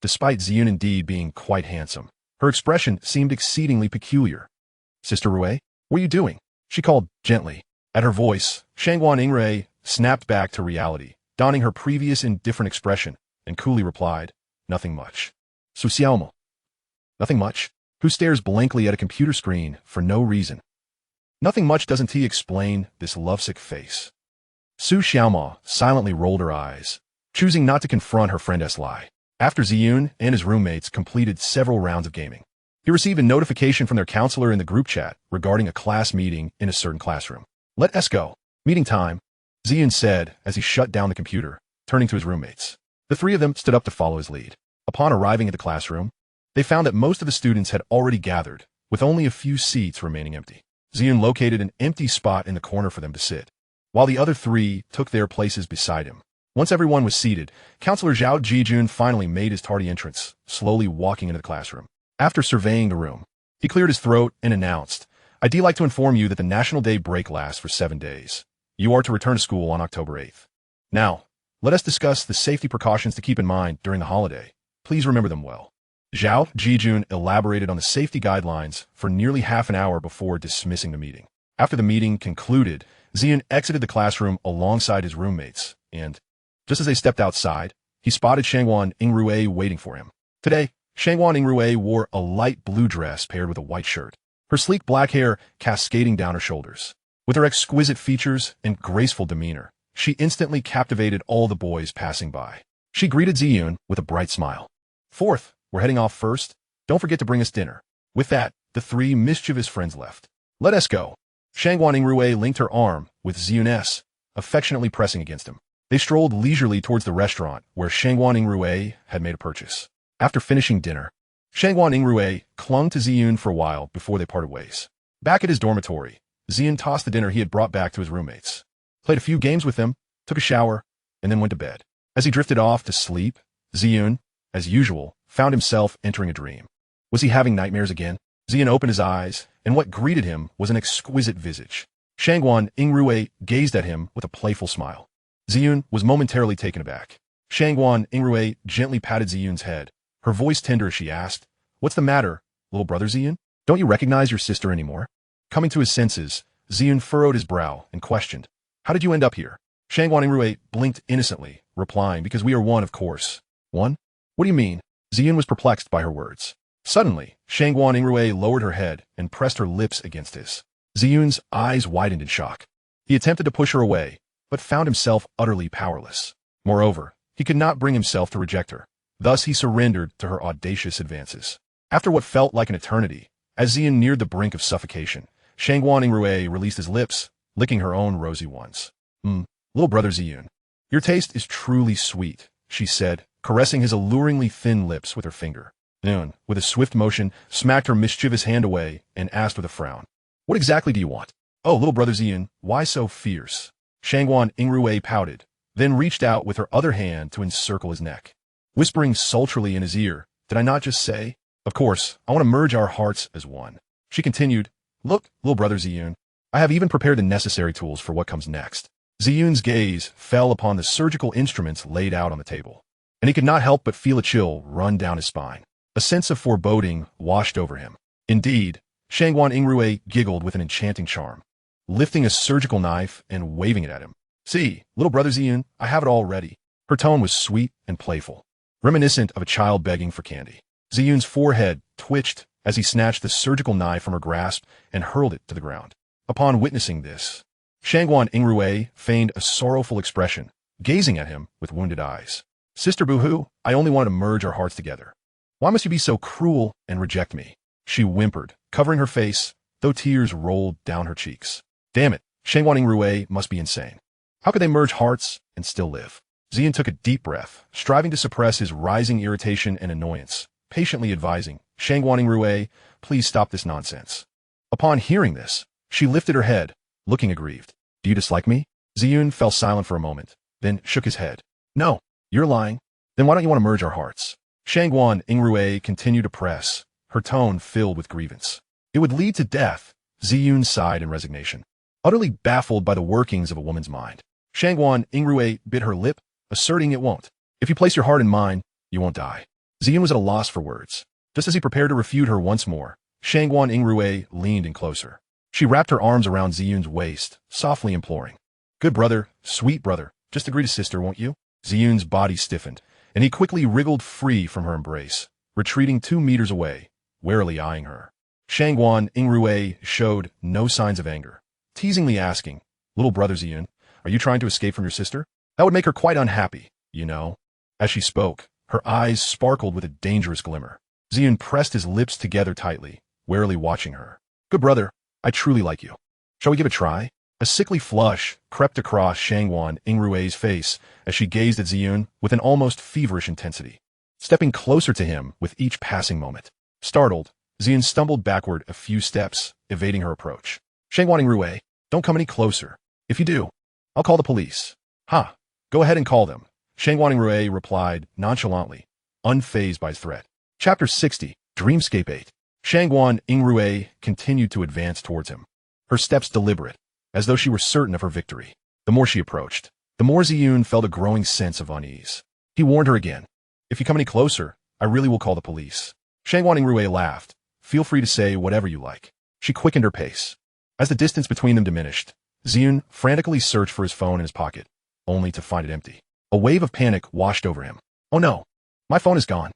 Despite Ziyun indeed being quite handsome, her expression seemed exceedingly peculiar. Sister Rui, what are you doing? She called gently. At her voice, Shangguan Yingrui snapped back to reality, donning her previous indifferent expression, and coolly replied, nothing much. Su Xiaomo. Nothing much? Who stares blankly at a computer screen for no reason? Nothing much, doesn't he explain this lovesick face? Su Xiaomo silently rolled her eyes, choosing not to confront her friend lie. After Ziyun and his roommates completed several rounds of gaming, he received a notification from their counselor in the group chat regarding a class meeting in a certain classroom. Let us go. Meeting time, Ziyun said as he shut down the computer, turning to his roommates. The three of them stood up to follow his lead. Upon arriving at the classroom, they found that most of the students had already gathered, with only a few seats remaining empty. Ziyun located an empty spot in the corner for them to sit, while the other three took their places beside him. Once everyone was seated, Counselor Zhao Jijun finally made his tardy entrance, slowly walking into the classroom. After surveying the room, he cleared his throat and announced, I'd like to inform you that the National Day break lasts for 7 days. You are to return to school on October 8th. Now, let us discuss the safety precautions to keep in mind during the holiday. Please remember them well. Zhao Jijun elaborated on the safety guidelines for nearly half an hour before dismissing the meeting. After the meeting concluded, Ziyun exited the classroom alongside his roommates, and, just as they stepped outside, he spotted Shangguan Yingrui waiting for him. Today, Shangguan Yingrui wore a light blue dress paired with a white shirt, her sleek black hair cascading down her shoulders. With her exquisite features and graceful demeanor, she instantly captivated all the boys passing by. She greeted Ziyun with a bright smile. Fourth, we're heading off first. Don't forget to bring us dinner. With that, the three mischievous friends left. Let us go. Shangguan Yingrui linked her arm with Ziyun's, affectionately pressing against him. They strolled leisurely towards the restaurant where Shangguan Yingrui had made a purchase. After finishing dinner, Shangguan Yingrui clung to Ziyun for a while before they parted ways. Back at his dormitory, Ziyun tossed the dinner he had brought back to his roommates, played a few games with them, took a shower, and then went to bed. As he drifted off to sleep, Ziyun, as usual, found himself entering a dream. Was he having nightmares again? Ziyun opened his eyes, and what greeted him was an exquisite visage. Shangguan Yingrui gazed at him with a playful smile. Ziyun was momentarily taken aback. Shangguan Yingrui gently patted Ziyun's head, her voice tender as she asked, What's the matter, little brother Ziyun? Don't you recognize your sister anymore? Coming to his senses, Ziyun furrowed his brow and questioned, How did you end up here? Shangguan Yingrui blinked innocently, replying, Because we are one, of course. One? What do you mean? Ziyun was perplexed by her words. Suddenly, Shangguan Yingrui lowered her head and pressed her lips against his. Ziyun's eyes widened in shock. He attempted to push her away, but found himself utterly powerless. Moreover, he could not bring himself to reject her. Thus he surrendered to her audacious advances. After what felt like an eternity, as Ziyun neared the brink of suffocation, Shangguan Yingrui released his lips, licking her own rosy ones. Little brother Ziyun, your taste is truly sweet, she said, caressing his alluringly thin lips with her finger. Ziyun, with a swift motion, smacked her mischievous hand away and asked with a frown, What exactly do you want? Oh, little brother Ziyun, why so fierce? Shangguan Yingrui pouted, then reached out with her other hand to encircle his neck. Whispering sultrily in his ear, Did I not just say? Of course, I want to merge our hearts as one. She continued, Look, little brother Ziyun, I have even prepared the necessary tools for what comes next. Ziyun's gaze fell upon the surgical instruments laid out on the table, and he could not help but feel a chill run down his spine. A sense of foreboding washed over him. Indeed, Shangguan Yingrui giggled with an enchanting charm, lifting a surgical knife and waving it at him. See, little brother Ziyun, I have it all ready. Her tone was sweet and playful, reminiscent of a child begging for candy. Ziyun's forehead twitched as he snatched the surgical knife from her grasp and hurled it to the ground. Upon witnessing this, Shangguan Yingrui feigned a sorrowful expression, gazing at him with wounded eyes. Sister Boohoo, I only wanted to merge our hearts together. Why must you be so cruel and reject me? She whimpered, covering her face, though tears rolled down her cheeks. Damn it, Shangguan Yingrui must be insane. How could they merge hearts and still live? Ziyun took a deep breath, striving to suppress his rising irritation and annoyance, patiently advising, Shangguan Yingrui, please stop this nonsense. Upon hearing this, she lifted her head, looking aggrieved. Do you dislike me? Ziyun fell silent for a moment, then shook his head. No, you're lying. Then why don't you want to merge our hearts? Shangguan Yingrui continued to press, her tone filled with grievance. It would lead to death, Ziyun sighed in resignation, utterly baffled by the workings of a woman's mind. Shangguan Yingrui bit her lip, asserting it won't. If you place your heart in mine, you won't die. Ziyun was at a loss for words. Just as he prepared to refute her once more, Shangguan Yingrui leaned in closer. She wrapped her arms around Ziyun's waist, softly imploring. Good brother, sweet brother, just agree to sister, won't you? Ziyun's body stiffened, and he quickly wriggled free from her embrace, retreating 2 meters away, warily eyeing her. Shangguan Yingrui showed no signs of anger, teasingly asking, Little brother Ziyun, are you trying to escape from your sister? That would make her quite unhappy, you know. As she spoke, her eyes sparkled with a dangerous glimmer. Ziyun pressed his lips together tightly, warily watching her. Good brother, I truly like you. Shall we give it a try? A sickly flush crept across Shangguan Yingrui's face as she gazed at Ziyun with an almost feverish intensity, stepping closer to him with each passing moment. Startled, Ziyun stumbled backward a few steps, evading her approach. Shangguan Yingrui, don't come any closer. If you do, I'll call the police. Ha, go ahead and call them. Shangguan Yingrui replied nonchalantly, unfazed by his threat. Chapter 60, Dreamscape 8. Shangguan Yingrui continued to advance towards him, her steps deliberate, as though she were certain of her victory. The more she approached, the more Ziyun felt a growing sense of unease. He warned her again. If you come any closer, I really will call the police. Shangguan Yingrui laughed. Feel free to say whatever you like. She quickened her pace. As the distance between them diminished, Ziyun frantically searched for his phone in his pocket, only to find it empty. A wave of panic washed over him. Oh no, my phone is gone.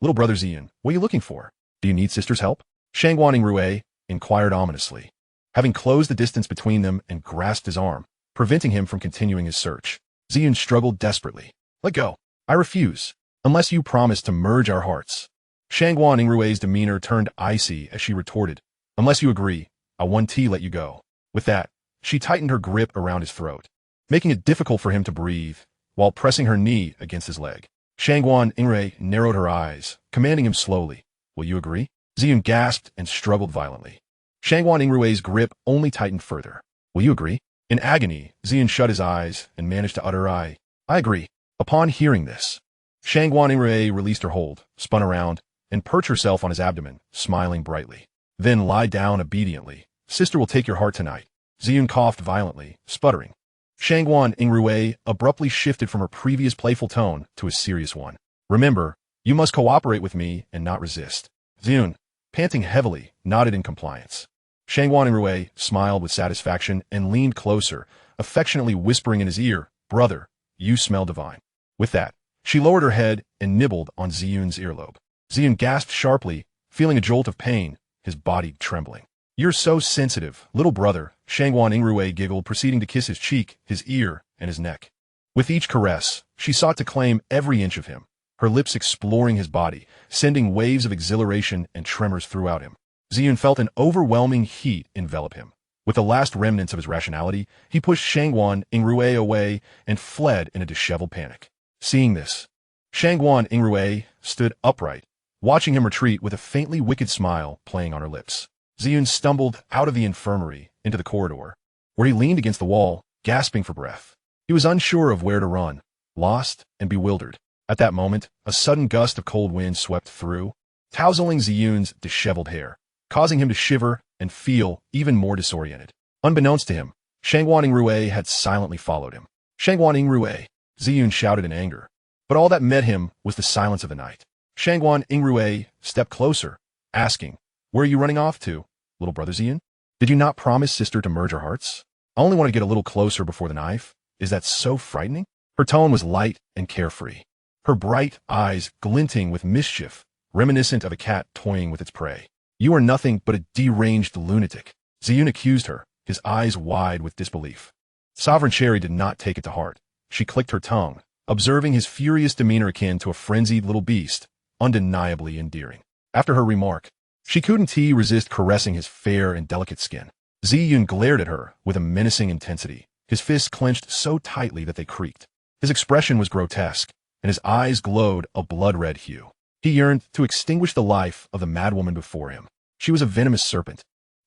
Little brother Ziyun, what are you looking for? Do you need sister's help? Shangguan Yingrui inquired ominously, having closed the distance between them and grasped his arm, preventing him from continuing his search. Ziyun struggled desperately. Let go. I refuse, unless you promise to merge our hearts. Shangguan Yingrui's demeanor turned icy as she retorted, Unless you agree, I'll 1T let you go. With that, she tightened her grip around his throat, making it difficult for him to breathe, while pressing her knee against his leg. Shangguan Yingrui narrowed her eyes, commanding him slowly, Will you agree? Ziyun gasped and struggled violently. Shangguan Yingrui's grip only tightened further. Will you agree? In agony, Ziyun shut his eyes and managed to utter I agree. Upon hearing this, Shangguan Yingrui released her hold, spun around, and perched herself on his abdomen, smiling brightly. Then lie down obediently. Sister will take your heart tonight. Ziyun coughed violently, sputtering. Shangguan Yingrui abruptly shifted from her previous playful tone to a serious one. Remember, you must cooperate with me and not resist. Ziyun, panting heavily, nodded in compliance. Shangguan Yingrui smiled with satisfaction and leaned closer, affectionately whispering in his ear, Brother, you smell divine. With that, she lowered her head and nibbled on Ziyun's earlobe. Ziyun gasped sharply, feeling a jolt of pain, his body trembling. You're so sensitive, little brother, Shangguan Yingrui giggled, proceeding to kiss his cheek, his ear, and his neck. With each caress, she sought to claim every inch of him, her lips exploring his body, sending waves of exhilaration and tremors throughout him. Ziyun felt an overwhelming heat envelop him. With the last remnants of his rationality, he pushed Shangguan Yingrui away and fled in a disheveled panic. Seeing this, Shangguan Yingrui stood upright, watching him retreat with a faintly wicked smile playing on her lips. Ziyun stumbled out of the infirmary into the corridor, where he leaned against the wall, gasping for breath. He was unsure of where to run, lost and bewildered. At that moment, a sudden gust of cold wind swept through, tousling Ziyun's disheveled hair, causing him to shiver and feel even more disoriented. Unbeknownst to him, Shangguan Yingrui had silently followed him. Shangguan Yingrui, Ziyun shouted in anger, but all that met him was the silence of the night. Shangguan Yingrui stepped closer, asking, Where are you running off to, little brother Ziyun? Did you not promise sister to merge our hearts? I only want to get a little closer before the knife. Is that so frightening? Her tone was light and carefree, her bright eyes glinting with mischief, reminiscent of a cat toying with its prey. You are nothing but a deranged lunatic, Ziyun accused her, his eyes wide with disbelief. Sovereign Cherry did not take it to heart. She clicked her tongue, observing his furious demeanor akin to a frenzied little beast, undeniably endearing. After her remark, she couldn't resist caressing his fair and delicate skin. Ziyun glared at her with a menacing intensity, his fists clenched so tightly that they creaked. His expression was grotesque, and his eyes glowed a blood-red hue. He yearned to extinguish the life of the madwoman before him. She was a venomous serpent,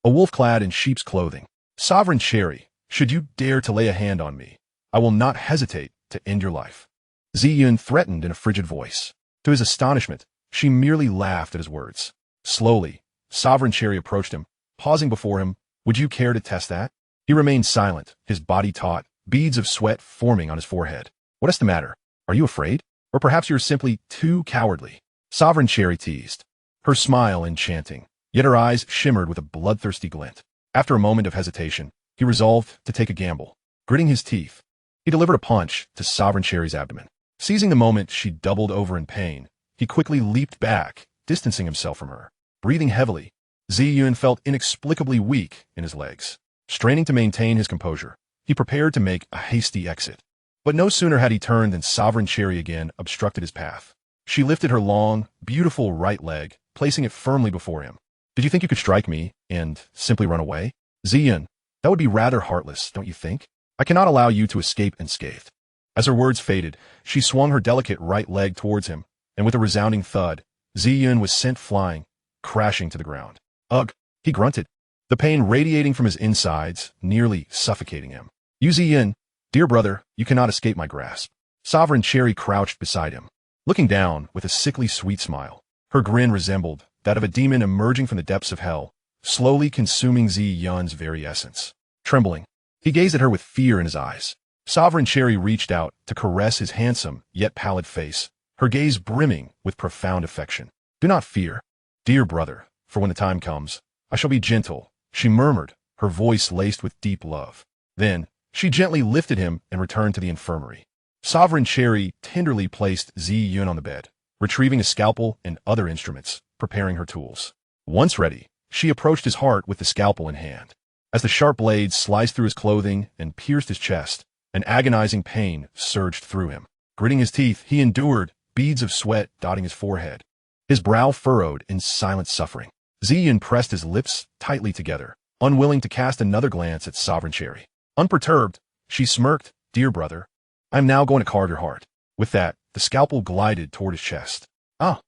a wolf clad in sheep's clothing. Sovereign Cherry, should you dare to lay a hand on me, I will not hesitate to end your life. Ziyun threatened in a frigid voice. To his astonishment, she merely laughed at his words. Slowly, Sovereign Cherry approached him, pausing before him. Would you care to test that? He remained silent, his body taut, beads of sweat forming on his forehead. What is the matter? Are you afraid? Or perhaps you're simply too cowardly? Sovereign Cherry teased, her smile enchanting, yet her eyes shimmered with a bloodthirsty glint. After a moment of hesitation, he resolved to take a gamble. Gritting his teeth, he delivered a punch to Sovereign Cherry's abdomen. Seizing the moment she doubled over in pain, he quickly leaped back, distancing himself from her. Breathing heavily, Ziyun felt inexplicably weak in his legs. Straining to maintain his composure, he prepared to make a hasty exit. But no sooner had he turned than Sovereign Cherry again obstructed his path. She lifted her long, beautiful right leg, placing it firmly before him. Did you think you could strike me and simply run away? Ziyun, that would be rather heartless, don't you think? I cannot allow you to escape unscathed. As her words faded, she swung her delicate right leg towards him, and with a resounding thud, Ziyun was sent flying, crashing to the ground. Ugh, he grunted, the pain radiating from his insides, nearly suffocating him. You Ziyun, dear brother, you cannot escape my grasp. Sovereign Cherry crouched beside him, looking down with a sickly sweet smile. Her grin resembled that of a demon emerging from the depths of hell, slowly consuming Ziyun's very essence. Trembling, he gazed at her with fear in his eyes. Sovereign Cherry reached out to caress his handsome yet pallid face, her gaze brimming with profound affection. Do not fear, dear brother, for when the time comes, I shall be gentle, she murmured, her voice laced with deep love. Then, she gently lifted him and returned to the infirmary. Sovereign Cherry tenderly placed Ziyun on the bed, retrieving a scalpel and other instruments, preparing her tools. Once ready, she approached his heart with the scalpel in hand. As the sharp blade sliced through his clothing and pierced his chest, an agonizing pain surged through him. Gritting his teeth, he endured, beads of sweat dotting his forehead. His brow furrowed in silent suffering. Ziyun pressed his lips tightly together, unwilling to cast another glance at Sovereign Cherry. Unperturbed, she smirked, Dear brother, I am now going to carve your heart. With that, the scalpel glided toward his chest. Ah!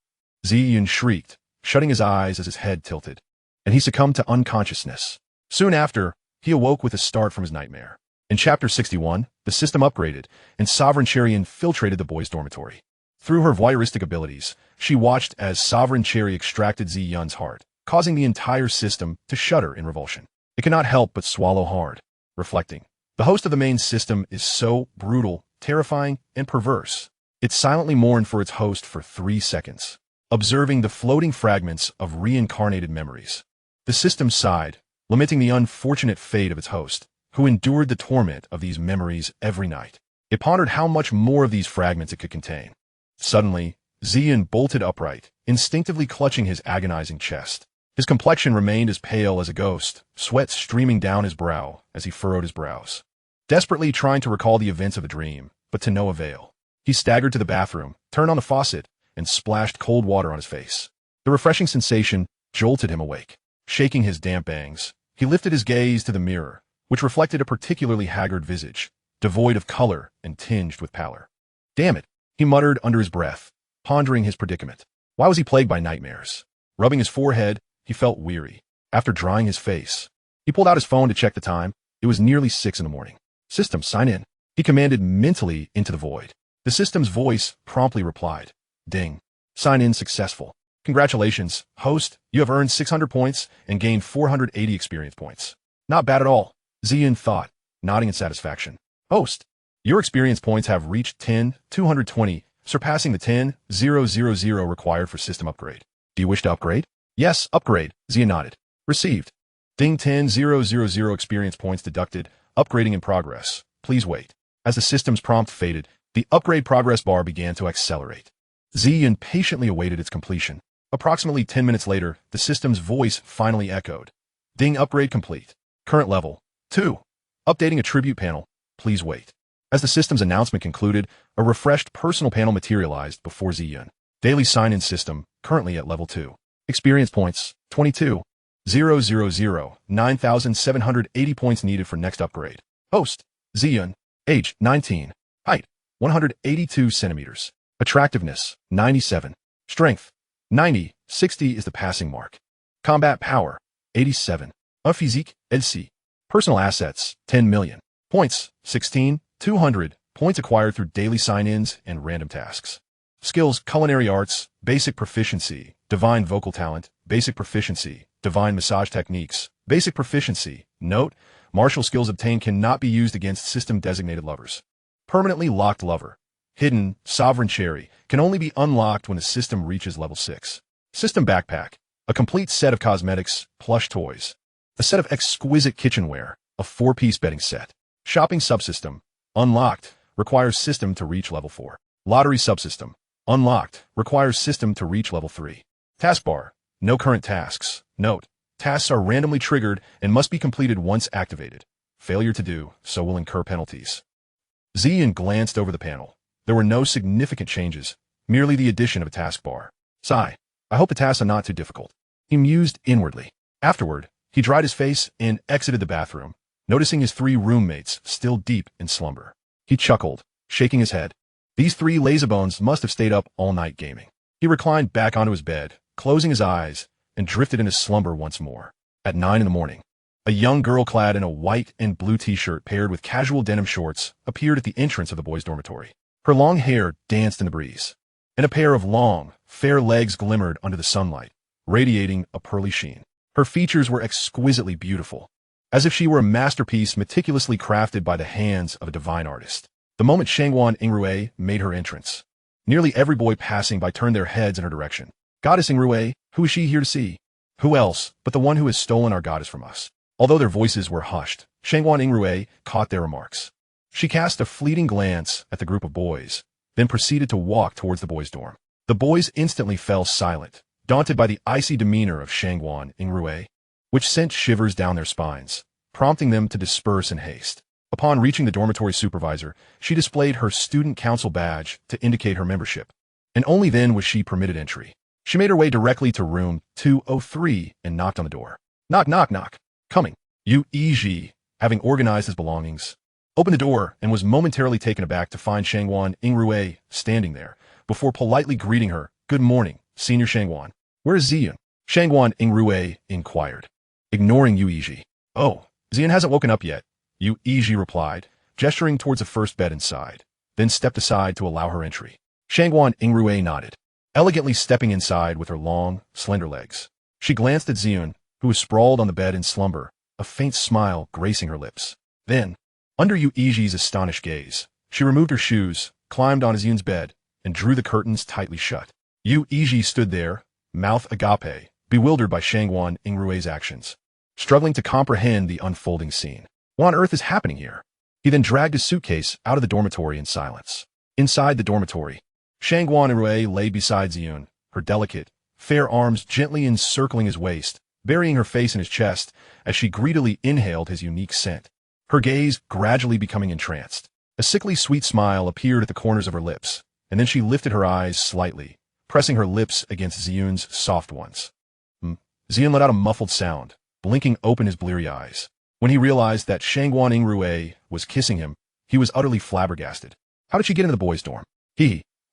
Ziyun shrieked, shutting his eyes as his head tilted, and he succumbed to unconsciousness. Soon after, he awoke with a start from his nightmare. In Chapter 61, the system upgraded, and Sovereign Cherry infiltrated the boys' dormitory. Through her voyeuristic abilities, she watched as Sovereign Cherry extracted Ziyun's heart, causing the entire system to shudder in revulsion. It cannot help but swallow hard, reflecting. The host of the main system is so brutal, terrifying, and perverse. It silently mourned for its host for 3 seconds, observing the floating fragments of reincarnated memories. The system sighed, lamenting the unfortunate fate of its host, who endured the torment of these memories every night. It pondered how much more of these fragments it could contain. Suddenly, Ziyun bolted upright, instinctively clutching his agonizing chest. His complexion remained as pale as a ghost, sweat streaming down his brow as he furrowed his brows. Desperately trying to recall the events of the dream, but to no avail. He staggered to the bathroom, turned on the faucet, and splashed cold water on his face. The refreshing sensation jolted him awake. Shaking his damp bangs, he lifted his gaze to the mirror, which reflected a particularly haggard visage, devoid of color and tinged with pallor. Damn it, he muttered under his breath, pondering his predicament. Why was he plagued by nightmares? Rubbing his forehead, he felt weary. After drying his face, he pulled out his phone to check the time. It was nearly 6 in the morning. System, sign in. He commanded mentally into the void. The system's voice promptly replied. Ding. Sign in successful. Congratulations, host. You have earned 600 points and gained 480 experience points. Not bad at all, Ziyun thought, nodding in satisfaction. Host, your experience points have reached 10,220, surpassing the 10,000 required for system upgrade. Do you wish to upgrade? Yes, upgrade, Ziyun nodded. Received. Ding 10,000 experience points deducted. Upgrading in progress. Please wait. As the system's prompt faded, the upgrade progress bar began to accelerate. Ziyun patiently awaited its completion. Approximately 10 minutes later, the system's voice finally echoed. Ding upgrade complete. Current level 2. Updating attribute panel. Please wait. As the system's announcement concluded, a refreshed personal panel materialized before Ziyun. Daily sign-in system, currently at level 2. Experience points, 22. 9,780 points needed for next upgrade. Host, Ziyun. Age, 19. Height, 182 centimeters. Attractiveness, 97. Strength, 90. 60 is the passing mark. Combat power, 87. Physique, LC. Personal assets, 10 million. Points, 16. 200. Points acquired through daily sign-ins and random tasks. Skills, culinary arts, basic proficiency, divine vocal talent, basic proficiency, divine massage techniques, basic proficiency. Note, martial skills obtained cannot be used against system-designated lovers. Permanently locked lover. Hidden, sovereign cherry, can only be unlocked when the system reaches level 6. System backpack. A complete set of cosmetics, plush toys. A set of exquisite kitchenware, a 4-piece bedding set. Shopping subsystem. Unlocked, requires system to reach level 4. Lottery subsystem. Unlocked, requires system to reach level 3. Taskbar. No current tasks. Note, tasks are randomly triggered and must be completed once activated. Failure to do so will incur penalties. Ziyun glanced over the panel. There were no significant changes, merely the addition of a taskbar. Sigh. I hope the tasks are not too difficult. He mused inwardly. Afterward, he dried his face and exited the bathroom, noticing his 3 roommates still deep in slumber. He chuckled, shaking his head. These 3 lazybones must have stayed up all night gaming. He reclined back onto his bed, closing his eyes, and drifted into slumber once more. At 9 in the morning, a young girl clad in a white and blue t-shirt paired with casual denim shorts appeared at the entrance of the boys' dormitory. Her long hair danced in the breeze, and a pair of long, fair legs glimmered under the sunlight, radiating a pearly sheen. Her features were exquisitely beautiful, as if she were a masterpiece meticulously crafted by the hands of a divine artist. The moment Shangguan Yingrui made her entrance, nearly every boy passing by turned their heads in her direction. Goddess Yingrui, who is she here to see? Who else but the one who has stolen our goddess from us? Although their voices were hushed, Shangguan Yingrui caught their remarks. She cast a fleeting glance at the group of boys, then proceeded to walk towards the boys' dorm. The boys instantly fell silent, daunted by the icy demeanor of Shangguan Yingrui, which sent shivers down their spines, prompting them to disperse in haste. Upon reaching the dormitory supervisor, she displayed her student council badge to indicate her membership, and only then was she permitted entry. She made her way directly to room 203 and knocked on the door. Knock, knock, knock. Coming. Yu Yiji, having organized his belongings, opened the door and was momentarily taken aback to find Shangguan Yingrui standing there, before politely greeting her. Good morning, Senior Shangguan. Where is Ziyun? Shangguan Yingrui inquired, ignoring Yu Yiji. Oh, Ziyun hasn't woken up yet, Yu Yiji replied, gesturing towards the first bed inside, then stepped aside to allow her entry. Shangguan Yingrui nodded, elegantly stepping inside with her long, slender legs. She glanced at Ziyun, who was sprawled on the bed in slumber, a faint smile gracing her lips. Then, under Yu Yiji's astonished gaze, she removed her shoes, climbed on Ziyun's bed, and drew the curtains tightly shut. Yu Yiji stood there, mouth agape, bewildered by Shangguan Yingrui's actions, struggling to comprehend the unfolding scene. What on earth is happening here? He then dragged his suitcase out of the dormitory in silence. Inside the dormitory, Shangguan Yingrui lay beside Ziyun, her delicate, fair arms gently encircling his waist, burying her face in his chest as she greedily inhaled his unique scent, her gaze gradually becoming entranced. A sickly sweet smile appeared at the corners of her lips, and then she lifted her eyes slightly, pressing her lips against Ziyun's soft ones. Ziyun let out a muffled sound, blinking open his bleary eyes. When he realized that Shangguan Yingrui was kissing him, he was utterly flabbergasted. How did she get into the boys' dorm?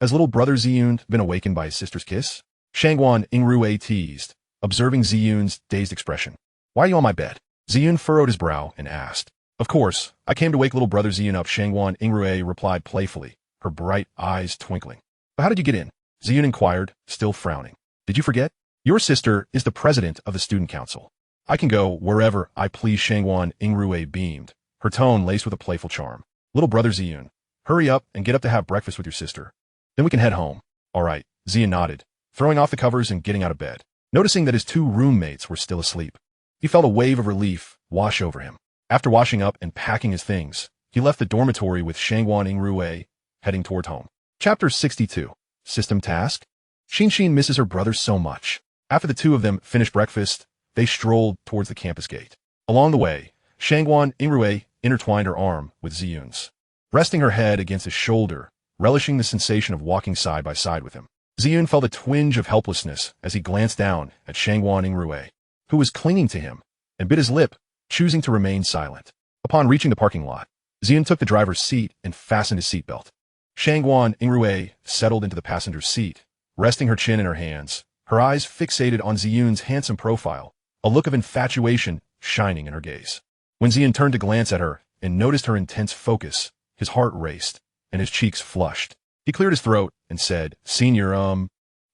Has little brother Ziyun been awakened by his sister's kiss? Shangguan Yingrui teased, observing Ziyun's dazed expression. Why are you on my bed? Ziyun furrowed his brow and asked. Of course, I came to wake little brother Ziyun up, Shangguan Yingrui replied playfully, her bright eyes twinkling. But how did you get in? Ziyun inquired, still frowning. Did you forget? Your sister is the president of the student council. I can go wherever I please, Shangguan Yingrui beamed, her tone laced with a playful charm. Little brother Ziyun, hurry up and get up to have breakfast with your sister. Then we can head home. All right, Ziyun nodded, throwing off the covers and getting out of bed. Noticing that his 2 roommates were still asleep, he felt a wave of relief wash over him. After washing up and packing his things, he left the dormitory with Shangguan Yingrui, heading toward home. Chapter 62. System Task. Xin misses her brother so much. After the 2 of them finished breakfast, they strolled towards the campus gate. Along the way, Shangguan Yingrui intertwined her arm with Ziyun's. resting her head against his shoulder, relishing the sensation of walking side by side with him. Ziyun felt a twinge of helplessness as he glanced down at Shangguan Yingrui, who was clinging to him, and bit his lip, choosing to remain silent. Upon reaching the parking lot, Ziyun took the driver's seat and fastened his seatbelt. Shangguan Yingrui settled into the passenger's seat, resting her chin in her hands, her eyes fixated on Ziyun's handsome profile, a look of infatuation shining in her gaze. When Ziyun turned to glance at her and noticed her intense focus, his heart raced, and his cheeks flushed. He cleared his throat and said, "Senior,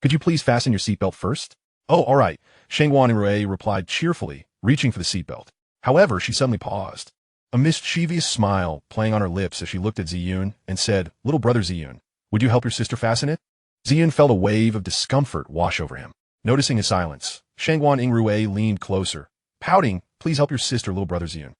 could you please fasten your seatbelt first?" "Oh, all right," Shangguan Yingrui replied cheerfully, reaching for the seatbelt. However, she suddenly paused, a mischievous smile playing on her lips as she looked at Ziyun and said, "Little brother Ziyun, would you help your sister fasten it?" Ziyun felt a wave of discomfort wash over him. Noticing his silence, Shangguan Yingrui leaned closer, pouting, "Please help your sister, little brother Ziyun."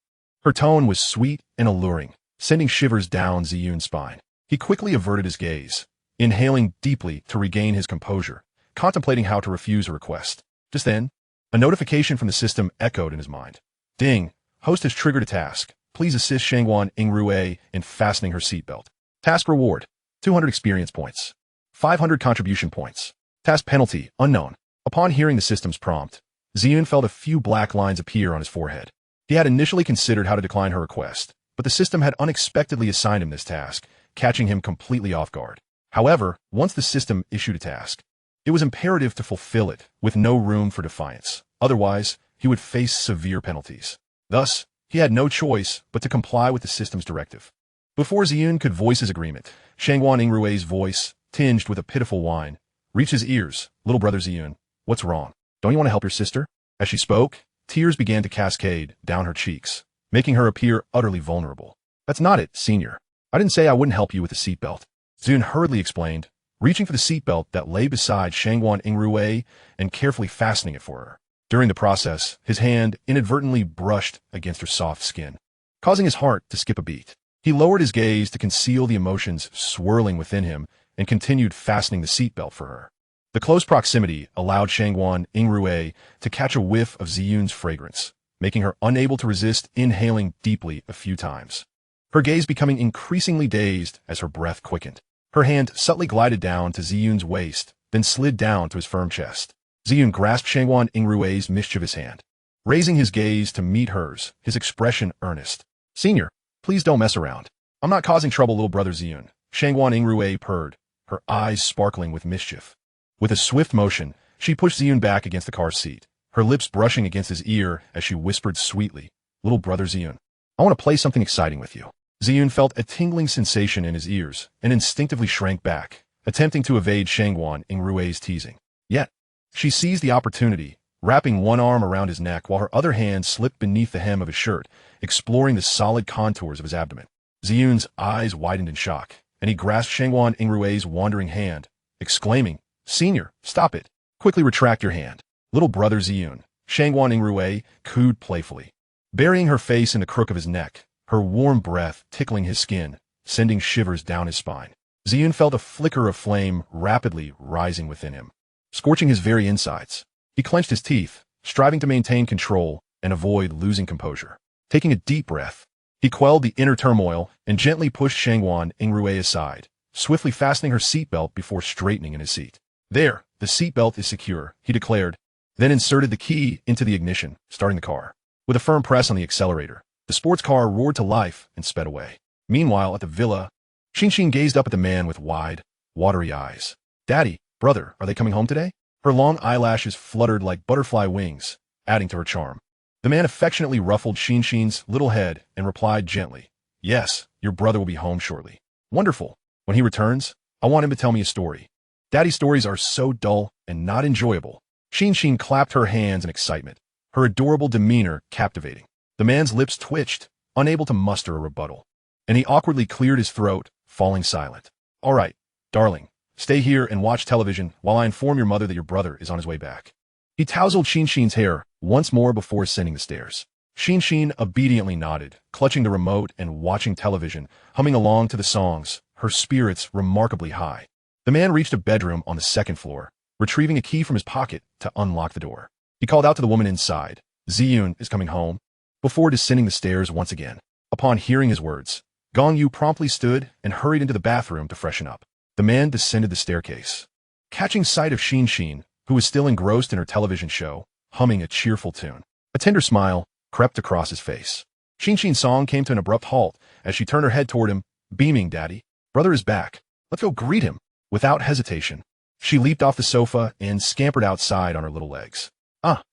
Her tone was sweet and alluring, sending shivers down Ziyun's spine. He quickly averted his gaze, inhaling deeply to regain his composure, contemplating how to refuse a request. Just then, a notification from the system echoed in his mind. "Ding, host has triggered a task. Please assist Shangguan Yingrui in fastening her seatbelt. Task reward, 200 experience points. 500 contribution points. Task penalty, unknown." Upon hearing the system's prompt, Ziyun felt a few black lines appear on his forehead. He had initially considered how to decline her request, but the system had unexpectedly assigned him this task, catching him completely off guard. However, once the system issued a task, it was imperative to fulfill it, with no room for defiance. Otherwise, he would face severe penalties. Thus, he had no choice but to comply with the system's directive. Before Ziyun could voice his agreement, Shangguan Yingrui's voice, tinged with a pitiful whine, reached his ears. "Little brother Ziyun, what's wrong? Don't you want to help your sister?" As she spoke, tears began to cascade down her cheeks, making her appear utterly vulnerable. "That's not it, senior. I didn't say I wouldn't help you with the seatbelt," Ziyun hurriedly explained, reaching for the seatbelt that lay beside Shangguan Yingrui and carefully fastening it for her. During the process, his hand inadvertently brushed against her soft skin, causing his heart to skip a beat. He lowered his gaze to conceal the emotions swirling within him and continued fastening the seatbelt for her. The close proximity allowed Shangguan Yingrui to catch a whiff of Ziyun's fragrance, making her unable to resist inhaling deeply a few times. Her gaze becoming increasingly dazed as her breath quickened. Her hand subtly glided down to Ziyun's waist, then slid down to his firm chest. Ziyun grasped Shangguan Yingrui's mischievous hand. Raising his gaze to meet hers, his expression earnest. "Senior, please don't mess around. I'm not causing trouble, little brother Ziyun," Shangguan Yingrui purred, her eyes sparkling with mischief. With a swift motion, she pushed Ziyun back against the car seat, her lips brushing against his ear as she whispered sweetly, "Little brother Ziyun, I want to play something exciting with you." Ziyun felt a tingling sensation in his ears and instinctively shrank back, attempting to evade Shangguan Yingrui's teasing. Yet, she seized the opportunity, wrapping one arm around his neck while her other hand slipped beneath the hem of his shirt, exploring the solid contours of his abdomen. Ziyun's eyes widened in shock, and he grasped Shangguan Yingrui's wandering hand, exclaiming, "Senior, stop it. Quickly retract your hand." "Little brother Ziyun," Shangguan Yingrui cooed playfully, burying her face in the crook of his neck, her warm breath tickling his skin, sending shivers down his spine. Ziyun felt a flicker of flame rapidly rising within him, scorching his very insides. He clenched his teeth, striving to maintain control and avoid losing composure. Taking a deep breath, he quelled the inner turmoil and gently pushed Shangguan Yingrui aside, swiftly fastening her seatbelt before straightening in his seat. "There, the seatbelt is secure," he declared, then inserted the key into the ignition, starting the car. With a firm press on the accelerator, the sports car roared to life and sped away. Meanwhile, at the villa, Xinxin gazed up at the man with wide, watery eyes. "Daddy, brother, are they coming home today?" Her long eyelashes fluttered like butterfly wings, adding to her charm. The man affectionately ruffled Xinxin's little head and replied gently, "Yes, your brother will be home shortly." "Wonderful. When he returns, I want him to tell me a story. Daddy's stories are so dull and not enjoyable." Xinxin clapped her hands in excitement, her adorable demeanor captivating. The man's lips twitched, unable to muster a rebuttal, and he awkwardly cleared his throat, falling silent. "All right, darling, stay here and watch television while I inform your mother that your brother is on his way back." He tousled Xinxin's hair once more before ascending the stairs. Xinxin obediently nodded, clutching the remote and watching television, humming along to the songs, her spirits remarkably high. The man reached a bedroom on the second floor, retrieving a key from his pocket to unlock the door. He called out to the woman inside, "Ziyun is coming home," before descending the stairs once again. Upon hearing his words, Gong Yu promptly stood and hurried into the bathroom to freshen up. The man descended the staircase. Catching sight of Xin, who was still engrossed in her television show, humming a cheerful tune. A tender smile crept across his face. Xin's song came to an abrupt halt as she turned her head toward him, beaming, "Daddy, brother is back. Let's go greet him." Without hesitation, she leaped off the sofa and scampered outside on her little legs. "Ah!"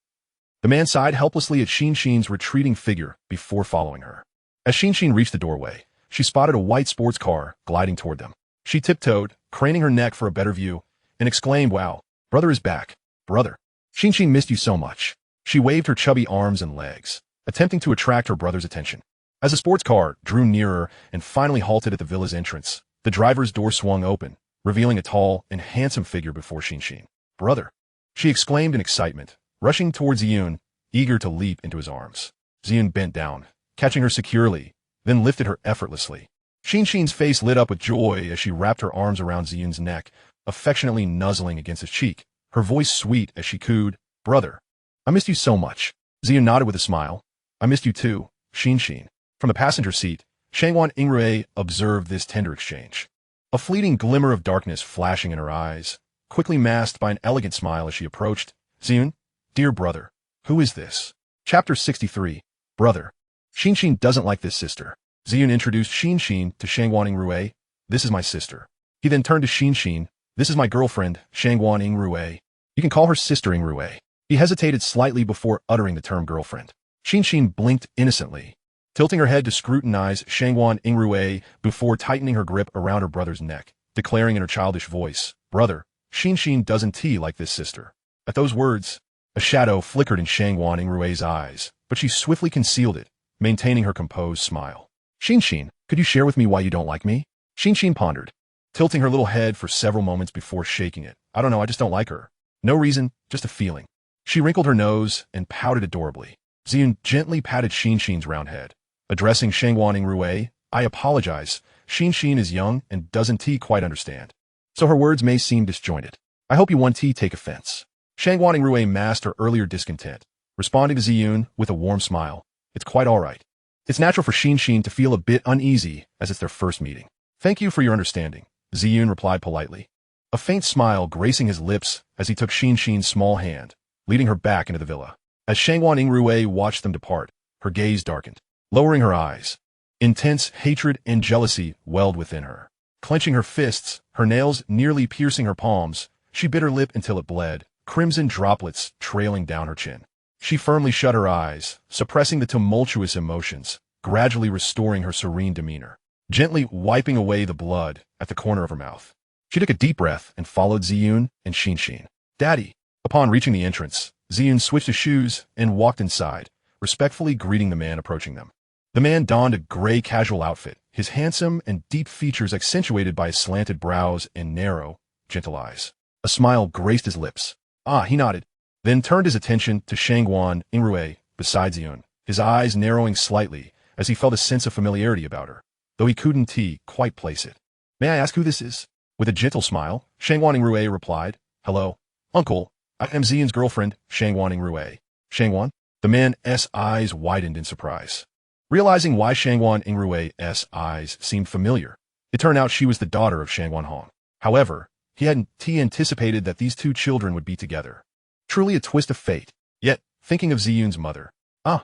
The man sighed helplessly at Xin's retreating figure before following her. As Xin reached the doorway, she spotted a white sports car gliding toward them. She tiptoed, craning her neck for a better view, and exclaimed, "Wow, brother is back. Brother. Xin missed you so much." She waved her chubby arms and legs, attempting to attract her brother's attention. As the sports car drew nearer and finally halted at the villa's entrance, the driver's door swung open, revealing a tall and handsome figure before Xin. "Brother," she exclaimed in excitement, rushing towards Ziyun, eager to leap into his arms. Ziyun bent down, catching her securely, then lifted her effortlessly. Xin's face lit up with joy as she wrapped her arms around Ziyun's neck, affectionately nuzzling against his cheek, her voice sweet as she cooed, "Brother, I missed you so much." Ziyun nodded with a smile. "I missed you too, Xin." From the passenger seat, Shangguan Yingrui observed this tender exchange. A fleeting glimmer of darkness flashing in her eyes, quickly masked by an elegant smile as she approached. "Ziyun, dear brother, who is this?" Chapter 63, Brother. Xin doesn't like this sister. Ziyun introduced Xin to Shangguan Yingrui. "This is my sister." He then turned to Xin. "This is my girlfriend, Shangguan Yingrui. You can call her Sister Yingrui." He hesitated slightly before uttering the term girlfriend. Xin blinked innocently, tilting her head to scrutinize Shangguan Yingrui before tightening her grip around her brother's neck, declaring in her childish voice, "Brother, Xin doesn't like this sister." At those words, a shadow flickered in Shangguan Yingrui's eyes, but she swiftly concealed it, maintaining her composed smile. "Xin, could you share with me why you don't like me?" Xin pondered, tilting her little head for several moments before shaking it. "I don't know, I just don't like her. No reason, just a feeling." She wrinkled her nose and pouted adorably. Ziyun gently patted Xin's round head. Addressing Shangguan Yingrui, "I apologize. Xin is young and doesn't quite understand, so her words may seem disjointed. I hope you won't take offense." Shangguan Yingrui masked her earlier discontent, responding to Ziyun with a warm smile. "It's quite all right. It's natural for Xin to feel a bit uneasy as it's their first meeting." "Thank you for your understanding," Ziyun replied politely, a faint smile gracing his lips as he took Xin's small hand, leading her back into the villa. As Shangguan Yingrui watched them depart, her gaze darkened. Lowering her eyes, intense hatred and jealousy welled within her. Clenching her fists, her nails nearly piercing her palms, she bit her lip until it bled, crimson droplets trailing down her chin. She firmly shut her eyes, suppressing the tumultuous emotions, gradually restoring her serene demeanor, gently wiping away the blood at the corner of her mouth. She took a deep breath and followed Ziyun and Xin. "Daddy." Upon reaching the entrance, Ziyun switched his shoes and walked inside, respectfully greeting the man approaching them. The man donned a gray casual outfit, his handsome and deep features accentuated by his slanted brows and narrow, gentle eyes. A smile graced his lips. "Ah," he nodded, then turned his attention to Shangguan Yingrui beside Ziyun, his eyes narrowing slightly as he felt a sense of familiarity about her, though he couldn't quite place it. "May I ask who this is?" With a gentle smile, Shangguan Yingrui replied, "Hello, Uncle. I am Ziyun's girlfriend, Shangguan Yingrui." "Shangguan?" The man's eyes widened in surprise. Realizing why Shangguan Yingrui's eyes seemed familiar, it turned out she was the daughter of Shangguan Hong. However, he hadn't anticipated that these two children would be together. Truly a twist of fate. Yet, thinking of Ziyun's mother. "Ah."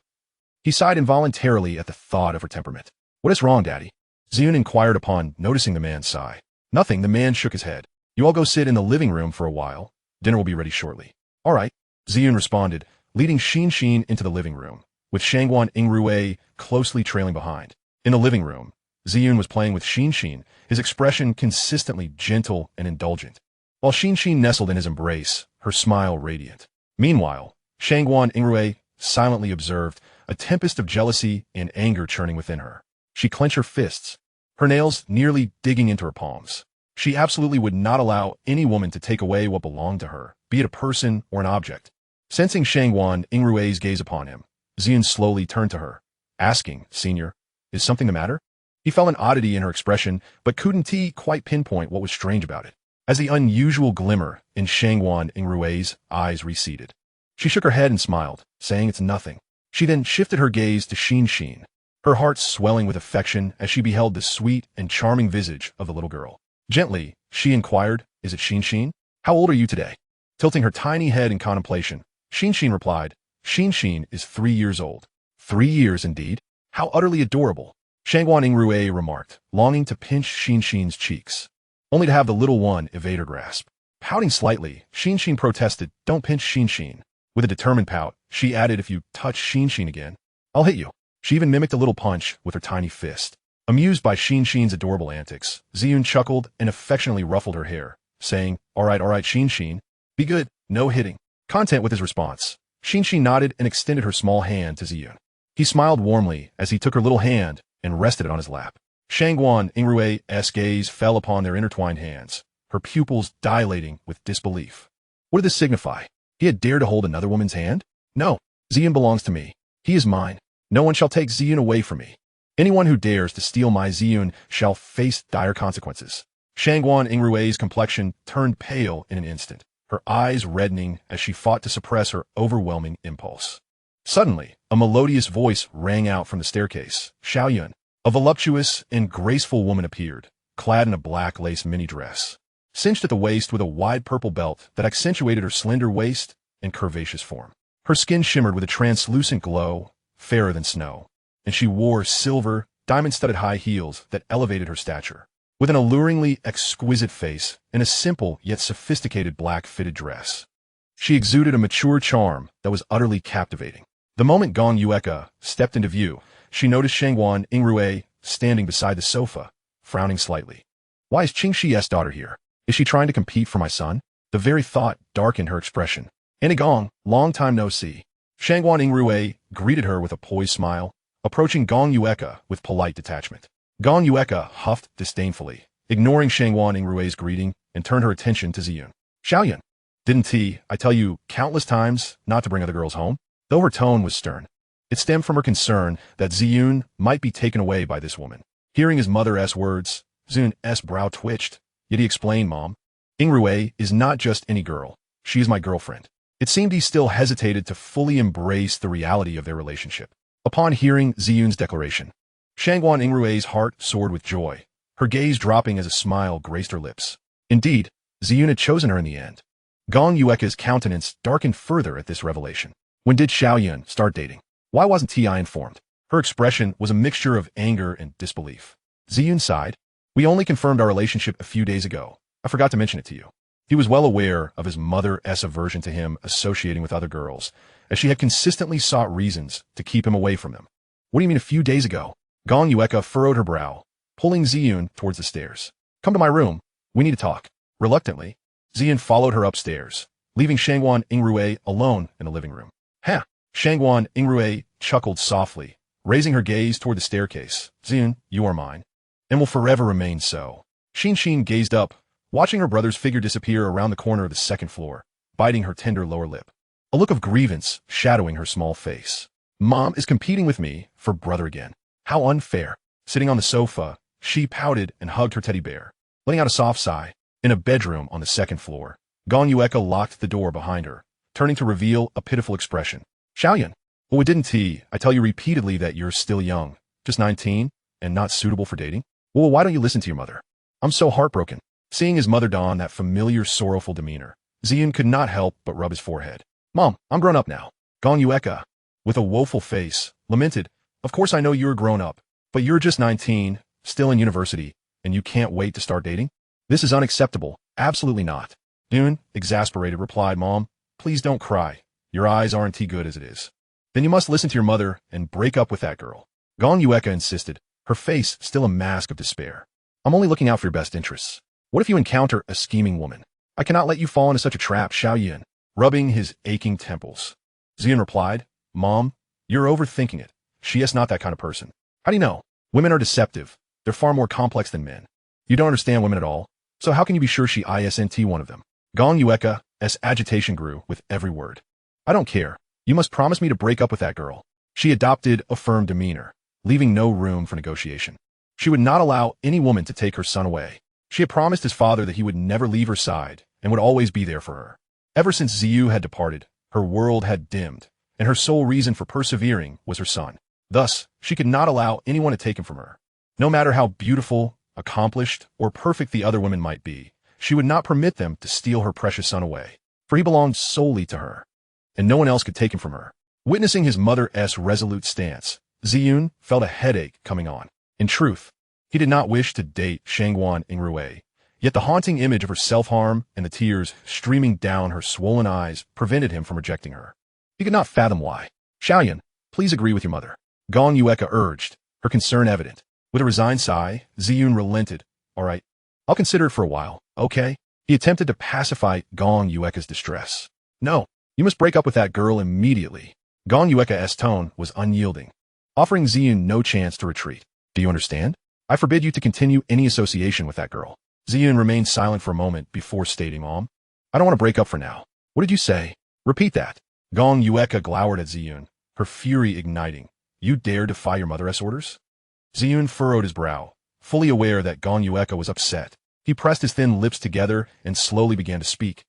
He sighed involuntarily at the thought of her temperament. "What is wrong, Daddy?" Ziyun inquired upon noticing the man's sigh. "Nothing," the man shook his head. "You all go sit in the living room for a while. Dinner will be ready shortly." "All right," Ziyun responded, leading Xin into the living room, with Shangguan Yingrui closely trailing behind. In the living room, Ziyun was playing with Xin, his expression consistently gentle and indulgent, while Xin nestled in his embrace, her smile radiant. Meanwhile, Shangguan Yingrui silently observed a tempest of jealousy and anger churning within her. She clenched her fists, her nails nearly digging into her palms. She absolutely would not allow any woman to take away what belonged to her, be it a person or an object. Sensing Shangguan Yingrui's gaze upon him, Ziyun slowly turned to her, asking, "Senior, is something the matter?" He felt an oddity in her expression, but couldn't quite pinpoint what was strange about it. As the unusual glimmer in Shangguan Yingrui's eyes receded, she shook her head and smiled, saying it's nothing. She then shifted her gaze to Xin. her heart swelling with affection as she beheld the sweet and charming visage of the little girl. Gently, she inquired, "Is it Xin? How old are you today?" Tilting her tiny head in contemplation, Xin replied, "Xin is 3 years old." 3 years indeed? How utterly adorable. Shangguan Yingrui remarked, longing to pinch Xin's cheeks, only to have the little one evade her grasp. Pouting slightly, Xin protested, "Don't pinch Xin." With a determined pout, she added, "If you touch Xin again, I'll hit you." She even mimicked a little punch with her tiny fist. Amused by Xin's adorable antics, Ziyun chuckled and affectionately ruffled her hair, saying, all right, Xin, be good, no hitting." Content with his response, Xin nodded and extended her small hand to Ziyun. He smiled warmly as he took her little hand and rested it on his lap. Shangguan Yingrui's gaze fell upon their intertwined hands, her pupils dilating with disbelief. What did this signify? He had dared to hold another woman's hand? No, Ziyun belongs to me. He is mine. No one shall take Ziyun away from me. Anyone who dares to steal my Ziyun shall face dire consequences. Shangguan Yingrui's complexion turned pale in an instant, her eyes reddening as she fought to suppress her overwhelming impulse. Suddenly, a melodious voice rang out from the staircase. Xiaoyun, a voluptuous and graceful woman appeared, clad in a black lace mini-dress, cinched at the waist with a wide purple belt that accentuated her slender waist and curvaceous form. Her skin shimmered with a translucent glow, fairer than snow, and she wore silver, diamond-studded high heels that elevated her stature. With an alluringly exquisite face and a simple yet sophisticated black fitted dress, she exuded a mature charm that was utterly captivating. The moment Gong Yueka stepped into view, she noticed Shangguan Yingrui standing beside the sofa, frowning slightly. Why is Qingxi's daughter here? Is she trying to compete for my son? The very thought darkened her expression. "Annie Gong, long time no see." Shangguan Yingrui greeted her with a poised smile, approaching Gong Yueka with polite detachment. Gong Yueka huffed disdainfully, ignoring Shangguan Yingrui's greeting, and turned her attention to Ziyun. "Xiaoyun, didn't I tell you countless times not to bring other girls home?" Though her tone was stern, it stemmed from her concern that Ziyun might be taken away by this woman. Hearing his mother's words, Ziyun's brow twitched, yet he explained, "Mom, Yingrui is not just any girl. She is my girlfriend." It seemed he still hesitated to fully embrace the reality of their relationship. Upon hearing Ziyun's declaration, Shangguan Yingrui's heart soared with joy, her gaze dropping as a smile graced her lips. Indeed, Ziyun had chosen her in the end. Gong Yueka's countenance darkened further at this revelation. When did Xiaoyun start dating? Why wasn't Ti informed? Her expression was a mixture of anger and disbelief. Ziyun sighed. "We only confirmed our relationship a few days ago. I forgot to mention it to you." He was well aware of his mother's aversion to him associating with other girls, as she had consistently sought reasons to keep him away from them. "What do you mean a few days ago?" Gong Yueka furrowed her brow, pulling Ziyun towards the stairs. "Come to my room. We need to talk." Reluctantly, Ziyun followed her upstairs, leaving Shangguan Yingrui alone in the living room. "Ha!" Shangguan Yingrui chuckled softly, raising her gaze toward the staircase. "Ziyun, you are mine, and will forever remain so." Xin gazed up, watching her brother's figure disappear around the corner of the second floor, biting her tender lower lip, a look of grievance shadowing her small face. "Mom is competing with me for brother again. How unfair." Sitting on the sofa, she pouted and hugged her teddy bear, letting out a soft sigh. In a bedroom on the second floor, Gong Yueka locked the door behind her, turning to reveal a pitiful expression. "Xiaoyun, well, didn't I tell you repeatedly that you're still young, just 19, and not suitable for dating? Well, why don't you listen to your mother?" "I'm so heartbroken." Seeing his mother don that familiar sorrowful demeanor, Ziyun could not help but rub his forehead. "Mom, I'm grown up now." Gong Yueka, with a woeful face, lamented, "Of course I know you're grown up, but you're just 19, still in university, and you can't wait to start dating? This is unacceptable, absolutely not." Ziyun, exasperated, replied, "Mom, please don't cry. Your eyes aren't too good as it is." "Then you must listen to your mother and break up with that girl." Gong Yueka insisted, her face still a mask of despair. "I'm only looking out for your best interests. What if you encounter a scheming woman? I cannot let you fall into such a trap." Xiaoyun, rubbing his aching temples. Ziyun replied, "Mom, you're overthinking it. She is not that kind of person." "How do you know? Women are deceptive. They're far more complex than men. You don't understand women at all. So how can you be sure she isn't one of them?" Gong Yueka's agitation grew with every word. "I don't care. You must promise me to break up with that girl." She adopted a firm demeanor, leaving no room for negotiation. She would not allow any woman to take her son away. She had promised his father that he would never leave her side and would always be there for her. Ever since Ziyu had departed, her world had dimmed, and her sole reason for persevering was her son. Thus, she could not allow anyone to take him from her. No matter how beautiful, accomplished, or perfect the other women might be, she would not permit them to steal her precious son away, for he belonged solely to her, and no one else could take him from her. Witnessing his mother's resolute stance, Ziyun felt a headache coming on. In truth, he did not wish to date Shangguan Yingrui, yet the haunting image of her self-harm and the tears streaming down her swollen eyes prevented him from rejecting her. He could not fathom why. Xiaoyan, please agree with your mother, Gong Yueka urged, her concern evident. With a resigned sigh, Ziyun relented. All right, I'll consider it for a while, okay? He attempted to pacify Gong Yueka's distress. No, you must break up with that girl immediately. Gong Yueka's tone was unyielding, offering Ziyun no chance to retreat. Do you understand? I forbid you to continue any association with that girl. Ziyun remained silent for a moment before stating, Mom, I don't want to break up for now. What did you say? Repeat that. Gong Yueka glowered at Ziyun, her fury igniting. You dare defy your mother's orders? Ziyun furrowed his brow, fully aware that Gong Yueka was upset. He pressed his thin lips together and slowly began to speak.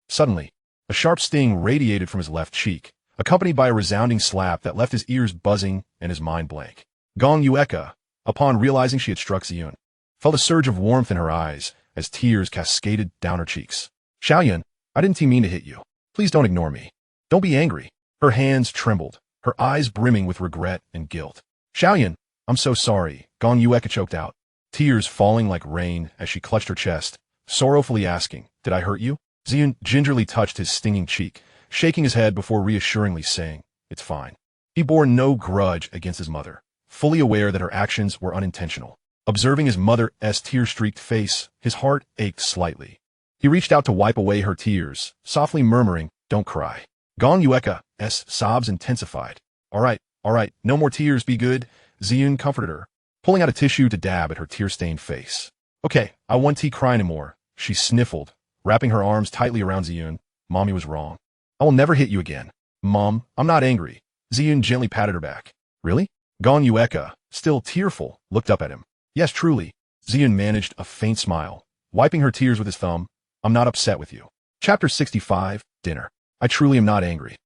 Suddenly, a sharp sting radiated from his left cheek, accompanied by a resounding slap that left his ears buzzing and his mind blank. Gong Yueka, upon realizing she had struck Ziyun, felt a surge of warmth in her eyes as tears cascaded down her cheeks. Xiaoyan, I didn't mean to hit you. Please don't ignore me. Don't be angry. Her hands trembled, her eyes brimming with regret and guilt. Xiaoyan, I'm so sorry, Gong Yueka choked out, tears falling like rain as she clutched her chest, sorrowfully asking, Did I hurt you? Ziyun gingerly touched his stinging cheek, shaking his head before reassuringly saying, It's fine. He bore no grudge against his mother, fully aware that her actions were unintentional. Observing his mother's tear-streaked face, his heart ached slightly. He reached out to wipe away her tears, softly murmuring, Don't cry. Gong Yueka's sobs intensified. All right, no more tears, be good, Ziyun comforted her, pulling out a tissue to dab at her tear-stained face. Okay, I won't cry anymore, she sniffled, wrapping her arms tightly around Ziyun. Mommy was wrong. I will never hit you again. Mom, I'm not angry. Ziyun gently patted her back. Really? Gong Yueka, still tearful, looked up at him. Yes, truly. Ziyun managed a faint smile, wiping her tears with his thumb. I'm not upset with you. Chapter 65, Dinner. I truly am not angry.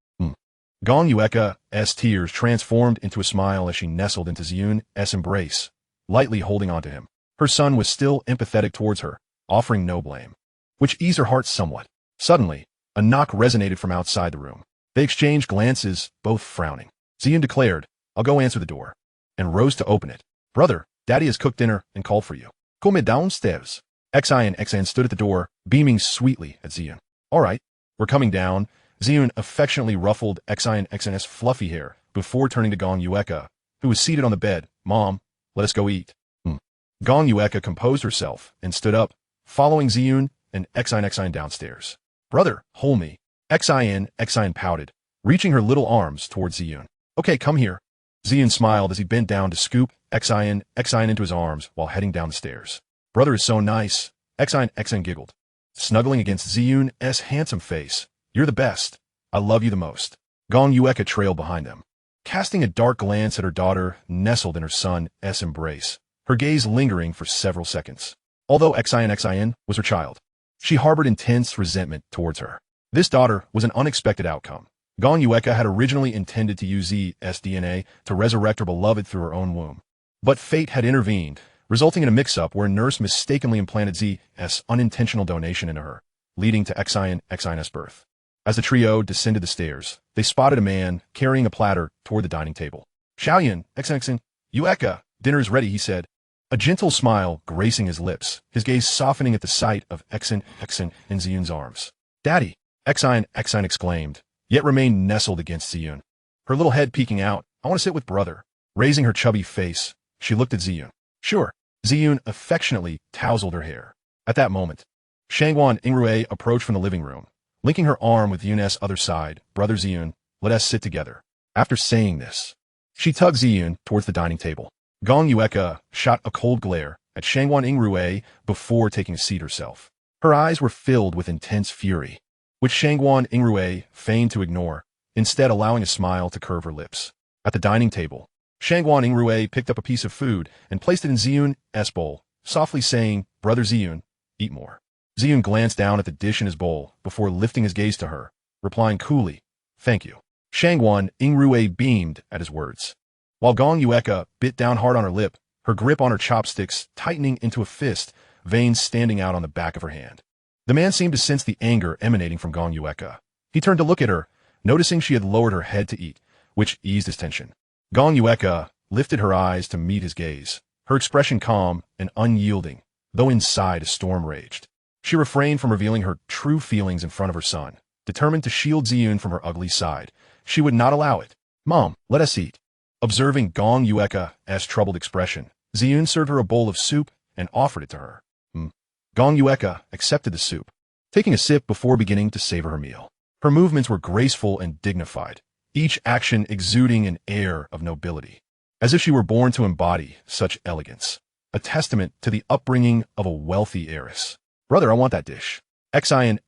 Gong Yueka's tears transformed into a smile as she nestled into Ziyun's embrace, lightly holding on to him. Her son was still empathetic towards her, offering no blame, which eased her heart somewhat. Suddenly, a knock resonated from outside the room. They exchanged glances, both frowning. Ziyun declared, I'll go answer the door, and rose to open it. Brother, Daddy has cooked dinner and called for you. Come downstairs. Xin stood at the door, beaming sweetly at Ziyun. All right, we're coming down. Ziyun affectionately ruffled Xin's fluffy hair before turning to Gong Yueka, who was seated on the bed. Mom, let us go eat. Gong Yueka composed herself and stood up, following Ziyun and Xin downstairs. Brother, hold me. Xin pouted, reaching her little arms towards Ziyun. Okay, come here. Ziyun smiled as he bent down to scoop Xin into his arms while heading down the stairs. Brother is so nice. Xin giggled, snuggling against Ziyun's handsome face. You're the best. I love you the most. Gong Yueka trailed behind them, casting a dark glance at her daughter nestled in her son's embrace, her gaze lingering for several seconds. Although Xin was her child, she harbored intense resentment towards her. This daughter was an unexpected outcome. Gong Yueka had originally intended to use Z's DNA to resurrect her beloved through her own womb. But fate had intervened, resulting in a mix-up where a nurse mistakenly implanted Z's unintentional donation into her, leading to Xin's birth. As the trio descended the stairs, they spotted a man carrying a platter toward the dining table. Xiaoyan, Xin, Yueka, dinner is ready, he said, a gentle smile gracing his lips, his gaze softening at the sight of Xin in Ziyun's arms. Daddy, Xin exclaimed, yet remained nestled against Ziyun, her little head peeking out. I want to sit with brother. Raising her chubby face, she looked at Ziyun. Sure. Ziyun affectionately tousled her hair. At that moment, Shangguan Yingrui approached from the living room, linking her arm with Ziyun's other side. Brother Ziyun, let us sit together. After saying this, she tugged Ziyun towards the dining table. Gong Yueka shot a cold glare at Shangguan Yingrui before taking a seat herself. Her eyes were filled with intense fury, which Shangguan Yingrui feigned to ignore, instead allowing a smile to curve her lips. At the dining table, Shangguan Yingrui picked up a piece of food and placed it in Ziyun's bowl, softly saying, Brother Ziyun, eat more. Ziyun glanced down at the dish in his bowl before lifting his gaze to her, replying coolly, Thank you. Shangguan Yingrui beamed at his words. While Gong Yueka bit down hard on her lip, her grip on her chopsticks tightening into a fist, veins standing out on the back of her hand. The man seemed to sense the anger emanating from Gong Yueka. He turned to look at her, noticing she had lowered her head to eat, which eased his tension. Gong Yueka lifted her eyes to meet his gaze, her expression calm and unyielding, though inside a storm raged. She refrained from revealing her true feelings in front of her son, determined to shield Ziyun from her ugly side. She would not allow it. "Mom, let us eat." Observing Gong Yueka's troubled expression, Ziyun served her a bowl of soup and offered it to her. Gong Yueka accepted the soup, taking a sip before beginning to savor her meal. Her movements were graceful and dignified, each action exuding an air of nobility, as if she were born to embody such elegance, a testament to the upbringing of a wealthy heiress. "Brother, I want that dish." Xian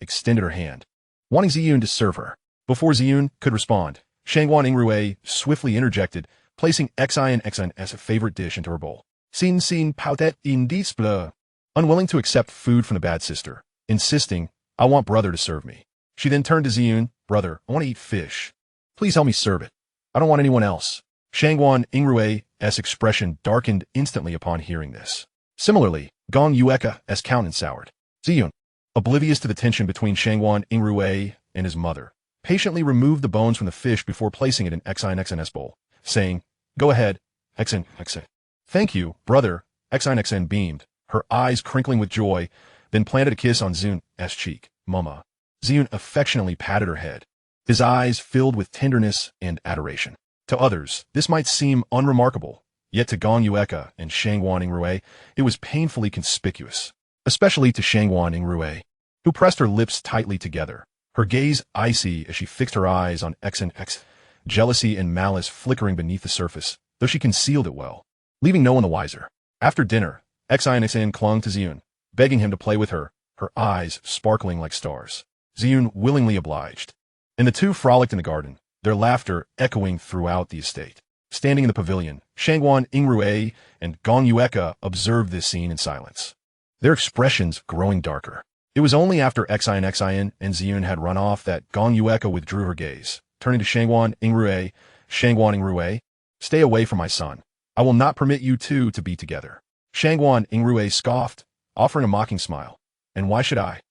extended her hand, wanting Ziyun to serve her. Before Ziyun could respond, Shangguan Yingrui swiftly interjected, placing Xian's favorite dish into her bowl. Sin pautet in disple. Unwilling to accept food from the bad sister, insisting, "I want brother to serve me." She then turned to Ziyun, "Brother, I want to eat fish. Please help me serve it. I don't want anyone else." Shangguan Yingrui's expression darkened instantly upon hearing this. Similarly, Gong Yueka's countenance soured. Ziyun, oblivious to the tension between Shangguan Yingrui and his mother, patiently removed the bones from the fish before placing it in Xian's bowl, saying, "Go ahead, Xian." "Thank you, brother." Xian beamed, her eyes crinkling with joy, then planted a kiss on Ziyun's cheek. "Mama." Ziyun affectionately patted her head, his eyes filled with tenderness and adoration. To others, this might seem unremarkable, yet to Gong Yueka and Shangguan Yingrui, it was painfully conspicuous, especially to Shangguan Yingrui, who pressed her lips tightly together, her gaze icy as she fixed her eyes on Xian, jealousy and malice flickering beneath the surface, though she concealed it well, leaving no one the wiser. After dinner, Xian clung to Ziyun, begging him to play with her, her eyes sparkling like stars. Ziyun willingly obliged, and the two frolicked in the garden, their laughter echoing throughout the estate. Standing in the pavilion, Shangguan Yingrui and Gong Yueka observed this scene in silence, their expressions growing darker. It was only after Xian and Ziyun had run off that Gong Yueka withdrew her gaze, turning to Shangguan Yingrui. "Shangguan Yingrui, stay away from my son. I will not permit you two to be together." Shangguan Yingrui scoffed, offering a mocking smile. "And why should I?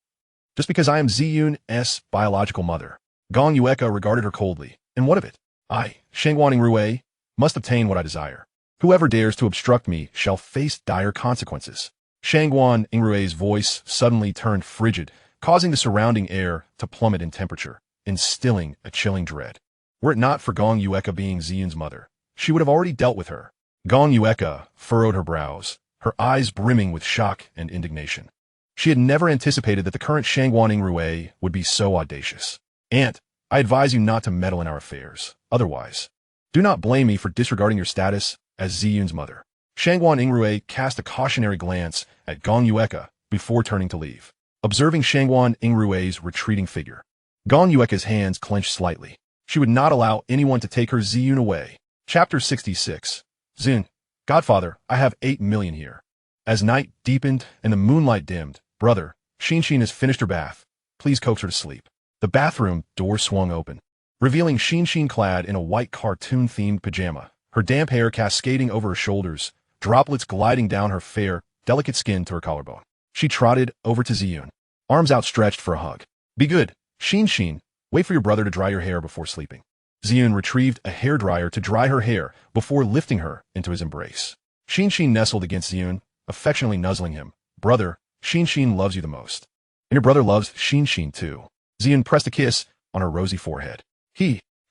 Just because I am Ziyun's biological mother." Gong Yueka regarded her coldly. "And what of it? I, Shangguan Yingrui, must obtain what I desire. Whoever dares to obstruct me shall face dire consequences." Shangguan Yingrui's voice suddenly turned frigid, causing the surrounding air to plummet in temperature, instilling a chilling dread. Were it not for Gong Yueka being Ziyun's mother, she would have already dealt with her. Gong Yueka furrowed her brows, her eyes brimming with shock and indignation. She had never anticipated that the current Shangguan Yingrui would be so audacious. "Aunt, I advise you not to meddle in our affairs. Otherwise, do not blame me for disregarding your status as Ziyun's mother." Shangguan Yingrui cast a cautionary glance at Gong Yueka before turning to leave. Observing Shangguan Yingrui's retreating figure, Gong Yueka's hands clenched slightly. She would not allow anyone to take her Ziyun away. Chapter 66. Ziyun, "Godfather, I have 8 million here." As night deepened and the moonlight dimmed, "Brother, Shinshin has finished her bath. Please coax her to sleep." The bathroom door swung open, revealing Shinshin clad in a white cartoon-themed pajama, her damp hair cascading over her shoulders, droplets gliding down her fair, delicate skin to her collarbone. She trotted over to Ziyun, arms outstretched for a hug. "Be good, Shinshin. Wait for your brother to dry your hair before sleeping." Ziyun retrieved a hairdryer to dry her hair before lifting her into his embrace. Shinshin nestled against Ziyun, affectionately nuzzling him. "Brother, Shinshin loves you the most. And your brother loves Shinshin too." Ziyun pressed a kiss on her rosy forehead.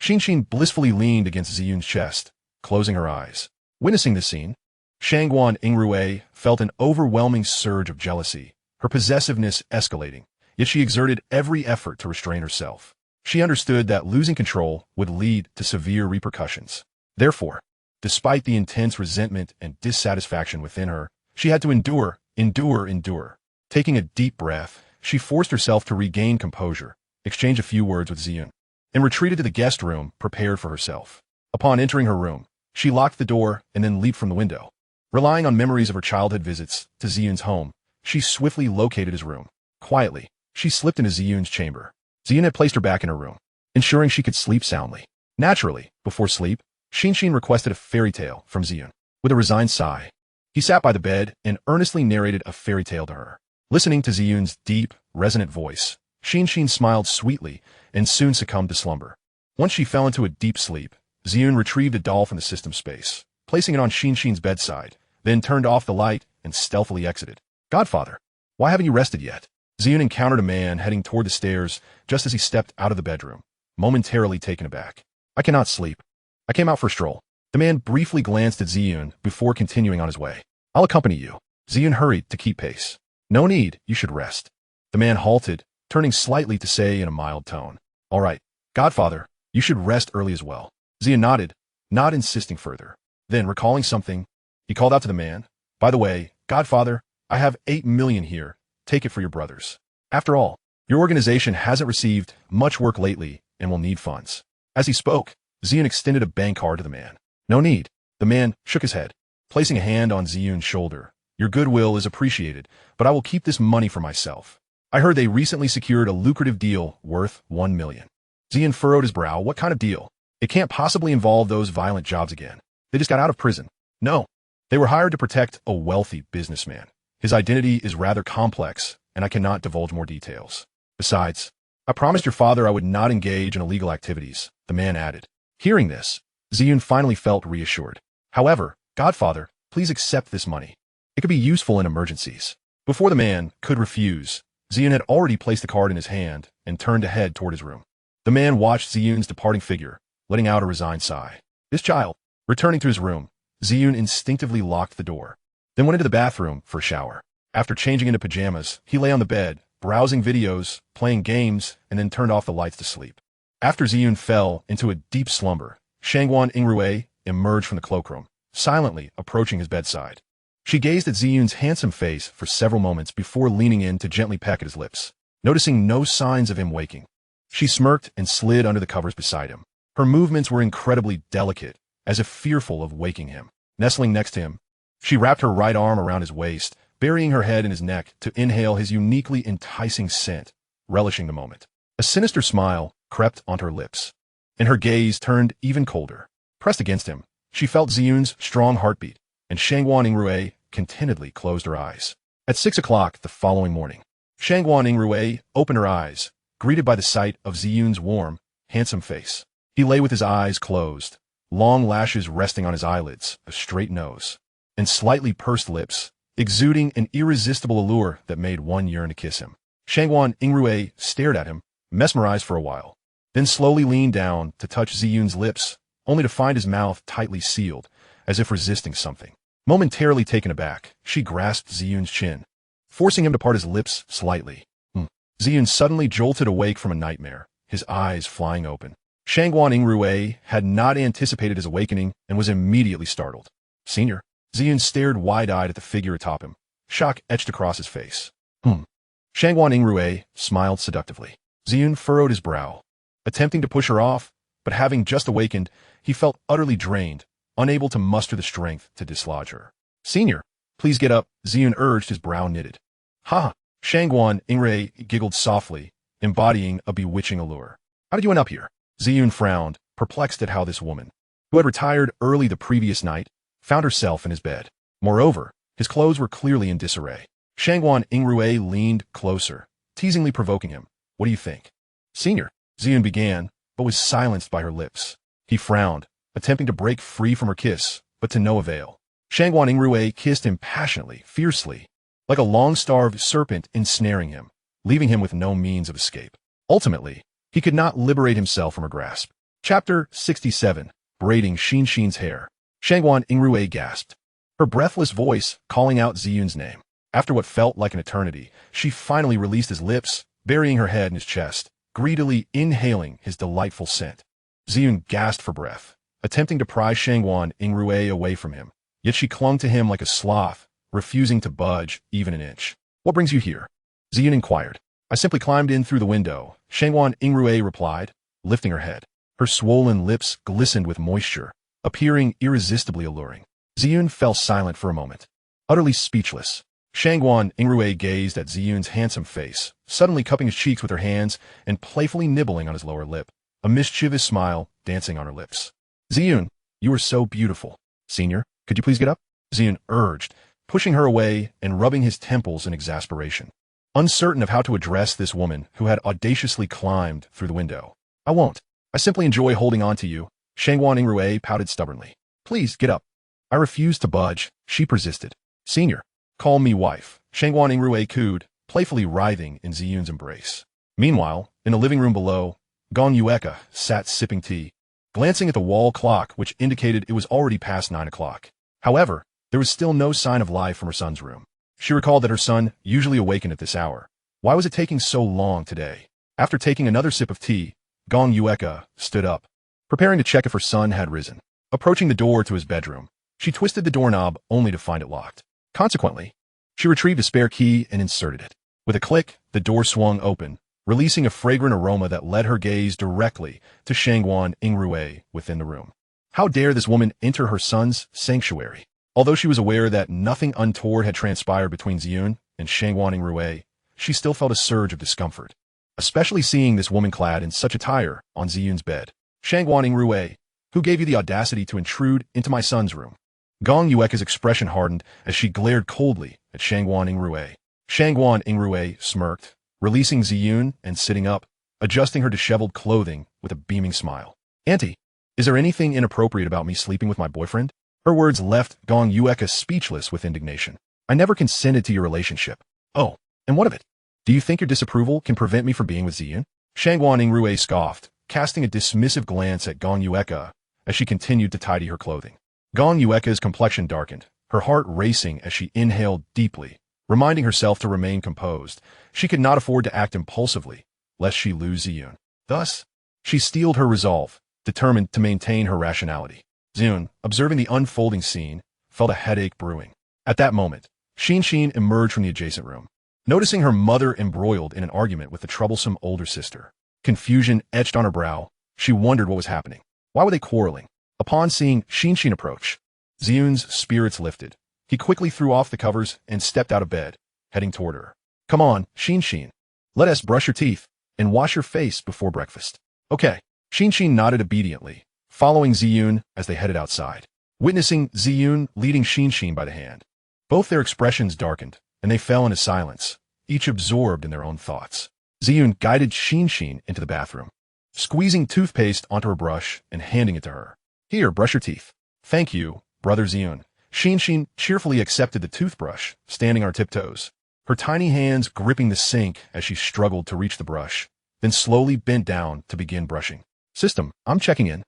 Shinshin blissfully leaned against Ziyun's chest, closing her eyes. Witnessing this scene, Shangguan Yingrui felt an overwhelming surge of jealousy, her possessiveness escalating, yet she exerted every effort to restrain herself. She understood that losing control would lead to severe repercussions. Therefore, despite the intense resentment and dissatisfaction within her, she had to endure. Taking a deep breath, she forced herself to regain composure, exchange a few words with Ziyun, and retreated to the guest room prepared for herself. Upon entering her room, she locked the door and then leaped from the window. Relying on memories of her childhood visits to Ziyun's home, she swiftly located his room. Quietly, she slipped into Ziyun's chamber. Ziyun had placed her back in her room, ensuring she could sleep soundly. Naturally, before sleep, Xin requested a fairy tale from Ziyun. With a resigned sigh, he sat by the bed and earnestly narrated a fairy tale to her. Listening to Ziyun's deep, resonant voice, Xin smiled sweetly and soon succumbed to slumber. Once she fell into a deep sleep, Ziyun retrieved a doll from the system space, placing it on Xin's bedside, then turned off the light and stealthily exited. Godfather, why haven't you rested yet? Ziyun encountered a man heading toward the stairs just as he stepped out of the bedroom, momentarily taken aback. I cannot sleep. I came out for a stroll. The man briefly glanced at Ziyun before continuing on his way. I'll accompany you. Ziyun hurried to keep pace. No need, you should rest. The man halted, turning slightly to say in a mild tone. All right, Godfather, you should rest early as well. Ziyun nodded, not insisting further. Then, recalling something, he called out to the man. By the way, Godfather, I have 8 million here. Take it for your brothers. After all, your organization hasn't received much work lately and will need funds. As he spoke, Ziyun extended a bank card to the man. No need. The man shook his head, placing a hand on Ziyun's shoulder. Your goodwill is appreciated, but I will keep this money for myself. I heard they recently secured a lucrative deal worth 1 million. Ziyun furrowed his brow. What kind of deal? It can't possibly involve those violent jobs again. They just got out of prison. No. They were hired to protect a wealthy businessman. His identity is rather complex, and I cannot divulge more details. Besides, I promised your father I would not engage in illegal activities, the man added. Hearing this, Ziyun finally felt reassured. However, Godfather, please accept this money. It could be useful in emergencies. Before the man could refuse, Ziyun had already placed the card in his hand and turned to head toward his room. The man watched Ziyun's departing figure, letting out a resigned sigh. This child. Returning to his room, Ziyun instinctively locked the door, then went into the bathroom for a shower. After changing into pajamas, he lay on the bed, browsing videos, playing games, and then turned off the lights to sleep. After Ziyun fell into a deep slumber, Shangguan Yingrui emerged from the cloakroom, silently approaching his bedside. She gazed at Ziyun's handsome face for several moments before leaning in to gently peck at his lips. Noticing no signs of him waking, she smirked and slid under the covers beside him. Her movements were incredibly delicate, as if fearful of waking him. Nestling next to him, she wrapped her right arm around his waist, burying her head in his neck to inhale his uniquely enticing scent, relishing the moment. A sinister smile crept onto her lips, and her gaze turned even colder. Pressed against him, she felt Ziyun's strong heartbeat, and Shangguan Yingrui contentedly closed her eyes. At 6 o'clock the following morning, Shangguan Yingrui opened her eyes, greeted by the sight of Ziyun's warm, handsome face. He lay with his eyes closed, long lashes resting on his eyelids, a straight nose, and slightly pursed lips, exuding an irresistible allure that made one yearn to kiss him. Shangguan Yingrui stared at him, mesmerized for a while, then slowly leaned down to touch Ziyun's lips, only to find his mouth tightly sealed, as if resisting something. Momentarily taken aback, she grasped Ziyun's chin, forcing him to part his lips slightly. Ziyun suddenly jolted awake from a nightmare, his eyes flying open. Shangguan Yingrui had not anticipated his awakening and was immediately startled. Senior. Ziyun stared wide-eyed at the figure atop him, shock etched across his face. Shangguan Yingrui smiled seductively. Ziyun furrowed his brow, attempting to push her off, but having just awakened, he felt utterly drained, unable to muster the strength to dislodge her. Senior, please get up, Ziyun urged, his brow knitted. Ha! Shangguan Yingrui giggled softly, embodying a bewitching allure. How did you end up here? Ziyun frowned, perplexed at how this woman, who had retired early the previous night, found herself in his bed. Moreover, his clothes were clearly in disarray. Shangguan Yingrui leaned closer, teasingly provoking him. What do you think? Senior, Ziyun began, but was silenced by her lips. He frowned, attempting to break free from her kiss, but to no avail. Shangguan Yingrui kissed him passionately, fiercely, like a long-starved serpent ensnaring him, leaving him with no means of escape. Ultimately, he could not liberate himself from her grasp. Chapter 67. Braiding Xin's hair. Shangguan Yingrui gasped, her breathless voice calling out Ziyun's name. After what felt like an eternity, she finally released his lips, burying her head in his chest, greedily inhaling his delightful scent. Ziyun gasped for breath, attempting to pry Shangguan Yingrui away from him, yet she clung to him like a sloth, refusing to budge even an inch. What brings you here? Ziyun inquired. I simply climbed in through the window, Shangguan Yingrui replied, lifting her head. Her swollen lips glistened with moisture, appearing irresistibly alluring. Ziyun fell silent for a moment, utterly speechless. Shangguan Yingrui gazed at Ziyun's handsome face, suddenly cupping his cheeks with her hands and playfully nibbling on his lower lip, a mischievous smile dancing on her lips. Ziyun, You are so beautiful. Senior, could you please get up? Ziyun urged, pushing her away and rubbing his temples in exasperation. Uncertain of how to address this woman who had audaciously climbed through the window. I won't. I simply enjoy holding on to you, Shangguan Yingrui pouted stubbornly. Please, get up. I refused to budge, she persisted. Senior, call me wife, Shangguan Yingrui cooed, playfully writhing in Ziyun's embrace. Meanwhile, in the living room below, Gong Yueka sat sipping tea, glancing at the wall clock which indicated it was already past 9 o'clock. However, there was still no sign of life from her son's room. She recalled that her son usually awakened at this hour. Why was it taking so long today? After taking another sip of tea, Gong Yueka stood up, preparing to check if her son had risen. Approaching the door to his bedroom, she twisted the doorknob only to find it locked. Consequently, she retrieved a spare key and inserted it. With a click, the door swung open, releasing a fragrant aroma that led her gaze directly to Shangguan Yingrui within the room. How dare this woman enter her son's sanctuary? Although she was aware that nothing untoward had transpired between Ziyun and Shangguan Yingrui, she still felt a surge of discomfort, especially seeing this woman clad in such attire on Ziyun's bed. Shangguan Yingrui, who gave you the audacity to intrude into my son's room? Gong Yueka's expression hardened as she glared coldly at Shangguan Yingrui. Shangguan Yingrui smirked, releasing Ziyun and sitting up, adjusting her disheveled clothing with a beaming smile. Auntie, is there anything inappropriate about me sleeping with my boyfriend? Her words left Gong Yueka speechless with indignation. I never consented to your relationship. Oh, and what of it? Do you think your disapproval can prevent me from being with Ziyun? Shangguan Yingrui scoffed, casting a dismissive glance at Gong Yueka as she continued to tidy her clothing. Gong Yueka's complexion darkened, her heart racing as she inhaled deeply, reminding herself to remain composed. She could not afford to act impulsively, lest she lose Ziyun. Thus, she steeled her resolve, determined to maintain her rationality. Ziyun, observing the unfolding scene, felt a headache brewing. At that moment, Xin emerged from the adjacent room. Noticing her mother embroiled in an argument with the troublesome older sister, confusion etched on her brow, she wondered what was happening. Why were they quarreling? Upon seeing Xin approach, Ziyun's spirits lifted. He quickly threw off the covers and stepped out of bed, heading toward her. Come on, Xin. Let us brush your teeth and wash your face before breakfast. Okay. Xin nodded obediently, following Ziyun as they headed outside. Witnessing Ziyun leading Xin by the hand, both their expressions darkened, and they fell into silence, each absorbed in their own thoughts. Ziyun guided Xin into the bathroom, squeezing toothpaste onto her brush and handing it to her. Here, brush your teeth. Thank you, brother Ziyun. Xin cheerfully accepted the toothbrush, standing on her tiptoes, her tiny hands gripping the sink as she struggled to reach the brush, then slowly bent down to begin brushing. System, I'm checking in.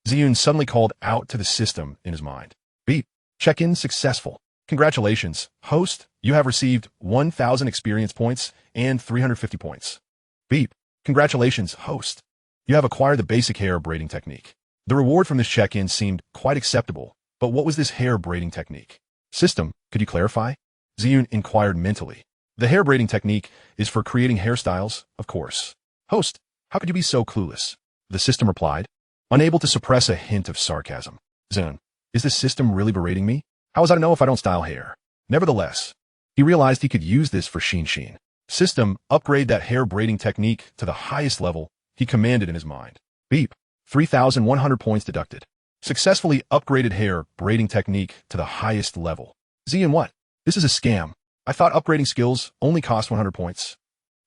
Ziyun suddenly called out to the system in his mind. Beep. Check-in successful. Congratulations, host. You have received 1,000 experience points and 350 points. Beep. Congratulations, host. You have acquired the basic hair braiding technique. The reward from this check-in seemed quite acceptable, but what was this hair braiding technique? System, could you clarify? Ziyun inquired mentally. The hair braiding technique is for creating hairstyles, of course. Host, how could you be so clueless? The system replied, unable to suppress a hint of sarcasm. Ziyun, is this system really berating me? How was I to know if I don't style hair? Nevertheless, he realized he could use this for Xin. System, upgrade that hair braiding technique to the highest level, he commanded in his mind. Beep. 3,100 points deducted. Successfully upgraded hair braiding technique to the highest level. Ziyun, what? This is a scam. I thought upgrading skills only cost 100 points.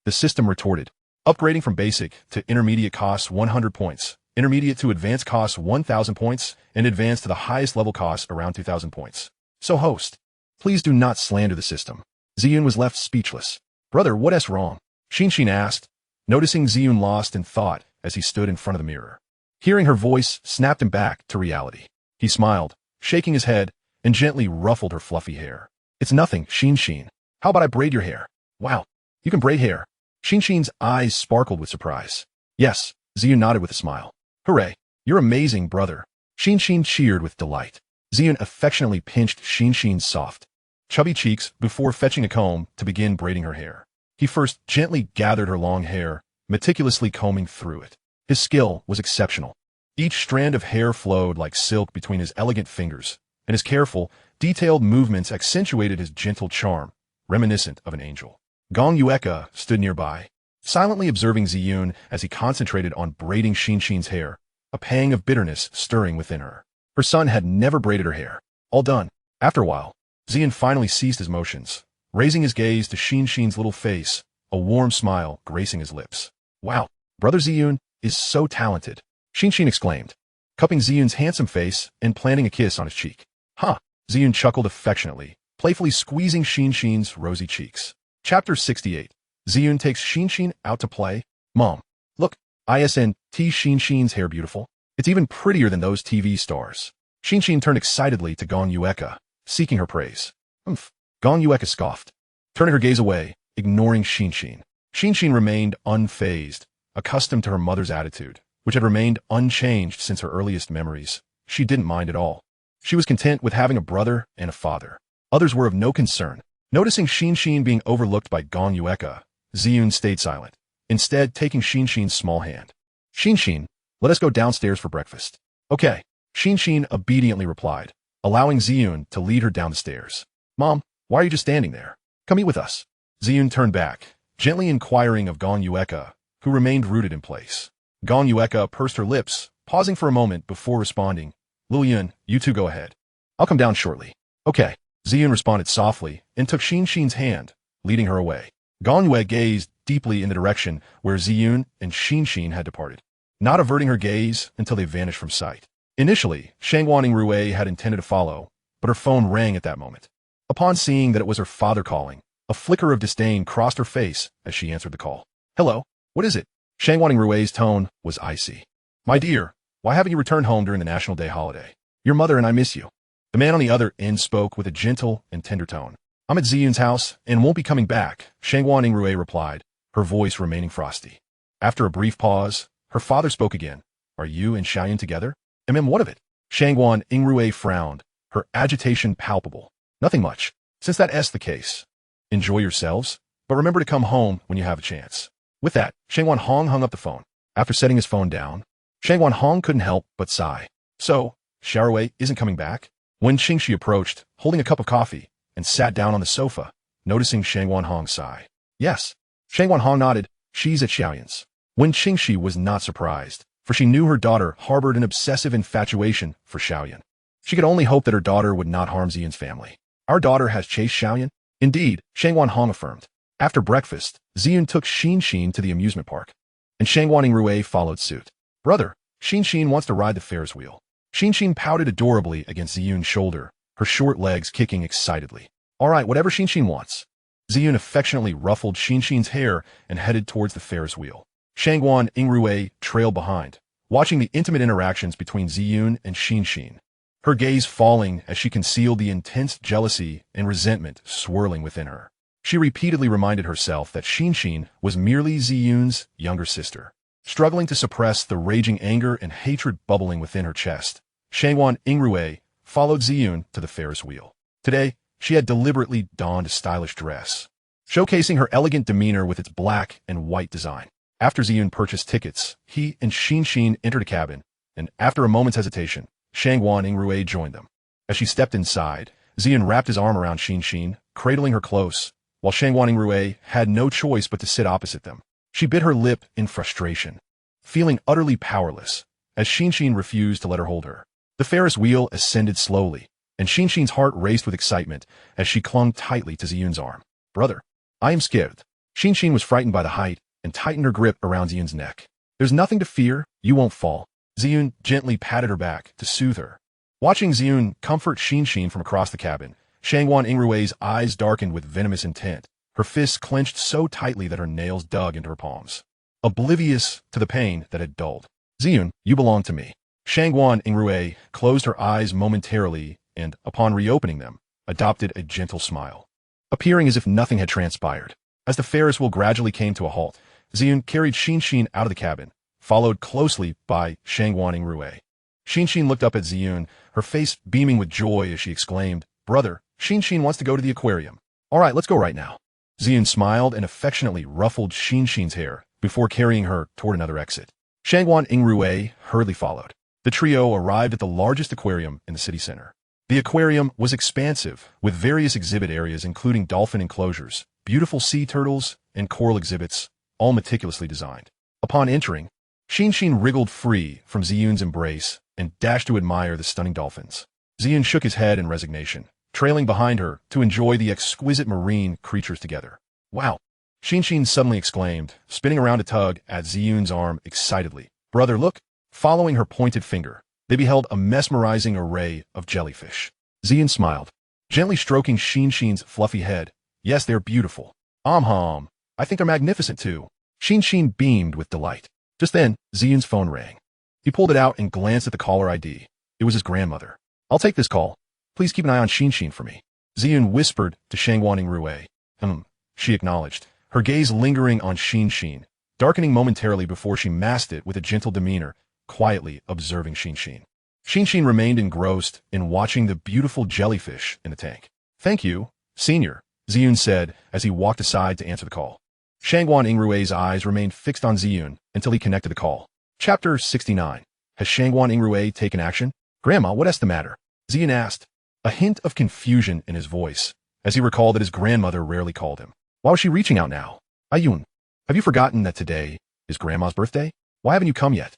The system retorted. Upgrading from basic to intermediate costs 100 points. Intermediate to advanced costs 1,000 points, and advanced to the highest level costs around 2,000 points. So host, please do not slander the system. Ziyun was left speechless. Brother, what's wrong? Xin asked, noticing Ziyun lost in thought as he stood in front of the mirror. Hearing her voice snapped him back to reality. He smiled, shaking his head, and gently ruffled her fluffy hair. It's nothing, Xin. How about I braid your hair? Wow, you can braid hair. Xin's eyes sparkled with surprise. Yes, Ziyun nodded with a smile. Hooray, you're amazing, brother. Xin cheered with delight. Ziyun affectionately pinched Xin's soft, chubby cheeks before fetching a comb to begin braiding her hair. He first gently gathered her long hair, meticulously combing through it. His skill was exceptional. Each strand of hair flowed like silk between his elegant fingers, and his careful, detailed movements accentuated his gentle charm, reminiscent of an angel. Gong Yueka stood nearby, silently observing Ziyun as he concentrated on braiding Xin's hair, a pang of bitterness stirring within her. Her son had never braided her hair. All done. After a while, Ziyun finally ceased his motions, raising his gaze to Xinxin's little face, a warm smile gracing his lips. Wow, brother Ziyun is so talented, Xinxin exclaimed, cupping Ziyun's handsome face and planting a kiss on his cheek. Huh, Ziyun chuckled affectionately, playfully squeezing Xinxin's rosy cheeks. Chapter 68. Ziyun takes Xinxin out to play. Mom, look, isn't Xinxin's hair beautiful? It's even prettier than those TV stars. Xinxin turned excitedly to Gong Yueka, seeking her praise. Humph. Gong Yueka scoffed, turning her gaze away, ignoring Xinxin. Xinxin remained unfazed, accustomed to her mother's attitude, which had remained unchanged since her earliest memories. She didn't mind at all. She was content with having a brother and a father. Others were of no concern. Noticing Xinxin being overlooked by Gong Yueka, Ziyun stayed silent, instead taking Xinxin's small hand. Xinxin, let us go downstairs for breakfast. Okay, Xinxin obediently replied, allowing Ziyun to lead her down the stairs. Mom, why are you just standing there? Come eat with us. Ziyun turned back, gently inquiring of Gong Yueka, who remained rooted in place. Gong Yueka pursed her lips, pausing for a moment before responding. Lil Yun, you two go ahead. I'll come down shortly. Okay. Ziyun responded softly and took Xinxin's hand, leading her away. Gong Yue gazed deeply in the direction where Ziyun and Xinxin had departed, not averting her gaze until they vanished from sight. Initially, Shangguan Yingrui had intended to follow, but her phone rang at that moment. Upon seeing that it was her father calling, a flicker of disdain crossed her face as she answered the call. Hello, what is it? Shangguan Yingrui's tone was icy. My dear, why haven't you returned home during the National Day holiday? Your mother and I miss you. The man on the other end spoke with a gentle and tender tone. I'm at Ziyun's house and won't be coming back, Shangguan Yingrui replied, her voice remaining frosty. After a brief pause, her father spoke again. Are you and Xiaoyan together? What of it? Shangguan Yingrui frowned, her agitation palpable. Nothing much, since that's the case. Enjoy yourselves, but remember to come home when you have a chance. With that, Shangguan Hong hung up the phone. After setting his phone down, Shangguan Hong couldn't help but sigh. So, Xiaowei isn't coming back? When Xingxi approached, holding a cup of coffee, and sat down on the sofa, noticing Shangguan Hong's sigh. Yes. Shangguan Hong nodded. She's at Xiaoyan's. When Xingxi was not surprised, for she knew her daughter harbored an obsessive infatuation for Xiaoyan. She could only hope that her daughter would not harm Ziyun's family. Our daughter has chased Xiaoyan? Indeed, Shangguan Hong affirmed. After breakfast, Ziyun took Xinxin to the amusement park, and Shangguan Yingrui followed suit. Brother, Xinxin wants to ride the Ferris wheel. Xinxin pouted adorably against Ziyun's shoulder, her short legs kicking excitedly. All right, whatever Xinxin wants. Ziyun affectionately ruffled Xinxin's hair and headed towards the Ferris wheel. Shangguan Yingrui trailed behind, watching the intimate interactions between Ziyun and Xinxin, her gaze falling as she concealed the intense jealousy and resentment swirling within her. She repeatedly reminded herself that Xinxin was merely Ziyun's younger sister. Struggling to suppress the raging anger and hatred bubbling within her chest, Shangguan Yingrui followed Ziyun to the Ferris wheel. Today, she had deliberately donned a stylish dress, showcasing her elegant demeanor with its black and white design. After Ziyun purchased tickets, he and Xinxin entered a cabin, and after a moment's hesitation, Shangguan Yingrui joined them. As she stepped inside, Ziyun wrapped his arm around Xinxin, cradling her close, while Shangguan Yingrui had no choice but to sit opposite them. She bit her lip in frustration, feeling utterly powerless, as Xinxin refused to let her hold her. The Ferris wheel ascended slowly, and Xinxin's heart raced with excitement as she clung tightly to Ziyun's arm. Brother, I am scared. Xinxin was frightened by the height and tightened her grip around Ziyun's neck. There's nothing to fear, you won't fall. Ziyun gently patted her back to soothe her. Watching Ziyun comfort Xinxin from across the cabin, Shangguan Yingrui's eyes darkened with venomous intent, her fists clenched so tightly that her nails dug into her palms, oblivious to the pain that had dulled. Ziyun, you belong to me. Shangguan Yingrui closed her eyes momentarily and, upon reopening them, adopted a gentle smile, appearing as if nothing had transpired. As the Ferris wheel gradually came to a halt, Ziyun carried Xinxin out of the cabin, followed closely by Shangguan Yingrui. Xinxin looked up at Ziyun, her face beaming with joy as she exclaimed, Brother, Xinxin wants to go to the aquarium. All right, let's go right now. Ziyun smiled and affectionately ruffled Xinxin's hair before carrying her toward another exit. Shangguan Yingrui hurriedly followed. The trio arrived at the largest aquarium in the city center. The aquarium was expansive, with various exhibit areas including dolphin enclosures, beautiful sea turtles, and coral exhibits, all meticulously designed. Upon entering, Xinxin wriggled free from Ziyun's embrace and dashed to admire the stunning dolphins. Ziyun shook his head in resignation, trailing behind her to enjoy the exquisite marine creatures together. Wow! Shinshin suddenly exclaimed, spinning around to tug at Ziyun's arm excitedly. Brother, look! Following her pointed finger, they beheld a mesmerizing array of jellyfish. Ziyun smiled, gently stroking Shinshin's fluffy head. Yes, they're beautiful. I think they're magnificent too. Shinshin beamed with delight. Just then, Ziyun's phone rang. He pulled it out and glanced at the caller ID. It was his grandmother. I'll take this call. Please keep an eye on Shinshin for me. Ziyun whispered to Shangguan Yingrui. She acknowledged, her gaze lingering on Shinshin, darkening momentarily before she masked it with a gentle demeanor, quietly observing Shinshin. Shinshin remained engrossed in watching the beautiful jellyfish in the tank. Thank you, Senior, Ziyun said as he walked aside to answer the call. Shangguan Yingrui's eyes remained fixed on Ziyun until he connected the call. Chapter 69. Has Shangguan Yingrui taken action? Grandma, what's the matter? Ziyun asked, a hint of confusion in his voice, as he recalled that his grandmother rarely called him. Why was she reaching out now? Ayun, have you forgotten that today is Grandma's birthday? Why haven't you come yet?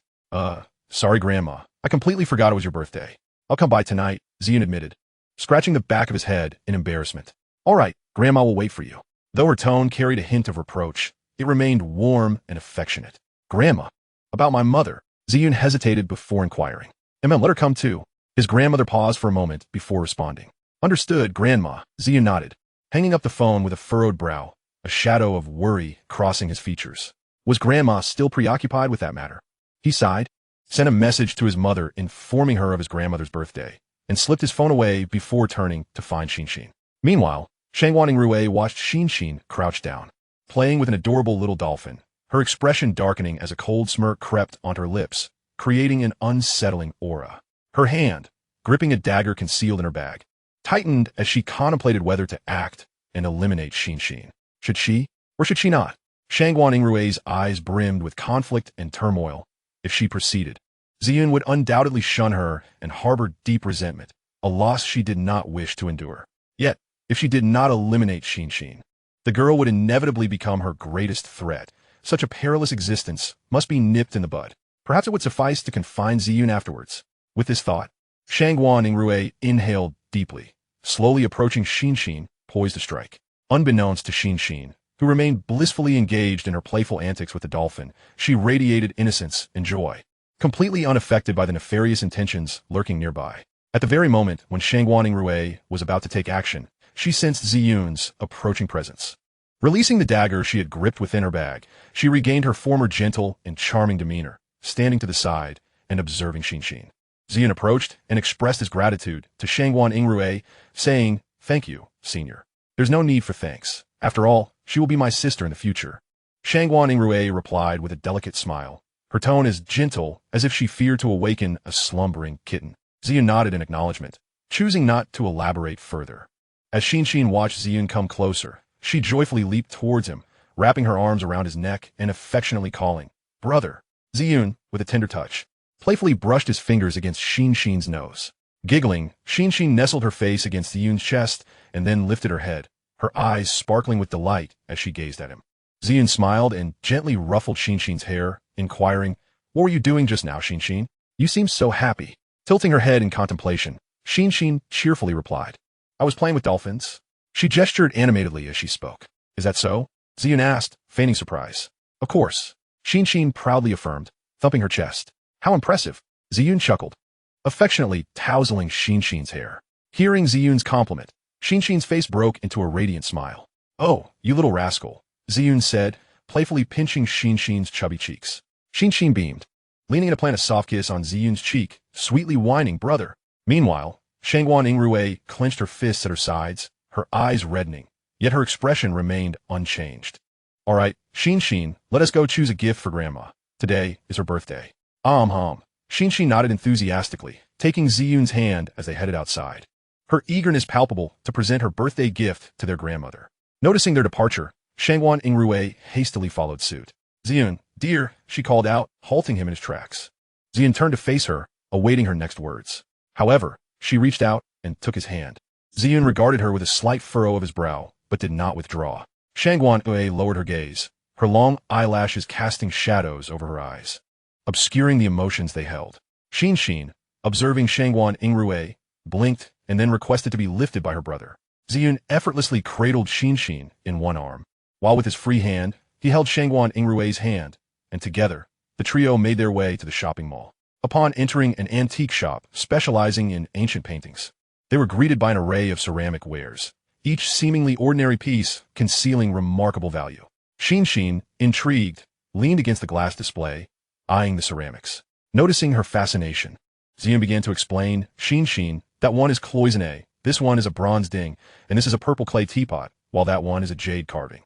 Sorry, Grandma. I completely forgot it was your birthday. I'll come by tonight, Ziyun admitted, scratching the back of his head in embarrassment. All right, Grandma will wait for you. Though her tone carried a hint of reproach, it remained warm and affectionate. Grandma, about my mother, Ziyun hesitated before inquiring. Let her come too. His grandmother paused for a moment before responding. Understood, Grandma, Ziyun nodded, hanging up the phone with a furrowed brow, a shadow of worry crossing his features. Was Grandma still preoccupied with that matter? He sighed, sent a message to his mother informing her of his grandmother's birthday, and slipped his phone away before turning to find Shinshin. Meanwhile, Shangguan Yingrui watched Shinshin crouch down, playing with an adorable little dolphin, her expression darkening as a cold smirk crept onto her lips, creating an unsettling aura. Her hand, gripping a dagger concealed in her bag, tightened as she contemplated whether to act and eliminate Shinshin. Should she, or should she not? Shangguan Yingrui's eyes brimmed with conflict and turmoil. If she proceeded, Ziyun would undoubtedly shun her and harbor deep resentment, a loss she did not wish to endure. Yet, if she did not eliminate Shinshin, the girl would inevitably become her greatest threat. Such a perilous existence must be nipped in the bud. Perhaps it would suffice to confine Ziyun afterwards. With this thought, Shangguan Yingrui inhaled deeply, slowly approaching Shinshin, poised to strike. Unbeknownst to Shinshin, who remained blissfully engaged in her playful antics with the dolphin, she radiated innocence and joy, completely unaffected by the nefarious intentions lurking nearby. At the very moment when Shangguan Yingrui was about to take action, she sensed Ziyun's approaching presence. Releasing the dagger she had gripped within her bag, she regained her former gentle and charming demeanor, standing to the side and observing Shinshin. Ziyun approached and expressed his gratitude to Shangguan Yingrui, saying, Thank you, Senior. There's no need for thanks. After all, she will be my sister in the future. Shangguan Yingrui replied with a delicate smile, her tone as gentle as if she feared to awaken a slumbering kitten. Ziyun nodded in acknowledgement, choosing not to elaborate further. As Shinshin watched Ziyun come closer, she joyfully leaped towards him, wrapping her arms around his neck and affectionately calling, Brother. Ziyun, with a tender touch, playfully brushed his fingers against Shinshin's nose. Giggling, Shinshin nestled her face against Ziyun's chest and then lifted her head, her eyes sparkling with delight as she gazed at him. Ziyun smiled and gently ruffled Shinshin's hair, inquiring, What were you doing just now, Shinshin? You seem so happy. Tilting her head in contemplation, Shinshin cheerfully replied, I was playing with dolphins. She gestured animatedly as she spoke. Is that so? Ziyun asked, feigning surprise. Of course. Shinshin proudly affirmed, thumping her chest. How impressive. Ziyun chuckled, affectionately tousling Shinshin's hair. Hearing Ziyun's compliment, Shinshin's face broke into a radiant smile. Oh, you little rascal, Ziyun said, playfully pinching Shinshin's chubby cheeks. Shinshin beamed, leaning to plant a soft kiss on Ziyun's cheek, sweetly whining, Brother. Meanwhile, Shangguan Yingrui clenched her fists at her sides, her eyes reddening, yet her expression remained unchanged. All right, Shinshin, let us go choose a gift for Grandma. Today is her birthday. Shinshin nodded enthusiastically, taking Ziyun's hand as they headed outside, her eagerness palpable to present her birthday gift to their grandmother. Noticing their departure, Shangguan Yingrui hastily followed suit. Ziyun, dear, she called out, halting him in his tracks. Ziyun turned to face her, awaiting her next words. However, she reached out and took his hand. Ziyun regarded her with a slight furrow of his brow, but did not withdraw. Shangguan Yingrui lowered her gaze, her long eyelashes casting shadows over her eyes, obscuring the emotions they held. Shinshin, observing Shangguan Yingrui, blinked and then requested to be lifted by her brother. Ziyun effortlessly cradled Xin in one arm, while with his free hand, he held Shangguan Yingrui's hand, and together, the trio made their way to the shopping mall. Upon entering an antique shop specializing in ancient paintings, they were greeted by an array of ceramic wares, each seemingly ordinary piece concealing remarkable value. Xin, intrigued, leaned against the glass display, eyeing the ceramics. Noticing her fascination, Ziyun began to explain, Xin, that one is cloisonné, this one is a bronze ding, and this is a purple clay teapot, while that one is a jade carving.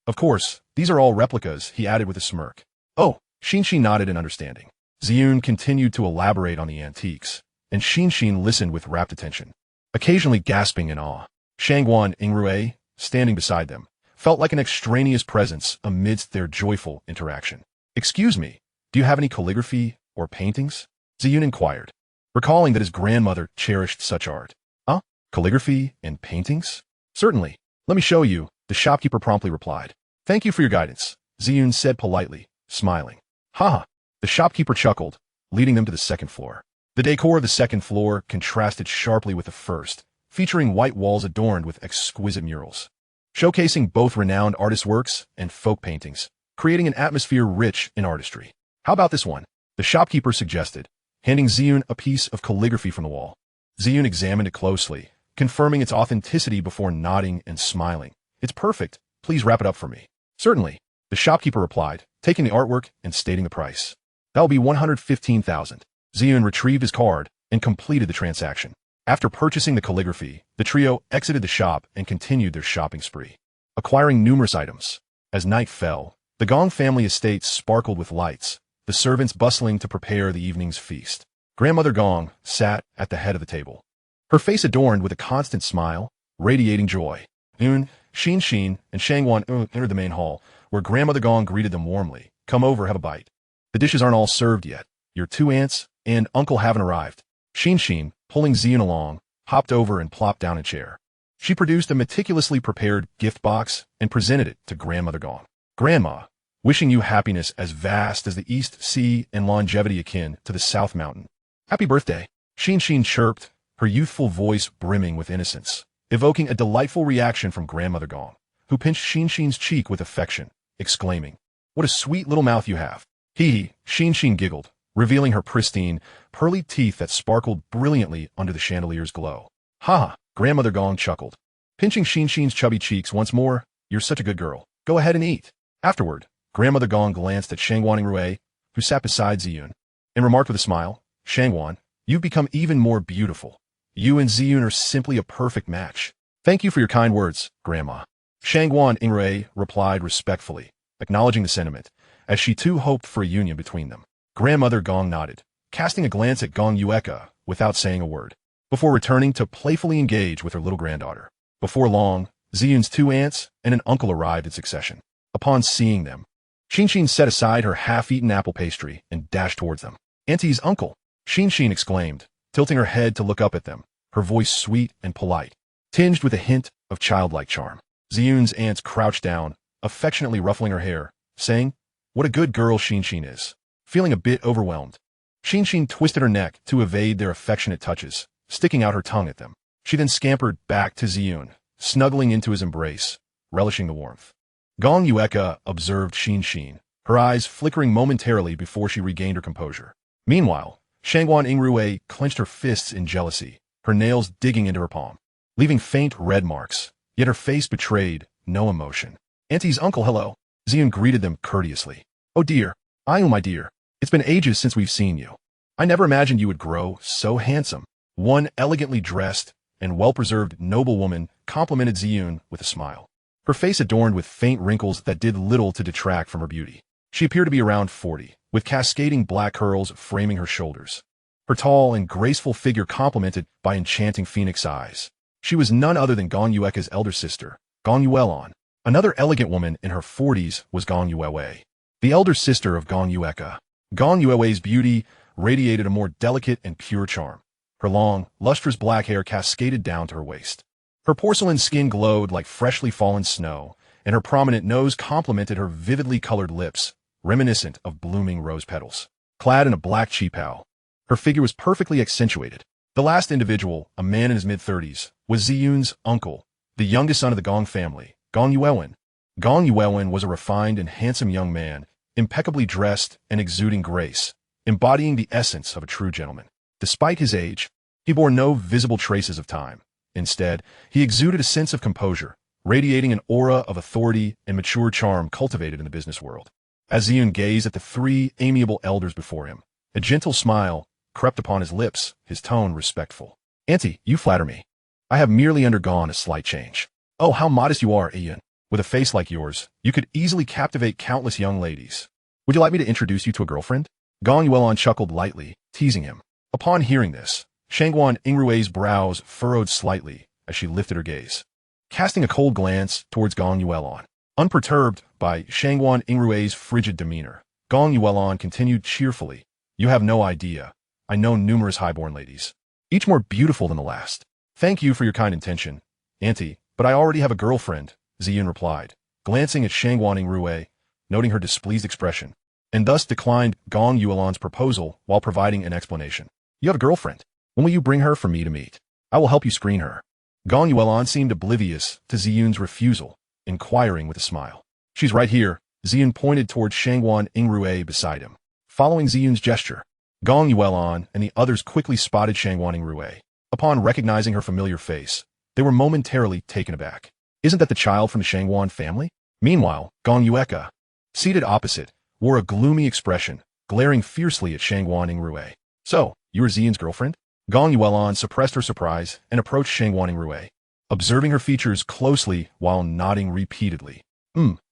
Of course, these are all replicas, he added with a smirk. Oh, Xin nodded in understanding. Ziyun continued to elaborate on the antiques, and Xin listened with rapt attention, occasionally gasping in awe. Shangguan Yingrui, standing beside them, felt like an extraneous presence amidst their joyful interaction. Excuse me, do you have any calligraphy or paintings? Ziyun inquired, recalling that his grandmother cherished such art. Huh? Calligraphy and paintings? Certainly. Let me show you, the shopkeeper promptly replied. Thank you for your guidance, Ziyun said politely, smiling. Haha. The shopkeeper chuckled, leading them to the second floor. The decor of the second floor contrasted sharply with the first, featuring white walls adorned with exquisite murals, showcasing both renowned artists' works and folk paintings, creating an atmosphere rich in artistry. How about this one? The shopkeeper suggested, handing Ziyun a piece of calligraphy from the wall. Ziyun examined it closely, confirming its authenticity before nodding and smiling. It's perfect. Please wrap it up for me. Certainly, the shopkeeper replied, taking the artwork and stating the price. That'll be 115,000. Ziyun retrieved his card and completed the transaction. After purchasing the calligraphy, the trio exited the shop and continued their shopping spree, acquiring numerous items. As night fell, the Gong family estate sparkled with lights, the servants bustling to prepare the evening's feast. Grandmother Gong sat at the head of the table, her face adorned with a constant smile, radiating joy. Xin, and Shangguan entered the main hall, where Grandmother Gong greeted them warmly. Come over, have a bite. The dishes aren't all served yet. Your two aunts and uncle haven't arrived. Xin, pulling Ziyun along, hopped over and plopped down a chair. She produced a meticulously prepared gift box and presented it to Grandmother Gong. Grandma, wishing you happiness as vast as the East Sea and longevity akin to the South Mountain. Happy birthday. Xin chirped, her youthful voice brimming with innocence, evoking a delightful reaction from Grandmother Gong, who pinched Xin's cheek with affection, exclaiming, What a sweet little mouth you have. Hehe, Xin giggled, revealing her pristine, pearly teeth that sparkled brilliantly under the chandelier's glow. Ha! Grandmother Gong chuckled, pinching Xin's chubby cheeks once more. You're such a good girl. Go ahead and eat. Afterward, Grandmother Gong glanced at Shangguan Yingrui, who sat beside Ziyun, and remarked with a smile, Shangguan, you've become even more beautiful. You and Ziyun are simply a perfect match. Thank you for your kind words, Grandma. Shangguan Yingrui replied respectfully, acknowledging the sentiment, as she too hoped for a union between them. Grandmother Gong nodded, casting a glance at Gong Yueka without saying a word, before returning to playfully engage with her little granddaughter. Before long, Ziyun's two aunts and an uncle arrived in succession. Upon seeing them, Xin set aside her half-eaten apple pastry and dashed towards them. Auntie's uncle, Xin exclaimed, tilting her head to look up at them, her voice sweet and polite, tinged with a hint of childlike charm. Ziyun's aunts crouched down, affectionately ruffling her hair, saying, What a good girl Xin is. Feeling a bit overwhelmed, Xin twisted her neck to evade their affectionate touches, sticking out her tongue at them. She then scampered back to Ziyun, snuggling into his embrace, relishing the warmth. Gong Yueka observed Xin, her eyes flickering momentarily before she regained her composure. Meanwhile, Shangguan Yingrui clenched her fists in jealousy, her nails digging into her palm, leaving faint red marks, yet her face betrayed no emotion. Auntie's uncle, hello. Ziyun greeted them courteously. Oh dear, my dear. It's been ages since we've seen you. I never imagined you would grow so handsome. One elegantly dressed and well-preserved noblewoman complimented Ziyun with a smile, her face adorned with faint wrinkles that did little to detract from her beauty. She appeared to be around 40, with cascading black curls framing her shoulders, her tall and graceful figure complemented by enchanting phoenix eyes. She was none other than Gong Yueka's elder sister, Gong Yuelon. Another elegant woman in her 40s was Gong Yuewei, the elder sister of Gong Yueka. Gong Yuewei's beauty radiated a more delicate and pure charm. Her long, lustrous black hair cascaded down to her waist. Her porcelain skin glowed like freshly fallen snow, and her prominent nose complemented her vividly colored lips, reminiscent of blooming rose petals. Clad in a black qipao, Her figure was perfectly accentuated. The last individual, a man in his mid-30s, was Ziyun's uncle, the youngest son of the Gong family, Gong Yuewin. Gong Yuewin was a refined and handsome young man, impeccably dressed and exuding grace, embodying the essence of a true gentleman. Despite his age, he bore no visible traces of time. Instead, he exuded a sense of composure, radiating an aura of authority and mature charm cultivated in the business world. As Ziyun gazed at the three amiable elders before him, a gentle smile crept upon his lips, his tone respectful. "Auntie, you flatter me. I have merely undergone a slight change." "Oh, how modest you are, Ziyun. With a face like yours, you could easily captivate countless young ladies. Would you like me to introduce you to a girlfriend?" Gong Yuelon chuckled lightly, teasing him. Upon hearing this, Shangguan Yingrui's brows furrowed slightly as she lifted her gaze, casting a cold glance towards Gong Yuelon. Unperturbed by Shangguan Yingrui's frigid demeanor, Gong Yuelon continued cheerfully, "You have no idea. I know numerous highborn ladies, each more beautiful than the last. Thank you for your kind intention, Auntie, but I already have a girlfriend," Ziyun replied, glancing at Shangguan Yingrui, noting her displeased expression, and thus declined Gong Yuelon's proposal while providing an explanation. "You have a girlfriend? When will you bring her for me to meet? I will help you screen her." Gong Yuelon seemed oblivious to Ziyun's refusal, inquiring with a smile. "She's right here." Ziyun pointed towards Shangguan Yingrui beside him. Following Ziyun's gesture, Gong Yuelon and the others quickly spotted Shangguan Yingrui. Upon recognizing her familiar face, they were momentarily taken aback. "Isn't that the child from the Shangguan family?" Meanwhile, Gong Yueka, seated opposite, wore a gloomy expression, glaring fiercely at Shangguan Yingrui. "So, you are Ziyun's girlfriend?" Gong Yuelon suppressed her surprise and approached Shangguan Yingrui, observing her features closely while nodding repeatedly.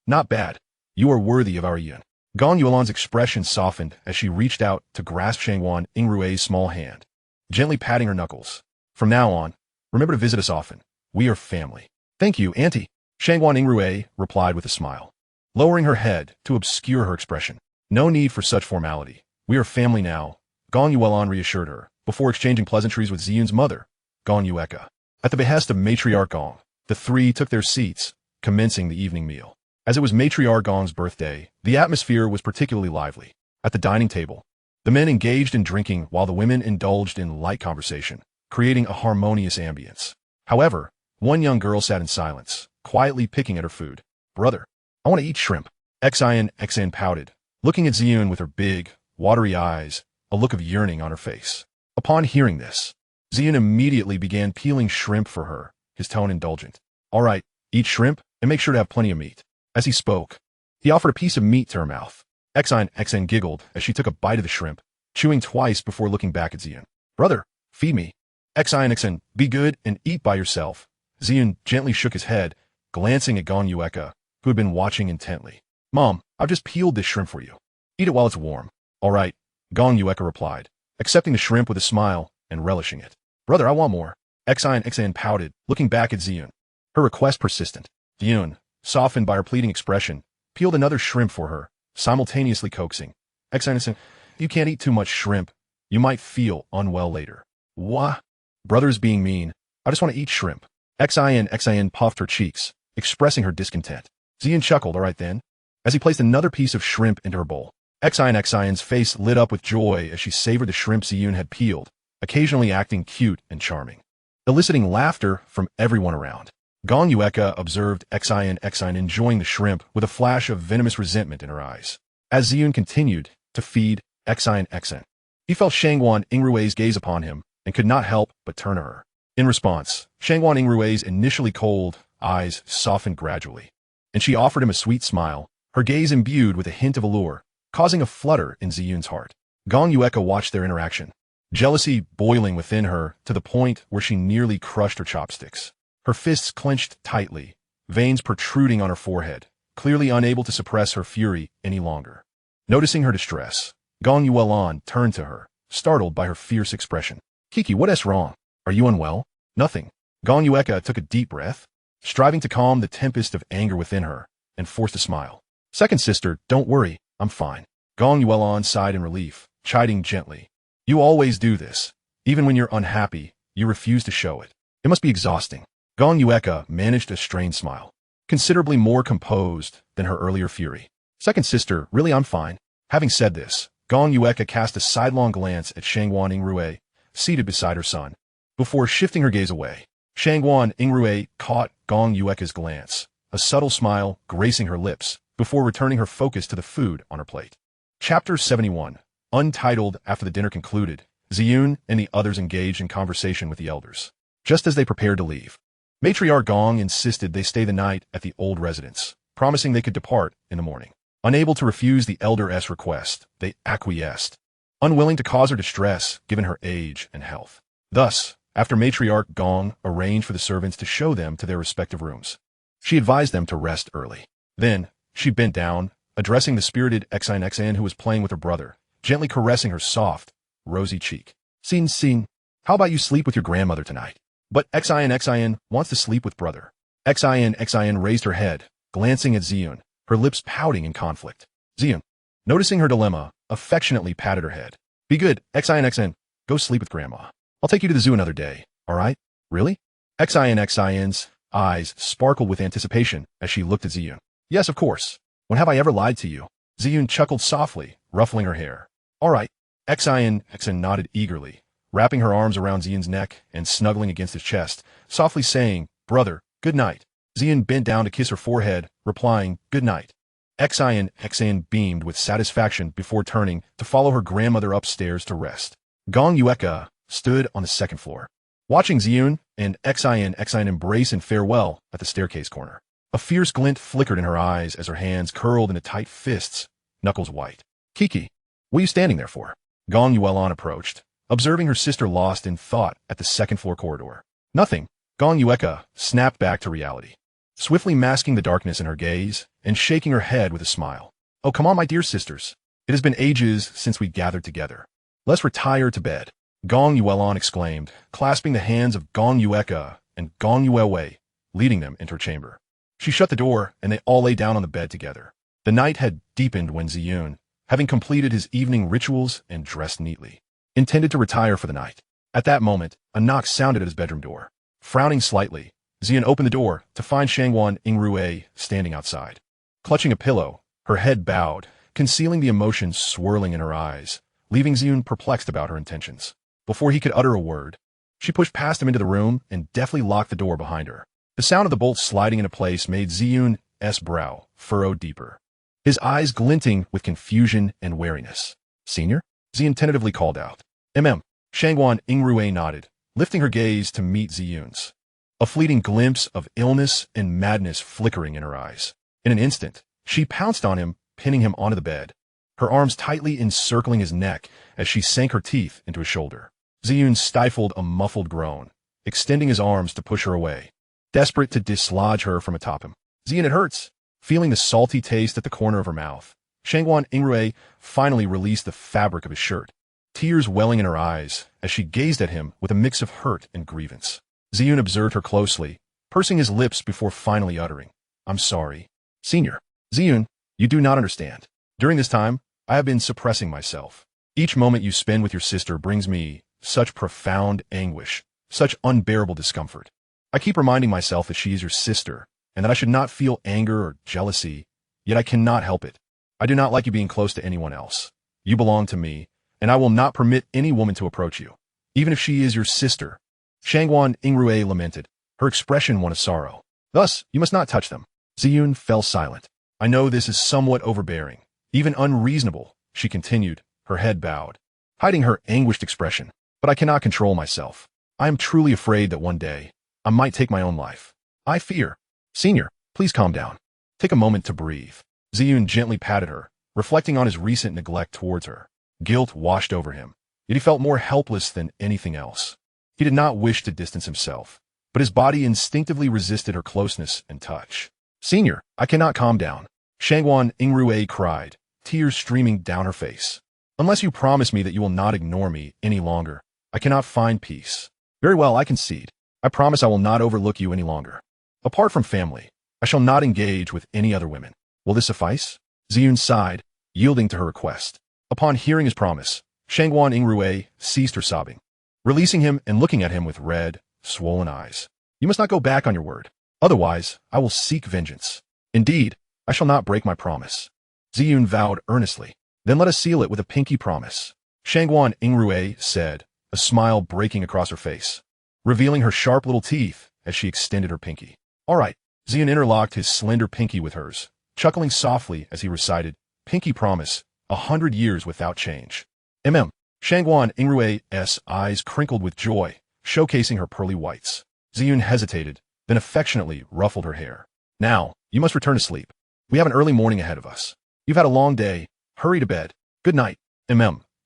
Not bad. You are worthy of our Yun." Gong Yuelon's expression softened as she reached out to grasp Shangguan Yingrui's small hand, gently patting her knuckles. "From now on, remember to visit us often. We are family." "Thank you, Auntie," Shangguan Yingrui replied with a smile, lowering her head to obscure her expression. "No need for such formality. We are family now," Gong Yuelon reassured her, before exchanging pleasantries with Ziyun's mother, Gong Yueka. At the behest of Matriarch Gong, the three took their seats, commencing the evening meal. As it was Matriarch Gong's birthday, the atmosphere was particularly lively. At the dining table, the men engaged in drinking while the women indulged in light conversation, creating a harmonious ambience. However, one young girl sat in silence, quietly picking at her food. "Brother, I want to eat shrimp." Xin pouted, looking at Ziyun with her big, watery eyes, a look of yearning on her face. Upon hearing this, Ziyun immediately began peeling shrimp for her, his tone indulgent. "All right, eat shrimp, and make sure to have plenty of meat." As he spoke, he offered a piece of meat to her mouth. Xin giggled as she took a bite of the shrimp, chewing twice before looking back at Ziyun. "Brother, feed me." Xin, be good and eat by yourself." Ziyun gently shook his head, glancing at Gong Yueka, who had been watching intently. "Mom, I've just peeled this shrimp for you. Eat it while it's warm." "All right," Gong Yueka replied, accepting the shrimp with a smile and relishing it. "Brother, I want more." Xin pouted, looking back at Ziyun, her request persistent. Ziyun, softened by her pleading expression, peeled another shrimp for her, simultaneously coaxing. Xin, "You can't eat too much shrimp. You might feel unwell later." "What?" "Brother's being mean. I just want to eat shrimp." Xin puffed her cheeks, expressing her discontent. Ziyun chuckled, "All right then," as he placed another piece of shrimp into her bowl. Xin's face lit up with joy as she savored the shrimp Ziyun had peeled, occasionally acting cute and charming, eliciting laughter from everyone around. Gong Yueka observed Xin enjoying the shrimp with a flash of venomous resentment in her eyes. As Ziyun continued to feed Xin, he felt Shangguan Yingrui's gaze upon him and could not help but turn to her. In response, Shangguan Yingrui's initially cold eyes softened gradually, and she offered him a sweet smile, her gaze imbued with a hint of allure, causing a flutter in Ziyun's heart. Gong Yueka watched their interaction, jealousy boiling within her to the point where she nearly crushed her chopsticks. Her fists clenched tightly, veins protruding on her forehead, clearly unable to suppress her fury any longer. Noticing her distress, Gong Yuelon turned to her, startled by her fierce expression. "Kiki, what is wrong? Are you unwell?" "Nothing." Gong Yueka took a deep breath, striving to calm the tempest of anger within her, and forced a smile. "Second sister, don't worry, I'm fine." Gong Yuelon sighed in relief, chiding gently. "You always do this. Even when you're unhappy, you refuse to show it. It must be exhausting." Gong Yueka managed a strained smile, considerably more composed than her earlier fury. "Second sister, really I'm fine." Having said this, Gong Yueka cast a sidelong glance at Shangguan Yingrui, seated beside her son, before shifting her gaze away. Shangguan Yingrui caught Gong Yueka's glance, a subtle smile gracing her lips, before returning her focus to the food on her plate. Chapter 71. Untitled. After the dinner concluded, Ziyun and the others engaged in conversation with the elders. Just as they prepared to leave, Matriarch Gong insisted they stay the night at the old residence, promising they could depart in the morning. Unable to refuse the elder's request, they acquiesced, unwilling to cause her distress given her age and health. Thus, after Matriarch Gong arranged for the servants to show them to their respective rooms, she advised them to rest early. Then, she bent down, addressing the spirited Xin who was playing with her brother, gently caressing her soft, rosy cheek. Xin, how about you sleep with your grandmother tonight? But Xin wants to sleep with brother. Xin raised her head, glancing at Ziyun, her lips pouting in conflict. Ziyun, noticing her dilemma, affectionately patted her head. Be good, Xin, go sleep with grandma. I'll take you to the zoo another day, all right? Really? Xin's eyes sparkled with anticipation as she looked at Ziyun. Yes, of course. When have I ever lied to you? Ziyun chuckled softly, ruffling her hair. All right. Xin nodded eagerly, wrapping her arms around Ziyun's neck and snuggling against his chest, softly saying, Brother, good night. Ziyun bent down to kiss her forehead, replying, Good night. Xin beamed with satisfaction before turning to follow her grandmother upstairs to rest. Gong Yueka stood on the second floor, watching Ziyun and Xin embrace in farewell at the staircase corner. A fierce glint flickered in her eyes as her hands curled into tight fists, knuckles white. Kiki, what are you standing there for? Gong Yuelon approached, observing her sister lost in thought at the second-floor corridor. Nothing. Gong Yueka snapped back to reality, swiftly masking the darkness in her gaze and shaking her head with a smile. Oh, come on, my dear sisters. It has been ages since we gathered together. Let's retire to bed. Gong Yuelon exclaimed, clasping the hands of Gong Yueka and Gong Yuewei, leading them into her chamber. She shut the door, and they all lay down on the bed together. The night had deepened when Ziyun, having completed his evening rituals and dressed neatly, intended to retire for the night. At that moment, a knock sounded at his bedroom door. Frowning slightly, Ziyun opened the door to find Shangguan Yingrui standing outside. Clutching a pillow, her head bowed, concealing the emotions swirling in her eyes, leaving Ziyun perplexed about her intentions. Before he could utter a word, she pushed past him into the room and deftly locked the door behind her. The sound of the bolt sliding into place made Ziyun's brow furrow deeper, his eyes glinting with confusion and wariness. Senior? Ziyun tentatively called out. Shangguan Yingrui nodded, lifting her gaze to meet Ziyun's, a fleeting glimpse of illness and madness flickering in her eyes. In an instant, she pounced on him, pinning him onto the bed, her arms tightly encircling his neck as she sank her teeth into his shoulder. Ziyun stifled a muffled groan, extending his arms to push her away, desperate to dislodge her from atop him. Ziyun, it hurts. Feeling the salty taste at the corner of her mouth, Shangguan Yingrui finally released the fabric of his shirt, tears welling in her eyes as she gazed at him with a mix of hurt and grievance. Ziyun observed her closely, pursing his lips before finally uttering, I'm sorry. Senior. Ziyun, you do not understand. During this time, I have been suppressing myself. Each moment you spend with your sister brings me such profound anguish, such unbearable discomfort. I keep reminding myself that she is your sister, and that I should not feel anger or jealousy, yet I cannot help it. I do not like you being close to anyone else. You belong to me, and I will not permit any woman to approach you, even if she is your sister. Shangguan Yingrui lamented, her expression one of sorrow. Thus, you must not touch them. Ziyun fell silent. I know this is somewhat overbearing, even unreasonable, she continued, her head bowed, hiding her anguished expression. But I cannot control myself. I am truly afraid that one day, I might take my own life. I fear. Senior, please calm down. Take a moment to breathe. Ziyun gently patted her, reflecting on his recent neglect towards her. Guilt washed over him, yet he felt more helpless than anything else. He did not wish to distance himself, but his body instinctively resisted her closeness and touch. Senior, I cannot calm down. Shangguan Yingrui cried, tears streaming down her face. Unless you promise me that you will not ignore me any longer, I cannot find peace. Very well, I concede. I promise I will not overlook you any longer. Apart from family, I shall not engage with any other women. Will this suffice? Ziyun sighed, yielding to her request. Upon hearing his promise, Shangguan Yingrui ceased her sobbing, releasing him and looking at him with red, swollen eyes. You must not go back on your word. Otherwise, I will seek vengeance. Indeed, I shall not break my promise. Ziyun vowed earnestly. Then let us seal it with a pinky promise. Shangguan Yingrui said, a smile breaking across her face, revealing her sharp little teeth as she extended her pinky. All right. Ziyun interlocked his slender pinky with hers, chuckling softly as he recited, pinky promise, 100 years without change. Shangguan Yingrui's eyes crinkled with joy, showcasing her pearly whites. Ziyun hesitated, then affectionately ruffled her hair. Now, you must return to sleep. We have an early morning ahead of us. You've had a long day. Hurry to bed. Good night.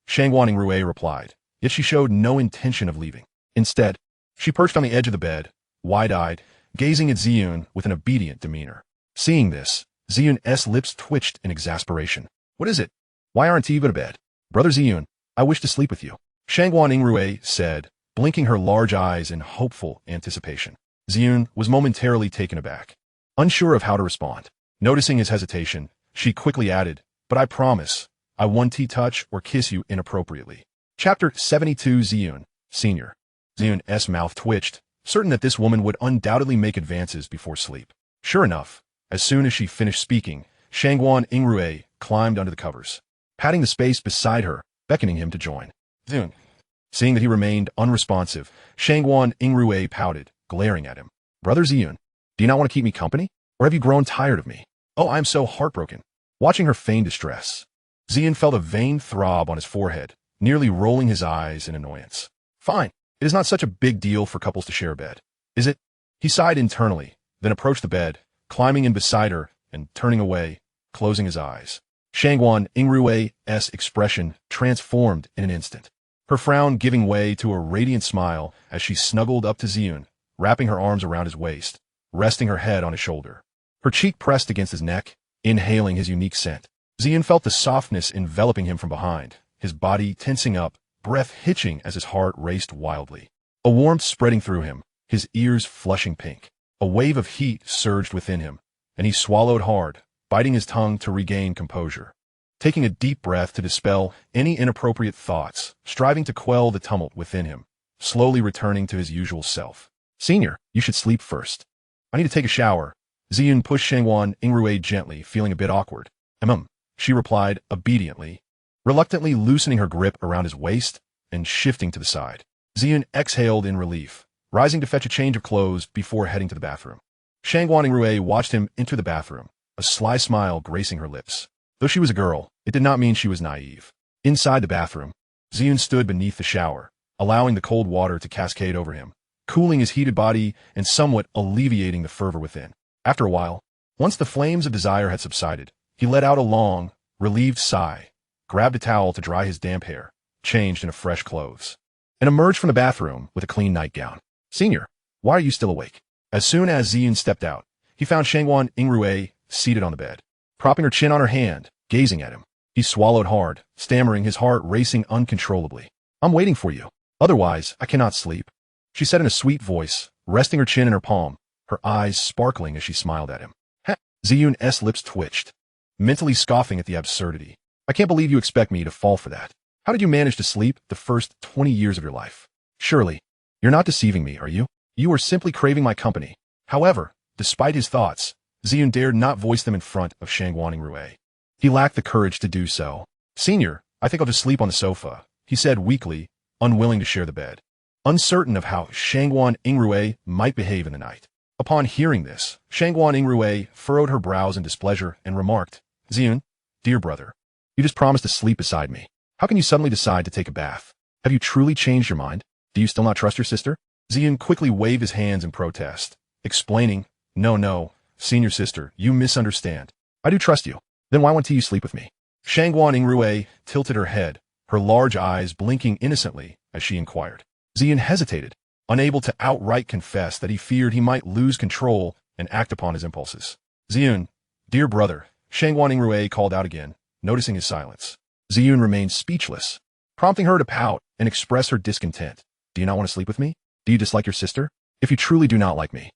Shangguan Yingrui replied, yet she showed no intention of leaving. Instead, she perched on the edge of the bed, wide-eyed, gazing at Ziyun with an obedient demeanor. Seeing this, Ziyun's lips twitched in exasperation. What is it? Why aren't you even to bed? Brother Ziyun, I wish to sleep with you. Shangguan Yingrui said, blinking her large eyes in hopeful anticipation. Ziyun was momentarily taken aback, unsure of how to respond. Noticing his hesitation, she quickly added, but I promise, I won't touch or kiss you inappropriately. Chapter 72 Ziyun, Senior. Ziyun's mouth twitched, certain that this woman would undoubtedly make advances before sleep. Sure enough, as soon as she finished speaking, Shangguan Yingrui climbed under the covers, patting the space beside her, beckoning him to join. Ziyun. Seeing that he remained unresponsive, Shangguan Yingrui pouted, glaring at him. Brother Ziyun, do you not want to keep me company? Or have you grown tired of me? Oh, I am so heartbroken. Watching her feign distress, Ziyun felt a vain throb on his forehead, nearly rolling his eyes in annoyance. Fine. It is not such a big deal for couples to share a bed, is it? He sighed internally, then approached the bed, climbing in beside her and turning away, closing his eyes. Shangguan Yingrui's expression transformed in an instant, her frown giving way to a radiant smile as she snuggled up to Ziyun, wrapping her arms around his waist, resting her head on his shoulder. Her cheek pressed against his neck, inhaling his unique scent. Ziyun felt the softness enveloping him from behind, his body tensing up, breath hitching as his heart raced wildly. A warmth spreading through him, his ears flushing pink. A wave of heat surged within him, and he swallowed hard, biting his tongue to regain composure. Taking a deep breath to dispel any inappropriate thoughts, striving to quell the tumult within him, slowly returning to his usual self. Senior, you should sleep first. I need to take a shower. Ziyun pushed Shangguan Yingrui gently, feeling a bit awkward. She replied obediently, reluctantly loosening her grip around his waist and shifting to the side. Ziyun exhaled in relief, rising to fetch a change of clothes before heading to the bathroom. Shangguan Yingrui watched him enter the bathroom, a sly smile gracing her lips. Though she was a girl, it did not mean she was naive. Inside the bathroom, Ziyun stood beneath the shower, allowing the cold water to cascade over him, cooling his heated body and somewhat alleviating the fervor within. After a while, once the flames of desire had subsided, he let out a long, relieved sigh, grabbed a towel to dry his damp hair, changed into fresh clothes, and emerged from the bathroom with a clean nightgown. Senior, why are you still awake? As soon as Ziyun stepped out, he found Shangguan Yingrui seated on the bed, propping her chin on her hand, gazing at him. He swallowed hard, stammering, his heart racing uncontrollably. I'm waiting for you. Otherwise, I cannot sleep, she said in a sweet voice, resting her chin in her palm, her eyes sparkling as she smiled at him. Ziyun's lips twitched, mentally scoffing at the absurdity. I can't believe you expect me to fall for that. How did you manage to sleep the first 20 years of your life? Surely, you're not deceiving me, are you? You are simply craving my company. However, despite his thoughts, Ziyun dared not voice them in front of Shangguan Yingrui. He lacked the courage to do so. Senior, I think I'll just sleep on the sofa, he said weakly, unwilling to share the bed, uncertain of how Shangguan Yingrui might behave in the night. Upon hearing this, Shangguan Yingrui furrowed her brows in displeasure and remarked, Ziyun, dear brother, you just promised to sleep beside me. How can you suddenly decide to take a bath? Have you truly changed your mind? Do you still not trust your sister? Ziyun quickly waved his hands in protest, explaining, No, senior sister, you misunderstand. I do trust you. Then why won't you sleep with me? Shangguan Yingrui tilted her head, her large eyes blinking innocently as she inquired. Ziyun hesitated, unable to outright confess that he feared he might lose control and act upon his impulses. Ziyun, dear brother, Shangguan Yingrui called out again, noticing his silence. Ziyun remained speechless, prompting her to pout and express her discontent. Do you not want to sleep with me? Do you dislike your sister? If you truly do not like me,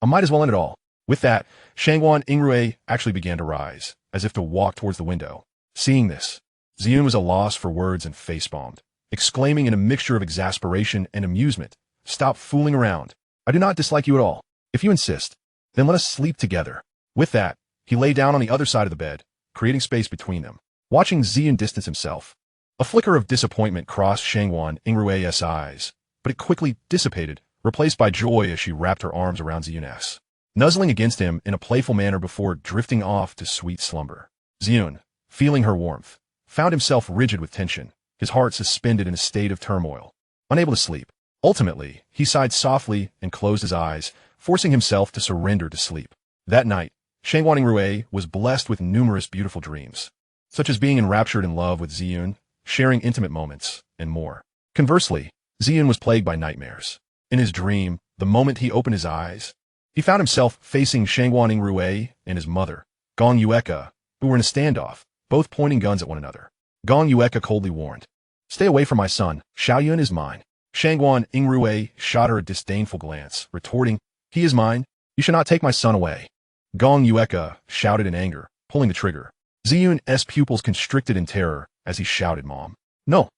I might as well end it all. With that, Shangguan Yingrui actually began to rise, as if to walk towards the window. Seeing this, Ziyun was at a loss for words and facepalmed, exclaiming in a mixture of exasperation and amusement, Stop fooling around. I do not dislike you at all. If you insist, then let us sleep together. With that, he lay down on the other side of the bed, creating space between them. watching Ziyun distance himself. A flicker of disappointment crossed Shangguan Yingrui's eyes, but it quickly dissipated, replaced by joy as she wrapped her arms around Ziyun, nuzzling against him in a playful manner before drifting off to sweet slumber. Ziyun, feeling her warmth, found himself rigid with tension, his heart suspended in a state of turmoil, unable to sleep. Ultimately, he sighed softly and closed his eyes, forcing himself to surrender to sleep. That night, Shangguan Yingrui was blessed with numerous beautiful dreams, such as being enraptured in love with Ziyun, sharing intimate moments, and more. Conversely, Ziyun was plagued by nightmares. In his dream, the moment he opened his eyes, he found himself facing Shangguan Yingrui and his mother, Gong Yueka, who were in a standoff, both pointing guns at one another. Gong Yueka coldly warned, "Stay away from my son, Xiaoyun is mine." Shangguan Yingrui shot her a disdainful glance, retorting, "He is mine, you should not take my son away." Gong Yueka shouted in anger, pulling the trigger. Ziyun's pupils constricted in terror as he shouted, "Mom, no!"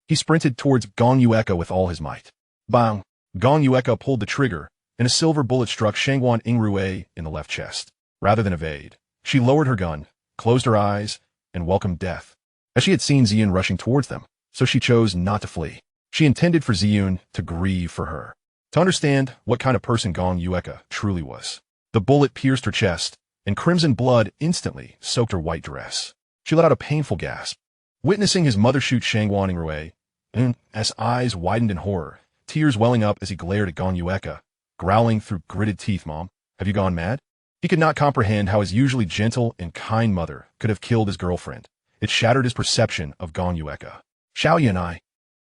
He sprinted towards Gong Yueka with all his might. Bang! Gong Yueka pulled the trigger, and a silver bullet struck Shangguan Yingrui in the left chest. Rather than evade, she lowered her gun, closed her eyes, and welcomed death. As she had seen Ziyun rushing towards them, so she chose not to flee. She intended for Ziyun to grieve for her, to understand what kind of person Gong Yueka truly was. The bullet pierced her chest, and crimson blood instantly soaked her white dress. She let out a painful gasp. Witnessing his mother shoot Shangguan Yingrui's eyes widened in horror, tears welling up as he glared at Gong Yueka, growling through gritted teeth, "Mom, have you gone mad?" He could not comprehend how his usually gentle and kind mother could have killed his girlfriend. It shattered his perception of Gong Yueka. Xiaoyun.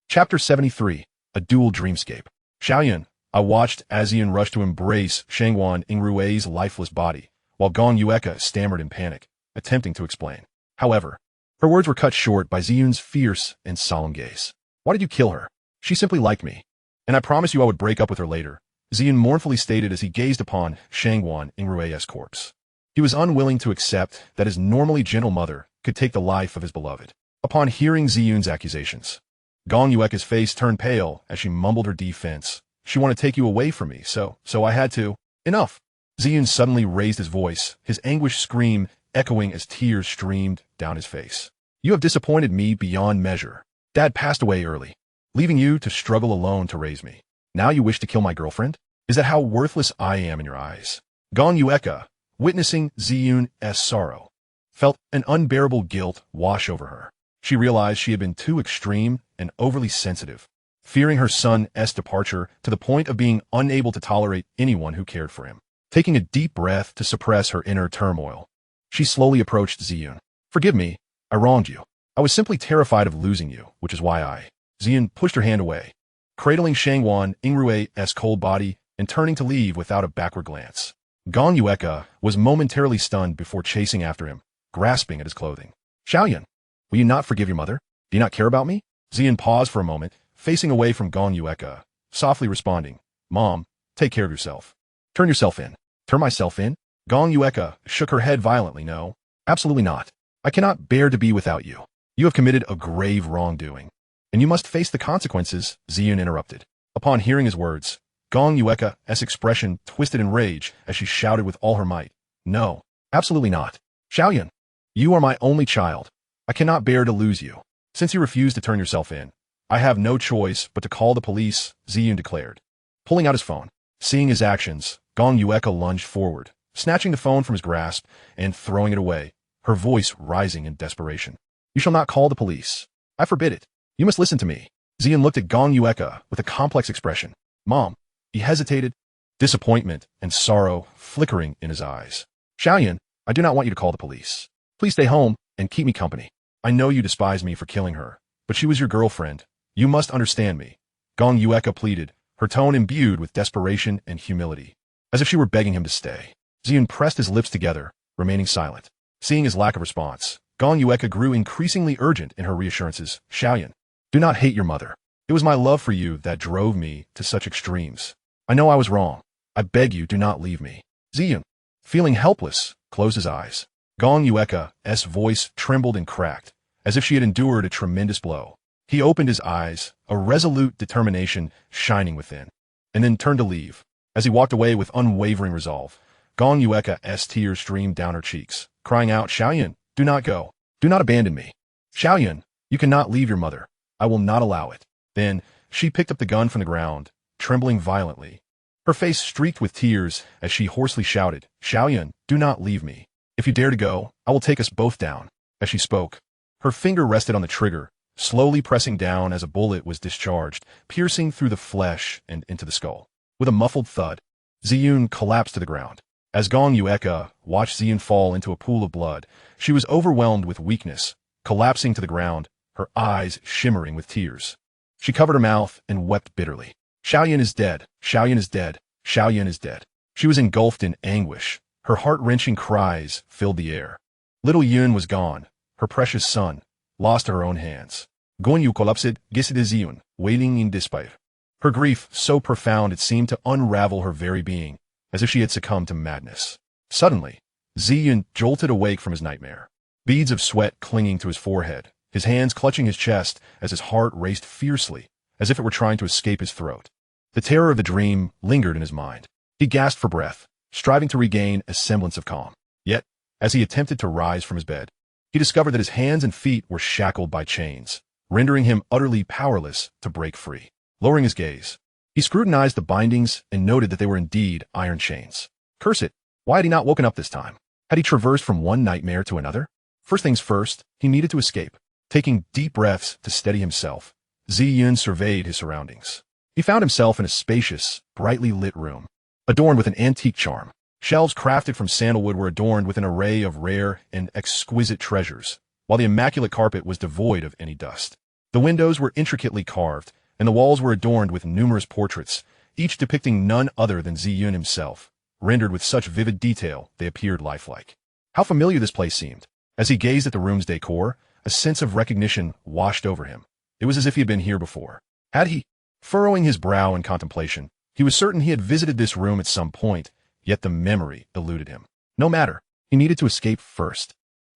Chapter 73. A Dual Dreamscape. Xiaoyun. I watched as Ziyun rushed to embrace Shangguan Yingrui's lifeless body, while Gong Yueka stammered in panic, attempting to explain. However, her words were cut short by Ziyun's fierce and solemn gaze. "Why did you kill her? She simply liked me, and I promised you I would break up with her later," Ziyun mournfully stated as he gazed upon Shangguan Yingrui's corpse. He was unwilling to accept that his normally gentle mother could take the life of his beloved. Upon hearing Ziyun's accusations, Gong Yueka's face turned pale as she mumbled her defense. "She wanted to take you away from me, so I had to." "Enough!" Ziyun suddenly raised his voice, his anguished scream echoing as tears streamed down his face. "You have disappointed me beyond measure. Dad passed away early, leaving you to struggle alone to raise me. Now you wish to kill my girlfriend? Is that how worthless I am in your eyes?" Gong Yueka, witnessing Ziyun's sorrow, felt an unbearable guilt wash over her. She realized she had been too extreme and overly sensitive, fearing her son's departure to the point of being unable to tolerate anyone who cared for him. Taking a deep breath to suppress her inner turmoil, she slowly approached Ziyun. "Forgive me, I wronged you. I was simply terrified of losing you, which is why I..." Ziyun pushed her hand away, cradling Shangguan Yingrui's cold body and turning to leave without a backward glance. Gong Yueka was momentarily stunned before chasing after him, grasping at his clothing. "Xiaoyun, will you not forgive your mother? Do you not care about me?" Ziyun paused for a moment, facing away from Gong Yueka, softly responding, "Mom, take care of yourself. Turn yourself in." "Turn myself in?" Gong Yueka shook her head violently. "No, absolutely not. I cannot bear to be without you. You have committed a grave wrongdoing, and you must face the consequences," Ziyun interrupted. Upon hearing his words, Gong Yueka's expression twisted in rage as she shouted with all her might, "No, absolutely not. Xiaoyun, you are my only child. I cannot bear to lose you. Since you refuse to turn yourself in, I have no choice but to call the police," Ziyun declared, pulling out his phone. Seeing his actions, Gong Yueka lunged forward, snatching the phone from his grasp and throwing it away, her voice rising in desperation. "You shall not call the police. I forbid it. You must listen to me." Ziyun looked at Gong Yueka with a complex expression. "Mom." He hesitated, disappointment and sorrow flickering in his eyes. "Xiaoyun, I do not want you to call the police. Please stay home and keep me company. I know you despise me for killing her, but she was your girlfriend. You must understand me," Gong Yueka pleaded, her tone imbued with desperation and humility, as if she were begging him to stay. Ziyun pressed his lips together, remaining silent. Seeing his lack of response, Gong Yueka grew increasingly urgent in her reassurances. "Xiaoyun, do not hate your mother. It was my love for you that drove me to such extremes. I know I was wrong. I beg you, do not leave me." Ziyun, feeling helpless, closed his eyes. Gong Yueka's voice trembled and cracked, as if she had endured a tremendous blow. He opened his eyes, a resolute determination shining within, and then turned to leave. As he walked away with unwavering resolve, Gong Yueka's tears streamed down her cheeks, crying out, "Xiaoyun, do not go. Do not abandon me. Xiaoyun, you cannot leave your mother. I will not allow it. Then, she picked up the gun from the ground, trembling violently. Her face streaked with tears as she hoarsely shouted, Xiaoyun, do not leave me. If you dare to go, I will take us both down. As she spoke, her finger rested on the trigger, slowly pressing down as a bullet was discharged, piercing through the flesh and into the skull. With a muffled thud, Ziyun collapsed to the ground. As Gong Yueka watched Ziyun fall into a pool of blood, she was overwhelmed with weakness, collapsing to the ground, her eyes shimmering with tears. She covered her mouth and wept bitterly. Xiaoyun is dead. Xiaoyun is dead. Xiaoyun is dead. She was engulfed in anguish. Her heart-wrenching cries filled the air. Little Yun was gone, her precious son, lost to her own hands. Gong Yu collapsed, geside Ziyun, wailing in despair. Her grief so profound it seemed to unravel her very being, as if she had succumbed to madness. Suddenly, Ziyun jolted awake from his nightmare. Beads of sweat clinging to his forehead, his hands clutching his chest as his heart raced fiercely, as if it were trying to escape his throat. The terror of the dream lingered in his mind. He gasped for breath, striving to regain a semblance of calm. Yet, as he attempted to rise from his bed, he discovered that his hands and feet were shackled by chains, rendering him utterly powerless to break free. Lowering his gaze, he scrutinized the bindings and noted that they were indeed iron chains. Curse it, why had he not woken up this time? Had he traversed from one nightmare to another? First things first, he needed to escape. Taking deep breaths to steady himself, Ziyun surveyed his surroundings. He found himself in a spacious, brightly lit room, adorned with an antique charm. Shelves crafted from sandalwood were adorned with an array of rare and exquisite treasures, while the immaculate carpet was devoid of any dust. The windows were intricately carved, and the walls were adorned with numerous portraits, each depicting none other than Ziyun himself, rendered with such vivid detail they appeared lifelike. How familiar this place seemed. As he gazed at the room's decor, a sense of recognition washed over him. It was as if he had been here before. Had he? Furrowing his brow in contemplation, he was certain he had visited this room at some point, yet the memory eluded him. No matter, he needed to escape first.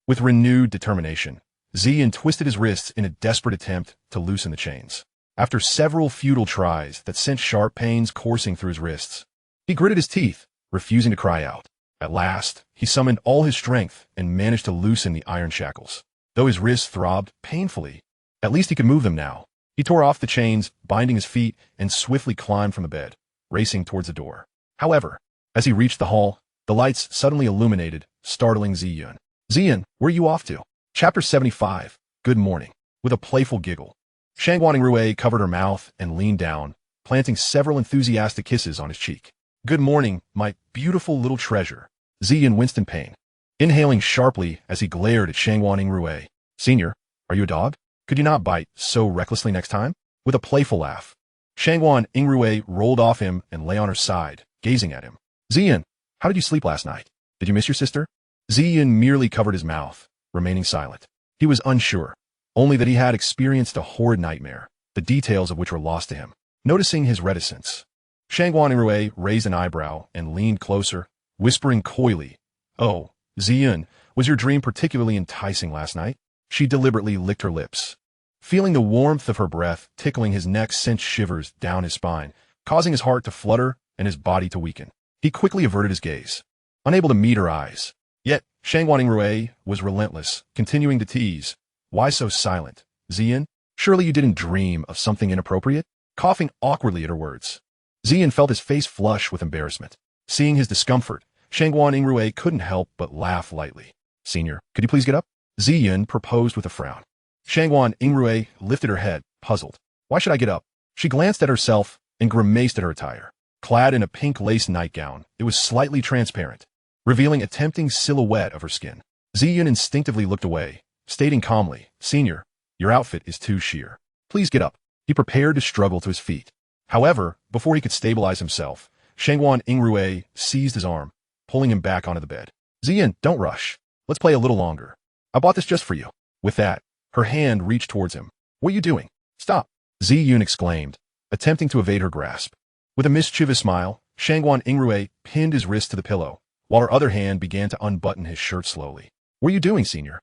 With renewed determination, Ziyun twisted his wrists in a desperate attempt to loosen the chains. After several futile tries that sent sharp pains coursing through his wrists, he gritted his teeth, refusing to cry out. At last, he summoned all his strength and managed to loosen the iron shackles. Though his wrists throbbed painfully, at least he could move them now. He tore off the chains, binding his feet, and swiftly climbed from the bed, racing towards the door. However, as he reached the hall, the lights suddenly illuminated, startling Ziyun. Ziyun, where are you off to? Chapter 75, Good Morning. With a playful giggle, Shangguan Yingrui covered her mouth and leaned down, planting several enthusiastic kisses on his cheek. Good morning, my beautiful little treasure. Ziyun winced in pain, inhaling sharply as he glared at Shangguan Yingrui. Senior, are you a dog? Could you not bite so recklessly next time? With a playful laugh, Shangguan Yingrui rolled off him and lay on her side, gazing at him. Ziyun, how did you sleep last night? Did you miss your sister? Ziyun merely covered his mouth, remaining silent. He was unsure, only that he had experienced a horrid nightmare, the details of which were lost to him. Noticing his reticence, Shangguan Yingrui raised an eyebrow and leaned closer, whispering coyly, Oh, Ziyun, was your dream particularly enticing last night? She deliberately licked her lips. Feeling the warmth of her breath tickling his neck sent shivers down his spine, causing his heart to flutter and his body to weaken. He quickly averted his gaze, unable to meet her eyes. Yet, Shangguan Yingrui was relentless, continuing to tease. Why so silent, Ziyun? Surely you didn't dream of something inappropriate? Coughing awkwardly at her words, Ziyun felt his face flush with embarrassment. Seeing his discomfort, Shangguan Yingrui couldn't help but laugh lightly. Senior, could you please get up? Ziyun proposed with a frown. Shangguan Yingrui lifted her head, puzzled. Why should I get up? She glanced at herself and grimaced at her attire. Clad in a pink lace nightgown, it was slightly transparent, revealing a tempting silhouette of her skin. Ziyun instinctively looked away, stating calmly, Senior, your outfit is too sheer. Please get up. He prepared to struggle to his feet. However, before he could stabilize himself, Shangguan Yingrui seized his arm, pulling him back onto the bed. Ziyun, don't rush. Let's play a little longer. I bought this just for you. With that, her hand reached towards him. What are you doing? Stop! Ziyun exclaimed, attempting to evade her grasp. With a mischievous smile, Shangguan Yingrui pinned his wrist to the pillow, while her other hand began to unbutton his shirt slowly. What are you doing, Senior?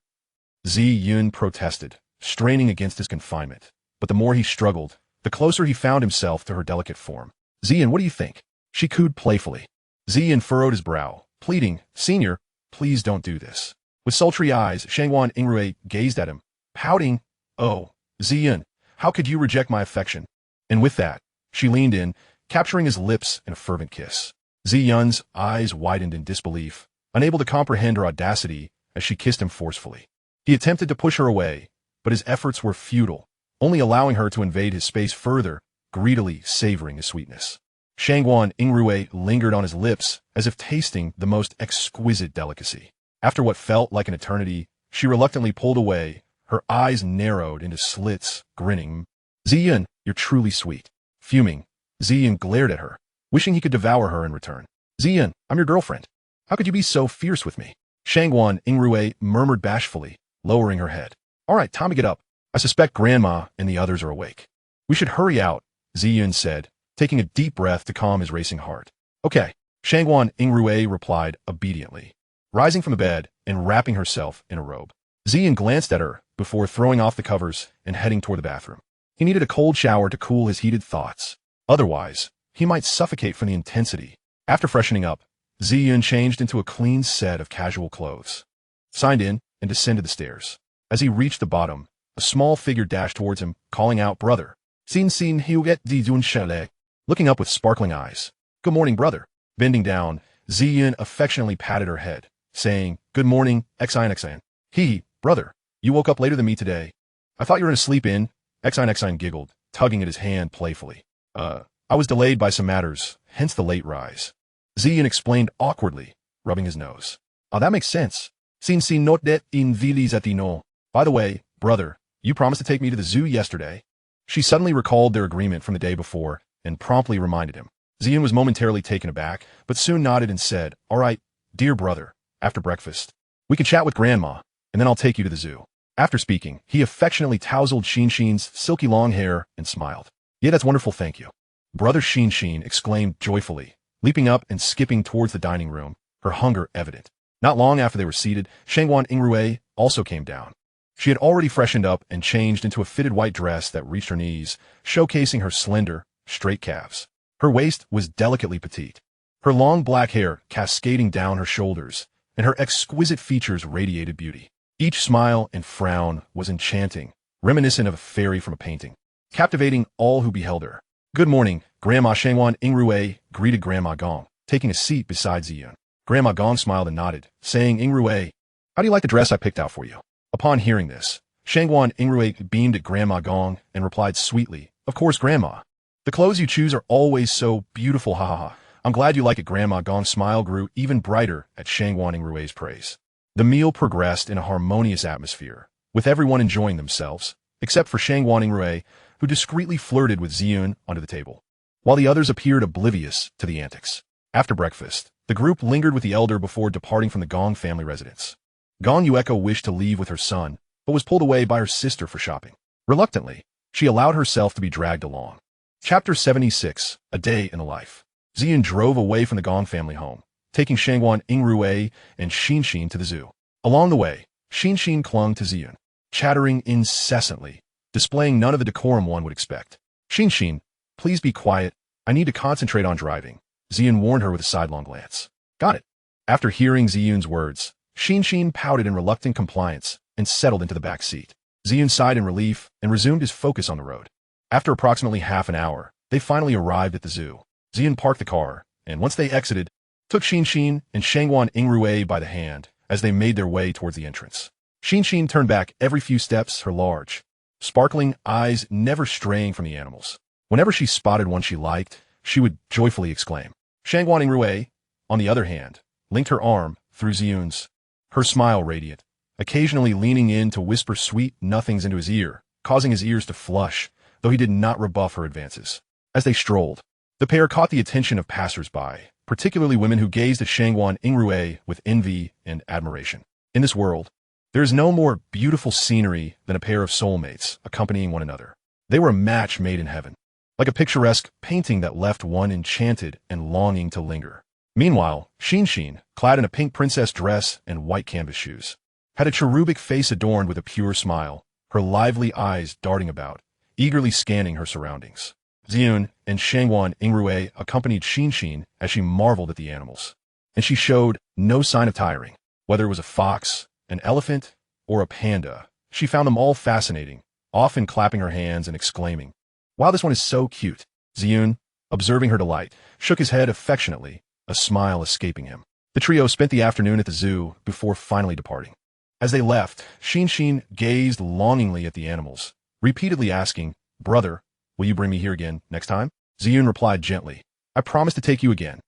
Ziyun protested, straining against his confinement. But the more he struggled, the closer he found himself to her delicate form. Ziyun, what do you think? She cooed playfully. Ziyun furrowed his brow, pleading, Senior, please don't do this. With sultry eyes, Shangguan Yingrui gazed at him, pouting, "Oh, Ziyun, how could you reject my affection?" And with that, she leaned in, capturing his lips in a fervent kiss. Ziyun's eyes widened in disbelief, unable to comprehend her audacity as she kissed him forcefully. He attempted to push her away, but his efforts were futile, only allowing her to invade his space further, greedily savoring his sweetness. Shangguan Yingrui lingered on his lips as if tasting the most exquisite delicacy. After what felt like an eternity, she reluctantly pulled away, her eyes narrowed into slits, grinning. "Ziyun, you're truly sweet." Fuming, Ziyun glared at her, wishing he could devour her in return. "Ziyun, I'm your girlfriend. How could you be so fierce with me?" Shangguan Yingrui murmured bashfully, lowering her head. "All right, time to get up. I suspect Grandma and the others are awake." "We should hurry out," Ziyun said, taking a deep breath to calm his racing heart. "Okay," Shangguan Yingrui replied obediently, rising from the bed and wrapping herself in a robe. Ziyun glanced at her before throwing off the covers and heading toward the bathroom. He needed a cold shower to cool his heated thoughts. Otherwise, he might suffocate from the intensity. After freshening up, Ziyun changed into a clean set of casual clothes, signed in, and descended the stairs. As he reached the bottom, a small figure dashed towards him, calling out, "Brother." Sin huget di dun shale. Looking up with sparkling eyes. "Good morning, brother." Bending down, Ziyun affectionately patted her head, saying, "Good morning, Xin. He, brother, you woke up later than me today. I thought you were in a sleep-in." Xin giggled, tugging at his hand playfully. I was delayed by some matters, hence the late rise." Ziyun explained awkwardly, rubbing his nose. "Oh, that makes sense. Sin not det in vilis at no. By the way, brother, you promised to take me to the zoo yesterday." She suddenly recalled their agreement from the day before and promptly reminded him. Ziyun was momentarily taken aback, but soon nodded and said, "All right, dear brother, after breakfast, we can chat with Grandma, and then I'll take you to the zoo." After speaking, he affectionately tousled Shinshin's silky long hair and smiled. "Yeah, that's wonderful, thank you." Brother Shinshin exclaimed joyfully, leaping up and skipping towards the dining room, her hunger evident. Not long after they were seated, Shangguan Yingrui also came down. She had already freshened up and changed into a fitted white dress that reached her knees, showcasing her slender, straight calves. Her waist was delicately petite, her long black hair cascading down her shoulders, and her exquisite features radiated beauty. Each smile and frown was enchanting, reminiscent of a fairy from a painting, captivating all who beheld her. "Good morning," Grandma Shangguan Yingrui greeted Grandma Gong, taking a seat beside Ziyun. Grandma Gong smiled and nodded, saying, "Yingrui, how do you like the dress I picked out for you?" Upon hearing this, Shangguan Yingrui beamed at Grandma Gong and replied sweetly, "Of course, Grandma. The clothes you choose are always so beautiful, ha ha ha." "I'm glad you like it." Grandma Gong's smile grew even brighter at Shangguan Yingrui's praise. The meal progressed in a harmonious atmosphere, with everyone enjoying themselves, except for Shangguan Yingrui, who discreetly flirted with Ziyun under the table, while the others appeared oblivious to the antics. After breakfast, the group lingered with the elder before departing from the Gong family residence. Gong Yueko wished to leave with her son, but was pulled away by her sister for shopping. Reluctantly, she allowed herself to be dragged along. Chapter 76, A Day in the Life. Ziyun drove away from the Gong family home, taking Shangguan Yingrui and Shinshin to the zoo. Along the way, Shinshin clung to Ziyun, chattering incessantly, displaying none of the decorum one would expect. "Shinshin, please be quiet. I need to concentrate on driving," Ziyun warned her with a sidelong glance. "Got it." After hearing Ziyun's words, Shinshin pouted in reluctant compliance and settled into the back seat. Ziyun sighed in relief and resumed his focus on the road. After approximately half an hour, they finally arrived at the zoo. Ziyun parked the car, and once they exited, took Shinshin and Shangguan Yingrui by the hand as they made their way towards the entrance. Shinshin turned back every few steps, her large, sparkling eyes never straying from the animals. Whenever she spotted one she liked, she would joyfully exclaim. Shangguan Yingrui, on the other hand, linked her arm through Ziyun's, her smile radiant, occasionally leaning in to whisper sweet nothings into his ear, causing his ears to flush, though he did not rebuff her advances. As they strolled, the pair caught the attention of passers-by, particularly women who gazed at Shangguan Yingrui with envy and admiration. In this world, there is no more beautiful scenery than a pair of soulmates accompanying one another. They were a match made in heaven, like a picturesque painting that left one enchanted and longing to linger. Meanwhile, Shinshin, clad in a pink princess dress and white canvas shoes, had a cherubic face adorned with a pure smile, her lively eyes darting about, eagerly scanning her surroundings. Ziyun and Shangguan Yingrui accompanied Shinshin as she marveled at the animals, and she showed no sign of tiring. Whether it was a fox, an elephant, or a panda. She found them all fascinating, often clapping her hands and exclaiming, "Wow, this one is so cute." Ziyun, observing her delight, shook his head affectionately, a smile escaping him. The trio spent the afternoon at the zoo before finally departing. As they left, Xin gazed longingly at the animals, repeatedly asking, "Brother, will you bring me here again next time?" Ziyun replied gently, "I promise to take you again.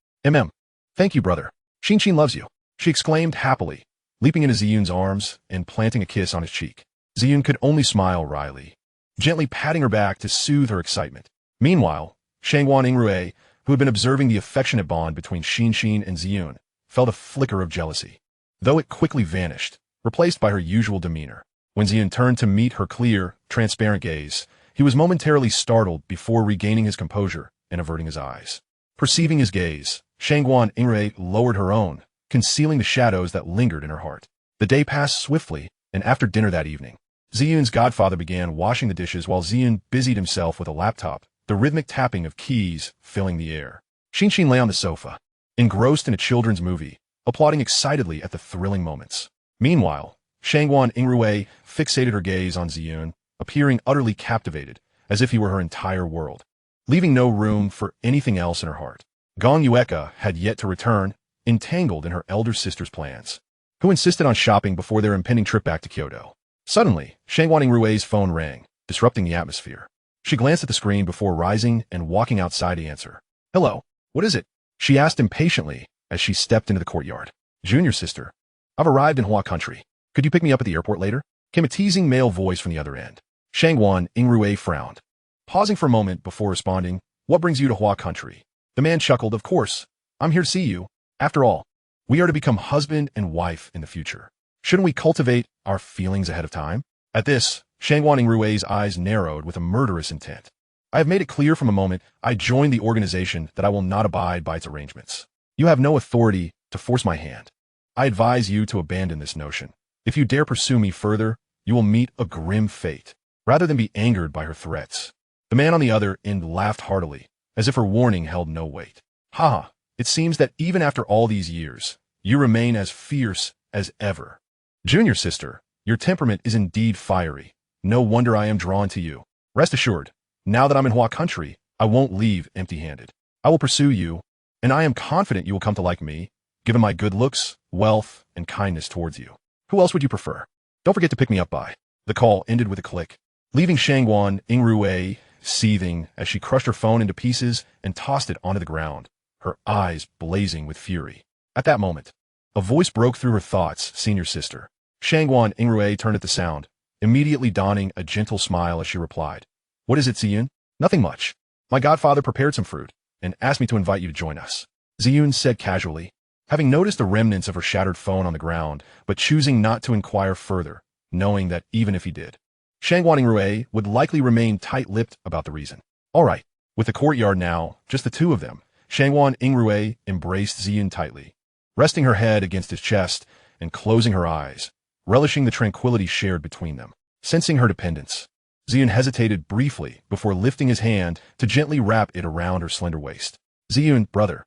Thank you, brother. Xin loves you," she exclaimed happily, leaping into Ziyun's arms and planting a kiss on his cheek. Ziyun could only smile wryly, gently patting her back to soothe her excitement. Meanwhile, Shangguan Yingrui, who had been observing the affectionate bond between Xin and Ziyun, felt a flicker of jealousy, though it quickly vanished, replaced by her usual demeanor. When Ziyun turned to meet her clear, transparent gaze, he was momentarily startled before regaining his composure and averting his eyes. Perceiving his gaze, Shangguan Yingrui lowered her own, concealing the shadows that lingered in her heart. The day passed swiftly, and after dinner that evening, Ziyun's godfather began washing the dishes while Ziyun busied himself with a laptop, the rhythmic tapping of keys filling the air. Xin lay on the sofa, engrossed in a children's movie, applauding excitedly at the thrilling moments. Meanwhile, Shangguan Yingrui fixated her gaze on Ziyun, appearing utterly captivated, as if he were her entire world, leaving no room for anything else in her heart. Gong Yueka had yet to return, entangled in her elder sister's plans, who insisted on shopping before their impending trip back to Kyoto. Suddenly, Shangguan Yingrui's phone rang, disrupting the atmosphere. She glanced at the screen before rising and walking outside to answer. "Hello, what is it?" she asked impatiently as she stepped into the courtyard. "Junior sister, I've arrived in Hua country. Could you pick me up at the airport later?" Came a teasing male voice from the other end. Shangguan Yingrui frowned, pausing for a moment before responding, "What brings you to Hua country?" The man chuckled, "Of course, I'm here to see you. After all, we are to become husband and wife in the future. Shouldn't we cultivate our feelings ahead of time?" At this, Shangguan Yingrui's eyes narrowed with a murderous intent. "I have made it clear from a moment I joined the organization that I will not abide by its arrangements. You have no authority to force my hand. I advise you to abandon this notion. If you dare pursue me further, you will meet a grim fate." Rather than be angered by her threats, the man on the other end laughed heartily, as if her warning held no weight. "Ha! It seems that even after all these years, you remain as fierce as ever. Junior sister, your temperament is indeed fiery. No wonder I am drawn to you. Rest assured, now that I'm in Hua country, I won't leave empty-handed. I will pursue you, and I am confident you will come to like me, given my good looks, wealth, and kindness towards you. Who else would you prefer? Don't forget to pick me up by." The call ended with a click, leaving Shangguan Yingrui seething as she crushed her phone into pieces and tossed it onto the ground, her eyes blazing with fury. At that moment, a voice broke through her thoughts, "Senior sister." Shangguan Yingrui turned at the sound, immediately donning a gentle smile as she replied, "What is it, Ziyun?" "Nothing much. My godfather prepared some fruit and asked me to invite you to join us," Ziyun said casually, having noticed the remnants of her shattered phone on the ground, but choosing not to inquire further, knowing that even if he did, Shangguan Yingrui would likely remain tight-lipped about the reason. All right, with the courtyard now, just the two of them, Shangguan Yingrui embraced Ziyun tightly, resting her head against his chest and closing her eyes, relishing the tranquility shared between them. Sensing her dependence, Ziyun hesitated briefly before lifting his hand to gently wrap it around her slender waist. "Ziyun, brother.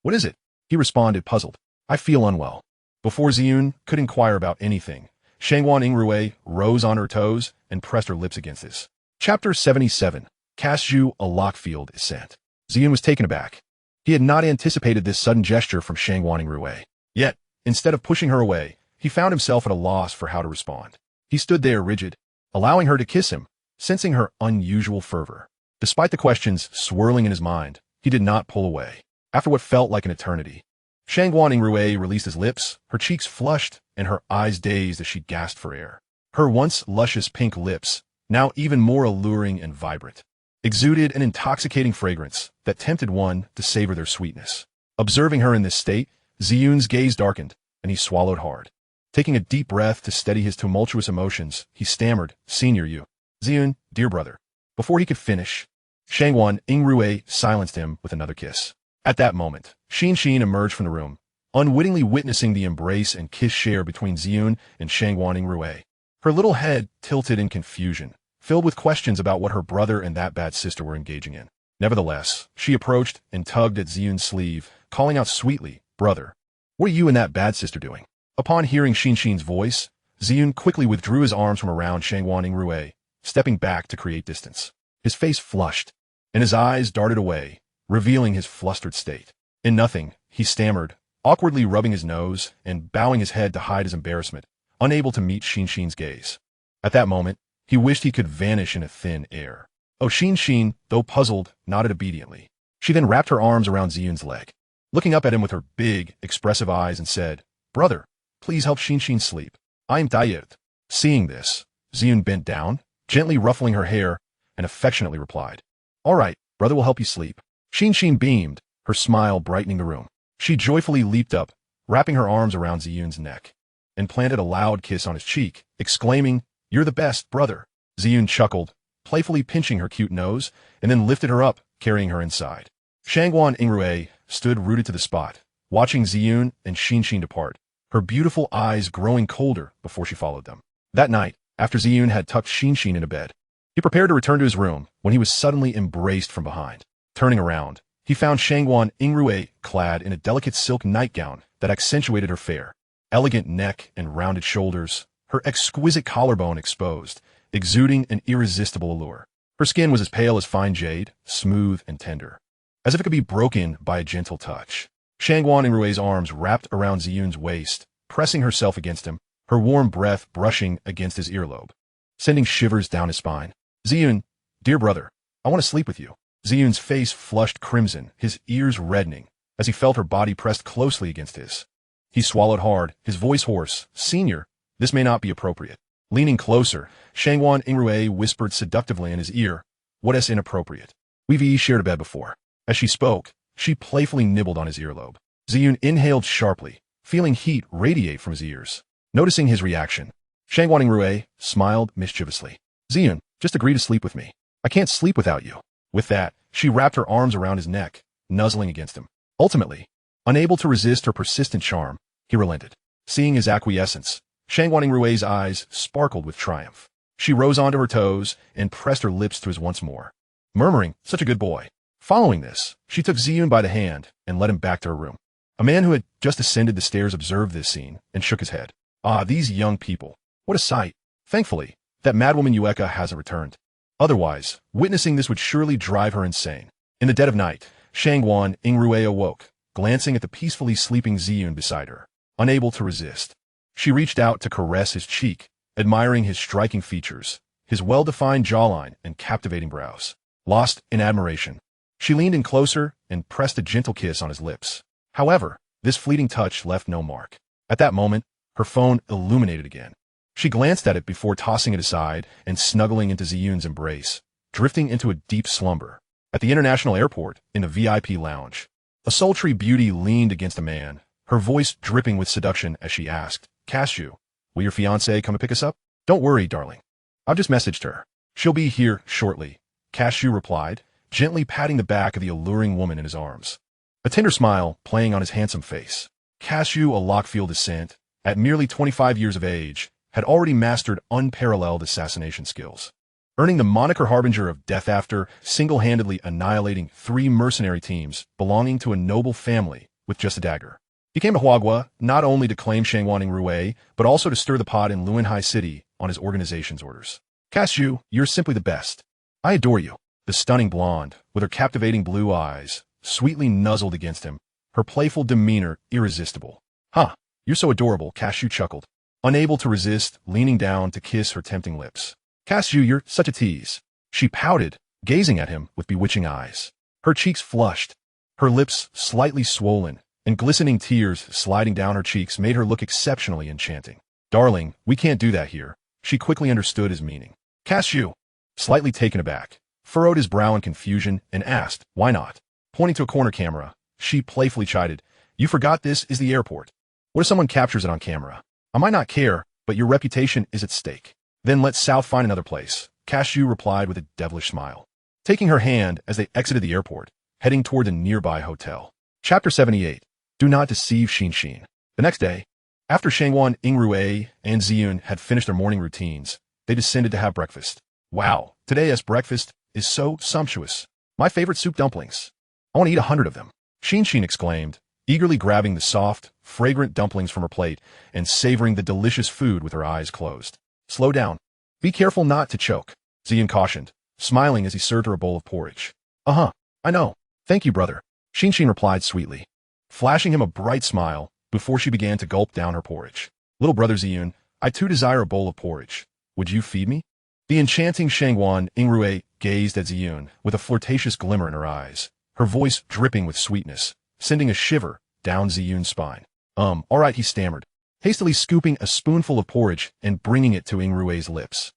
What is it?" He responded, puzzled. "I feel unwell." Before Ziyun could inquire about anything, Shangguan Yingrui rose on her toes and pressed her lips against his. Chapter 77. Kasju, a Lockfield is sent. Ziyun was taken aback. He had not anticipated this sudden gesture from Shangguan Yingrui. Yet, instead of pushing her away, he found himself at a loss for how to respond. He stood there rigid, allowing her to kiss him, sensing her unusual fervor. Despite the questions swirling in his mind, he did not pull away. After what felt like an eternity, Shangguan Yingrui released his lips, her cheeks flushed, and her eyes dazed as she gasped for air. Her once luscious pink lips, now even more alluring and vibrant, exuded an intoxicating fragrance that tempted one to savor their sweetness. Observing her in this state, Ziyun's gaze darkened, and he swallowed hard. Taking a deep breath to steady his tumultuous emotions, he stammered, "Senior you." "Ziyun, dear brother." Before he could finish, Shangguan Yingrui silenced him with another kiss. At that moment, Xin emerged from the room, unwittingly witnessing the embrace and kiss share between Ziyun and Shangguan Yingrui. Her little head tilted in confusion, filled with questions about what her brother and that bad sister were engaging in. Nevertheless, she approached and tugged at Ziyun's sleeve, calling out sweetly, "Brother, what are you and that bad sister doing?" Upon hearing Xinshin's voice, Ziyun quickly withdrew his arms from around Shangguan Yingrui, stepping back to create distance. His face flushed, and his eyes darted away, revealing his flustered state. In nothing, he stammered, awkwardly rubbing his nose and bowing his head to hide his embarrassment, unable to meet Xinshin's gaze. At that moment, he wished he could vanish in a thin air. Oh, Xinshin, though puzzled, nodded obediently. She then wrapped her arms around Ziyun's leg, looking up at him with her big, expressive eyes and said, "Brother, please help Xinshin sleep. I am tired." Seeing this, Ziyun bent down, gently ruffling her hair, and affectionately replied, "All right, brother will help you sleep." Xinshin beamed, her smile brightening the room. She joyfully leaped up, wrapping her arms around Ziyun's neck, and planted a loud kiss on his cheek, exclaiming, "You're the best, brother." Ziyun chuckled, playfully pinching her cute nose, and then lifted her up, carrying her inside. Shangguan Yingrui stood rooted to the spot, watching Ziyun and Xinshin depart, her beautiful eyes growing colder before she followed them. That night, after Ziyun had tucked Xinshin into bed, he prepared to return to his room when he was suddenly embraced from behind. Turning around, he found Shangguan Yingrui clad in a delicate silk nightgown that accentuated her fair, elegant neck and rounded shoulders, her exquisite collarbone exposed, exuding an irresistible allure. Her skin was as pale as fine jade, smooth and tender, as if it could be broken by a gentle touch. Shangguan Yingrui's arms wrapped around Ziyun's waist, pressing herself against him, her warm breath brushing against his earlobe, sending shivers down his spine. "Ziyun, dear brother, I want to sleep with you." Ziyun's face flushed crimson, his ears reddening, as he felt her body pressed closely against his. He swallowed hard, his voice hoarse. "Senior, this may not be appropriate." Leaning closer, Shangguan Yingrui whispered seductively in his ear, "What is inappropriate? We've shared a bed before." As she spoke, she playfully nibbled on his earlobe. Ziyun inhaled sharply, feeling heat radiate from his ears. Noticing his reaction, Shangguan Yingrui smiled mischievously. "Ziyun, just agree to sleep with me. I can't sleep without you." With that, she wrapped her arms around his neck, nuzzling against him. Ultimately, unable to resist her persistent charm, he relented. Seeing his acquiescence, Shangguan Yingrui's eyes sparkled with triumph. She rose onto her toes and pressed her lips to his once more, murmuring, "Such a good boy." Following this, she took Ziyun by the hand and led him back to her room. A man who had just ascended the stairs observed this scene and shook his head. "Ah, these young people. What a sight." Thankfully, that madwoman Yueka hasn't returned. Otherwise, witnessing this would surely drive her insane. In the dead of night, Shangguan Yingrui awoke, glancing at the peacefully sleeping Ziyun beside her. Unable to resist, she reached out to caress his cheek, admiring his striking features, his well-defined jawline and captivating brows. Lost in admiration, she leaned in closer and pressed a gentle kiss on his lips. However, this fleeting touch left no mark. At that moment, her phone illuminated again. She glanced at it before tossing it aside and snuggling into Ziyun's embrace, drifting into a deep slumber. At the international airport, in the VIP lounge, a sultry beauty leaned against a man, her voice dripping with seduction as she asked, "Cashew, will your fiancée come to pick us up?" "Don't worry, darling. I've just messaged her. She'll be here shortly," Cashew replied, gently patting the back of the alluring woman in his arms, a tender smile playing on his handsome face. Cashew, a Lockfield descent, at merely 25 years of age, had already mastered unparalleled assassination skills, earning the moniker harbinger of death after single-handedly annihilating 3 mercenary teams belonging to a noble family with just a dagger. He came to Huagua not only to claim Shangguan Yingrui, but also to stir the pot in Luanhai City on his organization's orders. "Cashew, you're simply the best. I adore you." The stunning blonde, with her captivating blue eyes, sweetly nuzzled against him, her playful demeanor irresistible. "Huh, you're so adorable," Cashew chuckled, unable to resist, leaning down to kiss her tempting lips. "Cashew, you're such a tease." She pouted, gazing at him with bewitching eyes. Her cheeks flushed, her lips slightly swollen, and glistening tears sliding down her cheeks made her look exceptionally enchanting. "Darling, we can't do that here." She quickly understood his meaning. Cashew, slightly taken aback, furrowed his brow in confusion and asked, "Why not?" Pointing to a corner camera, she playfully chided, "You forgot this is the airport. What if someone captures it on camera? I might not care, but your reputation is at stake." "Then let South find another place," Cashew replied with a devilish smile, taking her hand as they exited the airport, heading toward the nearby hotel. Chapter 78. Do not deceive Xinshin. The next day, after Shangguan Yingrui and Ziyun had finished their morning routines, they descended to have breakfast. "Wow, today's breakfast is so sumptuous. My favorite soup dumplings. I want to eat 100 of them," Xinshin exclaimed, eagerly grabbing the soft, fragrant dumplings from her plate and savoring the delicious food with her eyes closed. Slow down. Be careful not to choke, Ziyun cautioned, smiling as he served her a bowl of porridge. Uh-huh, I know. Thank you, brother, Shinshin replied sweetly, flashing him a bright smile before she began to gulp down her porridge. Little brother Ziyun, I too desire a bowl of porridge. Would you feed me? The enchanting Shangguan Yingrui gazed at Ziyun with a flirtatious glimmer in her eyes, her voice dripping with sweetness, sending a shiver down Ziyun's spine. All right, he stammered, hastily scooping a spoonful of porridge and bringing it to Yingrui's lips.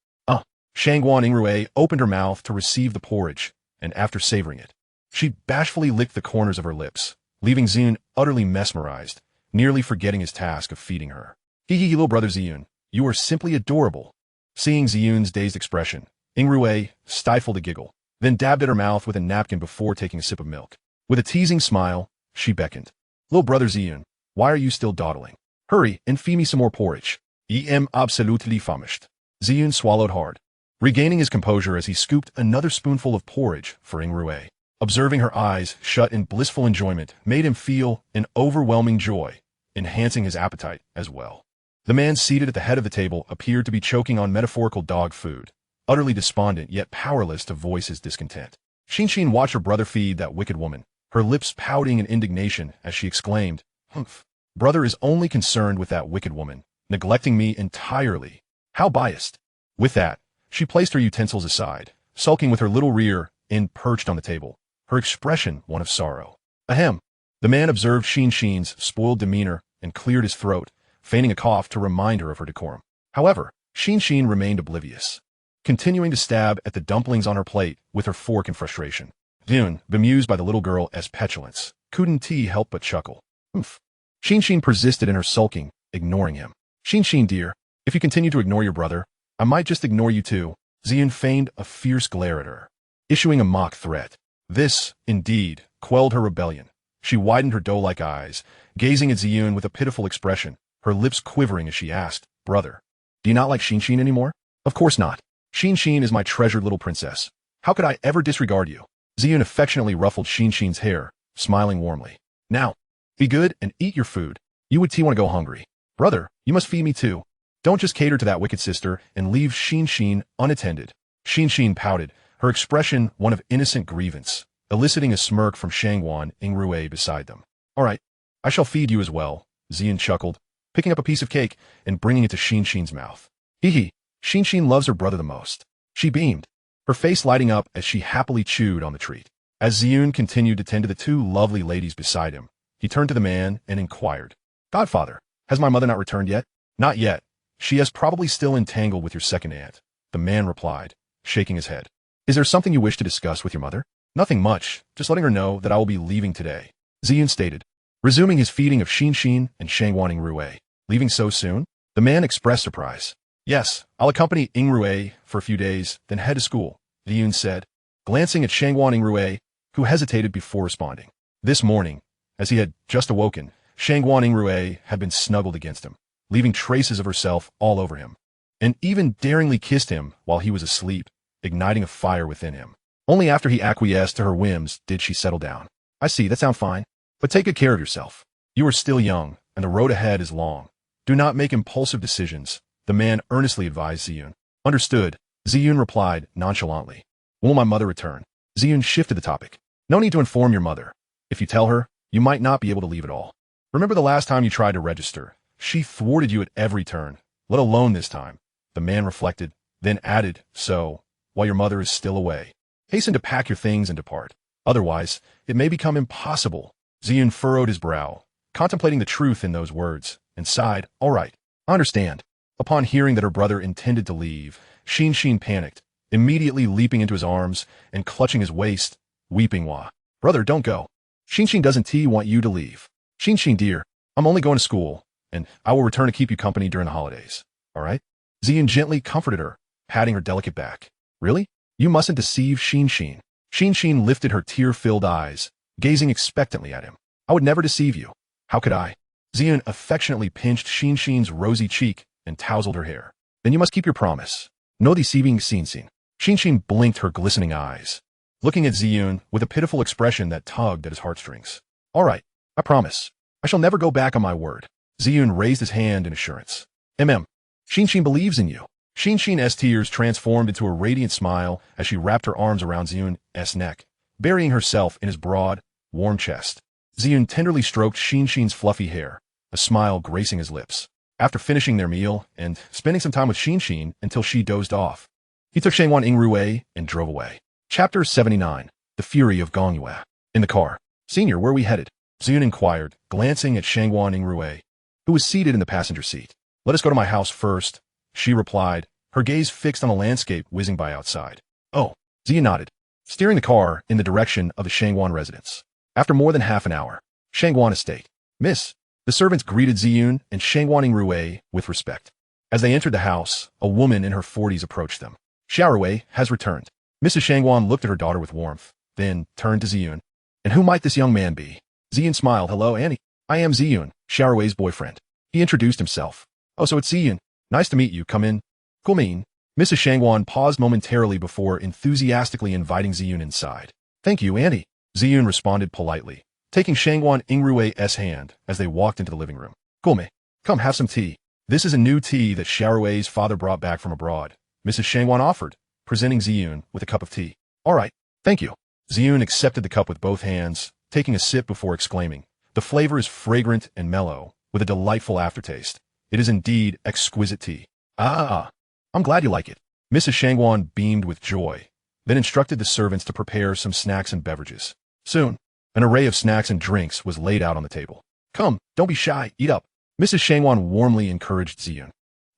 Shangguan Yingrui opened her mouth to receive the porridge, and after savoring it, she bashfully licked the corners of her lips, leaving Ziyun utterly mesmerized, nearly forgetting his task of feeding her. Hehe, little brother Ziyun, you are simply adorable. Seeing Ziyun's dazed expression, Yingrui stifled a giggle, then dabbed at her mouth with a napkin before taking a sip of milk. With a teasing smile, she beckoned. Little brother Ziyun, why are you still dawdling? Hurry and feed me some more porridge. I am absolutely famished. Ziyun swallowed hard, regaining his composure as he scooped another spoonful of porridge for Yingrui. Observing her eyes shut in blissful enjoyment made him feel an overwhelming joy, enhancing his appetite as well. The man seated at the head of the table appeared to be choking on metaphorical dog food, utterly despondent yet powerless to voice his discontent. Shinshin watched her brother feed that wicked woman, her lips pouting in indignation as she exclaimed, "Humph! Brother is only concerned with that wicked woman, neglecting me entirely. How biased!" With that, she placed her utensils aside, sulking with her little rear end perched on the table, her expression one of sorrow. Ahem. The man observed Shinshin's spoiled demeanor and cleared his throat, feigning a cough to remind her of her decorum. However, Shinshin remained oblivious, continuing to stab at the dumplings on her plate with her fork in frustration. Ziyun, bemused by the little girl's petulance, couldn't help but chuckle. Oof. Shinshin persisted in her sulking, ignoring him. Shinshin, dear, if you continue to ignore your brother, I might just ignore you too. Ziyun feigned a fierce glare at her, issuing a mock threat. This, indeed, quelled her rebellion. She widened her doe-like eyes, gazing at Ziyun with a pitiful expression, her lips quivering as she asked, Brother, do you not like Shinshin anymore? Of course not. Shinshin is my treasured little princess. How could I ever disregard you? Ziyun affectionately ruffled Shinshin's hair, smiling warmly. Now, be good and eat your food. You would want to go hungry. Brother, you must feed me too. Don't just cater to that wicked sister and leave Shinshin unattended. Shinshin pouted, her expression one of innocent grievance, eliciting a smirk from Shangguan Yingrui beside them. All right, I shall feed you as well, Ziyun chuckled, picking up a piece of cake and bringing it to Shinshin's mouth. Hehe, Shinshin loves her brother the most. She beamed, her face lighting up as she happily chewed on the treat. As Ziyun continued to tend to the two lovely ladies beside him, he turned to the man and inquired, Godfather, has my mother not returned yet? Not yet. She is probably still entangled with your second aunt, the man replied, shaking his head. Is there something you wish to discuss with your mother? Nothing much, just letting her know that I will be leaving today, Ziyun stated, resuming his feeding of Shinshin and Shangguan Yingrui. Leaving so soon? The man expressed surprise. Yes, I'll accompany Yingrui for a few days, then head to school, Ziyun said, glancing at Shangguan Yingrui, who hesitated before responding. This morning, as he had just awoken, Shangguan Yingrui had been snuggled against him, leaving traces of herself all over him, and even daringly kissed him while he was asleep, igniting a fire within him. Only after he acquiesced to her whims did she settle down. I see, that sounds fine, but take good care of yourself. You are still young, and the road ahead is long. Do not make impulsive decisions, the man earnestly advised Ziyun. Understood, Ziyun replied nonchalantly. When will my mother return? Ziyun shifted the topic. No need to inform your mother. If you tell her, you might not be able to leave at all. Remember the last time you tried to register? She thwarted you at every turn, let alone this time. The man reflected, then added, so, while your mother is still away, hasten to pack your things and depart. Otherwise, it may become impossible. Ziyun furrowed his brow, contemplating the truth in those words, and sighed, all right, I understand. Upon hearing that her brother intended to leave, Shinshin panicked, immediately leaping into his arms and clutching his waist, weeping wah. Brother, don't go. Shinshin doesn't want you to leave. Shinshin, dear, I'm only going to school, and I will return to keep you company during the holidays. All right? Ziyun gently comforted her, patting her delicate back. Really? You mustn't deceive Shinshin. Shinshin lifted her tear-filled eyes, gazing expectantly at him. I would never deceive you. How could I? Ziyun affectionately pinched Shinshin's rosy cheek and tousled her hair. Then you must keep your promise. No deceiving Shinshin. Shinshin blinked her glistening eyes, looking at Ziyun with a pitiful expression that tugged at his heartstrings. All right, I promise. I shall never go back on my word. Ziyun raised his hand in assurance. Shinshin believes in you. Shinshin's tears transformed into a radiant smile as she wrapped her arms around Ziyun's neck, burying herself in his broad, warm chest. Ziyun tenderly stroked Shinshin's fluffy hair, a smile gracing his lips. After finishing their meal and spending some time with Shinshin until she dozed off, he took Shangguan Yingrui and drove away. Chapter 79. The Fury of Gong Yue. In the car. Senior, where are we headed? Ziyun inquired, glancing at Shangguan Yingrui, who was seated in the passenger seat. Let us go to my house first, she replied, her gaze fixed on the landscape whizzing by outside. Oh, Ziyun nodded, steering the car in the direction of the Shangguan residence. After more than half an hour, Shangguan estate. Miss. The servants greeted Ziyun and Shangguan Yingrui with respect. As they entered the house, a woman in her 40s approached them. Xiaorui has returned. Mrs. Shangguan looked at her daughter with warmth, then turned to Ziyun. And who might this young man be? Ziyun smiled. Hello, Annie. I am Ziyun, Xiaorui's boyfriend. He introduced himself. Oh, so it's Ziyun. Nice to meet you. Come in. Cool mean. Mrs. Shangguan paused momentarily before enthusiastically inviting Ziyun inside. Thank you, Annie. Ziyun responded politely, taking Shangguan Yingrui's hand as they walked into the living room. Cool me. Come have some tea. This is a new tea that Xiaorui's father brought back from abroad. Mrs. Shangguan offered, presenting Ziyun with a cup of tea. All right. Thank you. Ziyun accepted the cup with both hands, taking a sip before exclaiming, the flavor is fragrant and mellow, with a delightful aftertaste. It is indeed exquisite tea. Ah, I'm glad you like it. Mrs. Shangguan beamed with joy, then instructed the servants to prepare some snacks and beverages. Soon, an array of snacks and drinks was laid out on the table. Come, don't be shy, eat up. Mrs. Shangguan warmly encouraged Ziyun,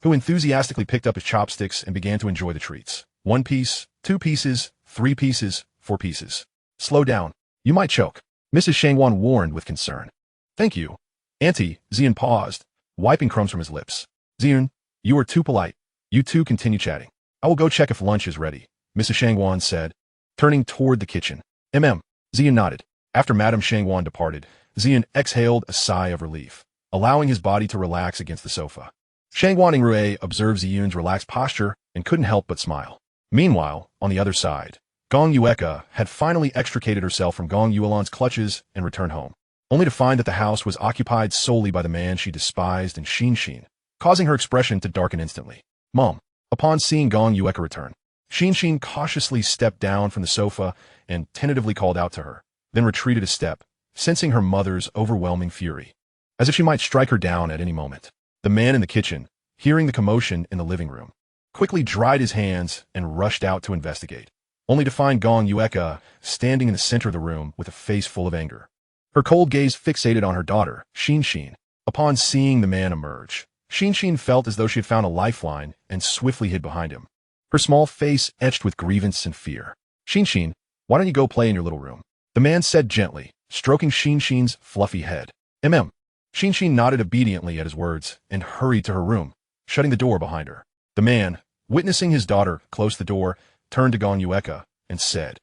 who enthusiastically picked up his chopsticks and began to enjoy the treats. 1 piece, 2 pieces, 3 pieces, 4 pieces. Slow down. You might choke. Mrs. Shangguan warned with concern. Thank you. Auntie, Ziyun paused, wiping crumbs from his lips. Ziyun, you are too polite. You two continue chatting. I will go check if lunch is ready, Mrs. Shangguan said, turning toward the kitchen. Ziyun nodded. After Madame Shangguan departed, Ziyun exhaled a sigh of relief, allowing his body to relax against the sofa. Shangguan Yingrui observed Ziyun's relaxed posture and couldn't help but smile. Meanwhile, on the other side, Gong Yueka had finally extricated herself from Gong Yuelan's clutches and returned home, only to find that the house was occupied solely by the man she despised and Shinshin, causing her expression to darken instantly. Mom. Upon seeing Gong Yueka return, Shinshin cautiously stepped down from the sofa and tentatively called out to her, then retreated a step, sensing her mother's overwhelming fury, as if she might strike her down at any moment. The man in the kitchen, hearing the commotion in the living room, quickly dried his hands and rushed out to investigate, only to find Gong Yueka standing in the center of the room with a face full of anger, her cold gaze fixated on her daughter, Shinshin. Upon seeing the man emerge, Shinshin felt as though she had found a lifeline and swiftly hid behind him, her small face etched with grievance and fear. Shinshin, why don't you go play in your little room? The man said gently, stroking Shinshin's fluffy head. Shinshin nodded obediently at his words and hurried to her room, shutting the door behind her. The man, witnessing his daughter close the door, turned to Gong Yueka and said,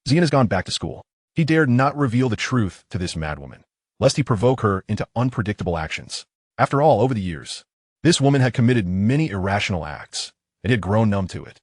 Ziyun has gone back to school. He dared not reveal the truth to this madwoman, lest he provoke her into unpredictable actions. After all, over the years, this woman had committed many irrational acts, and he had grown numb to it.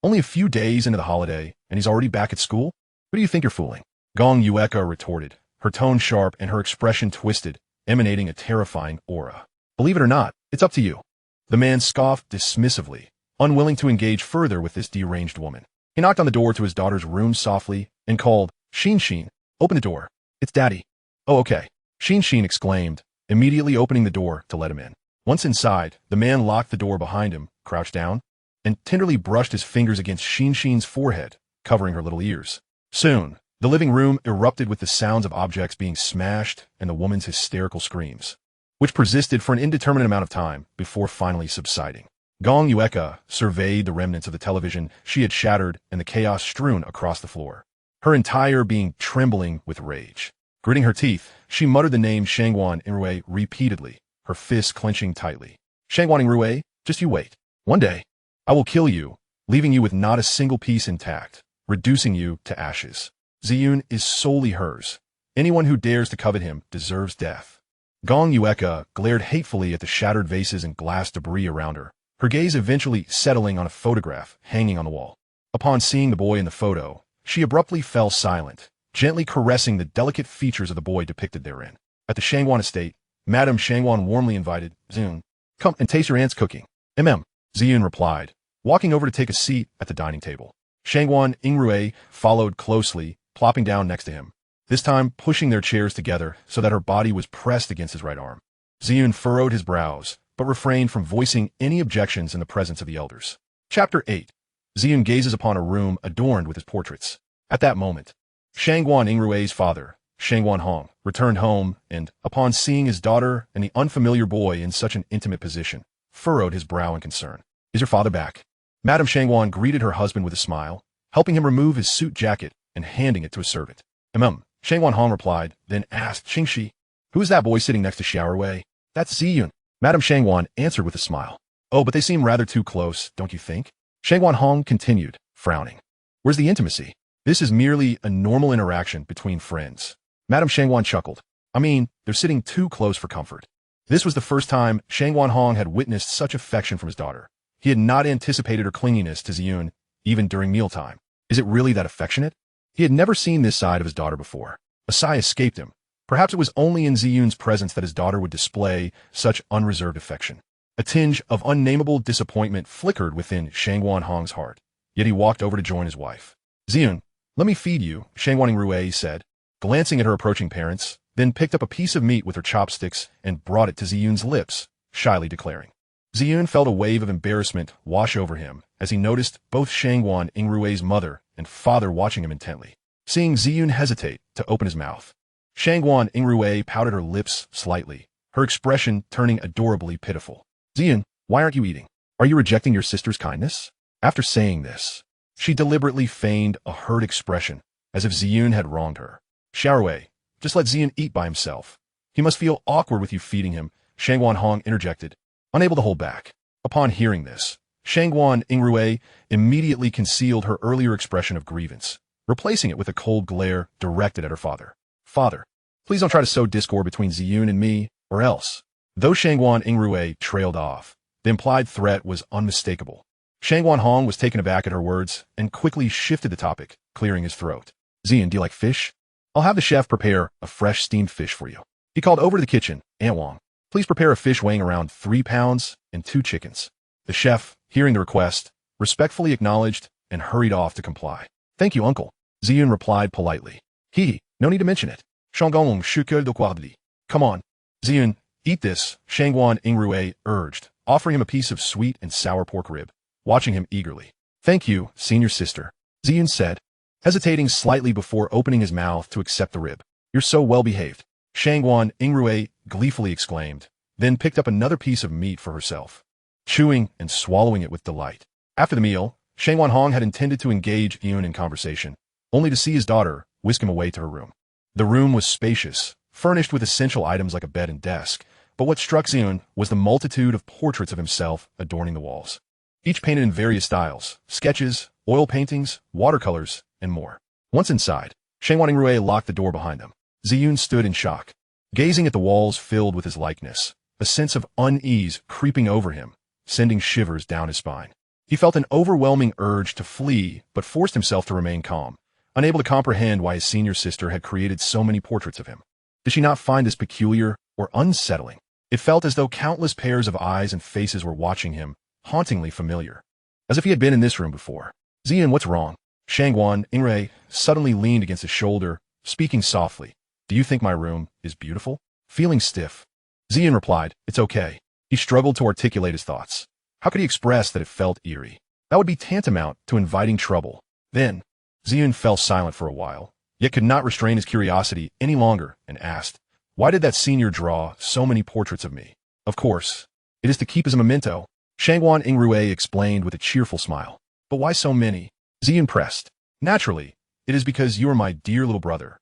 Only a few days into the holiday, and he's already back at school? Who do you think you're fooling? Gong Yueka retorted, her tone sharp and her expression twisted, emanating a terrifying aura. Believe it or not, it's up to you. The man scoffed dismissively, unwilling to engage further with this deranged woman. He knocked on the door to his daughter's room softly and called, Shinshin, open the door. It's Daddy. Oh, okay. Shinshin exclaimed, immediately opening the door to let him in. Once inside, the man locked the door behind him, crouched down, and tenderly brushed his fingers against Shinshin's forehead, covering her little ears. Soon, the living room erupted with the sounds of objects being smashed and the woman's hysterical screams, which persisted for an indeterminate amount of time before finally subsiding. Gong Yueka surveyed the remnants of the television she had shattered and the chaos strewn across the floor, her entire being trembling with rage. Gritting her teeth, she muttered the name Shangguan Yingrui repeatedly, her fists clenching tightly. Shangguan Yingrui, just you wait. One day, I will kill you, leaving you with not a single piece intact, reducing you to ashes. Ziyun is solely hers. Anyone who dares to covet him deserves death. Gong Yueka glared hatefully at the shattered vases and glass debris around her, her gaze eventually settling on a photograph hanging on the wall. Upon seeing the boy in the photo, she abruptly fell silent, gently caressing the delicate features of the boy depicted therein. At the Shangguan estate, Madame Shangguan warmly invited Ziyun, "Come and taste your aunt's cooking." Ziyun replied, walking over to take a seat at the dining table. Shangguan Yingrui followed closely, plopping down next to him, this time pushing their chairs together so that her body was pressed against his right arm. Ziyun furrowed his brows, but refrained from voicing any objections in the presence of the elders. Chapter 8. Ziyun gazes upon a room adorned with his portraits. At that moment, Shangguan Yingrui's father, Shangguan Hong, returned home and, upon seeing his daughter and the unfamiliar boy in such an intimate position, furrowed his brow in concern. "Is your father back?" Madame Shangguan greeted her husband with a smile, helping him remove his suit jacket and handing it to a servant. Shangguan Hong replied, then asked Xingxi, "Who is that boy sitting next to Xiaowei?" "That's Ziyun." Madame Shangguan answered with a smile. "Oh, but they seem rather too close, don't you think?" Shangguan Hong continued, frowning. "Where's the intimacy? This is merely a normal interaction between friends." Madame Shangguan chuckled. "I mean, they're sitting too close for comfort." This was the first time Shangguan Hong had witnessed such affection from his daughter. He had not anticipated her clinginess to Ziyun, even during mealtime. Is it really that affectionate? He had never seen this side of his daughter before. A sigh escaped him. Perhaps it was only in Ziyun's presence that his daughter would display such unreserved affection. A tinge of unnameable disappointment flickered within Shangguan Hong's heart, yet he walked over to join his wife. "Ziyun, let me feed you," Shangguan Yingrui said, glancing at her approaching parents, then picked up a piece of meat with her chopsticks and brought it to Ziyun's lips, shyly declaring. Ziyun felt a wave of embarrassment wash over him as he noticed both Shangguan Yingrui's mother and father watching him intently. Seeing Ziyun hesitate to open his mouth, Shangguan Yingrui pouted her lips slightly, her expression turning adorably pitiful. "Ziyun, why aren't you eating? Are you rejecting your sister's kindness?" After saying this, she deliberately feigned a hurt expression, as if Ziyun had wronged her. "Xiaowei, just let Ziyun eat by himself. He must feel awkward with you feeding him," Shangguan Hong interjected, unable to hold back. Upon hearing this, Shangguan Yingrui immediately concealed her earlier expression of grievance, replacing it with a cold glare directed at her father. "Father, please don't try to sow discord between Ziyun and me, or else." Though Shangguan Yingrui trailed off, the implied threat was unmistakable. Shangguan Hong was taken aback at her words and quickly shifted the topic, clearing his throat. "Ziyun, do you like fish? I'll have the chef prepare a fresh steamed fish for you." He called over to the kitchen, "Aunt Wang, please prepare a fish weighing around 3 pounds and 2 chickens. The chef, hearing the request, respectfully acknowledged and hurried off to comply. "Thank you, uncle," Ziyun replied politely. "Hehe, no need to mention it. Shangguan Shukel de Quadli. Come on, Ziyun, eat this," Shangguan Yingrui urged, offering him a piece of sweet and sour pork rib, watching him eagerly. "Thank you, senior sister," Ziyun said, hesitating slightly before opening his mouth to accept the rib. "You're so well-behaved," Shangguan Yingrui gleefully exclaimed, then picked up another piece of meat for herself, chewing and swallowing it with delight. After the meal, Shangguan Hong had intended to engage Ziyun in conversation, only to see his daughter whisk him away to her room. The room was spacious, furnished with essential items like a bed and desk, but what struck Ziyun was the multitude of portraits of himself adorning the walls, each painted in various styles, sketches, oil paintings, watercolors, and more. Once inside, Shangguan Yingrui locked the door behind them. Ziyun stood in shock, gazing at the walls filled with his likeness, a sense of unease creeping over him, sending shivers down his spine. He felt an overwhelming urge to flee, but forced himself to remain calm, unable to comprehend why his senior sister had created so many portraits of him. Did she not find this peculiar or unsettling? It felt as though countless pairs of eyes and faces were watching him, hauntingly familiar, as if he had been in this room before. "Ziyun, what's wrong?" Shangguan Yingrui suddenly leaned against his shoulder, speaking softly. "Do you think my room is beautiful?" Feeling stiff, Ziyun replied, "It's okay." He struggled to articulate his thoughts. How could he express that it felt eerie? That would be tantamount to inviting trouble. Then, Ziyun fell silent for a while, yet could not restrain his curiosity any longer and asked, "Why did that senior draw so many portraits of me?" "Of course, it is to keep as a memento," Shangguan Yingrui explained with a cheerful smile. "But why so many?" Ziyun pressed. "Naturally, it is because you are my dear little brother."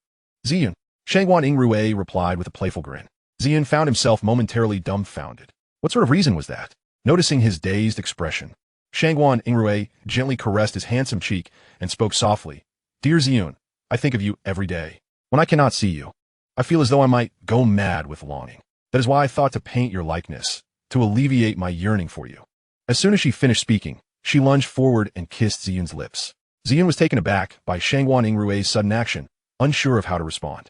"Ziyun," Shangguan Yingrui replied with a playful grin. Ziyun found himself momentarily dumbfounded. What sort of reason was that? Noticing his dazed expression, Shangguan Yingrui gently caressed his handsome cheek and spoke softly. "Dear Ziyun, I think of you every day. When I cannot see you, I feel as though I might go mad with longing. That is why I thought to paint your likeness, to alleviate my yearning for you." As soon as she finished speaking, she lunged forward and kissed Ziyun's lips. Ziyun was taken aback by Shangguan Yingrui's sudden action, unsure of how to respond.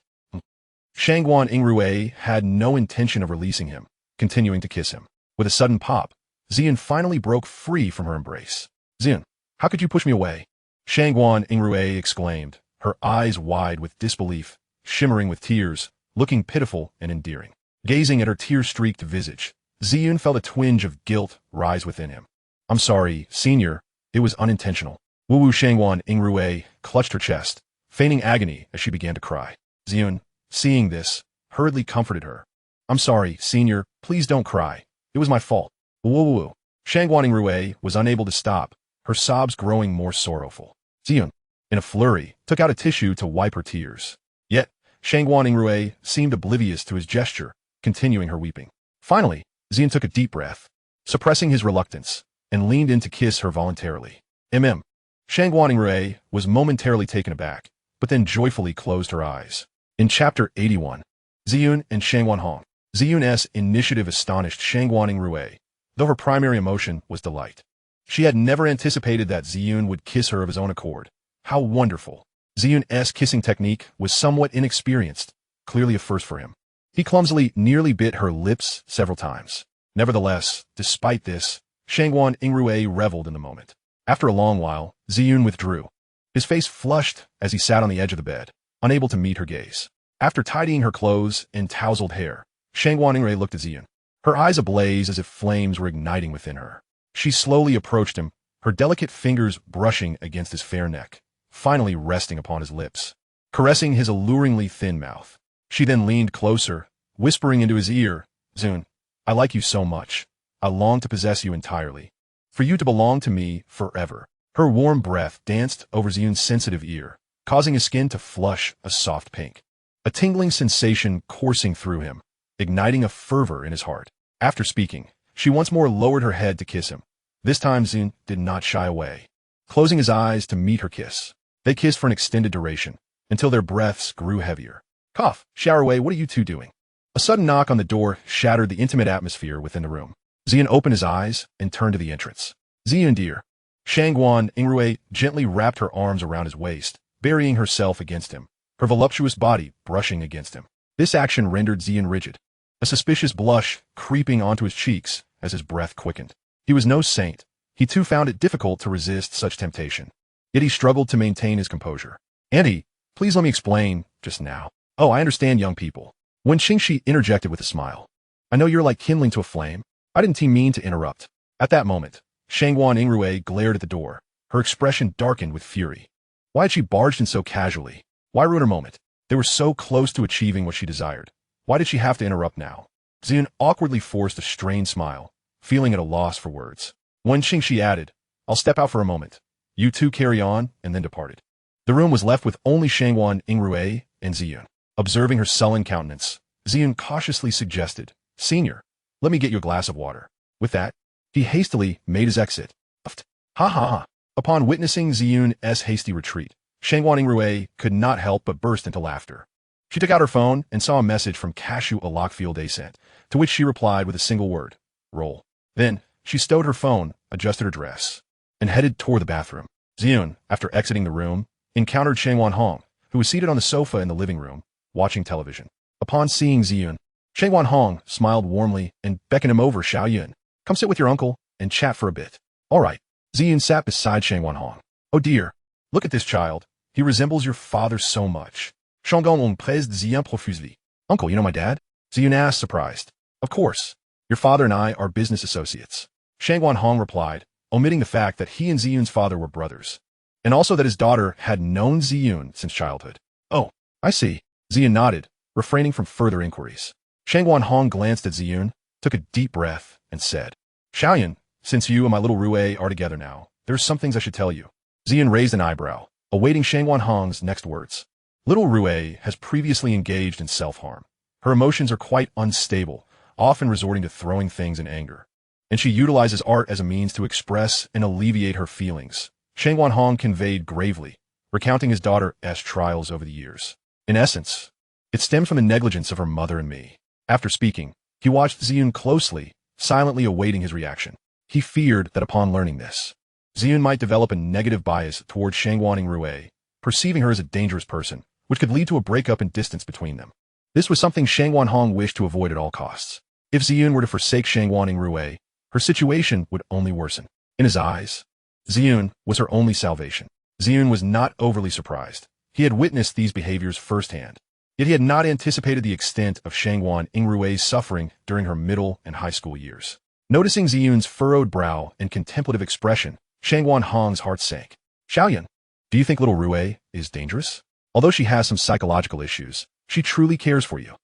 Shangguan Yingrui had no intention of releasing him, continuing to kiss him. With a sudden pop, Ziyun finally broke free from her embrace. Ziyun, how could you push me away? Shangguan Yingrui exclaimed, her eyes wide with disbelief, shimmering with tears, looking pitiful and endearing. Gazing at her tear-streaked visage, Ziyun felt a twinge of guilt rise within him. I'm sorry, senior, it was unintentional. Wu Shangguan Yingrui clutched her chest, feigning agony as she began to cry. Ziyun, seeing this, hurriedly comforted her. I'm sorry, senior, please don't cry. It was my fault. Woo. Shangguan Yingrui was unable to stop, her sobs growing more sorrowful. Ziyun, in a flurry, took out a tissue to wipe her tears. Yet, Shangguan Yingrui seemed oblivious to his gesture, continuing her weeping. Finally, Ziyun took a deep breath, suppressing his reluctance, and leaned in to kiss her voluntarily. Shangguan Yingrui was momentarily taken aback, but then joyfully closed her eyes. In Chapter 81, Ziyun and Shangguan Hong. Ziyun's initiative astonished Shangguan Yingrui, though her primary emotion was delight. She had never anticipated that Ziyun would kiss her of his own accord. How wonderful! Ziyun's kissing technique was somewhat inexperienced, clearly a first for him. He clumsily nearly bit her lips several times. Nevertheless, despite this, Shangguan Yingrui reveled in the moment. After a long while, Ziyun withdrew. His face flushed as he sat on the edge of the bed, unable to meet her gaze. After tidying her clothes and tousled hair, Shangguan Yingrui looked at Ziyun, her eyes ablaze as if flames were igniting within her. She slowly approached him, her delicate fingers brushing against his fair neck, finally resting upon his lips, caressing his alluringly thin mouth. She then leaned closer, whispering into his ear, Ziyun, I like you so much. I long to possess you entirely. For you to belong to me forever. Her warm breath danced over Ziyun's sensitive ear, causing his skin to flush a soft pink. A tingling sensation coursing through him, igniting a fervor in his heart. After speaking, she once more lowered her head to kiss him. This time Ziyun did not shy away, closing his eyes to meet her kiss. They kissed for an extended duration, until their breaths grew heavier. Cough, Showerway, what are you two doing? A sudden knock on the door shattered the intimate atmosphere within the room. Ziyun opened his eyes and turned to the entrance. Ziyun, dear. Shangguan Yingrui gently wrapped her arms around his waist, burying herself against him, her voluptuous body brushing against him. This action rendered Ziyun rigid, a suspicious blush creeping onto his cheeks as his breath quickened. He was no saint. He too found it difficult to resist such temptation. Yet he struggled to maintain his composure. Auntie, please let me explain just now. Oh, I understand, young people. Wen Qingxi interjected with a smile. I know you're like kindling to a flame. I didn't mean to interrupt. At that moment, Shangguan Yingrui glared at the door, her expression darkened with fury. Why had she barged in so casually? Why ruin her moment? They were so close to achieving what she desired. Why did she have to interrupt now? Ziyun awkwardly forced a strained smile, feeling at a loss for words. Wen Qingxi added, I'll step out for a moment. You two carry on, and then departed. The room was left with only Shangguan Yingrui and Ziyun. Observing her sullen countenance, Ziyun cautiously suggested, Senior, let me get you a glass of water. With that, he hastily made his exit. Ha ha ha. Upon witnessing Ziyun's hasty retreat, Shangguan Yingrui could not help but burst into laughter. She took out her phone and saw a message from Cashew Lockfield sent, to which she replied with a single word, roll. Then, she stowed her phone, adjusted her dress, and headed toward the bathroom. Ziyun, after exiting the room, encountered Shangguan Hong, who was seated on the sofa in the living room, watching television. Upon seeing Ziyun, Shangguan Hong smiled warmly and beckoned him over. Xiaoyun, come sit with your uncle and chat for a bit. All right. Ziyun sat beside Shangguan Hong. Oh dear, look at this child. He resembles your father so much. Shangguan Hong praised Ziyun profusely. Uncle, you know my dad? Ziyun asked, surprised. Of course. Your father and I are business associates. Shangguan Hong replied, omitting the fact that he and Ziyun's father were brothers, and also that his daughter had known Ziyun since childhood. Oh, I see. Ziyun nodded, refraining from further inquiries. Shangguan Hong glanced at Ziyun, took a deep breath, and said, Xiaoyun, since you and my little Rui are together now, there's some things I should tell you. Ziyun raised an eyebrow, awaiting Shangguan Hong's next words. Little Rui has previously engaged in self-harm. Her emotions are quite unstable, often resorting to throwing things in anger. And she utilizes art as a means to express and alleviate her feelings. Shangguan Hong conveyed gravely, recounting his daughter's trials over the years. In essence, it stemmed from the negligence of her mother and me. After speaking, he watched Ziyun closely, silently awaiting his reaction. He feared that upon learning this, Ziyun might develop a negative bias toward Shangguan Yingrui, perceiving her as a dangerous person, which could lead to a breakup and distance between them. This was something Shangguan Hong wished to avoid at all costs. If Ziyun were to forsake Shangguan Yingrui, her situation would only worsen. In his eyes, Ziyun was her only salvation. Ziyun was not overly surprised. He had witnessed these behaviors firsthand. Yet he had not anticipated the extent of Shangguan Yingrui's suffering during her middle and high school years. Noticing Ziyun's furrowed brow and contemplative expression, Shangguan Hong's heart sank. Xiaoyan, do you think little Rui is dangerous? Although she has some psychological issues, she truly cares for you.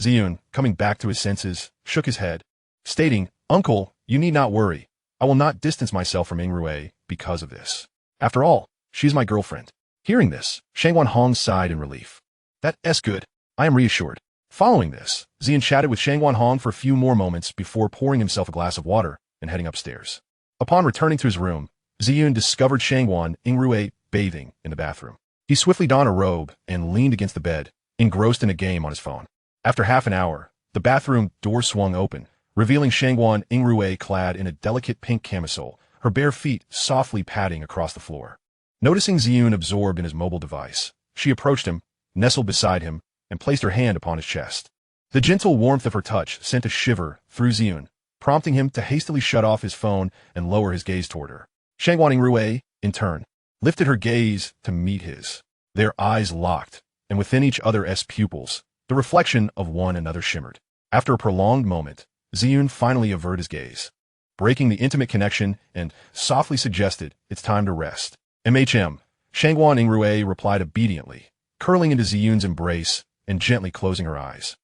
Ziyun, coming back to his senses, shook his head, stating, Uncle, you need not worry. I will not distance myself from Yingrui because of this. After all, she is my girlfriend. Hearing this, Shangguan Hong sighed in relief. That's good. I am reassured. Following this, Ziyun chatted with Shangguan Hong for a few more moments before pouring himself a glass of water and heading upstairs. Upon returning to his room, Ziyun discovered Shangguan Yingrui bathing in the bathroom. He swiftly donned a robe and leaned against the bed, engrossed in a game on his phone. After half an hour, the bathroom door swung open, revealing Shangguan Yingrui clad in a delicate pink camisole, her bare feet softly padding across the floor. Noticing Ziyun absorbed in his mobile device, she approached him, nestled beside him, and placed her hand upon his chest. The gentle warmth of her touch sent a shiver through Ziyun, prompting him to hastily shut off his phone and lower his gaze toward her. Shangguan Yingrui, in turn, lifted her gaze to meet his. Their eyes locked, and within each other's pupils, the reflection of one another shimmered. After a prolonged moment, Ziyun finally averted his gaze, breaking the intimate connection and softly suggested, it's time to rest. Shangguan Yingrui replied obediently, curling into Ziyun's embrace and gently closing her eyes.